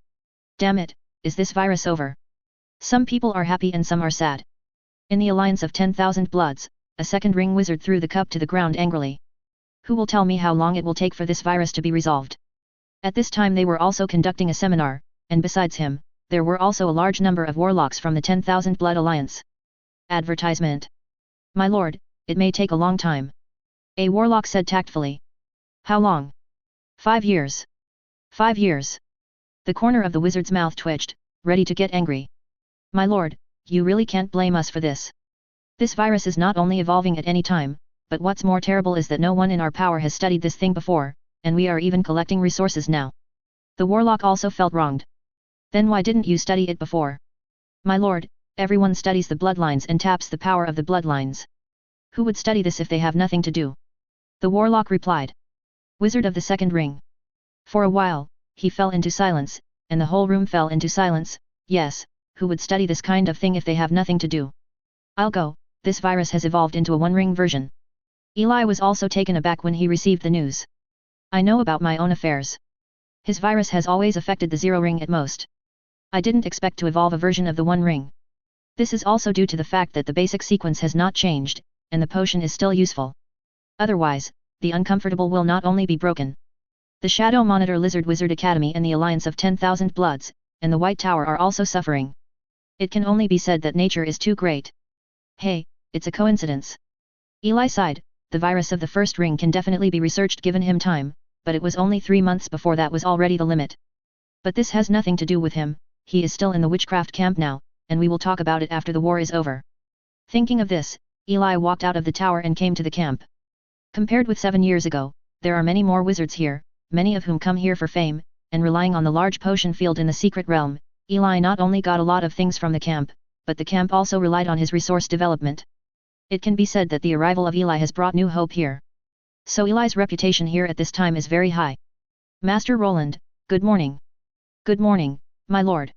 Damn it, is this virus over? Some people are happy and some are sad. In the alliance of 10,000 Bloods, a second ring wizard threw the cup to the ground angrily. Who will tell me how long it will take for this virus to be resolved? At this time they were also conducting a seminar, and besides him, there were also a large number of warlocks from the 10,000 Blood Alliance. Advertisement. My lord, it may take a long time. A warlock said tactfully. How long? 5 years. 5 years. The corner of the wizard's mouth twitched, ready to get angry. My lord, you really can't blame us for this. This virus is not only evolving at any time, but what's more terrible is that no one in our power has studied this thing before, and we are even collecting resources now. The warlock also felt wronged. Then why didn't you study it before? My lord, everyone studies the bloodlines and taps the power of the bloodlines. Who would study this if they have nothing to do? The warlock replied. Wizard of the second ring. For a while, he fell into silence, and the whole room fell into silence. Yes, who would study this kind of thing if they have nothing to do? I'll go, this virus has evolved into a one-ring version. Eli was also taken aback when he received the news. I know about my own affairs. His virus has always affected the 0 ring at most. I didn't expect to evolve a version of the 1 ring. This is also due to the fact that the basic sequence has not changed, and the potion is still useful. Otherwise, the uncomfortable will not only be broken. The Shadow Monitor Lizard Wizard Academy and the Alliance of 10,000 Bloods, and the White Tower are also suffering. It can only be said that nature is too great. Hey, it's a coincidence. Eli sighed. The virus of the first ring can definitely be researched given him time, but it was only 3 months before that was already the limit. But this has nothing to do with him, he is still in the witchcraft camp now, and we will talk about it after the war is over. Thinking of this, Eli walked out of the tower and came to the camp. Compared with 7 years ago, there are many more wizards here, many of whom come here for fame, and relying on the large potion field in the secret realm, Eli not only got a lot of things from the camp, but the camp also relied on his resource development. It can be said that the arrival of Eli has brought new hope here. So Eli's reputation here at this time is very high. Master Roland, good morning. Good morning, my lord.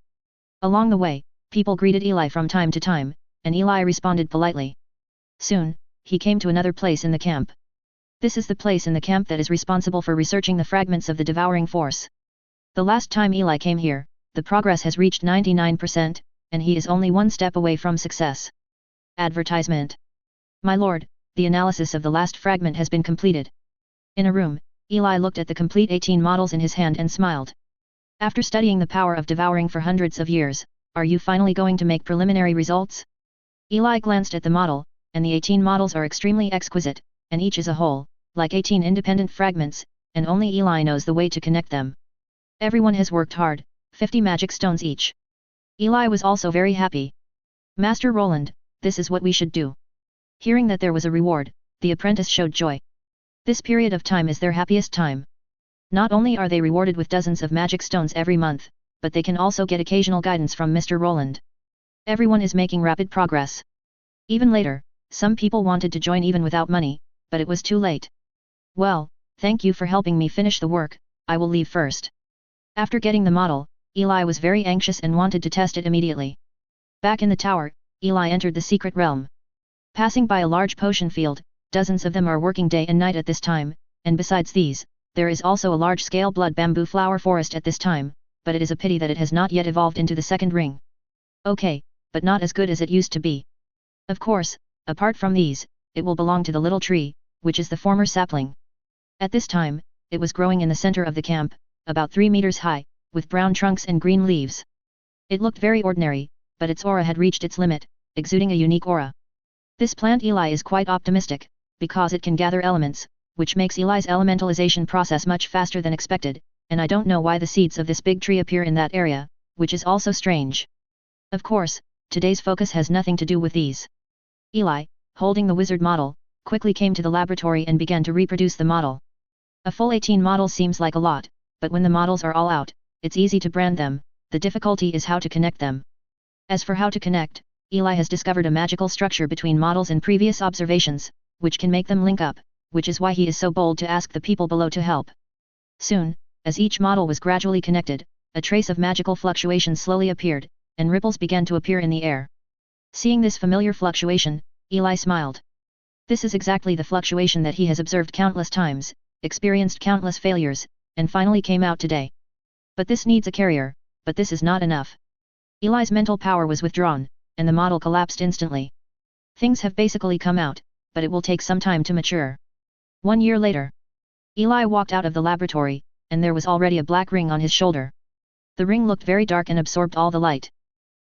Along the way, people greeted Eli from time to time, and Eli responded politely. Soon, he came to another place in the camp. This is the place in the camp that is responsible for researching the fragments of the devouring force. The last time Eli came here, the progress has reached 99%, and he is only 1 step away from success. Advertisement. My lord, the analysis of the last fragment has been completed. In a room, Eli looked at the complete 18 models in his hand and smiled. After studying the power of devouring for hundreds of years, are you finally going to make preliminary results? Eli glanced at the model, and the 18 models are extremely exquisite, and each is a whole, like 18 independent fragments, and only Eli knows the way to connect them. Everyone has worked hard, 50 magic stones each. Eli was also very happy. Master Roland, this is what we should do. Hearing that there was a reward, the apprentice showed joy. This period of time is their happiest time. Not only are they rewarded with dozens of magic stones every month, but they can also get occasional guidance from Mr. Roland. Everyone is making rapid progress. Even later, some people wanted to join even without money, but it was too late. Well, thank you for helping me finish the work, I will leave first. After getting the model, Eli was very anxious and wanted to test it immediately. Back in the tower, Eli entered the secret realm. Passing by a large potion field, dozens of them are working day and night at this time, and besides these, there is also a large-scale blood bamboo flower forest at this time, but it is a pity that it has not yet evolved into the second ring. Okay, but not as good as it used to be. Of course, apart from these, it will belong to the little tree, which is the former sapling. At this time, it was growing in the center of the camp, about 3 meters high, with brown trunks and green leaves. It looked very ordinary, but its aura had reached its limit, exuding a unique aura. This plant Eli is quite optimistic, because it can gather elements, which makes Eli's elementalization process much faster than expected, and I don't know why the seeds of this big tree appear in that area, which is also strange. Of course, today's focus has nothing to do with these. Eli, holding the wizard model, quickly came to the laboratory and began to reproduce the model. A full 18 models seems like a lot, but when the models are all out, it's easy to brand them, the difficulty is how to connect them. As for how to connect, Eli has discovered a magical structure between models and previous observations, which can make them link up, which is why he is so bold to ask the people below to help. Soon, as each model was gradually connected, a trace of magical fluctuation slowly appeared, and ripples began to appear in the air. Seeing this familiar fluctuation, Eli smiled. This is exactly the fluctuation that he has observed countless times, experienced countless failures, and finally came out today. But this needs a carrier, but this is not enough. Eli's mental power was withdrawn, and the model collapsed instantly. Things have basically come out, but it will take some time to mature. 1 year later, Eli walked out of the laboratory, and there was already a black ring on his shoulder. The ring looked very dark and absorbed all the light.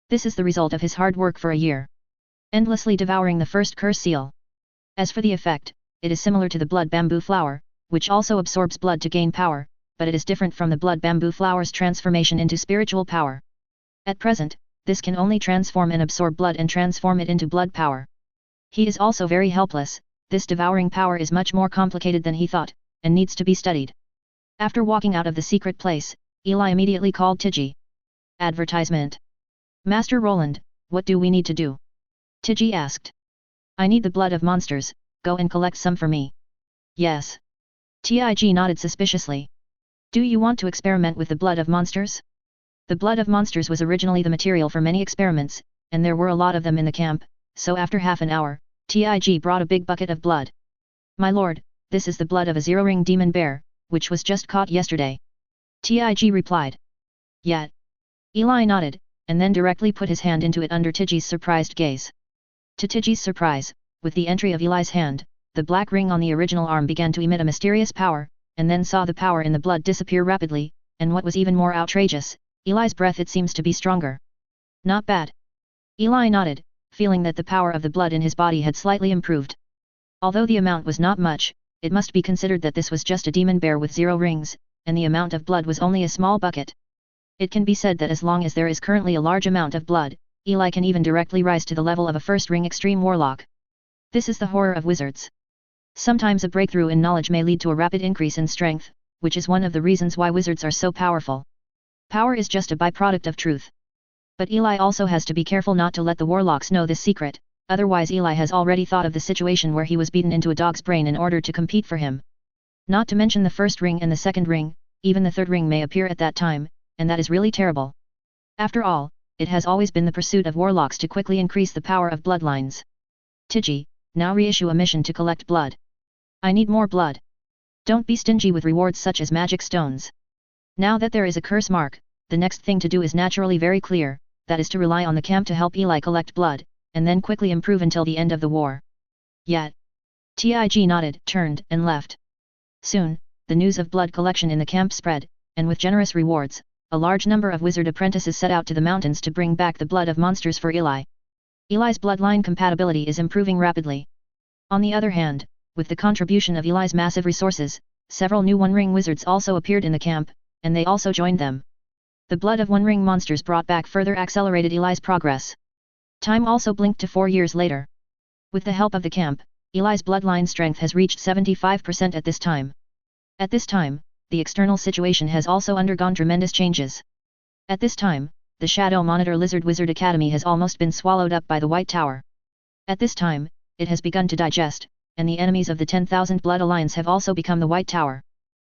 This is the result of his hard work for a year. Endlessly devouring the first curse seal. As for the effect, it is similar to the blood bamboo flower, which also absorbs blood to gain power, but it is different from the blood bamboo flower's transformation into spiritual power. At present, this can only transform and absorb blood and transform it into blood power. He is also very helpless, this devouring power is much more complicated than he thought, and needs to be studied. After walking out of the secret place, Eli immediately called Tiggy. Advertisement. Master Roland, what do we need to do? Tiggy asked. I need the blood of monsters, go and collect some for me. Yes. Tig nodded suspiciously. Do you want to experiment with the blood of monsters? The blood of monsters was originally the material for many experiments, and there were a lot of them in the camp, so after half an hour, Tig brought a big bucket of blood. My lord, this is the blood of a zero-ring demon bear, which was just caught yesterday. Tig replied. Yet. Eli nodded, and then directly put his hand into it under Tiggy's surprised gaze. To Tiggy's surprise, with the entry of Eli's hand, the black ring on the original arm began to emit a mysterious power, and then saw the power in the blood disappear rapidly, and what was even more outrageous, Eli's breath it seems to be stronger. Not bad. Eli nodded, feeling that the power of the blood in his body had slightly improved. Although the amount was not much, it must be considered that this was just a demon bear with 0 rings, and the amount of blood was only a small bucket. It can be said that as long as there is currently a large amount of blood, Eli can even directly rise to the level of a first-ring extreme warlock. This is the horror of wizards. Sometimes a breakthrough in knowledge may lead to a rapid increase in strength, which is one of the reasons why wizards are so powerful. Power is just a byproduct of truth. But Eli also has to be careful not to let the warlocks know this secret, otherwise Eli has already thought of the situation where he was beaten into a dog's brain in order to compete for him. Not to mention the first ring and the second ring, even the third ring may appear at that time, and that is really terrible. After all, it has always been the pursuit of warlocks to quickly increase the power of bloodlines. Tiggy, now reissue a mission to collect blood. I need more blood. Don't be stingy with rewards such as magic stones. Now that there is a curse mark, the next thing to do is naturally very clear, that is to rely on the camp to help Eli collect blood, and then quickly improve until the end of the war. Yet. Tig nodded, turned, and left. Soon, the news of blood collection in the camp spread, and with generous rewards, a large number of wizard apprentices set out to the mountains to bring back the blood of monsters for Eli. Eli's bloodline compatibility is improving rapidly. On the other hand, with the contribution of Eli's massive resources, several new One Ring wizards also appeared in the camp, and they also joined them. The blood of One Ring monsters brought back further accelerated Eli's progress. Time also blinked to 4 years later. With the help of the camp, Eli's bloodline strength has reached 75% at this time. At this time, the external situation has also undergone tremendous changes. At this time, the Shadow Monitor Lizard Wizard Academy has almost been swallowed up by the White Tower. At this time, it has begun to digest, and the enemies of the 10,000 Blood Alliance have also become the White Tower.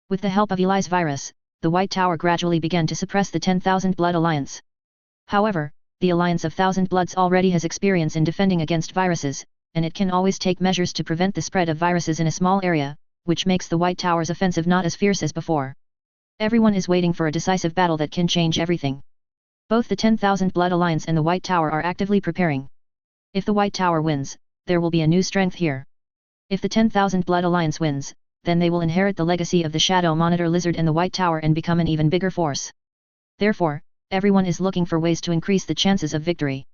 With the help of Eli's virus, the White Tower gradually began to suppress the 10,000 Blood Alliance. However, the Alliance of Thousand Bloods already has experience in defending against viruses, and it can always take measures to prevent the spread of viruses in a small area, which makes the White Tower's offensive not as fierce as before. Everyone is waiting for a decisive battle that can change everything. Both the 10,000 Blood Alliance and the White Tower are actively preparing. If the White Tower wins, there will be a new strength here. If the 10,000 Blood Alliance wins, then they will inherit the legacy of the Shadow Monitor Lizard and the White Tower and become an even bigger force. Therefore, everyone is looking for ways to increase the chances of victory.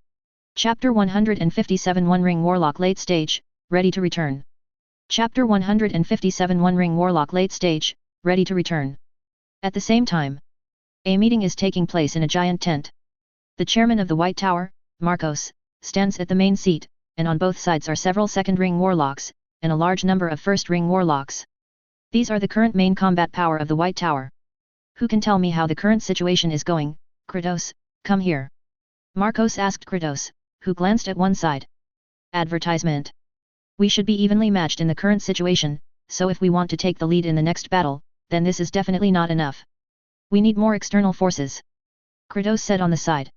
Chapter 157 One Ring Warlock Late Stage, Ready to Return. Chapter 157 One Ring Warlock Late Stage, Ready to Return. At the same time, a meeting is taking place in a giant tent. The chairman of the White Tower, Marcos, stands at the main seat, and on both sides are several second ring warlocks, and a large number of first ring warlocks. These are the current main combat power of the White Tower. Who can tell me how the current situation is going? Kratos, come here. Marcos asked Kratos, who glanced at one side. Advertisement. We should be evenly matched in the current situation, so if we want to take the lead in the next battle, then this is definitely not enough. We need more external forces. Kratos said on the side.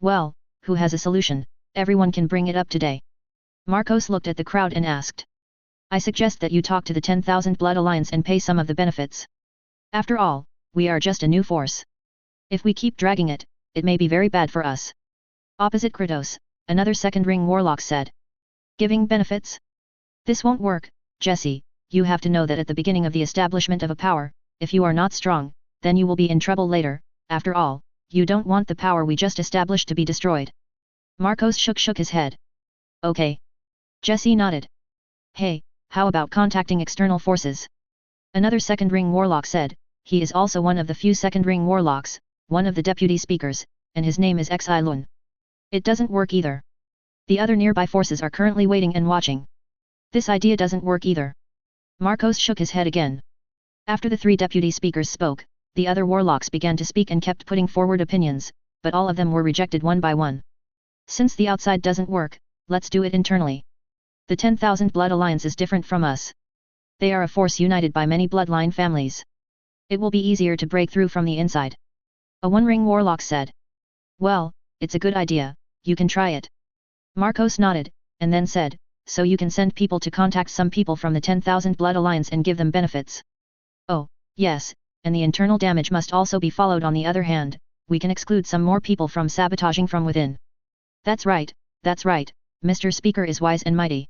Well, who has a solution? Everyone can bring it up today. Marcos looked at the crowd and asked. I suggest that you talk to the 10,000 Blood Alliance and pay some of the benefits. After all, we are just a new force. If we keep dragging it, it may be very bad for us. Opposite Kratos, another second ring warlock said. Giving benefits? This won't work, Jesse. You have to know that at the beginning of the establishment of a power, if you are not strong, then you will be in trouble later. After all, you don't want the power we just established to be destroyed. Marcos shook his head. Okay. Jesse nodded. Hey, how about contacting external forces? Another second ring warlock said. He is also one of the few second ring warlocks, one of the deputy speakers, and his name is Xilun. It doesn't work either. The other nearby forces are currently waiting and watching. This idea doesn't work either. Marcos shook his head again. After the 3 deputy speakers spoke, the other warlocks began to speak and kept putting forward opinions, but all of them were rejected one by one. Since the outside doesn't work, let's do it internally. The 10,000 Blood Alliance is different from us. They are a force united by many bloodline families. It will be easier to break through from the inside. A one-ring warlock said. Well, it's a good idea, you can try it. Marcos nodded, and then said, so you can send people to contact some people from the 10,000 Blood Alliance and give them benefits. Oh, yes, and the internal damage must also be followed. On the other hand, we can exclude some more people from sabotaging from within. That's right, Mr. Speaker is wise and mighty.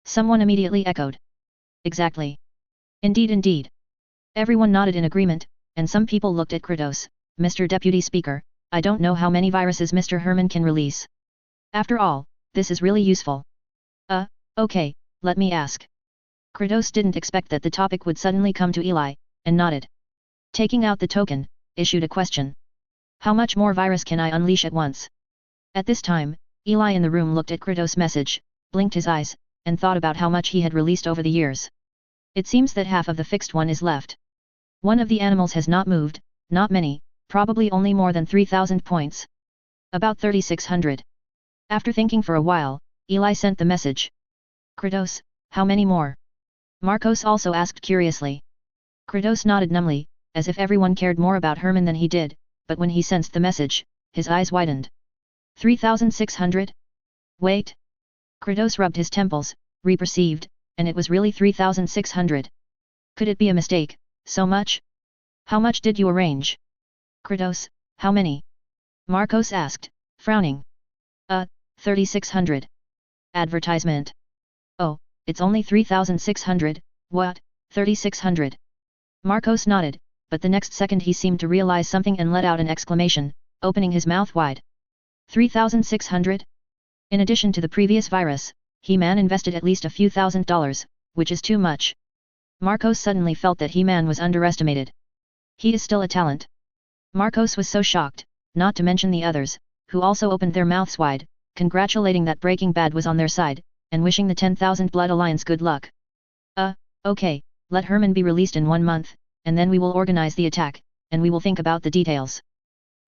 Someone immediately echoed. Exactly. Indeed. Everyone nodded in agreement, and some people looked at Kratos. Mr. Deputy Speaker, I don't know how many viruses Mr. Herman can release. After all, this is really useful. Okay, let me ask. Kratos didn't expect that the topic would suddenly come to Eli, and nodded. Taking out the token, issued a question. How much more virus can I unleash at once? At this time, Eli in the room looked at Kratos' message, blinked his eyes, and thought about how much he had released over the years. It seems that half of the fixed one is left. One of the animals has not moved, not many, probably only more than 3,000 points. About 3,600. After thinking for a while, Eli sent the message. Kratos, how many more? Marcos also asked curiously. Kratos nodded numbly, as if everyone cared more about Herman than he did, but when he sensed the message, his eyes widened. 3,600? Wait. Kratos rubbed his temples, re-perceived, and it was really 3,600. Could it be a mistake, so much? How much did you arrange? Kratos, how many? Marcos asked, frowning. 3,600. Advertisement. Oh, it's only 3,600, what? 3600. Marcos nodded, but the next second he seemed to realize something and let out an exclamation, opening his mouth wide. 3600? In addition to the previous virus, He-Man invested at least a few $1,000s, which is too much. Marcos suddenly felt that He-Man was underestimated. He is still a talent. Marcos was so shocked, not to mention the others, who also opened their mouths wide, congratulating that Breaking Bad was on their side, and wishing the 10,000 Blood Alliance good luck. Okay, let Herman be released in 1 month, and then we will organize the attack, and we will think about the details.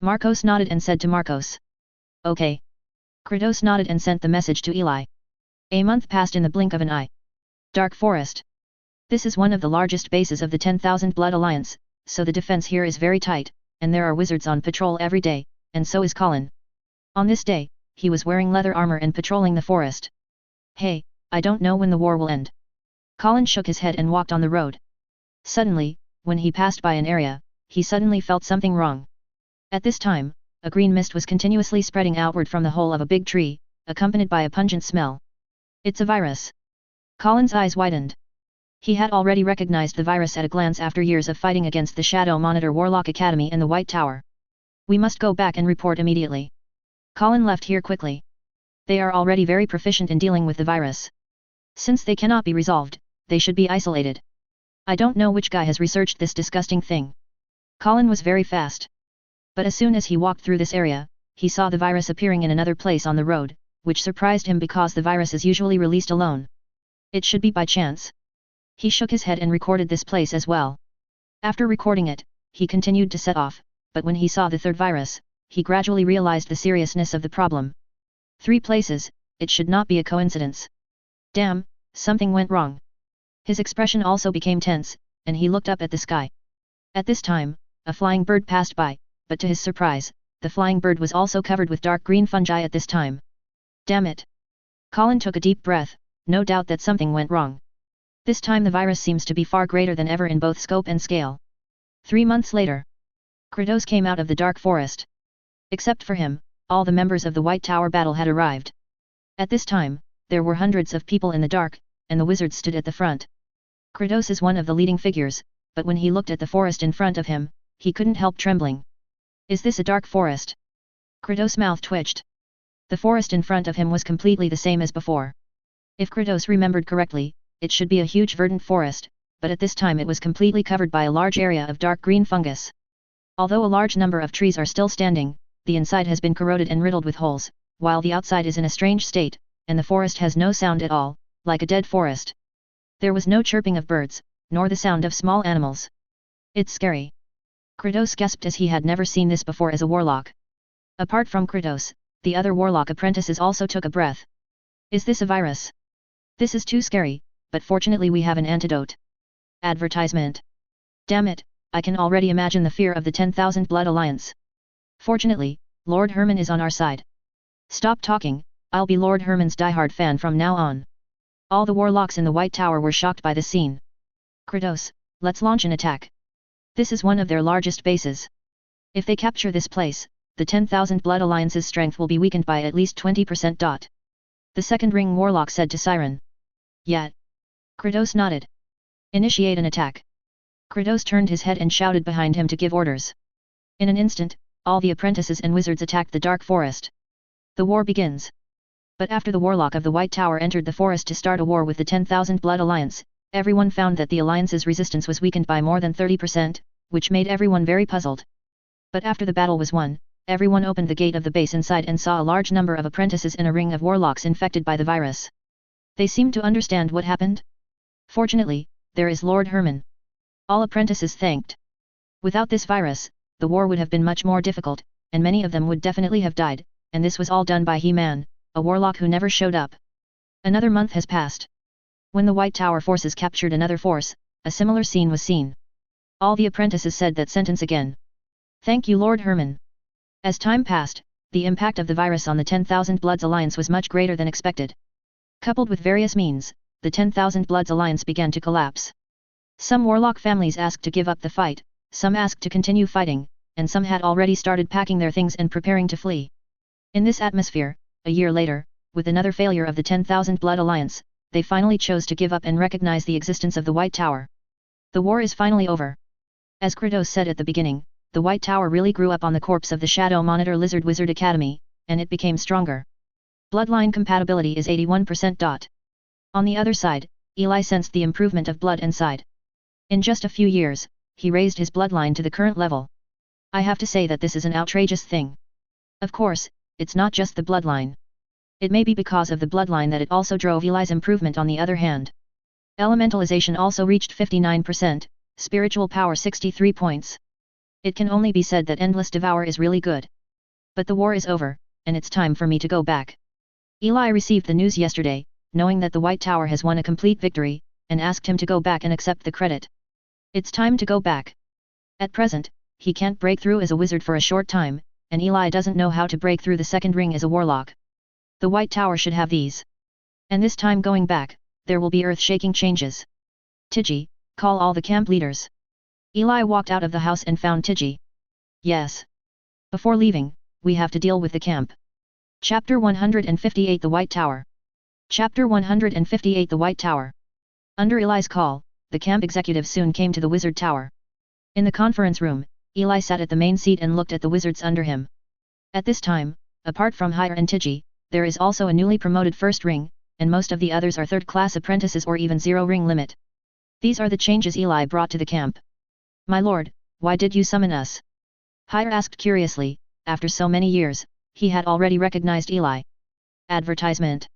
Marcos nodded and said to Marcos. Okay. Kratos nodded and sent the message to Eli. A month passed in the blink of an eye. Dark Forest. This is one of the largest bases of the 10,000 Blood Alliance, so the defense here is very tight, and there are wizards on patrol every day, and so is Colin. On this day, he was wearing leather armor and patrolling the forest. Hey, I don't know when the war will end. Colin shook his head and walked on the road. Suddenly, when he passed by an area, he suddenly felt something wrong. At this time, a green mist was continuously spreading outward from the hole of a big tree, accompanied by a pungent smell. It's a virus. Colin's eyes widened. He had already recognized the virus at a glance after years of fighting against the Shadow Monitor Warlock Academy in the White Tower. We must go back and report immediately. Colin left here quickly. They are already very proficient in dealing with the virus. Since they cannot be resolved, they should be isolated. I don't know which guy has researched this disgusting thing. Colin was very fast. But as soon as he walked through this area, he saw the virus appearing in another place on the road, which surprised him because the virus is usually released alone. It should be by chance. He shook his head and recorded this place as well. After recording it, he continued to set off, but when he saw the third virus, he gradually realized the seriousness of the problem. 3 places, it should not be a coincidence. Damn, something went wrong. His expression also became tense, and he looked up at the sky. At this time, a flying bird passed by, but to his surprise, the flying bird was also covered with dark green fungi at this time. Damn it! Colin took a deep breath, no doubt that something went wrong. This time the virus seems to be far greater than ever in both scope and scale. 3 months later, Kratos came out of the dark forest. Except for him, all the members of the White Tower battle had arrived. At this time, there were hundreds of people in the dark, and the wizards stood at the front. Kratos is one of the leading figures, but when he looked at the forest in front of him, he couldn't help trembling. Is this a dark forest? Kratos' mouth twitched. The forest in front of him was completely the same as before. If Kratos remembered correctly, it should be a huge verdant forest, but at this time it was completely covered by a large area of dark green fungus. Although a large number of trees are still standing, the inside has been corroded and riddled with holes, while the outside is in a strange state, and the forest has no sound at all, like a dead forest. There was no chirping of birds, nor the sound of small animals. It's scary. Kratos gasped as he had never seen this before as a warlock. Apart from Kratos, the other warlock apprentices also took a breath. Is this a virus? This is too scary, but fortunately we have an antidote. Advertisement. Damn it, I can already imagine the fear of the 10,000 Blood Alliance. Fortunately, Lord Herman is on our side. Stop talking, I'll be Lord Herman's diehard fan from now on. All the warlocks in the White Tower were shocked by the scene. Kratos, let's launch an attack. This is one of their largest bases. If they capture this place, the 10,000 Blood Alliance's strength will be weakened by at least 20%. The second ring warlock said to Siren. Yeah. Kratos nodded. Initiate an attack. Kratos turned his head and shouted behind him to give orders. In an instant, all the apprentices and wizards attacked the dark forest. The war begins. But after the warlock of the White Tower entered the forest to start a war with the 10,000 Blood Alliance, everyone found that the alliance's resistance was weakened by more than 30%, which made everyone very puzzled. But after the battle was won, everyone opened the gate of the base inside and saw a large number of apprentices in a ring of warlocks infected by the virus. They seemed to understand what happened. Fortunately, there is Lord Herman. All apprentices thanked. Without this virus, the war would have been much more difficult, and many of them would definitely have died, and this was all done by He-Man, a warlock who never showed up. Another month has passed. When the White Tower forces captured another force, a similar scene was seen. All the apprentices said that sentence again. Thank you Lord Herman. As time passed, the impact of the virus on the 10,000 Bloods Alliance was much greater than expected. Coupled with various means, the 10,000 Bloods Alliance began to collapse. Some warlock families asked to give up the fight, some asked to continue fighting, and some had already started packing their things and preparing to flee. In this atmosphere, a year later, with another failure of the 10,000 Blood Alliance, they finally chose to give up and recognize the existence of the White Tower. The war is finally over. As Kratos said at the beginning, the White Tower really grew up on the corpse of the Shadow Monitor Lizard Wizard Academy, and it became stronger. Bloodline compatibility is 81%. On the other side, Eli sensed the improvement of blood and side. In just a few years, he raised his bloodline to the current level. I have to say that this is an outrageous thing. Of course, it's not just the bloodline. It may be because of the bloodline that it also drove Eli's improvement on the other hand. Elementalization also reached 59%, spiritual power 63 points. It can only be said that Endless Devour is really good. But the war is over, and it's time for me to go back. Eli received the news yesterday, knowing that the White Tower has won a complete victory, and asked him to go back and accept the credit. It's time to go back. At present, he can't break through as a wizard for a short time, and Eli doesn't know how to break through the second ring as a warlock. The White Tower should have these. And this time going back, there will be earth-shaking changes. Tiji, call all the camp leaders. Eli walked out of the house and found Tiji. Yes. Before leaving, we have to deal with the camp. Chapter 158 The White Tower. Chapter 158 The White Tower. Under Eli's call, the camp executives soon came to the wizard tower. In the conference room, Eli sat at the main seat and looked at the wizards under him. At this time, apart from Hire and Tiji, there is also a newly promoted first ring, and most of the others are third-class apprentices or even zero ring limit. These are the changes Eli brought to the camp. My lord, why did you summon us? Hire asked curiously. After so many years, he had already recognized Eli. Advertisement.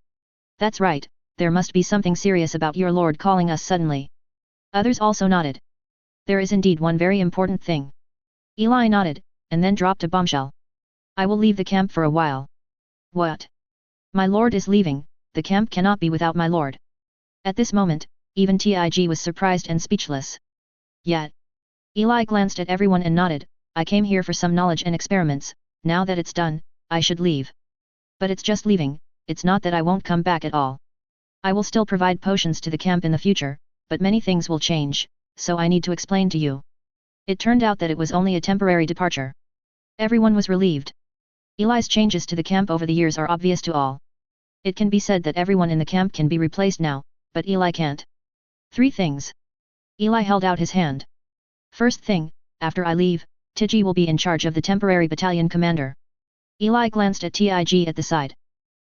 That's right, there must be something serious about your lord calling us suddenly. Others also nodded. There is indeed one very important thing. Eli nodded, and then dropped a bombshell. I will leave the camp for a while. What? My lord is leaving, the camp cannot be without my lord. At this moment, even Tig was surprised and speechless. Yet. Eli glanced at everyone and nodded, I came here for some knowledge and experiments, now that it's done, I should leave. But it's just leaving, it's not that I won't come back at all. I will still provide potions to the camp in the future, but many things will change, so I need to explain to you. It turned out that it was only a temporary departure. Everyone was relieved. Eli's changes to the camp over the years are obvious to all. It can be said that everyone in the camp can be replaced now, but Eli can't. 3 things. Eli held out his hand. First thing, after I leave, Tiji will be in charge of the temporary battalion commander. Eli glanced at Tig at the side.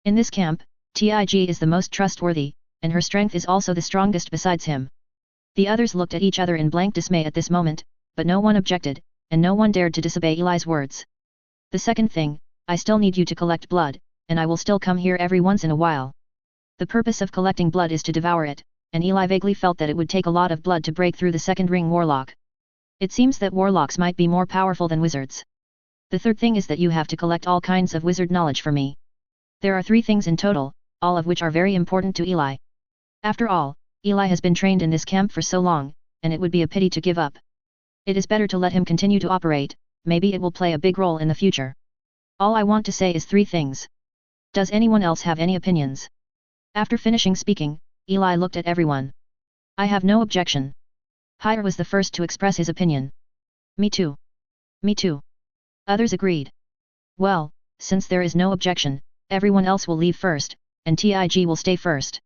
In this camp, Tig is the most trustworthy, and her strength is also the strongest besides him. The others looked at each other in blank dismay at this moment, but no one objected, and no one dared to disobey Eli's words. The second thing, I still need you to collect blood, and I will still come here every once in a while. The purpose of collecting blood is to devour it, and Eli vaguely felt that it would take a lot of blood to break through the second ring warlock. It seems that warlocks might be more powerful than wizards. The third thing is that you have to collect all kinds of wizard knowledge for me. There are 3 things in total, all of which are very important to Eli. After all, Eli has been trained in this camp for so long, and it would be a pity to give up. It is better to let him continue to operate, maybe it will play a big role in the future. All I want to say is 3 things. Does anyone else have any opinions? After finishing speaking, Eli looked at everyone. I have no objection. Hire was the first to express his opinion. Me too. Me too. Others agreed. Well, since there is no objection, everyone else will leave first, and Tig will stay first.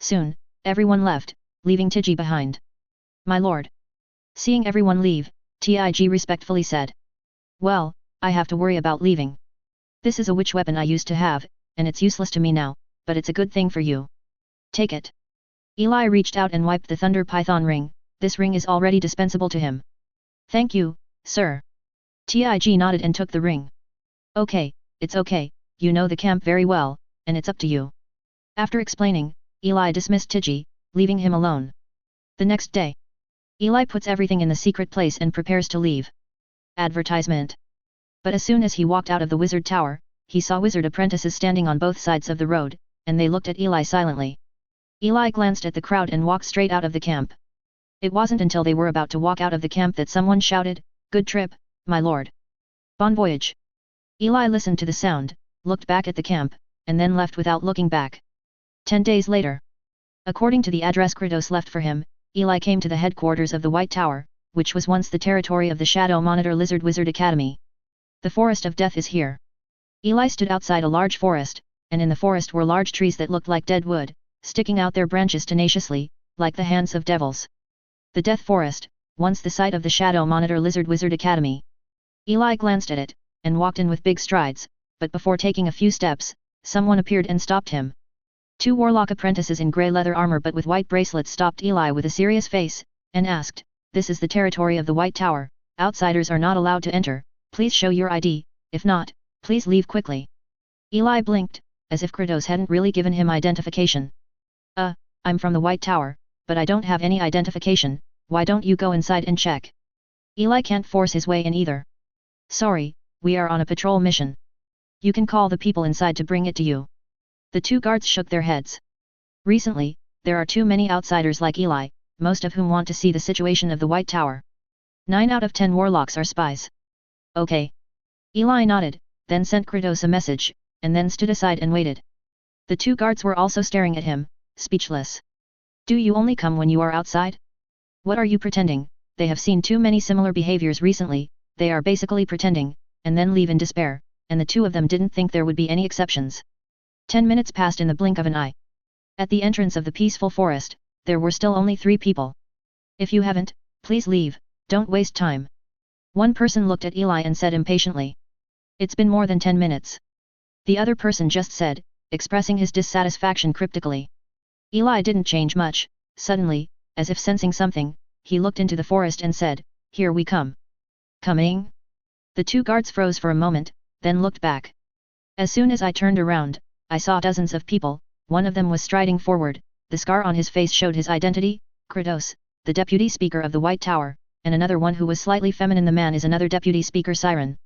Soon, everyone left, leaving Tiji behind. My lord. Seeing everyone leave, Tig respectfully said. Well, I have to worry about leaving. This is a witch weapon I used to have, and it's useless to me now, but it's a good thing for you. Take it. Eli reached out and wiped the Thunder Python ring, this ring is already dispensable to him. Thank you, sir. Tig nodded and took the ring. Okay, it's okay, you know the camp very well, and it's up to you. After explaining, Eli dismissed Tiji, leaving him alone. The next day. Eli puts everything in the secret place and prepares to leave. Advertisement. But as soon as he walked out of the wizard tower, he saw wizard apprentices standing on both sides of the road, and they looked at Eli silently. Eli glanced at the crowd and walked straight out of the camp. It wasn't until they were about to walk out of the camp that someone shouted, "Good trip, my lord. Bon voyage." Eli listened to the sound, looked back at the camp, and then left without looking back. 10 days later. According to the address Kratos left for him, Eli came to the headquarters of the White Tower, which was once the territory of the Shadow Monitor Lizard Wizard Academy. The Forest of Death is here. Eli stood outside a large forest, and in the forest were large trees that looked like dead wood, sticking out their branches tenaciously, like the hands of devils. The Death Forest, once the site of the Shadow Monitor Lizard Wizard Academy. Eli glanced at it, and walked in with big strides, but before taking a few steps, someone appeared and stopped him. Two warlock apprentices in grey leather armor but with white bracelets stopped Eli with a serious face, and asked, "This is the territory of the White Tower, outsiders are not allowed to enter, please show your ID, if not, please leave quickly." Eli blinked, as if Kratos hadn't really given him identification. I'm from the White Tower, but I don't have any identification, why don't you go inside and check?" Eli can't force his way in either. "Sorry, we are on a patrol mission. You can call the people inside to bring it to you." The two guards shook their heads. Recently, there are too many outsiders like Eli, most of whom want to see the situation of the White Tower. 9 out of 10 warlocks are spies. Okay. Eli nodded, then sent Kratos a message, and then stood aside and waited. The two guards were also staring at him, speechless. "Do you only come when you are outside? What are you pretending?" They have seen too many similar behaviors recently, they are basically pretending, and then leave in despair, and the two of them didn't think there would be any exceptions. 10 minutes passed in the blink of an eye. At the entrance of the peaceful forest, there were still only 3 people. "If you haven't, please leave, don't waste time." One person looked at Eli and said impatiently. "It's been more than 10 minutes. The other person just said, expressing his dissatisfaction cryptically. Eli didn't change much. Suddenly, as if sensing something, he looked into the forest and said, "Here we come." "Coming?" The two guards froze for a moment, then looked back. "As soon as I turned around, I saw dozens of people, one of them was striding forward, the scar on his face showed his identity, Kratos, the deputy speaker of the White Tower, and another one who was slightly feminine. The man is another deputy speaker, Siren."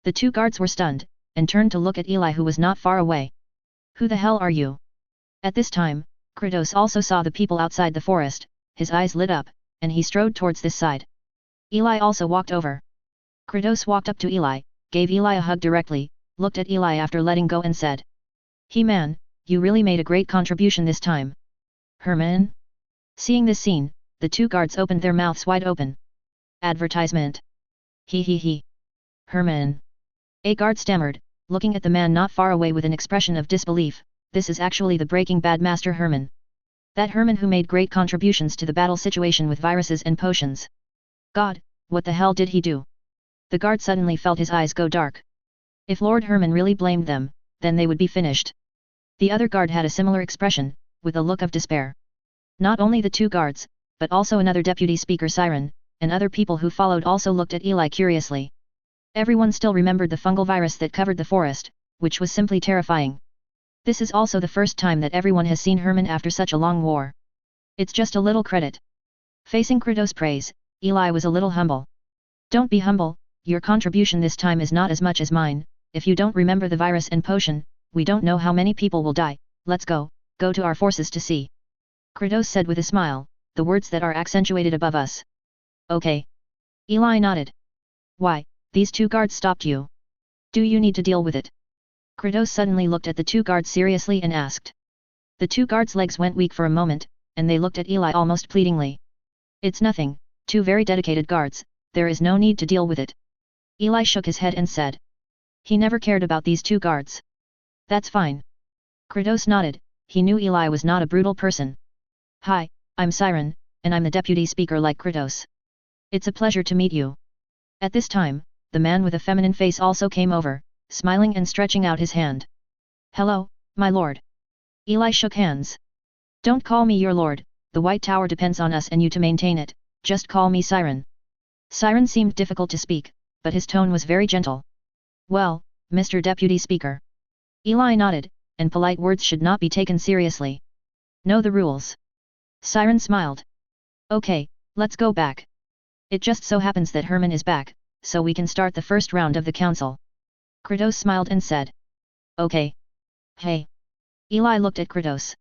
The two guards were stunned, and turned to look at Eli who was not far away. "Who the hell are you?" At this time, Kratos also saw the people outside the forest, his eyes lit up, and he strode towards this side. Eli also walked over. Kratos walked up to Eli, gave Eli a hug directly, looked at Eli after letting go and said, "He-Man, you really made a great contribution this time." "Herman?" Seeing this scene, the two guards opened their mouths wide open. "Advertisement. He. Herman." A guard stammered, looking at the man not far away with an expression of disbelief. "This is actually the Breaking Bad master Herman. That Herman who made great contributions to the battle situation with viruses and potions. God, what the hell did he do?" The guard suddenly felt his eyes go dark. If Lord Herman really blamed them, then they would be finished. The other guard had a similar expression, with a look of despair. Not only the two guards, but also another deputy speaker, Siren, and other people who followed also looked at Eli curiously. Everyone still remembered the fungal virus that covered the forest, which was simply terrifying. This is also the first time that everyone has seen Herman after such a long war. It's just a little credit. Facing Kratos' praise, Eli was a little humble. "Don't be humble, your contribution this time is not as much as mine. If you don't remember the virus and potion, we don't know how many people will die. Let's go to our forces to see." Kratos said with a smile, the words that are accentuated above us. "Okay." Eli nodded. "Why, these two guards stopped you. Do you need to deal with it?" Kratos suddenly looked at the two guards seriously and asked. The two guards' legs went weak for a moment, and they looked at Eli almost pleadingly. "It's nothing, two very dedicated guards, there is no need to deal with it." Eli shook his head and said. He never cared about these two guards. "That's fine." Kratos nodded, he knew Eli was not a brutal person. "Hi, I'm Siren, and I'm the deputy speaker like Kratos. It's a pleasure to meet you." At this time, the man with a feminine face also came over, smiling and stretching out his hand. "Hello, my lord." Eli shook hands. "Don't call me your lord, the White Tower depends on us and you to maintain it, just call me Siren." Siren seemed difficult to speak, but his tone was very gentle. "Well, Mr. Deputy Speaker." Eli nodded, and polite words should not be taken seriously. "Know the rules." Siren smiled. "Okay, let's go back. It just so happens that Herman is back, so we can start the first round of the council." Kratos smiled and said. "Okay. Hey." Eli looked at Kratos.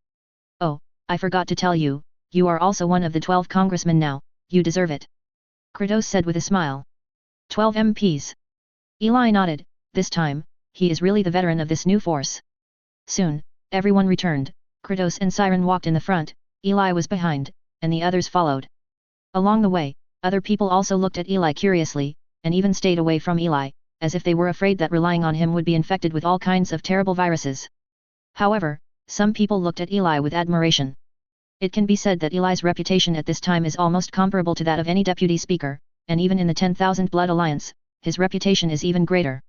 "Oh, I forgot to tell you, you are also one of the 12 congressmen now, you deserve it." Kratos said with a smile. 12 MPs. Eli nodded, this time, he is really the veteran of this new force. Soon, everyone returned, Kratos and Siren walked in the front, Eli was behind, and the others followed. Along the way, other people also looked at Eli curiously, and even stayed away from Eli, as if they were afraid that relying on him would be infected with all kinds of terrible viruses. However, some people looked at Eli with admiration. It can be said that Eli's reputation at this time is almost comparable to that of any deputy speaker, and even in the 10,000 Blood Alliance, his reputation is even greater.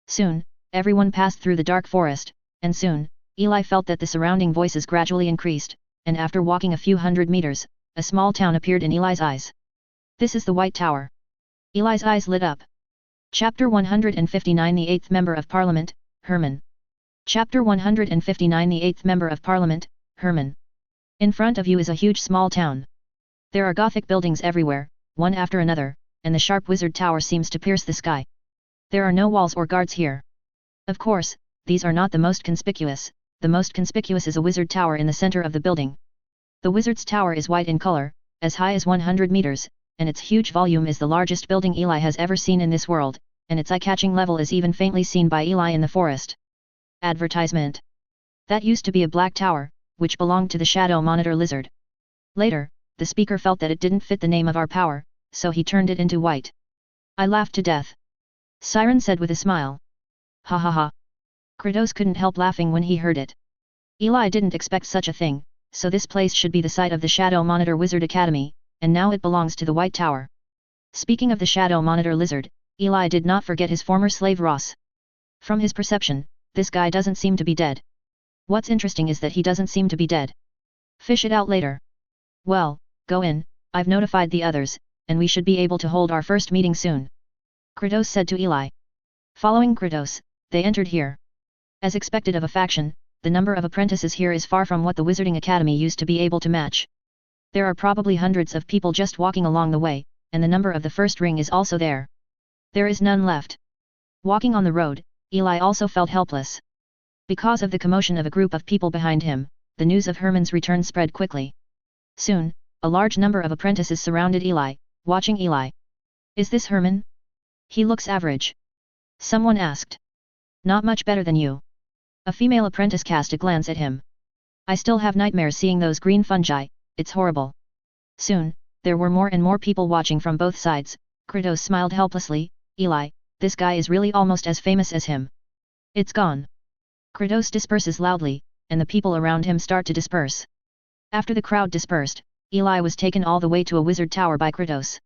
Soon, everyone passed through the dark forest, and soon, Eli felt that the surrounding voices gradually increased, and after walking a few hundred meters, a small town appeared in Eli's eyes. This is the White Tower. Eli's eyes lit up. Chapter 159 The 8th Member of Parliament, Herman. Chapter 159 The 8th Member of Parliament, Herman. In front of you is a huge small town. There are Gothic buildings everywhere, one after another, and the sharp wizard tower seems to pierce the sky. There are no walls or guards here. Of course, these are not the most conspicuous. The most conspicuous is a wizard tower in the center of the building. The wizard's tower is white in color, as high as 100 meters, and its huge volume is the largest building Eli has ever seen in this world, and its eye-catching level is even faintly seen by Eli in the forest. Advertisement. That used to be a black tower, which belonged to the Shadow Monitor Lizard. Later, the speaker felt that it didn't fit the name of our power, so he turned it into white. I laughed to death. Siren said with a smile. Ha ha ha. Kratos couldn't help laughing when he heard it. Eli didn't expect such a thing, so this place should be the site of the Shadow Monitor Wizard Academy, and now it belongs to the White Tower. Speaking of the Shadow Monitor Lizard, Eli did not forget his former slave Ross. From his perception, this guy doesn't seem to be dead. What's interesting is that he doesn't seem to be dead. Fish it out later. Well, go in, I've notified the others, and we should be able to hold our first meeting soon. Kratos said to Eli. Following Kratos, they entered here. As expected of a faction, the number of apprentices here is far from what the Wizarding Academy used to be able to match. There are probably hundreds of people just walking along the way, and the number of the first ring is also there. There is none left. Walking on the road, Eli also felt helpless. Because of the commotion of a group of people behind him, the news of Herman's return spread quickly. Soon, a large number of apprentices surrounded Eli, watching Eli. Is this Herman? He looks average. Someone asked. Not much better than you. A female apprentice cast a glance at him. I still have nightmares seeing those green fungi, it's horrible. Soon, there were more and more people watching from both sides. Kratos smiled helplessly. Eli, this guy is really almost as famous as him. It's gone. Kratos disperses loudly, and the people around him start to disperse. After the crowd dispersed, Eli was taken all the way to a wizard tower by Kratos.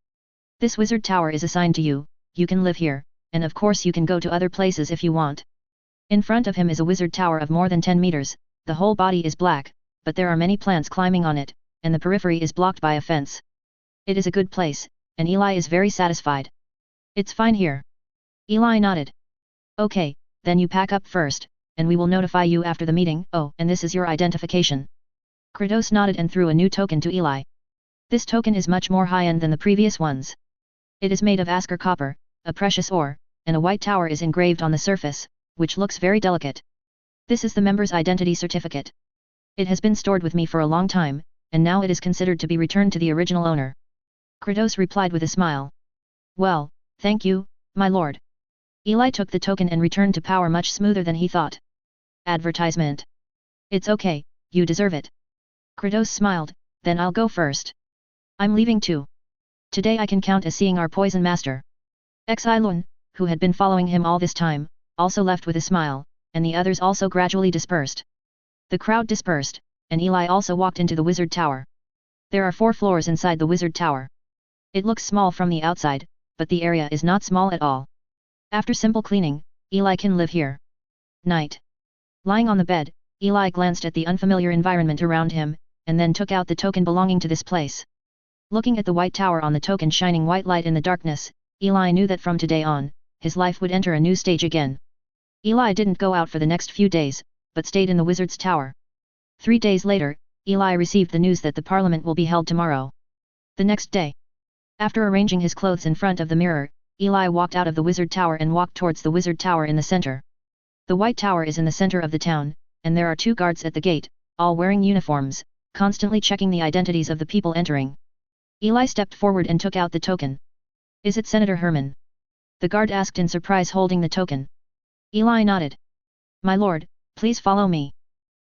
This wizard tower is assigned to you, you can live here, and of course you can go to other places if you want. In front of him is a wizard tower of more than 10 meters, the whole body is black, but there are many plants climbing on it, and the periphery is blocked by a fence. It is a good place, and Eli is very satisfied. It's fine here. Eli nodded. Okay, then you pack up first, and we will notify you after the meeting. Oh, and this is your identification. Kratos nodded and threw a new token to Eli. This token is much more high-end than the previous ones. It is made of Asker copper, a precious ore, and a white tower is engraved on the surface, which looks very delicate. This is the member's identity certificate. It has been stored with me for a long time, and now it is considered to be returned to the original owner. Kratos replied with a smile. Well, thank you, my lord. Eli took the token and returned to power much smoother than he thought. Advertisement. It's okay, you deserve it. Kratos smiled, then I'll go first. I'm leaving too. Today I can count as seeing our poison master. Xilun, who had been following him all this time, also left with a smile, and the others also gradually dispersed. The crowd dispersed, and Eli also walked into the wizard tower. There are 4 floors inside the wizard tower. It looks small from the outside, but the area is not small at all. After simple cleaning, Eli can live here. Night. Lying on the bed, Eli glanced at the unfamiliar environment around him, and then took out the token belonging to this place. Looking at the white tower on the token shining white light in the darkness, Eli knew that from today on, his life would enter a new stage again. Eli didn't go out for the next few days, but stayed in the wizard's tower. 3 days later, Eli received the news that the parliament will be held tomorrow. The next day. After arranging his clothes in front of the mirror, Eli walked out of the wizard tower and walked towards the wizard tower in the center. The white tower is in the center of the town, and there are 2 guards at the gate, all wearing uniforms, constantly checking the identities of the people entering. Eli stepped forward and took out the token. Is it Senator Herman? The guard asked in surprise, holding the token. Eli nodded. My lord, please follow me.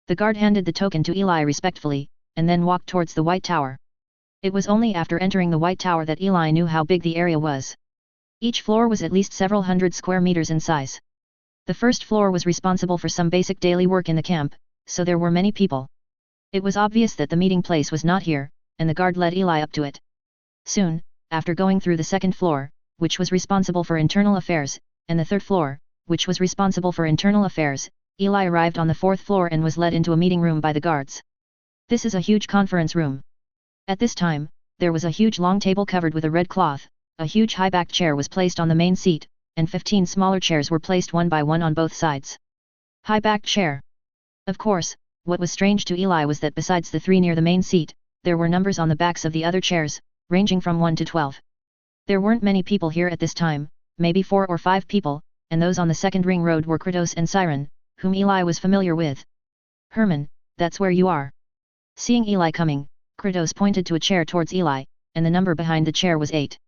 The guard handed the token to Eli respectfully, and then walked towards the white tower. It was only after entering the white tower that Eli knew how big the area was. Each floor was at least several hundred square meters in size. The first floor was responsible for some basic daily work in the camp, so there were many people. It was obvious that the meeting place was not here, and the guard led Eli up to it. Soon, after going through the second floor, which was responsible for internal affairs, and the third floor, which was responsible for internal affairs, Eli arrived on the fourth floor and was led into a meeting room by the guards. This is a huge conference room. At this time, there was a huge long table covered with a red cloth, a huge high-backed chair was placed on the main seat, and 15 smaller chairs were placed one by one on both sides. High-backed chair. Of course, what was strange to Eli was that besides the 3 near the main seat, there were numbers on the backs of the other chairs, ranging from 1 to 12. There weren't many people here at this time, maybe 4 or 5 people, and those on the second ring road were Kratos and Siren, whom Eli was familiar with. Herman, that's where you are. Seeing Eli coming, Kratos pointed to a chair towards Eli, and the number behind the chair was 8.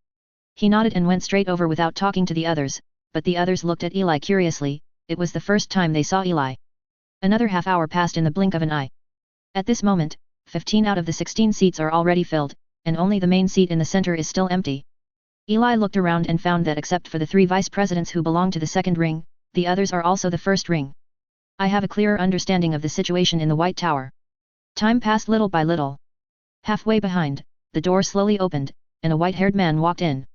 He nodded and went straight over without talking to the others, but the others looked at Eli curiously. It was the first time they saw Eli. Another half hour passed in the blink of an eye. At this moment, 15 out of the 16 seats are already filled, and only the main seat in the center is still empty. Eli looked around and found that except for the 3 vice presidents who belong to the second ring, the others are also the first ring. I have a clearer understanding of the situation in the White Tower. Time passed little by little. Halfway behind, the door slowly opened, and a white-haired man walked in.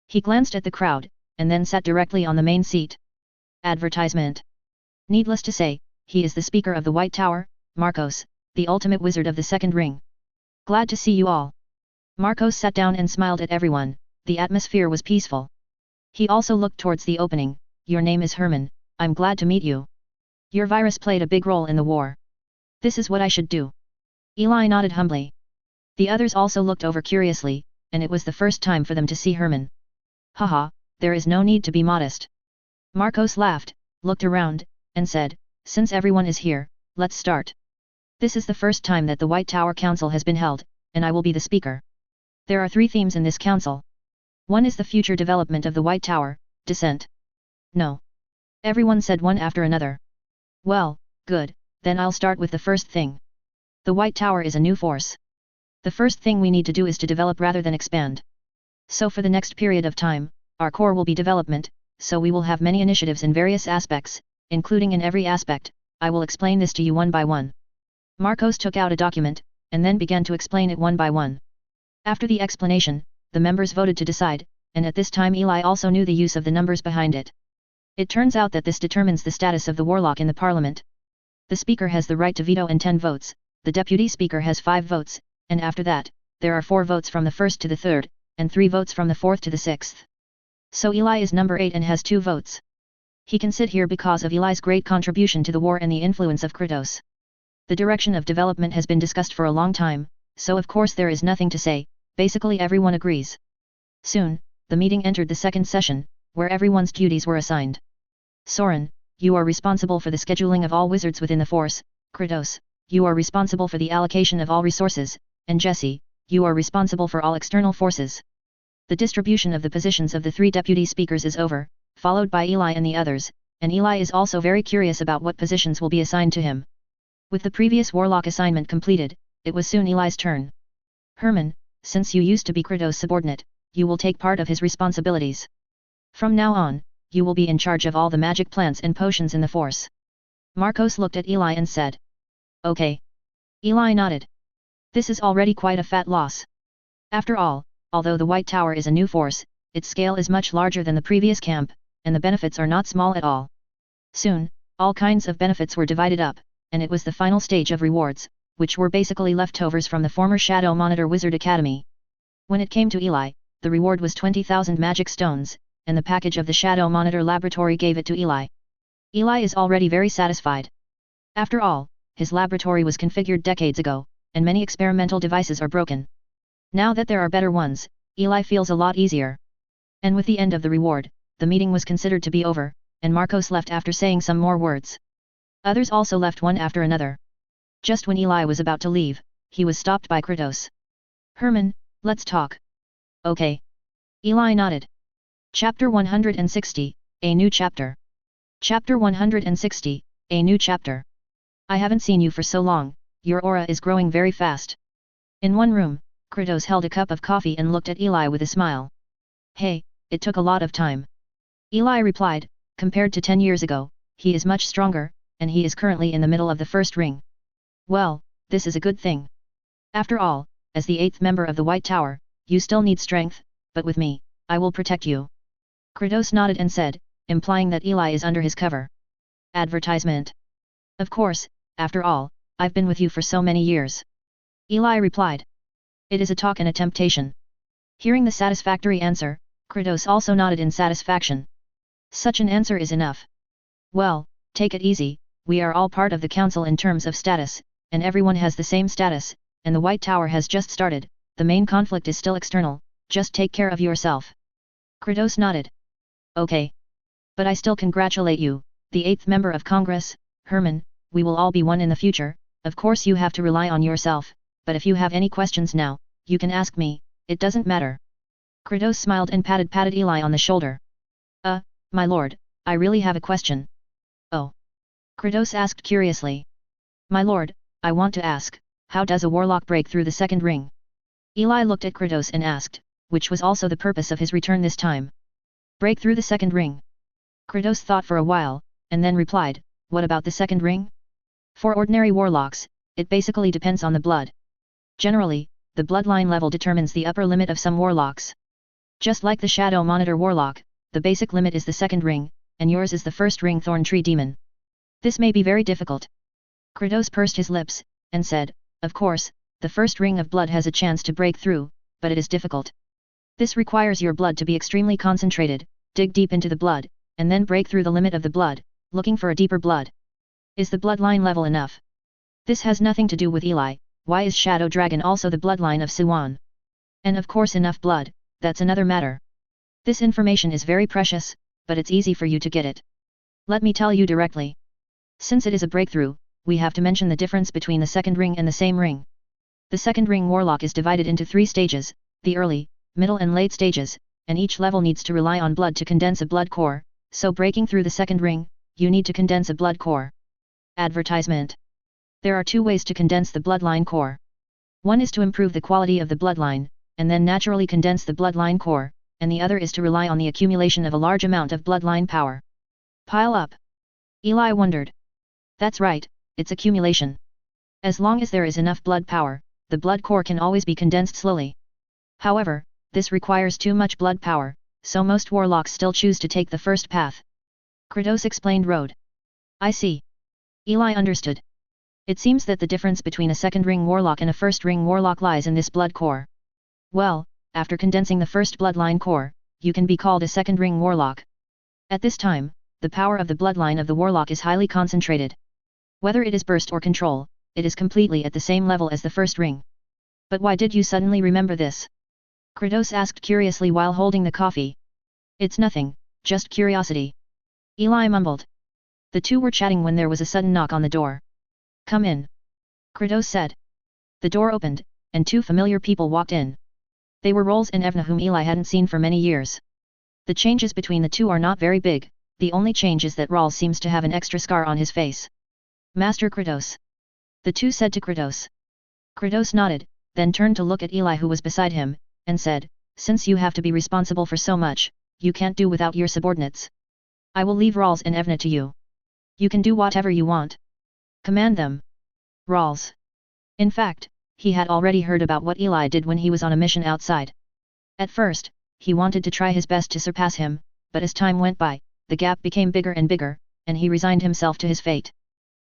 He glanced at the crowd, and then sat directly on the main seat. Advertisement. Needless to say, he is the speaker of the White Tower, Marcos, the ultimate wizard of the second ring. Glad to see you all. Marcos sat down and smiled at everyone. The atmosphere was peaceful. He also looked towards the opening. Your name is Herman, I'm glad to meet you. Your virus played a big role in the war. This is what I should do. Eli nodded humbly. The others also looked over curiously, and it was the first time for them to see Herman. Haha, there is no need to be modest. Marcos laughed, looked around, and said, since everyone is here, let's start. This is the first time that the White Tower Council has been held, and I will be the speaker. There are 3 themes in this council. One is the future development of the White Tower, descent. No. Everyone said one after another. Well, good, then I'll start with the first thing. The White Tower is a new force. The first thing we need to do is to develop rather than expand. So for the next period of time, our core will be development, so we will have many initiatives in various aspects, including in every aspect. I will explain this to you one by one. Marcos took out a document, and then began to explain it one by one. After the explanation, the members voted to decide, and at this time Eli also knew the use of the numbers behind it. It turns out that this determines the status of the warlock in the parliament. The speaker has the right to veto and 10 votes, the deputy speaker has 5 votes, and after that, there are 4 votes from the first to the third, and 3 votes from the fourth to the sixth. So Eli is number 8 and has 2 votes. He can sit here because of Eli's great contribution to the war and the influence of Kratos. The direction of development has been discussed for a long time, so of course there is nothing to say, basically everyone agrees. Soon, the meeting entered the second session, where everyone's duties were assigned. Soren, you are responsible for the scheduling of all wizards within the force. Kratos, you are responsible for the allocation of all resources, and Jesse, you are responsible for all external forces. The distribution of the positions of the 3 deputy speakers is over, followed by Eli and the others, and Eli is also very curious about what positions will be assigned to him. With the previous warlock assignment completed, it was soon Eli's turn. Herman, since you used to be Kratos' subordinate, you will take part of his responsibilities. From now on, you will be in charge of all the magic plants and potions in the force. Marcos looked at Eli and said. Okay. Eli nodded. This is already quite a fat loss. After all, although the White Tower is a new force, its scale is much larger than the previous camp, and the benefits are not small at all. Soon, all kinds of benefits were divided up, and it was the final stage of rewards, which were basically leftovers from the former Shadow Monitor Wizard Academy. When it came to Eli, the reward was 20,000 magic stones, and the package of the Shadow Monitor Laboratory gave it to Eli. Eli is already very satisfied. After all, his laboratory was configured decades ago, and many experimental devices are broken. Now that there are better ones, Eli feels a lot easier. And with the end of the reward, the meeting was considered to be over, and Marcos left after saying some more words. Others also left one after another. Just when Eli was about to leave, he was stopped by Kratos. Herman, let's talk. Okay. Eli nodded. Chapter 160, A New Chapter. Chapter 160, A New Chapter. I haven't seen you for so long, your aura is growing very fast. In one room, Kratos held a cup of coffee and looked at Eli with a smile. Hey, it took a lot of time. Eli replied, compared to 10 years ago, he is much stronger, and he is currently in the middle of the first ring. Well, this is a good thing. After all, as the 8th member of the White Tower, you still need strength, but with me, I will protect you. Kratos nodded and said, implying that Eli is under his cover. Advertisement. Of course, after all, I've been with you for so many years. Eli replied. It is a talk and a temptation. Hearing the satisfactory answer, Kratos also nodded in satisfaction. Such an answer is enough. Well, take it easy, we are all part of the council in terms of status, and everyone has the same status, and the White Tower has just started, the main conflict is still external, just take care of yourself. Kratos nodded. Okay. But I still congratulate you, the 8th member of Congress, Herman, we will all be one in the future, of course you have to rely on yourself, but if you have any questions now, you can ask me, it doesn't matter. Kratos smiled and patted Eli on the shoulder. My lord, I really have a question. Oh. Kratos asked curiously. My lord, I want to ask, how does a warlock break through the second ring? Eli looked at Kratos and asked, which was also the purpose of his return this time. Break through the second ring. Kratos thought for a while, and then replied, what about the second ring? For ordinary warlocks, it basically depends on the blood. Generally, the bloodline level determines the upper limit of some warlocks. Just like the Shadow Monitor warlock, the basic limit is the second ring, and yours is the first ring Thorn Tree Demon. This may be very difficult. Kratos pursed his lips, and said, of course, the first ring of blood has a chance to break through, but it is difficult. This requires your blood to be extremely concentrated, dig deep into the blood, and then break through the limit of the blood, looking for a deeper blood. Is the bloodline level enough? This has nothing to do with Eli, why is Shadow Dragon also the bloodline of Siwan? And of course enough blood, that's another matter. This information is very precious, but it's easy for you to get it. Let me tell you directly. Since it is a breakthrough, we have to mention the difference between the second ring and the same ring. The second ring warlock is divided into 3 stages, the early, middle and late stages, and each level needs to rely on blood to condense a blood core, so breaking through the second ring, you need to condense a blood core. Advertisement. There are 2 ways to condense the bloodline core. One is to improve the quality of the bloodline, and then naturally condense the bloodline core, and the other is to rely on the accumulation of a large amount of bloodline power. Pile up. Eli wondered. That's right, it's accumulation. As long as there is enough blood power, the blood core can always be condensed slowly. However, this requires too much blood power, so most warlocks still choose to take the first path. Kratos explained Road. I see. Eli understood. It seems that the difference between a second ring warlock and a first ring warlock lies in this blood core. Well, after condensing the first bloodline core, you can be called a second ring warlock. At this time, the power of the bloodline of the warlock is highly concentrated. Whether it is burst or control, it is completely at the same level as the first ring. But why did you suddenly remember this? Kratos asked curiously while holding the coffee. It's nothing, just curiosity. Eli mumbled. The two were chatting when there was a sudden knock on the door. Come in. Kratos said. The door opened, and 2 familiar people walked in. They were Rolls and Evna, whom Eli hadn't seen for many years. The changes between the two are not very big, the only change is that Rolls seems to have an extra scar on his face. Master Kratos. The 2 said to Kratos. Kratos nodded, then turned to look at Eli who was beside him, and said, since you have to be responsible for so much, you can't do without your subordinates. I will leave Rolls and Evna to you. You can do whatever you want. Command them. Rolls. In fact, he had already heard about what Eli did when he was on a mission outside. At first, he wanted to try his best to surpass him, but as time went by, the gap became bigger and bigger, and he resigned himself to his fate.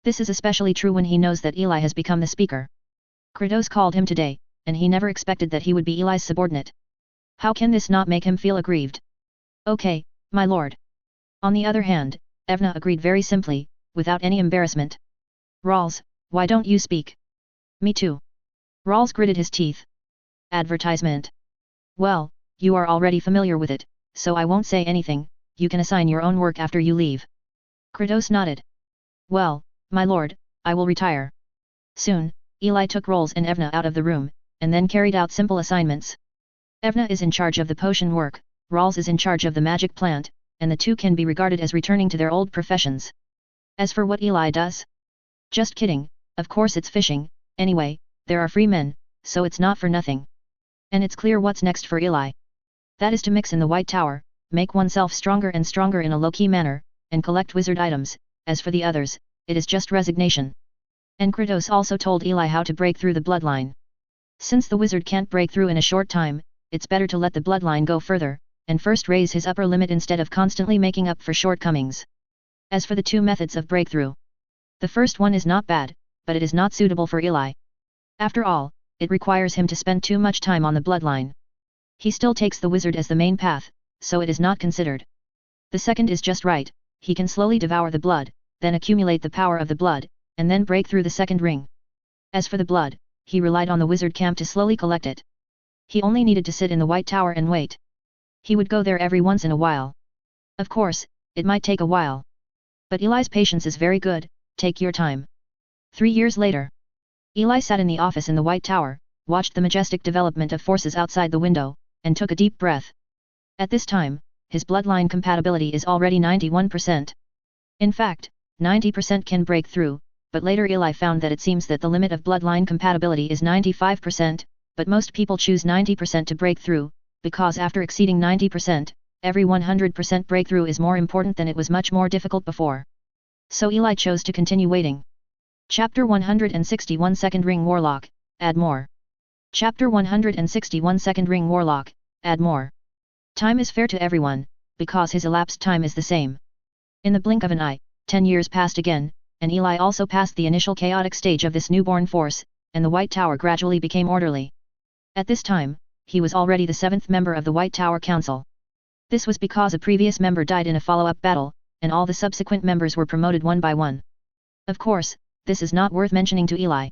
This is especially true when he knows that Eli has become the speaker. Kratos called him today, and he never expected that he would be Eli's subordinate. How can this not make him feel aggrieved? Okay, my lord. On the other hand, Evna agreed very simply, without any embarrassment. Rolls, why don't you speak? Me too. Rolls gritted his teeth. Advertisement. Well, you are already familiar with it, so I won't say anything, you can assign your own work after you leave. Kratos nodded. Well, my lord, I will retire. Soon, Eli took Rolls and Evna out of the room, and then carried out simple assignments. Evna is in charge of the potion work, Rolls is in charge of the magic plant, and the 2 can be regarded as returning to their old professions. As for what Eli does? Just kidding, of course it's fishing, anyway, there are free men, so it's not for nothing. And it's clear what's next for Eli. That is to mix in the White Tower, make oneself stronger and stronger in a low-key manner, and collect wizard items, as for the others, it is just resignation. Kratos also told Eli how to break through the bloodline. Since the wizard can't break through in a short time, it's better to let the bloodline go further, and first raise his upper limit instead of constantly making up for shortcomings. As for the two methods of breakthrough, the first one is not bad, but it is not suitable for Eli. After all, it requires him to spend too much time on the bloodline. He still takes the wizard as the main path, so it is not considered. The second is just right, he can slowly devour the blood, then accumulate the power of the blood, and then break through the second ring. As for the blood, he relied on the wizard camp to slowly collect it. He only needed to sit in the White Tower and wait. He would go there every once in a while. Of course, it might take a while. But Eli's patience is very good, take your time. 3 years later, Eli sat in the office in the White Tower, watched the majestic development of forces outside the window, and took a deep breath. At this time, his bloodline compatibility is already 91%. In fact, 90% can break through, but later Eli found that it seems that the limit of bloodline compatibility is 95%, but most people choose 90% to break through, because after exceeding 90%, every 100% breakthrough is more important than it was much more difficult before. So Eli chose to continue waiting. Chapter 161 Second Ring Warlock, add more. Chapter 161 Second Ring Warlock, add more. Time is fair to everyone, because his elapsed time is the same. In the blink of an eye, 10 years passed again, and Eli also passed the initial chaotic stage of this newborn force, and the White Tower gradually became orderly. At this time, he was already the 7th member of the White Tower Council. This was because a previous member died in a follow-up battle, and all the subsequent members were promoted one by one. Of course, this is not worth mentioning to Eli.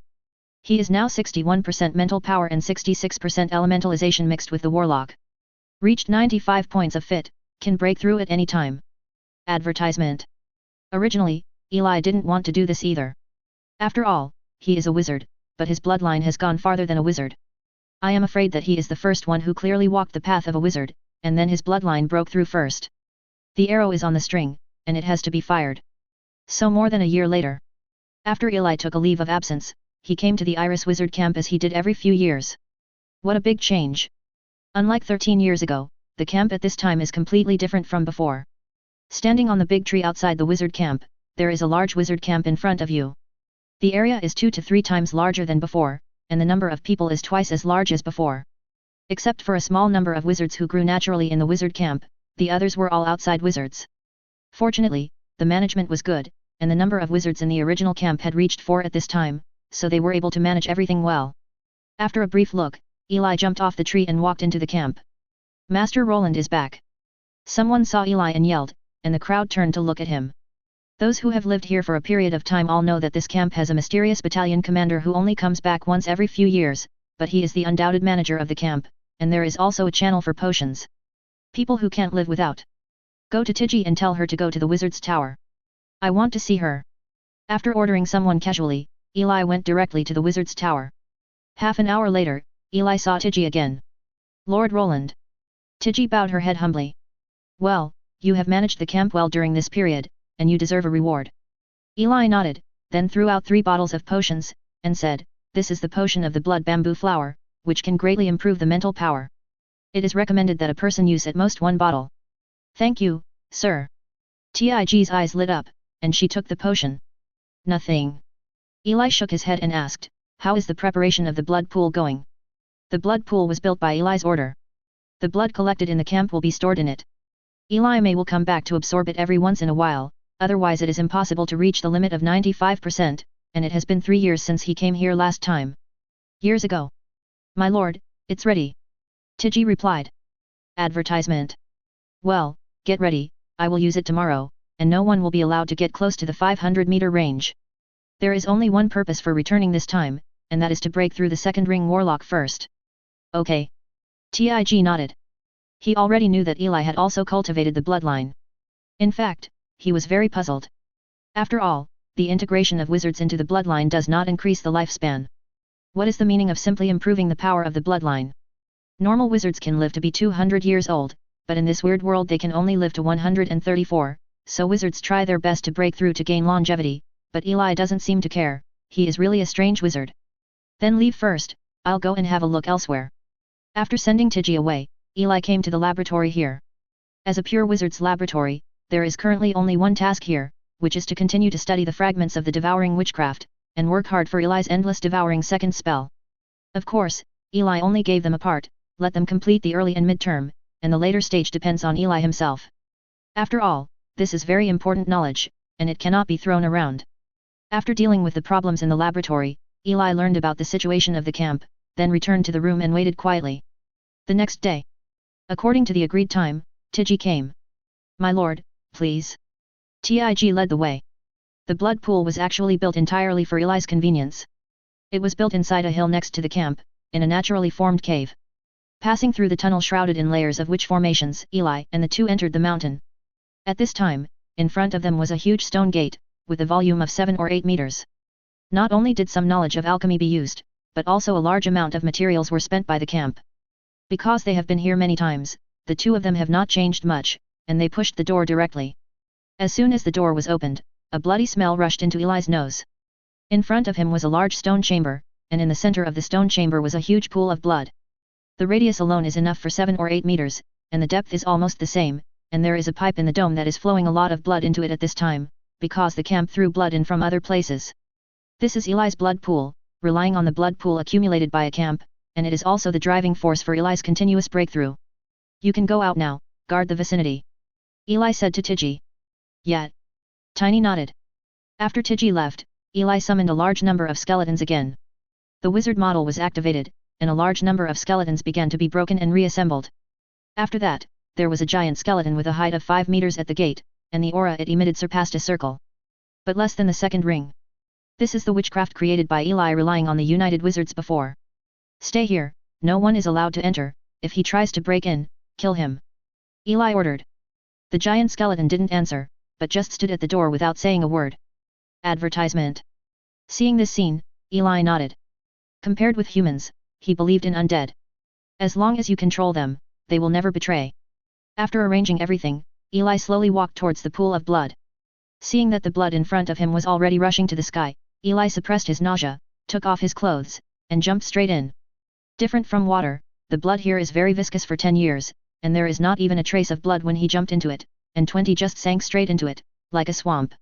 He is now 61% mental power and 66% elementalization mixed with the warlock. Reached 95 points of fit, can break through at any time. Advertisement. Originally, Eli didn't want to do this either. After all, he is a wizard, but his bloodline has gone farther than a wizard. I am afraid that he is the first one who clearly walked the path of a wizard, and then his bloodline broke through first. The arrow is on the string, and it has to be fired. So more than a year later, after Eli took a leave of absence, he came to the Iris Wizard camp as he did every few years. What a big change! Unlike 13 years ago, the camp at this time is completely different from before. Standing on the big tree outside the wizard camp, there is a large wizard camp in front of you. The area is 2 to 3 times larger than before, and the number of people is twice as large as before. Except for a small number of wizards who grew naturally in the wizard camp, the others were all outside wizards. Fortunately, the management was good, and the number of wizards in the original camp had reached 4 at this time, so they were able to manage everything well. After a brief look, Eli jumped off the tree and walked into the camp. Master Roland is back. Someone saw Eli and yelled, and the crowd turned to look at him. Those who have lived here for a period of time all know that this camp has a mysterious battalion commander who only comes back once every few years, but he is the undoubted manager of the camp, and there is also a channel for potions. People who can't live without. Go to Tiggy and tell her to go to the wizard's tower. I want to see her. After ordering someone casually, Eli went directly to the wizard's tower. Half an hour later, Eli saw Tiggy again. Lord Roland. Tiggy bowed her head humbly. Well, you have managed the camp well during this period, and you deserve a reward. Eli nodded, then threw out 3 bottles of potions, and said, this is the potion of the blood bamboo flower, which can greatly improve the mental power. It is recommended that a person use at most 1 bottle. Thank you, sir. Tig's eyes lit up, and she took the potion. Nothing. Eli shook his head and asked, how is the preparation of the blood pool going? The blood pool was built by Eli's order. The blood collected in the camp will be stored in it. Eli will come back to absorb it every once in a while, otherwise it is impossible to reach the limit of 95%, and it has been 3 years since he came here last time. Years ago. My lord, it's ready. Tiggy replied. Advertisement. Well, get ready, I will use it tomorrow, and no one will be allowed to get close to the 500-meter range. There is only one purpose for returning this time, and that is to break through the second ring warlock first. Okay. Tig nodded. He already knew that Eli had also cultivated the bloodline. In fact, he was very puzzled. After all, the integration of wizards into the bloodline does not increase the lifespan. What is the meaning of simply improving the power of the bloodline? Normal wizards can live to be 200 years old, but in this weird world they can only live to 134, so wizards try their best to break through to gain longevity, but Eli doesn't seem to care, he is really a strange wizard. Then leave first, I'll go and have a look elsewhere. After sending Tiggy away, Eli came to the laboratory here. As a pure wizard's laboratory, there is currently only one task here, which is to continue to study the fragments of the devouring witchcraft, and work hard for Eli's endless devouring second spell. Of course, Eli only gave them a part, let them complete the early and mid-term, and the later stage depends on Eli himself. After all, this is very important knowledge, and it cannot be thrown around. After dealing with the problems in the laboratory, Eli learned about the situation of the camp, then returned to the room and waited quietly. The next day, according to the agreed time, Tiji came. "My lord, please." Tig led the way. The blood pool was actually built entirely for Eli's convenience. It was built inside a hill next to the camp, in a naturally formed cave. Passing through the tunnel shrouded in layers of witch formations, Eli and the two entered the mountain. At this time, in front of them was a huge stone gate, with a volume of 7 or 8 meters. Not only did some knowledge of alchemy be used, but also a large amount of materials were spent by the camp. Because they have been here many times, the two of them have not changed much, and they pushed the door directly. As soon as the door was opened, a bloody smell rushed into Eli's nose. In front of him was a large stone chamber, and in the center of the stone chamber was a huge pool of blood. The radius alone is enough for 7 or 8 meters, and the depth is almost the same, and there is a pipe in the dome that is flowing a lot of blood into it at this time, because the camp threw blood in from other places. This is Eli's blood pool, relying on the blood pool accumulated by a camp, and it is also the driving force for Eli's continuous breakthrough. "You can go out now, guard the vicinity," Eli said to Tiji. "Yet." Tiny nodded. After Tiji left, Eli summoned a large number of skeletons again. The wizard model was activated, and a large number of skeletons began to be broken and reassembled. After that, there was a giant skeleton with a height of 5 meters at the gate, and the aura it emitted surpassed a circle. But less than the second ring. This is the witchcraft created by Eli relying on the United Wizards before. "Stay here, no one is allowed to enter, if he tries to break in, kill him," Eli ordered. The giant skeleton didn't answer, but just stood at the door without saying a word. Advertisement. Seeing this scene, Eli nodded. Compared with humans, he believed in undead. As long as you control them, they will never betray. After arranging everything, Eli slowly walked towards the pool of blood. Seeing that the blood in front of him was already rushing to the sky, Eli suppressed his nausea, took off his clothes, and jumped straight in. Different from water, the blood here is very viscous for 10 years, and there is not even a trace of blood when he jumped into it, and 20 just sank straight into it, like a swamp.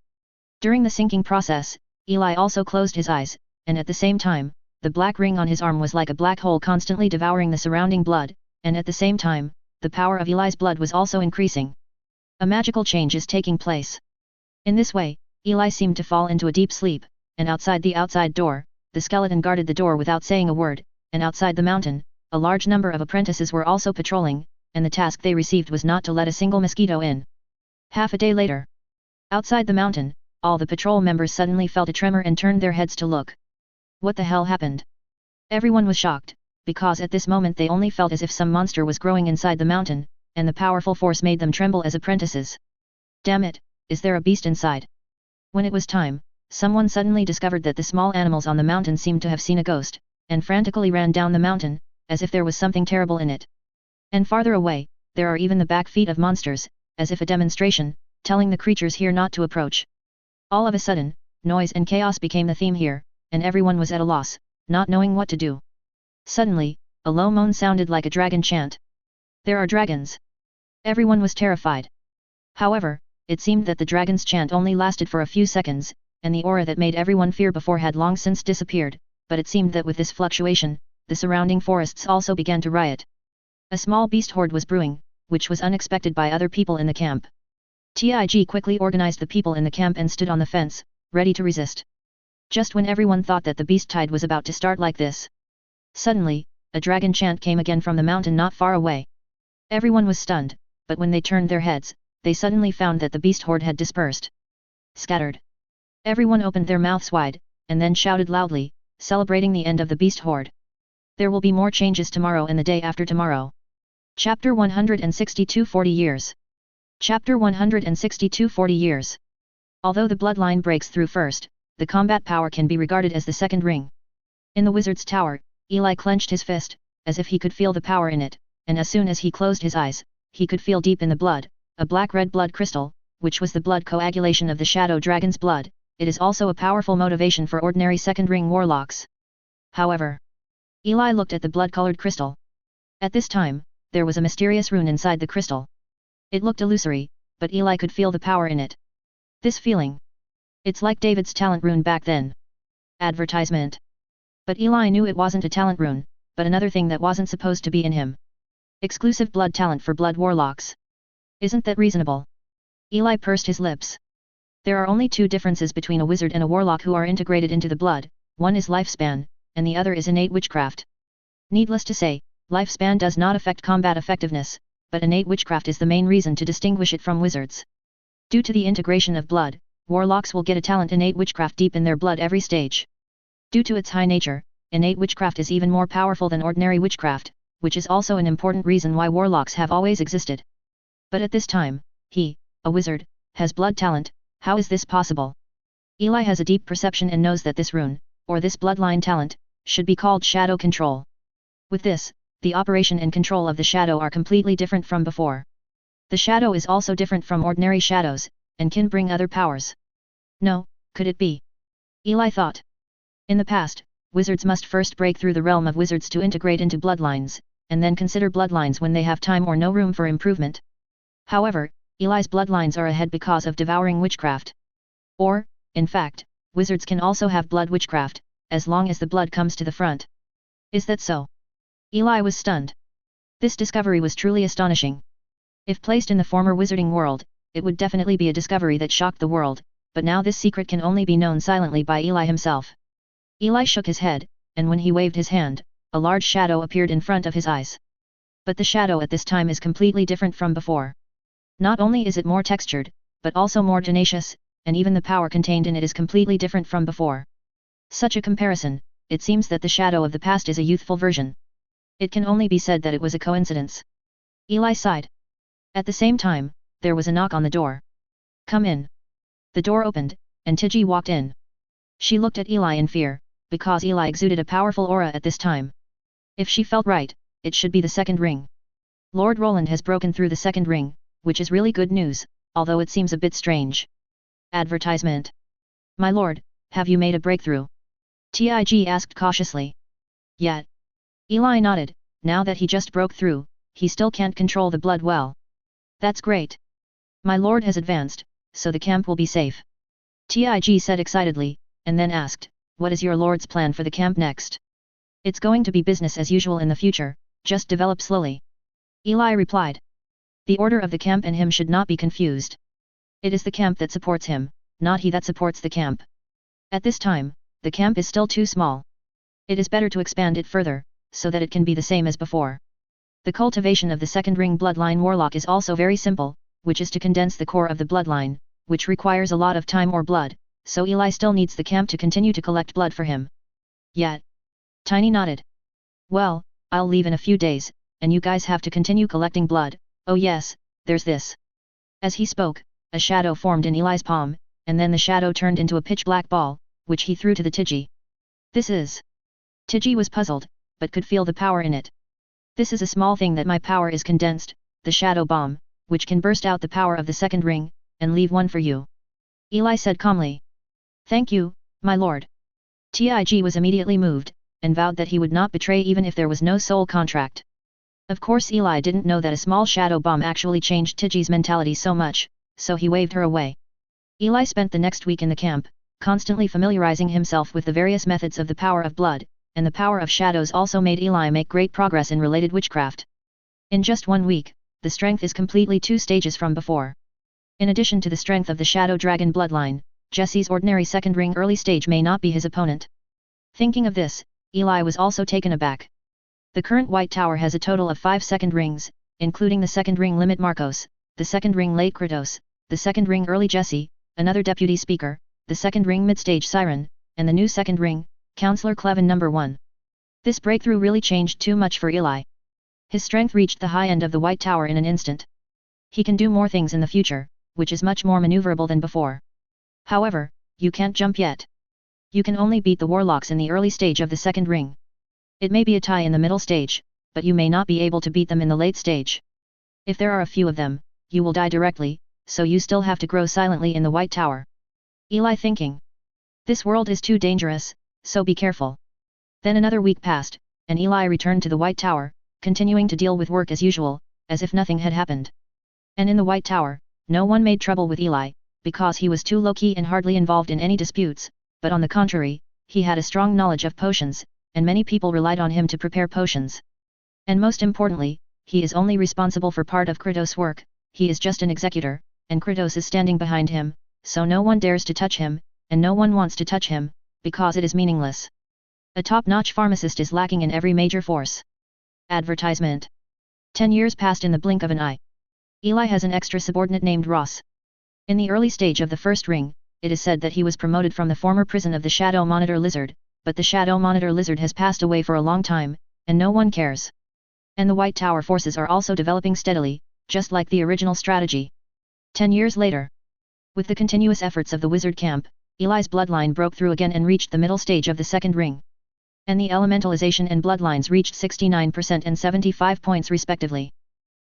During the sinking process, Eli also closed his eyes, and at the same time, the black ring on his arm was like a black hole constantly devouring the surrounding blood, and at the same time, the power of Eli's blood was also increasing. A magical change is taking place. In this way, Eli seemed to fall into a deep sleep, and outside the outside door, the skeleton guarded the door without saying a word, and outside the mountain, a large number of apprentices were also patrolling, and the task they received was not to let a single mosquito in. Half a day later, outside the mountain, all the patrol members suddenly felt a tremor and turned their heads to look. What the hell happened? Everyone was shocked, because at this moment they only felt as if some monster was growing inside the mountain, and the powerful force made them tremble as apprentices. Damn it, is there a beast inside? When it was time, someone suddenly discovered that the small animals on the mountain seemed to have seen a ghost, and frantically ran down the mountain, as if there was something terrible in it. And farther away, there are even the back feet of monsters, as if a demonstration, telling the creatures here not to approach. All of a sudden, noise and chaos became the theme here, and everyone was at a loss, not knowing what to do. Suddenly, a low moan sounded like a dragon chant. "There are dragons!" Everyone was terrified. However, it seemed that the dragon's chant only lasted for a few seconds, and the aura that made everyone fear before had long since disappeared, but it seemed that with this fluctuation, the surrounding forests also began to riot. A small beast horde was brewing, which was unexpected by other people in the camp. Tig quickly organized the people in the camp and stood on the fence, ready to resist. Just when everyone thought that the beast tide was about to start like this, suddenly, a dragon chant came again from the mountain not far away. Everyone was stunned, but when they turned their heads, they suddenly found that the beast horde had dispersed. Scattered. Everyone opened their mouths wide, and then shouted loudly, celebrating the end of the beast horde. There will be more changes tomorrow and the day after tomorrow. Chapter 162 40 years. Chapter 162 40 years. Although the bloodline breaks through first, the combat power can be regarded as the second ring. In the wizard's tower, Eli clenched his fist, as if he could feel the power in it, and as soon as he closed his eyes, he could feel deep in the blood, a black-red blood crystal, which was the blood coagulation of the shadow dragon's blood. It is also a powerful motivation for ordinary second-ring warlocks. However, Eli looked at the blood-colored crystal. At this time, there was a mysterious rune inside the crystal. It looked illusory, but Eli could feel the power in it. This feeling. It's like David's talent rune back then. Advertisement. But Eli knew it wasn't a talent rune, but another thing that wasn't supposed to be in him. Exclusive blood talent for blood warlocks. Isn't that reasonable? Eli pursed his lips. There are only two differences between a wizard and a warlock who are integrated into the blood, one is lifespan, and the other is innate witchcraft. Needless to say, lifespan does not affect combat effectiveness, but innate witchcraft is the main reason to distinguish it from wizards. Due to the integration of blood, warlocks will get a talent innate witchcraft deep in their blood every stage. Due to its high nature, innate witchcraft is even more powerful than ordinary witchcraft, which is also an important reason why warlocks have always existed. But at this time, he, a wizard, has blood talent. How is this possible? Eli has a deep perception and knows that this rune, or this bloodline talent, should be called shadow control. With this, the operation and control of the shadow are completely different from before. The shadow is also different from ordinary shadows, and can bring other powers. No, could it be? Eli thought. In the past, wizards must first break through the realm of wizards to integrate into bloodlines, and then consider bloodlines when they have time or no room for improvement. However, Eli's bloodlines are ahead because of devouring witchcraft. Or, in fact, wizards can also have blood witchcraft, as long as the blood comes to the front. Is that so? Eli was stunned. This discovery was truly astonishing. If placed in the former wizarding world, it would definitely be a discovery that shocked the world, but now this secret can only be known silently by Eli himself. Eli shook his head, and when he waved his hand, a large shadow appeared in front of his eyes. But the shadow at this time is completely different from before. Not only is it more textured, but also more tenacious, and even the power contained in it is completely different from before. Such a comparison, it seems that the shadow of the past is a youthful version. It can only be said that it was a coincidence. Eli sighed. At the same time, there was a knock on the door. Come in. The door opened, and Tiji walked in. She looked at Eli in fear, because Eli exuded a powerful aura at this time. If she felt right, it should be the second ring. Lord Roland has broken through the second ring, which is really good news, although it seems a bit strange. Advertisement. My lord, have you made a breakthrough? Tig asked cautiously. Yet. Eli nodded. Now that he just broke through, he still can't control the blood well. That's great. My lord has advanced, so the camp will be safe. Tig said excitedly, and then asked, what is your lord's plan for the camp next? It's going to be business as usual in the future, just develop slowly. Eli replied. The order of the camp and him should not be confused. It is the camp that supports him, not he that supports the camp. At this time, the camp is still too small. It is better to expand it further, so that it can be the same as before. The cultivation of the second ring bloodline warlock is also very simple, which is to condense the core of the bloodline, which requires a lot of time or blood, so Eli still needs the camp to continue to collect blood for him. Yet. Tiny nodded. Well, I'll leave in a few days, and you guys have to continue collecting blood. Oh yes, there's this. As he spoke, a shadow formed in Eli's palm, and then the shadow turned into a pitch-black ball, which he threw to the Tiji. This is. Tiji was puzzled, but could feel the power in it. This is a small thing that my power is condensed, the shadow bomb, which can burst out the power of the second ring, and leave one for you. Eli said calmly. Thank you, my lord. Tig was immediately moved, and vowed that he would not betray even if there was no soul contract. Of course Eli didn't know that a small shadow bomb actually changed Tiji's mentality so much, so he waved her away. Eli spent the next week in the camp, constantly familiarizing himself with the various methods of the power of blood, and the power of shadows also made Eli make great progress in related witchcraft. In just 1 week, the strength is completely 2 stages from before. In addition to the strength of the shadow dragon bloodline, Jesse's ordinary second ring early stage may not be his opponent. Thinking of this, Eli was also taken aback. The current White Tower has a total of 5 second rings, including the second ring Limit Marcos, the second ring Late Kratos, the second ring Early Jesse, another deputy speaker, the second ring Mid-stage Siren, and the new second ring, Counselor Clevin No. 1. This breakthrough really changed too much for Eli. His strength reached the high end of the White Tower in an instant. He can do more things in the future, which is much more maneuverable than before. However, you can't jump yet. You can only beat the warlocks in the early stage of the second ring. It may be a tie in the middle stage, but you may not be able to beat them in the late stage. If there are a few of them, you will die directly, so you still have to grow silently in the White Tower. Eli thinking. This world is too dangerous, so be careful. Then another week passed, and Eli returned to the White Tower, continuing to deal with work as usual, as if nothing had happened. And in the White Tower, no one made trouble with Eli, because he was too low-key and hardly involved in any disputes, but on the contrary, he had a strong knowledge of potions, and many people relied on him to prepare potions. And most importantly, he is only responsible for part of Kratos' work, he is just an executor, and Kratos is standing behind him, so no one dares to touch him, and no one wants to touch him, because it is meaningless. A top-notch pharmacist is lacking in every major force. Advertisement. 10 years passed in the blink of an eye. Eli has an extra subordinate named Ross. In the early stage of the first ring, it is said that he was promoted from the former prison of the Shadow Monitor Lizard, but the Shadow Monitor Lizard has passed away for a long time, and no one cares. And the White Tower forces are also developing steadily, just like the original strategy. 10 years later. With the continuous efforts of the wizard camp, Eli's bloodline broke through again and reached the middle stage of the second ring. And the elementalization and bloodlines reached 69% and 75 points respectively.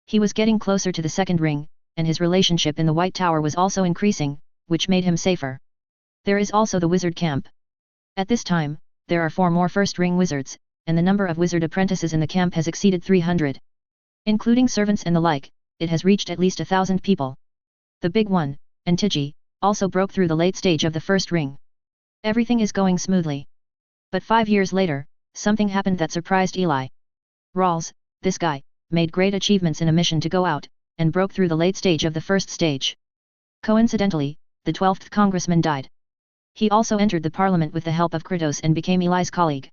He was getting closer to the second ring, and his relationship in the White Tower was also increasing, which made him safer. There is also the wizard camp. At this time, there are 4 more first-ring wizards, and the number of wizard apprentices in the camp has exceeded 300. Including servants and the like, it has reached at least 1,000 people. The big one, Antigi, also broke through the late stage of the first ring. Everything is going smoothly. But 5 years later, something happened that surprised Eli. Rawls, this guy, made great achievements in a mission to go out, and broke through the late stage of the first stage. Coincidentally, the 12th congressman died. He also entered the parliament with the help of Kratos and became Eli's colleague.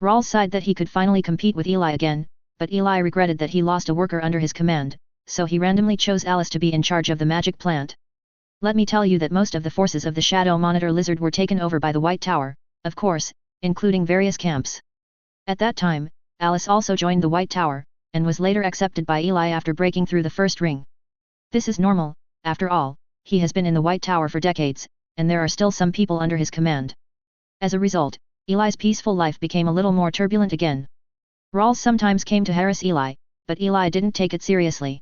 Rawls sighed that he could finally compete with Eli again, but Eli regretted that he lost a worker under his command, so he randomly chose Alice to be in charge of the magic plant. Let me tell you that most of the forces of the Shadow Monitor Lizard were taken over by the White Tower, of course, including various camps. At that time, Alice also joined the White Tower, and was later accepted by Eli after breaking through the first ring. This is normal, after all, he has been in the White Tower for decades, and there are still some people under his command. As a result, Eli's peaceful life became a little more turbulent again. Rawls sometimes came to harass Eli, but Eli didn't take it seriously.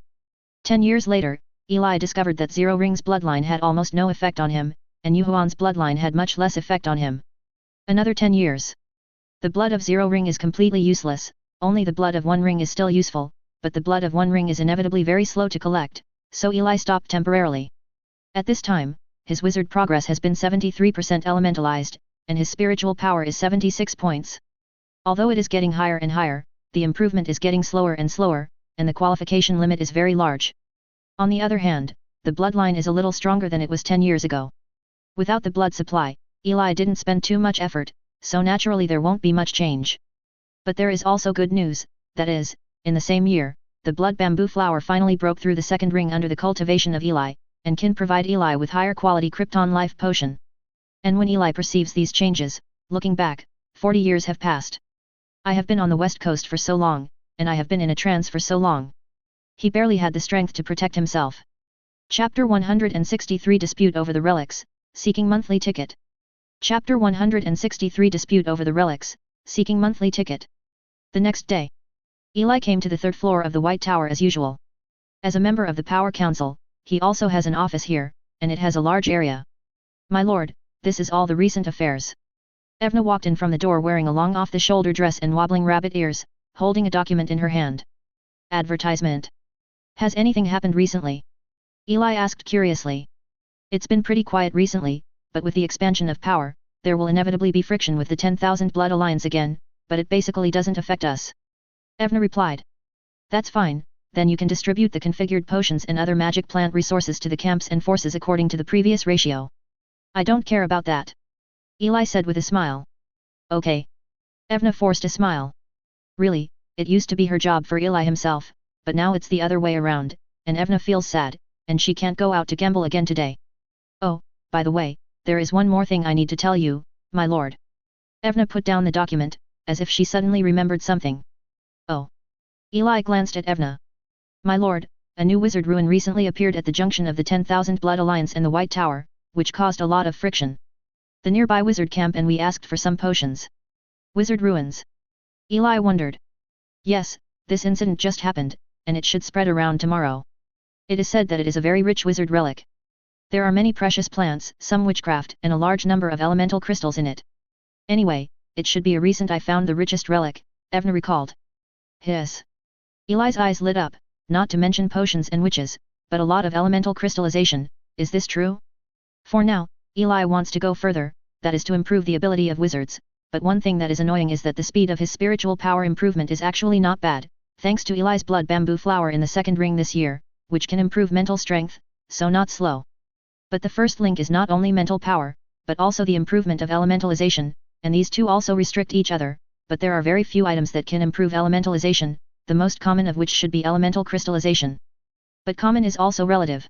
10 years later, Eli discovered that Zero Ring's bloodline had almost no effect on him, and Yuhuan's bloodline had much less effect on him. Another 10 years. The blood of Zero Ring is completely useless, only the blood of One Ring is still useful, but the blood of One Ring is inevitably very slow to collect, so Eli stopped temporarily. At this time, his wizard progress has been 73% elementalized, and his spiritual power is 76 points. Although it is getting higher and higher, the improvement is getting slower and slower, and the qualification limit is very large. On the other hand, the bloodline is a little stronger than it was 10 years ago. Without the blood supply, Eli didn't spend too much effort, so naturally there won't be much change. But there is also good news, that is, in the same year, the blood bamboo flower finally broke through the second ring under the cultivation of Eli, and can provide Eli with higher quality Krypton life potion. And when Eli perceives these changes, looking back, 40 years have passed. I have been on the west coast for so long, and I have been in a trance for so long. He barely had the strength to protect himself. Chapter 163 Dispute over the Relics, Seeking Monthly Ticket. Chapter 163 Dispute over the Relics, Seeking Monthly Ticket. The next day, Eli came to the 3rd floor of the White Tower as usual. As a member of the Power Council, he also has an office here, and it has a large area. My lord, this is all the recent affairs. Evna walked in from the door wearing a long off-the-shoulder dress and wobbling rabbit ears, holding a document in her hand. Advertisement. Has anything happened recently? Eli asked curiously. It's been pretty quiet recently, but with the expansion of power, there will inevitably be friction with the 10,000 Blood Alliance again, but it basically doesn't affect us. Evna replied. That's fine, then you can distribute the configured potions and other magic plant resources to the camps and forces according to the previous ratio. I don't care about that. Eli said with a smile. Okay. Evna forced a smile. Really, it used to be her job for Eli himself, but now it's the other way around, and Evna feels sad, and she can't go out to gamble again today. Oh, by the way, there is one more thing I need to tell you, my lord. Evna put down the document, as if she suddenly remembered something. Oh. Eli glanced at Evna. My lord, a new wizard ruin recently appeared at the junction of the 10,000 Blood Alliance and the White Tower, which caused a lot of friction. The nearby wizard camp and we asked for some potions. Wizard ruins. Eli wondered. Yes, this incident just happened, and it should spread around tomorrow. It is said that it is a very rich wizard relic. There are many precious plants, some witchcraft, and a large number of elemental crystals in it. Anyway, it should be a recent I found the richest relic, Evna recalled. Hiss. Eli's eyes lit up, not to mention potions and witches, but a lot of elemental crystallization, is this true? For now, Eli wants to go further, that is to improve the ability of wizards, but one thing that is annoying is that the speed of his spiritual power improvement is actually not bad, thanks to Eli's blood bamboo flower in the second ring this year, which can improve mental strength, so not slow. But the first link is not only mental power, but also the improvement of elementalization, and these two also restrict each other, but there are very few items that can improve elementalization, the most common of which should be elemental crystallization. But common is also relative.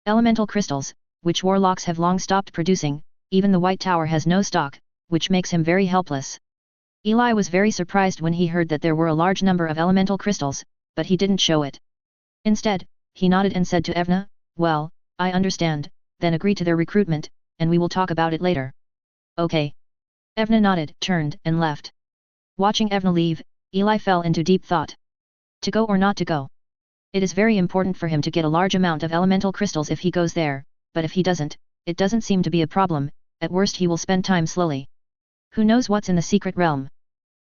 Elemental crystals, which warlocks have long stopped producing, even the White Tower has no stock, which makes him very helpless. Eli was very surprised when he heard that there were a large number of elemental crystals, but he didn't show it. Instead, he nodded and said to Evna, "Well, I understand, then agree to their recruitment, and we will talk about it later." "Okay." Evna nodded, turned, and left. Watching Evna leave, Eli fell into deep thought. To go or not to go? It is very important for him to get a large amount of elemental crystals if he goes there, but if he doesn't, it doesn't seem to be a problem, at worst he will spend time slowly. Who knows what's in the secret realm?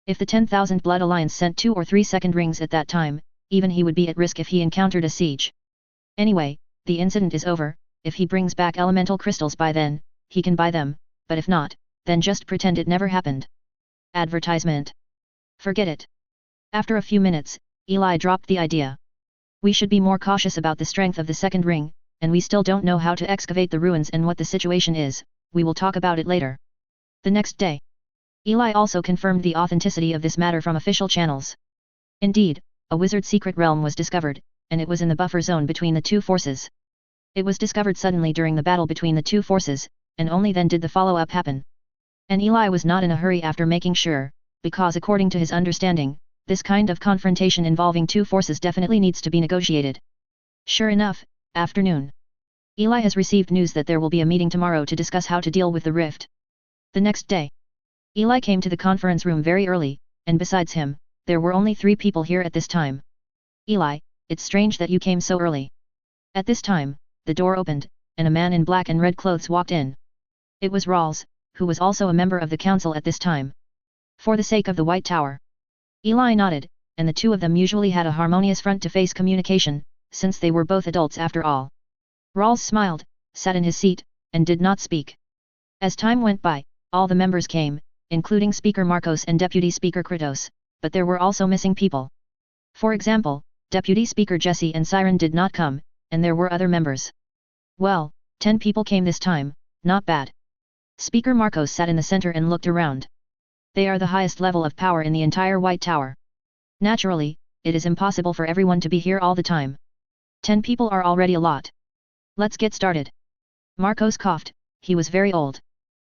If the 10,000 Blood Alliance sent 2 or 3 second rings at that time, even he would be at risk if he encountered a siege. Anyway, the incident is over, if he brings back elemental crystals by then, he can buy them, but if not, then just pretend it never happened. Advertisement. Forget it. After a few minutes, Eli dropped the idea. We should be more cautious about the strength of the second ring, and we still don't know how to excavate the ruins and what the situation is, we will talk about it later. The next day, Eli also confirmed the authenticity of this matter from official channels. Indeed, a wizard secret realm was discovered, and it was in the buffer zone between the two forces. It was discovered suddenly during the battle between the two forces, and only then did the follow-up happen. And Eli was not in a hurry after making sure, because according to his understanding, this kind of confrontation involving two forces definitely needs to be negotiated. Sure enough, afternoon. Eli has received news that there will be a meeting tomorrow to discuss how to deal with the rift. The next day, Eli came to the conference room very early, and besides him, there were only 3 people here at this time. "Eli, it's strange that you came so early." At this time, the door opened, and a man in black and red clothes walked in. It was Rawls, who was also a member of the council at this time. For the sake of the White Tower. Eli nodded, and the two of them usually had a harmonious front-to-face communication, since they were both adults after all. Rawls smiled, sat in his seat, and did not speak. As time went by, all the members came, including Speaker Marcos and Deputy Speaker Kratos, but there were also missing people. For example, Deputy Speaker Jesse and Siren did not come, and there were other members. Well, 10 people came this time, not bad. Speaker Marcos sat in the center and looked around. They are the highest level of power in the entire White Tower. Naturally, it is impossible for everyone to be here all the time. 10 people are already a lot. Let's get started. Marcos coughed, he was very old.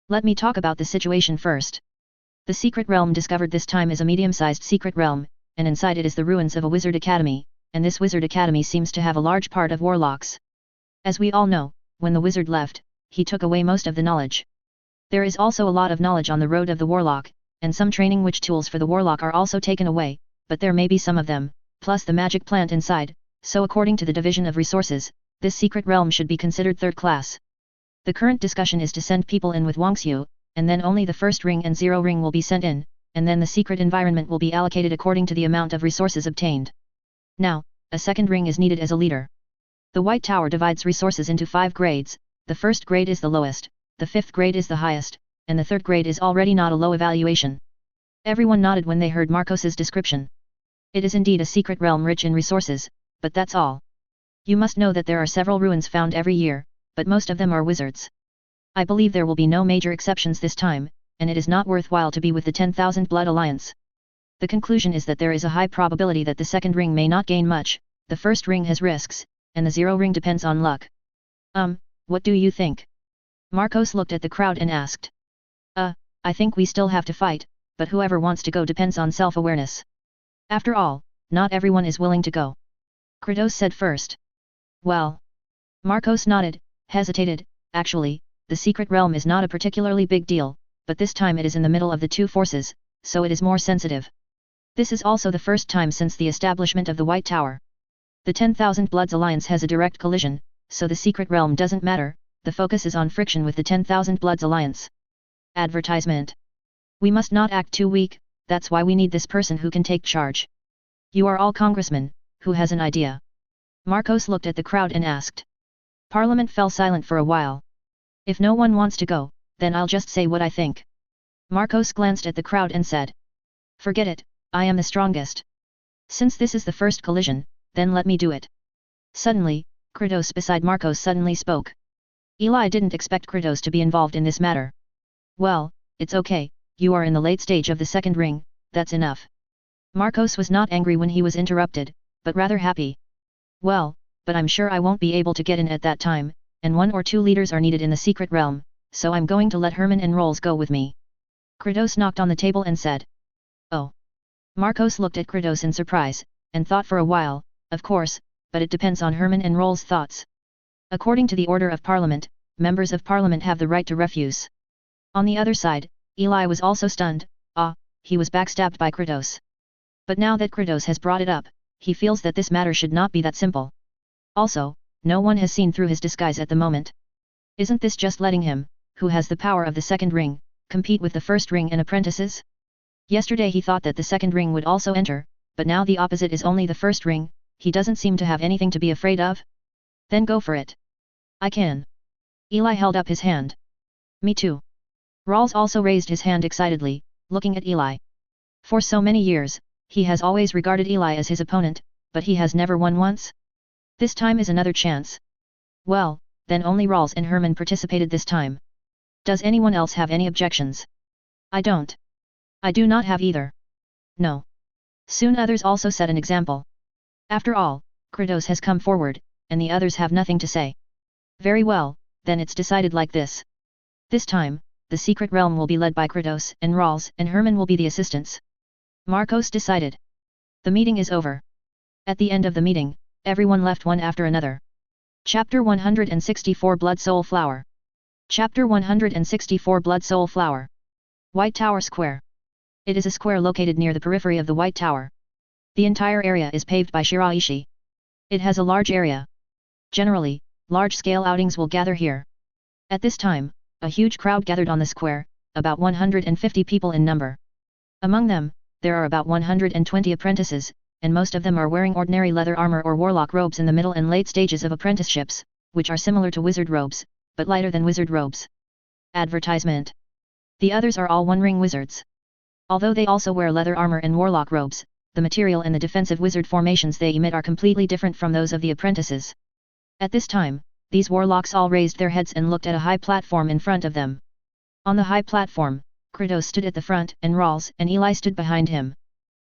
Let me talk about the situation first. The secret realm discovered this time is a medium-sized secret realm, and inside it is the ruins of a wizard academy, and this wizard academy seems to have a large part of warlocks. As we all know, when the wizard left, he took away most of the knowledge. There is also a lot of knowledge on the road of the warlock, and some training witch tools for the warlock are also taken away, but there may be some of them, plus the magic plant inside, so according to the division of resources, this secret realm should be considered third class. The current discussion is to send people in with Wangxiu, and then only the first ring and 0 ring will be sent in, and then the secret environment will be allocated according to the amount of resources obtained. Now, a second ring is needed as a leader. The White Tower divides resources into 5 grades, the first grade is the lowest, the 5th grade is the highest, and the 3rd grade is already not a low evaluation. Everyone nodded when they heard Marcos's description. It is indeed a secret realm rich in resources, but that's all. You must know that there are several ruins found every year, but most of them are wizards. I believe there will be no major exceptions this time, and it is not worthwhile to be with the 10,000 Blood Alliance. The conclusion is that there is a high probability that the second ring may not gain much, the first ring has risks, and the 0 ring depends on luck. What do you think? Marcos looked at the crowd and asked. I think we still have to fight, but whoever wants to go depends on self-awareness. After all, not everyone is willing to go. Kratos said first. Well. Marcos nodded, hesitated, actually, the secret realm is not a particularly big deal, but this time it is in the middle of the two forces, so it is more sensitive. This is also the first time since the establishment of the White Tower. The 10,000 Bloods Alliance has a direct collision, so the secret realm doesn't matter, the focus is on friction with the 10,000 Bloods Alliance. Advertisement. We must not act too weak, that's why we need this person who can take charge. You are all congressmen, who has an idea? Marcos looked at the crowd and asked. Parliament fell silent for a while. If no one wants to go, then I'll just say what I think. Marcos glanced at the crowd and said. Forget it, I am the strongest. Since this is the first collision, then let me do it. Suddenly, Kratos beside Marcos suddenly spoke. Eli didn't expect Kratos to be involved in this matter. Well, it's okay, you are in the late stage of the second ring, that's enough. Marcos was not angry when he was interrupted, but rather happy. Well, but I'm sure I won't be able to get in at that time, and 1 or 2 leaders are needed in the secret realm, so I'm going to let Herman and Rolls go with me. Kratos knocked on the table and said. Oh. Marcos looked at Kratos in surprise, and thought for a while, of course, but it depends on Herman and Rolls' thoughts. According to the order of Parliament, members of Parliament have the right to refuse. On the other side, Eli was also stunned, he was backstabbed by Kratos. But now that Kratos has brought it up, he feels that this matter should not be that simple. Also, no one has seen through his disguise at the moment. Isn't this just letting him, who has the power of the second ring, compete with the first ring and apprentices? Yesterday he thought that the second ring would also enter, but now the opposite is only the first ring, he doesn't seem to have anything to be afraid of? Then go for it. I can. Eli held up his hand. Me too. Rawls also raised his hand excitedly, looking at Eli. For so many years, he has always regarded Eli as his opponent, but he has never won once. This time is another chance. Well, then only Rawls and Herman participated this time. Does anyone else have any objections? I don't. I do not have either. No. Soon others also set an example. After all, Kratos has come forward, and the others have nothing to say. Very well, then it's decided like this. This time, the secret realm will be led by Kratos and Rawls and Herman will be the assistants. Marcos decided. The meeting is over. At the end of the meeting, everyone left one after another. Chapter 164 Blood Soul Flower. Chapter 164 Blood Soul Flower. White Tower Square. It is a square located near the periphery of the White Tower. The entire area is paved by Shiraishi. It has a large area. Generally, large-scale outings will gather here. At this time, a huge crowd gathered on the square, about 150 people in number. Among them, there are about 120 apprentices, and most of them are wearing ordinary leather armor or warlock robes in the middle and late stages of apprenticeships, which are similar to wizard robes, but lighter than wizard robes. Advertisement. The others are all one-ring wizards. Although they also wear leather armor and warlock robes, the material and the defensive wizard formations they emit are completely different from those of the apprentices. At this time, these warlocks all raised their heads and looked at a high platform in front of them. On the high platform, Kratos stood at the front and Rawls and Eli stood behind him.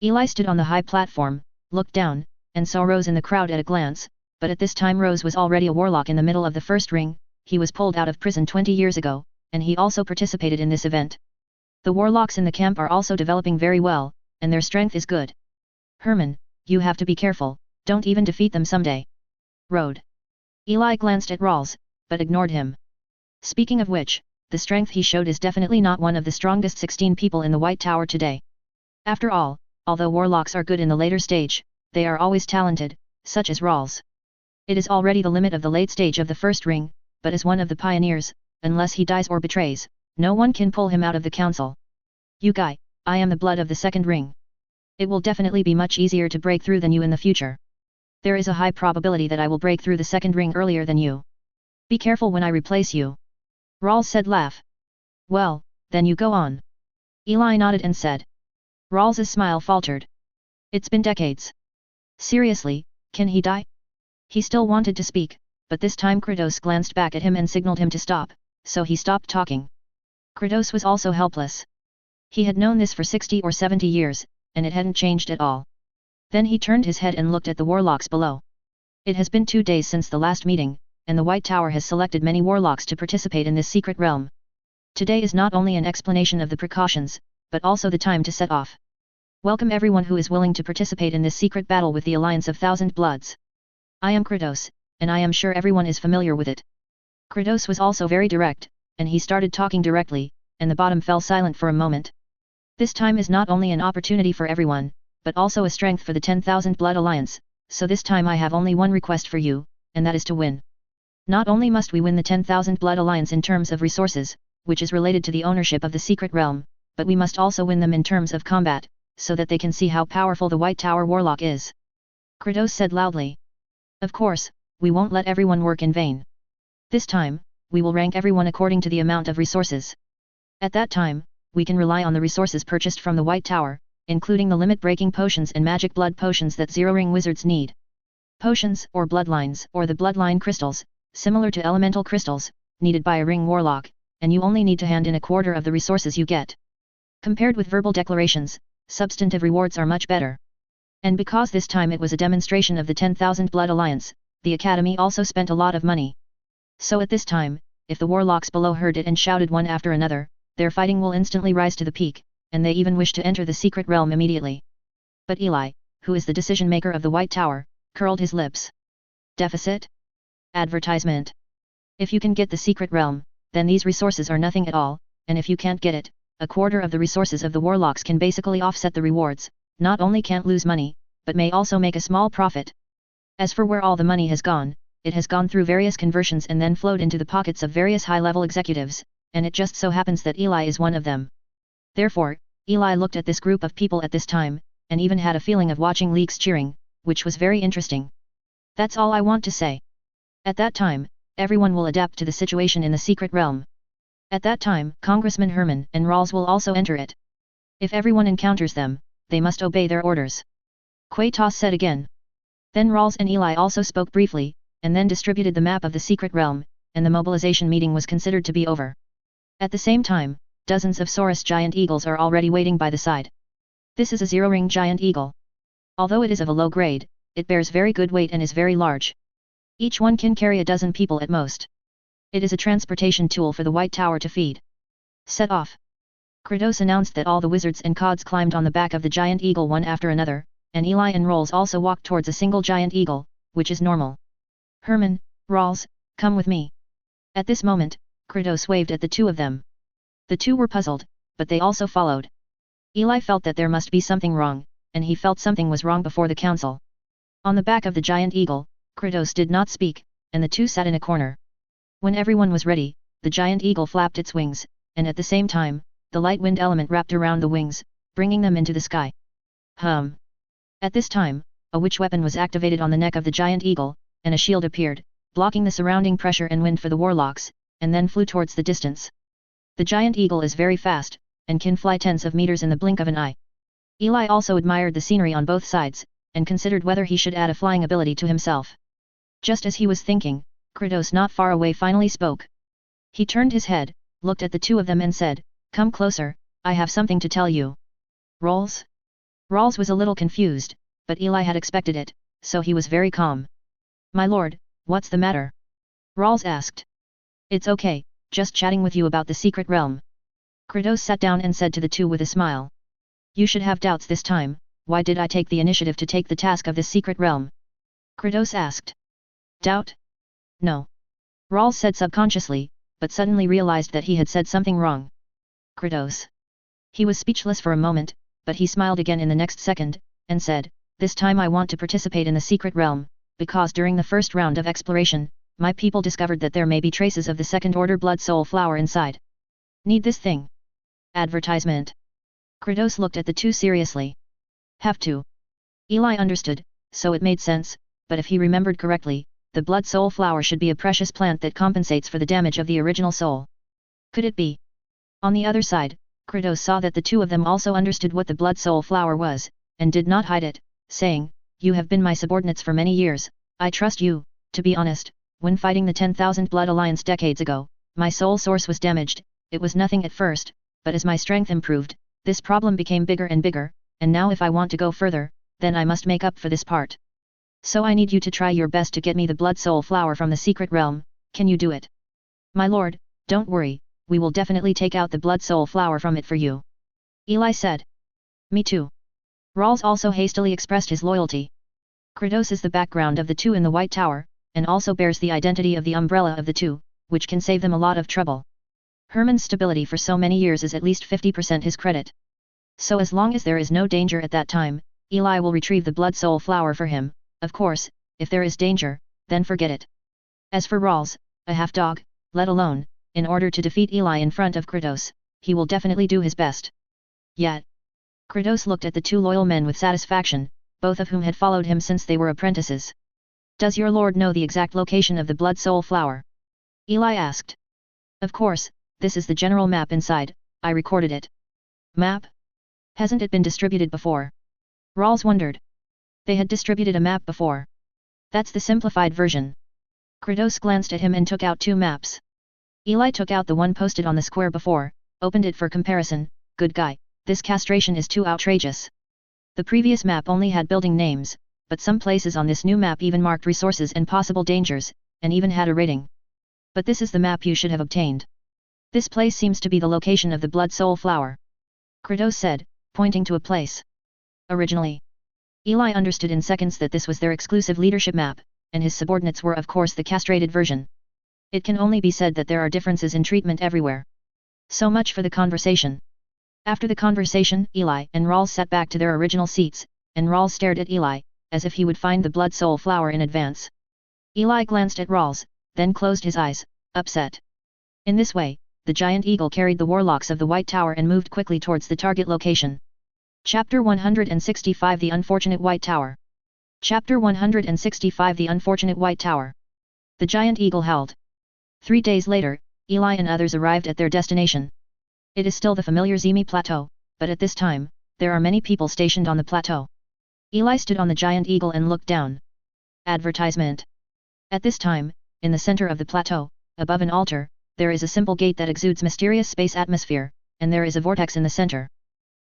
Eli stood on the high platform, looked down, and saw Rose in the crowd at a glance, but at this time Rose was already a warlock in the middle of the first ring, he was pulled out of prison 20 years ago, and he also participated in this event. The warlocks in the camp are also developing very well, and their strength is good. Herman, you have to be careful, don't even defeat them someday. Road. Eli glanced at Rawls, but ignored him. Speaking of which, the strength he showed is definitely not one of the strongest 16 people in the White Tower today. After all, although warlocks are good in the later stage, they are always talented, such as Rawls. It is already the limit of the late stage of the first ring, but as one of the pioneers, unless he dies or betrays, no one can pull him out of the council. You guy, I am the blood of the second ring. It will definitely be much easier to break through than you in the future. There is a high probability that I will break through the second ring earlier than you. Be careful when I replace you. Rawls said laugh. Well, then you go on. Eli nodded and said. Rawls's smile faltered. It's been decades. Seriously, can he die? He still wanted to speak, but this time Kratos glanced back at him and signaled him to stop, so he stopped talking. Kratos was also helpless. He had known this for 60 or 70 years, and it hadn't changed at all. Then he turned his head and looked at the warlocks below. It has been 2 days since the last meeting, and the White Tower has selected many warlocks to participate in this secret realm. Today is not only an explanation of the precautions, but also the time to set off. Welcome everyone who is willing to participate in this secret battle with the Alliance of Thousand Bloods. I am Kratos, and I am sure everyone is familiar with it. Kratos was also very direct, and he started talking directly, and the bottom fell silent for a moment. This time is not only an opportunity for everyone, but also a strength for the 10,000 Blood Alliance, so this time I have only one request for you, and that is to win. Not only must we win the 10,000 Blood Alliance in terms of resources, which is related to the ownership of the secret realm, but we must also win them in terms of combat, so that they can see how powerful the White Tower Warlock is. Kratos said loudly. Of course, we won't let everyone work in vain. This time, we will rank everyone according to the amount of resources. At that time, we can rely on the resources purchased from the White Tower, including the limit-breaking potions and magic blood potions that zero-ring wizards need. Potions, or bloodlines, or the bloodline crystals, similar to elemental crystals, needed by a ring warlock, and you only need to hand in a quarter of the resources you get. Compared with verbal declarations, substantive rewards are much better. And because this time it was a demonstration of the 10,000 Blood Alliance, the Academy also spent a lot of money. So at this time, if the warlocks below heard it and shouted one after another, their fighting will instantly rise to the peak, and they even wish to enter the secret realm immediately. But Eli, who is the decision-maker of the White Tower, curled his lips. Deficit? Advertisement. If you can get the secret realm, then these resources are nothing at all, and if you can't get it, a quarter of the resources of the warlocks can basically offset the rewards, not only can't lose money, but may also make a small profit. As for where all the money has gone, it has gone through various conversions and then flowed into the pockets of various high-level executives, and it just so happens that Eli is one of them. Therefore, Eli looked at this group of people at this time, and even had a feeling of watching leaks cheering, which was very interesting. That's all I want to say. At that time, everyone will adapt to the situation in the secret realm. At that time, Congressman Herman and Rawls will also enter it. If everyone encounters them, they must obey their orders. Quatos said again. Then Rawls and Eli also spoke briefly, and then distributed the map of the secret realm, and the mobilization meeting was considered to be over. At the same time, dozens of Saurus giant eagles are already waiting by the side. This is a zero-ring giant eagle. Although it is of a low grade, it bears very good weight and is very large. Each one can carry a dozen people at most. It is a transportation tool for the White Tower to feed. Set off. Kratos announced that all the wizards and cods climbed on the back of the giant eagle one after another, and Eli and Rawls also walked towards a single giant eagle, which is normal. Herman, Rawls, come with me. At this moment, Kratos waved at the two of them. The two were puzzled, but they also followed. Eli felt that there must be something wrong, and he felt something was wrong before the council. On the back of the giant eagle, Kratos did not speak, and the two sat in a corner. When everyone was ready, the giant eagle flapped its wings, and at the same time, the light wind element wrapped around the wings, bringing them into the sky. At this time, a witch weapon was activated on the neck of the giant eagle, and a shield appeared, blocking the surrounding pressure and wind for the warlocks, and then flew towards the distance. The giant eagle is very fast, and can fly tens of meters in the blink of an eye. Eli also admired the scenery on both sides, and considered whether he should add a flying ability to himself. Just as he was thinking, Kratos not far away finally spoke. He turned his head, looked at the two of them and said, "Come closer, I have something to tell you." Rawls? Rawls was a little confused, but Eli had expected it, so he was very calm. "My lord, what's the matter?" Rawls asked. "It's okay, just chatting with you about the secret realm." Kratos sat down and said to the two with a smile. "You should have doubts this time, why did I take the initiative to take the task of this secret realm?" Kratos asked. "Doubt? No." Rawls said subconsciously, but suddenly realized that he had said something wrong. Kratos. He was speechless for a moment, but he smiled again in the next second, and said, "This time I want to participate in the secret realm, because during the first round of exploration, my people discovered that there may be traces of the second-order blood soul flower inside. Need this thing." Advertisement. Kratos looked at the two seriously. "Have to." Eli understood, so it made sense, but if he remembered correctly, the blood soul flower should be a precious plant that compensates for the damage of the original soul. Could it be? On the other side, Kratos saw that the two of them also understood what the blood soul flower was, and did not hide it, saying, "You have been my subordinates for many years, I trust you." To be honest, when fighting the 10,000 Blood Alliance decades ago, my soul source was damaged. It was nothing at first, but as my strength improved, this problem became bigger and bigger, and now if I want to go further, then I must make up for this part. So I need you to try your best to get me the blood soul flower from the secret realm. Can you do it?" "My lord, don't worry, we will definitely take out the blood soul flower from it for you," Eli said. "Me too." Rawls also hastily expressed his loyalty. Kratos is the background of the two in the White Tower, and also bears the identity of the umbrella of the two, which can save them a lot of trouble. Herman's stability for so many years is at least 50% his credit. So as long as there is no danger at that time, Eli will retrieve the blood soul flower for him. Of course, if there is danger, then forget it. As for Rawls, a half-dog, let alone, in order to defeat Eli in front of Kratos, he will definitely do his best. Yet. Kratos looked at the two loyal men with satisfaction, both of whom had followed him since they were apprentices. "Does your lord know the exact location of the blood soul flower?" Eli asked. Of course, this is the general map inside, I recorded it. Map? Hasn't it been distributed before? Rawls wondered. They had distributed a map before. That's the simplified version. Kratos glanced at him and took out 2 maps. Eli took out the one posted on the square before, opened it for comparison. Good guy, this castration is too outrageous. The previous map only had building names, but some places on this new map even marked resources and possible dangers, and even had a rating. But this is the map you should have obtained. This place seems to be the location of the Blood Soul Flower. Kratos said, pointing to a place. Originally, Eli understood in seconds that this was their exclusive leadership map, and his subordinates were of course the castrated version. It can only be said that there are differences in treatment everywhere. So much for the conversation. After the conversation, Eli and Rawls sat back to their original seats, and Rawls stared at Eli, as if he would find the Blood Soul Flower in advance. Eli glanced at Rawls, then closed his eyes, upset. In this way, the giant eagle carried the warlocks of the White Tower and moved quickly towards the target location. Chapter 165 The Unfortunate White Tower. Chapter 165 The Unfortunate White Tower. The giant eagle howled. 3 days later, Eli and others arrived at their destination. It is still the familiar Zemi Plateau, but at this time, there are many people stationed on the plateau. Eli stood on the giant eagle and looked down. Advertisement. At this time, in the center of the plateau, above an altar, there is a simple gate that exudes mysterious space atmosphere, and there is a vortex in the center.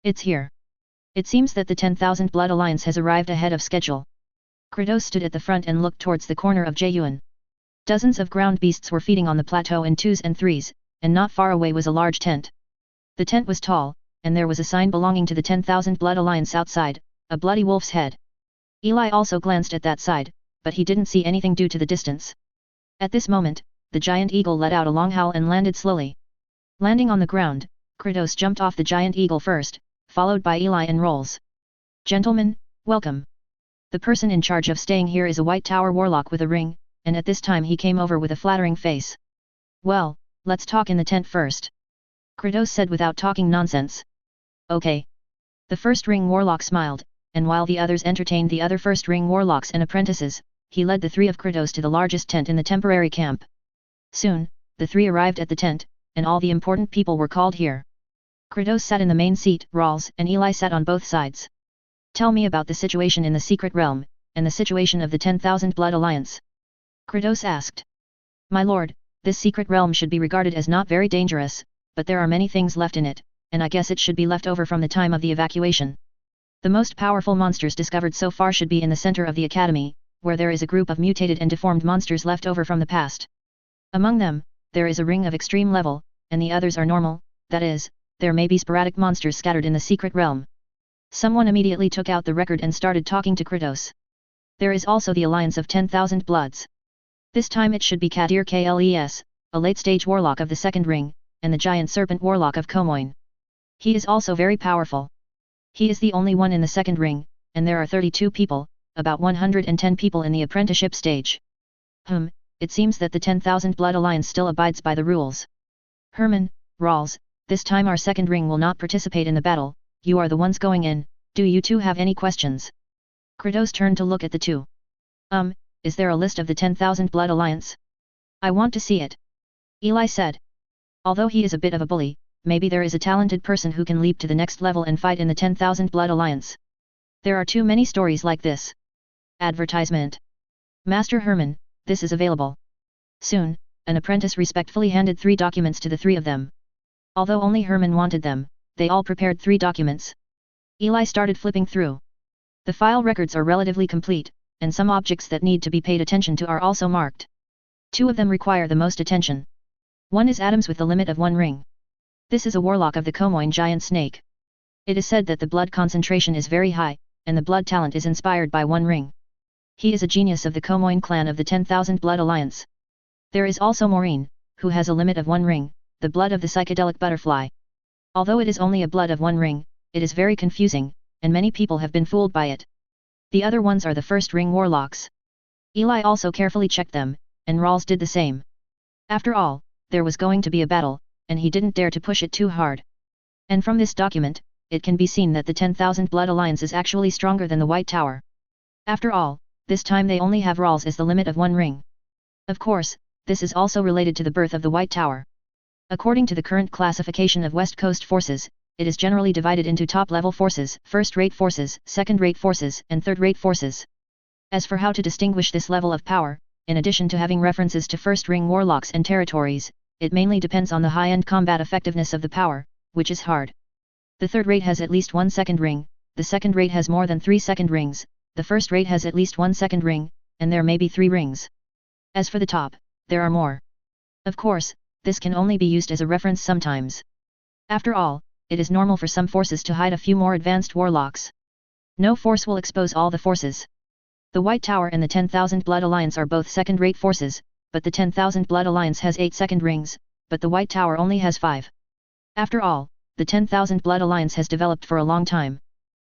It's here. It seems that the 10,000 Blood Alliance has arrived ahead of schedule. Kratos stood at the front and looked towards the corner of Jeyuan. Dozens of ground beasts were feeding on the plateau in 2s and 3s, and not far away was a large tent. The tent was tall, and there was a sign belonging to the 10,000 Blood Alliance outside, a bloody wolf's head. Eli also glanced at that side, but he didn't see anything due to the distance. At this moment, the giant eagle let out a long howl and landed slowly. Landing on the ground, Kratos jumped off the giant eagle first, followed by Eli and Rawls. Gentlemen, welcome. The person in charge of staying here is a White Tower warlock with a ring, and at this time he came over with a flattering face. Well, let's talk in the tent first. Kratos said without talking nonsense. Okay. The first ring warlock smiled, and while the others entertained the other first ring warlocks and apprentices, he led the 3 of Kratos to the largest tent in the temporary camp. Soon, the 3 arrived at the tent, and all the important people were called here. Kratos sat in the main seat, Rawls and Eli sat on both sides. Tell me about the situation in the secret realm, and the situation of the 10,000 Blood Alliance. Kratos asked. My lord, this secret realm should be regarded as not very dangerous, but there are many things left in it, and I guess it should be left over from the time of the evacuation. The most powerful monsters discovered so far should be in the center of the academy, where there is a group of mutated and deformed monsters left over from the past. Among them, there is a ring of extreme level, and the others are normal, that is, there may be sporadic monsters scattered in the secret realm. Someone immediately took out the record and started talking to Kratos. There is also the alliance of 10,000 Bloods. This time it should be Kadir Kles, a late-stage warlock of the second ring, and the giant serpent warlock of Komoin. He is also very powerful. He is the only one in the second ring, and there are 32 people, about 110 people in the apprenticeship stage. It seems that the 10,000 Blood Alliance still abides by the rules. Herman, Rawls, this time our second ring will not participate in the battle, you are the ones going in, do you two have any questions? Kratos turned to look at the 2. Is there a list of the 10,000 Blood Alliance? I want to see it. Eli said. Although he is a bit of a bully, maybe there is a talented person who can leap to the next level and fight in the 10,000 Blood Alliance. There are too many stories like this. Advertisement. Master Herman, this is available. Soon, an apprentice respectfully handed 3 documents to the 3 of them. Although only Herman wanted them, they all prepared 3 documents. Eli started flipping through. The file records are relatively complete, and some objects that need to be paid attention to are also marked. 2 of them require the most attention. One is Adams with the limit of 1 ring. This is a warlock of the Komoin giant snake. It is said that the blood concentration is very high, and the blood talent is inspired by 1 ring. He is a genius of the Komoin clan of the 10,000 Blood Alliance. There is also Maureen, who has a limit of 1 ring, the blood of the psychedelic butterfly. Although it is only a blood of 1 ring, it is very confusing, and many people have been fooled by it. The other ones are the first ring warlocks. Eli also carefully checked them, and Rawls did the same. After all, there was going to be a battle, and he didn't dare to push it too hard. And from this document, it can be seen that the 10,000 Blood Alliance is actually stronger than the White Tower. After all, this time they only have Rawls as the limit of 1 ring. Of course, This is also related to the birth of the White Tower. According to the current classification of West Coast forces, it is generally divided into top-level forces, first-rate forces, second-rate forces, and third-rate forces. As for how to distinguish this level of power, in addition to having references to first-ring warlocks and territories, it mainly depends on the high-end combat effectiveness of the power, which is hard. The third rate has at least 1 second ring, the second rate has more than 3 second rings, the first rate has at least 1 second ring, and there may be 3 rings. As for the top, there are more. Of course, this can only be used as a reference sometimes. After all, it is normal for some forces to hide a few more advanced warlocks. No force will expose all the forces. The White Tower and the 10,000 Blood Alliance are both second-rate forces, but the 10,000 Blood Alliance has 8 second rings, but the White Tower only has 5. After all, the 10,000 Blood Alliance has developed for a long time.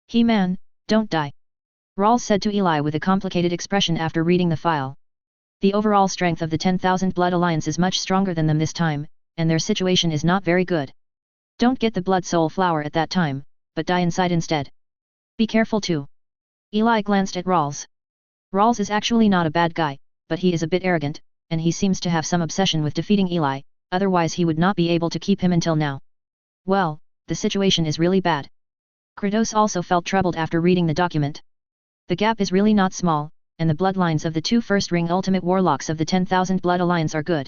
He-Man, don't die. Rawls said to Eli with a complicated expression after reading the file. The overall strength of the 10,000 Blood Alliance is much stronger than them this time, and their situation is not very good. Don't get the Blood Soul Flower at that time, but die inside instead. Be careful too. Eli glanced at Rawls. Rawls is actually not a bad guy, but he is a bit arrogant, and he seems to have some obsession with defeating Eli, otherwise he would not be able to keep him until now. Well, the situation is really bad. Kratos also felt troubled after reading the document. The gap is really not small, and the bloodlines of the 2 first-ring ultimate warlocks of the 10,000 Blood Alliance are good.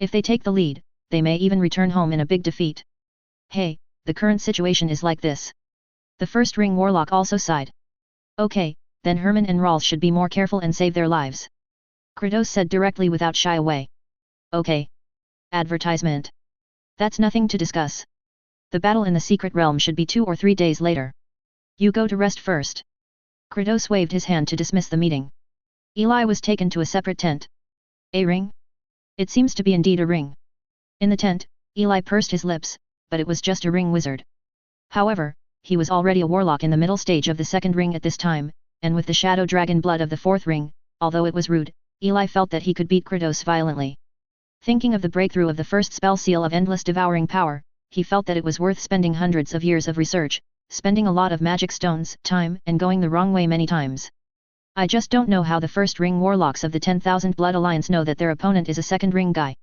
If they take the lead, they may even return home in a big defeat. Hey, the current situation is like this. The first-ring warlock also sighed. Okay, then Herman and Rawls should be more careful and save their lives. Kratos said directly without shy away. Okay. Advertisement. That's nothing to discuss. The battle in the secret realm should be 2 or 3 days later. You go to rest first. Kratos waved his hand to dismiss the meeting. Eli was taken to a separate tent. A ring? It seems to be indeed a ring. In the tent, Eli pursed his lips, but it was just a ring wizard. However, he was already a warlock in the middle stage of the second ring at this time, and with the shadow dragon blood of the fourth ring, although it was rude, Eli felt that he could beat Kratos violently. Thinking of the breakthrough of the first spell seal of endless devouring power, he felt that it was worth spending hundreds of years of research, spending a lot of magic stones, time, and going the wrong way many times. I just don't know how the first ring warlocks of the 10,000 Blood Alliance know that their opponent is a second ring guy.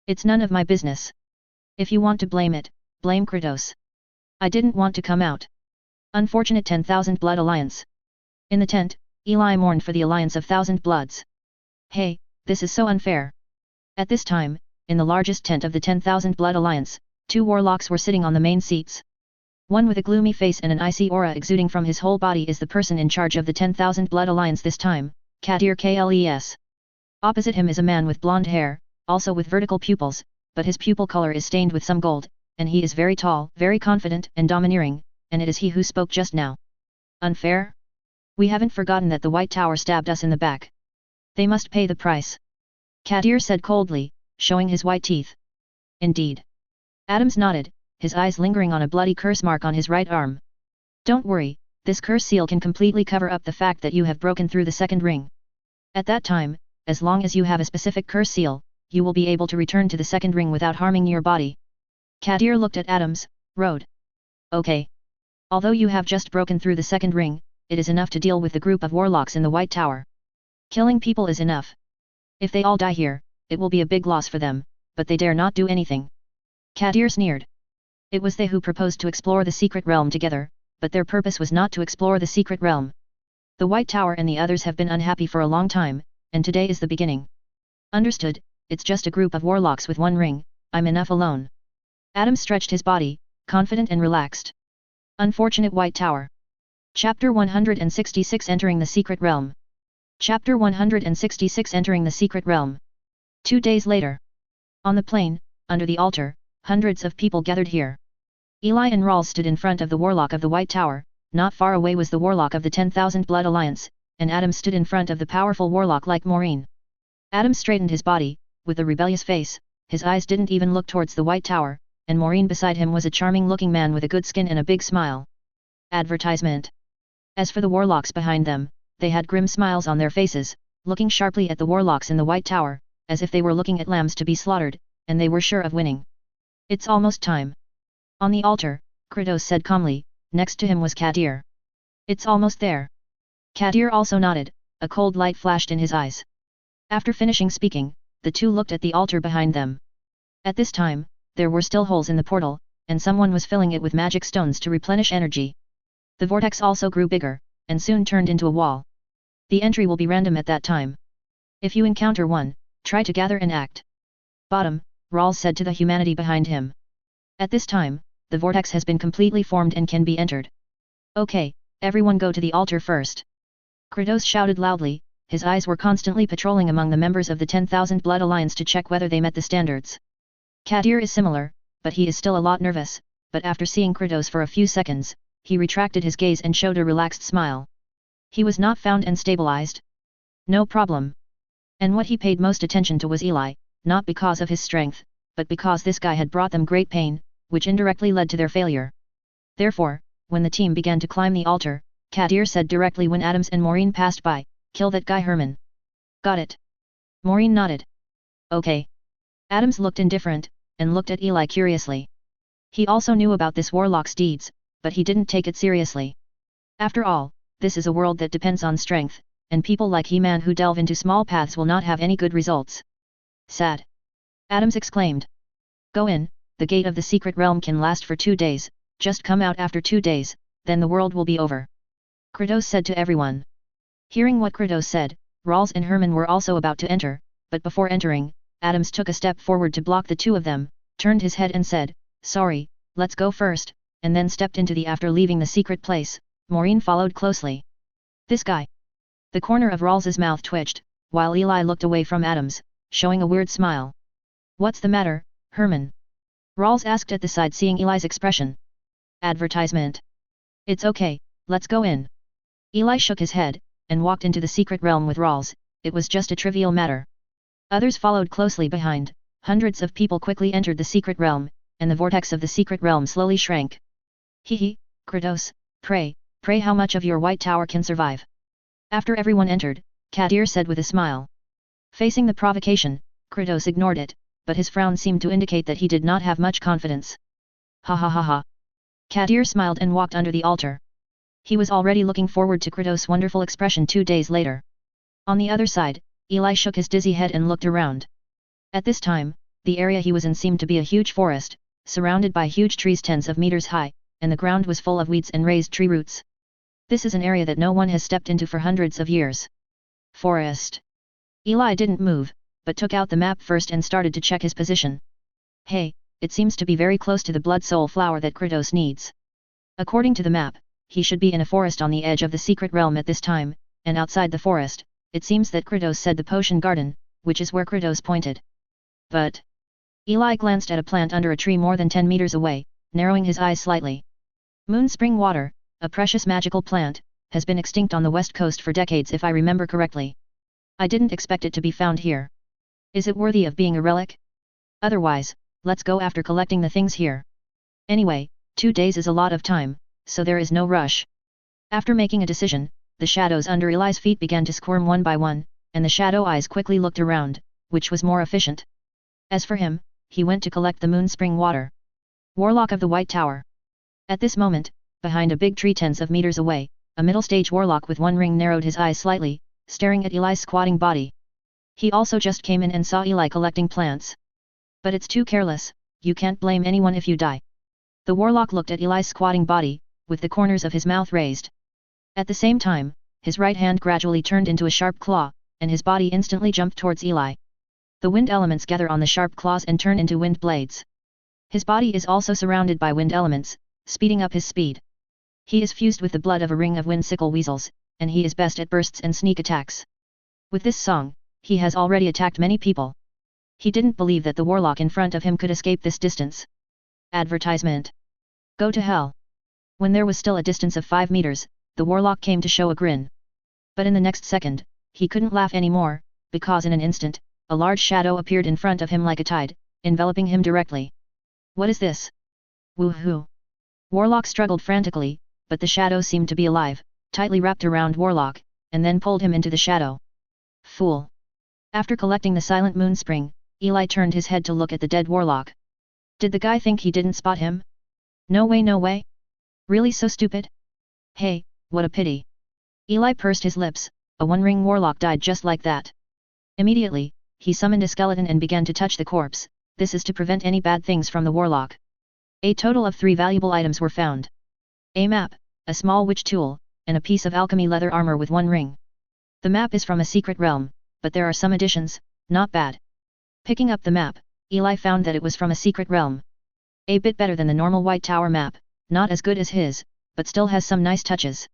It's none of my business. If you want to blame it, blame Kratos. I didn't want to come out. Unfortunate 10,000 Blood Alliance. In the tent, Eli mourned for the alliance of 1,000 Bloods. Hey, this is so unfair. At this time, in the largest tent of the 10,000 Blood Alliance, 2 warlocks were sitting on the main seats. One with a gloomy face and an icy aura exuding from his whole body is the person in charge of the 10,000 Blood Alliance this time, Kadir Kles. Opposite him is a man with blonde hair, also with vertical pupils, but his pupil color is stained with some gold, and he is very tall, very confident and domineering, and it is he who spoke just now. Unfair? We haven't forgotten that the White Tower stabbed us in the back. They must pay the price. Kadir said coldly, showing his white teeth. Indeed. Adams nodded, his eyes lingering on a bloody curse mark on his right arm. Don't worry, this curse seal can completely cover up the fact that you have broken through the second ring. At that time, as long as you have a specific curse seal, you will be able to return to the second ring without harming your body. Kadir looked at Adams, Road. Okay. Although you have just broken through the second ring, it is enough to deal with the group of warlocks in the White Tower. Killing people is enough. If they all die here, it will be a big loss for them, but they dare not do anything. Kadir sneered. It was they who proposed to explore the secret realm together, but their purpose was not to explore the secret realm. The White Tower and the others have been unhappy for a long time, and today is the beginning. Understood, it's just a group of warlocks with 1 ring, I'm enough alone. Adam stretched his body, confident and relaxed. Unfortunate White Tower. Chapter 166 Entering the Secret Realm. Chapter 166 Entering the Secret Realm. 2 days later. On the plain, under the altar, hundreds of people gathered here. Eli and Rawls stood in front of the warlock of the White Tower, not far away was the warlock of the 10,000 Blood Alliance, and Adam stood in front of the powerful warlock like Maureen. Adam straightened his body, with a rebellious face, his eyes didn't even look towards the White Tower, and Maureen beside him was a charming-looking man with a good skin and a big smile. Advertisement. As for the warlocks behind them, they had grim smiles on their faces, looking sharply at the warlocks in the White Tower, as if they were looking at lambs to be slaughtered, and they were sure of winning. It's almost time. On the altar, Kratos said calmly, next to him was Kadir. It's almost there. Kadir also nodded, a cold light flashed in his eyes. After finishing speaking, the two looked at the altar behind them. At this time, there were still holes in the portal, and someone was filling it with magic stones to replenish energy. The vortex also grew bigger, and soon turned into a wall. The entry will be random at that time. If you encounter one, try to gather and act. Bottom, Rawls said to the humanity behind him. At this time, the vortex has been completely formed and can be entered. Okay, everyone go to the altar first. Kratos shouted loudly, his eyes were constantly patrolling among the members of the 10,000 Blood Alliance to check whether they met the standards. Kadir is similar, but he is still a lot nervous, but after seeing Kratos for a few seconds, he retracted his gaze and showed a relaxed smile. He was not found and stabilized. No problem. And what he paid most attention to was Eli, not because of his strength, but because this guy had brought them great pain, which indirectly led to their failure. Therefore, when the team began to climb the altar, Kadir said directly when Adams and Maureen passed by, "Kill that guy Herman." "Got it." Maureen nodded. "Okay." Adams looked indifferent, and looked at Eli curiously. He also knew about this warlock's deeds, but he didn't take it seriously. After all, this is a world that depends on strength, and people like He-Man who delve into small paths will not have any good results. Sad. Adams exclaimed. "Go in, the gate of the secret realm can last for 2 days, just come out after 2 days, then the world will be over." Kratos said to everyone. Hearing what Kratos said, Rawls and Herman were also about to enter, but before entering, Adams took a step forward to block the two of them, turned his head and said, "Sorry, let's go first," and then stepped into the after leaving the secret place. Maureen followed closely. "This guy." The corner of Rawls's mouth twitched, while Eli looked away from Adams, showing a weird smile. "What's the matter, Herman?" Rawls asked at the side, seeing Eli's expression. "Advertisement." "It's okay, let's go in." Eli shook his head, and walked into the secret realm with Rawls. It was just a trivial matter. Others followed closely behind. Hundreds of people quickly entered the secret realm, and the vortex of the secret realm slowly shrank. "Hee, Kratos, pray how much of your white tower can survive?" After everyone entered, Kadir said with a smile. Facing the provocation, Kratos ignored it, but his frown seemed to indicate that he did not have much confidence. "Ha ha ha ha." Kadir smiled and walked under the altar. He was already looking forward to Kratos' wonderful expression 2 days later. On the other side, Eli shook his dizzy head and looked around. At this time, the area he was in seemed to be a huge forest, surrounded by huge trees tens of meters high, and the ground was full of weeds and raised tree roots. This is an area that no one has stepped into for hundreds of years. Forest. Eli didn't move, but took out the map first and started to check his position. Hey, it seems to be very close to the blood soul flower that Kratos needs. According to the map, he should be in a forest on the edge of the secret realm at this time, and outside the forest, it seems that Kratos said the potion garden, which is where Kratos pointed. But... Eli glanced at a plant under a tree more than 10 meters away, narrowing his eyes slightly. Moon spring water, a precious magical plant, has been extinct on the west coast for decades if I remember correctly. I didn't expect it to be found here. Is it worthy of being a relic? Otherwise, let's go after collecting the things here. Anyway, 2 days is a lot of time, so there is no rush. After making a decision, the shadows under Eli's feet began to squirm one by one, and the shadow eyes quickly looked around, which was more efficient. As for him, he went to collect the moon spring water. Warlock of the White Tower. At this moment, behind a big tree tens of meters away, a middle-stage warlock with one ring narrowed his eyes slightly, staring at Eli's squatting body. He also just came in and saw Eli collecting plants. But it's too careless, you can't blame anyone if you die. The warlock looked at Eli's squatting body, with the corners of his mouth raised. At the same time, his right hand gradually turned into a sharp claw, and his body instantly jumped towards Eli. The wind elements gather on the sharp claws and turn into wind blades. His body is also surrounded by wind elements, speeding up his speed. He is fused with the blood of a ring of wind sickle weasels, and he is best at bursts and sneak attacks. With this song, he has already attacked many people. He didn't believe that the warlock in front of him could escape this distance. Advertisement. Go to hell. When there was still a distance of 5 meters, the warlock came to show a grin. But in the next second, he couldn't laugh anymore, because in an instant, a large shadow appeared in front of him like a tide, enveloping him directly. What is this? Woohoo! Warlock struggled frantically, but the shadow seemed to be alive, tightly wrapped around Warlock, and then pulled him into the shadow. Fool! After collecting the silent moon spring, Eli turned his head to look at the dead Warlock. Did the guy think he didn't spot him? No way, no way! Really so stupid? Hey, what a pity! Eli pursed his lips. A one-ring Warlock died just like that. Immediately, he summoned a skeleton and began to touch the corpse. This is to prevent any bad things from the warlock. A total of 3 valuable items were found. A map, a small witch tool, and a piece of alchemy leather armor with 1 ring. The map is from a secret realm, but there are some additions, not bad. Picking up the map, Eli found that it was from a secret realm. A bit better than the normal White Tower map, not as good as his, but still has some nice touches.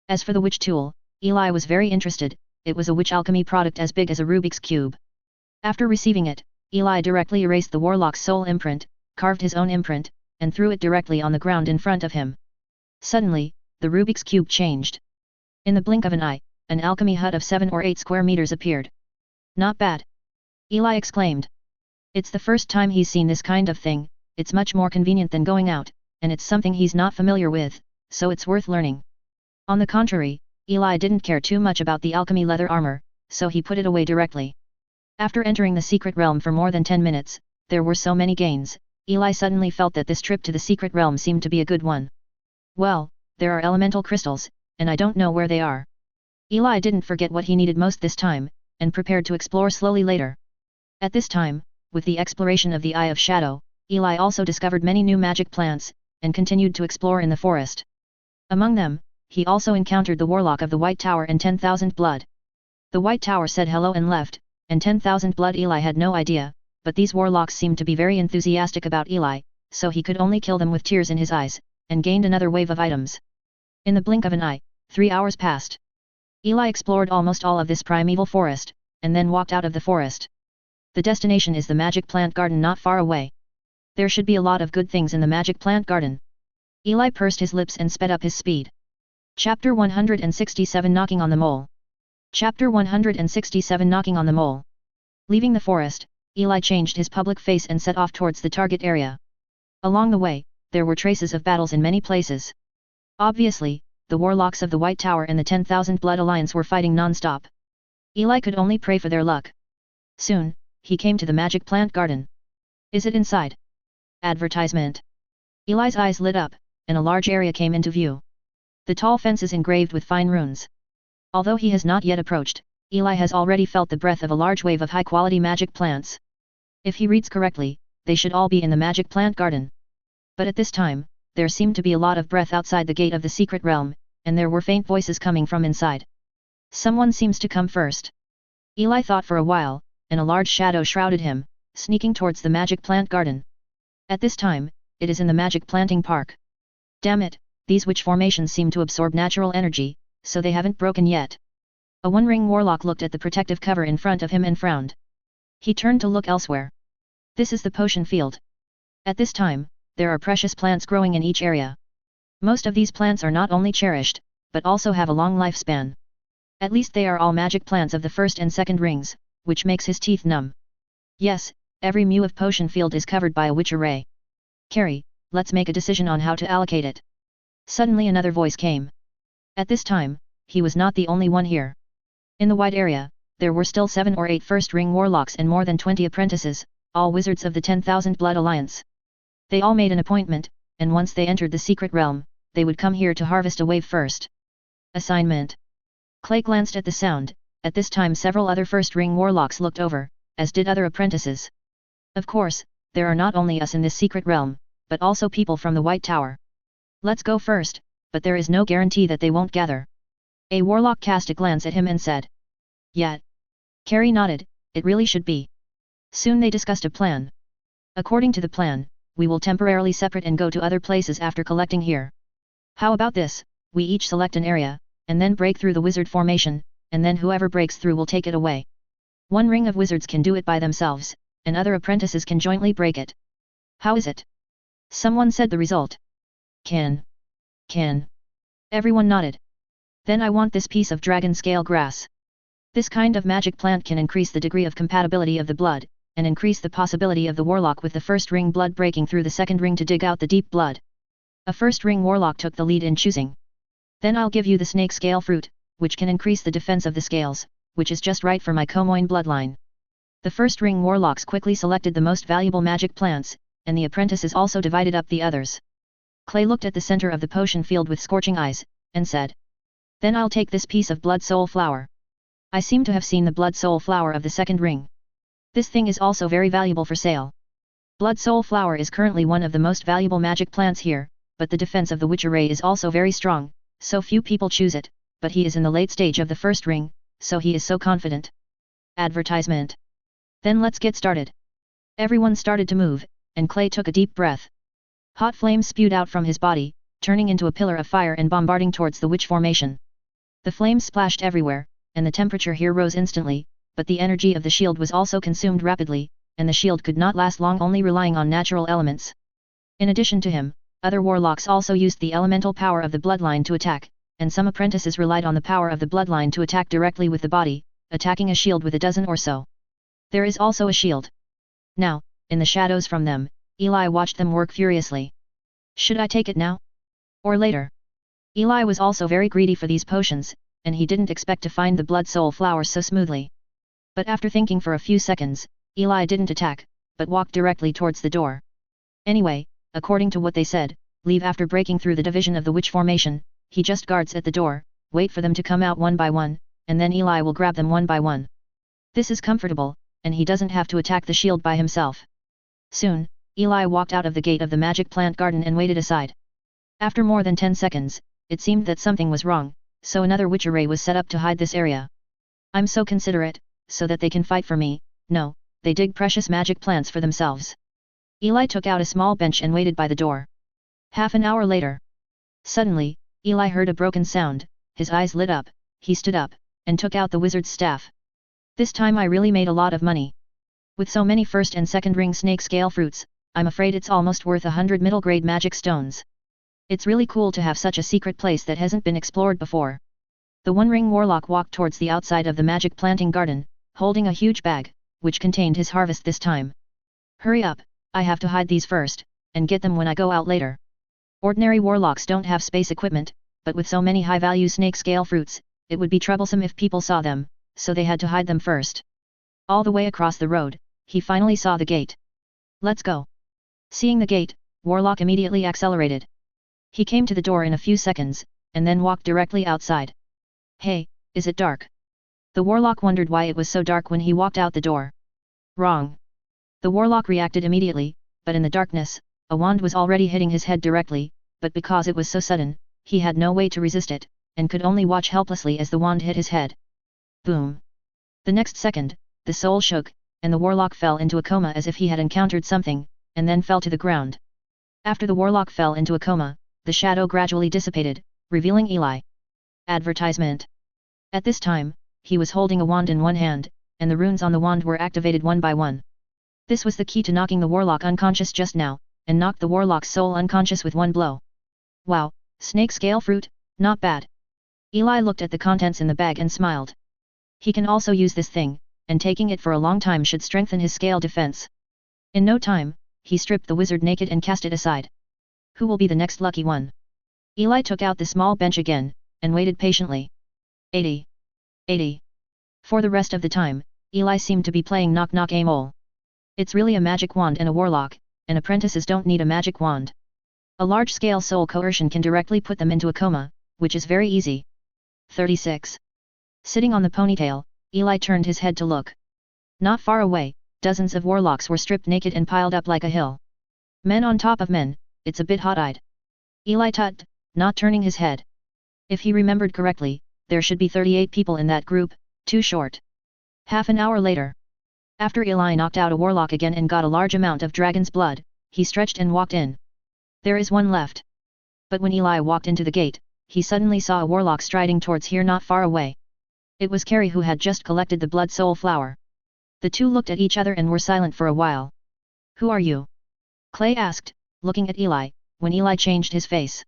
As for the witch tool, Eli was very interested. It was a witch alchemy product as big as a Rubik's Cube. After receiving it, Eli directly erased the warlock's soul imprint, carved his own imprint, and threw it directly on the ground in front of him. Suddenly, the Rubik's Cube changed. In the blink of an eye, an alchemy hut of 7 or 8 square meters appeared. Not bad! Eli exclaimed. It's the first time he's seen this kind of thing. It's much more convenient than going out, and it's something he's not familiar with, so it's worth learning. On the contrary, Eli didn't care too much about the alchemy leather armor, so he put it away directly. After entering the secret realm for more than 10 minutes, there were so many gains. Eli suddenly felt that this trip to the secret realm seemed to be a good one. Well, there are elemental crystals, and I don't know where they are. Eli didn't forget what he needed most this time, and prepared to explore slowly later. At this time, with the exploration of the Eye of Shadow, Eli also discovered many new magic plants, and continued to explore in the forest. Among them, he also encountered the warlock of the White Tower and 10,000 blood. The White Tower said hello and left, and 10,000 blood Eli had no idea, but these warlocks seemed to be very enthusiastic about Eli, so he could only kill them with tears in his eyes, and gained another wave of items. In the blink of an eye, 3 hours passed. Eli explored almost all of this primeval forest, and then walked out of the forest. The destination is the magic plant garden not far away. There should be a lot of good things in the magic plant garden. Eli pursed his lips and sped up his speed. Chapter 167 Knocking on the Mole. Chapter 167 Knocking on the Mole. Leaving the forest, Eli changed his public face and set off towards the target area. Along the way, there were traces of battles in many places. Obviously, the warlocks of the White Tower and the 10,000 Blood Alliance were fighting non-stop. Eli could only pray for their luck. Soon, he came to the magic plant garden. Is it inside? Advertisement. Eli's eyes lit up, and a large area came into view. The tall fence is engraved with fine runes. Although he has not yet approached, Eli has already felt the breath of a large wave of high-quality magic plants. If he reads correctly, they should all be in the magic plant garden. But at this time, there seemed to be a lot of breath outside the gate of the secret realm, and there were faint voices coming from inside. Someone seems to come first. Eli thought for a while, and a large shadow shrouded him, sneaking towards the magic plant garden. At this time, it is in the magic planting park. Damn it, these witch formations seem to absorb natural energy, so they haven't broken yet. A one-ring warlock looked at the protective cover in front of him and frowned. He turned to look elsewhere. This is the potion field. At this time, there are precious plants growing in each area. Most of these plants are not only cherished, but also have a long lifespan. At least they are all magic plants of the first and second rings, which makes his teeth numb. Yes, every mew of potion field is covered by a witch array. Carrie, let's make a decision on how to allocate it. Suddenly another voice came. At this time, he was not the only one here. In the wide area, there were still 7 or 8 first-ring warlocks and more than 20 apprentices, all wizards of the 10,000 Blood Alliance. They all made an appointment, and once they entered the secret realm, they would come here to harvest a wave first. Assignment. Clay glanced at the sound. At this time several other first-ring warlocks looked over, as did other apprentices. Of course, there are not only us in this secret realm, but also people from the White Tower. Let's go first, but there is no guarantee that they won't gather. A warlock cast a glance at him and said. Yeah. Carrie nodded, it really should be. Soon they discussed a plan. According to the plan, we will temporarily separate and go to other places after collecting here. How about this, we each select an area, and then break through the wizard formation, and then whoever breaks through will take it away. One ring of wizards can do it by themselves, and other apprentices can jointly break it. How is it? Someone said the result. Can. Everyone nodded. Then I want this piece of dragon scale grass. This kind of magic plant can increase the degree of compatibility of the blood, and increase the possibility of the warlock with the first ring blood breaking through the second ring to dig out the deep blood. A first ring warlock took the lead in choosing. Then I'll give you the snake scale fruit, which can increase the defense of the scales, which is just right for my Comoin bloodline. The first ring warlocks quickly selected the most valuable magic plants, and the apprentices also divided up the others. Clay looked at the center of the potion field with scorching eyes, and said. Then I'll take this piece of blood soul flower. I seem to have seen the blood soul flower of the second ring. This thing is also very valuable for sale. Blood Soul Flower is currently one of the most valuable magic plants here, but the defense of the witch array is also very strong, so few people choose it, but he is in the late stage of the first ring, so he is so confident. Advertisement. Then let's get started. Everyone started to move, and Clay took a deep breath. Hot flames spewed out from his body, turning into a pillar of fire and bombarding towards the witch formation. The flames splashed everywhere, and the temperature here rose instantly, but the energy of the shield was also consumed rapidly, and the shield could not last long only relying on natural elements. In addition to him, other warlocks also used the elemental power of the bloodline to attack, and some apprentices relied on the power of the bloodline to attack directly with the body, attacking a shield with a dozen or so. There is also a shield. Now, in the shadows from them, Eli watched them work furiously. Should I take it now? Or later? Eli was also very greedy for these potions, and he didn't expect to find the Blood Soul Flower so smoothly. But after thinking for a few seconds, Eli didn't attack, but walked directly towards the door. Anyway, according to what they said, leave after breaking through the division of the witch formation, he just guards at the door, wait for them to come out one by one, and then Eli will grab them one by one. This is comfortable, and he doesn't have to attack the shield by himself. Soon, Eli walked out of the gate of the magic plant garden and waited aside. After more than 10 seconds, it seemed that something was wrong, so another witch array was set up to hide this area. I'm so considerate, so that they can fight for me. No, they dig precious magic plants for themselves. Eli took out a small bench and waited by the door. Half an hour later. Suddenly, Eli heard a broken sound, his eyes lit up, he stood up, and took out the wizard's staff. This time I really made a lot of money. With so many first and second ring snake scale fruits, I'm afraid it's almost worth 100 middle grade magic stones. It's really cool to have such a secret place that hasn't been explored before. The One Ring Warlock walked towards the outside of the magic planting garden, holding a huge bag, which contained his harvest this time. Hurry up, I have to hide these first, and get them when I go out later. Ordinary warlocks don't have space equipment, but with so many high-value snake scale fruits, it would be troublesome if people saw them, so they had to hide them first. All the way across the road, he finally saw the gate. Let's go. Seeing the gate, Warlock immediately accelerated. He came to the door in a few seconds, and then walked directly outside. Hey, is it dark? The Warlock wondered why it was so dark when he walked out the door. Wrong. The Warlock reacted immediately, but in the darkness, a wand was already hitting his head directly, but because it was so sudden, he had no way to resist it, and could only watch helplessly as the wand hit his head. Boom. The next second, the soul shook, and the Warlock fell into a coma as if he had encountered something, and then fell to the ground. After the Warlock fell into a coma, the shadow gradually dissipated, revealing Eli. Advertisement. At this time, he was holding a wand in one hand, and the runes on the wand were activated one by one. This was the key to knocking the Warlock unconscious just now, and knocked the Warlock's soul unconscious with one blow. Wow, snake scale fruit, not bad. Eli looked at the contents in the bag and smiled. He can also use this thing, and taking it for a long time should strengthen his scale defense. In no time, he stripped the wizard naked and cast it aside. Who will be the next lucky one? Eli took out the small bench again, and waited patiently. 80. 80. For the rest of the time, Eli seemed to be playing knock knock aim-all. It's really a magic wand and a warlock, and apprentices don't need a magic wand. A large-scale soul coercion can directly put them into a coma, which is very easy. 36. Sitting on the ponytail, Eli turned his head to look. Not far away, dozens of warlocks were stripped naked and piled up like a hill. Men on top of men, it's a bit hot-eyed. Eli tutted, not turning his head. If he remembered correctly, there should be 38 people in that group, too short. Half an hour later. After Eli knocked out a warlock again and got a large amount of dragon's blood, he stretched and walked in. There is one left. But when Eli walked into the gate, he suddenly saw a warlock striding towards here not far away. It was Carrie who had just collected the blood soul flower. The two looked at each other and were silent for a while. Who are you? Clay asked, looking at Eli, when Eli changed his face.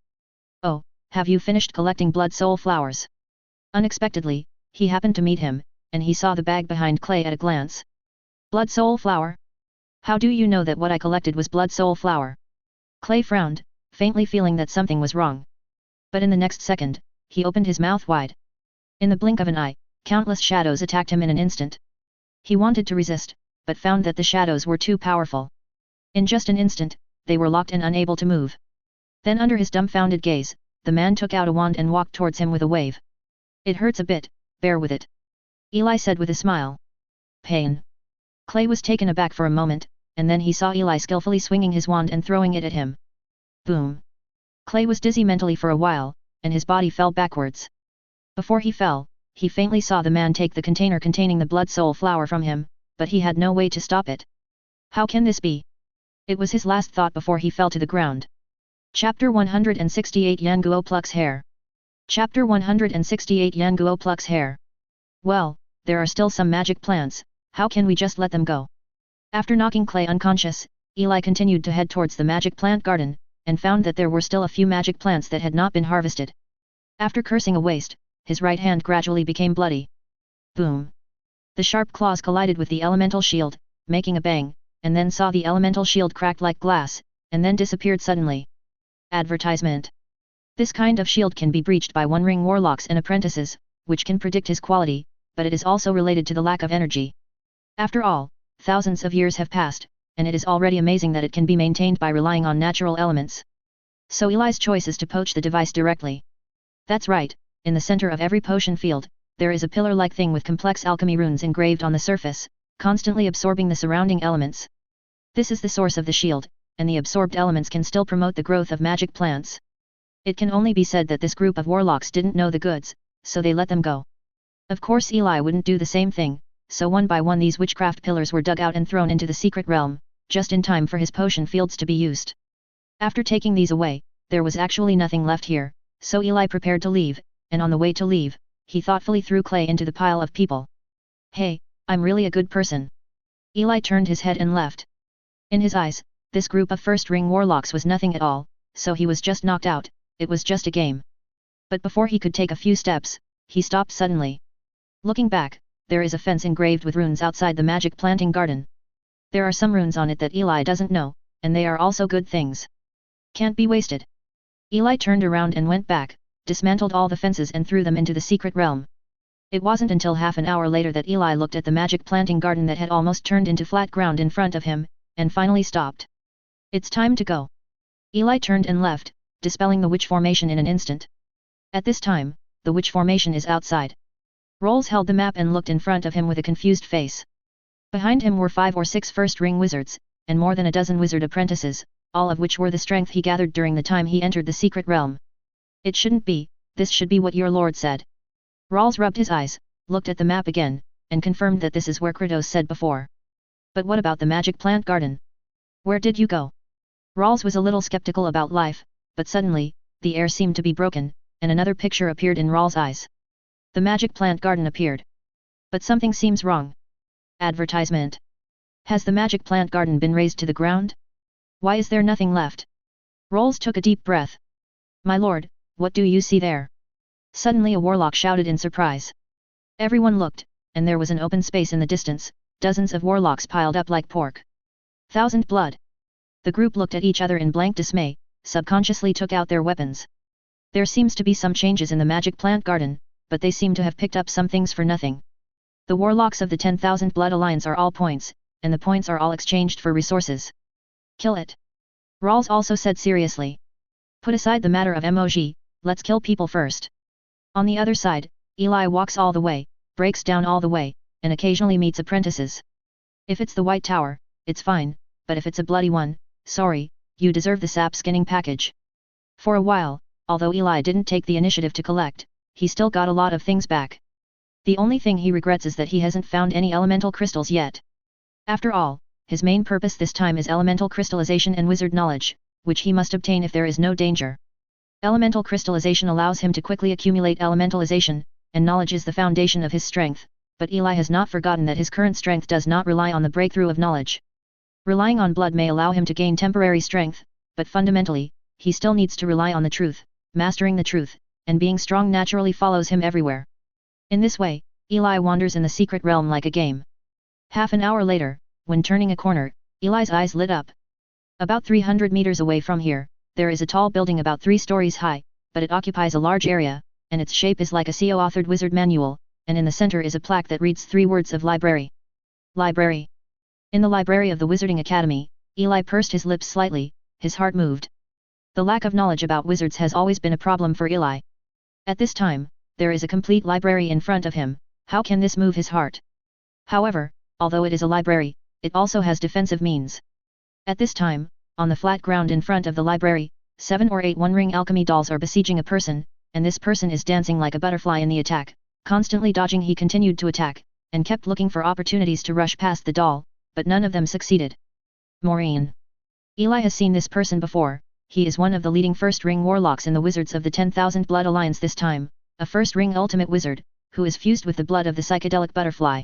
Oh, have you finished collecting blood soul flowers? Unexpectedly, he happened to meet him, and he saw the bag behind Clay at a glance. Blood soul flower? How do you know that what I collected was blood soul flower? Clay frowned, faintly feeling that something was wrong. But in the next second, he opened his mouth wide. In the blink of an eye, countless shadows attacked him in an instant. He wanted to resist, but found that the shadows were too powerful. In just an instant, they were locked and unable to move. Then under his dumbfounded gaze, the man took out a wand and walked towards him with a wave. It hurts a bit, bear with it. Eli said with a smile. Pain. Clay was taken aback for a moment, and then he saw Eli skillfully swinging his wand and throwing it at him. Boom! Clay was dizzy mentally for a while, and his body fell backwards. Before he fell, he faintly saw the man take the container containing the blood soul flower from him, but he had no way to stop it. How can this be? It was his last thought before he fell to the ground. Chapter 168 Yan Guo plucks hair. Chapter 168 Yan Guo plucks hair. Well, there are still some magic plants, how can we just let them go? After knocking Clay unconscious, Eli continued to head towards the magic plant garden, and found that there were still a few magic plants that had not been harvested. After cursing a waste, his right hand gradually became bloody. Boom! The sharp claws collided with the elemental shield, making a bang, and then saw the elemental shield cracked like glass, and then disappeared suddenly. Advertisement. This kind of shield can be breached by one-ring warlocks and apprentices, which can predict his quality, but it is also related to the lack of energy. After all, thousands of years have passed, and it is already amazing that it can be maintained by relying on natural elements. So Eli's choice is to poach the device directly. That's right, in the center of every potion field, there is a pillar-like thing with complex alchemy runes engraved on the surface, constantly absorbing the surrounding elements. This is the source of the shield, and the absorbed elements can still promote the growth of magic plants. It can only be said that this group of warlocks didn't know the goods, so they let them go. Of course Eli wouldn't do the same thing, so one by one these witchcraft pillars were dug out and thrown into the secret realm, just in time for his potion fields to be used. After taking these away, there was actually nothing left here, so Eli prepared to leave, and on the way to leave, he thoughtfully threw Clay into the pile of people. Hey, I'm really a good person. Eli turned his head and left. In his eyes, this group of first-ring warlocks was nothing at all, so he was just knocked out, it was just a game. But before he could take a few steps, he stopped suddenly. Looking back, there is a fence engraved with runes outside the magic planting garden. There are some runes on it that Eli doesn't know, and they are also good things. Can't be wasted. Eli turned around and went back, dismantled all the fences and threw them into the secret realm. It wasn't until half an hour later that Eli looked at the magic planting garden that had almost turned into flat ground in front of him, and finally stopped. It's time to go. Eli turned and left, dispelling the witch formation in an instant. At this time, the witch formation is outside. Rolls held the map and looked in front of him with a confused face. Behind him were 5 or 6 first-ring wizards, and more than a dozen wizard apprentices, all of which were the strength he gathered during the time he entered the secret realm. It shouldn't be, this should be what your lord said. Rawls rubbed his eyes, looked at the map again, and confirmed that this is where Kratos said before. But what about the magic plant garden? Where did you go? Rawls was a little skeptical about life, but suddenly, the air seemed to be broken, and another picture appeared in Rawls' eyes. The magic plant garden appeared. But something seems wrong. Advertisement. Has the magic plant garden been razed to the ground? Why is there nothing left? Rawls took a deep breath. My lord, what do you see there? Suddenly a warlock shouted in surprise. Everyone looked, and there was an open space in the distance, dozens of warlocks piled up like pork. 1,000 blood. The group looked at each other in blank dismay, subconsciously took out their weapons. There seems to be some changes in the magic plant garden, but they seem to have picked up some things for nothing. The warlocks of the 10,000 Blood Alliance are all points, and the points are all exchanged for resources. Kill it. Rawls also said seriously. Put aside the matter of MOG, let's kill people first. On the other side, Eli walks all the way, breaks down all the way, and occasionally meets apprentices. If it's the White Tower, it's fine, but if it's a bloody one, sorry, you deserve the sap skinning package. For a while, although Eli didn't take the initiative to collect, he still got a lot of things back. The only thing he regrets is that he hasn't found any elemental crystals yet. After all, his main purpose this time is elemental crystallization and wizard knowledge, which he must obtain if there is no danger. Elemental crystallization allows him to quickly accumulate elementalization, and knowledge is the foundation of his strength, but Eli has not forgotten that his current strength does not rely on the breakthrough of knowledge. Relying on blood may allow him to gain temporary strength, but fundamentally, he still needs to rely on the truth, mastering the truth, and being strong naturally follows him everywhere. In this way, Eli wanders in the secret realm like a game. Half an hour later, when turning a corner, Eli's eyes lit up. About 300 meters away from here, there is a tall building about 3 stories high, but it occupies a large area, and its shape is like a CO-authored wizard manual, and in the center is a plaque that reads 3 words of library. Library. In the library of the Wizarding Academy, Eli pursed his lips slightly, his heart moved. The lack of knowledge about wizards has always been a problem for Eli. At this time, there is a complete library in front of him, how can this move his heart? However, although it is a library, it also has defensive means. At this time, on the flat ground in front of the library, 7 or 8 one-ring alchemy dolls are besieging a person, and this person is dancing like a butterfly in the attack. Constantly dodging, he continued to attack, and kept looking for opportunities to rush past the doll, but none of them succeeded. Maureen. Eli has seen this person before. He is one of the leading first-ring warlocks in the Wizards of the 10,000 Blood Alliance this time, a first-ring ultimate wizard, who is fused with the blood of the psychedelic butterfly.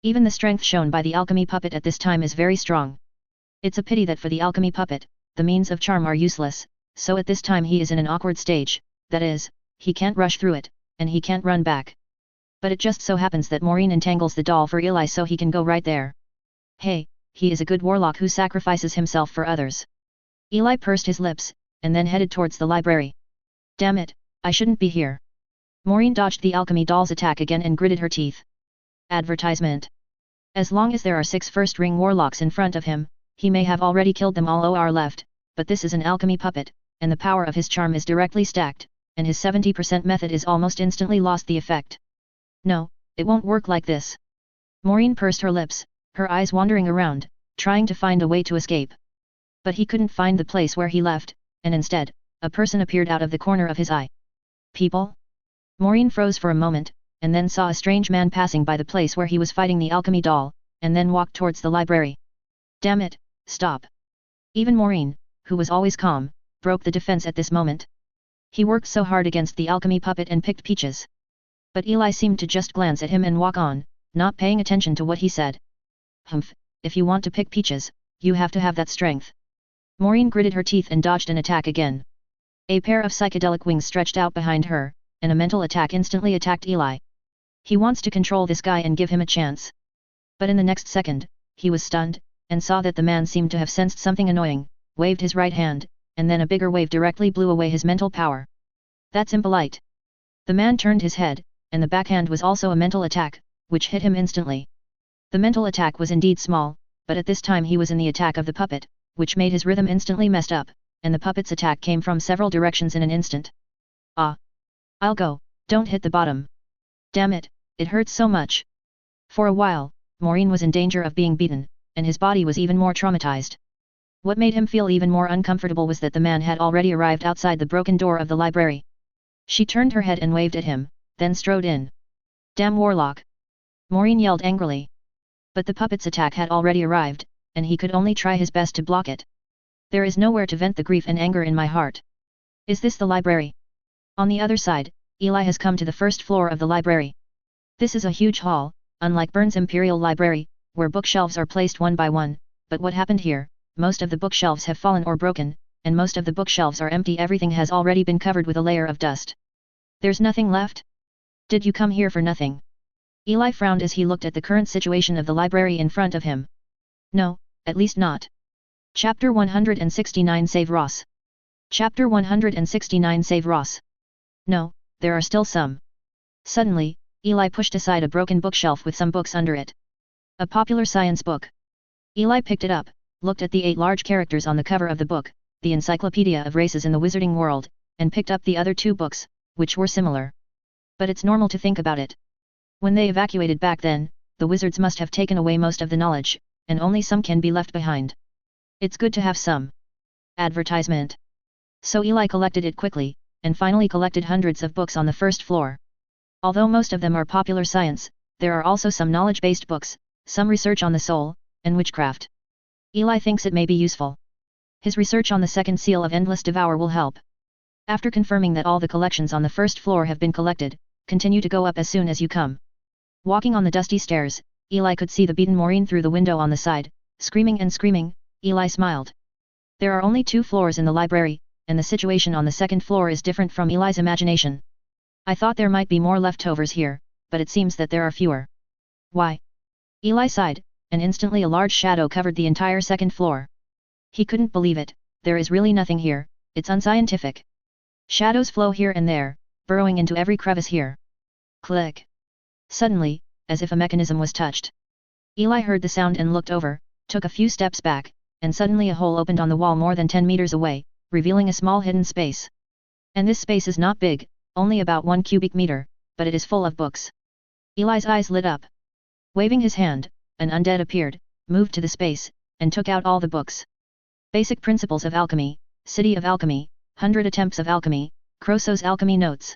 Even the strength shown by the alchemy puppet at this time is very strong. It's a pity that for the alchemy puppet, the means of charm are useless, so at this time he is in an awkward stage, that is, he can't rush through it, and he can't run back. But it just so happens that Maureen entangles the doll for Eli so he can go right there. Hey, he is a good warlock who sacrifices himself for others. Eli pursed his lips, and then headed towards the library. Damn it, I shouldn't be here. Maureen dodged the alchemy doll's attack again and gritted her teeth. Advertisement. As long as there are 6 first-ring warlocks in front of him, he may have already killed them all or left, but this is an alchemy puppet, and the power of his charm is directly stacked, and his 70% method is almost instantly lost the effect. No, it won't work like this. Maureen pursed her lips, her eyes wandering around, trying to find a way to escape. But he couldn't find the place where he left, and instead, a person appeared out of the corner of his eye. People? Maureen froze for a moment, and then saw a strange man passing by the place where he was fighting the alchemy doll, and then walked towards the library. Damn it, stop. Even Maureen, who was always calm, broke the defense at this moment. He worked so hard against the alchemy puppet and picked peaches. But Eli seemed to just glance at him and walk on, not paying attention to what he said. Humph, if you want to pick peaches, you have to have that strength. Maureen gritted her teeth and dodged an attack again. A pair of psychedelic wings stretched out behind her, and a mental attack instantly attacked Eli. He wants to control this guy and give him a chance. But in the next second, he was stunned, and saw that the man seemed to have sensed something annoying, waved his right hand, and then a bigger wave directly blew away his mental power. That's impolite. The man turned his head, and the backhand was also a mental attack, which hit him instantly. The mental attack was indeed small, but at this time he was in the attack of the puppet, which made his rhythm instantly messed up, and the puppet's attack came from several directions in an instant. Ah! I'll go, don't hit the bottom. Damn it, it hurts so much. For a while, Maureen was in danger of being beaten, and his body was even more traumatized. What made him feel even more uncomfortable was that the man had already arrived outside the broken door of the library. She turned her head and waved at him, then strode in. Damn warlock! Maureen yelled angrily. But the puppet's attack had already arrived, and he could only try his best to block it. There is nowhere to vent the grief and anger in my heart. Is this the library? On the other side, Eli has come to the first floor of the library. This is a huge hall, unlike Bern's Imperial Library, where bookshelves are placed one by one, but what happened here, most of the bookshelves have fallen or broken, and most of the bookshelves are empty. Everything has already been covered with a layer of dust. There's nothing left? Did you come here for nothing? Eli frowned as he looked at the current situation of the library in front of him. No, at least not. Chapter 169 Save Ross. Chapter 169 Save Ross. No, there are still some. Suddenly, Eli pushed aside a broken bookshelf with some books under it. A popular science book. Eli picked it up, looked at the 8 large characters on the cover of the book, the Encyclopedia of Races in the Wizarding World, and picked up the other 2 books, which were similar. But it's normal to think about it. When they evacuated back then, the wizards must have taken away most of the knowledge, and only some can be left behind. It's good to have some. Advertisement. So Eli collected it quickly, and finally collected hundreds of books on the first floor. Although most of them are popular science, there are also some knowledge-based books, some research on the soul, and witchcraft. Eli thinks it may be useful. His research on the second seal of Endless Devour will help. After confirming that all the collections on the first floor have been collected, continue to go up as soon as you come. Walking on the dusty stairs, Eli could see the beaten Maureen through the window on the side, screaming and screaming. Eli smiled. There are only 2 floors in the library, and the situation on the second floor is different from Eli's imagination. I thought there might be more leftovers here, but it seems that there are fewer. Why? Eli sighed, and instantly a large shadow covered the entire second floor. He couldn't believe it. There is really nothing here, it's unscientific. Shadows flow here and there, burrowing into every crevice here. Click. Suddenly, as if a mechanism was touched. Eli heard the sound and looked over, took a few steps back, and suddenly a hole opened on the wall more than 10 meters away, revealing a small hidden space. And this space is not big, only about 1 cubic meter, but it is full of books. Eli's eyes lit up. Waving his hand, an undead appeared, moved to the space, and took out all the books. Basic Principles of Alchemy, City of Alchemy, 100 Attempts of Alchemy, Crosso's Alchemy Notes.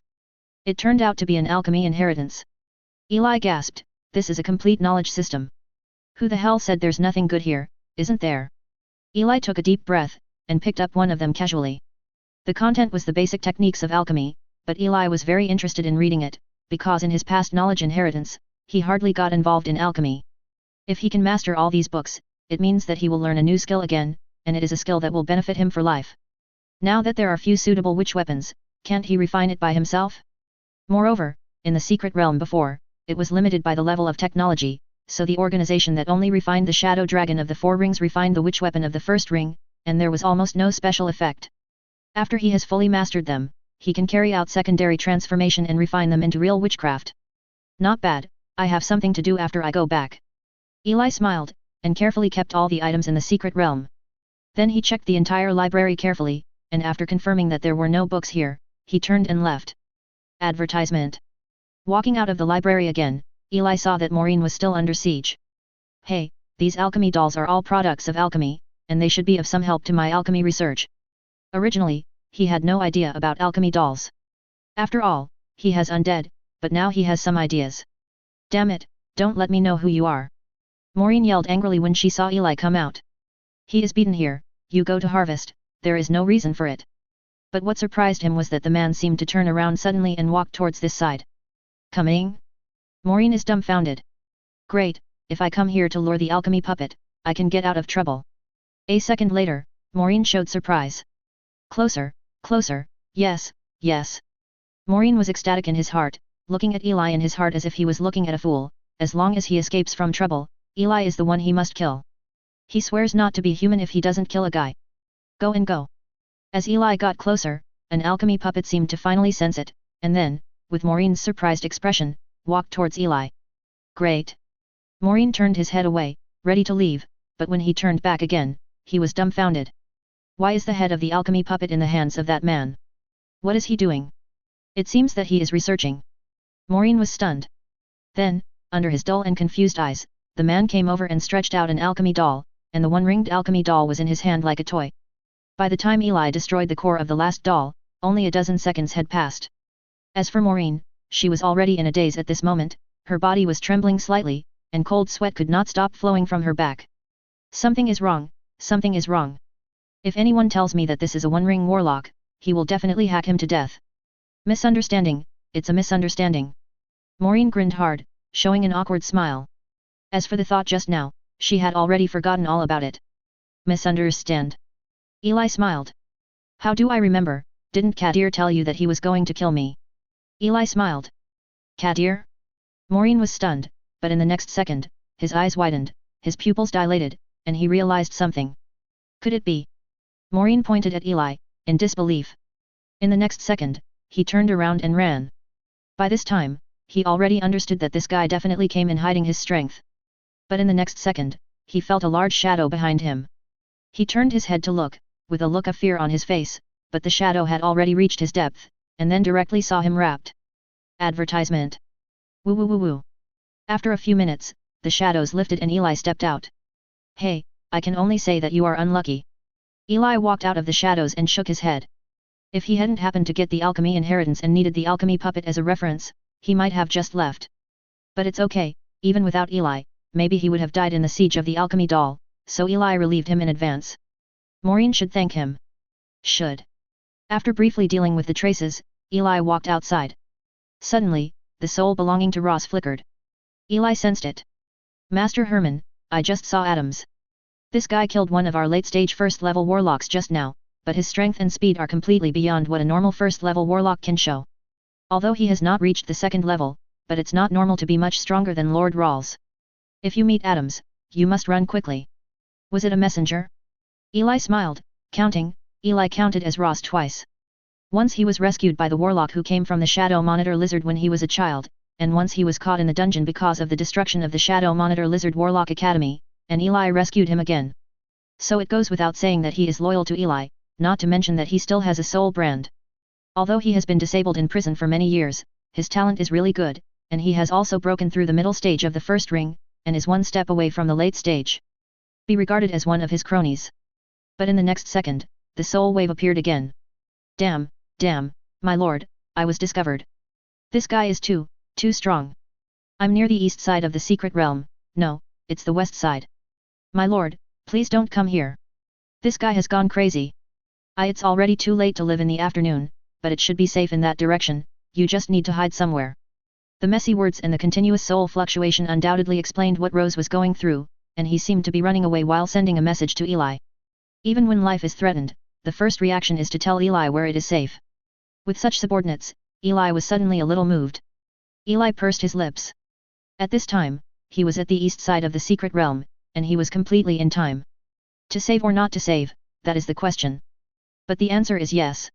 It turned out to be an alchemy inheritance. Eli gasped, this is a complete knowledge system. Who the hell said there's nothing good here, isn't there? Eli took a deep breath, and picked up one of them casually. The content was the basic techniques of alchemy, but Eli was very interested in reading it, because in his past knowledge inheritance, he hardly got involved in alchemy. If he can master all these books, it means that he will learn a new skill again, and it is a skill that will benefit him for life. Now that there are few suitable witch weapons, can't he refine it by himself? Moreover, in the secret realm before, it was limited by the level of technology, so the organization that only refined the shadow dragon of the 4 rings refined the witch weapon of the first ring, and there was almost no special effect. After he has fully mastered them, he can carry out secondary transformation and refine them into real witchcraft. Not bad, I have something to do after I go back. Eli smiled, and carefully kept all the items in the secret realm. Then he checked the entire library carefully, and after confirming that there were no books here, he turned and left. Advertisement. Walking out of the library again, Eli saw that Maureen was still under siege. Hey, these alchemy dolls are all products of alchemy, and they should be of some help to my alchemy research. Originally, he had no idea about alchemy dolls. After all, he has undead, but now he has some ideas. Damn it, don't let me know who you are. Maureen yelled angrily when she saw Eli come out. He is beaten here, you go to harvest, there is no reason for it. But what surprised him was that the man seemed to turn around suddenly and walk towards this side. Coming? Maureen is dumbfounded. Great, if I come here to lure the alchemy puppet, I can get out of trouble. A second later, Maureen showed surprise. Closer, closer, yes, yes. Maureen was ecstatic in his heart, looking at Eli in his heart as if he was looking at a fool. As long as he escapes from trouble, Eli is the one he must kill. He swears not to be human if he doesn't kill a guy. Go and go. As Eli got closer, an alchemy puppet seemed to finally sense it, and then, with Maureen's surprised expression, walked towards Eli. Great. Maureen turned his head away, ready to leave, but when he turned back again, he was dumbfounded. Why is the head of the alchemy puppet in the hands of that man? What is he doing? It seems that he is researching. Maureen was stunned. Then, under his dull and confused eyes, the man came over and stretched out an alchemy doll, and the one-ringed alchemy doll was in his hand like a toy. By the time Eli destroyed the core of the last doll, only a dozen seconds had passed. As for Maureen, she was already in a daze at this moment, her body was trembling slightly, and cold sweat could not stop flowing from her back. Something is wrong, something is wrong. If anyone tells me that this is a one-ring warlock, he will definitely hack him to death. Misunderstanding, it's a misunderstanding. Maureen grinned hard, showing an awkward smile. As for the thought just now, she had already forgotten all about it. Misunderstand? Eli smiled. How do I remember, didn't Kadir tell you that he was going to kill me? Eli smiled. Kadir? Maureen was stunned, but in the next second, his eyes widened, his pupils dilated, and he realized something. Could it be? Maureen pointed at Eli, in disbelief. In the next second, he turned around and ran. By this time, he already understood that this guy definitely came in hiding his strength. But in the next second, he felt a large shadow behind him. He turned his head to look, with a look of fear on his face, but the shadow had already reached his depth, and then directly saw him wrapped. Advertisement. Woo woo woo woo. After a few minutes, the shadows lifted and Eli stepped out. Hey, I can only say that you are unlucky. Eli walked out of the shadows and shook his head. If he hadn't happened to get the alchemy inheritance and needed the alchemy puppet as a reference, he might have just left. But it's okay, even without Eli, maybe he would have died in the siege of the alchemy doll, so Eli relieved him in advance. Maureen should thank him. Should. After briefly dealing with the traces, Eli walked outside. Suddenly, the soul belonging to Ross flickered. Eli sensed it. Master Herman, I just saw Adams. This guy killed one of our late-stage first-level warlocks just now, but his strength and speed are completely beyond what a normal first-level warlock can show. Although he has not reached the second level, but it's not normal to be much stronger than Lord Rawls. If you meet Adams, you must run quickly. Was it a messenger? Eli smiled, counting. Eli counted as Ross twice. Once he was rescued by the warlock who came from the Shadow Monitor Lizard when he was a child, and once he was caught in the dungeon because of the destruction of the Shadow Monitor Lizard Warlock Academy, and Eli rescued him again. So it goes without saying that he is loyal to Eli, not to mention that he still has a soul brand. Although he has been disabled in prison for many years, his talent is really good, and he has also broken through the middle stage of the first ring, and is one step away from the late stage. be regarded as one of his cronies. But in the next second, the soul wave appeared again. Damn, my lord, I was discovered. This guy is too strong. I'm near the east side of the secret realm, no, it's the west side. My lord, please don't come here. This guy has gone crazy. It's already too late to live in the afternoon, but it should be safe in that direction, you just need to hide somewhere. The messy words and the continuous soul fluctuation undoubtedly explained what Rose was going through, and he seemed to be running away while sending a message to Eli. Even when life is threatened, the first reaction is to tell Eli where it is safe. With such subordinates, Eli was suddenly a little moved. Eli pursed his lips. At this time, he was at the east side of the secret realm, and he was completely in time. To save or not to save, that is the question. But the answer is yes.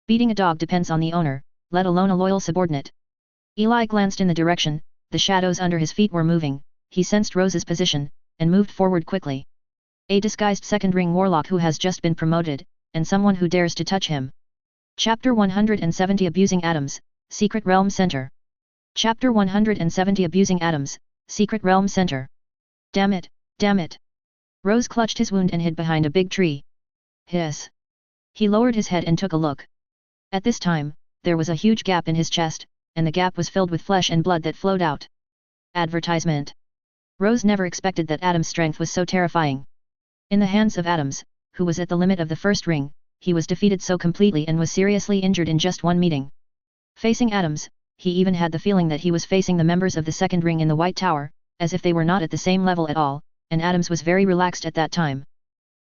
Beating a dog depends on the owner, let alone a loyal subordinate. Eli glanced in the direction, the shadows under his feet were moving, he sensed Rose's position, and moved forward quickly. A disguised second-ring warlock who has just been promoted, and someone who dares to touch him. Chapter 170 Abusing Atoms, Secret Realm Center. Chapter 170 Abusing Atoms, Secret Realm Center. Damn it, damn it. Rose clutched his wound and hid behind a big tree. Hiss. He lowered his head and took a look. At this time, there was a huge gap in his chest, and the gap was filled with flesh and blood that flowed out. Advertisement. Rose never expected that Adam's strength was so terrifying. In the hands of Adams, who was at the limit of the first ring, he was defeated so completely and was seriously injured in just one meeting. Facing Adams, he even had the feeling that he was facing the members of the second ring in the White Tower, as if they were not at the same level at all, and Adams was very relaxed at that time.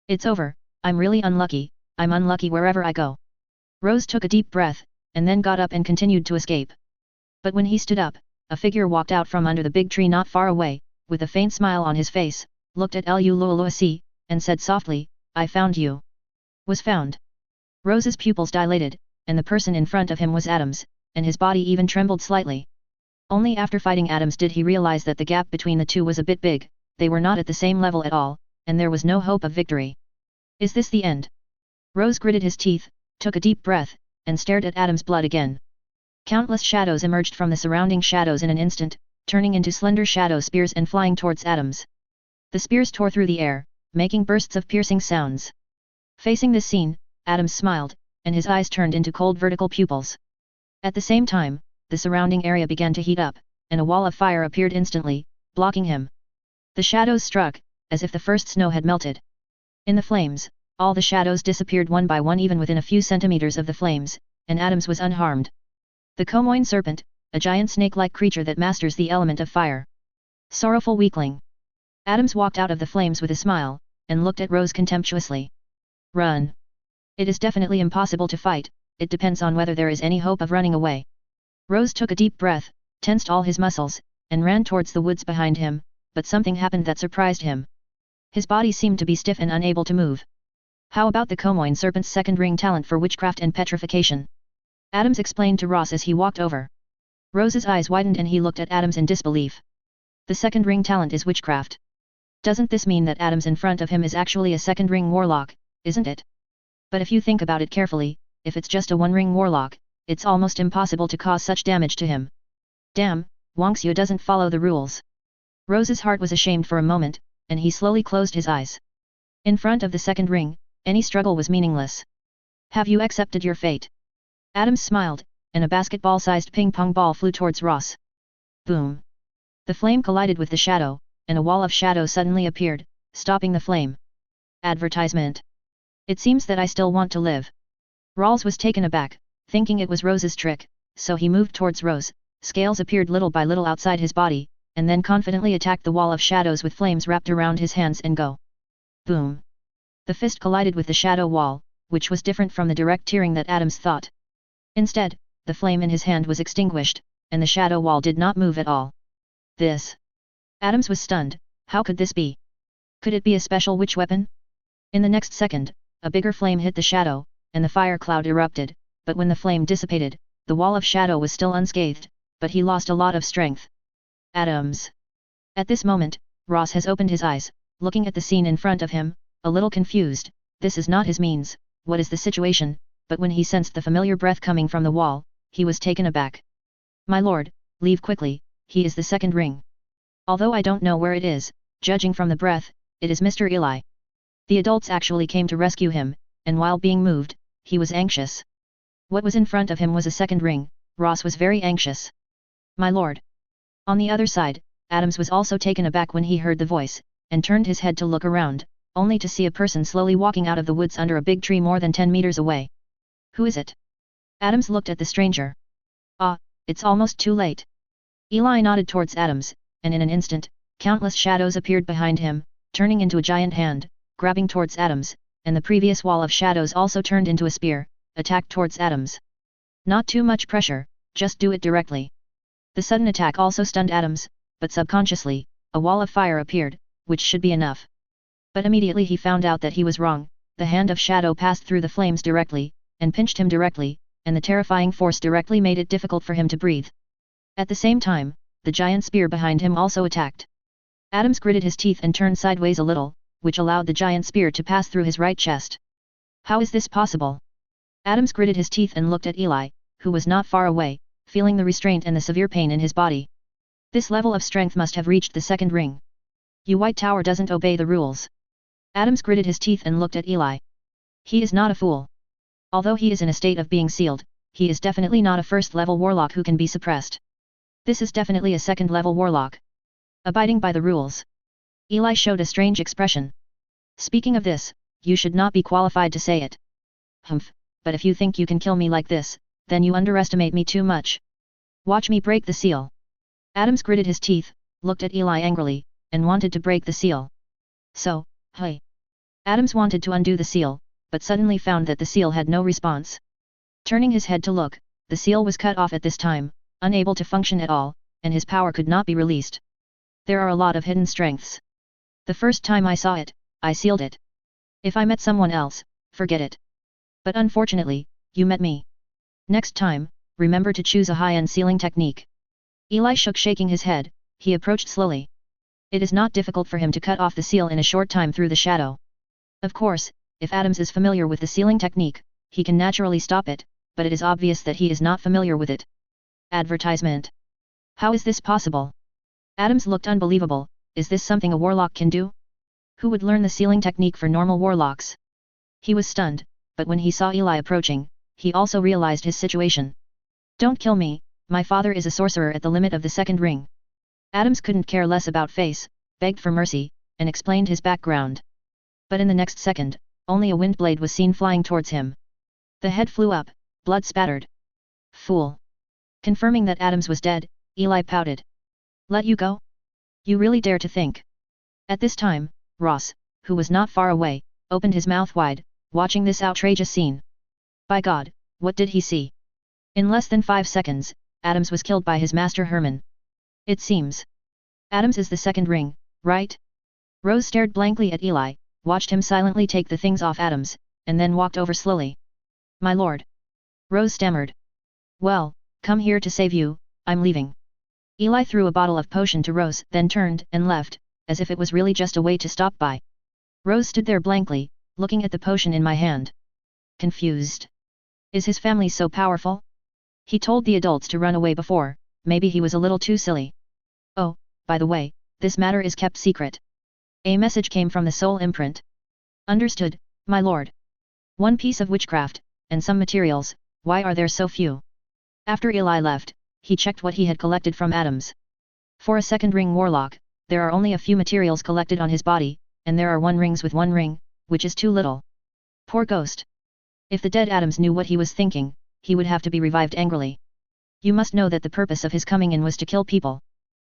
It's over, I'm really unlucky, I'm unlucky wherever I go. Rose took a deep breath, and then got up and continued to escape. But when he stood up, a figure walked out from under the big tree not far away, with a faint smile on his face, looked at Luoluasi, and said softly, I found you. Was found. Rose's pupils dilated, and the person in front of him was Adams, and his body even trembled slightly. Only after fighting Adams did he realize that the gap between the two was a bit big, they were not at the same level at all, and there was no hope of victory. Is this the end? Rose gritted his teeth, took a deep breath, and stared at Adam's blood again. Countless shadows emerged from the surrounding shadows in an instant, turning into slender shadow spears and flying towards Adams. The spears tore through the air, making bursts of piercing sounds. Facing this scene, Adams smiled, and his eyes turned into cold vertical pupils. At the same time, the surrounding area began to heat up, and a wall of fire appeared instantly, blocking him. The shadows struck, as if the first snow had melted. In the flames, all the shadows disappeared one by one even within a few centimeters of the flames, and Adams was unharmed. The Comoin serpent, a giant snake-like creature that masters the element of fire. Sorrowful weakling. Adams walked out of the flames with a smile, and looked at Rose contemptuously. Run. It is definitely impossible to fight, it depends on whether there is any hope of running away. Rose took a deep breath, tensed all his muscles, and ran towards the woods behind him, but something happened that surprised him. His body seemed to be stiff and unable to move. How about the Comoin serpent's second ring talent for witchcraft and petrification? Adams explained to Ross as he walked over. Rose's eyes widened and he looked at Adams in disbelief. The second ring talent is witchcraft. Doesn't this mean that Adams in front of him is actually a second ring warlock, isn't it? But if you think about it carefully, if it's just a one-ring warlock, it's almost impossible to cause such damage to him. Damn, Wangxiu doesn't follow the rules. Rose's heart was ashamed for a moment, and he slowly closed his eyes. In front of the second ring, any struggle was meaningless. Have you accepted your fate? Adams smiled, and a basketball-sized ping-pong ball flew towards Ross. Boom! The flame collided with the shadow, and a wall of shadow suddenly appeared, stopping the flame. Advertisement. It seems that I still want to live. Rawls was taken aback, thinking it was Rose's trick, so he moved towards Rose, scales appeared little by little outside his body, and then confidently attacked the wall of shadows with flames wrapped around his hands and go. Boom! The fist collided with the shadow wall, which was different from the direct tearing that Adams thought. Instead, the flame in his hand was extinguished, and the shadow wall did not move at all. This. Adams was stunned, how could this be? Could it be a special witch weapon? In the next second, a bigger flame hit the shadow, and the fire cloud erupted, but when the flame dissipated, the wall of shadow was still unscathed, but he lost a lot of strength. Adams. At this moment, Ross has opened his eyes, looking at the scene in front of him, a little confused, this is not his means, what is the situation, but when he sensed the familiar breath coming from the wall, he was taken aback. My lord, leave quickly, he is the second ring. Although I don't know where it is, judging from the breath, it is Mr. Eli. The adults actually came to rescue him, and while being moved, he was anxious. What was in front of him was a second ring. Ross was very anxious. My lord. On the other side, Adams was also taken aback when he heard the voice, and turned his head to look around, only to see a person slowly walking out of the woods under a big tree more than 10 meters away. Who is it? Adams looked at the stranger. Ah, it's almost too late. Eli nodded towards Adams, and in an instant, countless shadows appeared behind him, turning into a giant hand, grabbing towards Adams, and the previous wall of shadows also turned into a spear, attacked towards Adams. Not too much pressure, just do it directly. The sudden attack also stunned Adams, but subconsciously, a wall of fire appeared, which should be enough. But immediately he found out that he was wrong. The hand of shadow passed through the flames directly, and pinched him directly, and the terrifying force directly made it difficult for him to breathe. At the same time, the giant spear behind him also attacked. Adams gritted his teeth and turned sideways a little, which allowed the giant spear to pass through his right chest. How is this possible? Adams gritted his teeth and looked at Eli, who was not far away, feeling the restraint and the severe pain in his body. This level of strength must have reached the second ring. You White Tower doesn't obey the rules. Adams gritted his teeth and looked at Eli. He is not a fool. Although he is in a state of being sealed, he is definitely not a first-level warlock who can be suppressed. This is definitely a second-level warlock. Abiding by the rules. Eli showed a strange expression. Speaking of this, you should not be qualified to say it. Humph, but if you think you can kill me like this, then you underestimate me too much. Watch me break the seal. Adams gritted his teeth, looked at Eli angrily, and wanted to break the seal. So, hey. Adams wanted to undo the seal, but suddenly found that the seal had no response. Turning his head to look, the seal was cut off at this time, unable to function at all, and his power could not be released. There are a lot of hidden strengths. The first time I saw it, I sealed it. If I met someone else, forget it. But unfortunately, you met me. Next time, remember to choose a high-end sealing technique. Eli shook, shaking his head. He approached slowly. It is not difficult for him to cut off the seal in a short time through the shadow. Of course, if Adams is familiar with the sealing technique, he can naturally stop it, but it is obvious that he is not familiar with it. Advertisement. How is this possible? Adams looked unbelievable. Is this something a warlock can do? Who would learn the sealing technique for normal warlocks? He was stunned, but when he saw Eli approaching, he also realized his situation. Don't kill me, my father is a sorcerer at the limit of the second ring. Adams couldn't care less about face, begged for mercy, and explained his background. But in the next second, only a wind blade was seen flying towards him. The head flew up, blood spattered. Fool. Confirming that Adams was dead, Eli pouted. Let you go? You really dare to think? At this time, Ross, who was not far away, opened his mouth wide, watching this outrageous scene. By God, what did he see? In less than 5 seconds, Adams was killed by his master Herman. It seems. Adams is the second ring, right? Rose stared blankly at Eli, watched him silently take the things off Adams, and then walked over slowly. My lord. Rose stammered. Well, come here to save you, I'm leaving. Eli threw a bottle of potion to Rose, then turned and left, as if it was really just a way to stop by. Rose stood there blankly, looking at the potion in my hand. Confused. Is his family so powerful? He told the adults to run away before, maybe he was a little too silly. Oh, by the way, this matter is kept secret. A message came from the soul imprint. Understood, my lord. One piece of witchcraft, and some materials, why are there so few? After Eli left, he checked what he had collected from Adams. For a second ring warlock, there are only a few materials collected on his body, and there are 1 rings with 1 ring, which is too little. Poor ghost. If the dead Adams knew what he was thinking, he would have to be revived angrily. You must know that the purpose of his coming in was to kill people.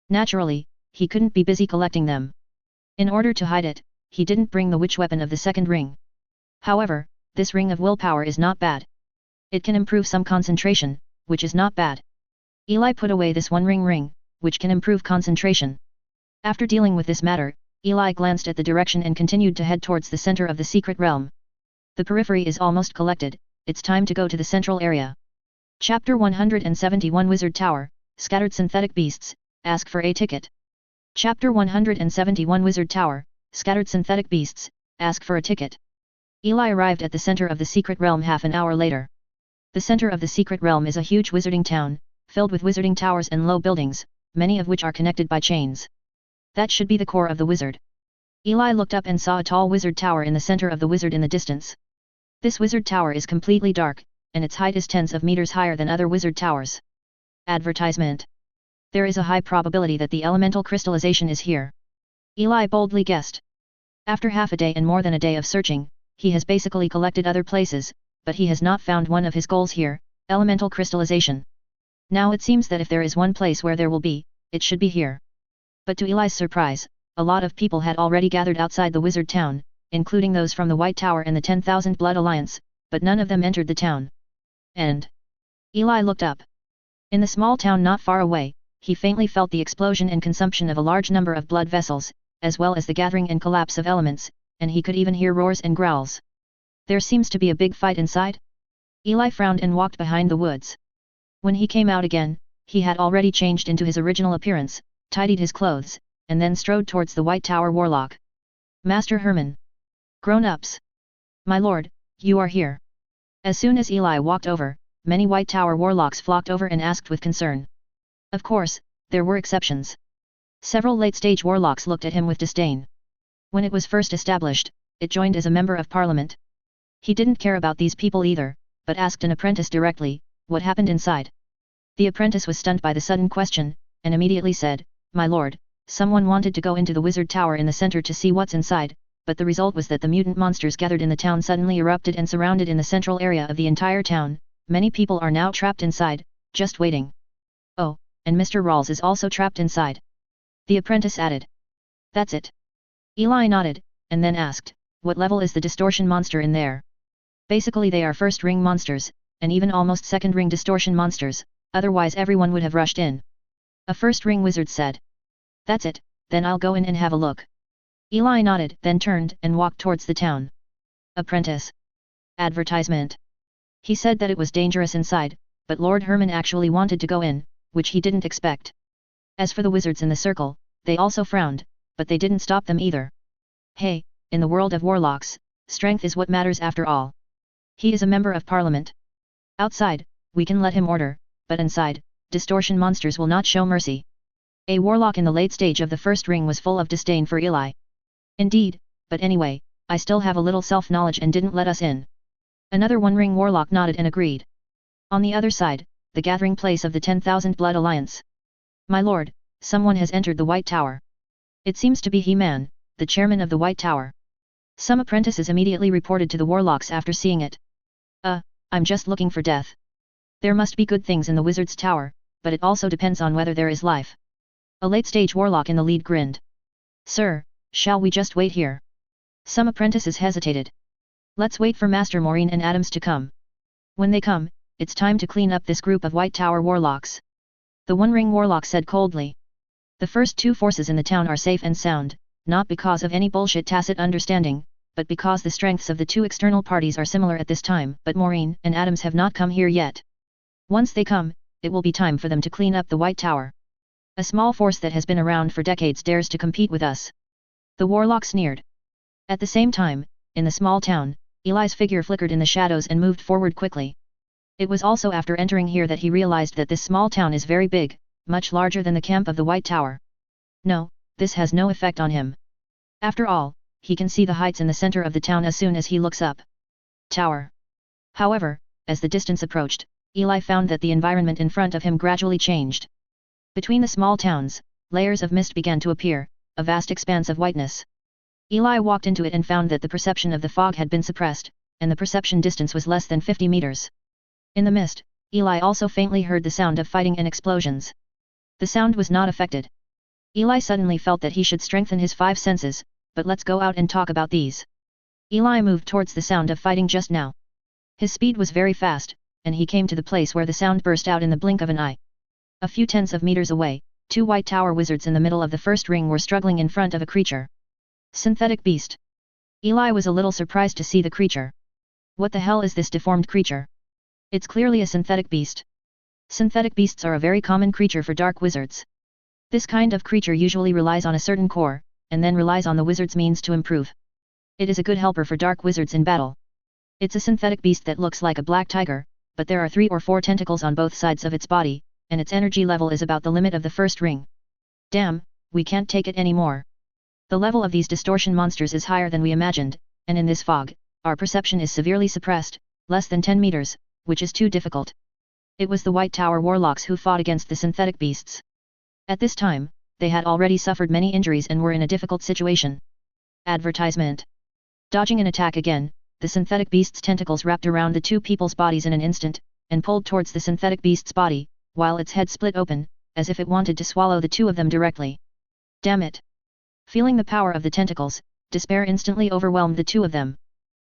Naturally, he couldn't be busy collecting them. In order to hide it, he didn't bring the witch weapon of the second ring. However, this ring of willpower is not bad. It can improve some concentration, which is not bad. Eli put away this 1 ring, which can improve concentration. After dealing with this matter, Eli glanced at the direction and continued to head towards the center of the secret realm. The periphery is almost collected, it's time to go to the central area. Chapter 171 Wizard Tower, Scattered Synthetic Beasts, ask for a ticket. Chapter 171 Wizard Tower, Scattered Synthetic Beasts, ask for a ticket. Eli arrived at the center of the secret realm half an hour later. The center of the secret realm is a huge wizarding town, filled with wizarding towers and low buildings, many of which are connected by chains. That should be the core of the wizard. Eli looked up and saw a tall wizard tower in the center of the wizard in the distance. This wizard tower is completely dark, and its height is tens of meters higher than other wizard towers. Advertisement. There is a high probability that the elemental crystallization is here. Eli boldly guessed. After half a day and more than a day of searching, he has basically collected other places, but he has not found one of his goals here, elemental crystallization. Now it seems that if there is one place where there will be, it should be here. But to Eli's surprise, a lot of people had already gathered outside the wizard town, including those from the White Tower and the 10,000 Blood Alliance, but none of them entered the town. Eli looked up. In the small town not far away, he faintly felt the explosion and consumption of a large number of blood vessels, as well as the gathering and collapse of elements, and he could even hear roars and growls. There seems to be a big fight inside? Eli frowned and walked behind the woods. When he came out again, he had already changed into his original appearance, tidied his clothes, and then strode towards the White Tower warlock. Master Herman. Grown-ups. My lord, you are here. As soon as Eli walked over, many White Tower warlocks flocked over and asked with concern. Of course, there were exceptions. Several late-stage warlocks looked at him with disdain. When it was first established, it joined as a member of parliament. He didn't care about these people either, but asked an apprentice directly, what happened inside. The apprentice was stunned by the sudden question, and immediately said, My lord, someone wanted to go into the wizard tower in the center to see what's inside, but the result was that the mutant monsters gathered in the town suddenly erupted and surrounded in the central area of the entire town. Many people are now trapped inside, just waiting. Oh, and Mr. Rawls is also trapped inside. The apprentice added. That's it. Eli nodded, and then asked, what level is the distortion monster in there? Basically they are first ring monsters, and even almost second ring distortion monsters, otherwise everyone would have rushed in. A first ring wizard said. That's it, then I'll go in and have a look. Eli nodded, then turned and walked towards the town. Apprentice. Advertisement. He said that it was dangerous inside, but Lord Herman actually wanted to go in, which he didn't expect. As for the wizards in the circle, they also frowned, but they didn't stop them either. Hey, in the world of warlocks, strength is what matters after all. He is a member of parliament. Outside, we can let him order, but inside, distortion monsters will not show mercy. A warlock in the late stage of the first ring was full of disdain for Eli. Indeed, but anyway, I still have a little self-knowledge and didn't let us in. Another one-ring warlock nodded and agreed. On the other side, the gathering place of the 10,000 Blood Alliance. My lord, someone has entered the White Tower. It seems to be He-Man, the chairman of the White Tower. Some apprentices immediately reported to the warlocks after seeing it. I'm just looking for death. There must be good things in the wizard's tower, but it also depends on whether there is life. A late-stage warlock in the lead grinned. Sir, shall we just wait here? Some apprentices hesitated. Let's wait for Master Maureen and Adams to come. When they come, it's time to clean up this group of White Tower warlocks. The one-ring warlock said coldly. The first two forces in the town are safe and sound, not because of any bullshit tacit understanding, but because the strengths of the two external parties are similar at this time, but Maureen and Adams have not come here yet. Once they come, it will be time for them to clean up the White Tower. A small force that has been around for decades dares to compete with us. The warlock sneered. At the same time, in the small town, Eli's figure flickered in the shadows and moved forward quickly. It was also after entering here that he realized that this small town is very big, much larger than the camp of the White Tower. No, this has no effect on him. After all, he can see the heights in the center of the town as soon as he looks up. Tower. However, as the distance approached, Eli found that the environment in front of him gradually changed. Between the small towns, layers of mist began to appear, a vast expanse of whiteness. Eli walked into it and found that the perception of the fog had been suppressed, and the perception distance was less than 50 meters. In the mist, Eli also faintly heard the sound of fighting and explosions. The sound was not affected. Eli suddenly felt that he should strengthen his 5 senses, but let's go out and talk about these. Eli moved towards the sound of fighting just now. His speed was very fast, and he came to the place where the sound burst out in the blink of an eye. A few tens of meters away, 2 White Tower wizards in the middle of the first ring were struggling in front of a creature. Synthetic beast. Eli was a little surprised to see the creature. What the hell is this deformed creature? It's clearly a synthetic beast. Synthetic beasts are a very common creature for dark wizards. This kind of creature usually relies on a certain core, and then relies on the wizard's means to improve. It is a good helper for dark wizards in battle. It's a synthetic beast that looks like a black tiger, but there are 3 or 4 tentacles on both sides of its body, and its energy level is about the limit of the first ring. Damn, we can't take it anymore. The level of these distortion monsters is higher than we imagined, and in this fog, our perception is severely suppressed, less than 10 meters, which is too difficult. It was the White Tower warlocks who fought against the synthetic beasts. At this time, they had already suffered many injuries and were in a difficult situation. Advertisement. Dodging an attack again, the synthetic beast's tentacles wrapped around the two people's bodies in an instant, and pulled towards the synthetic beast's body, while its head split open, as if it wanted to swallow the two of them directly. Damn it! Feeling the power of the tentacles, despair instantly overwhelmed the two of them.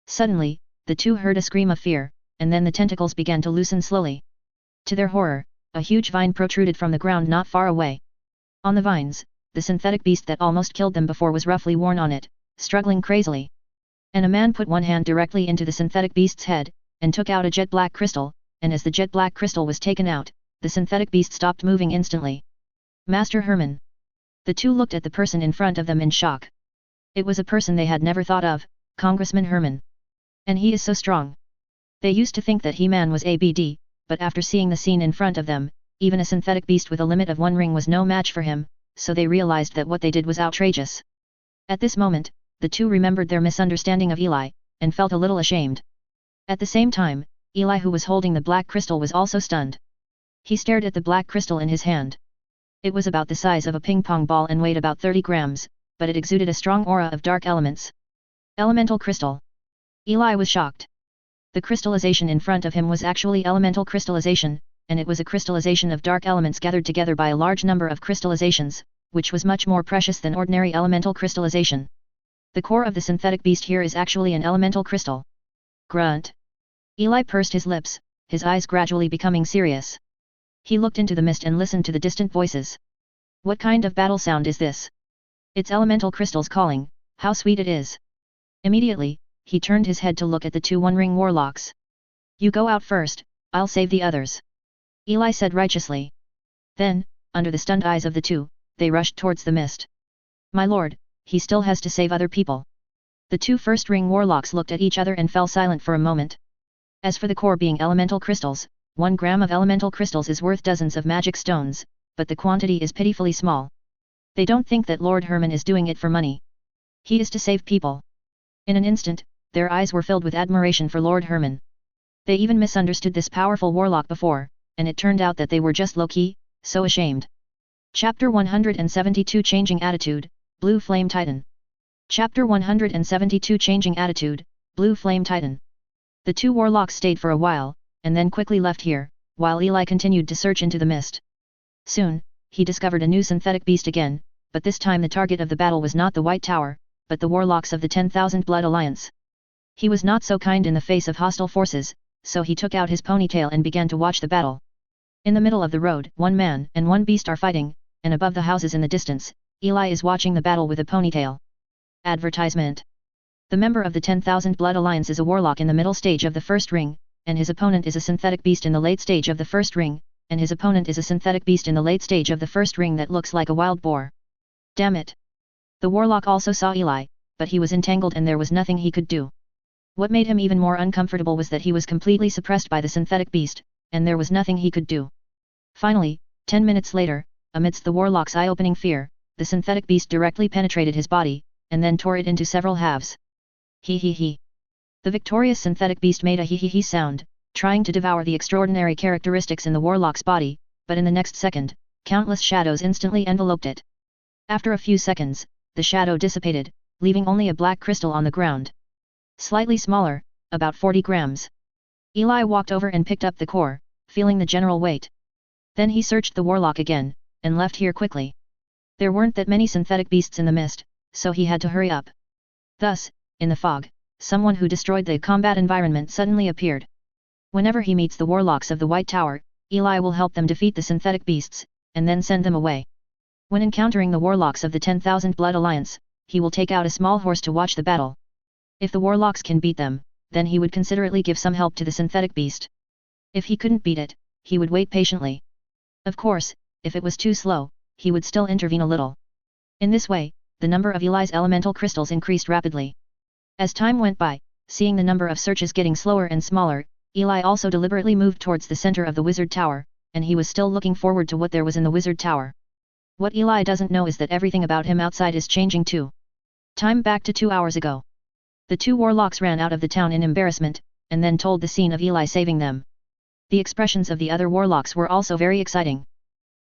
Suddenly, the two heard a scream of fear, and then the tentacles began to loosen slowly. To their horror, a huge vine protruded from the ground not far away. On the vines, the synthetic beast that almost killed them before was roughly worn on it, struggling crazily. And a man put one hand directly into the synthetic beast's head, and took out a jet black crystal, and as the jet black crystal was taken out, the synthetic beast stopped moving instantly. Master Herman. The two looked at the person in front of them in shock. It was a person they had never thought of, Congressman Herman. And he is so strong. They used to think that He-Man was ABD, but after seeing the scene in front of them, even a synthetic beast with a limit of 1 ring was no match for him, so they realized that what they did was outrageous. At this moment, the two remembered their misunderstanding of Eli, and felt a little ashamed. At the same time, Eli, who was holding the black crystal, was also stunned. He stared at the black crystal in his hand. It was about the size of a ping-pong ball and weighed about 30 grams, but it exuded a strong aura of dark elements. Elemental crystal. Eli was shocked. The crystallization in front of him was actually elemental crystallization, and it was a crystallization of dark elements gathered together by a large number of crystallizations, which was much more precious than ordinary elemental crystallization. The core of the synthetic beast here is actually an elemental crystal. Grunt. Eli pursed his lips, his eyes gradually becoming serious. He looked into the mist and listened to the distant voices. What kind of battle sound is this? It's elemental crystals calling, how sweet it is. Immediately, he turned his head to look at the two one-ring warlocks. You go out first, I'll save the others. Eli said righteously. Then, under the stunned eyes of the two, they rushed towards the mist. My lord, he still has to save other people. The two first-ring warlocks looked at each other and fell silent for a moment. As for the core being elemental crystals, 1 gram of elemental crystals is worth dozens of magic stones, but the quantity is pitifully small. They don't think that Lord Herman is doing it for money. He is to save people. In an instant, their eyes were filled with admiration for Lord Herman. They even misunderstood this powerful warlock before, and it turned out that they were just low-key, so ashamed. Chapter 172 Changing Attitude, Blue Flame Titan. Chapter 172 Changing Attitude, Blue Flame Titan. The two warlocks stayed for a while, and then quickly left here, while Eli continued to search into the mist. Soon, he discovered a new synthetic beast again, but this time the target of the battle was not the White Tower, but the warlocks of the 10,000 Blood Alliance. He was not so kind in the face of hostile forces, so he took out his ponytail and began to watch the battle. In the middle of the road, 1 man and 1 beast are fighting, and above the houses in the distance, Eli is watching the battle with a ponytail. Advertisement. The member of the 10,000 Blood Alliance is a warlock in the middle stage of the first ring, and his opponent is a synthetic beast in the late stage of the first ring, and his opponent is a synthetic beast in the late stage of the first ring that looks like a wild boar. Damn it! The warlock also saw Eli, but he was entangled and there was nothing he could do. What made him even more uncomfortable was that he was completely suppressed by the synthetic beast, and there was nothing he could do. Finally, 10 minutes later, amidst the warlock's eye-opening fear, the synthetic beast directly penetrated his body, and then tore it into several halves. Hee hee hee. The victorious synthetic beast made a hee hee hee sound, trying to devour the extraordinary characteristics in the warlock's body, but in the next second, countless shadows instantly enveloped it. After a few seconds, the shadow dissipated, leaving only a black crystal on the ground. Slightly smaller, about 40 grams. Eli walked over and picked up the core, feeling the general weight. Then he searched the warlock again, and left here quickly. There weren't that many synthetic beasts in the mist, so he had to hurry up. Thus, in the fog, someone who destroyed the combat environment suddenly appeared. Whenever he meets the warlocks of the White Tower, Eli will help them defeat the synthetic beasts, and then send them away. When encountering the warlocks of the 10,000 Blood Alliance, he will take out a small horse to watch the battle. If the warlocks can beat them, then he would considerately give some help to the synthetic beast. If he couldn't beat it, he would wait patiently. Of course, if it was too slow, he would still intervene a little. In this way, the number of Eli's elemental crystals increased rapidly. As time went by, seeing the number of searches getting slower and smaller, Eli also deliberately moved towards the center of the Wizard Tower, and he was still looking forward to what there was in the Wizard Tower. What Eli doesn't know is that everything about him outside is changing too. Time back to 2 hours ago. The two warlocks ran out of the town in embarrassment, and then told the scene of Eli saving them. The expressions of the other warlocks were also very exciting.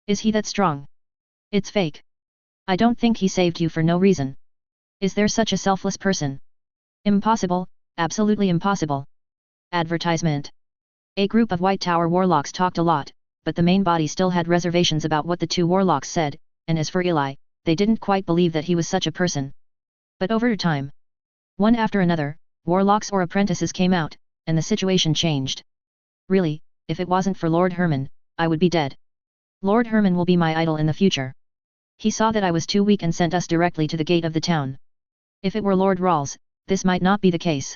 Is he that strong? It's fake. I don't think he saved you for no reason. Is there such a selfless person? Impossible, absolutely impossible. Advertisement. A group of White Tower warlocks talked a lot, but the main body still had reservations about what the two warlocks said, and as for Eli, they didn't quite believe that he was such a person. But over time, one after another, warlocks or apprentices came out, and the situation changed. Really, if it wasn't for Lord Herman, I would be dead. Lord Herman will be my idol in the future. He saw that I was too weak and sent us directly to the gate of the town. If it were Lord Rawls, this might not be the case.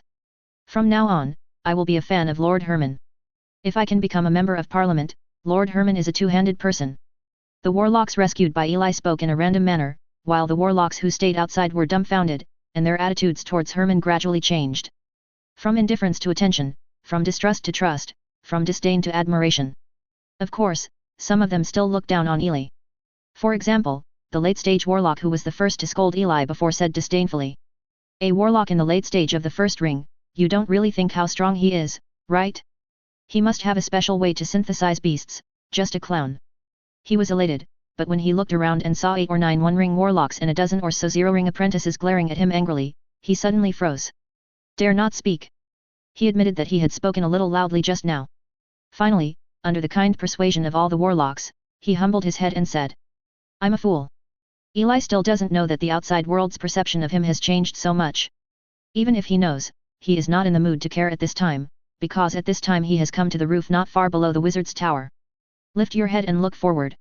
From now on, I will be a fan of Lord Herman. If I can become a member of Parliament, Lord Herman is a two-handed person. The warlocks rescued by Eli spoke in a random manner, while the warlocks who stayed outside were dumbfounded, and their attitudes towards Herman gradually changed. From indifference to attention, from distrust to trust, from disdain to admiration. Of course, some of them still looked down on Eli. For example, the late-stage warlock who was the first to scold Eli before said disdainfully. A warlock in the late stage of the first ring, you don't really think how strong he is, right? He must have a special way to synthesize beasts, just a clown. He was elated, but when he looked around and saw 8 or 9 one-ring warlocks and a dozen or so zero-ring apprentices glaring at him angrily, he suddenly froze. Dare not speak. He admitted that he had spoken a little loudly just now. Finally, under the kind persuasion of all the warlocks, he humbled his head and said, I'm a fool. Eli still doesn't know that the outside world's perception of him has changed so much. Even if he knows, he is not in the mood to care at this time, because at this time he has come to the roof not far below the wizard's tower. Lift your head and look forward.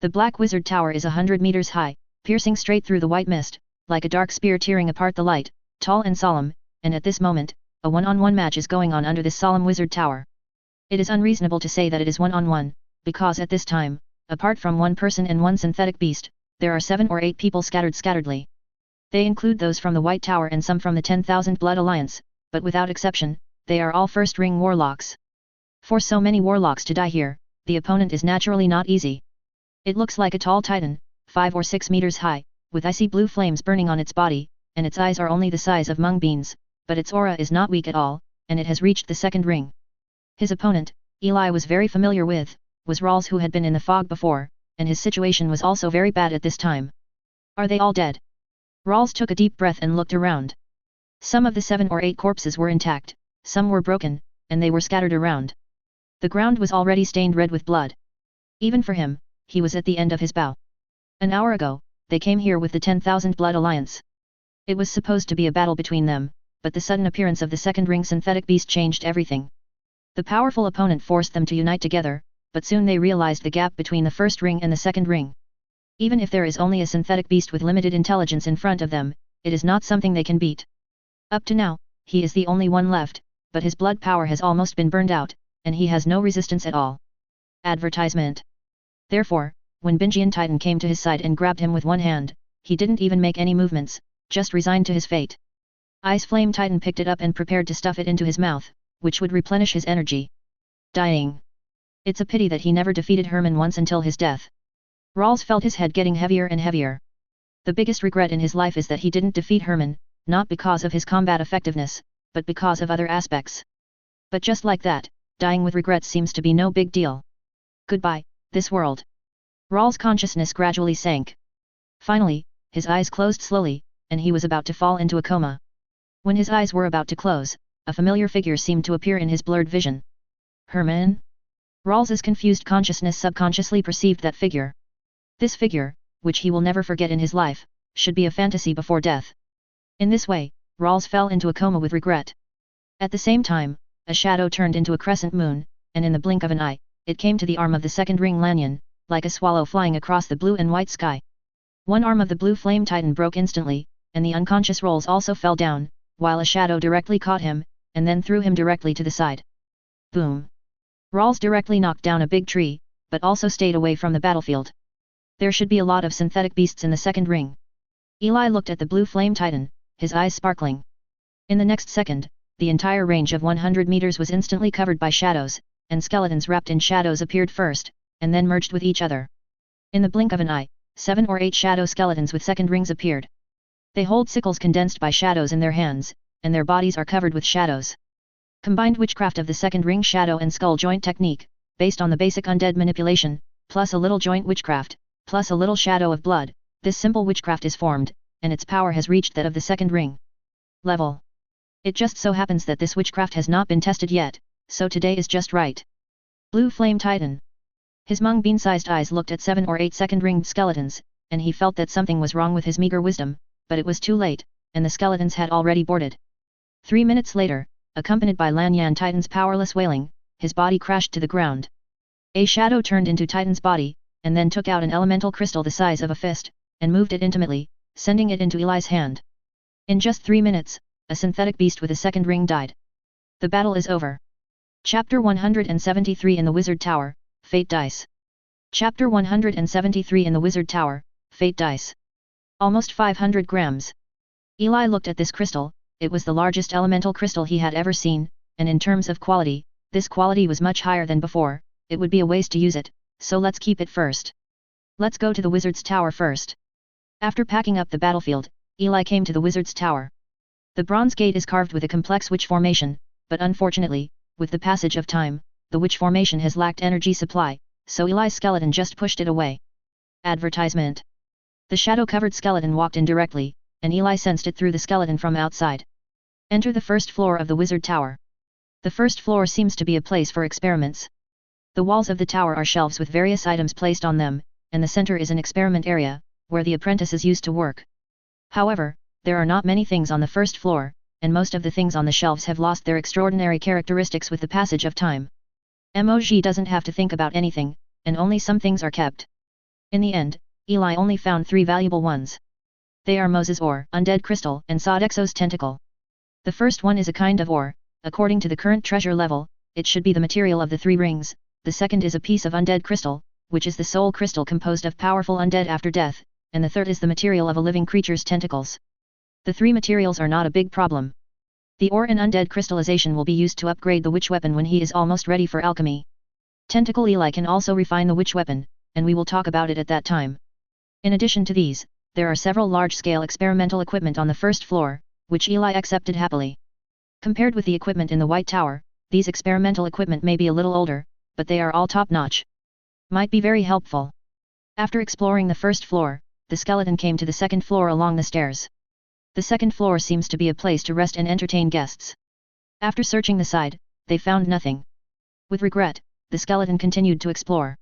The Black Wizard Tower is 100 meters high, piercing straight through the white mist, like a dark spear tearing apart the light, tall and solemn, and at this moment, a one-on-one match is going on under this solemn wizard tower. It is unreasonable to say that it is one-on-one, because at this time, apart from one person and one synthetic beast, there are 7 or 8 people scatteredly. They include those from the White Tower and some from the 10,000 Blood Alliance, but without exception, they are all first-ring warlocks. For so many warlocks to die here, the opponent is naturally not easy. It looks like a tall titan, 5 or 6 meters high, with icy blue flames burning on its body, and its eyes are only the size of mung beans, but its aura is not weak at all, and it has reached the second ring. His opponent, Eli was very familiar with, was Rawls, who had been in the fog before, and his situation was also very bad at this time. Are they all dead? Rawls took a deep breath and looked around. Some of the 7 or 8 corpses were intact, some were broken, and they were scattered around. The ground was already stained red with blood. Even for him, he was at the end of his bow. An hour ago, they came here with the 10,000 Blood Alliance. It was supposed to be a battle between them, but the sudden appearance of the second ring synthetic beast changed everything. The powerful opponent forced them to unite together, but soon they realized the gap between the first ring and the second ring. Even if there is only a synthetic beast with limited intelligence in front of them, it is not something they can beat. Up to now, he is the only one left, but his blood power has almost been burned out, and he has no resistance at all. Advertisement. Therefore, when Binjian Titan came to his side and grabbed him with one hand, he didn't even make any movements, just resigned to his fate. Ice Flame Titan picked it up and prepared to stuff it into his mouth, which would replenish his energy. Dying. It's a pity that he never defeated Herman once until his death. Rawls felt his head getting heavier and heavier. The biggest regret in his life is that he didn't defeat Herman, not because of his combat effectiveness, but because of other aspects. But just like that, dying with regret seems to be no big deal. Goodbye, this world. Rawls' consciousness gradually sank. Finally, his eyes closed slowly, and he was about to fall into a coma. When his eyes were about to close, a familiar figure seemed to appear in his blurred vision. Herman? Rawls's confused consciousness subconsciously perceived that figure. This figure, which he will never forget in his life, should be a fantasy before death. In this way, Rawls fell into a coma with regret. At the same time, a shadow turned into a crescent moon, and in the blink of an eye, it came to the arm of the second ring Lanyan, like a swallow flying across the blue and white sky. One arm of the blue flame titan broke instantly, and the unconscious Rawls also fell down, while a shadow directly caught him, and then threw him directly to the side. Boom! Rawls directly knocked down a big tree, but also stayed away from the battlefield. There should be a lot of synthetic beasts in the second ring. Eli looked at the blue flame titan, his eyes sparkling. In the next second, the entire range of 100 meters was instantly covered by shadows, and skeletons wrapped in shadows appeared first, and then merged with each other. In the blink of an eye, 7 or 8 shadow skeletons with second rings appeared. They hold sickles condensed by shadows in their hands, and their bodies are covered with shadows. Combined witchcraft of the second ring shadow and skull joint technique, based on the basic undead manipulation, plus a little joint witchcraft, plus a little shadow of blood, this simple witchcraft is formed, and its power has reached that of the second ring level. It just so happens that this witchcraft has not been tested yet, so today is just right. Blue Flame Titan. His mung bean-sized eyes looked at 7 or 8 second-ringed skeletons, and he felt that something was wrong with his meager wisdom, but it was too late, and the skeletons had already boarded. 3 minutes later, accompanied by Lanyan Titan's powerless wailing, his body crashed to the ground. A shadow turned into Titan's body, and then took out an elemental crystal the size of a fist, and moved it intimately, sending it into Eli's hand. In just 3 minutes, a synthetic beast with a second ring died. The battle is over. Chapter 173 in the Wizard Tower, Fate Dice. Chapter 173 in the Wizard Tower, Fate Dice. Almost 500 grams. Eli looked at this crystal. It was the largest elemental crystal he had ever seen, and in terms of quality, this quality was much higher than before. It would be a waste to use it, so let's keep it first. Let's go to the Wizard's Tower first. After packing up the battlefield, Eli came to the Wizard's Tower. The bronze gate is carved with a complex witch formation, but unfortunately, with the passage of time, the witch formation has lacked energy supply, so Eli's skeleton just pushed it away. Advertisement. The shadow-covered skeleton walked in directly, and Eli sensed it through the skeleton from outside. Enter the first floor of the Wizard Tower. The first floor seems to be a place for experiments. The walls of the tower are shelves with various items placed on them, and the center is an experiment area, where the apprentices used to work. However, there are not many things on the first floor, and most of the things on the shelves have lost their extraordinary characteristics with the passage of time. Moj doesn't have to think about anything, and only some things are kept. In the end, Eli only found 3 valuable ones. They are Moses' ore, undead crystal, and Sodexo's tentacle. The first one is a kind of ore. According to the current treasure level, it should be the material of the 3 rings. The second is a piece of undead crystal, which is the soul crystal composed of powerful undead after death, and the third is the material of a living creature's tentacles. The 3 materials are not a big problem. The ore and undead crystallization will be used to upgrade the witch weapon when he is almost ready for alchemy. Tentacle Eli can also refine the witch weapon, and we will talk about it at that time. In addition to these, there are several large-scale experimental equipment on the first floor, which Eli accepted happily. Compared with the equipment in the White Tower, these experimental equipment may be a little older, but they are all top-notch. Might be very helpful. After exploring the first floor, the skeleton came to the second floor along the stairs. The second floor seems to be a place to rest and entertain guests. After searching the side, they found nothing. With regret, the skeleton continued to explore.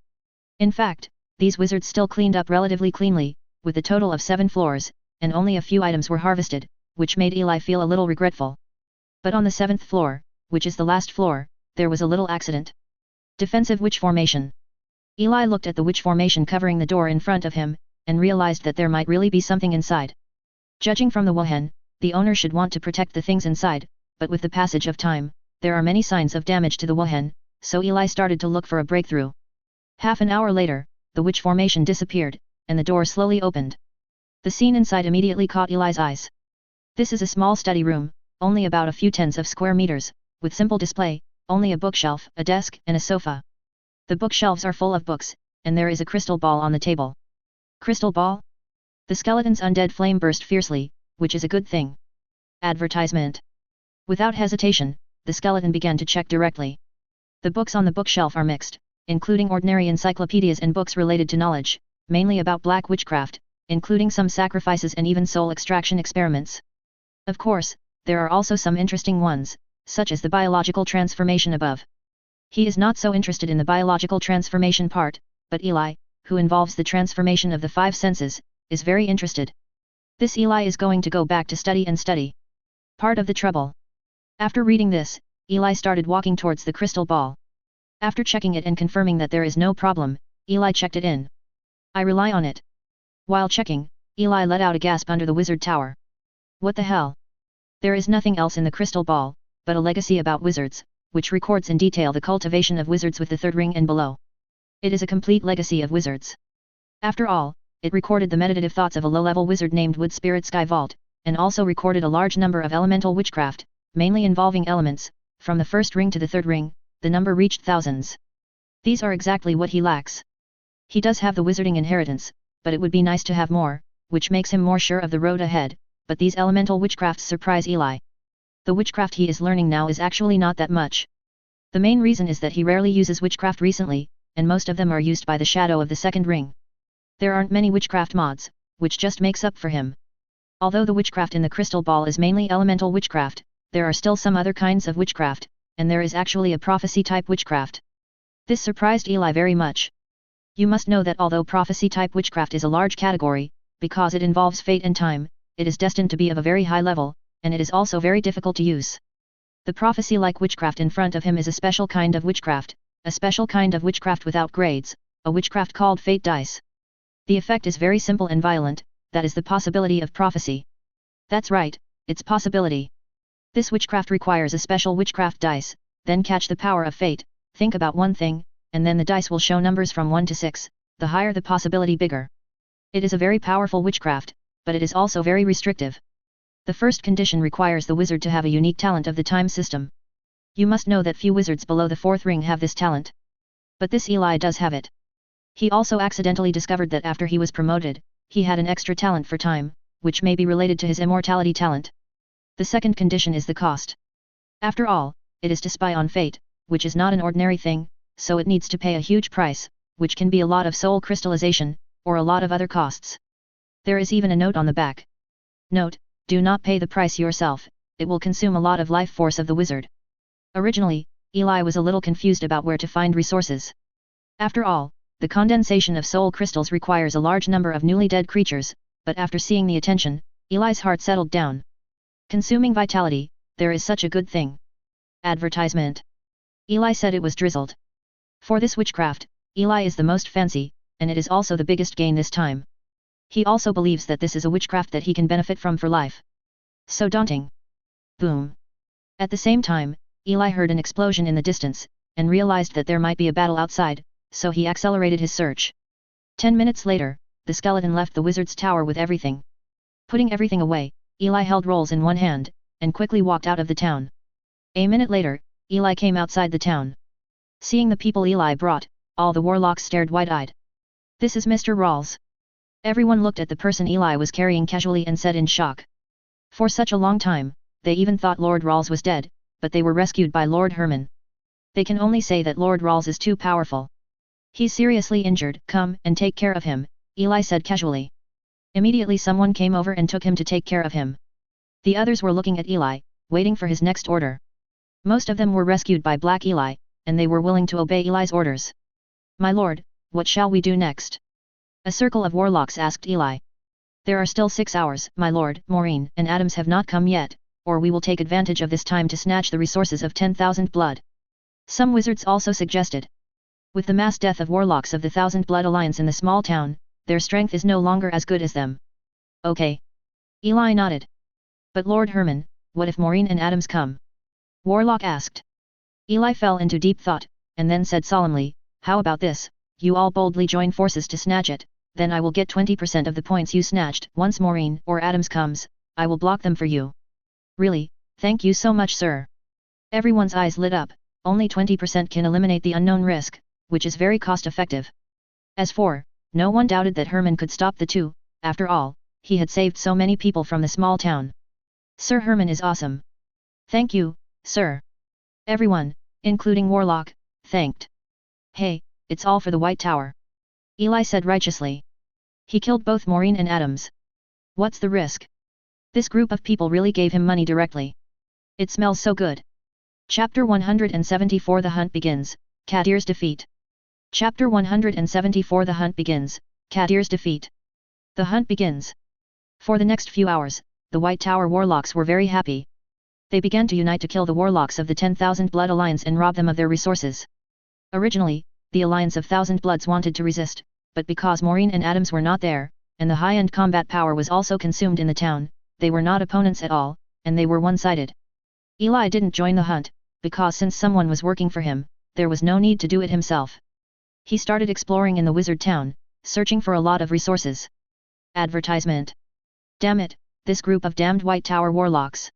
In fact, these wizards still cleaned up relatively cleanly, with a total of 7 floors, and only a few items were harvested, which made Eli feel a little regretful. But on the 7th floor, which is the last floor, there was a little accident. Defensive witch formation. Eli looked at the witch formation covering the door in front of him, and realized that there might really be something inside. Judging from the Wuhan, the owner should want to protect the things inside, but with the passage of time, there are many signs of damage to the Wuhan, so Eli started to look for a breakthrough. Half an hour later, the witch formation disappeared, and the door slowly opened. The scene inside immediately caught Eli's eyes. This is a small study room, only about a few tens of square meters, with simple display, only a bookshelf, a desk, and a sofa. The bookshelves are full of books, and there is a crystal ball on the table. Crystal ball? The skeleton's undead flame burst fiercely, which is a good thing. Advertisement. Without hesitation, the skeleton began to check directly. The books on the bookshelf are mixed, including ordinary encyclopedias and books related to knowledge, mainly about black witchcraft, including some sacrifices and even soul extraction experiments. Of course, there are also some interesting ones, such as the biological transformation above. He is not so interested in the biological transformation part, but Eli, who involves the transformation of the 5 senses, is very interested. This Eli is going to go back to study and study. Part of the trouble. After reading this, Eli started walking towards the crystal ball. After checking it and confirming that there is no problem, Eli checked it in. I rely on it. While checking, Eli let out a gasp under the wizard tower. What the hell? There is nothing else in the crystal ball, but a legacy about wizards, which records in detail the cultivation of wizards with the 3rd ring and below. It is a complete legacy of wizards. After all, it recorded the meditative thoughts of a low-level wizard named Wood Spirit Skyvault, and also recorded a large number of elemental witchcraft, mainly involving elements. From the 1st ring to the 3rd ring, the number reached thousands. These are exactly what he lacks. He does have the wizarding inheritance, but it would be nice to have more, which makes him more sure of the road ahead, but these elemental witchcrafts surprise Eli. The witchcraft he is learning now is actually not that much. The main reason is that he rarely uses witchcraft recently, and most of them are used by the shadow of the second ring. There aren't many witchcraft mods, which just makes up for him. Although the witchcraft in the crystal ball is mainly elemental witchcraft, there are still some other kinds of witchcraft, and there is actually a prophecy-type witchcraft. This surprised Eli very much. You must know that although prophecy-type witchcraft is a large category, because it involves fate and time, it is destined to be of a very high level, and it is also very difficult to use. The prophecy-like witchcraft in front of him is a special kind of witchcraft without grades, a witchcraft called fate dice. The effect is very simple and violent, that is the possibility of prophecy. That's right, it's possibility. This witchcraft requires a special witchcraft dice, then catch the power of fate, think about one thing, and then the dice will show numbers from 1 to 6, the higher the possibility bigger. It is a very powerful witchcraft, but it is also very restrictive. The first condition requires the wizard to have a unique talent of the time system. You must know that few wizards below the 4th ring have this talent. But this Eli does have it. He also accidentally discovered that after he was promoted, he had an extra talent for time, which may be related to his immortality talent. The second condition is the cost. After all, it is to spy on fate, which is not an ordinary thing, so it needs to pay a huge price, which can be a lot of soul crystallization, or a lot of other costs. There is even a note on the back. Note: do not pay the price yourself, it will consume a lot of life force of the wizard. Originally, Eli was a little confused about where to find resources. After all, the condensation of soul crystals requires a large number of newly dead creatures, but after seeing the attention, Eli's heart settled down. Consuming vitality, there is such a good thing. Advertisement. Eli said it was drizzled. For this witchcraft, Eli is the most fancy, and it is also the biggest gain this time. He also believes that this is a witchcraft that he can benefit from for life. So daunting. Boom. At the same time, Eli heard an explosion in the distance, and realized that there might be a battle outside, so he accelerated his search. 10 minutes later, the skeleton left the wizard's tower with everything. Putting everything away, Eli held rolls in one hand, and quickly walked out of the town. A minute later, Eli came outside the town. Seeing the people Eli brought, all the warlocks stared wide-eyed. This is Mr. Rawls. Everyone looked at the person Eli was carrying casually and said in shock. For such a long time, they even thought Lord Rawls was dead, but they were rescued by Lord Herman. They can only say that Lord Rawls is too powerful. He's seriously injured, come and take care of him, Eli said casually. Immediately someone came over and took him to take care of him. The others were looking at Eli, waiting for his next order. Most of them were rescued by Black Eli, and they were willing to obey Eli's orders. My lord, what shall we do next? A circle of warlocks asked Eli. There are still 6 hours, my lord. Maureen and Adams have not come yet, or we will take advantage of this time to snatch the resources of 10,000 blood. Some wizards also suggested. With the mass death of warlocks of the 1,000 Blood Alliance in the small town, their strength is no longer as good as them. Okay. Eli nodded. But Lord Herman, what if Maureen and Adams come? Warlock asked. Eli fell into deep thought, and then said solemnly, how about this, you all boldly join forces to snatch it, then I will get 20% of the points you snatched. Once Maureen or Adams comes, I will block them for you. Really, thank you so much sir. Everyone's eyes lit up, only 20% can eliminate the unknown risk, which is very cost-effective. As for, no one doubted that Herman could stop the two, after all, he had saved so many people from the small town. Sir Herman is awesome. Thank you, sir. Everyone, including Warlock, thanked. Hey, it's all for the White Tower. Eli said righteously. He killed both Maureen and Adams. What's the risk? This group of people really gave him money directly. It smells so good. Chapter 174 The Hunt Begins, Kadir's Defeat. Chapter 174 The Hunt Begins, Kadir's Defeat. The hunt begins. For the next few hours, the White Tower warlocks were very happy. They began to unite to kill the warlocks of the 10,000 Blood Alliance and rob them of their resources. Originally, the Alliance of 1,000 Bloods wanted to resist, but because Maureen and Adams were not there, and the high-end combat power was also consumed in the town, they were not opponents at all, and they were one-sided. Eli didn't join the hunt, because since someone was working for him, there was no need to do it himself. He started exploring in the wizard town, searching for a lot of resources. Advertisement. Damn it, this group of damned White Tower warlocks.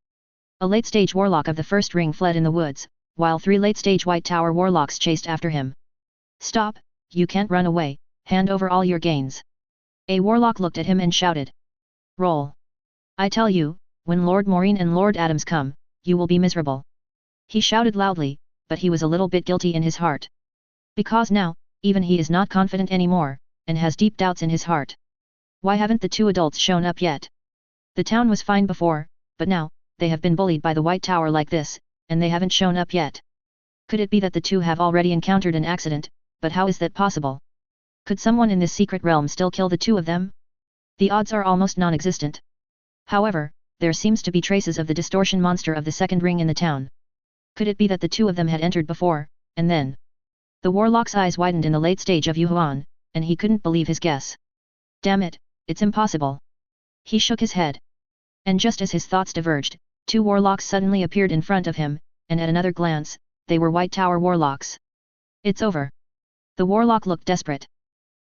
A late-stage warlock of the first ring fled in the woods, while 3 late-stage White Tower warlocks chased after him. Stop, you can't run away, hand over all your gains. A warlock looked at him and shouted. Roll. I tell you, when Lord Maureen and Lord Adams come, you will be miserable. He shouted loudly, but he was a little bit guilty in his heart. Because now, even he is not confident anymore, and has deep doubts in his heart. Why haven't the two adults shown up yet? The town was fine before, but now, they have been bullied by the White Tower like this, and they haven't shown up yet. Could it be that the two have already encountered an accident, but how is that possible? Could someone in this secret realm still kill the two of them? The odds are almost non-existent. However, there seems to be traces of the distortion monster of the second ring in the town. Could it be that the two of them had entered before, and then? The warlock's eyes widened in the late stage of Yuhuan, and he couldn't believe his guess. Damn it, it's impossible. He shook his head. And just as his thoughts diverged, two warlocks suddenly appeared in front of him, and at another glance, they were White Tower warlocks. It's over. The warlock looked desperate.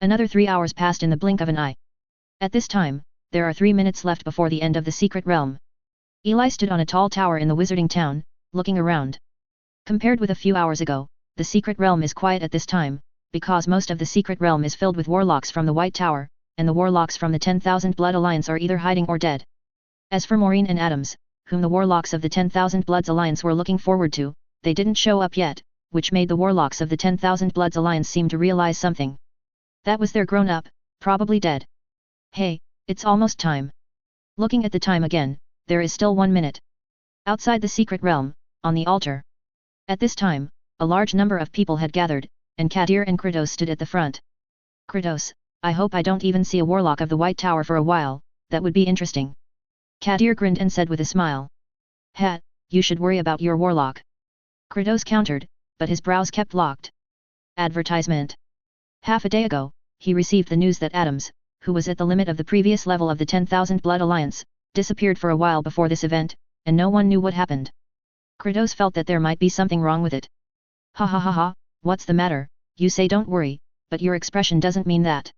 Another 3 hours passed in the blink of an eye. At this time, there are 3 minutes left before the end of the secret realm. Eli stood on a tall tower in the wizarding town, looking around. Compared with a few hours ago, the secret realm is quiet at this time, because most of the secret realm is filled with warlocks from the White Tower, and the warlocks from the 10,000 Blood Alliance are either hiding or dead. As for Maureen and Adams, whom the warlocks of the 10,000 Bloods Alliance were looking forward to, they didn't show up yet, which made the warlocks of the 10,000 Bloods Alliance seem to realize something. That was their grown-up, probably dead. Hey, it's almost time. Looking at the time again, there is still 1 minute. Outside the secret realm, on the altar. At this time, a large number of people had gathered, and Kadir and Kratos stood at the front. Kratos, I hope I don't even see a warlock of the White Tower for a while, that would be interesting. Kadir grinned and said with a smile. Ha, you should worry about your warlock. Kratos countered, but his brows kept locked. Advertisement. Half a day ago, he received the news that Adams, who was at the limit of the previous level of the 10,000 Blood Alliance, disappeared for a while before this event, and no one knew what happened. Kratos felt that there might be something wrong with it. Ha ha ha ha, what's the matter? You say don't worry, but your expression doesn't mean that.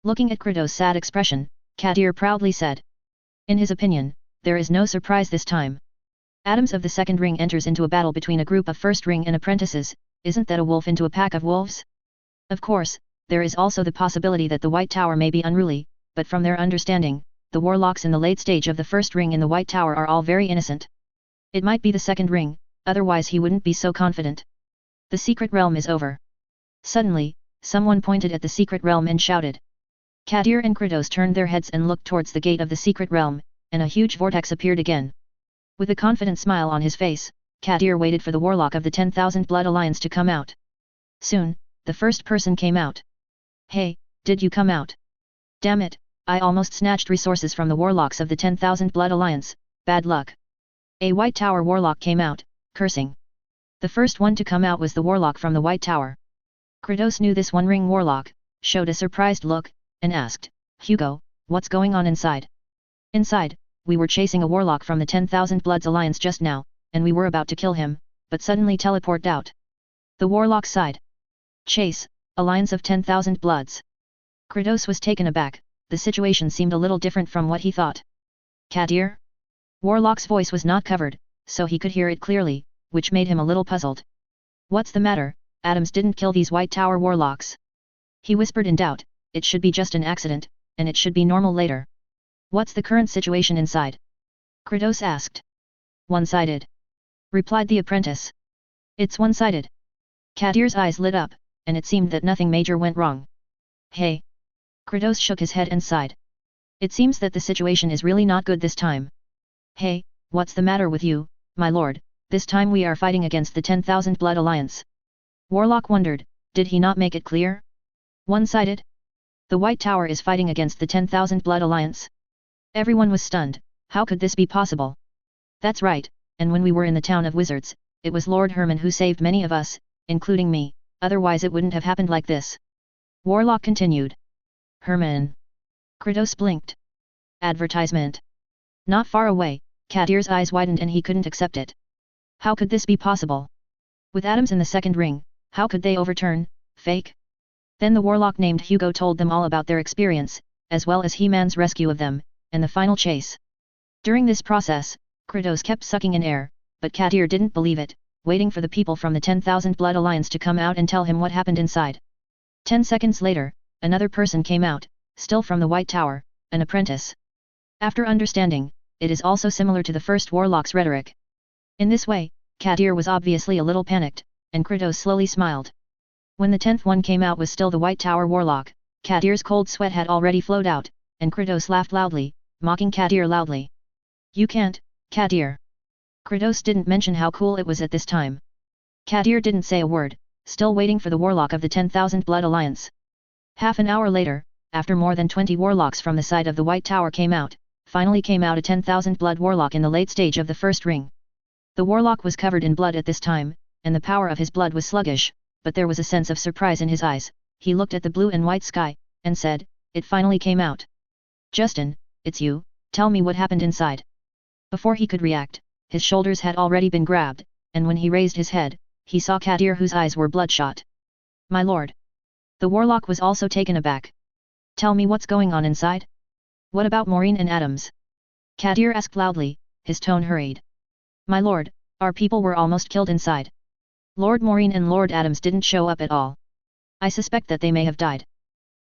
Looking at Kratos' sad expression, Kadir proudly said. In his opinion, there is no surprise this time. Adams of the second ring enters into a battle between a group of first ring and apprentices, isn't that a wolf into a pack of wolves? Of course, there is also the possibility that the White Tower may be unruly, but from their understanding, the warlocks in the late stage of the first ring in the White Tower are all very innocent. It might be the second ring, otherwise he wouldn't be so confident. The secret realm is over. Suddenly, someone pointed at the secret realm and shouted. Kadir and Kratos turned their heads and looked towards the gate of the secret realm, and a huge vortex appeared again. With a confident smile on his face, Kadir waited for the warlock of the 10,000 Blood Alliance to come out. Soon, the first person came out. Hey, did you come out? Damn it, I almost snatched resources from the warlocks of the 10,000 Blood Alliance, bad luck. A White Tower warlock came out, cursing. The first one to come out was the warlock from the White Tower. Kratos knew this one-ring warlock, showed a surprised look, and asked, Hugo, what's going on inside? Inside, we were chasing a warlock from the 10,000 Bloods Alliance just now, and we were about to kill him, but suddenly teleported out. The warlock sighed. Chase, Alliance of 10,000 Bloods. Kratos was taken aback, the situation seemed a little different from what he thought. Kadir? Warlock's voice was not covered, so he could hear it clearly, which made him a little puzzled. What's the matter? Adams didn't kill these White Tower warlocks. He whispered in doubt, it should be just an accident, and it should be normal later. What's the current situation inside? Kratos asked. One-sided. Replied the apprentice. It's one-sided. Kadir's eyes lit up, and it seemed that nothing major went wrong. Hey. Kratos shook his head and sighed. It seems that the situation is really not good this time. Hey, what's the matter with you, my lord? This time we are fighting against the 10,000 Blood Alliance. Warlock wondered, did he not make it clear? One-sided? The White Tower is fighting against the 10,000 Blood Alliance. Everyone was stunned, how could this be possible? That's right, and when we were in the town of wizards, it was Lord Herman who saved many of us, including me, otherwise it wouldn't have happened like this. Warlock continued. Herman. Kratos blinked. Advertisement. Not far away, Kadir's eyes widened and he couldn't accept it. How could this be possible? With Adams in the second ring, how could they overturn, fake? Then the warlock named Hugo told them all about their experience, as well as He-Man's rescue of them, and the final chase. During this process, Kratos kept sucking in air, but Kadir didn't believe it, waiting for the people from the 10,000 Blood Alliance to come out and tell him what happened inside. 10 seconds later, another person came out, still from the White Tower, an apprentice. After understanding, it is also similar to the first warlock's rhetoric. In this way, Kadir was obviously a little panicked, and Kratos slowly smiled. When the 10th one came out was still the White Tower warlock, Kadir's cold sweat had already flowed out, and Kratos laughed loudly, mocking Kadir loudly. You can't, Kadir. Kratos didn't mention how cool it was at this time. Kadir didn't say a word, still waiting for the warlock of the 10,000 Blood Alliance. Half an hour later, after more than 20 warlocks from the side of the White Tower finally came out a 10,000 Blood warlock in the late stage of the first ring. The warlock was covered in blood at this time, and the power of his blood was sluggish, but there was a sense of surprise in his eyes. He looked at the blue and white sky, and said, "It finally came out. Justin, it's you, tell me what happened inside." Before he could react, his shoulders had already been grabbed, and when he raised his head, he saw Kadir whose eyes were bloodshot. "My lord." The warlock was also taken aback. "Tell me what's going on inside? What about Maureen and Adams?" Kadir asked loudly, his tone hurried. "My lord, our people were almost killed inside. Lord Maureen and Lord Adams didn't show up at all. I suspect that they may have died.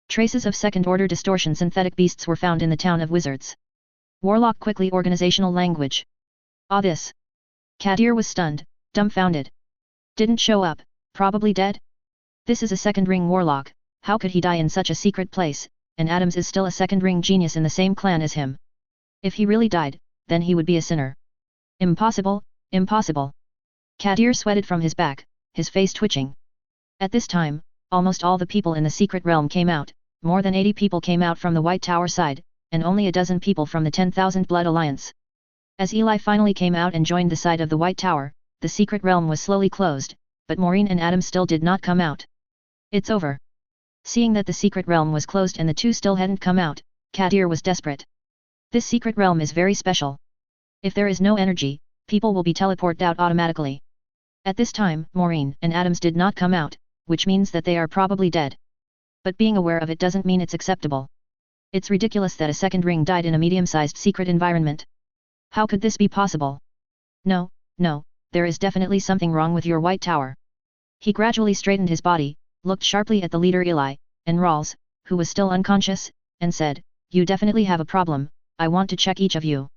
Traces of second-order distortion synthetic beasts were found in the town of wizards." Warlock quickly organizational language. "Ah, this." Kadir was stunned, dumbfounded. "Didn't show up, probably dead?" This is a second-ring warlock, how could he die in such a secret place, and Adams is still a second-ring genius in the same clan as him. If he really died, then he would be a sinner. Impossible, impossible. Kadir sweated from his back, his face twitching. At this time, almost all the people in the secret realm came out, more than 80 people came out from the White Tower side, and only a dozen people from the 10,000 Blood Alliance. As Eli finally came out and joined the side of the White Tower, the secret realm was slowly closed, but Maureen and Adam still did not come out. "It's over." Seeing that the secret realm was closed and the two still hadn't come out, Kadir was desperate. This secret realm is very special. If there is no energy, people will be teleported out automatically. At this time, Maureen and Adams did not come out, which means that they are probably dead. But being aware of it doesn't mean it's acceptable. It's ridiculous that a second ring died in a medium-sized secret environment. How could this be possible? No, there is definitely something wrong with your White Tower. He gradually straightened his body, looked sharply at the leader Eli, and Rawls, who was still unconscious, and said, "You definitely have a problem, I want to check each of you."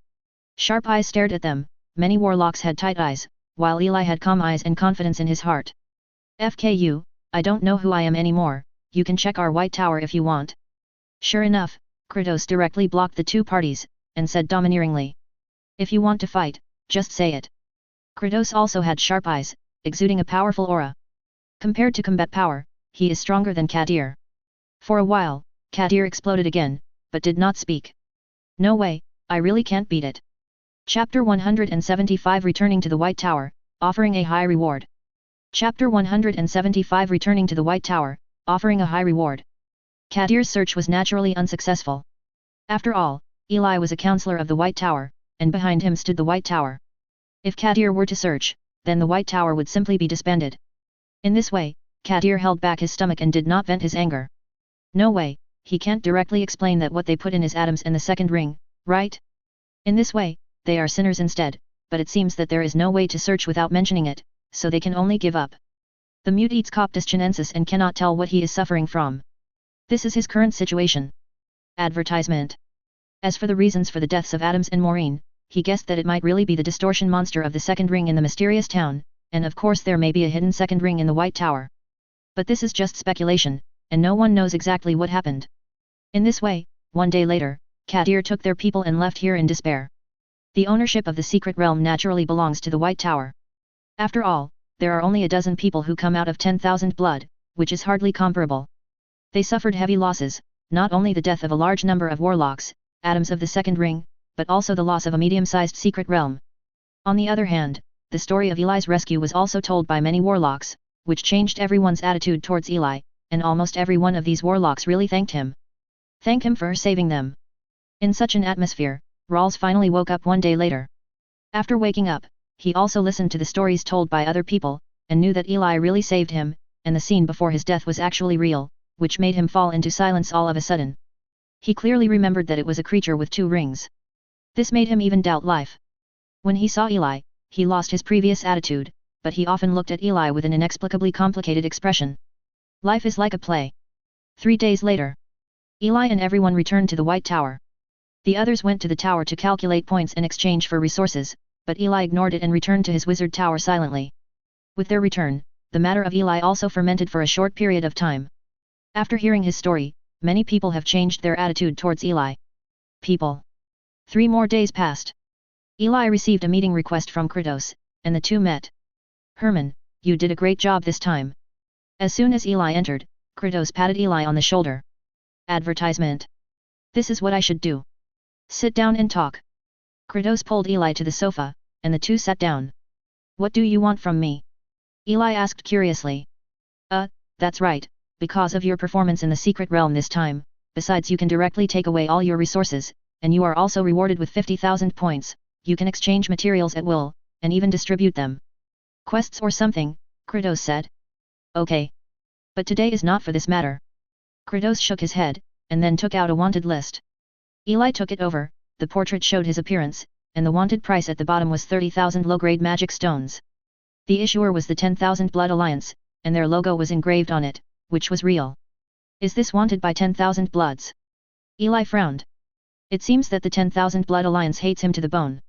Sharp eyes stared at them, many warlocks had tight eyes, while Eli had calm eyes and confidence in his heart. "FKU, I don't know who I am anymore, you can check our White Tower if you want." Sure enough, Kratos directly blocked the two parties, and said domineeringly, "If you want to fight, just say it." Kratos also had sharp eyes, exuding a powerful aura. Compared to combat power, he is stronger than Kadir. For a while, Kadir exploded again, but did not speak. "No way, I really can't beat it." Chapter 175 Returning to the White Tower, offering a high reward. Chapter 175 Returning to the White Tower, offering a high reward. Kadir's search was naturally unsuccessful. After all, Eli was a counselor of the White Tower, and behind him stood the White Tower. If Kadir were to search, then the White Tower would simply be disbanded. In this way, Kadir held back his stomach and did not vent his anger. No way, he can't directly explain that what they put in is Adams and the second ring, right? In this way, they are sinners instead, but it seems that there is no way to search without mentioning it, so they can only give up. The mute eats Coptus chinensis and cannot tell what he is suffering from. This is his current situation. Advertisement. As for the reasons for the deaths of Adams and Maureen, he guessed that it might really be the distortion monster of the second ring in the mysterious town, and of course there may be a hidden second ring in the White Tower. But this is just speculation, and no one knows exactly what happened. In this way, one day later, Kadir took their people and left here in despair. The ownership of the secret realm naturally belongs to the White Tower. After all, there are only a dozen people who come out of 10,000 blood, which is hardly comparable. They suffered heavy losses, not only the death of a large number of warlocks, Adams of the second ring, but also the loss of a medium-sized secret realm. On the other hand, the story of Eli's rescue was also told by many warlocks, which changed everyone's attitude towards Eli, and almost every one of these warlocks really thanked him. Thank him for saving them. In such an atmosphere, Rawls finally woke up one day later. After waking up, he also listened to the stories told by other people, and knew that Eli really saved him, and the scene before his death was actually real, which made him fall into silence all of a sudden. He clearly remembered that it was a creature with 2 rings. This made him even doubt life. When he saw Eli, he lost his previous attitude, but he often looked at Eli with an inexplicably complicated expression. Life is like a play. 3 days later, Eli and everyone returned to the White Tower. The others went to the tower to calculate points and exchange for resources, but Eli ignored it and returned to his wizard tower silently. With their return, the matter of Eli also fermented for a short period of time. After hearing his story, many people have changed their attitude towards Eli. People. 3 more days passed. Eli received a meeting request from Kratos, and the two met. Herman, you did a great job this time. As soon as Eli entered, Kratos patted Eli on the shoulder. Advertisement. This is what I should do. Sit down and talk. Kratos pulled Eli to the sofa, and the two sat down. What do you want from me? Eli asked curiously. That's right, because of your performance in the secret realm this time, besides you can directly take away all your resources, and you are also rewarded with 50,000 points, you can exchange materials at will, and even distribute them. Quests or something, Kratos said. Okay. But today is not for this matter. Kratos shook his head, and then took out a wanted list. Eli took it over, the portrait showed his appearance, and the wanted price at the bottom was 30,000 low-grade magic stones. The issuer was the 10,000 Blood Alliance, and their logo was engraved on it, which was real. Is this wanted by 10,000 Bloods? Eli frowned. It seems that the 10,000 Blood Alliance hates him to the bone.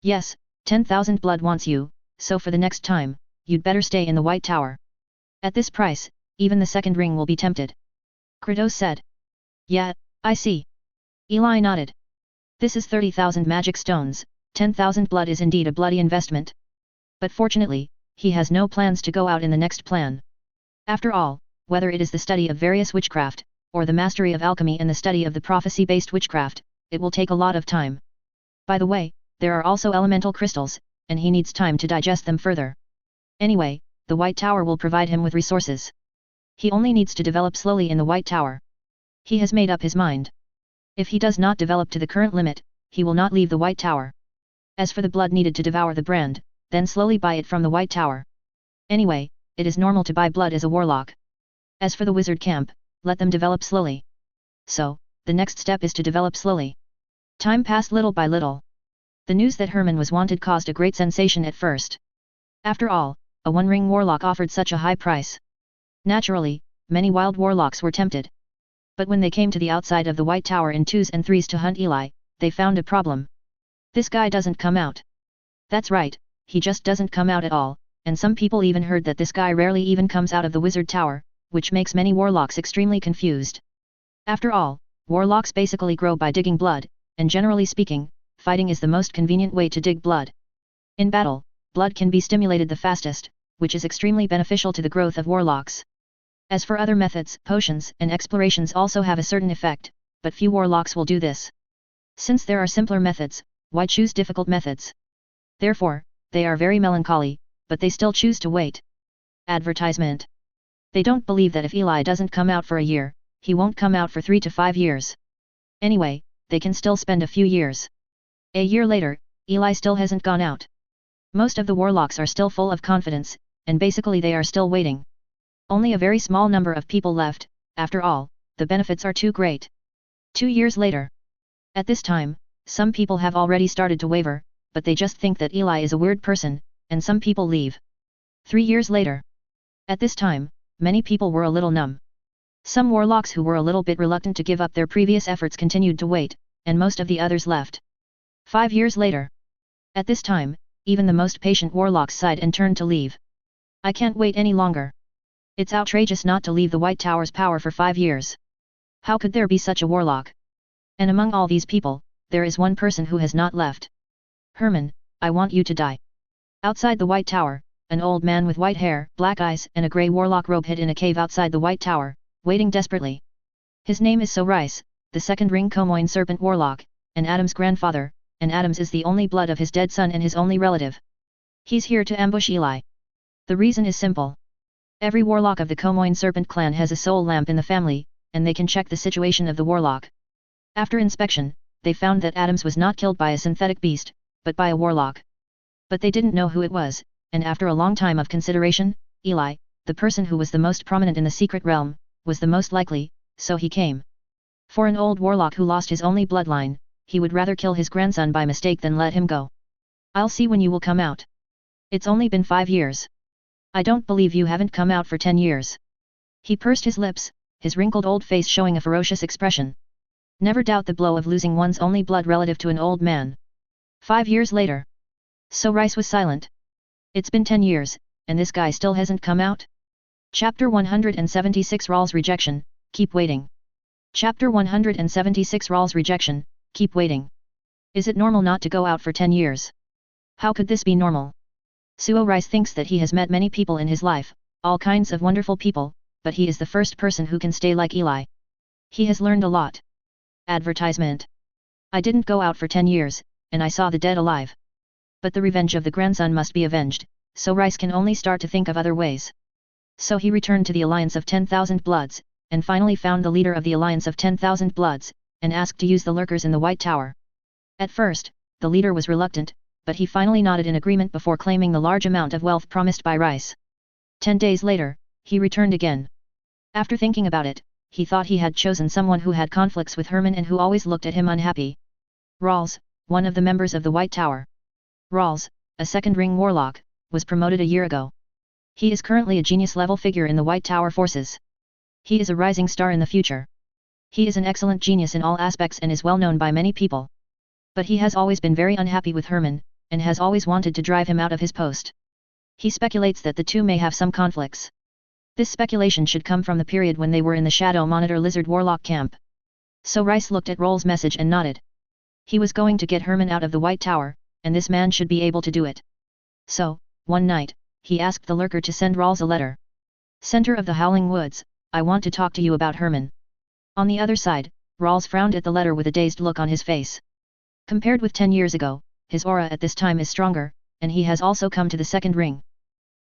Yes, 10,000 Blood wants you, so for the next time, you'd better stay in the White Tower. At this price, even the second ring will be tempted. Kratos said. Yeah, I see. Eli nodded. This is 30,000 magic stones, 10,000 blood is indeed a bloody investment. But fortunately, he has no plans to go out in the next plan. After all, whether it is the study of various witchcraft, or the mastery of alchemy and the study of the prophecy-based witchcraft, it will take a lot of time. By the way, there are also elemental crystals, and he needs time to digest them further. Anyway, the White Tower will provide him with resources. He only needs to develop slowly in the White Tower. He has made up his mind. If he does not develop to the current limit, he will not leave the White Tower. As for the blood needed to devour the brand, then slowly buy it from the White Tower. Anyway, it is normal to buy blood as a warlock. As for the wizard camp, let them develop slowly. So, the next step is to develop slowly. Time passed little by little. The news that Herman was wanted caused a great sensation at first. After all, a one-ring warlock offered such a high price. Naturally, many wild warlocks were tempted. But when they came to the outside of the White Tower in 2s and 3s to hunt Eli, they found a problem. This guy doesn't come out. That's right, he just doesn't come out at all, and some people even heard that this guy rarely even comes out of the Wizard Tower, which makes many warlocks extremely confused. After all, warlocks basically grow by digging blood, and generally speaking, fighting is the most convenient way to dig blood. In battle, blood can be stimulated the fastest, which is extremely beneficial to the growth of warlocks. As for other methods, potions and explorations also have a certain effect, but few warlocks will do this. Since there are simpler methods, why choose difficult methods? Therefore, they are very melancholy, but they still choose to wait. Advertisement. They don't believe that if Eli doesn't come out for a year, he won't come out for 3 to 5 years. Anyway, they can still spend a few years. A year later, Eli still hasn't gone out. Most of the warlocks are still full of confidence, and basically they are still waiting. Only a very small number of people left, after all, the benefits are too great. 2 years later. At this time, some people have already started to waver, but they just think that Eli is a weird person, and some people leave. 3 years later. At this time, many people were a little numb. Some warlocks who were a little bit reluctant to give up their previous efforts continued to wait, and most of the others left. 5 years later. At this time, even the most patient warlocks sighed and turned to leave. I can't wait any longer. It's outrageous not to leave the White Tower's power for 5 years. How could there be such a warlock? And among all these people, there is one person who has not left. Herman, I want you to die. Outside the White Tower, an old man with white hair, black eyes and a grey warlock robe hid in a cave outside the White Tower, waiting desperately. His name is Rice, the second ring Comoin serpent warlock, and Adam's grandfather, and Adams is the only blood of his dead son and his only relative. He's here to ambush Eli. The reason is simple. Every warlock of the Comoin serpent clan has a soul lamp in the family, and they can check the situation of the warlock. After inspection, they found that Adams was not killed by a synthetic beast, but by a warlock. But they didn't know who it was, and after a long time of consideration, Eli, the person who was the most prominent in the secret realm, was the most likely, so he came. For an old warlock who lost his only bloodline, he would rather kill his grandson by mistake than let him go. I'll see when you will come out. It's only been 5 years. I don't believe you haven't come out for 10 years. He pursed his lips, his wrinkled old face showing a ferocious expression. Never doubt the blow of losing one's only blood relative to an old man. 5 years later. So Rice was silent. It's been 10 years, and this guy still hasn't come out? Chapter 176 Rawls Rejection, Keep Waiting. Chapter 176 Rawls Rejection, Keep Waiting. Is it normal not to go out for 10 years? How could this be normal? Suo Rice thinks that he has met many people in his life, all kinds of wonderful people, but he is the first person who can stay like Eli. He has learned a lot. Advertisement. I didn't go out for 10 years, and I saw the dead alive. But the revenge of the grandson must be avenged, so Rice can only start to think of other ways. So he returned to the Alliance of 10,000 Bloods, and finally found the leader of the Alliance of 10,000 Bloods, and asked to use the lurkers in the White Tower. At first, the leader was reluctant, but he finally nodded in agreement before claiming the large amount of wealth promised by Rice. 10 days later, he returned again. After thinking about it, he thought he had chosen someone who had conflicts with Herman and who always looked at him unhappy. Rawls, one of the members of the White Tower. Rawls, a second-ring warlock, was promoted a year ago. He is currently a genius-level figure in the White Tower forces. He is a rising star in the future. He is an excellent genius in all aspects and is well known by many people. But he has always been very unhappy with Herman, and has always wanted to drive him out of his post. He speculates that the two may have some conflicts. This speculation should come from the period when they were in the Shadow Monitor Lizard Warlock camp. So Rice looked at Rawls' message and nodded. He was going to get Herman out of the White Tower, and this man should be able to do it. So, one night, he asked the lurker to send Rawls a letter. Center of the Howling Woods, I want to talk to you about Herman. On the other side, Rawls frowned at the letter with a dazed look on his face. Compared with 10 years ago, his aura at this time is stronger, and he has also come to the second ring.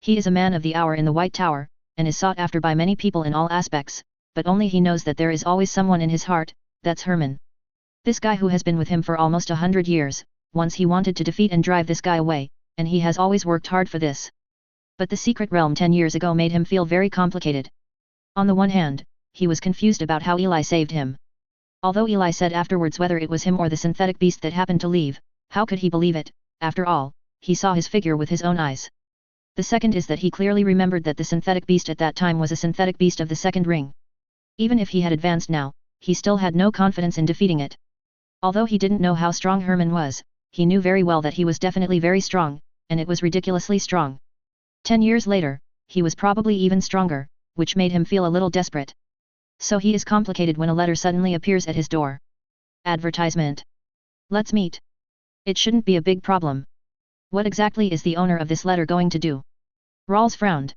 He is a man of the hour in the White Tower, and is sought after by many people in all aspects, but only he knows that there is always someone in his heart, that's Herman. This guy who has been with him for almost 100 years, once he wanted to defeat and drive this guy away, and he has always worked hard for this. But the secret realm 10 years ago made him feel very complicated. On the one hand, he was confused about how Eli saved him. Although Eli said afterwards whether it was him or the synthetic beast that happened to leave, how could he believe it? After all, he saw his figure with his own eyes. The second is that he clearly remembered that the synthetic beast at that time was a synthetic beast of the second ring. Even if he had advanced now, he still had no confidence in defeating it. Although he didn't know how strong Herman was, he knew very well that he was definitely very strong, and it was ridiculously strong. 10 years later, he was probably even stronger, which made him feel a little desperate. So he is complicated when a letter suddenly appears at his door. Advertisement. Let's meet. It shouldn't be a big problem. What exactly is the owner of this letter going to do? Rawls frowned.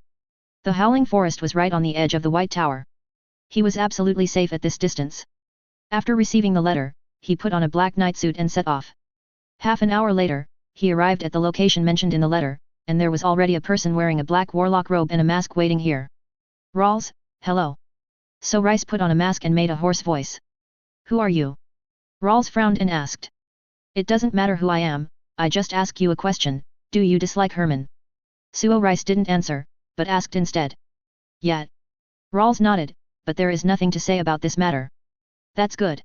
The Howling Forest was right on the edge of the White Tower. He was absolutely safe at this distance. After receiving the letter, he put on a black nightsuit and set off. Half an hour later, he arrived at the location mentioned in the letter, and there was already a person wearing a black warlock robe and a mask waiting here. Rawls, hello. So Rice put on a mask and made a hoarse voice. Who are you? Rawls frowned and asked. It doesn't matter who I am, I just ask you a question, do you dislike Herman? Suo Rice didn't answer, but asked instead. Yeah. Rawls nodded, but there is nothing to say about this matter. That's good.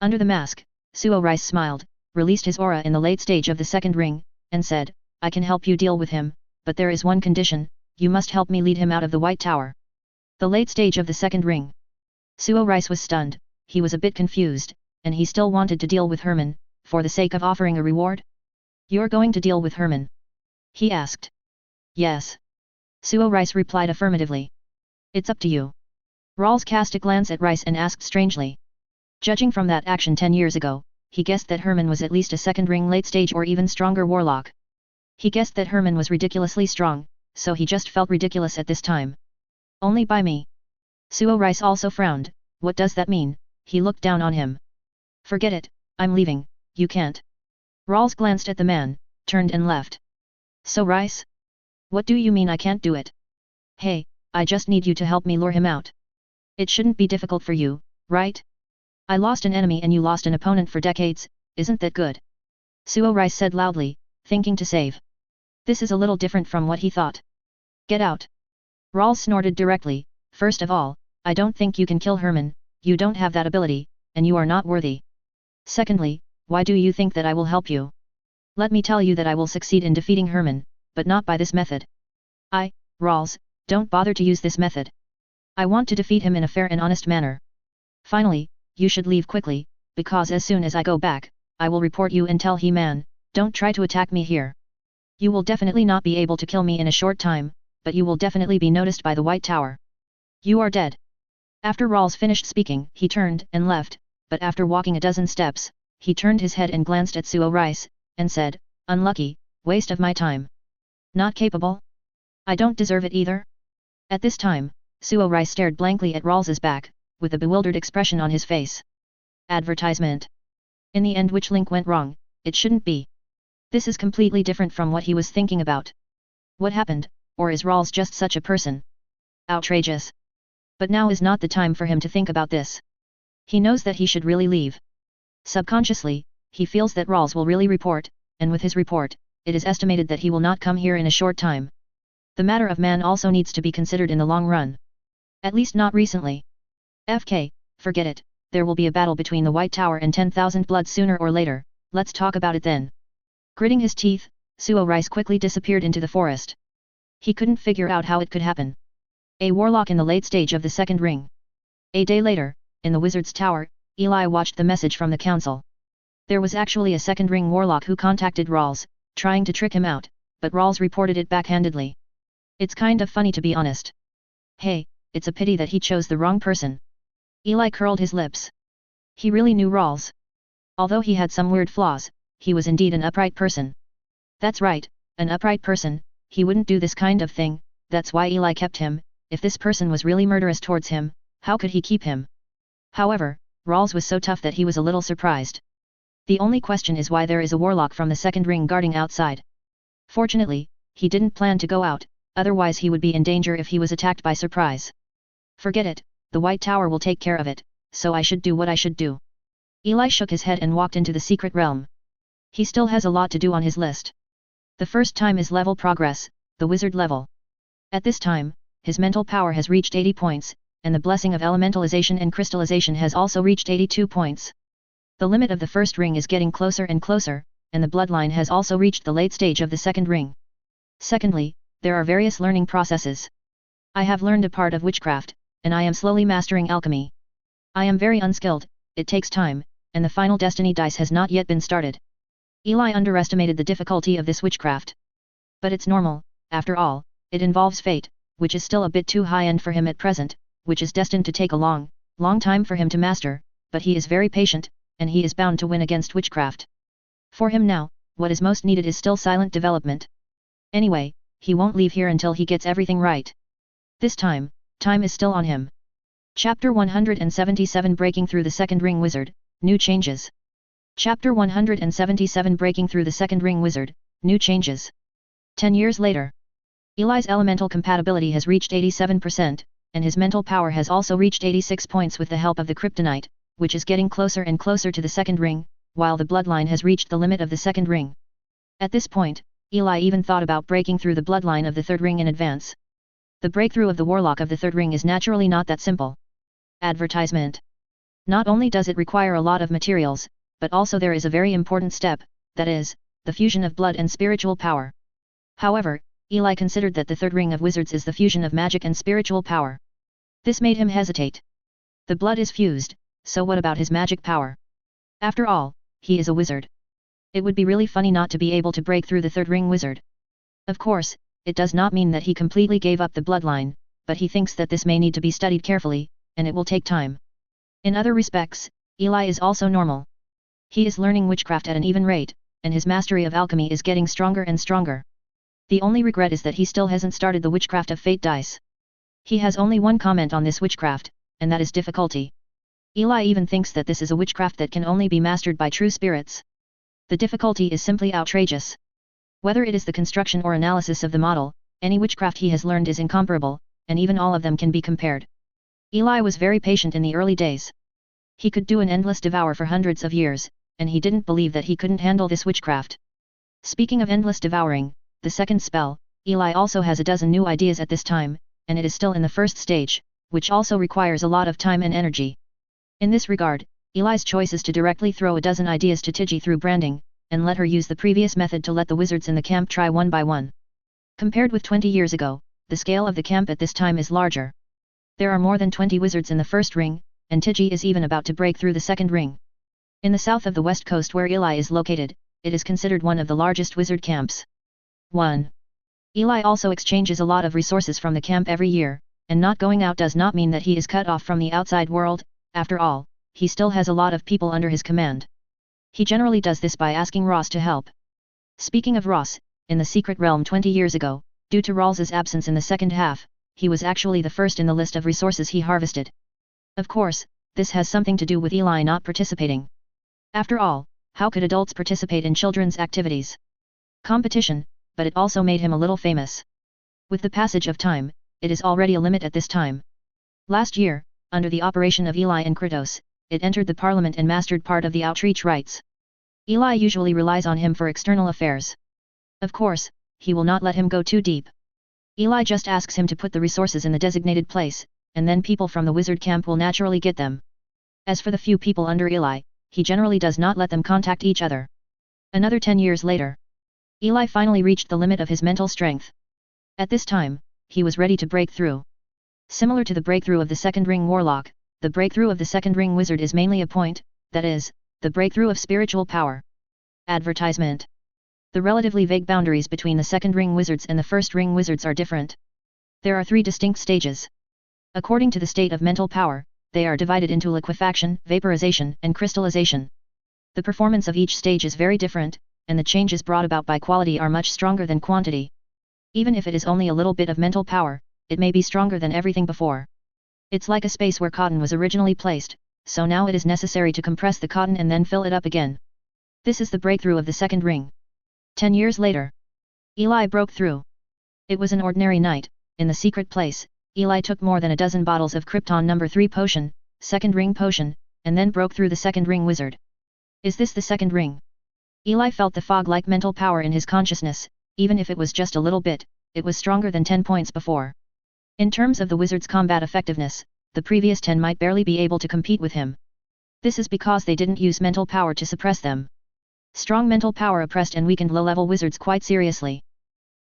Under the mask, Suo Rice smiled, released his aura in the late stage of the second ring, and said, I can help you deal with him, but there is one condition, you must help me lead him out of the White Tower. The late stage of the second ring. Suo Rice was stunned, he was a bit confused, and he still wanted to deal with Herman, for the sake of offering a reward? You're going to deal with Herman? He asked. Yes. Suo Rice replied affirmatively. It's up to you. Rawls cast a glance at Rice and asked strangely. Judging from that action 10 years ago, he guessed that Herman was at least a second ring late stage or even stronger warlock. He guessed that Herman was ridiculously strong, so he just felt ridiculous at this time. Only by me. Suo Rice also frowned, what does that mean? He looked down on him. Forget it, I'm leaving, you can't. Rawls glanced at the man, turned and left. So Rice? What do you mean I can't do it? Hey, I just need you to help me lure him out. It shouldn't be difficult for you, right? I lost an enemy and you lost an opponent for decades, isn't that good? Suo Rice said loudly, thinking to save. This is a little different from what he thought. Get out. Rawls snorted directly, first of all, I don't think you can kill Herman, you don't have that ability, and you are not worthy. Secondly, why do you think that I will help you? Let me tell you that I will succeed in defeating Herman, but not by this method. Rawls, don't bother to use this method. I want to defeat him in a fair and honest manner. Finally, you should leave quickly, because as soon as I go back, I will report you and tell He-Man, don't try to attack me here. You will definitely not be able to kill me in a short time, but you will definitely be noticed by the White Tower. You are dead. After Rawls finished speaking, he turned and left, but after walking a dozen steps, he turned his head and glanced at Suo Rice, and said, unlucky, waste of my time. Not capable? I don't deserve it either? At this time, Suo Rice stared blankly at Rawls's back, with a bewildered expression on his face. Advertisement. In the end, which link went wrong? It shouldn't be. This is completely different from what he was thinking about. What happened, or is Rawls just such a person? Outrageous. But now is not the time for him to think about this. He knows that he should really leave. Subconsciously, he feels that Rawls will really report, and with his report, it is estimated that he will not come here in a short time. The matter of man also needs to be considered in the long run. At least not recently. FK, forget it, there will be a battle between the White Tower and 10,000 Bloods sooner or later, let's talk about it then. Gritting his teeth, Suo Rice quickly disappeared into the forest. He couldn't figure out how it could happen. A warlock in the late stage of the second ring. A day later, in the Wizard's Tower, Eli watched the message from the council. There was actually a second ring warlock who contacted Rawls, trying to trick him out, but Rawls reported it backhandedly. It's kind of funny to be honest. Hey, it's a pity that he chose the wrong person. Eli curled his lips. He really knew Rawls. Although he had some weird flaws, he was indeed an upright person. That's right, an upright person, he wouldn't do this kind of thing, that's why Eli kept him. If this person was really murderous towards him, how could he keep him? However, Rawls was so tough that he was a little surprised. The only question is why there is a warlock from the second ring guarding outside. Fortunately, he didn't plan to go out, otherwise he would be in danger if he was attacked by surprise. Forget it, the White Tower will take care of it, so I should do what I should do. Eli shook his head and walked into the secret realm. He still has a lot to do on his list. The first time is level progress, the wizard level. At this time, his mental power has reached 80 points, and the blessing of elementalization and crystallization has also reached 82 points. The limit of the first ring is getting closer and closer, and the bloodline has also reached the late stage of the second ring. Secondly, there are various learning processes. I have learned a part of witchcraft, and I am slowly mastering alchemy. I am very unskilled, it takes time, and the final destiny dice has not yet been started. Eli underestimated the difficulty of this witchcraft. But it's normal, after all, it involves fate, which is still a bit too high-end for him at present, which is destined to take a long time for him to master, but he is very patient, and he is bound to win against witchcraft. For him now, what is most needed is still silent development. Anyway, he won't leave here until he gets everything right. This time is still on him. Chapter 177 Breaking Through the Second Ring Wizard, New Changes. Chapter 177 Breaking Through the Second Ring Wizard, New Changes. 10 years later. Eli's elemental compatibility has reached 87%, and his mental power has also reached 86 points with the help of the kryptonite, which is getting closer and closer to the second ring, while the bloodline has reached the limit of the second ring. At this point, Eli even thought about breaking through the bloodline of the third ring in advance. The breakthrough of the warlock of the third ring is naturally not that simple. Advertisement. Not only does it require a lot of materials, but also there is a very important step, that is, the fusion of blood and spiritual power. However, Eli considered that the third ring of wizards is the fusion of magic and spiritual power. This made him hesitate. The blood is fused, so what about his magic power? After all, he is a wizard. It would be really funny not to be able to break through the third ring wizard. Of course, it does not mean that he completely gave up the bloodline, but he thinks that this may need to be studied carefully, and it will take time. In other respects, Eli is also normal. He is learning witchcraft at an even rate, and his mastery of alchemy is getting stronger and stronger. The only regret is that he still hasn't started the witchcraft of fate dice. He has only one comment on this witchcraft, and that is difficulty. Eli even thinks that this is a witchcraft that can only be mastered by true spirits. The difficulty is simply outrageous. Whether it is the construction or analysis of the model, any witchcraft he has learned is incomparable, and even all of them can be compared. Eli was very patient in the early days. He could do an endless devour for hundreds of years, and he didn't believe that he couldn't handle this witchcraft. Speaking of endless devouring, the second spell, Eli also has a dozen new ideas at this time, and it is still in the first stage, which also requires a lot of time and energy. In this regard, Eli's choice is to directly throw a dozen ideas to Tiggy through branding, and let her use the previous method to let the wizards in the camp try one by one. Compared with 20 years ago, the scale of the camp at this time is larger. There are more than 20 wizards in the first ring, and Tiggy is even about to break through the second ring. In the south of the west coast where Eli is located, it is considered one of the largest wizard camps. 1. Eli also exchanges a lot of resources from the camp every year, and not going out does not mean that he is cut off from the outside world. After all, he still has a lot of people under his command. He generally does this by asking Ross to help. Speaking of Ross, in the secret realm 20 years ago, due to Rawls's absence in the second half, he was actually the first in the list of resources he harvested. Of course, this has something to do with Eli not participating. After all, how could adults participate in children's activities? Competition, but it also made him a little famous. With the passage of time, it is already a limit at this time. Last year, under the operation of Eli and Kratos, it entered the parliament and mastered part of the outreach rights. Eli usually relies on him for external affairs. Of course, he will not let him go too deep. Eli just asks him to put the resources in the designated place, and then people from the wizard camp will naturally get them. As for the few people under Eli, he generally does not let them contact each other. Another 10 years later, Eli finally reached the limit of his mental strength. At this time, he was ready to break through. Similar to the breakthrough of the second ring warlock, the breakthrough of the second ring wizard is mainly a point, that is, the breakthrough of spiritual power. Advertisement. The relatively vague boundaries between the second ring wizards and the first ring wizards are different. There are 3 distinct stages. According to the state of mental power, they are divided into liquefaction, vaporization, and crystallization. The performance of each stage is very different, and the changes brought about by quality are much stronger than quantity. Even if it is only a little bit of mental power, it may be stronger than everything before. It's like a space where cotton was originally placed, so now it is necessary to compress the cotton and then fill it up again. This is the breakthrough of the second ring. 10 years later, Eli broke through. It was an ordinary night. In the secret place, Eli took more than a dozen bottles of Krypton number 3 potion, second ring potion, and then broke through the second ring wizard. Is this the second ring? Eli felt the fog-like mental power in his consciousness. Even if it was just a little bit, it was stronger than 10 points before. In terms of the wizard's combat effectiveness, the previous 10 might barely be able to compete with him. This is because they didn't use mental power to suppress them. Strong mental power oppressed and weakened low-level wizards quite seriously.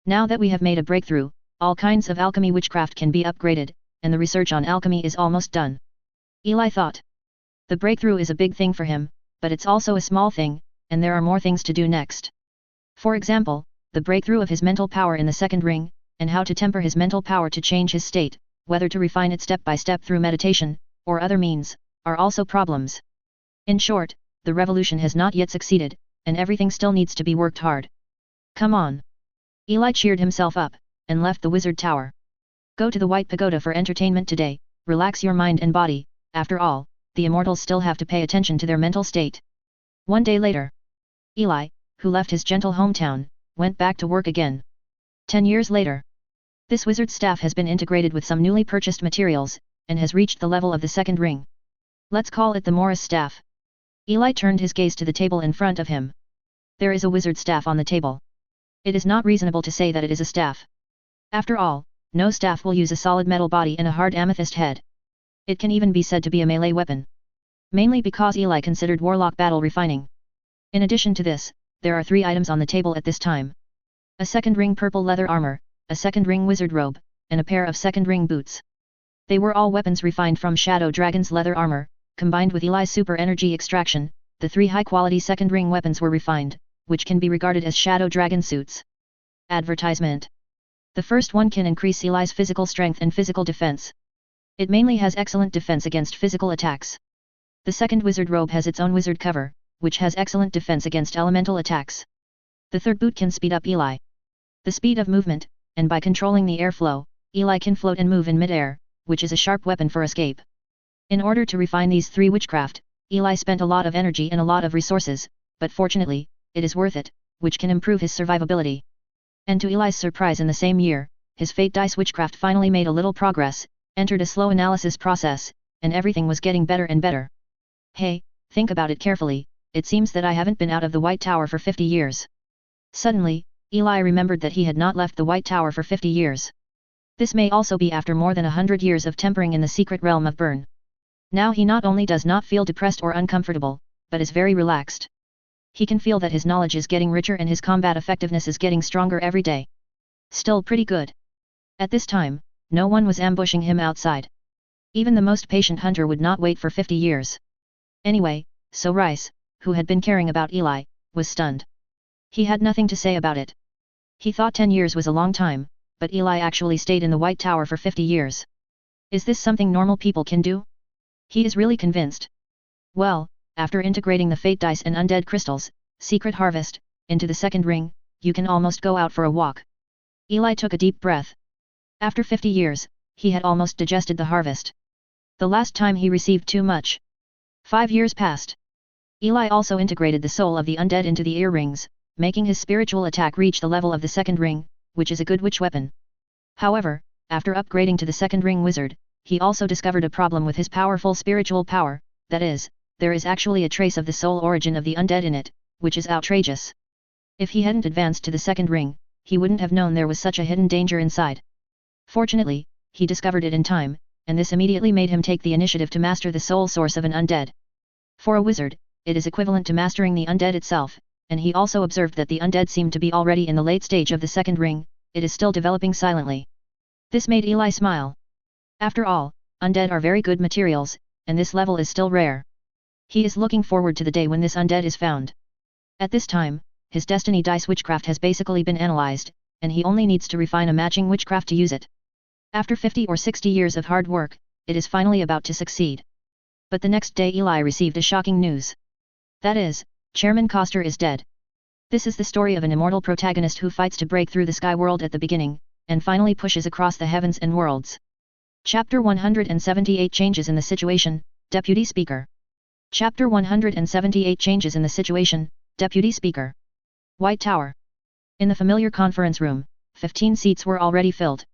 Now that we have made a breakthrough, all kinds of alchemy witchcraft can be upgraded, and the research on alchemy is almost done. Eli thought. The breakthrough is a big thing for him, but it's also a small thing, and there are more things to do next. For example, the breakthrough of his mental power in the second ring, and how to temper his mental power to change his state, whether to refine it step by step through meditation, or other means, are also problems. In short, the revolution has not yet succeeded, and everything still needs to be worked hard. Come on! Eli cheered himself up, and left the wizard tower. Go to the White Pagoda for entertainment today, relax your mind and body. After all, the immortals still have to pay attention to their mental state. One day later, Eli, who left his gentle hometown, went back to work again. 10 years later, this wizard's staff has been integrated with some newly purchased materials, and has reached the level of the second ring. Let's call it the Morris staff. Eli turned his gaze to the table in front of him. There is a wizard staff on the table. It is not reasonable to say that it is a staff. After all, no staff will use a solid metal body and a hard amethyst head. It can even be said to be a melee weapon. Mainly because Eli considered warlock battle refining. In addition to this, there are 3 items on the table at this time. A second ring purple leather armor, a second ring wizard robe, and a pair of second ring boots. They were all weapons refined from Shadow Dragon's leather armor, combined with Eli's super energy extraction. The 3 high-quality second ring weapons were refined, which can be regarded as Shadow Dragon suits. Advertisement. The first one can increase Eli's physical strength and physical defense. It mainly has excellent defense against physical attacks. The second wizard robe has its own wizard cover, which has excellent defense against elemental attacks. The third boot can speed up Eli. The speed of movement, and by controlling the airflow, Eli can float and move in mid-air, which is a sharp weapon for escape. In order to refine these 3 witchcraft, Eli spent a lot of energy and a lot of resources, but fortunately, it is worth it, which can improve his survivability. And to Eli's surprise, in the same year, his Fate Dice witchcraft finally made a little progress, entered a slow analysis process, and everything was getting better and better. Hey, think about it carefully, it seems that I haven't been out of the White Tower for 50 years. Suddenly, Eli remembered that he had not left the White Tower for 50 years. This may also be after more than 100 years of tempering in the secret realm of Bern. Now he not only does not feel depressed or uncomfortable, but is very relaxed. He can feel that his knowledge is getting richer and his combat effectiveness is getting stronger every day. Still pretty good. At this time, no one was ambushing him outside. Even the most patient hunter would not wait for 50 years. Anyway, so Rice, who had been caring about Eli, was stunned. He had nothing to say about it. He thought 10 years was a long time, but Eli actually stayed in the White Tower for 50 years. Is this something normal people can do? He is really convinced. Well, after integrating the fate dice and undead crystals, secret harvest, into the second ring, you can almost go out for a walk. Eli took a deep breath. After 50 years, he had almost digested the harvest. The last time he received too much. 5 years passed. Eli also integrated the soul of the undead into the earrings, making his spiritual attack reach the level of the second ring, which is a good witch weapon. However, after upgrading to the second ring wizard, he also discovered a problem with his powerful spiritual power, that is, there is actually a trace of the soul origin of the undead in it, which is outrageous. If he hadn't advanced to the second ring, he wouldn't have known there was such a hidden danger inside. Fortunately, he discovered it in time, and this immediately made him take the initiative to master the soul source of an undead. For a wizard, it is equivalent to mastering the undead itself, and he also observed that the undead seemed to be already in the late stage of the second ring, it is still developing silently. This made Eli smile. After all, undead are very good materials, and this level is still rare. He is looking forward to the day when this undead is found. At this time, his destiny dice witchcraft has basically been analyzed, and he only needs to refine a matching witchcraft to use it. After 50 or 60 years of hard work, it is finally about to succeed. But the next day Eli received a shocking news. That is, Chairman Coster is dead. This is the story of an immortal protagonist who fights to break through the sky world at the beginning, and finally pushes across the heavens and worlds. Chapter 178 Changes in the Situation, Deputy Speaker. Chapter 178 Changes in the Situation, Deputy Speaker. White Tower. In the familiar conference room, 15 seats were already filled.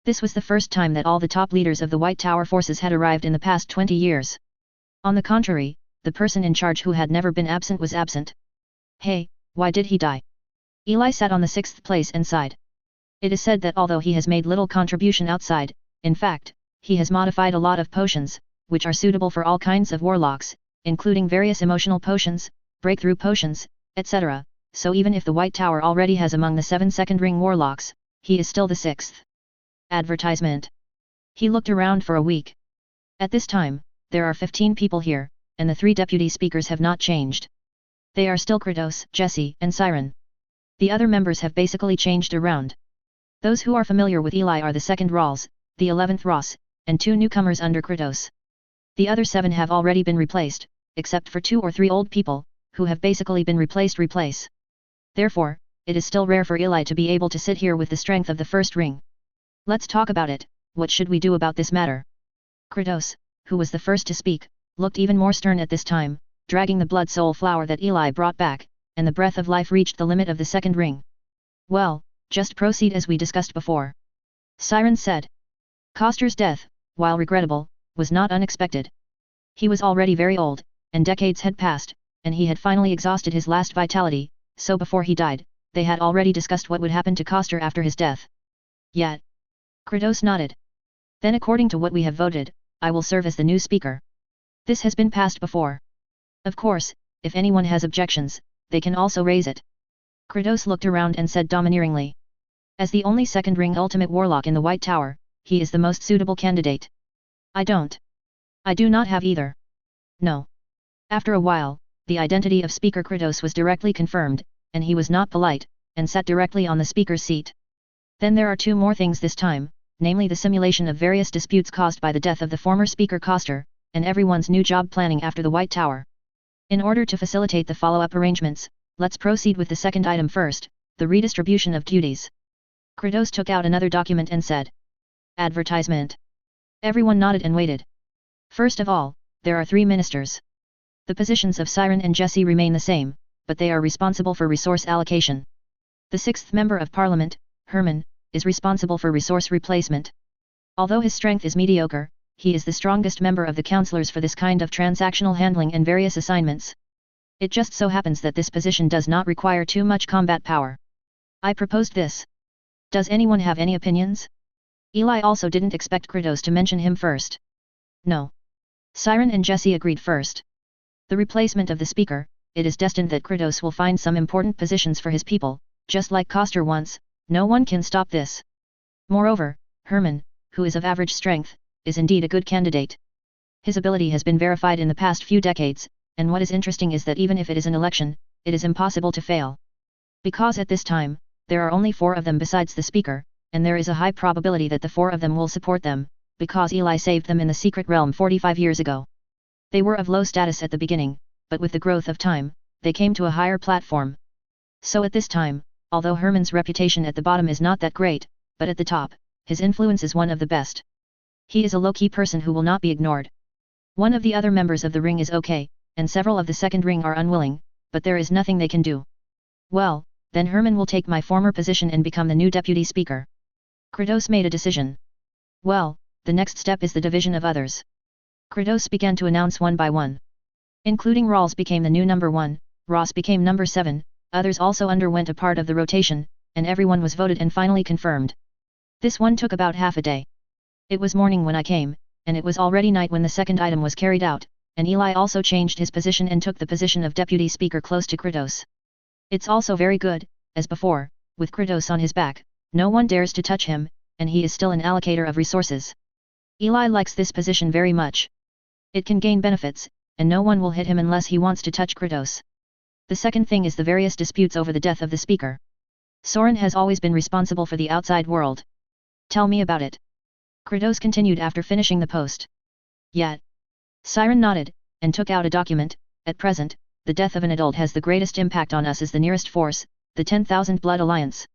This was the first time that all the top leaders of the White Tower forces had arrived in the past 20 years. On the contrary, the person in charge who had never been absent was absent. Hey, why did he die? Eli sat on the 6th place and sighed. It is said that although he has made little contribution outside, in fact, he has modified a lot of potions, which are suitable for all kinds of warlocks, including various emotional potions, breakthrough potions, etc., so even if the White Tower already has among the 7 second ring warlocks, he is still the 6th. Advertisement. He looked around for a week. At this time, there are 15 people here, and the 3 deputy speakers have not changed. They are still Kratos, Jesse, and Siren. The other members have basically changed around. Those who are familiar with Eli are the 2nd Rawls, the 11th Ross, and 2 newcomers under Kratos. The other 7 have already been replaced, except for 2 or 3 old people, who have basically been replaced. Therefore, it is still rare for Eli to be able to sit here with the strength of the first ring. Let's talk about it. What should we do about this matter? Kratos, who was the first to speak, looked even more stern at this time, dragging the blood soul flower that Eli brought back, and the breath of life reached the limit of the second ring. Well, just proceed as we discussed before. Siren said. Coster's death, while regrettable, was not unexpected. He was already very old, and decades had passed, and he had finally exhausted his last vitality, so before he died, they had already discussed what would happen to Coster after his death. Yet. Kratos nodded. Then according to what we have voted, I will serve as the new speaker. This has been passed before. Of course, if anyone has objections, they can also raise it. Kratos looked around and said domineeringly. As the only second ring ultimate warlock in the White Tower, he is the most suitable candidate. I do not have either. No. After a while, the identity of Speaker Kratos was directly confirmed, and he was not polite, and sat directly on the speaker's seat. Then there are 2 more things this time, namely the simulation of various disputes caused by the death of the former Speaker Coster, and everyone's new job planning after the White Tower. In order to facilitate the follow-up arrangements, let's proceed with the second item first, the redistribution of duties. Kratos took out another document and said. Advertisement. Everyone nodded and waited. First of all, there are 3 ministers. The positions of Siren and Jesse remain the same, but they are responsible for resource allocation. The 6th member of Parliament, Herman, is responsible for resource replacement. Although his strength is mediocre, he is the strongest member of the councillors for this kind of transactional handling and various assignments. It just so happens that this position does not require too much combat power. I proposed this. Does anyone have any opinions? Eli also didn't expect Kratos to mention him first. No. Siren and Jesse agreed first. The replacement of the speaker, it is destined that Kratos will find some important positions for his people, just like Coster once, no one can stop this. Moreover, Herman, who is of average strength, is indeed a good candidate. His ability has been verified in the past few decades, and what is interesting is that even if it is an election, it is impossible to fail. Because at this time, there are only 4 of them besides the speaker, and there is a high probability that the 4 of them will support them, because Eli saved them in the secret realm 45 years ago. They were of low status at the beginning, but with the growth of time, they came to a higher platform. So at this time, although Herman's reputation at the bottom is not that great, but at the top, his influence is one of the best. He is a low-key person who will not be ignored. One of the other members of the ring is okay, and several of the second ring are unwilling, but there is nothing they can do. Well, then Herman will take my former position and become the new deputy speaker. Kratos made a decision. Well, the next step is the division of others. Kratos began to announce one by one. Including Rawls became the new number 1, Ross became number 7, others also underwent a part of the rotation, and everyone was voted and finally confirmed. This one took about half a day. It was morning when I came, and it was already night when the second item was carried out, and Eli also changed his position and took the position of deputy speaker close to Kratos. It's also very good, as before, with Kratos on his back, no one dares to touch him, and he is still an allocator of resources. Eli likes this position very much. It can gain benefits, and no one will hit him unless he wants to touch Kratos. The second thing is the various disputes over the death of the speaker. Soren has always been responsible for the outside world. Tell me about it. Kratos continued after finishing the post. Yet. Siren nodded, and took out a document. At present, the death of an adult has the greatest impact on us as the nearest force, the 10,000 Blood Alliance.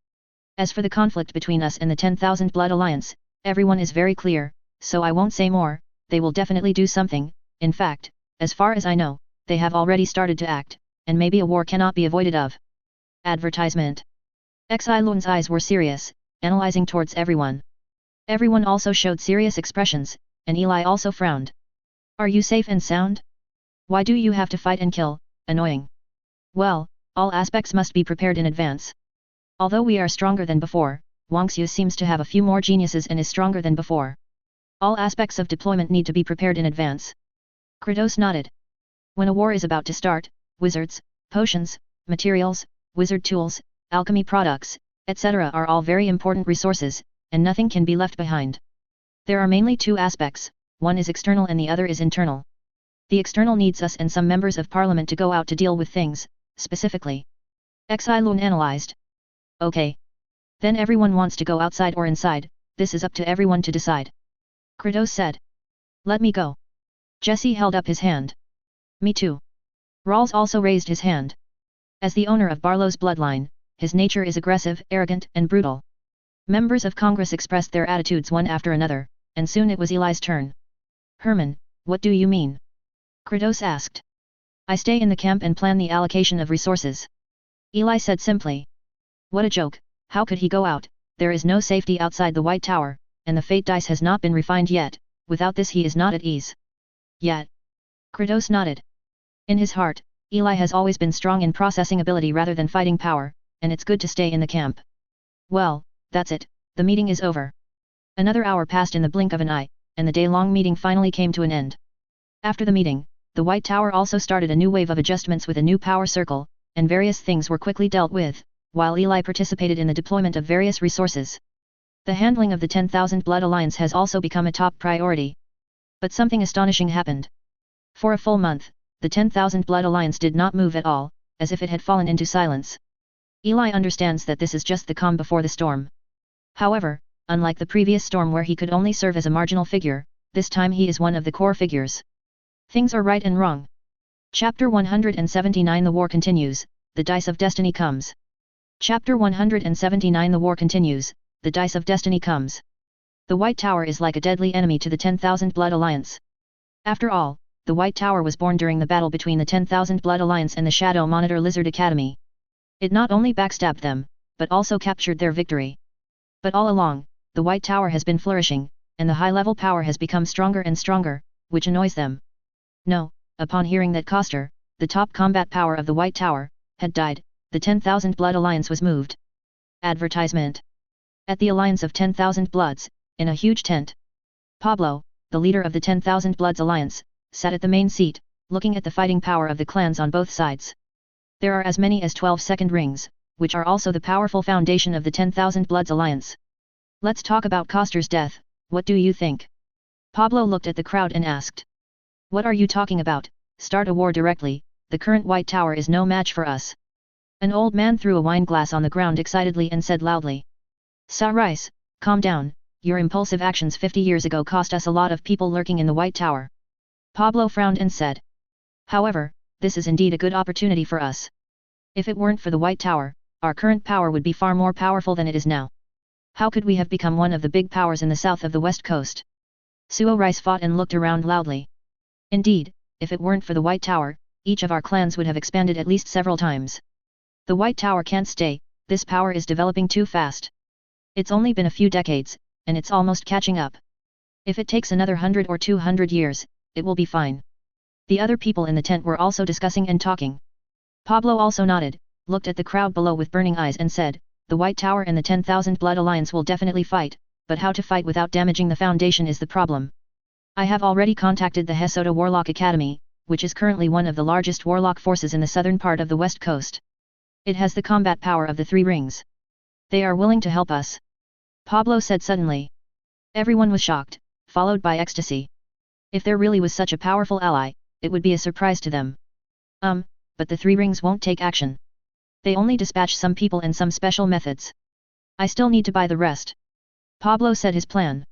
As for the conflict between us and the 10,000 Blood Alliance, everyone is very clear, so I won't say more. They will definitely do something. In fact, as far as I know, they have already started to act, and maybe a war cannot be avoided of. Advertisement. Xilun's eyes were serious, analyzing towards everyone. Everyone also showed serious expressions, and Eli also frowned. Are you safe and sound? Why do you have to fight and kill? Annoying. Well, all aspects must be prepared in advance. Although we are stronger than before, Wangxiu seems to have a few more geniuses and is stronger than before. All aspects of deployment need to be prepared in advance. Kratos nodded. When a war is about to start, wizards, potions, materials, wizard tools, alchemy products, etc. are all very important resources, and nothing can be left behind. There are mainly 2 aspects, one is external and the other is internal. The external needs us and some members of parliament to go out to deal with things, specifically. Xilun analyzed. Okay. Then everyone wants to go outside or inside, this is up to everyone to decide. Kratos said. Let me go. Jesse held up his hand. Me too. Rawls also raised his hand. As the owner of Barlow's bloodline, his nature is aggressive, arrogant, and brutal. Members of Congress expressed their attitudes one after another, and soon it was Eli's turn. Herman, what do you mean? Kratos asked. I stay in the camp and plan the allocation of resources. Eli said simply. What a joke, how could he go out? There is no safety outside the White Tower, and the fate dice has not been refined yet, without this he is not at ease. Yet. Kratos nodded. In his heart, Eli has always been strong in processing ability rather than fighting power, and it's good to stay in the camp. Well, that's it, the meeting is over. Another hour passed in the blink of an eye, and the day-long meeting finally came to an end. After the meeting, the White Tower also started a new wave of adjustments with a new power circle, and various things were quickly dealt with, while Eli participated in the deployment of various resources. The handling of the 10,000 Blood Alliance has also become a top priority. But something astonishing happened. For a full month, the 10,000 Blood Alliance did not move at all, as if it had fallen into silence. Eli understands that this is just the calm before the storm. However, unlike the previous storm where he could only serve as a marginal figure, this time he is one of the core figures. Things are right and wrong. Chapter 179 The War Continues, The Dice of Destiny Comes. Chapter 179 The War Continues, The Dice of Destiny Comes. The White Tower is like a deadly enemy to the 10,000 Blood Alliance. After all, the White Tower was born during the battle between the 10,000 Blood Alliance and the Shadow Monitor Lizard Academy. It not only backstabbed them, but also captured their victory. But all along, the White Tower has been flourishing, and the high-level power has become stronger and stronger, which annoys them. No, upon hearing that Koster, the top combat power of the White Tower, had died, the 10,000 Blood Alliance was moved. Advertisement. At the Alliance of 10,000 Bloods, in a huge tent. Pablo, the leader of the 10,000 Bloods Alliance, sat at the main seat, looking at the fighting power of the clans on both sides. There are as many as 12 second rings, which are also the powerful foundation of the 10,000 Bloods Alliance. Let's talk about Koster's death, what do you think? Pablo looked at the crowd and asked. What are you talking about, start a war directly, the current White Tower is no match for us. An old man threw a wine glass on the ground excitedly and said loudly. Rice, calm down, your impulsive actions 50 years ago cost us a lot of people lurking in the White Tower. Pablo frowned and said. However, this is indeed a good opportunity for us. If it weren't for the White Tower, our current power would be far more powerful than it is now. How could we have become one of the big powers in the south of the west coast? Rice fought and looked around loudly. Indeed, if it weren't for the White Tower, each of our clans would have expanded at least several times. The White Tower can't stay, this power is developing too fast. It's only been a few decades, and it's almost catching up. If it takes another 100 or 200 years, it will be fine. The other people in the tent were also discussing and talking. Pablo also nodded, looked at the crowd below with burning eyes and said, the White Tower and the 10,000 Blood Alliance will definitely fight, but how to fight without damaging the foundation is the problem. I have already contacted the Hesota Warlock Academy, which is currently one of the largest warlock forces in the southern part of the west coast. It has the combat power of the Three Rings. They are willing to help us. Pablo said suddenly. Everyone was shocked, followed by ecstasy. If there really was such a powerful ally, it would be a surprise to them. But the Three Rings won't take action. They only dispatch some people and some special methods. I still need to buy the rest. Pablo said his plan.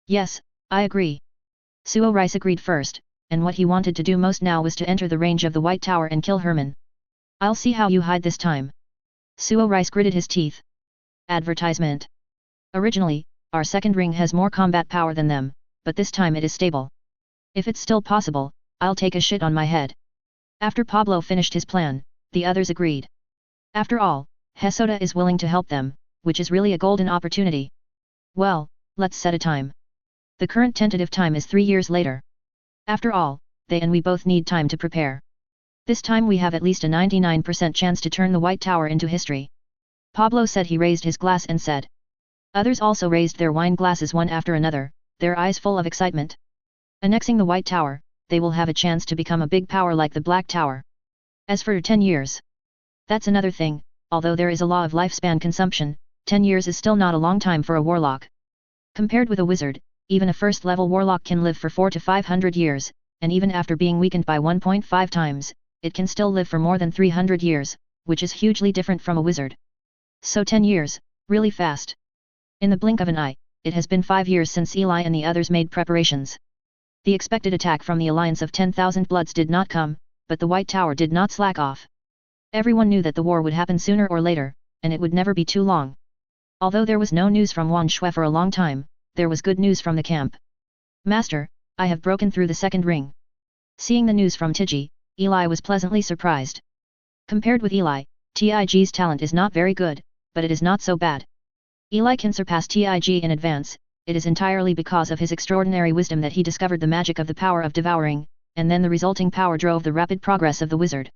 Yes, I agree. Rice agreed first, and what he wanted to do most now was to enter the range of the White Tower and kill Herman. I'll see how you hide this time. Rice gritted his teeth. Advertisement. Originally, our second ring has more combat power than them, but this time it is stable. If it's still possible, I'll take a shit on my head. After Pablo finished his plan, the others agreed. After all, Hesota is willing to help them, which is really a golden opportunity. Well, let's set a time. The current tentative time is 3 years later. After all, they and we both need time to prepare. This time we have at least a 99% chance to turn the White Tower into history. Pablo said. He raised his glass and said. Others also raised their wine glasses one after another, their eyes full of excitement. Annexing the White Tower, they will have a chance to become a big power like the Black Tower. As for 10 years. That's another thing, although there is a law of lifespan consumption, 10 years is still not a long time for a warlock. Compared with a wizard, even a first-level warlock can live for 400 to 500 years, and even after being weakened by 1.5 times, it can still live for more than 300 years, which is hugely different from a wizard. So 10 years, really fast. In the blink of an eye, it has been 5 years since Eli and the others made preparations. The expected attack from the alliance of 10,000 Bloods did not come, but the White Tower did not slack off. Everyone knew that the war would happen sooner or later, and it would never be too long. Although there was no news from Wan Shui for a long time, there was good news from the camp. Master, I have broken through the second ring. Seeing the news from Tiji, Eli was pleasantly surprised. Compared with Eli, Tig's talent is not very good, but it is not so bad. Eli can surpass Tig in advance. It is entirely because of his extraordinary wisdom that he discovered the magic of the power of devouring, and then the resulting power drove the rapid progress of the wizard.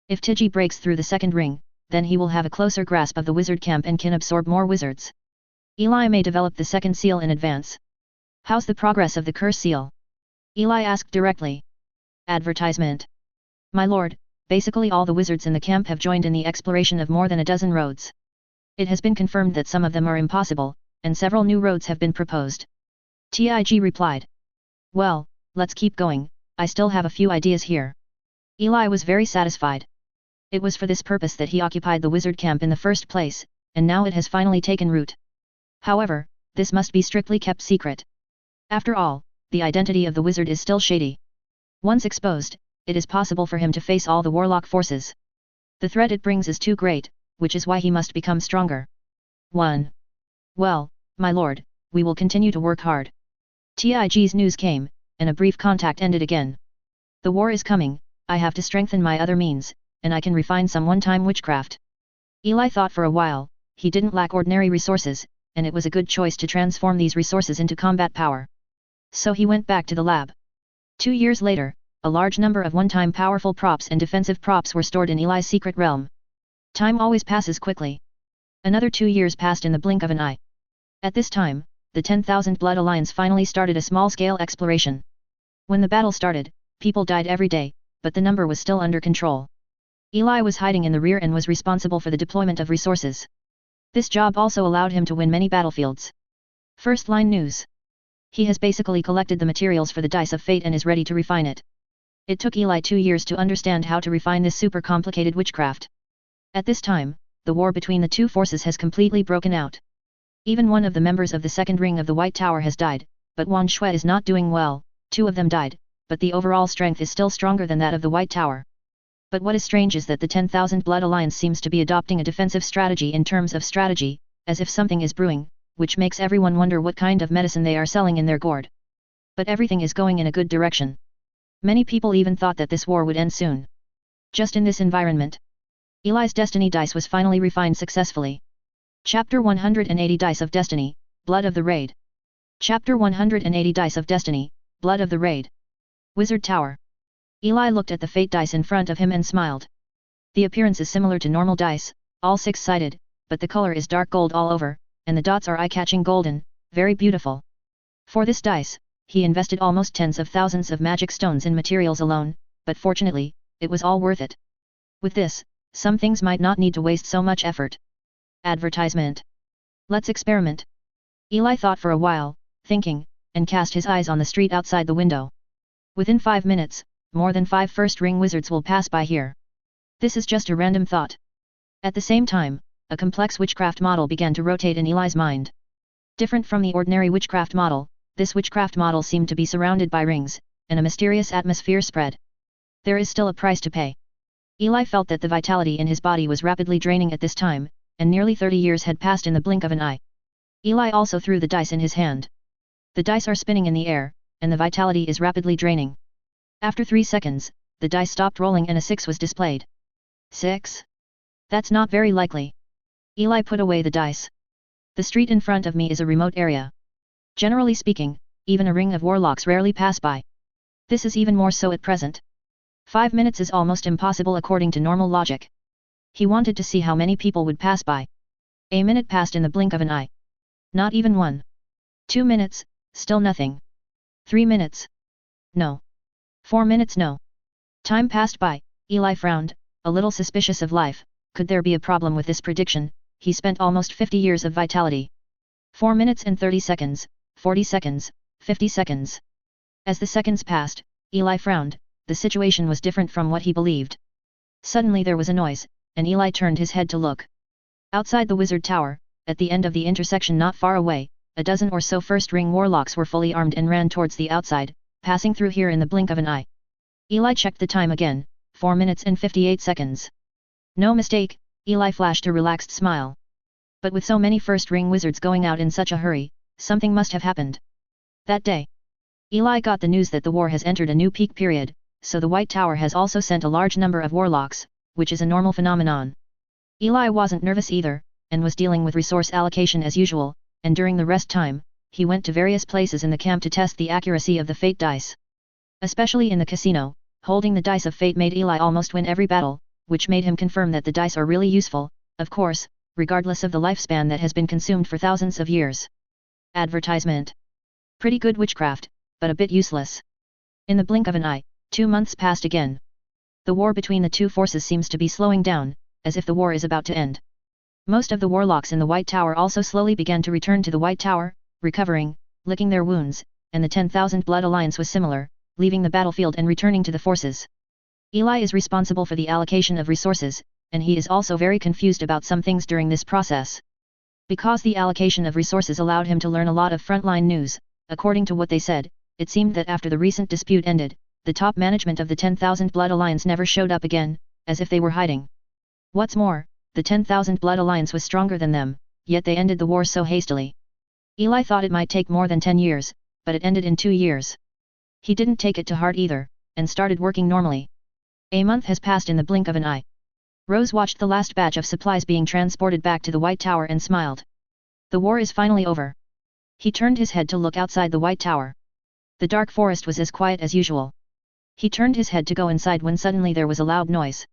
If Tiji breaks through the second ring, then he will have a closer grasp of the wizard camp and can absorb more wizards. Eli may develop the second seal in advance. How's the progress of the curse seal? Eli asked directly. Advertisement. My lord, basically all the wizards in the camp have joined in the exploration of more than a dozen roads. It has been confirmed that some of them are impossible, and several new roads have been proposed. Tig replied. Well, let's keep going, I still have a few ideas here. Eli was very satisfied. It was for this purpose that he occupied the wizard camp in the first place, and now it has finally taken root. However, this must be strictly kept secret. After all, the identity of the wizard is still shady. Once exposed, it is possible for him to face all the warlock forces. The threat it brings is too great, which is why he must become stronger. 1. Well, my lord, we will continue to work hard. Tig's news came, and a brief contact ended again. The war is coming, I have to strengthen my other means, and I can refine some one-time witchcraft. Eli thought for a while. He didn't lack ordinary resources, and it was a good choice to transform these resources into combat power. So he went back to the lab. 2 years later, a large number of one-time powerful props and defensive props were stored in Eli's secret realm. Time always passes quickly. Another 2 years passed in the blink of an eye. At this time, the 10,000 Blood Alliance finally started a small-scale exploration. When the battle started, people died every day, but the number was still under control. Eli was hiding in the rear and was responsible for the deployment of resources. This job also allowed him to win many battlefields. First line news. He has basically collected the materials for the Dice of Fate and is ready to refine it. It took Eli 2 years to understand how to refine this super complicated witchcraft. At this time, the war between the two forces has completely broken out. Even one of the members of the second ring of the White Tower has died, but Wan Shui is not doing well. 2 of them died, but the overall strength is still stronger than that of the White Tower. But what is strange is that the 10,000 Blood Alliance seems to be adopting a defensive strategy in terms of strategy, as if something is brewing, which makes everyone wonder what kind of medicine they are selling in their gourd. But everything is going in a good direction. Many people even thought that this war would end soon. Just in this environment, Eli's Destiny dice was finally refined successfully. Chapter 180 Dice of Destiny, Blood of the Raid. Chapter 180 Dice of Destiny, Blood of the Raid. Wizard Tower. Eli looked at the fate dice in front of him and smiled. The appearance is similar to normal dice, all 6-sided, but the color is dark gold all over, and the dots are eye-catching golden, very beautiful. For this dice, he invested almost tens of thousands of magic stones in materials alone, but fortunately, it was all worth it. With this, some things might not need to waste so much effort. Advertisement. Let's experiment. Eli thought for a while, thinking, and cast his eyes on the street outside the window. Within 5 minutes, more than 5 first-ring wizards will pass by here. This is just a random thought. At the same time, a complex witchcraft model began to rotate in Eli's mind. Different from the ordinary witchcraft model, this witchcraft model seemed to be surrounded by rings, and a mysterious atmosphere spread. There is still a price to pay. Eli felt that the vitality in his body was rapidly draining at this time, and nearly 30 years had passed in the blink of an eye. Eli also threw the dice in his hand. The dice are spinning in the air, and the vitality is rapidly draining. After 3 seconds, the dice stopped rolling and a 6 was displayed. 6? That's not very likely. Eli put away the dice. The street in front of me is a remote area. Generally speaking, even a ring of warlocks rarely pass by. This is even more so at present. 5 minutes is almost impossible according to normal logic. He wanted to see how many people would pass by. A minute passed in the blink of an eye. Not even one. 2 minutes, still nothing. 3 minutes. No. 4 minutes no. Time passed by. Eli frowned, a little suspicious of life. Could there be a problem with this prediction? He spent almost 50 years of vitality. 4 minutes and 30 seconds, 40 seconds, 50 seconds. As the seconds passed, Eli frowned. The situation was different from what he believed. Suddenly there was a noise, and Eli turned his head to look. Outside the wizard tower, at the end of the intersection not far away, a dozen or so first-ring warlocks were fully armed and ran towards the outside, passing through here in the blink of an eye. Eli checked the time again, 4 minutes and 58 seconds. No mistake, Eli flashed a relaxed smile. But with so many first-ring wizards going out in such a hurry, something must have happened. That day, Eli got the news that the war has entered a new peak period, so the White Tower has also sent a large number of warlocks, which is a normal phenomenon. Eli wasn't nervous either, and was dealing with resource allocation as usual, and during the rest time, he went to various places in the camp to test the accuracy of the fate dice. Especially in the casino, holding the dice of fate made Eli almost win every battle, which made him confirm that the dice are really useful, of course, regardless of the lifespan that has been consumed for thousands of years. Advertisement. Pretty good witchcraft, but a bit useless. In the blink of an eye, 2 months passed again. The war between the two forces seems to be slowing down, as if the war is about to end. Most of the warlocks in the White Tower also slowly began to return to the White Tower, recovering, licking their wounds, and the 10,000 Blood Alliance was similar, leaving the battlefield and returning to the forces. Eli is responsible for the allocation of resources, and he is also very confused about some things during this process. Because the allocation of resources allowed him to learn a lot of frontline news, according to what they said, it seemed that after the recent dispute ended, the top management of the 10,000 Blood Alliance never showed up again, as if they were hiding. What's more, the 10,000 Blood Alliance was stronger than them, yet they ended the war so hastily. Eli thought it might take more than 10 years, but it ended in 2 years. He didn't take it to heart either, and started working normally. A month has passed in the blink of an eye. Rose watched the last batch of supplies being transported back to the White Tower and smiled. The war is finally over. He turned his head to look outside the White Tower. The dark forest was as quiet as usual. He turned his head to go inside when suddenly there was a loud noise.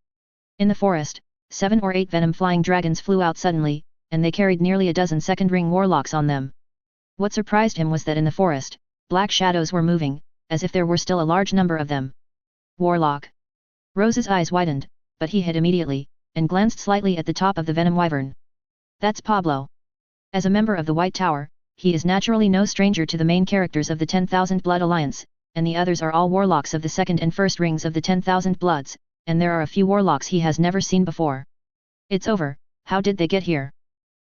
In the forest, 7 or 8 venom-flying dragons flew out suddenly, and they carried nearly a dozen second-ring warlocks on them. What surprised him was that in the forest, black shadows were moving, as if there were still a large number of them. Warlock. Rose's eyes widened, but he hid immediately, and glanced slightly at the top of the venom wyvern. That's Pablo. As a member of the White Tower, he is naturally no stranger to the main characters of the 10,000 Blood Alliance, and the others are all warlocks of the second and first rings of the 10,000 Bloods, and there are a few warlocks he has never seen before. It's over, how did they get here?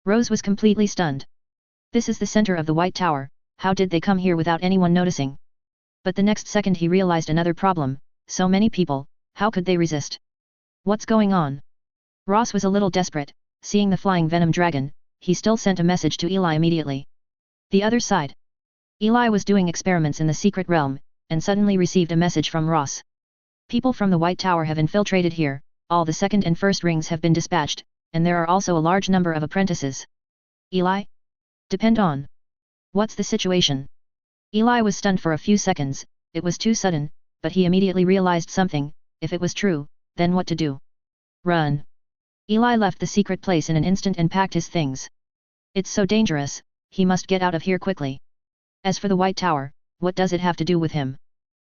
Rose was completely stunned. This is the center of the White Tower, how did they come here without anyone noticing? But the next second he realized another problem, so many people, how could they resist? What's going on? Ross was a little desperate, seeing the flying venom dragon, he still sent a message to Eli immediately. The other side. Eli was doing experiments in the secret realm, and suddenly received a message from Ross. People from the White Tower have infiltrated here, all the second and first rings have been dispatched, and there are also a large number of apprentices. Eli? Depend on. What's the situation? Eli was stunned for a few seconds, it was too sudden, but he immediately realized something, if it was true, then what to do? Run. Eli left the secret place in an instant and packed his things. It's so dangerous, he must get out of here quickly. As for the White Tower, what does it have to do with him?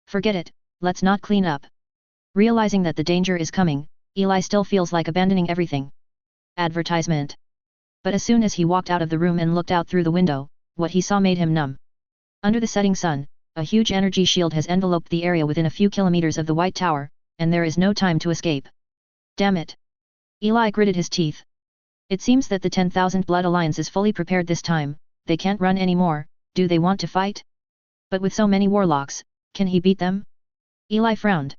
Forget it, let's not clean up. Realizing that the danger is coming, Eli still feels like abandoning everything. Advertisement. But as soon as he walked out of the room and looked out through the window, what he saw made him numb. Under the setting sun, a huge energy shield has enveloped the area within a few kilometers of the White Tower, and there is no time to escape. Damn it! Eli gritted his teeth. It seems that the 10,000 Blood Alliance is fully prepared this time, they can't run anymore, do they want to fight? But with so many warlocks, can he beat them? Eli frowned.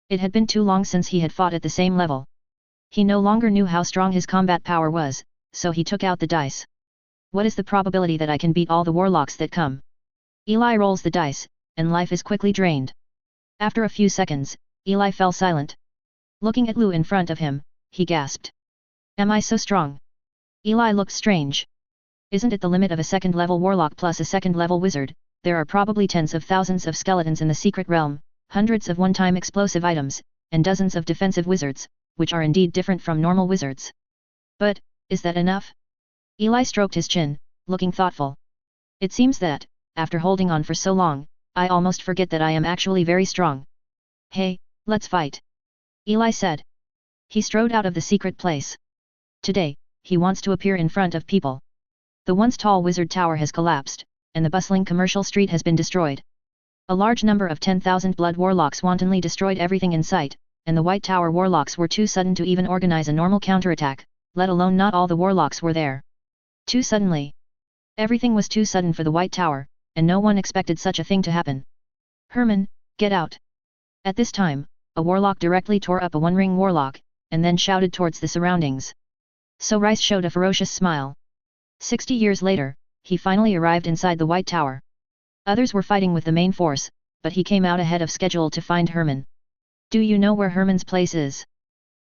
It had been too long since he had fought at the same level. He no longer knew how strong his combat power was, so he took out the dice. What is the probability that I can beat all the warlocks that come? Eli rolls the dice, and life is quickly drained. After a few seconds, Eli fell silent. Looking at Lu in front of him, he gasped. Am I so strong? Eli looked strange. Isn't it the limit of a second-level warlock plus a second-level wizard? There are probably tens of thousands of skeletons in the secret realm, hundreds of one-time explosive items, and dozens of defensive wizards, which are indeed different from normal wizards. But, is that enough? Eli stroked his chin, looking thoughtful. It seems that, after holding on for so long, I almost forget that I am actually very strong. Hey, let's fight. Eli said. He strode out of the secret place. Today, he wants to appear in front of people. The once tall wizard tower has collapsed, and the bustling commercial street has been destroyed. A large number of 10,000 blood warlocks wantonly destroyed everything in sight, and the White Tower warlocks were too sudden to even organize a normal counterattack, let alone not all the warlocks were there. Too suddenly. Everything was too sudden for the White Tower, and no one expected such a thing to happen. Herman, get out. At this time, a warlock directly tore up a one-ring warlock, and then shouted towards the surroundings. So Rice showed a ferocious smile. 60 years later, he finally arrived inside the White Tower. Others were fighting with the main force, but he came out ahead of schedule to find Herman. Do you know where Herman's place is?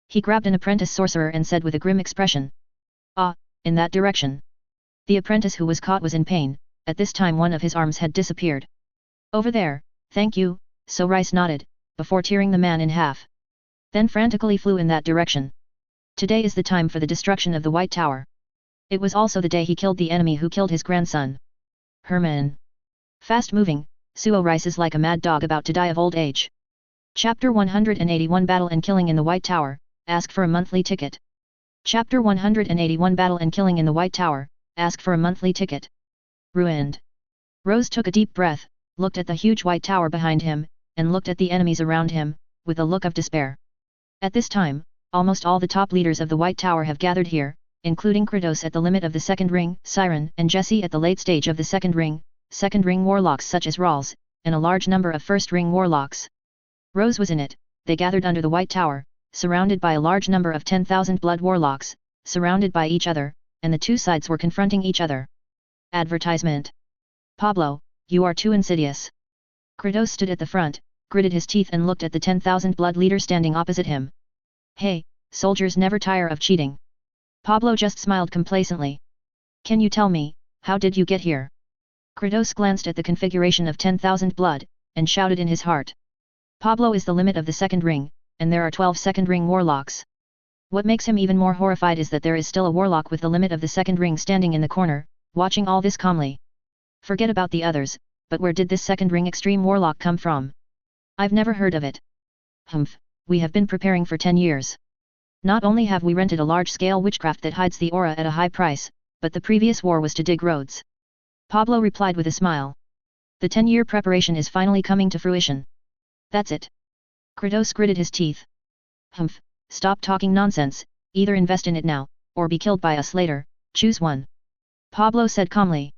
He grabbed an apprentice sorcerer and said with a grim expression. Ah, in that direction. The apprentice who was caught was in pain, at this time one of his arms had disappeared. Over there, thank you, so Rice nodded, before tearing the man in half. Then frantically flew in that direction. Today is the time for the destruction of the White Tower. It was also the day he killed the enemy who killed his grandson. Herman. Fast-moving, Suo Rice is like a mad dog about to die of old age. Chapter 181 Battle and Killing in the White Tower, ask for a monthly ticket. Chapter 181 Battle and Killing in the White Tower, ask for a monthly ticket. Ruined. Rose took a deep breath, looked at the huge White Tower behind him, and looked at the enemies around him, with a look of despair. At this time, almost all the top leaders of the White Tower have gathered here, including Kratos at the limit of the second ring, Siren and Jesse at the late stage of the second ring warlocks such as Rawls, and a large number of first ring warlocks. Rose was in it. They gathered under the White Tower, surrounded by a large number of 10,000 blood warlocks, surrounded by each other, and the two sides were confronting each other. Advertisement. Pablo, you are too insidious. Kratos stood at the front, gritted his teeth and looked at the 10,000 blood leader standing opposite him. Hey, soldiers never tire of cheating. Pablo just smiled complacently. Can you tell me, how did you get here? Kratos glanced at the configuration of 10,000 blood, and shouted in his heart. Pablo is the limit of the second ring, and there are 12 second ring warlocks. What makes him even more horrified is that there is still a warlock with the limit of the second ring standing in the corner, watching all this calmly. Forget about the others, but where did this second ring extreme warlock come from? I've never heard of it. Humph, we have been preparing for 10 years. Not only have we rented a large-scale witchcraft that hides the aura at a high price, but the previous war was to dig roads. Pablo replied with a smile. The 10-year preparation is finally coming to fruition. That's it. Kratos gritted his teeth. Humph, stop talking nonsense, either invest in it now, or be killed by us later, choose one. Pablo said calmly.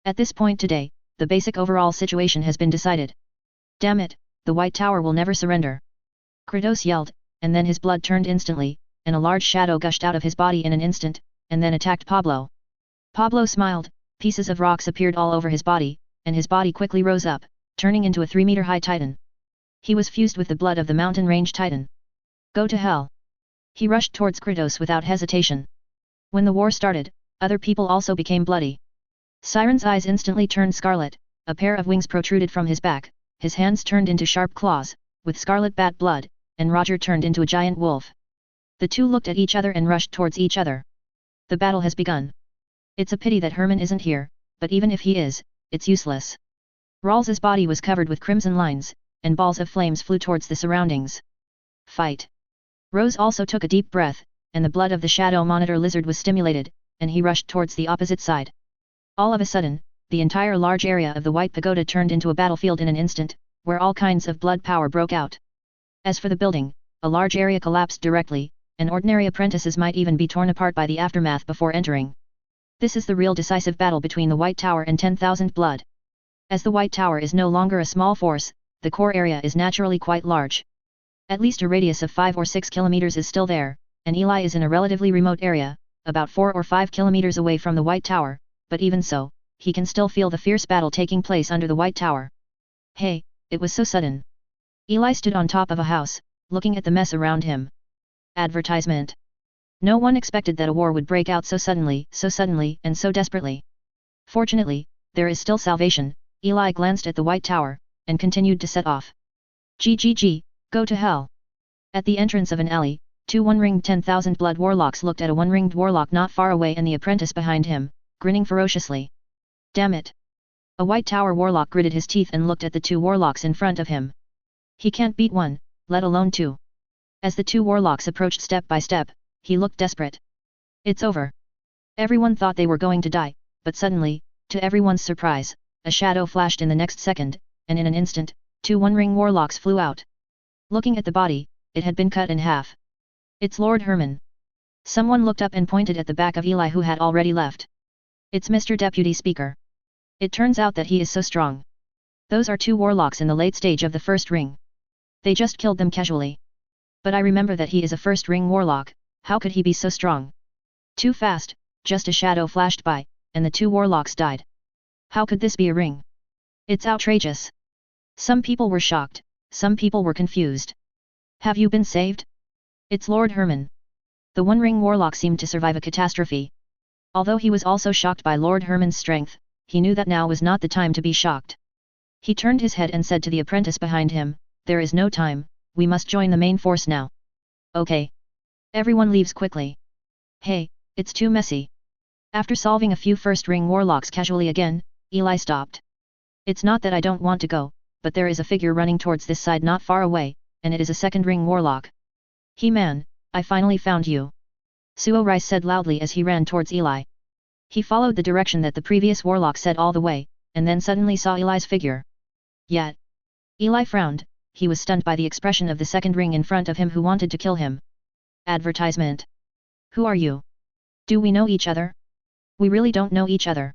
At this point today, the basic overall situation has been decided. Damn it, the White Tower will never surrender. Kratos yelled, and then his blood turned instantly, and a large shadow gushed out of his body in an instant, and then attacked Pablo. Pablo smiled, pieces of rocks appeared all over his body, and his body quickly rose up, turning into a 3-meter-high titan. He was fused with the blood of the mountain range titan. Go to hell. He rushed towards Kratos without hesitation. When the war started, other people also became bloody. Siren's eyes instantly turned scarlet, a pair of wings protruded from his back, his hands turned into sharp claws, with scarlet bat blood, and Roger turned into a giant wolf. The two looked at each other and rushed towards each other. The battle has begun. It's a pity that Herman isn't here, but even if he is, it's useless. Rawls's body was covered with crimson lines, and balls of flames flew towards the surroundings. Fight! Rose also took a deep breath, and the blood of the shadow monitor lizard was stimulated, and he rushed towards the opposite side. All of a sudden, the entire large area of the White Pagoda turned into a battlefield in an instant, where all kinds of blood power broke out. As for the building, a large area collapsed directly, and ordinary apprentices might even be torn apart by the aftermath before entering. This is the real decisive battle between the White Tower and 10,000 blood. As the White Tower is no longer a small force, the core area is naturally quite large. At least a radius of 5 or 6 kilometers is still there, and Eli is in a relatively remote area, about 4 or 5 kilometers away from the White Tower, but even so, he can still feel the fierce battle taking place under the White Tower. Hey, it was so sudden. Eli stood on top of a house, looking at the mess around him. Advertisement. No one expected that a war would break out so suddenly, and so desperately. Fortunately, there is still salvation. Eli glanced at the White Tower, and continued to set off. GGG, go to hell. At the entrance of an alley, 2 one-ringed 10,000 blood warlocks looked at a one-ringed warlock not far away and the apprentice behind him, grinning ferociously. Damn it! A White Tower warlock gritted his teeth and looked at the 2 warlocks in front of him. He can't beat one, let alone 2. As the 2 warlocks approached step by step, he looked desperate. It's over. Everyone thought they were going to die, but suddenly, to everyone's surprise, a shadow flashed in the next second, and in an instant, 2 one-ring warlocks flew out. Looking at the body, it had been cut in half. It's Lord Herman. Someone looked up and pointed at the back of Eli who had already left. It's Mr. Deputy Speaker. It turns out that he is so strong. Those are 2 warlocks in the late stage of the first ring. They just killed them casually. But I remember that he is a first ring warlock, how could he be so strong? Too fast, just a shadow flashed by, and the 2 warlocks died. How could this be a ring? It's outrageous. Some people were shocked, some people were confused. Have you been saved? It's Lord Herman. The one-ring warlock seemed to survive a catastrophe. Although he was also shocked by Lord Herman's strength, he knew that now was not the time to be shocked. He turned his head and said to the apprentice behind him, there is no time, we must join the main force now. Okay. Everyone leaves quickly. Hey, it's too messy. After solving a few first-ring warlocks casually again, Eli stopped. It's not that I don't want to go, but there is a figure running towards this side not far away, and it is a second-ring warlock. He-Man, I finally found you. Suo Rice said loudly as he ran towards Eli. He followed the direction that the previous warlock said all the way, and then suddenly saw Eli's figure. Yet. Eli frowned, he was stunned by the expression of the second ring in front of him who wanted to kill him. Advertisement. Who are you? Do we know each other? We really don't know each other.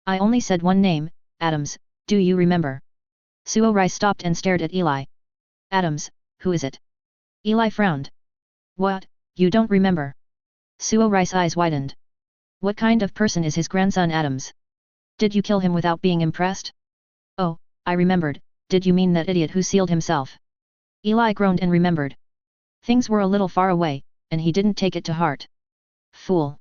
I only said one name, Adams, do you remember? Suo Rice stopped and stared at Eli. Adams, who is it? Eli frowned. What, you don't remember? Suo Rice's eyes widened. What kind of person is his grandson Adams? Did you kill him without being impressed? Oh, I remembered, did you mean that idiot who sealed himself? Eli groaned and remembered. Things were a little far away, and he didn't take it to heart. Fool.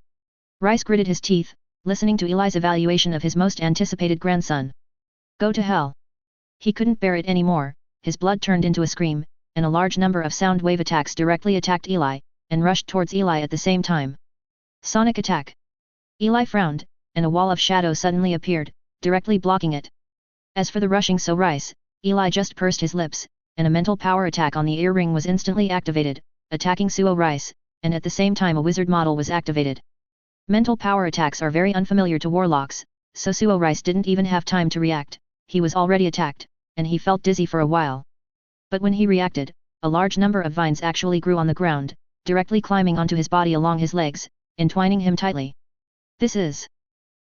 Rice gritted his teeth, listening to Eli's evaluation of his most anticipated grandson. Go to hell. He couldn't bear it anymore, his blood turned into a scream, and a large number of sound wave attacks directly attacked Eli, and rushed towards Eli at the same time. Sonic attack. Eli frowned, and a wall of shadow suddenly appeared, directly blocking it. As for the rushing Suo Rice, Eli just pursed his lips, and a mental power attack on the ear ring was instantly activated, attacking Suo Rice, and at the same time a wizard model was activated. Mental power attacks are very unfamiliar to warlocks, so Suo Rice didn't even have time to react, he was already attacked, and he felt dizzy for a while. But when he reacted, a large number of vines actually grew on the ground, directly climbing onto his body along his legs, entwining him tightly. This is...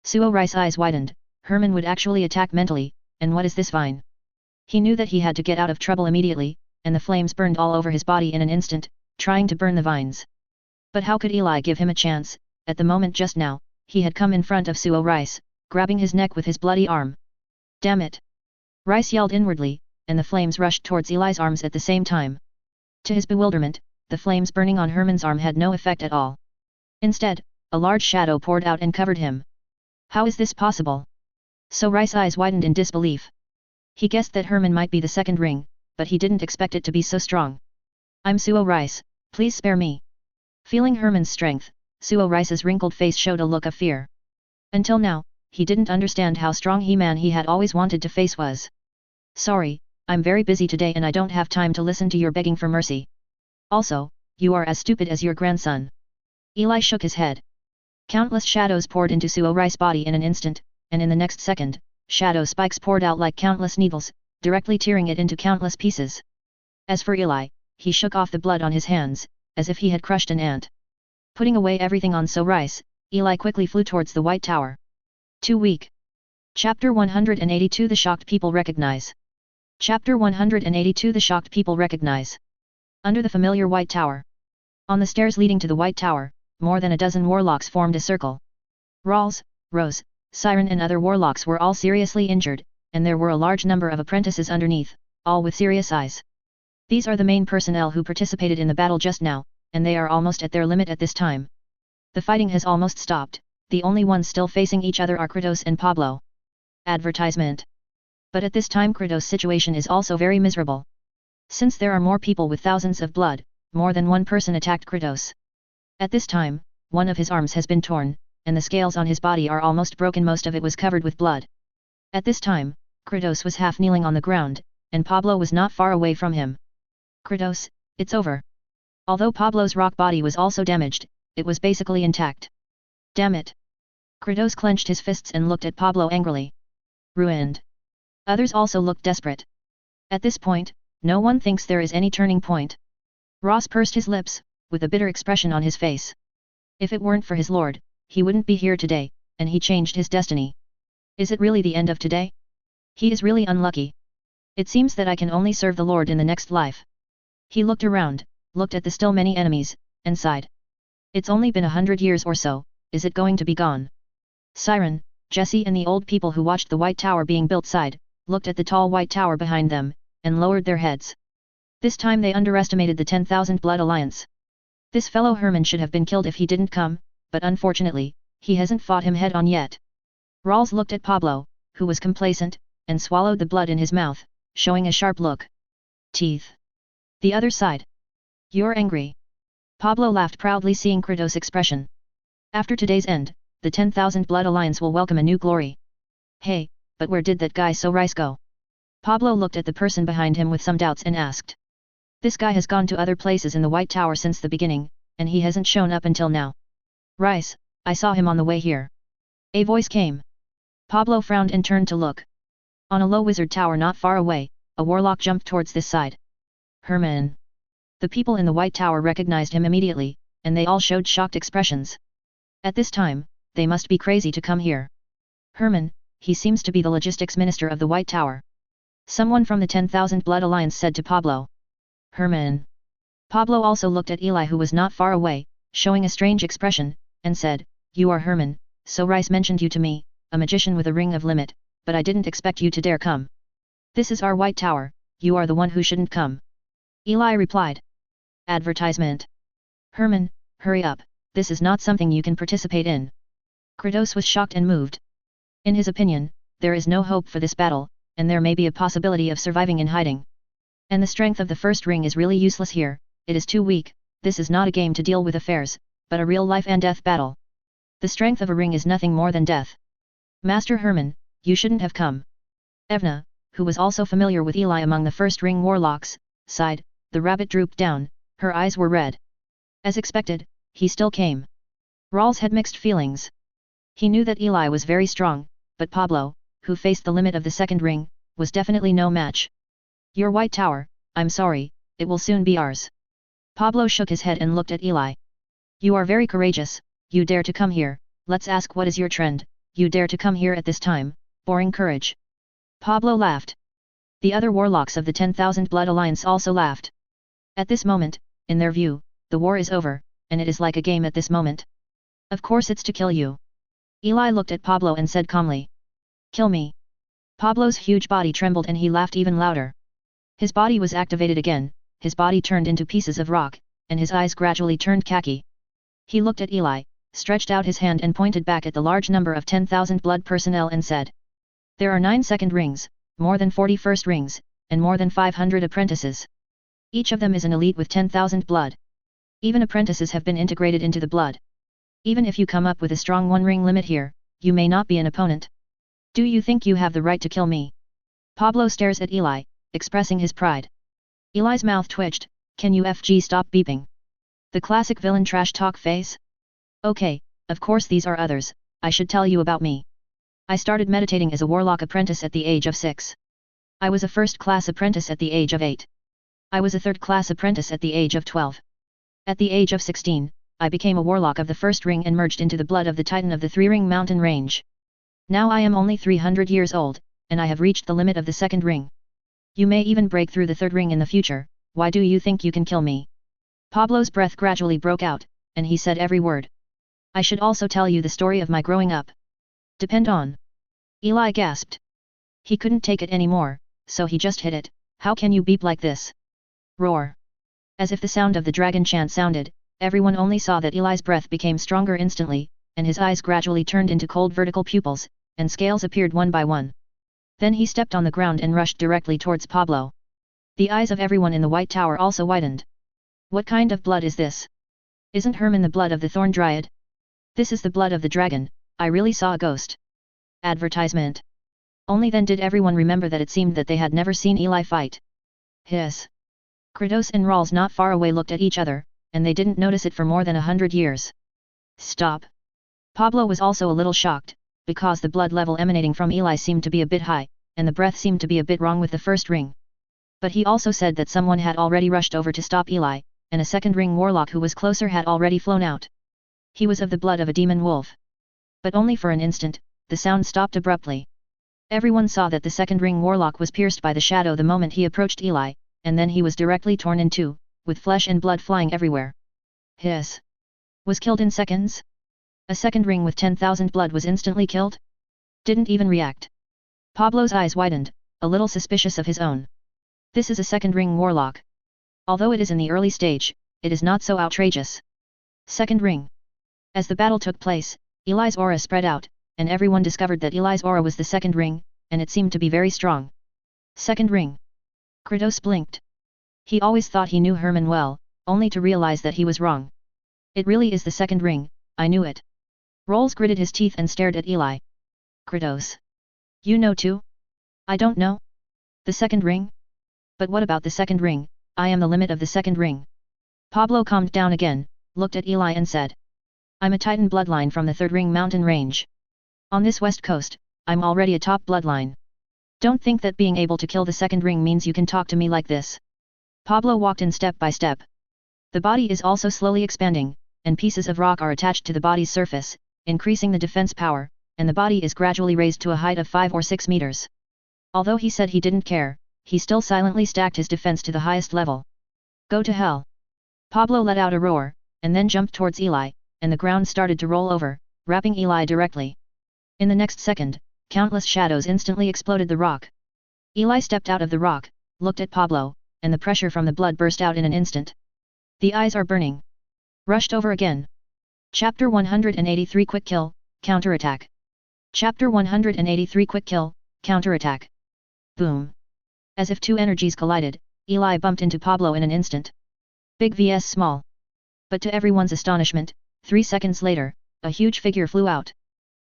Suo Rice's eyes widened. Herman would actually attack mentally, and what is this vine? He knew that he had to get out of trouble immediately, and the flames burned all over his body in an instant, trying to burn the vines. But how could Eli give him a chance? At the moment just now, he had come in front of Suo Rice, grabbing his neck with his bloody arm. Damn it! Rice yelled inwardly, and the flames rushed towards Eli's arms at the same time. To his bewilderment, the flames burning on Herman's arm had no effect at all. Instead, a large shadow poured out and covered him. How is this possible? So Rice's eyes widened in disbelief. He guessed that Herman might be the second ring, but he didn't expect it to be so strong. I'm Suo Rice, please spare me. Feeling Herman's strength, Suo Rice's wrinkled face showed a look of fear. Until now, he didn't understand how strong He-Man he had always wanted to face was. Sorry, I'm very busy today and I don't have time to listen to your begging for mercy. Also, you are as stupid as your grandson. Eli shook his head. Countless shadows poured into Suo Rice's body in an instant, and in the next second, shadow spikes poured out like countless needles, directly tearing it into countless pieces. As for Eli, he shook off the blood on his hands, as if he had crushed an ant. Putting away everything on Suo Rice, Eli quickly flew towards the White Tower. Too weak. Chapter 182 The Shocked People Recognize. Chapter 182 The Shocked People Recognize. Under the familiar White Tower. On the stairs leading to the White Tower, more than a dozen warlocks formed a circle. Rawls, Rose, Siren and other warlocks were all seriously injured, and there were a large number of apprentices underneath, all with serious eyes. These are the main personnel who participated in the battle just now, and they are almost at their limit at this time. The fighting has almost stopped, the only ones still facing each other are Kratos and Pablo. Advertisement. But at this time Kratos' situation is also very miserable. Since there are more people with thousands of blood, more than one person attacked Kratos. At this time, one of his arms has been torn, and the scales on his body are almost broken, most of it was covered with blood. At this time, Kratos was half kneeling on the ground, and Pablo was not far away from him. Kratos, it's over. Although Pablo's rock body was also damaged, it was basically intact. Damn it! Kratos clenched his fists and looked at Pablo angrily. Ruined. Others also looked desperate. At this point, no one thinks there is any turning point. Ross pursed his lips, with a bitter expression on his face. If it weren't for his lord, he wouldn't be here today, and he changed his destiny. Is it really the end of today? He is really unlucky. It seems that I can only serve the Lord in the next life. He looked around, looked at the still many enemies, and sighed. It's only been 100 years or so, is it going to be gone? Siren, Jesse and the old people who watched the White Tower being built sighed, looked at the tall White Tower behind them, and lowered their heads. This time they underestimated the 10,000 Blood Alliance. This fellow Herman should have been killed if he didn't come, but unfortunately, he hasn't fought him head on yet. Rawls looked at Pablo, who was complacent, and swallowed the blood in his mouth, showing a sharp look. Teeth. The other side. You're angry. Pablo laughed proudly, seeing Kratos' expression. After today's end, the 10,000 Blood Alliance will welcome a new glory. Hey, but where did that guy Suo Rice go? Pablo looked at the person behind him with some doubts and asked. This guy has gone to other places in the White Tower since the beginning, and he hasn't shown up until now. Rice, I saw him on the way here. A voice came. Pablo frowned and turned to look. On a low wizard tower not far away, a warlock jumped towards this side. Herman. The people in the White Tower recognized him immediately, and they all showed shocked expressions. At this time, they must be crazy to come here. Herman, he seems to be the logistics minister of the White Tower. Someone from the 10,000 Blood Alliance said to Pablo. Herman. Pablo also looked at Eli, who was not far away, showing a strange expression, and said, You are Herman, Suo Rice mentioned you to me, a magician with a ring of limit, but I didn't expect you to dare come. This is our White Tower, you are the one who shouldn't come. Eli replied. Advertisement. Herman, hurry up, this is not something you can participate in. Kratos was shocked and moved. In his opinion, there is no hope for this battle, and there may be a possibility of surviving in hiding. And the strength of the first ring is really useless here, it is too weak, this is not a game to deal with affairs, but a real life and death battle. The strength of a ring is nothing more than death. Master Herman, you shouldn't have come. Evna, who was also familiar with Eli among the first ring warlocks, sighed, the rabbit drooped down, her eyes were red. As expected, he still came. Rawls had mixed feelings. He knew that Eli was very strong, but Pablo, who faced the limit of the second ring, was definitely no match. Your White Tower, I'm sorry, it will soon be ours. Pablo shook his head and looked at Eli. You are very courageous, you dare to come here, let's ask what is your trend, you dare to come here at this time, boring courage. Pablo laughed. The other warlocks of the 10,000 Blood Alliance also laughed. At this moment, in their view, the war is over, and it is like a game at this moment. Of course it's to kill you. Eli looked at Pablo and said calmly. Kill me. Pablo's huge body trembled and he laughed even louder. His body was activated again, his body turned into pieces of rock, and his eyes gradually turned khaki. He looked at Eli, stretched out his hand and pointed back at the large number of 10,000 blood personnel and said. There are 9 second rings, more than 40 first rings, and more than 500 apprentices. Each of them is an elite with 10,000 blood. Even apprentices have been integrated into the blood. Even if you come up with a strong one-ring limit here, you may not be an opponent. Do you think you have the right to kill me? Pablo stares at Eli, expressing his pride. Eli's mouth twitched, can you FG stop beeping? The classic villain trash talk face? Okay, of course these are others, I should tell you about me. I started meditating as a warlock apprentice at the age of 6. I was a first-class apprentice at the age of 8. I was a third-class apprentice at the age of 12. At the age of 16, I became a warlock of the first ring and merged into the blood of the Titan of the three-ring mountain range. Now I am only 300 years old, and I have reached the limit of the second ring. You may even break through the third ring in the future, why do you think you can kill me? Pablo's breath gradually broke out, and he said every word. I should also tell you the story of my growing up. Depend on. Eli gasped. He couldn't take it anymore, so he just hit it, how can you beep like this? Roar. As if the sound of the dragon chant sounded, everyone only saw that Eli's breath became stronger instantly, and his eyes gradually turned into cold vertical pupils, and scales appeared one by one. Then he stepped on the ground and rushed directly towards Pablo. The eyes of everyone in the White Tower also widened. What kind of blood is this? Isn't Herman the blood of the Thorn Dryad? This is the blood of the dragon, I really saw a ghost. Advertisement. Only then did everyone remember that it seemed that they had never seen Eli fight. Hiss. Kratos and Rawls not far away looked at each other, and they didn't notice it for more than 100 years. Stop. Pablo was also a little shocked, because the blood level emanating from Eli seemed to be a bit high, and the breath seemed to be a bit wrong with the first ring. But he also said that someone had already rushed over to stop Eli, and a second ring warlock who was closer had already flown out. He was of the blood of a demon wolf. But only for an instant, the sound stopped abruptly. Everyone saw that the second ring warlock was pierced by the shadow the moment he approached Eli, and then he was directly torn in two, with flesh and blood flying everywhere. Hiss. Was killed in seconds? A second ring with 10,000 blood was instantly killed? Didn't even react. Pablo's eyes widened, a little suspicious of his own. This is a second ring warlock. Although it is in the early stage, it is not so outrageous. Second ring. As the battle took place, Eli's aura spread out, and everyone discovered that Eli's aura was the second ring, and it seemed to be very strong. Second ring. Kratos blinked. He always thought he knew Herman well, only to realize that he was wrong. It really is the second ring, I knew it. Rolls gritted his teeth and stared at Eli. Kratos. You know too? I don't know. The second ring? But what about the second ring, I am the limit of the second ring. Pablo calmed down again, looked at Eli and said. I'm a Titan bloodline from the third ring mountain range. On this west coast, I'm already a top bloodline. Don't think that being able to kill the second ring means you can talk to me like this. Pablo walked in step by step. The body is also slowly expanding, and pieces of rock are attached to the body's surface, increasing the defense power, and the body is gradually raised to a height of 5 or 6 meters. Although he said he didn't care, he still silently stacked his defense to the highest level. Go to hell. Pablo let out a roar, and then jumped towards Eli, and the ground started to roll over, wrapping Eli directly. In the next second, countless shadows instantly exploded the rock. Eli stepped out of the rock, looked at Pablo, and the pressure from the blood burst out in an instant. The eyes are burning. Rushed over again. Chapter 183 Quick Kill, Counterattack. Chapter 183 Quick Kill, Counterattack. Boom. As if two energies collided, Eli bumped into Pablo in an instant. Big vs small. But to everyone's astonishment, 3 seconds later, a huge figure flew out.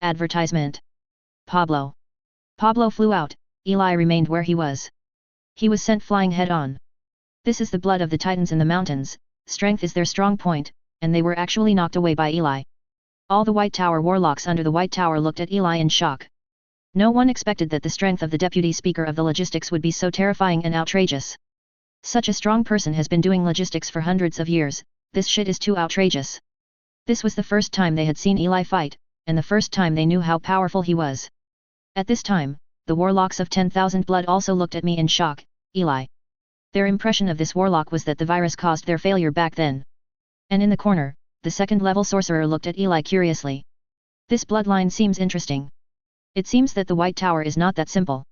Advertisement. Pablo. Pablo flew out, Eli remained where he was. He was sent flying head-on. This is the blood of the Titans in the mountains, strength is their strong point, and they were actually knocked away by Eli. All the White Tower warlocks under the White Tower looked at Eli in shock. No one expected that the strength of the deputy speaker of the logistics would be so terrifying and outrageous. Such a strong person has been doing logistics for hundreds of years, this shit is too outrageous. This was the first time they had seen Eli fight, and the first time they knew how powerful he was. At this time, the warlocks of 10,000 Blood also looked at me in shock. Eli. Their impression of this warlock was that the virus caused their failure back then. And in the corner, the second-level sorcerer looked at Eli curiously. This bloodline seems interesting. It seems that the White Tower is not that simple.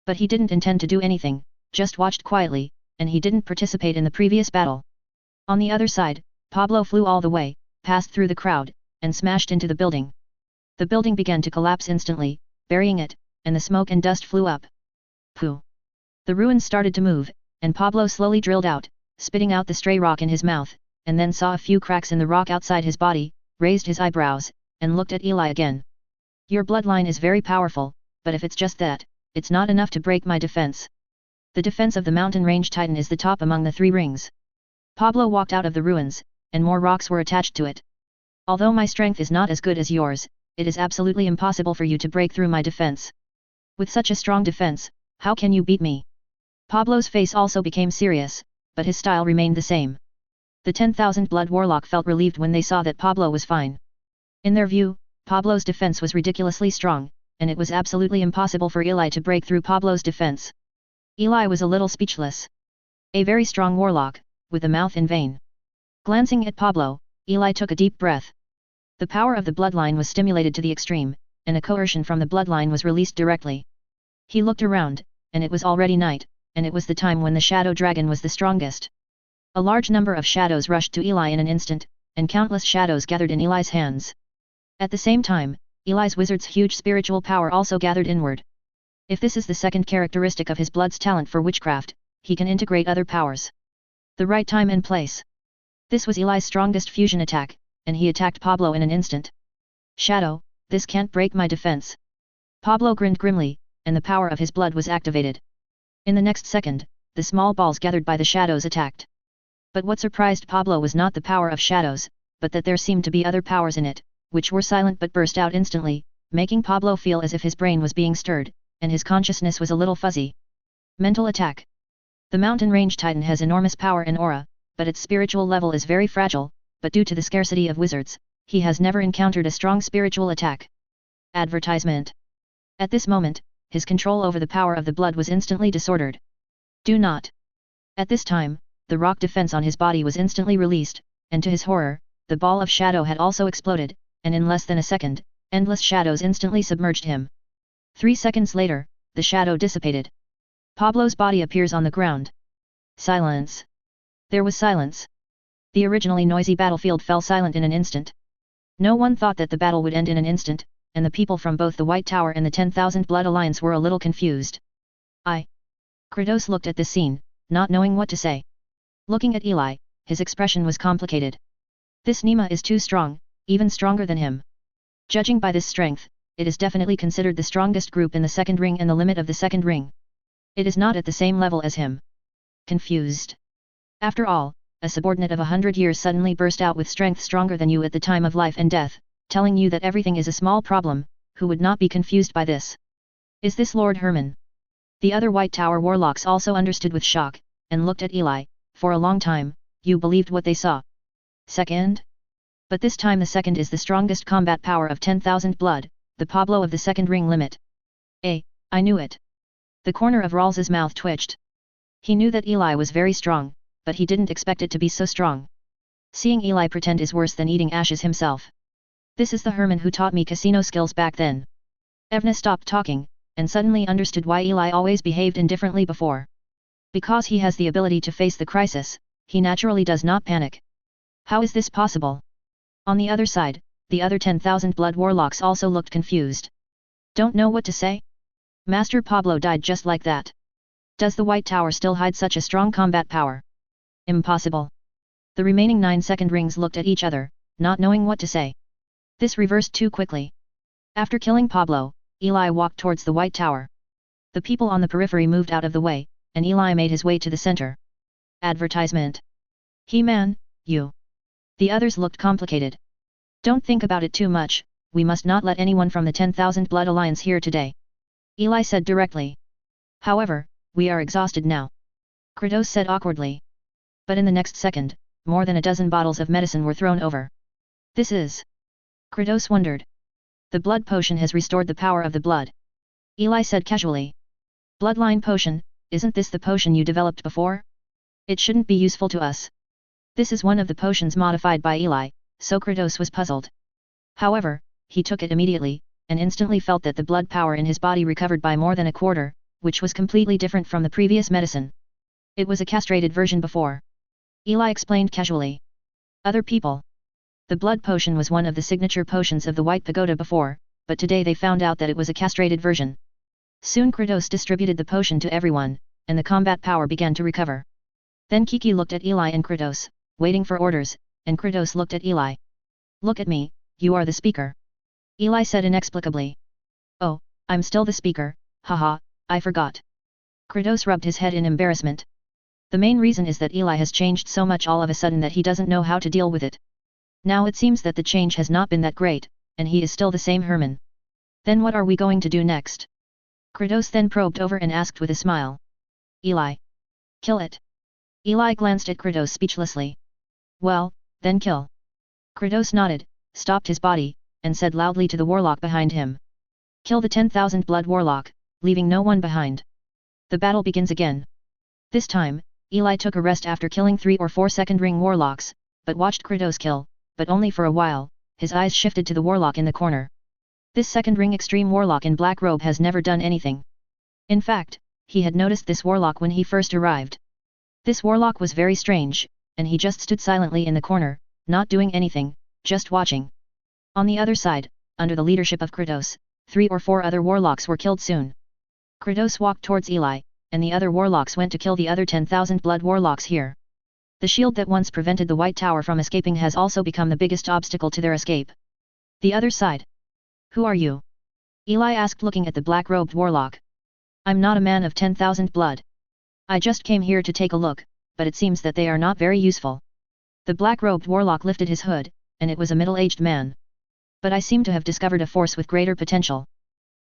But he didn't intend to do anything, just watched quietly, and he didn't participate in the previous battle. On the other side, Pablo flew all the way, passed through the crowd, and smashed into the building. The building began to collapse instantly, burying it, and the smoke and dust flew up. Pooh! The ruins started to move, and Pablo slowly drilled out, spitting out the stray rock in his mouth, and then saw a few cracks in the rock outside his body, raised his eyebrows, and looked at Eli again. Your bloodline is very powerful, but if it's just that, it's not enough to break my defense. The defense of the mountain range titan is the top among the 3 rings. Pablo walked out of the ruins, and more rocks were attached to it. Although my strength is not as good as yours, it is absolutely impossible for you to break through my defense. With such a strong defense, how can you beat me? Pablo's face also became serious, but his style remained the same. The 10,000 Blood warlock felt relieved when they saw that Pablo was fine. In their view, Pablo's defense was ridiculously strong, and it was absolutely impossible for Eli to break through Pablo's defense. Eli was a little speechless. A very strong warlock, with a mouth in vain. Glancing at Pablo, Eli took a deep breath. The power of the bloodline was stimulated to the extreme, and a coercion from the bloodline was released directly. He looked around, and it was already night, and it was the time when the shadow dragon was the strongest. A large number of shadows rushed to Eli in an instant, and countless shadows gathered in Eli's hands. At the same time, Eli's wizard's huge spiritual power also gathered inward. If this is the second characteristic of his blood's talent for witchcraft, he can integrate other powers. The right time and place. This was Eli's strongest fusion attack, and he attacked Pablo in an instant. Shadow, this can't break my defense. Pablo grinned grimly, and the power of his blood was activated. In the next second, the small balls gathered by the shadows attacked. But what surprised Pablo was not the power of shadows, but that there seemed to be other powers in it, which were silent but burst out instantly, making Pablo feel as if his brain was being stirred, and his consciousness was a little fuzzy. Mental attack. The mountain range titan has enormous power and aura, but its spiritual level is very fragile, but due to the scarcity of wizards, he has never encountered a strong spiritual attack. Advertisement. At this moment, his control over the power of the blood was instantly disordered. Do not. At this time, the rock defense on his body was instantly released, and to his horror, the ball of shadow had also exploded, and in less than a second, endless shadows instantly submerged him. 3 seconds later, the shadow dissipated. Pablo's body appears on the ground. Silence. There was silence. The originally noisy battlefield fell silent in an instant. No one thought that the battle would end in an instant, and the people from both the White Tower and the 10,000 Blood Alliance were a little confused. Kratos looked at this scene, not knowing what to say. Looking at Eli, his expression was complicated. This Nima is too strong, even stronger than him. Judging by this strength, it is definitely considered the strongest group in the second ring and the limit of the second ring. It is not at the same level as him. Confused. After all, a subordinate of 100 years suddenly burst out with strength stronger than you at the time of life and death, telling you that everything is a small problem, who would not be confused by this? Is this Lord Herman? The other White Tower warlocks also understood with shock, and looked at Eli. For a long time, you believed what they saw. Second? But this time the second is the strongest combat power of 10,000 Blood, the Pablo of the second ring limit. I knew it. The corner of Rawls's mouth twitched. He knew that Eli was very strong, but he didn't expect it to be so strong. Seeing Eli pretend is worse than eating ashes himself. This is the Herman who taught me casino skills back then. Evna stopped talking, and suddenly understood why Eli always behaved indifferently before. Because he has the ability to face the crisis, he naturally does not panic. How is this possible? On the other side, the other 10,000 Blood warlocks also looked confused. Don't know what to say? Master Pablo died just like that. Does the White Tower still hide such a strong combat power? Impossible. The remaining 9 second rings looked at each other, not knowing what to say. This reversed too quickly. After killing Pablo, Eli walked towards the White Tower. The people on the periphery moved out of the way, and Eli made his way to the center. Advertisement. He-Man, you. The others looked complicated. Don't think about it too much, we must not let anyone from the 10,000 Blood Alliance here today. Eli said directly. However, we are exhausted now. Kratos said awkwardly. But in the next second, more than a dozen bottles of medicine were thrown over. This is... Kratos wondered. The blood potion has restored the power of the blood. Eli said casually. Bloodline potion, isn't this the potion you developed before? It shouldn't be useful to us. This is one of the potions modified by Eli, so Kratos was puzzled. However, he took it immediately, and instantly felt that the blood power in his body recovered by more than a quarter, which was completely different from the previous medicine. It was a castrated version before. Eli explained casually. Other people. The blood potion was one of the signature potions of the White Pagoda before, but today they found out that it was a castrated version. Soon Kratos distributed the potion to everyone, and the combat power began to recover. Then Kiki looked at Eli and Kratos, waiting for orders, and Kratos looked at Eli. Look at me, you are the speaker. Eli said inexplicably. Oh, I'm still the speaker, haha, I forgot. Kratos rubbed his head in embarrassment. The main reason is that Eli has changed so much all of a sudden that he doesn't know how to deal with it. Now it seems that the change has not been that great, and he is still the same Herman. Then what are we going to do next? Kratos then probed over and asked with a smile. Eli. Kill it. Eli glanced at Kratos speechlessly. Well, then kill. Kratos nodded, stopped his body, and said loudly to the warlock behind him. Kill the 10,000 blood warlock, leaving no one behind. The battle begins again. This time, Eli took a rest after killing 3 or 4 second ring warlocks, but watched Kratos kill, but only for a while. His eyes shifted to the warlock in the corner. This second ring extreme warlock in black robe has never done anything. In fact, he had noticed this warlock when he first arrived. This warlock was very strange, and he just stood silently in the corner, not doing anything, just watching. On the other side, under the leadership of Kratos, 3 or 4 other warlocks were killed soon. Kratos walked towards Eli, and the other warlocks went to kill the other 10,000 blood warlocks here. The shield that once prevented the White Tower from escaping has also become the biggest obstacle to their escape. The other side. Who are you? Eli asked looking at the black-robed warlock. I'm not a man of 10,000 blood. I just came here to take a look, but it seems that they are not very useful. The black-robed warlock lifted his hood, and it was a middle-aged man. But I seem to have discovered a force with greater potential.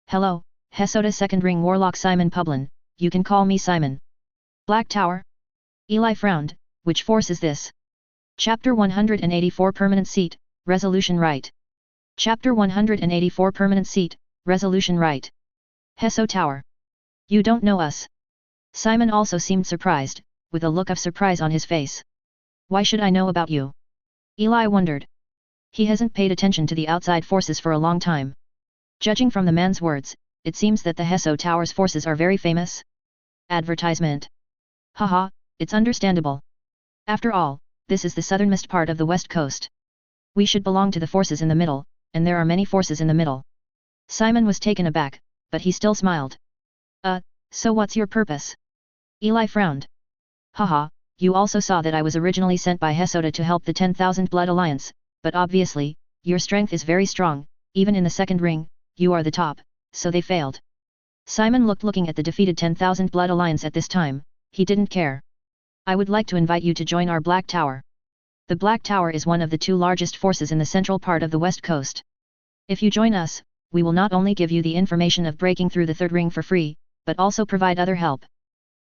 Hello, Hesoda Second Ring Warlock Simon Publin, you can call me Simon. Black Tower? Eli frowned, which force is this? Chapter 184 Permanent Seat, Resolution Right. Chapter 184 Permanent Seat, Resolution Right. Heso Tower. You don't know us. Simon also seemed surprised, with a look of surprise on his face. Why should I know about you? Eli wondered. He hasn't paid attention to the outside forces for a long time. Judging from the man's words, it seems that the Heso Tower's forces are very famous. Advertisement. Haha, it's understandable. After all, this is the southernmost part of the west coast. We should belong to the forces in the middle, and there are many forces in the middle. Simon was taken aback, but he still smiled. So what's your purpose? Eli frowned. Haha, you also saw that I was originally sent by Hesoda to help the 10,000 Blood Alliance, but obviously, your strength is very strong, even in the second ring, you are the top, so they failed. Simon looking at the defeated 10,000 Blood Alliance at this time, he didn't care. I would like to invite you to join our Black Tower. The Black Tower is one of the 2 largest forces in the central part of the west coast. If you join us, we will not only give you the information of breaking through the third ring for free, but also provide other help.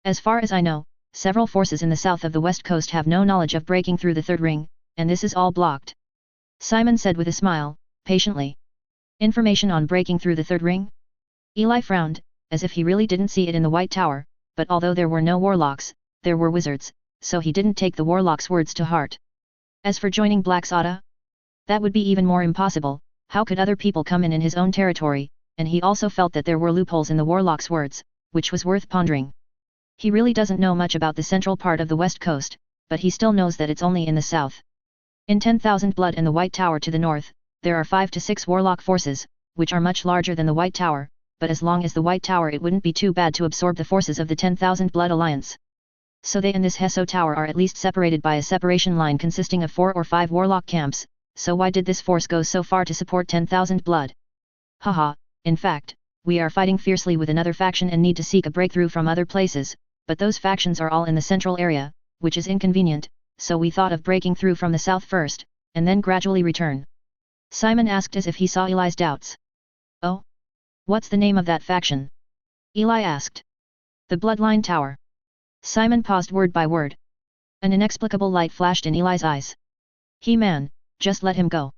As far as I know, several forces in the south of the west coast have no knowledge of breaking through the third ring, and this is all blocked. Simon said with a smile, patiently. Information on breaking through the third ring? Eli frowned, as if he really didn't see it in the White Tower, but although there were no warlocks, there were wizards, so he didn't take the warlock's words to heart. As for joining Black Sada? That would be even more impossible. How could other people come in his own territory, and he also felt that there were loopholes in the warlock's words, which was worth pondering. He really doesn't know much about the central part of the west coast, but he still knows that it's only in the south. In 10,000 Blood and the White Tower to the north, there are 5 to 6 warlock forces, which are much larger than the White Tower, but as long as the White Tower it wouldn't be too bad to absorb the forces of the 10,000 Blood Alliance. So they and this Heso Tower are at least separated by a separation line consisting of 4 or 5 warlock camps, so why did this force go so far to support 10,000 Blood? Haha, in fact, we are fighting fiercely with another faction and need to seek a breakthrough from other places, but those factions are all in the central area, which is inconvenient, so we thought of breaking through from the south first, and then gradually return. Simon asked as if he saw Eli's doubts. Oh? What's the name of that faction? Eli asked. The Bloodline Tower. Simon paused word by word. An inexplicable light flashed in Eli's eyes. He-Man, just let him go.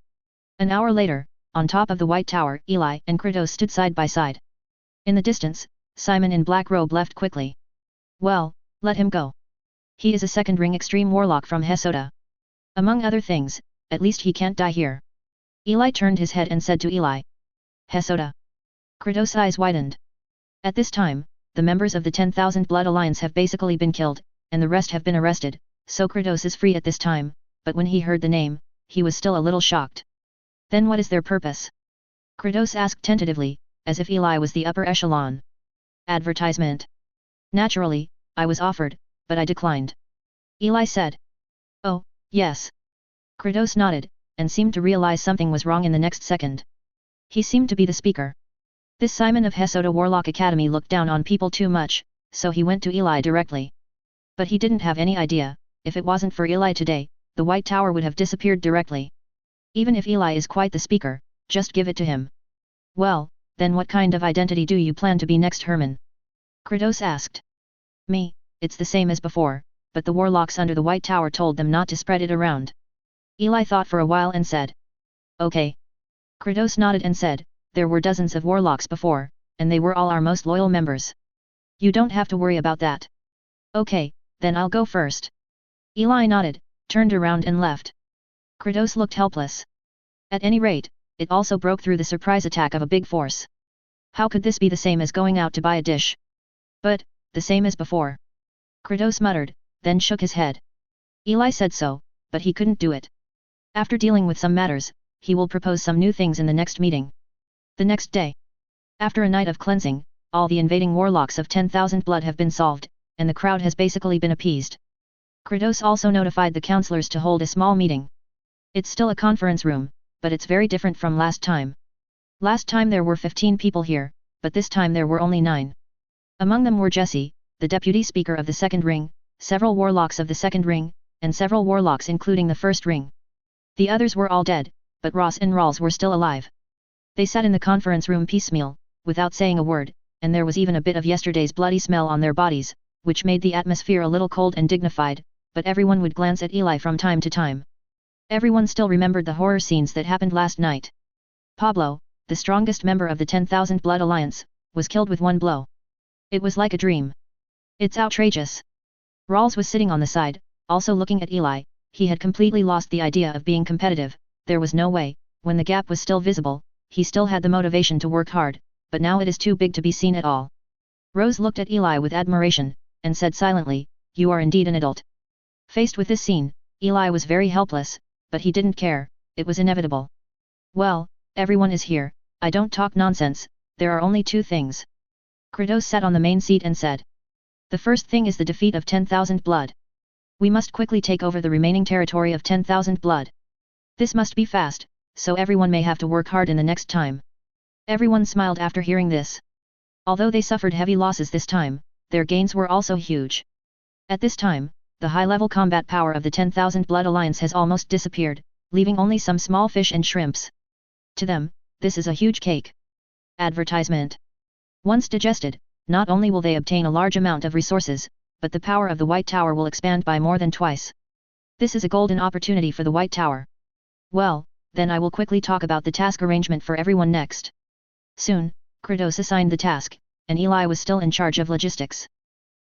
An hour later, on top of the White Tower, Eli and Kratos stood side by side. In the distance, Simon in black robe left quickly. Well, let him go. He is a second ring extreme warlock from Hesoda. Among other things, at least he can't die here. Eli turned his head and said to Eli. Hesoda. Kratos' eyes widened. At this time, the members of the 10,000 Blood Alliance have basically been killed, and the rest have been arrested, so Kratos is free at this time, but when he heard the name, he was still a little shocked. Then what is their purpose? Kratos asked tentatively, as if Eli was the upper echelon. Advertisement. Naturally, I was offered, but I declined. Eli said. Oh, yes. Kratos nodded, and seemed to realize something was wrong in the next second. He seemed to be the speaker. This Simon of Hesoda Warlock Academy looked down on people too much, so he went to Eli directly. But he didn't have any idea, if it wasn't for Eli today, the White Tower would have disappeared directly. Even if Eli is quite the speaker, just give it to him. Well, then what kind of identity do you plan to be next, Herman? Kratos asked. Me, it's the same as before, but the warlocks under the White Tower told them not to spread it around. Eli thought for a while and said. Okay. Kratos nodded and said, there were dozens of warlocks before, and they were all our most loyal members. You don't have to worry about that. Okay, then I'll go first. Eli nodded, turned around and left. Kratos looked helpless. At any rate, it also broke through the surprise attack of a big force. How could this be the same as going out to buy a dish? But, the same as before. Kratos muttered, then shook his head. Eli said so, but he couldn't do it. After dealing with some matters, he will propose some new things in the next meeting. The next day. After a night of cleansing, all the invading warlocks of 10,000 blood have been solved, and the crowd has basically been appeased. Kratos also notified the councillors to hold a small meeting. It's still a conference room, but it's very different from last time. Last time there were 15 people here, but this time there were only 9. Among them were Jesse, the deputy speaker of the second ring, several warlocks of the second ring, and several warlocks including the first ring. The others were all dead, but Ross and Rawls were still alive. They sat in the conference room piecemeal, without saying a word, and there was even a bit of yesterday's bloody smell on their bodies, which made the atmosphere a little cold and dignified, but everyone would glance at Eli from time to time. Everyone still remembered the horror scenes that happened last night. Pablo, the strongest member of the 10,000 Blood Alliance, was killed with one blow. It was like a dream. It's outrageous. Rawls was sitting on the side, also looking at Eli. He had completely lost the idea of being competitive. There was no way, when the gap was still visible, he still had the motivation to work hard, but now it is too big to be seen at all. Rose looked at Eli with admiration, and said silently, you are indeed an adult. Faced with this scene, Eli was very helpless, but he didn't care, it was inevitable. Well, everyone is here, I don't talk nonsense, there are only 2 things. Kratos sat on the main seat and said. The first thing is the defeat of 10,000 blood. We must quickly take over the remaining territory of 10,000 blood. This must be fast, so everyone may have to work hard in the next time. Everyone smiled after hearing this. Although they suffered heavy losses this time, their gains were also huge. At this time, the high-level combat power of the 10,000 Blood Alliance has almost disappeared, leaving only some small fish and shrimps. To them, this is a huge cake. Advertisement. Once digested, not only will they obtain a large amount of resources, but the power of the White Tower will expand by more than twice. This is a golden opportunity for the White Tower. Well, then I will quickly talk about the task arrangement for everyone next. Soon, Kratos assigned the task, and Eli was still in charge of logistics.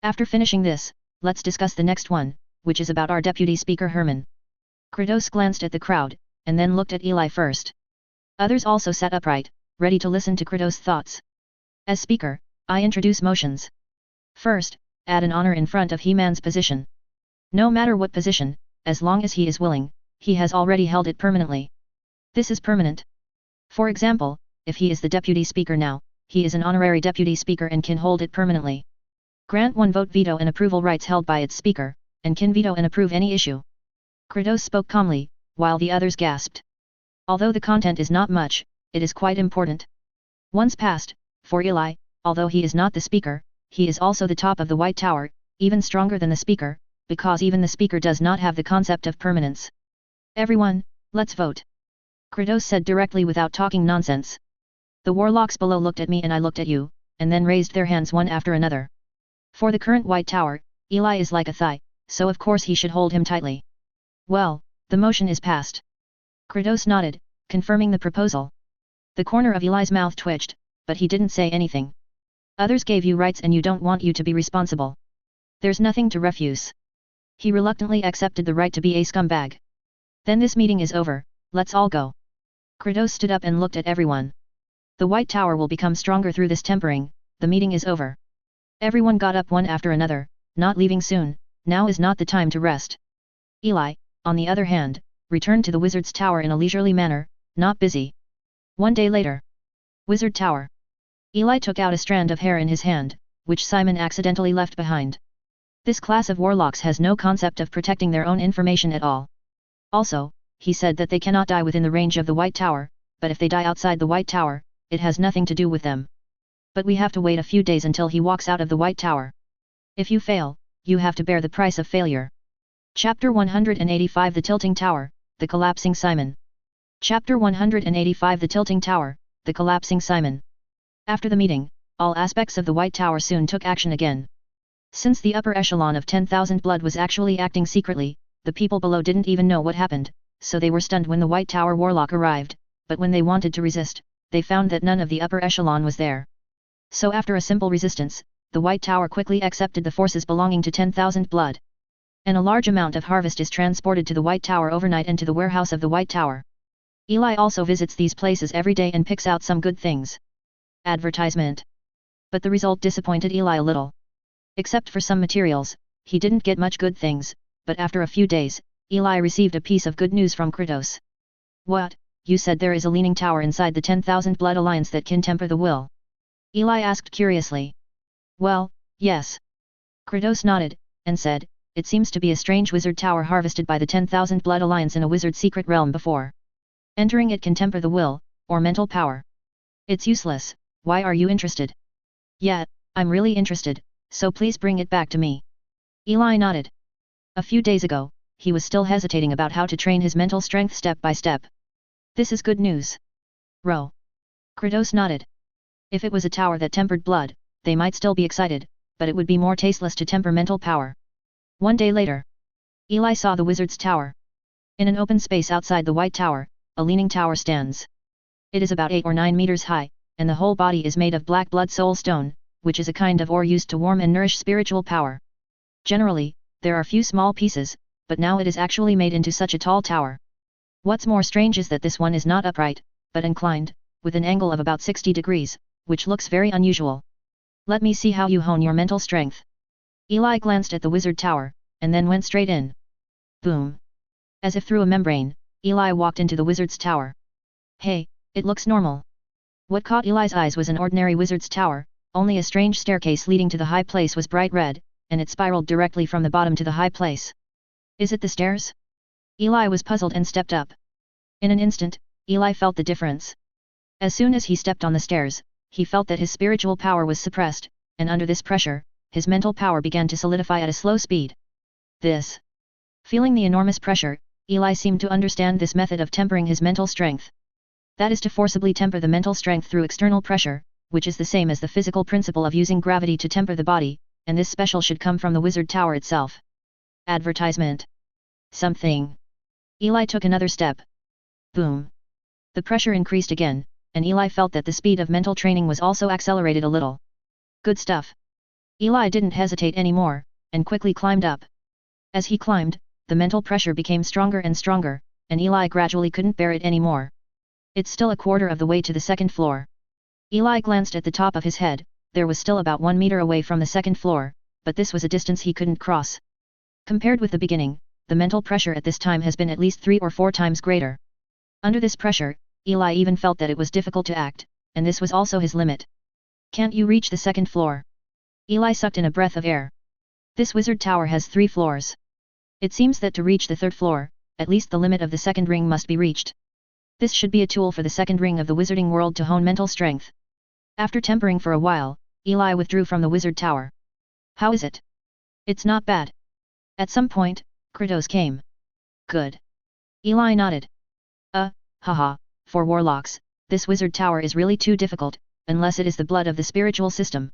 After finishing this, let's discuss the next one, which is about our deputy speaker Herman. Kratos glanced at the crowd, and then looked at Eli first. Others also sat upright, ready to listen to Kratos' thoughts. As speaker, I introduce motions. First, add an honor in front of He-Man's position. No matter what position, as long as he is willing, he has already held it permanently. This is permanent. For example, if he is the deputy speaker now, he is an honorary deputy speaker and can hold it permanently. Grant 1 vote veto and approval rights held by its speaker, and can veto and approve any issue. Kratos spoke calmly, while the others gasped. Although the content is not much, it is quite important. Once passed, for Eli, although he is not the speaker, he is also the top of the White Tower, even stronger than the speaker, because even the speaker does not have the concept of permanence. Everyone, let's vote. Kratos said directly without talking nonsense. The warlocks below looked at me and I looked at you, and then raised their hands one after another. For the current White Tower, Eli is like a thigh, so of course he should hold him tightly. Well, the motion is passed. Kratos nodded, confirming the proposal. The corner of Eli's mouth twitched, but he didn't say anything. Others gave you rights and you don't want you to be responsible. There's nothing to refuse. He reluctantly accepted the right to be a scumbag. Then this meeting is over, let's all go. Kratos stood up and looked at everyone. The White Tower will become stronger through this tempering, the meeting is over. Everyone got up one after another, not leaving soon, now is not the time to rest. Eli, on the other hand, returned to the Wizard's Tower in a leisurely manner, not busy. One day later. Wizard Tower. Eli took out a strand of hair in his hand, which Simon accidentally left behind. This class of warlocks has no concept of protecting their own information at all. Also, he said that they cannot die within the range of the White Tower, but if they die outside the White Tower, it has nothing to do with them. But we have to wait a few days until he walks out of the White Tower. If you fail, you have to bear the price of failure. Chapter 185 The Tilting Tower, The Collapsing Simon. Chapter 185 The Tilting Tower, The Collapsing Simon. After the meeting, all aspects of the White Tower soon took action again. Since the upper echelon of 10,000 blood was actually acting secretly, the people below didn't even know what happened, so they were stunned when the White Tower warlock arrived, but when they wanted to resist, they found that none of the upper echelon was there. So after a simple resistance, the White Tower quickly accepted the forces belonging to 10,000 blood. And a large amount of harvest is transported to the White Tower overnight and to the warehouse of the White Tower. Eli also visits these places every day and picks out some good things. Advertisement. But the result disappointed Eli a little. Except for some materials, he didn't get much good things, but after a few days, Eli received a piece of good news from Kratos. What, you said there is a leaning tower inside the 10,000 blood alliance that can temper the will? Eli asked curiously. Well, yes. Kratos nodded, and said, it seems to be a strange wizard tower harvested by the 10,000 blood alliance in a wizard's secret realm before. Entering it can temper the will, or mental power. It's useless, why are you interested? Yeah, I'm really interested, so please bring it back to me. Eli nodded. A few days ago, he was still hesitating about how to train his mental strength step by step. This is good news. Ro. Kratos nodded. If it was a tower that tempered blood, they might still be excited, but it would be more tasteless to temper mental power. One day later. Eli saw the Wizard's Tower. In an open space outside the White Tower, a leaning tower stands. It is about 8 or 9 meters high, and the whole body is made of black blood soul stone, which is a kind of ore used to warm and nourish spiritual power. Generally, there are few small pieces, but now it is actually made into such a tall tower. What's more strange is that this one is not upright, but inclined, with an angle of about 60 degrees, which looks very unusual. Let me see how you hone your mental strength. Eli glanced at the Wizard Tower, and then went straight in. Boom. As if through a membrane, Eli walked into the Wizard's Tower. Hey, it looks normal. What caught Eli's eyes was an ordinary Wizard's Tower, only a strange staircase leading to the high place was bright red, and it spiraled directly from the bottom to the high place. Is it the stairs? Eli was puzzled and stepped up. In an instant, Eli felt the difference. As soon as he stepped on the stairs, he felt that his spiritual power was suppressed, and under this pressure, his mental power began to solidify at a slow speed. This. Feeling the enormous pressure, Eli seemed to understand this method of tempering his mental strength. That is to forcibly temper the mental strength through external pressure, which is the same as the physical principle of using gravity to temper the body, and this special should come from the Wizard Tower itself. Advertisement. Something. Eli took another step. Boom. The pressure increased again, and Eli felt that the speed of mental training was also accelerated a little. Good stuff. Eli didn't hesitate anymore, and quickly climbed up. As he climbed, the mental pressure became stronger and stronger, and Eli gradually couldn't bear it anymore. It's still a quarter of the way to the second floor. Eli glanced at the top of his head, there was still about 1 meter away from the second floor, but this was a distance he couldn't cross. Compared with the beginning, the mental pressure at this time has been at least 3 or 4 times greater. Under this pressure, Eli even felt that it was difficult to act, and this was also his limit. Can't you reach the second floor? Eli sucked in a breath of air. This wizard tower has 3 floors. It seems that to reach the third floor, at least the limit of the second ring must be reached. This should be a tool for the second ring of the wizarding world to hone mental strength. After tempering for a while, Eli withdrew from the wizard tower. How is it? It's not bad. At some point, Kratos came. Good. Eli nodded. Haha, for warlocks, this wizard tower is really too difficult, unless it is the blood of the spiritual system.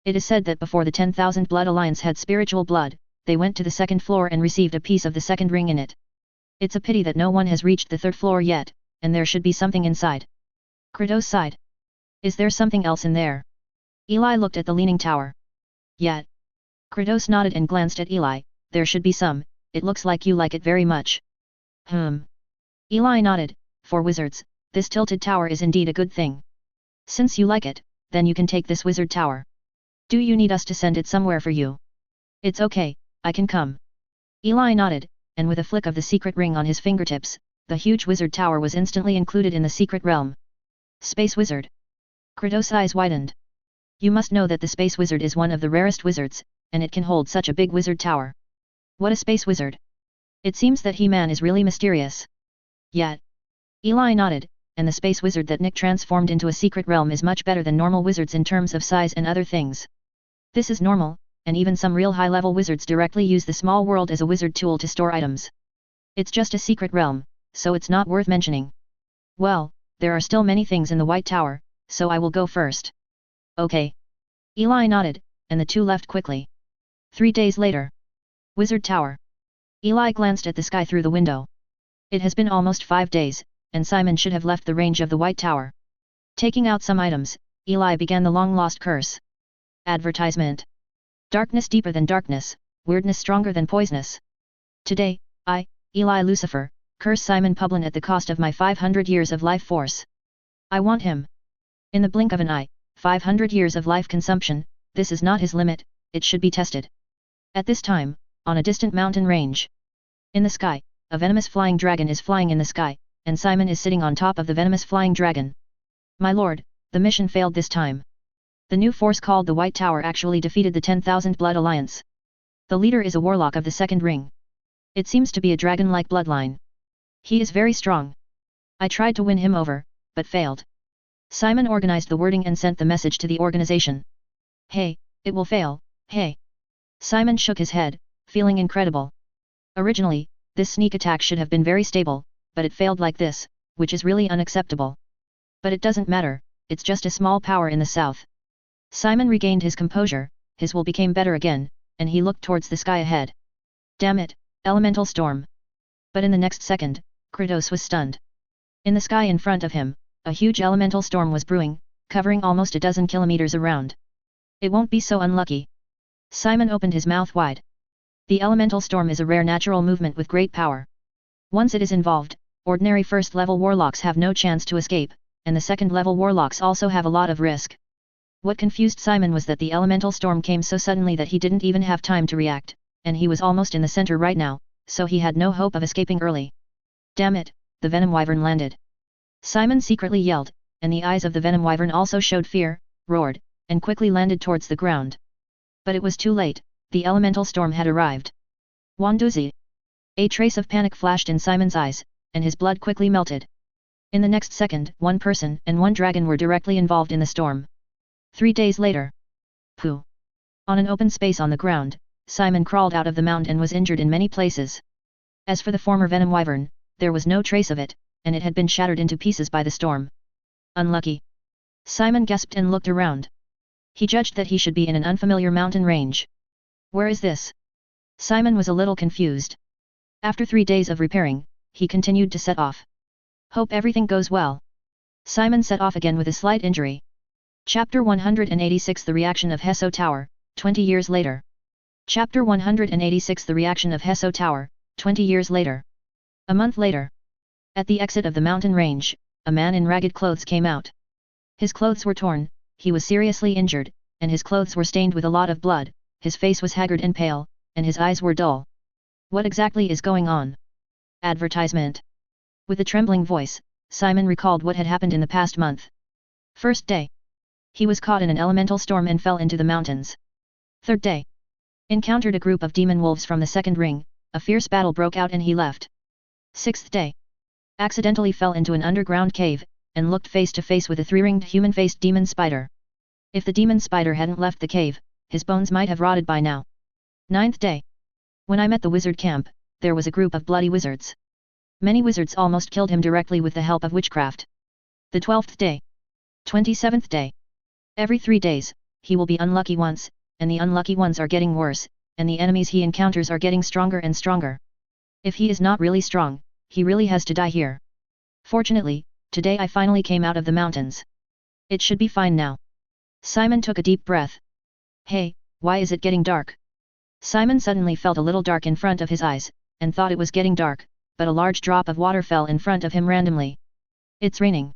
It is said that before the 10,000 Blood Alliance had spiritual blood, they went to the second floor and received a piece of the second ring in it. It's a pity that no one has reached the third floor yet, and there should be something inside. Kratos sighed. Is there something else in there? Eli looked at the leaning tower. Yet. Kratos nodded and glanced at Eli. There should be some, it looks like you like it very much. Eli nodded. For wizards, this tilted tower is indeed a good thing. Since you like it, then you can take this wizard tower. Do you need us to send it somewhere for you? It's okay, I can come. Eli nodded, and with a flick of the secret ring on his fingertips, the huge wizard tower was instantly included in the secret realm. Space Wizard. Kratos' eyes widened. You must know that the Space Wizard is one of the rarest wizards, and it can hold such a big wizard tower. What a Space Wizard! It seems that He-Man is really mysterious. Yet. Eli nodded, and the Space Wizard that Nick transformed into a secret realm is much better than normal wizards in terms of size and other things. This is normal, and even some real high-level wizards directly use the small world as a wizard tool to store items. It's just a secret realm, so it's not worth mentioning. Well, there are still many things in the White Tower, so I will go first. Okay. Eli nodded, and the two left quickly. 3 days later. Wizard Tower. Eli glanced at the sky through the window. It has been almost 5 days, and Simon should have left the range of the White Tower. Taking out some items, Eli began the long-lost curse. Advertisement. Darkness deeper than darkness, weirdness stronger than poisonous. Today, I, Eli Lucifer, curse Simon Publin at the cost of my 500 years of life force. I want him. In the blink of an eye, 500 years of life consumption, this is not his limit, it should be tested. At this time, on a distant mountain range. In the sky, a venomous flying dragon is flying in the sky, and Simon is sitting on top of the venomous flying dragon. My lord, the mission failed this time. The new force called the White Tower actually defeated the 10,000 Blood Alliance. The leader is a warlock of the second ring. It seems to be a dragon-like bloodline. He is very strong. I tried to win him over, but failed. Simon organized the wording and sent the message to the organization. Hey, it will fail, hey. Simon shook his head, feeling incredible. Originally, this sneak attack should have been very stable, but it failed like this, which is really unacceptable. But it doesn't matter, it's just a small power in the south. Simon regained his composure, his will became better again, and he looked towards the sky ahead. Damn it, elemental storm. But in the next second, Kratos was stunned. In the sky in front of him, a huge elemental storm was brewing, covering almost a dozen kilometers around. It won't be so unlucky. Simon opened his mouth wide. The elemental storm is a rare natural movement with great power. Once it is involved, ordinary first-level warlocks have no chance to escape, and the second-level warlocks also have a lot of risk. What confused Simon was that the elemental storm came so suddenly that he didn't even have time to react, and he was almost in the center right now, so he had no hope of escaping early. Damn it, the Venom Wyvern landed. Simon secretly yelled, and the eyes of the Venom Wyvern also showed fear, roared, and quickly landed towards the ground. But it was too late, the elemental storm had arrived. Wanduzi. A trace of panic flashed in Simon's eyes, and his blood quickly melted. In the next second, one person and one dragon were directly involved in the storm. 3 days later. Pooh. On an open space on the ground, Simon crawled out of the mound and was injured in many places. As for the former Venom Wyvern, there was no trace of it, and it had been shattered into pieces by the storm. Unlucky. Simon gasped and looked around. He judged that he should be in an unfamiliar mountain range. Where is this? Simon was a little confused. After 3 days of repairing, he continued to set off. Hope everything goes well. Simon set off again with a slight injury. Chapter 186 The Reaction of Hesso Tower, 20 years later. Chapter 186 The Reaction of Hesso Tower, 20 years later. A month later. At the exit of the mountain range, a man in ragged clothes came out. His clothes were torn, he was seriously injured, and his clothes were stained with a lot of blood, his face was haggard and pale, and his eyes were dull. What exactly is going on? Advertisement. With a trembling voice, Simon recalled what had happened in the past month. First day. He was caught in an elemental storm and fell into the mountains. Third day. Encountered a group of demon wolves from the second ring, a fierce battle broke out and he left. Sixth day. Accidentally fell into an underground cave, and looked face to face with a 3-ringed human-faced demon spider. If the demon spider hadn't left the cave, his bones might have rotted by now. Ninth day. When I met the wizard camp, there was a group of bloody wizards. Many wizards almost killed him directly with the help of witchcraft. The 12th day. 27th day. Every 3 days, he will be unlucky once, and the unlucky ones are getting worse, and the enemies he encounters are getting stronger and stronger. If he is not really strong, he really has to die here. Fortunately, today I finally came out of the mountains. It should be fine now. Simon took a deep breath. Hey, why is it getting dark? Simon suddenly felt a little dark in front of his eyes, and thought it was getting dark, but a large drop of water fell in front of him randomly. It's raining.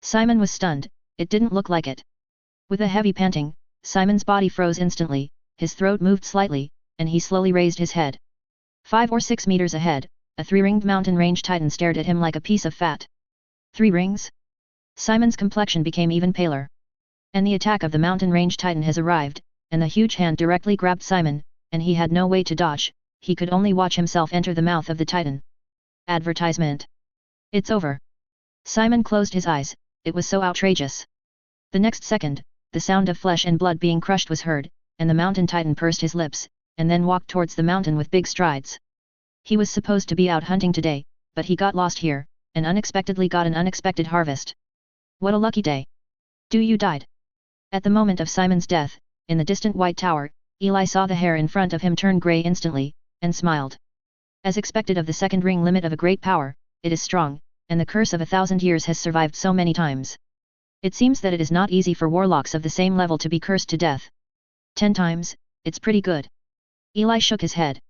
Simon was stunned, it didn't look like it. With a heavy panting, Simon's body froze instantly, his throat moved slightly, and he slowly raised his head. 5 or 6 meters ahead, a 3-ringed mountain range titan stared at him like a piece of fat. 3 rings? Simon's complexion became even paler. And the attack of the mountain range titan has arrived, and the huge hand directly grabbed Simon, and he had no way to dodge, he could only watch himself enter the mouth of the titan. Advertisement. It's over. Simon closed his eyes, it was so outrageous. The next second, the sound of flesh and blood being crushed was heard, and the mountain titan pursed his lips, and then walked towards the mountain with big strides. He was supposed to be out hunting today, but he got lost here, and unexpectedly got an unexpected harvest. What a lucky day. You died. At the moment of Simon's death, in the distant white tower, Eli saw the hair in front of him turn grey instantly, and smiled. As expected of the second ring limit of a great power, it is strong, and the curse of 1,000 years has survived so many times. It seems that it is not easy for warlocks of the same level to be cursed to death. 10 times, it's pretty good. Eli shook his head.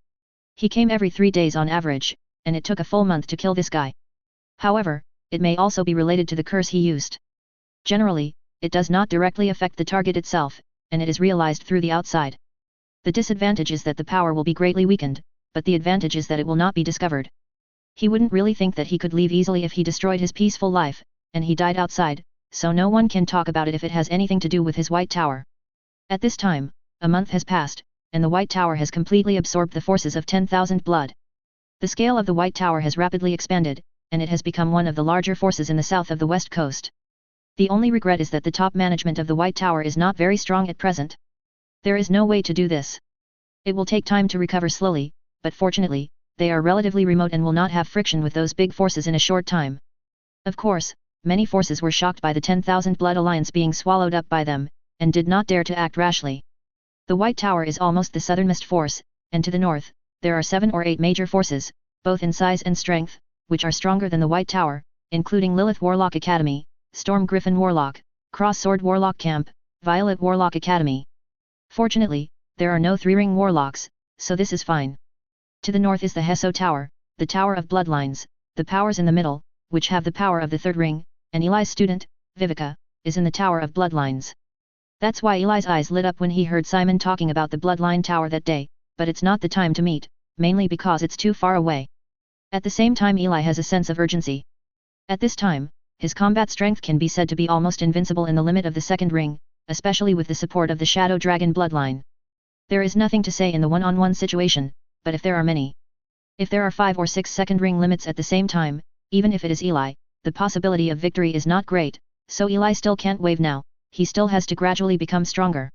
He came every 3 days on average, and it took a full month to kill this guy. However, it may also be related to the curse he used. Generally, it does not directly affect the target itself, and it is realized through the outside. The disadvantage is that the power will be greatly weakened, but the advantage is that it will not be discovered. He wouldn't really think that he could leave easily if he destroyed his peaceful life, and he died outside, so no one can talk about it if it has anything to do with his White Tower. At this time, a month has passed, and the White Tower has completely absorbed the forces of 10,000 blood. The scale of the White Tower has rapidly expanded, and it has become one of the larger forces in the south of the west coast. The only regret is that the top management of the White Tower is not very strong at present. There is no way to do this. It will take time to recover slowly, but fortunately, they are relatively remote and will not have friction with those big forces in a short time. Of course, many forces were shocked by the 10,000 blood alliance being swallowed up by them, and did not dare to act rashly. The White Tower is almost the southernmost force, and to the north, there are 7 or 8 major forces, both in size and strength, which are stronger than the White Tower, including Lilith Warlock Academy, Storm Griffin Warlock, Cross Sword Warlock Camp, Violet Warlock Academy. Fortunately, there are no 3-ring warlocks, so this is fine. To the north is the Heso Tower, the Tower of Bloodlines, the powers in the middle, which have the power of the 3rd ring, and Eli's student, Vivica, is in the Tower of Bloodlines. That's why Eli's eyes lit up when he heard Simon talking about the Bloodline Tower that day, but it's not the time to meet, mainly because it's too far away. At the same time, Eli has a sense of urgency. At this time, his combat strength can be said to be almost invincible in the limit of the 2nd ring, especially with the support of the Shadow Dragon bloodline. There is nothing to say in the one-on-one situation, but if there are many. If there are 5 or 6 2nd ring limits at the same time, even if it is Eli, the possibility of victory is not great, so Eli still can't wave now, he still has to gradually become stronger.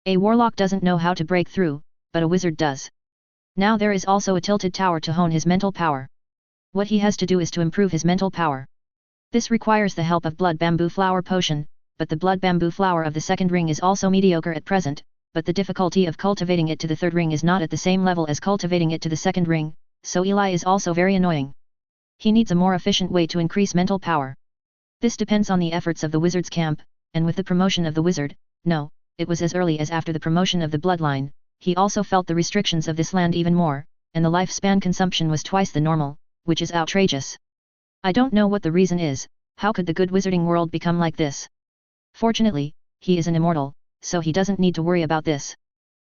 A warlock doesn't know how to break through, but a wizard does. Now there is also a tilted tower to hone his mental power. What he has to do is to improve his mental power. This requires the help of Blood Bamboo Flower Potion, but the Blood Bamboo Flower of the 2nd ring is also mediocre at present, but the difficulty of cultivating it to the 3rd ring is not at the same level as cultivating it to the 2nd ring, so Eli is also very annoying. He needs a more efficient way to increase mental power. This depends on the efforts of the wizard's camp, and with the promotion of the wizard, no, it was as early as after the promotion of the bloodline, he also felt the restrictions of this land even more, and the lifespan consumption was twice the normal, which is outrageous. I don't know what the reason is, how could the good wizarding world become like this? Fortunately, he is an immortal, so he doesn't need to worry about this.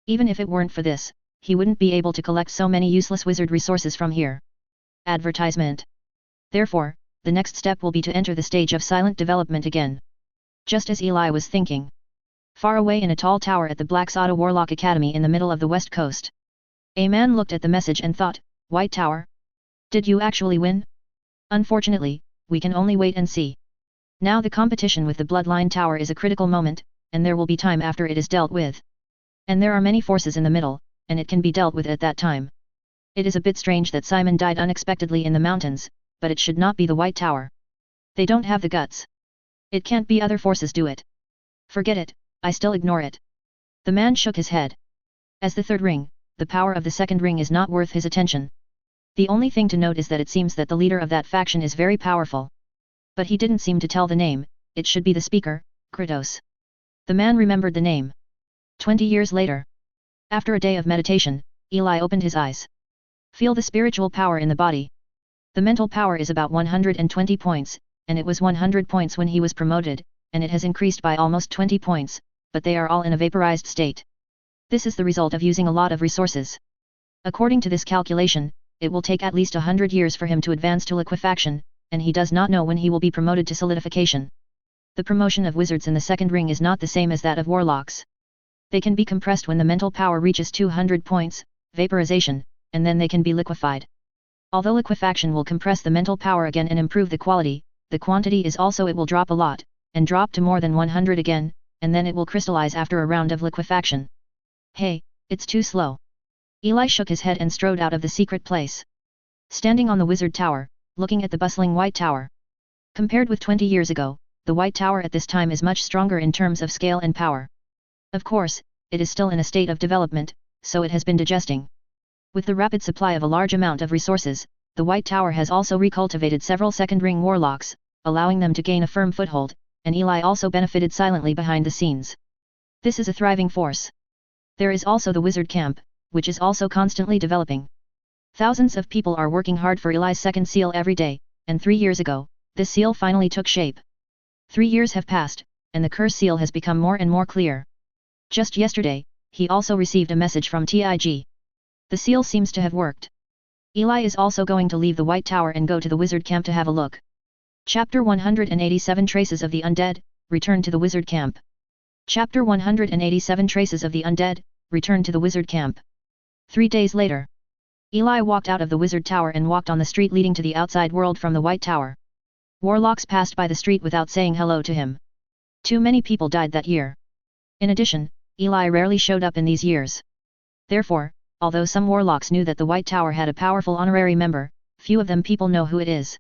Even if it weren't for this, he wouldn't be able to collect so many useless wizard resources from here. Advertisement. Therefore, the next step will be to enter the stage of silent development again. Just as Eli was thinking. Far away in a tall tower at the Black Soda Warlock Academy in the middle of the west coast. A man looked at the message and thought, White Tower? Did you actually win? Unfortunately, we can only wait and see. Now the competition with the Bloodline Tower is a critical moment, and there will be time after it is dealt with. And there are many forces in the middle, and it can be dealt with at that time. It is a bit strange that Simon died unexpectedly in the mountains, but it should not be the White Tower. They don't have the guts. It can't be other forces do it. Forget it, I still ignore it. The man shook his head. As the third ring, the power of the second ring is not worth his attention. The only thing to note is that it seems that the leader of that faction is very powerful. But he didn't seem to tell the name, it should be the speaker, Kratos. The man remembered the name. 20 years later. After a day of meditation, Eli opened his eyes. Feel the spiritual power in the body. The mental power is about 120 points, and it was 100 points when he was promoted, and it has increased by almost 20 points, but they are all in a vaporized state. This is the result of using a lot of resources. According to this calculation, it will take at least 100 years for him to advance to liquefaction, and he does not know when he will be promoted to solidification. The promotion of wizards in the second ring is not the same as that of warlocks. They can be compressed when the mental power reaches 200 points, vaporization, and then they can be liquefied. Although liquefaction will compress the mental power again and improve the quantity is also it will drop a lot, and drop to more than 100 again, and then it will crystallize after a round of liquefaction. Hey, it's too slow. Eli shook his head and strode out of the secret place. Standing on the wizard tower, looking at the bustling white tower. Compared with 20 years ago, the white tower at this time is much stronger in terms of scale and power. Of course, it is still in a state of development, so it has been digesting. With the rapid supply of a large amount of resources, the white tower has also recultivated several second-ring warlocks, allowing them to gain a firm foothold, and Eli also benefited silently behind the scenes. This is a thriving force. There is also the wizard camp, which is also constantly developing. Thousands of people are working hard for Eli's second seal every day, and 3 years ago, this seal finally took shape. 3 years have passed, and the curse seal has become more and more clear. Just yesterday, he also received a message from TIG. The seal seems to have worked. Eli is also going to leave the White Tower and go to the wizard camp to have a look. Chapter 187 Traces of the Undead, Return to the Wizard Camp. Chapter 187 Traces of the Undead, Return to the Wizard Camp. 3 days later. Eli walked out of the wizard tower and walked on the street leading to the outside world from the White Tower. Warlocks passed by the street without saying hello to him. Too many people died that year. In addition, Eli rarely showed up in these years. Therefore, although some warlocks knew that the White Tower had a powerful honorary member, few of them people know who it is.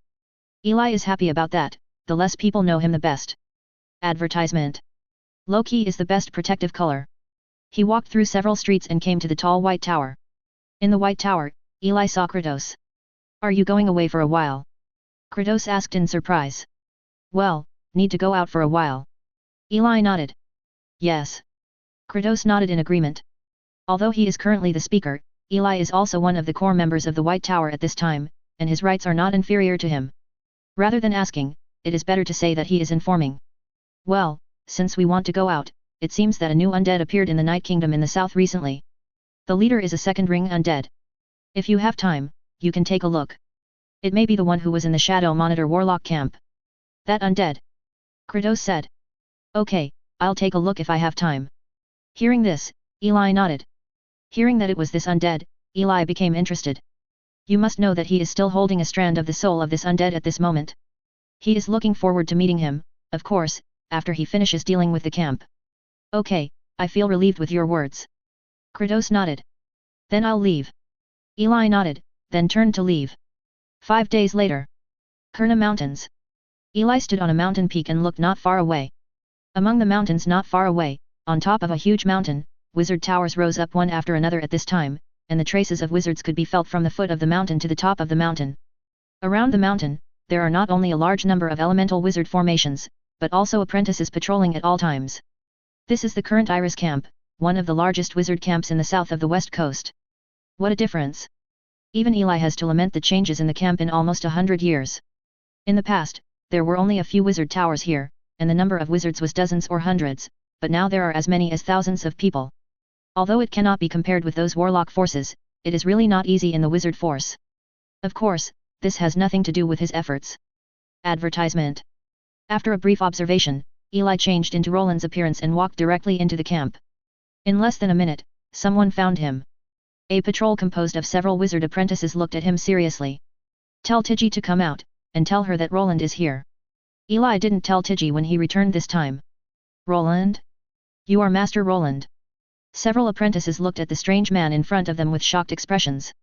Eli is happy about that, the less people know him the best. Advertisement. Loki is the best protective color. He walked through several streets and came to the tall White Tower. In the White Tower, Eli saw Kratos. Are you going away for a while? Kratos asked in surprise. Well, need to go out for a while. Eli nodded. Yes. Kratos nodded in agreement. Although he is currently the speaker, Eli is also one of the core members of the White Tower at this time, and his rights are not inferior to him. Rather than asking, it is better to say that he is informing. Well, since we want to go out, it seems that a new undead appeared in the Night Kingdom in the south recently. The leader is a second ring undead. If you have time, you can take a look. It may be the one who was in the Shadow Monitor Warlock camp. That undead. Kratos said. Okay, I'll take a look if I have time. Hearing this, Eli nodded. Hearing that it was this undead, Eli became interested. You must know that he is still holding a strand of the soul of this undead at this moment. He is looking forward to meeting him, of course, after he finishes dealing with the camp. Okay, I feel relieved with your words. Kratos nodded. Then I'll leave. Eli nodded, then turned to leave. 5 days later. Kurna Mountains. Eli stood on a mountain peak and looked not far away. Among the mountains not far away, on top of a huge mountain, wizard towers rose up one after another at this time, and the traces of wizards could be felt from the foot of the mountain to the top of the mountain. Around the mountain, there are not only a large number of elemental wizard formations, but also apprentices patrolling at all times. This is the current Iris Camp, one of the largest wizard camps in the south of the west coast. What a difference! Even Eli has to lament the changes in the camp in almost 100 years. In the past, there were only a few wizard towers here, and the number of wizards was dozens or hundreds, but now there are as many as thousands of people. Although it cannot be compared with those warlock forces, it is really not easy in the wizard force. Of course, this has nothing to do with his efforts. Advertisement. After a brief observation, Eli changed into Roland's appearance and walked directly into the camp. In less than a minute, someone found him. A patrol composed of several wizard apprentices looked at him seriously. Tell Tigi to come out, and tell her that Roland is here. Eli didn't tell Tigi when he returned this time. Roland? You are Master Roland. Several apprentices looked at the strange man in front of them with shocked expressions.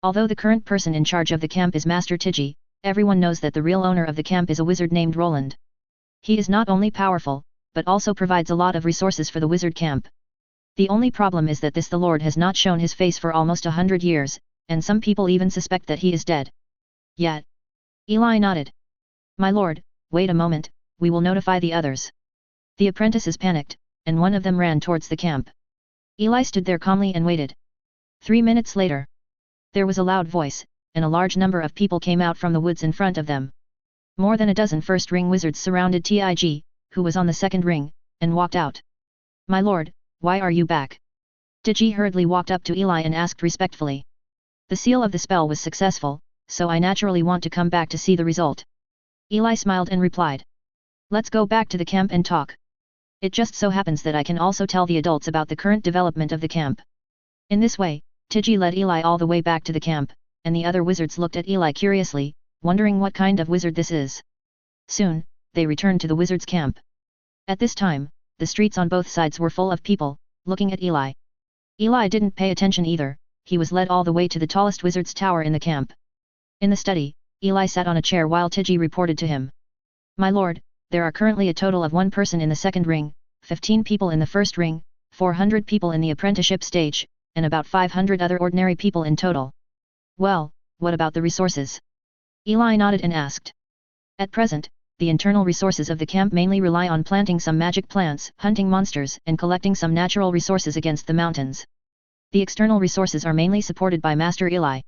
Although the current person in charge of the camp is Master Tigi, everyone knows that the real owner of the camp is a wizard named Roland. He is not only powerful, but also provides a lot of resources for the wizard camp. The only problem is that the Lord has not shown his face for almost 100 years, and some people even suspect that he is dead. Yet. Eli nodded. My lord, wait a moment, we will notify the others. The apprentices panicked, and one of them ran towards the camp. Eli stood there calmly and waited. 3 minutes later. There was a loud voice, and a large number of people came out from the woods in front of them. More than a dozen first ring wizards surrounded Tig, who was on the second ring, and walked out. My lord, why are you back? Tig hurriedly walked up to Eli and asked respectfully. The seal of the spell was successful, so I naturally want to come back to see the result. Eli smiled and replied. Let's go back to the camp and talk. It just so happens that I can also tell the adults about the current development of the camp. In this way, Tig led Eli all the way back to the camp, and the other wizards looked at Eli curiously, wondering what kind of wizard this is. Soon, they returned to the wizard's camp. At this time, the streets on both sides were full of people, looking at Eli. Eli didn't pay attention either, he was led all the way to the tallest wizard's tower in the camp. In the study, Eli sat on a chair while Tig reported to him. My lord, there are currently a total of 1 person in the second ring, 15 people in the first ring, 400 people in the apprenticeship stage, and about 500 other ordinary people in total. Well, what about the resources? Eli nodded and asked. At present, the internal resources of the camp mainly rely on planting some magic plants, hunting monsters, and collecting some natural resources against the mountains. The external resources are mainly supported by Master Eli.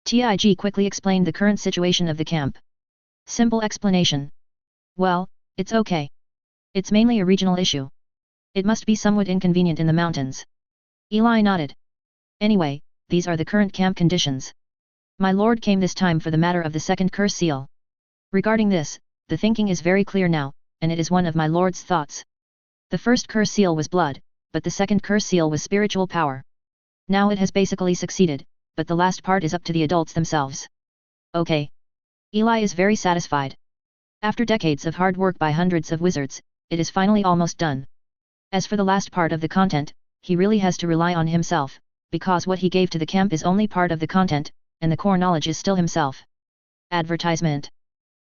Tig quickly explained the current situation of the camp. Simple explanation. Well, it's okay. It's mainly a regional issue. It must be somewhat inconvenient in the mountains. Eli nodded. Anyway, these are the current camp conditions. My lord came this time for the matter of the second curse seal. Regarding this, the thinking is very clear now, and it is one of my lord's thoughts. The first curse seal was blood, but the second curse seal was spiritual power. Now it has basically succeeded, but the last part is up to the adults themselves. Okay. Eli is very satisfied. After decades of hard work by hundreds of wizards, it is finally almost done. As for the last part of the content, he really has to rely on himself, because what he gave to the camp is only part of the content, and the core knowledge is still himself. Advertisement.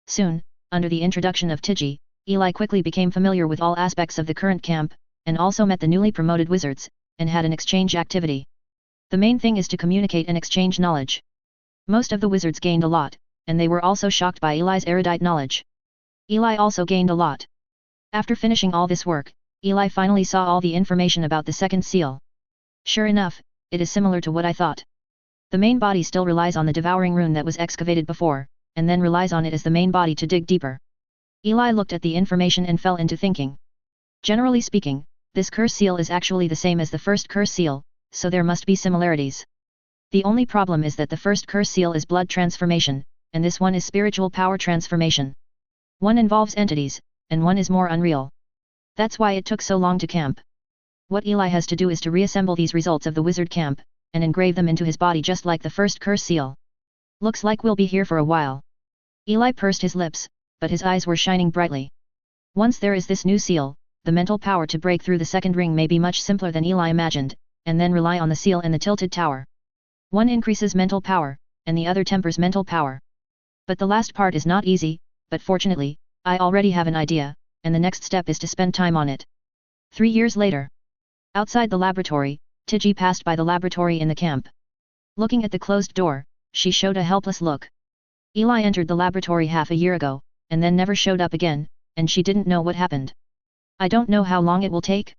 Soon, under the introduction of Tig, Eli quickly became familiar with all aspects of the current camp, and also met the newly promoted wizards, and had an exchange activity. The main thing is to communicate and exchange knowledge. Most of the wizards gained a lot, and they were also shocked by Eli's erudite knowledge. Eli also gained a lot. After finishing all this work, Eli finally saw all the information about the second seal. Sure enough, it is similar to what I thought. The main body still relies on the devouring rune that was excavated before, and then relies on it as the main body to dig deeper. Eli looked at the information and fell into thinking. Generally speaking, this curse seal is actually the same as the first curse seal, so there must be similarities. The only problem is that the first curse seal is blood transformation, and this one is spiritual power transformation. One involves entities, and one is more unreal. That's why it took so long to camp. What Eli has to do is to reassemble these results of the wizard camp, and engrave them into his body just like the first curse seal. Looks like we'll be here for a while. Eli pursed his lips, but his eyes were shining brightly. Once there is this new seal, the mental power to break through the second ring may be much simpler than Eli imagined, and then rely on the seal and the tilted tower. One increases mental power, and the other tempers mental power. But the last part is not easy, but fortunately, I already have an idea, and the next step is to spend time on it. 3 years later. Outside the laboratory, Tig passed by the laboratory in the camp. Looking at the closed door, she showed a helpless look. Eli entered the laboratory half a year ago, and then never showed up again, and she didn't know what happened. I don't know how long it will take.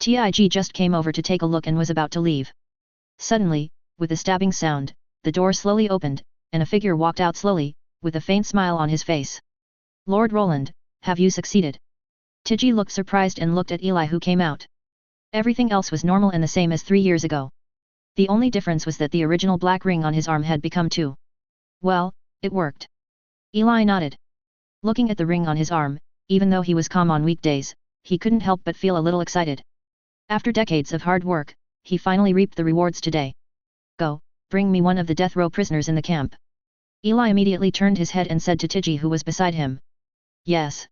Tig just came over to take a look and was about to leave. Suddenly, with a stabbing sound, the door slowly opened, and a figure walked out slowly, with a faint smile on his face. Lord Roland, have you succeeded? Tig looked surprised and looked at Eli who came out. Everything else was normal and the same as 3 years ago. The only difference was that the original black ring on his arm had become 2. Well, it worked. Eli nodded. Looking at the ring on his arm, even though he was calm on weekdays, he couldn't help but feel a little excited. After decades of hard work, he finally reaped the rewards today. Go, bring me one of the death row prisoners in the camp. Eli immediately turned his head and said to Tig who was beside him. Yes.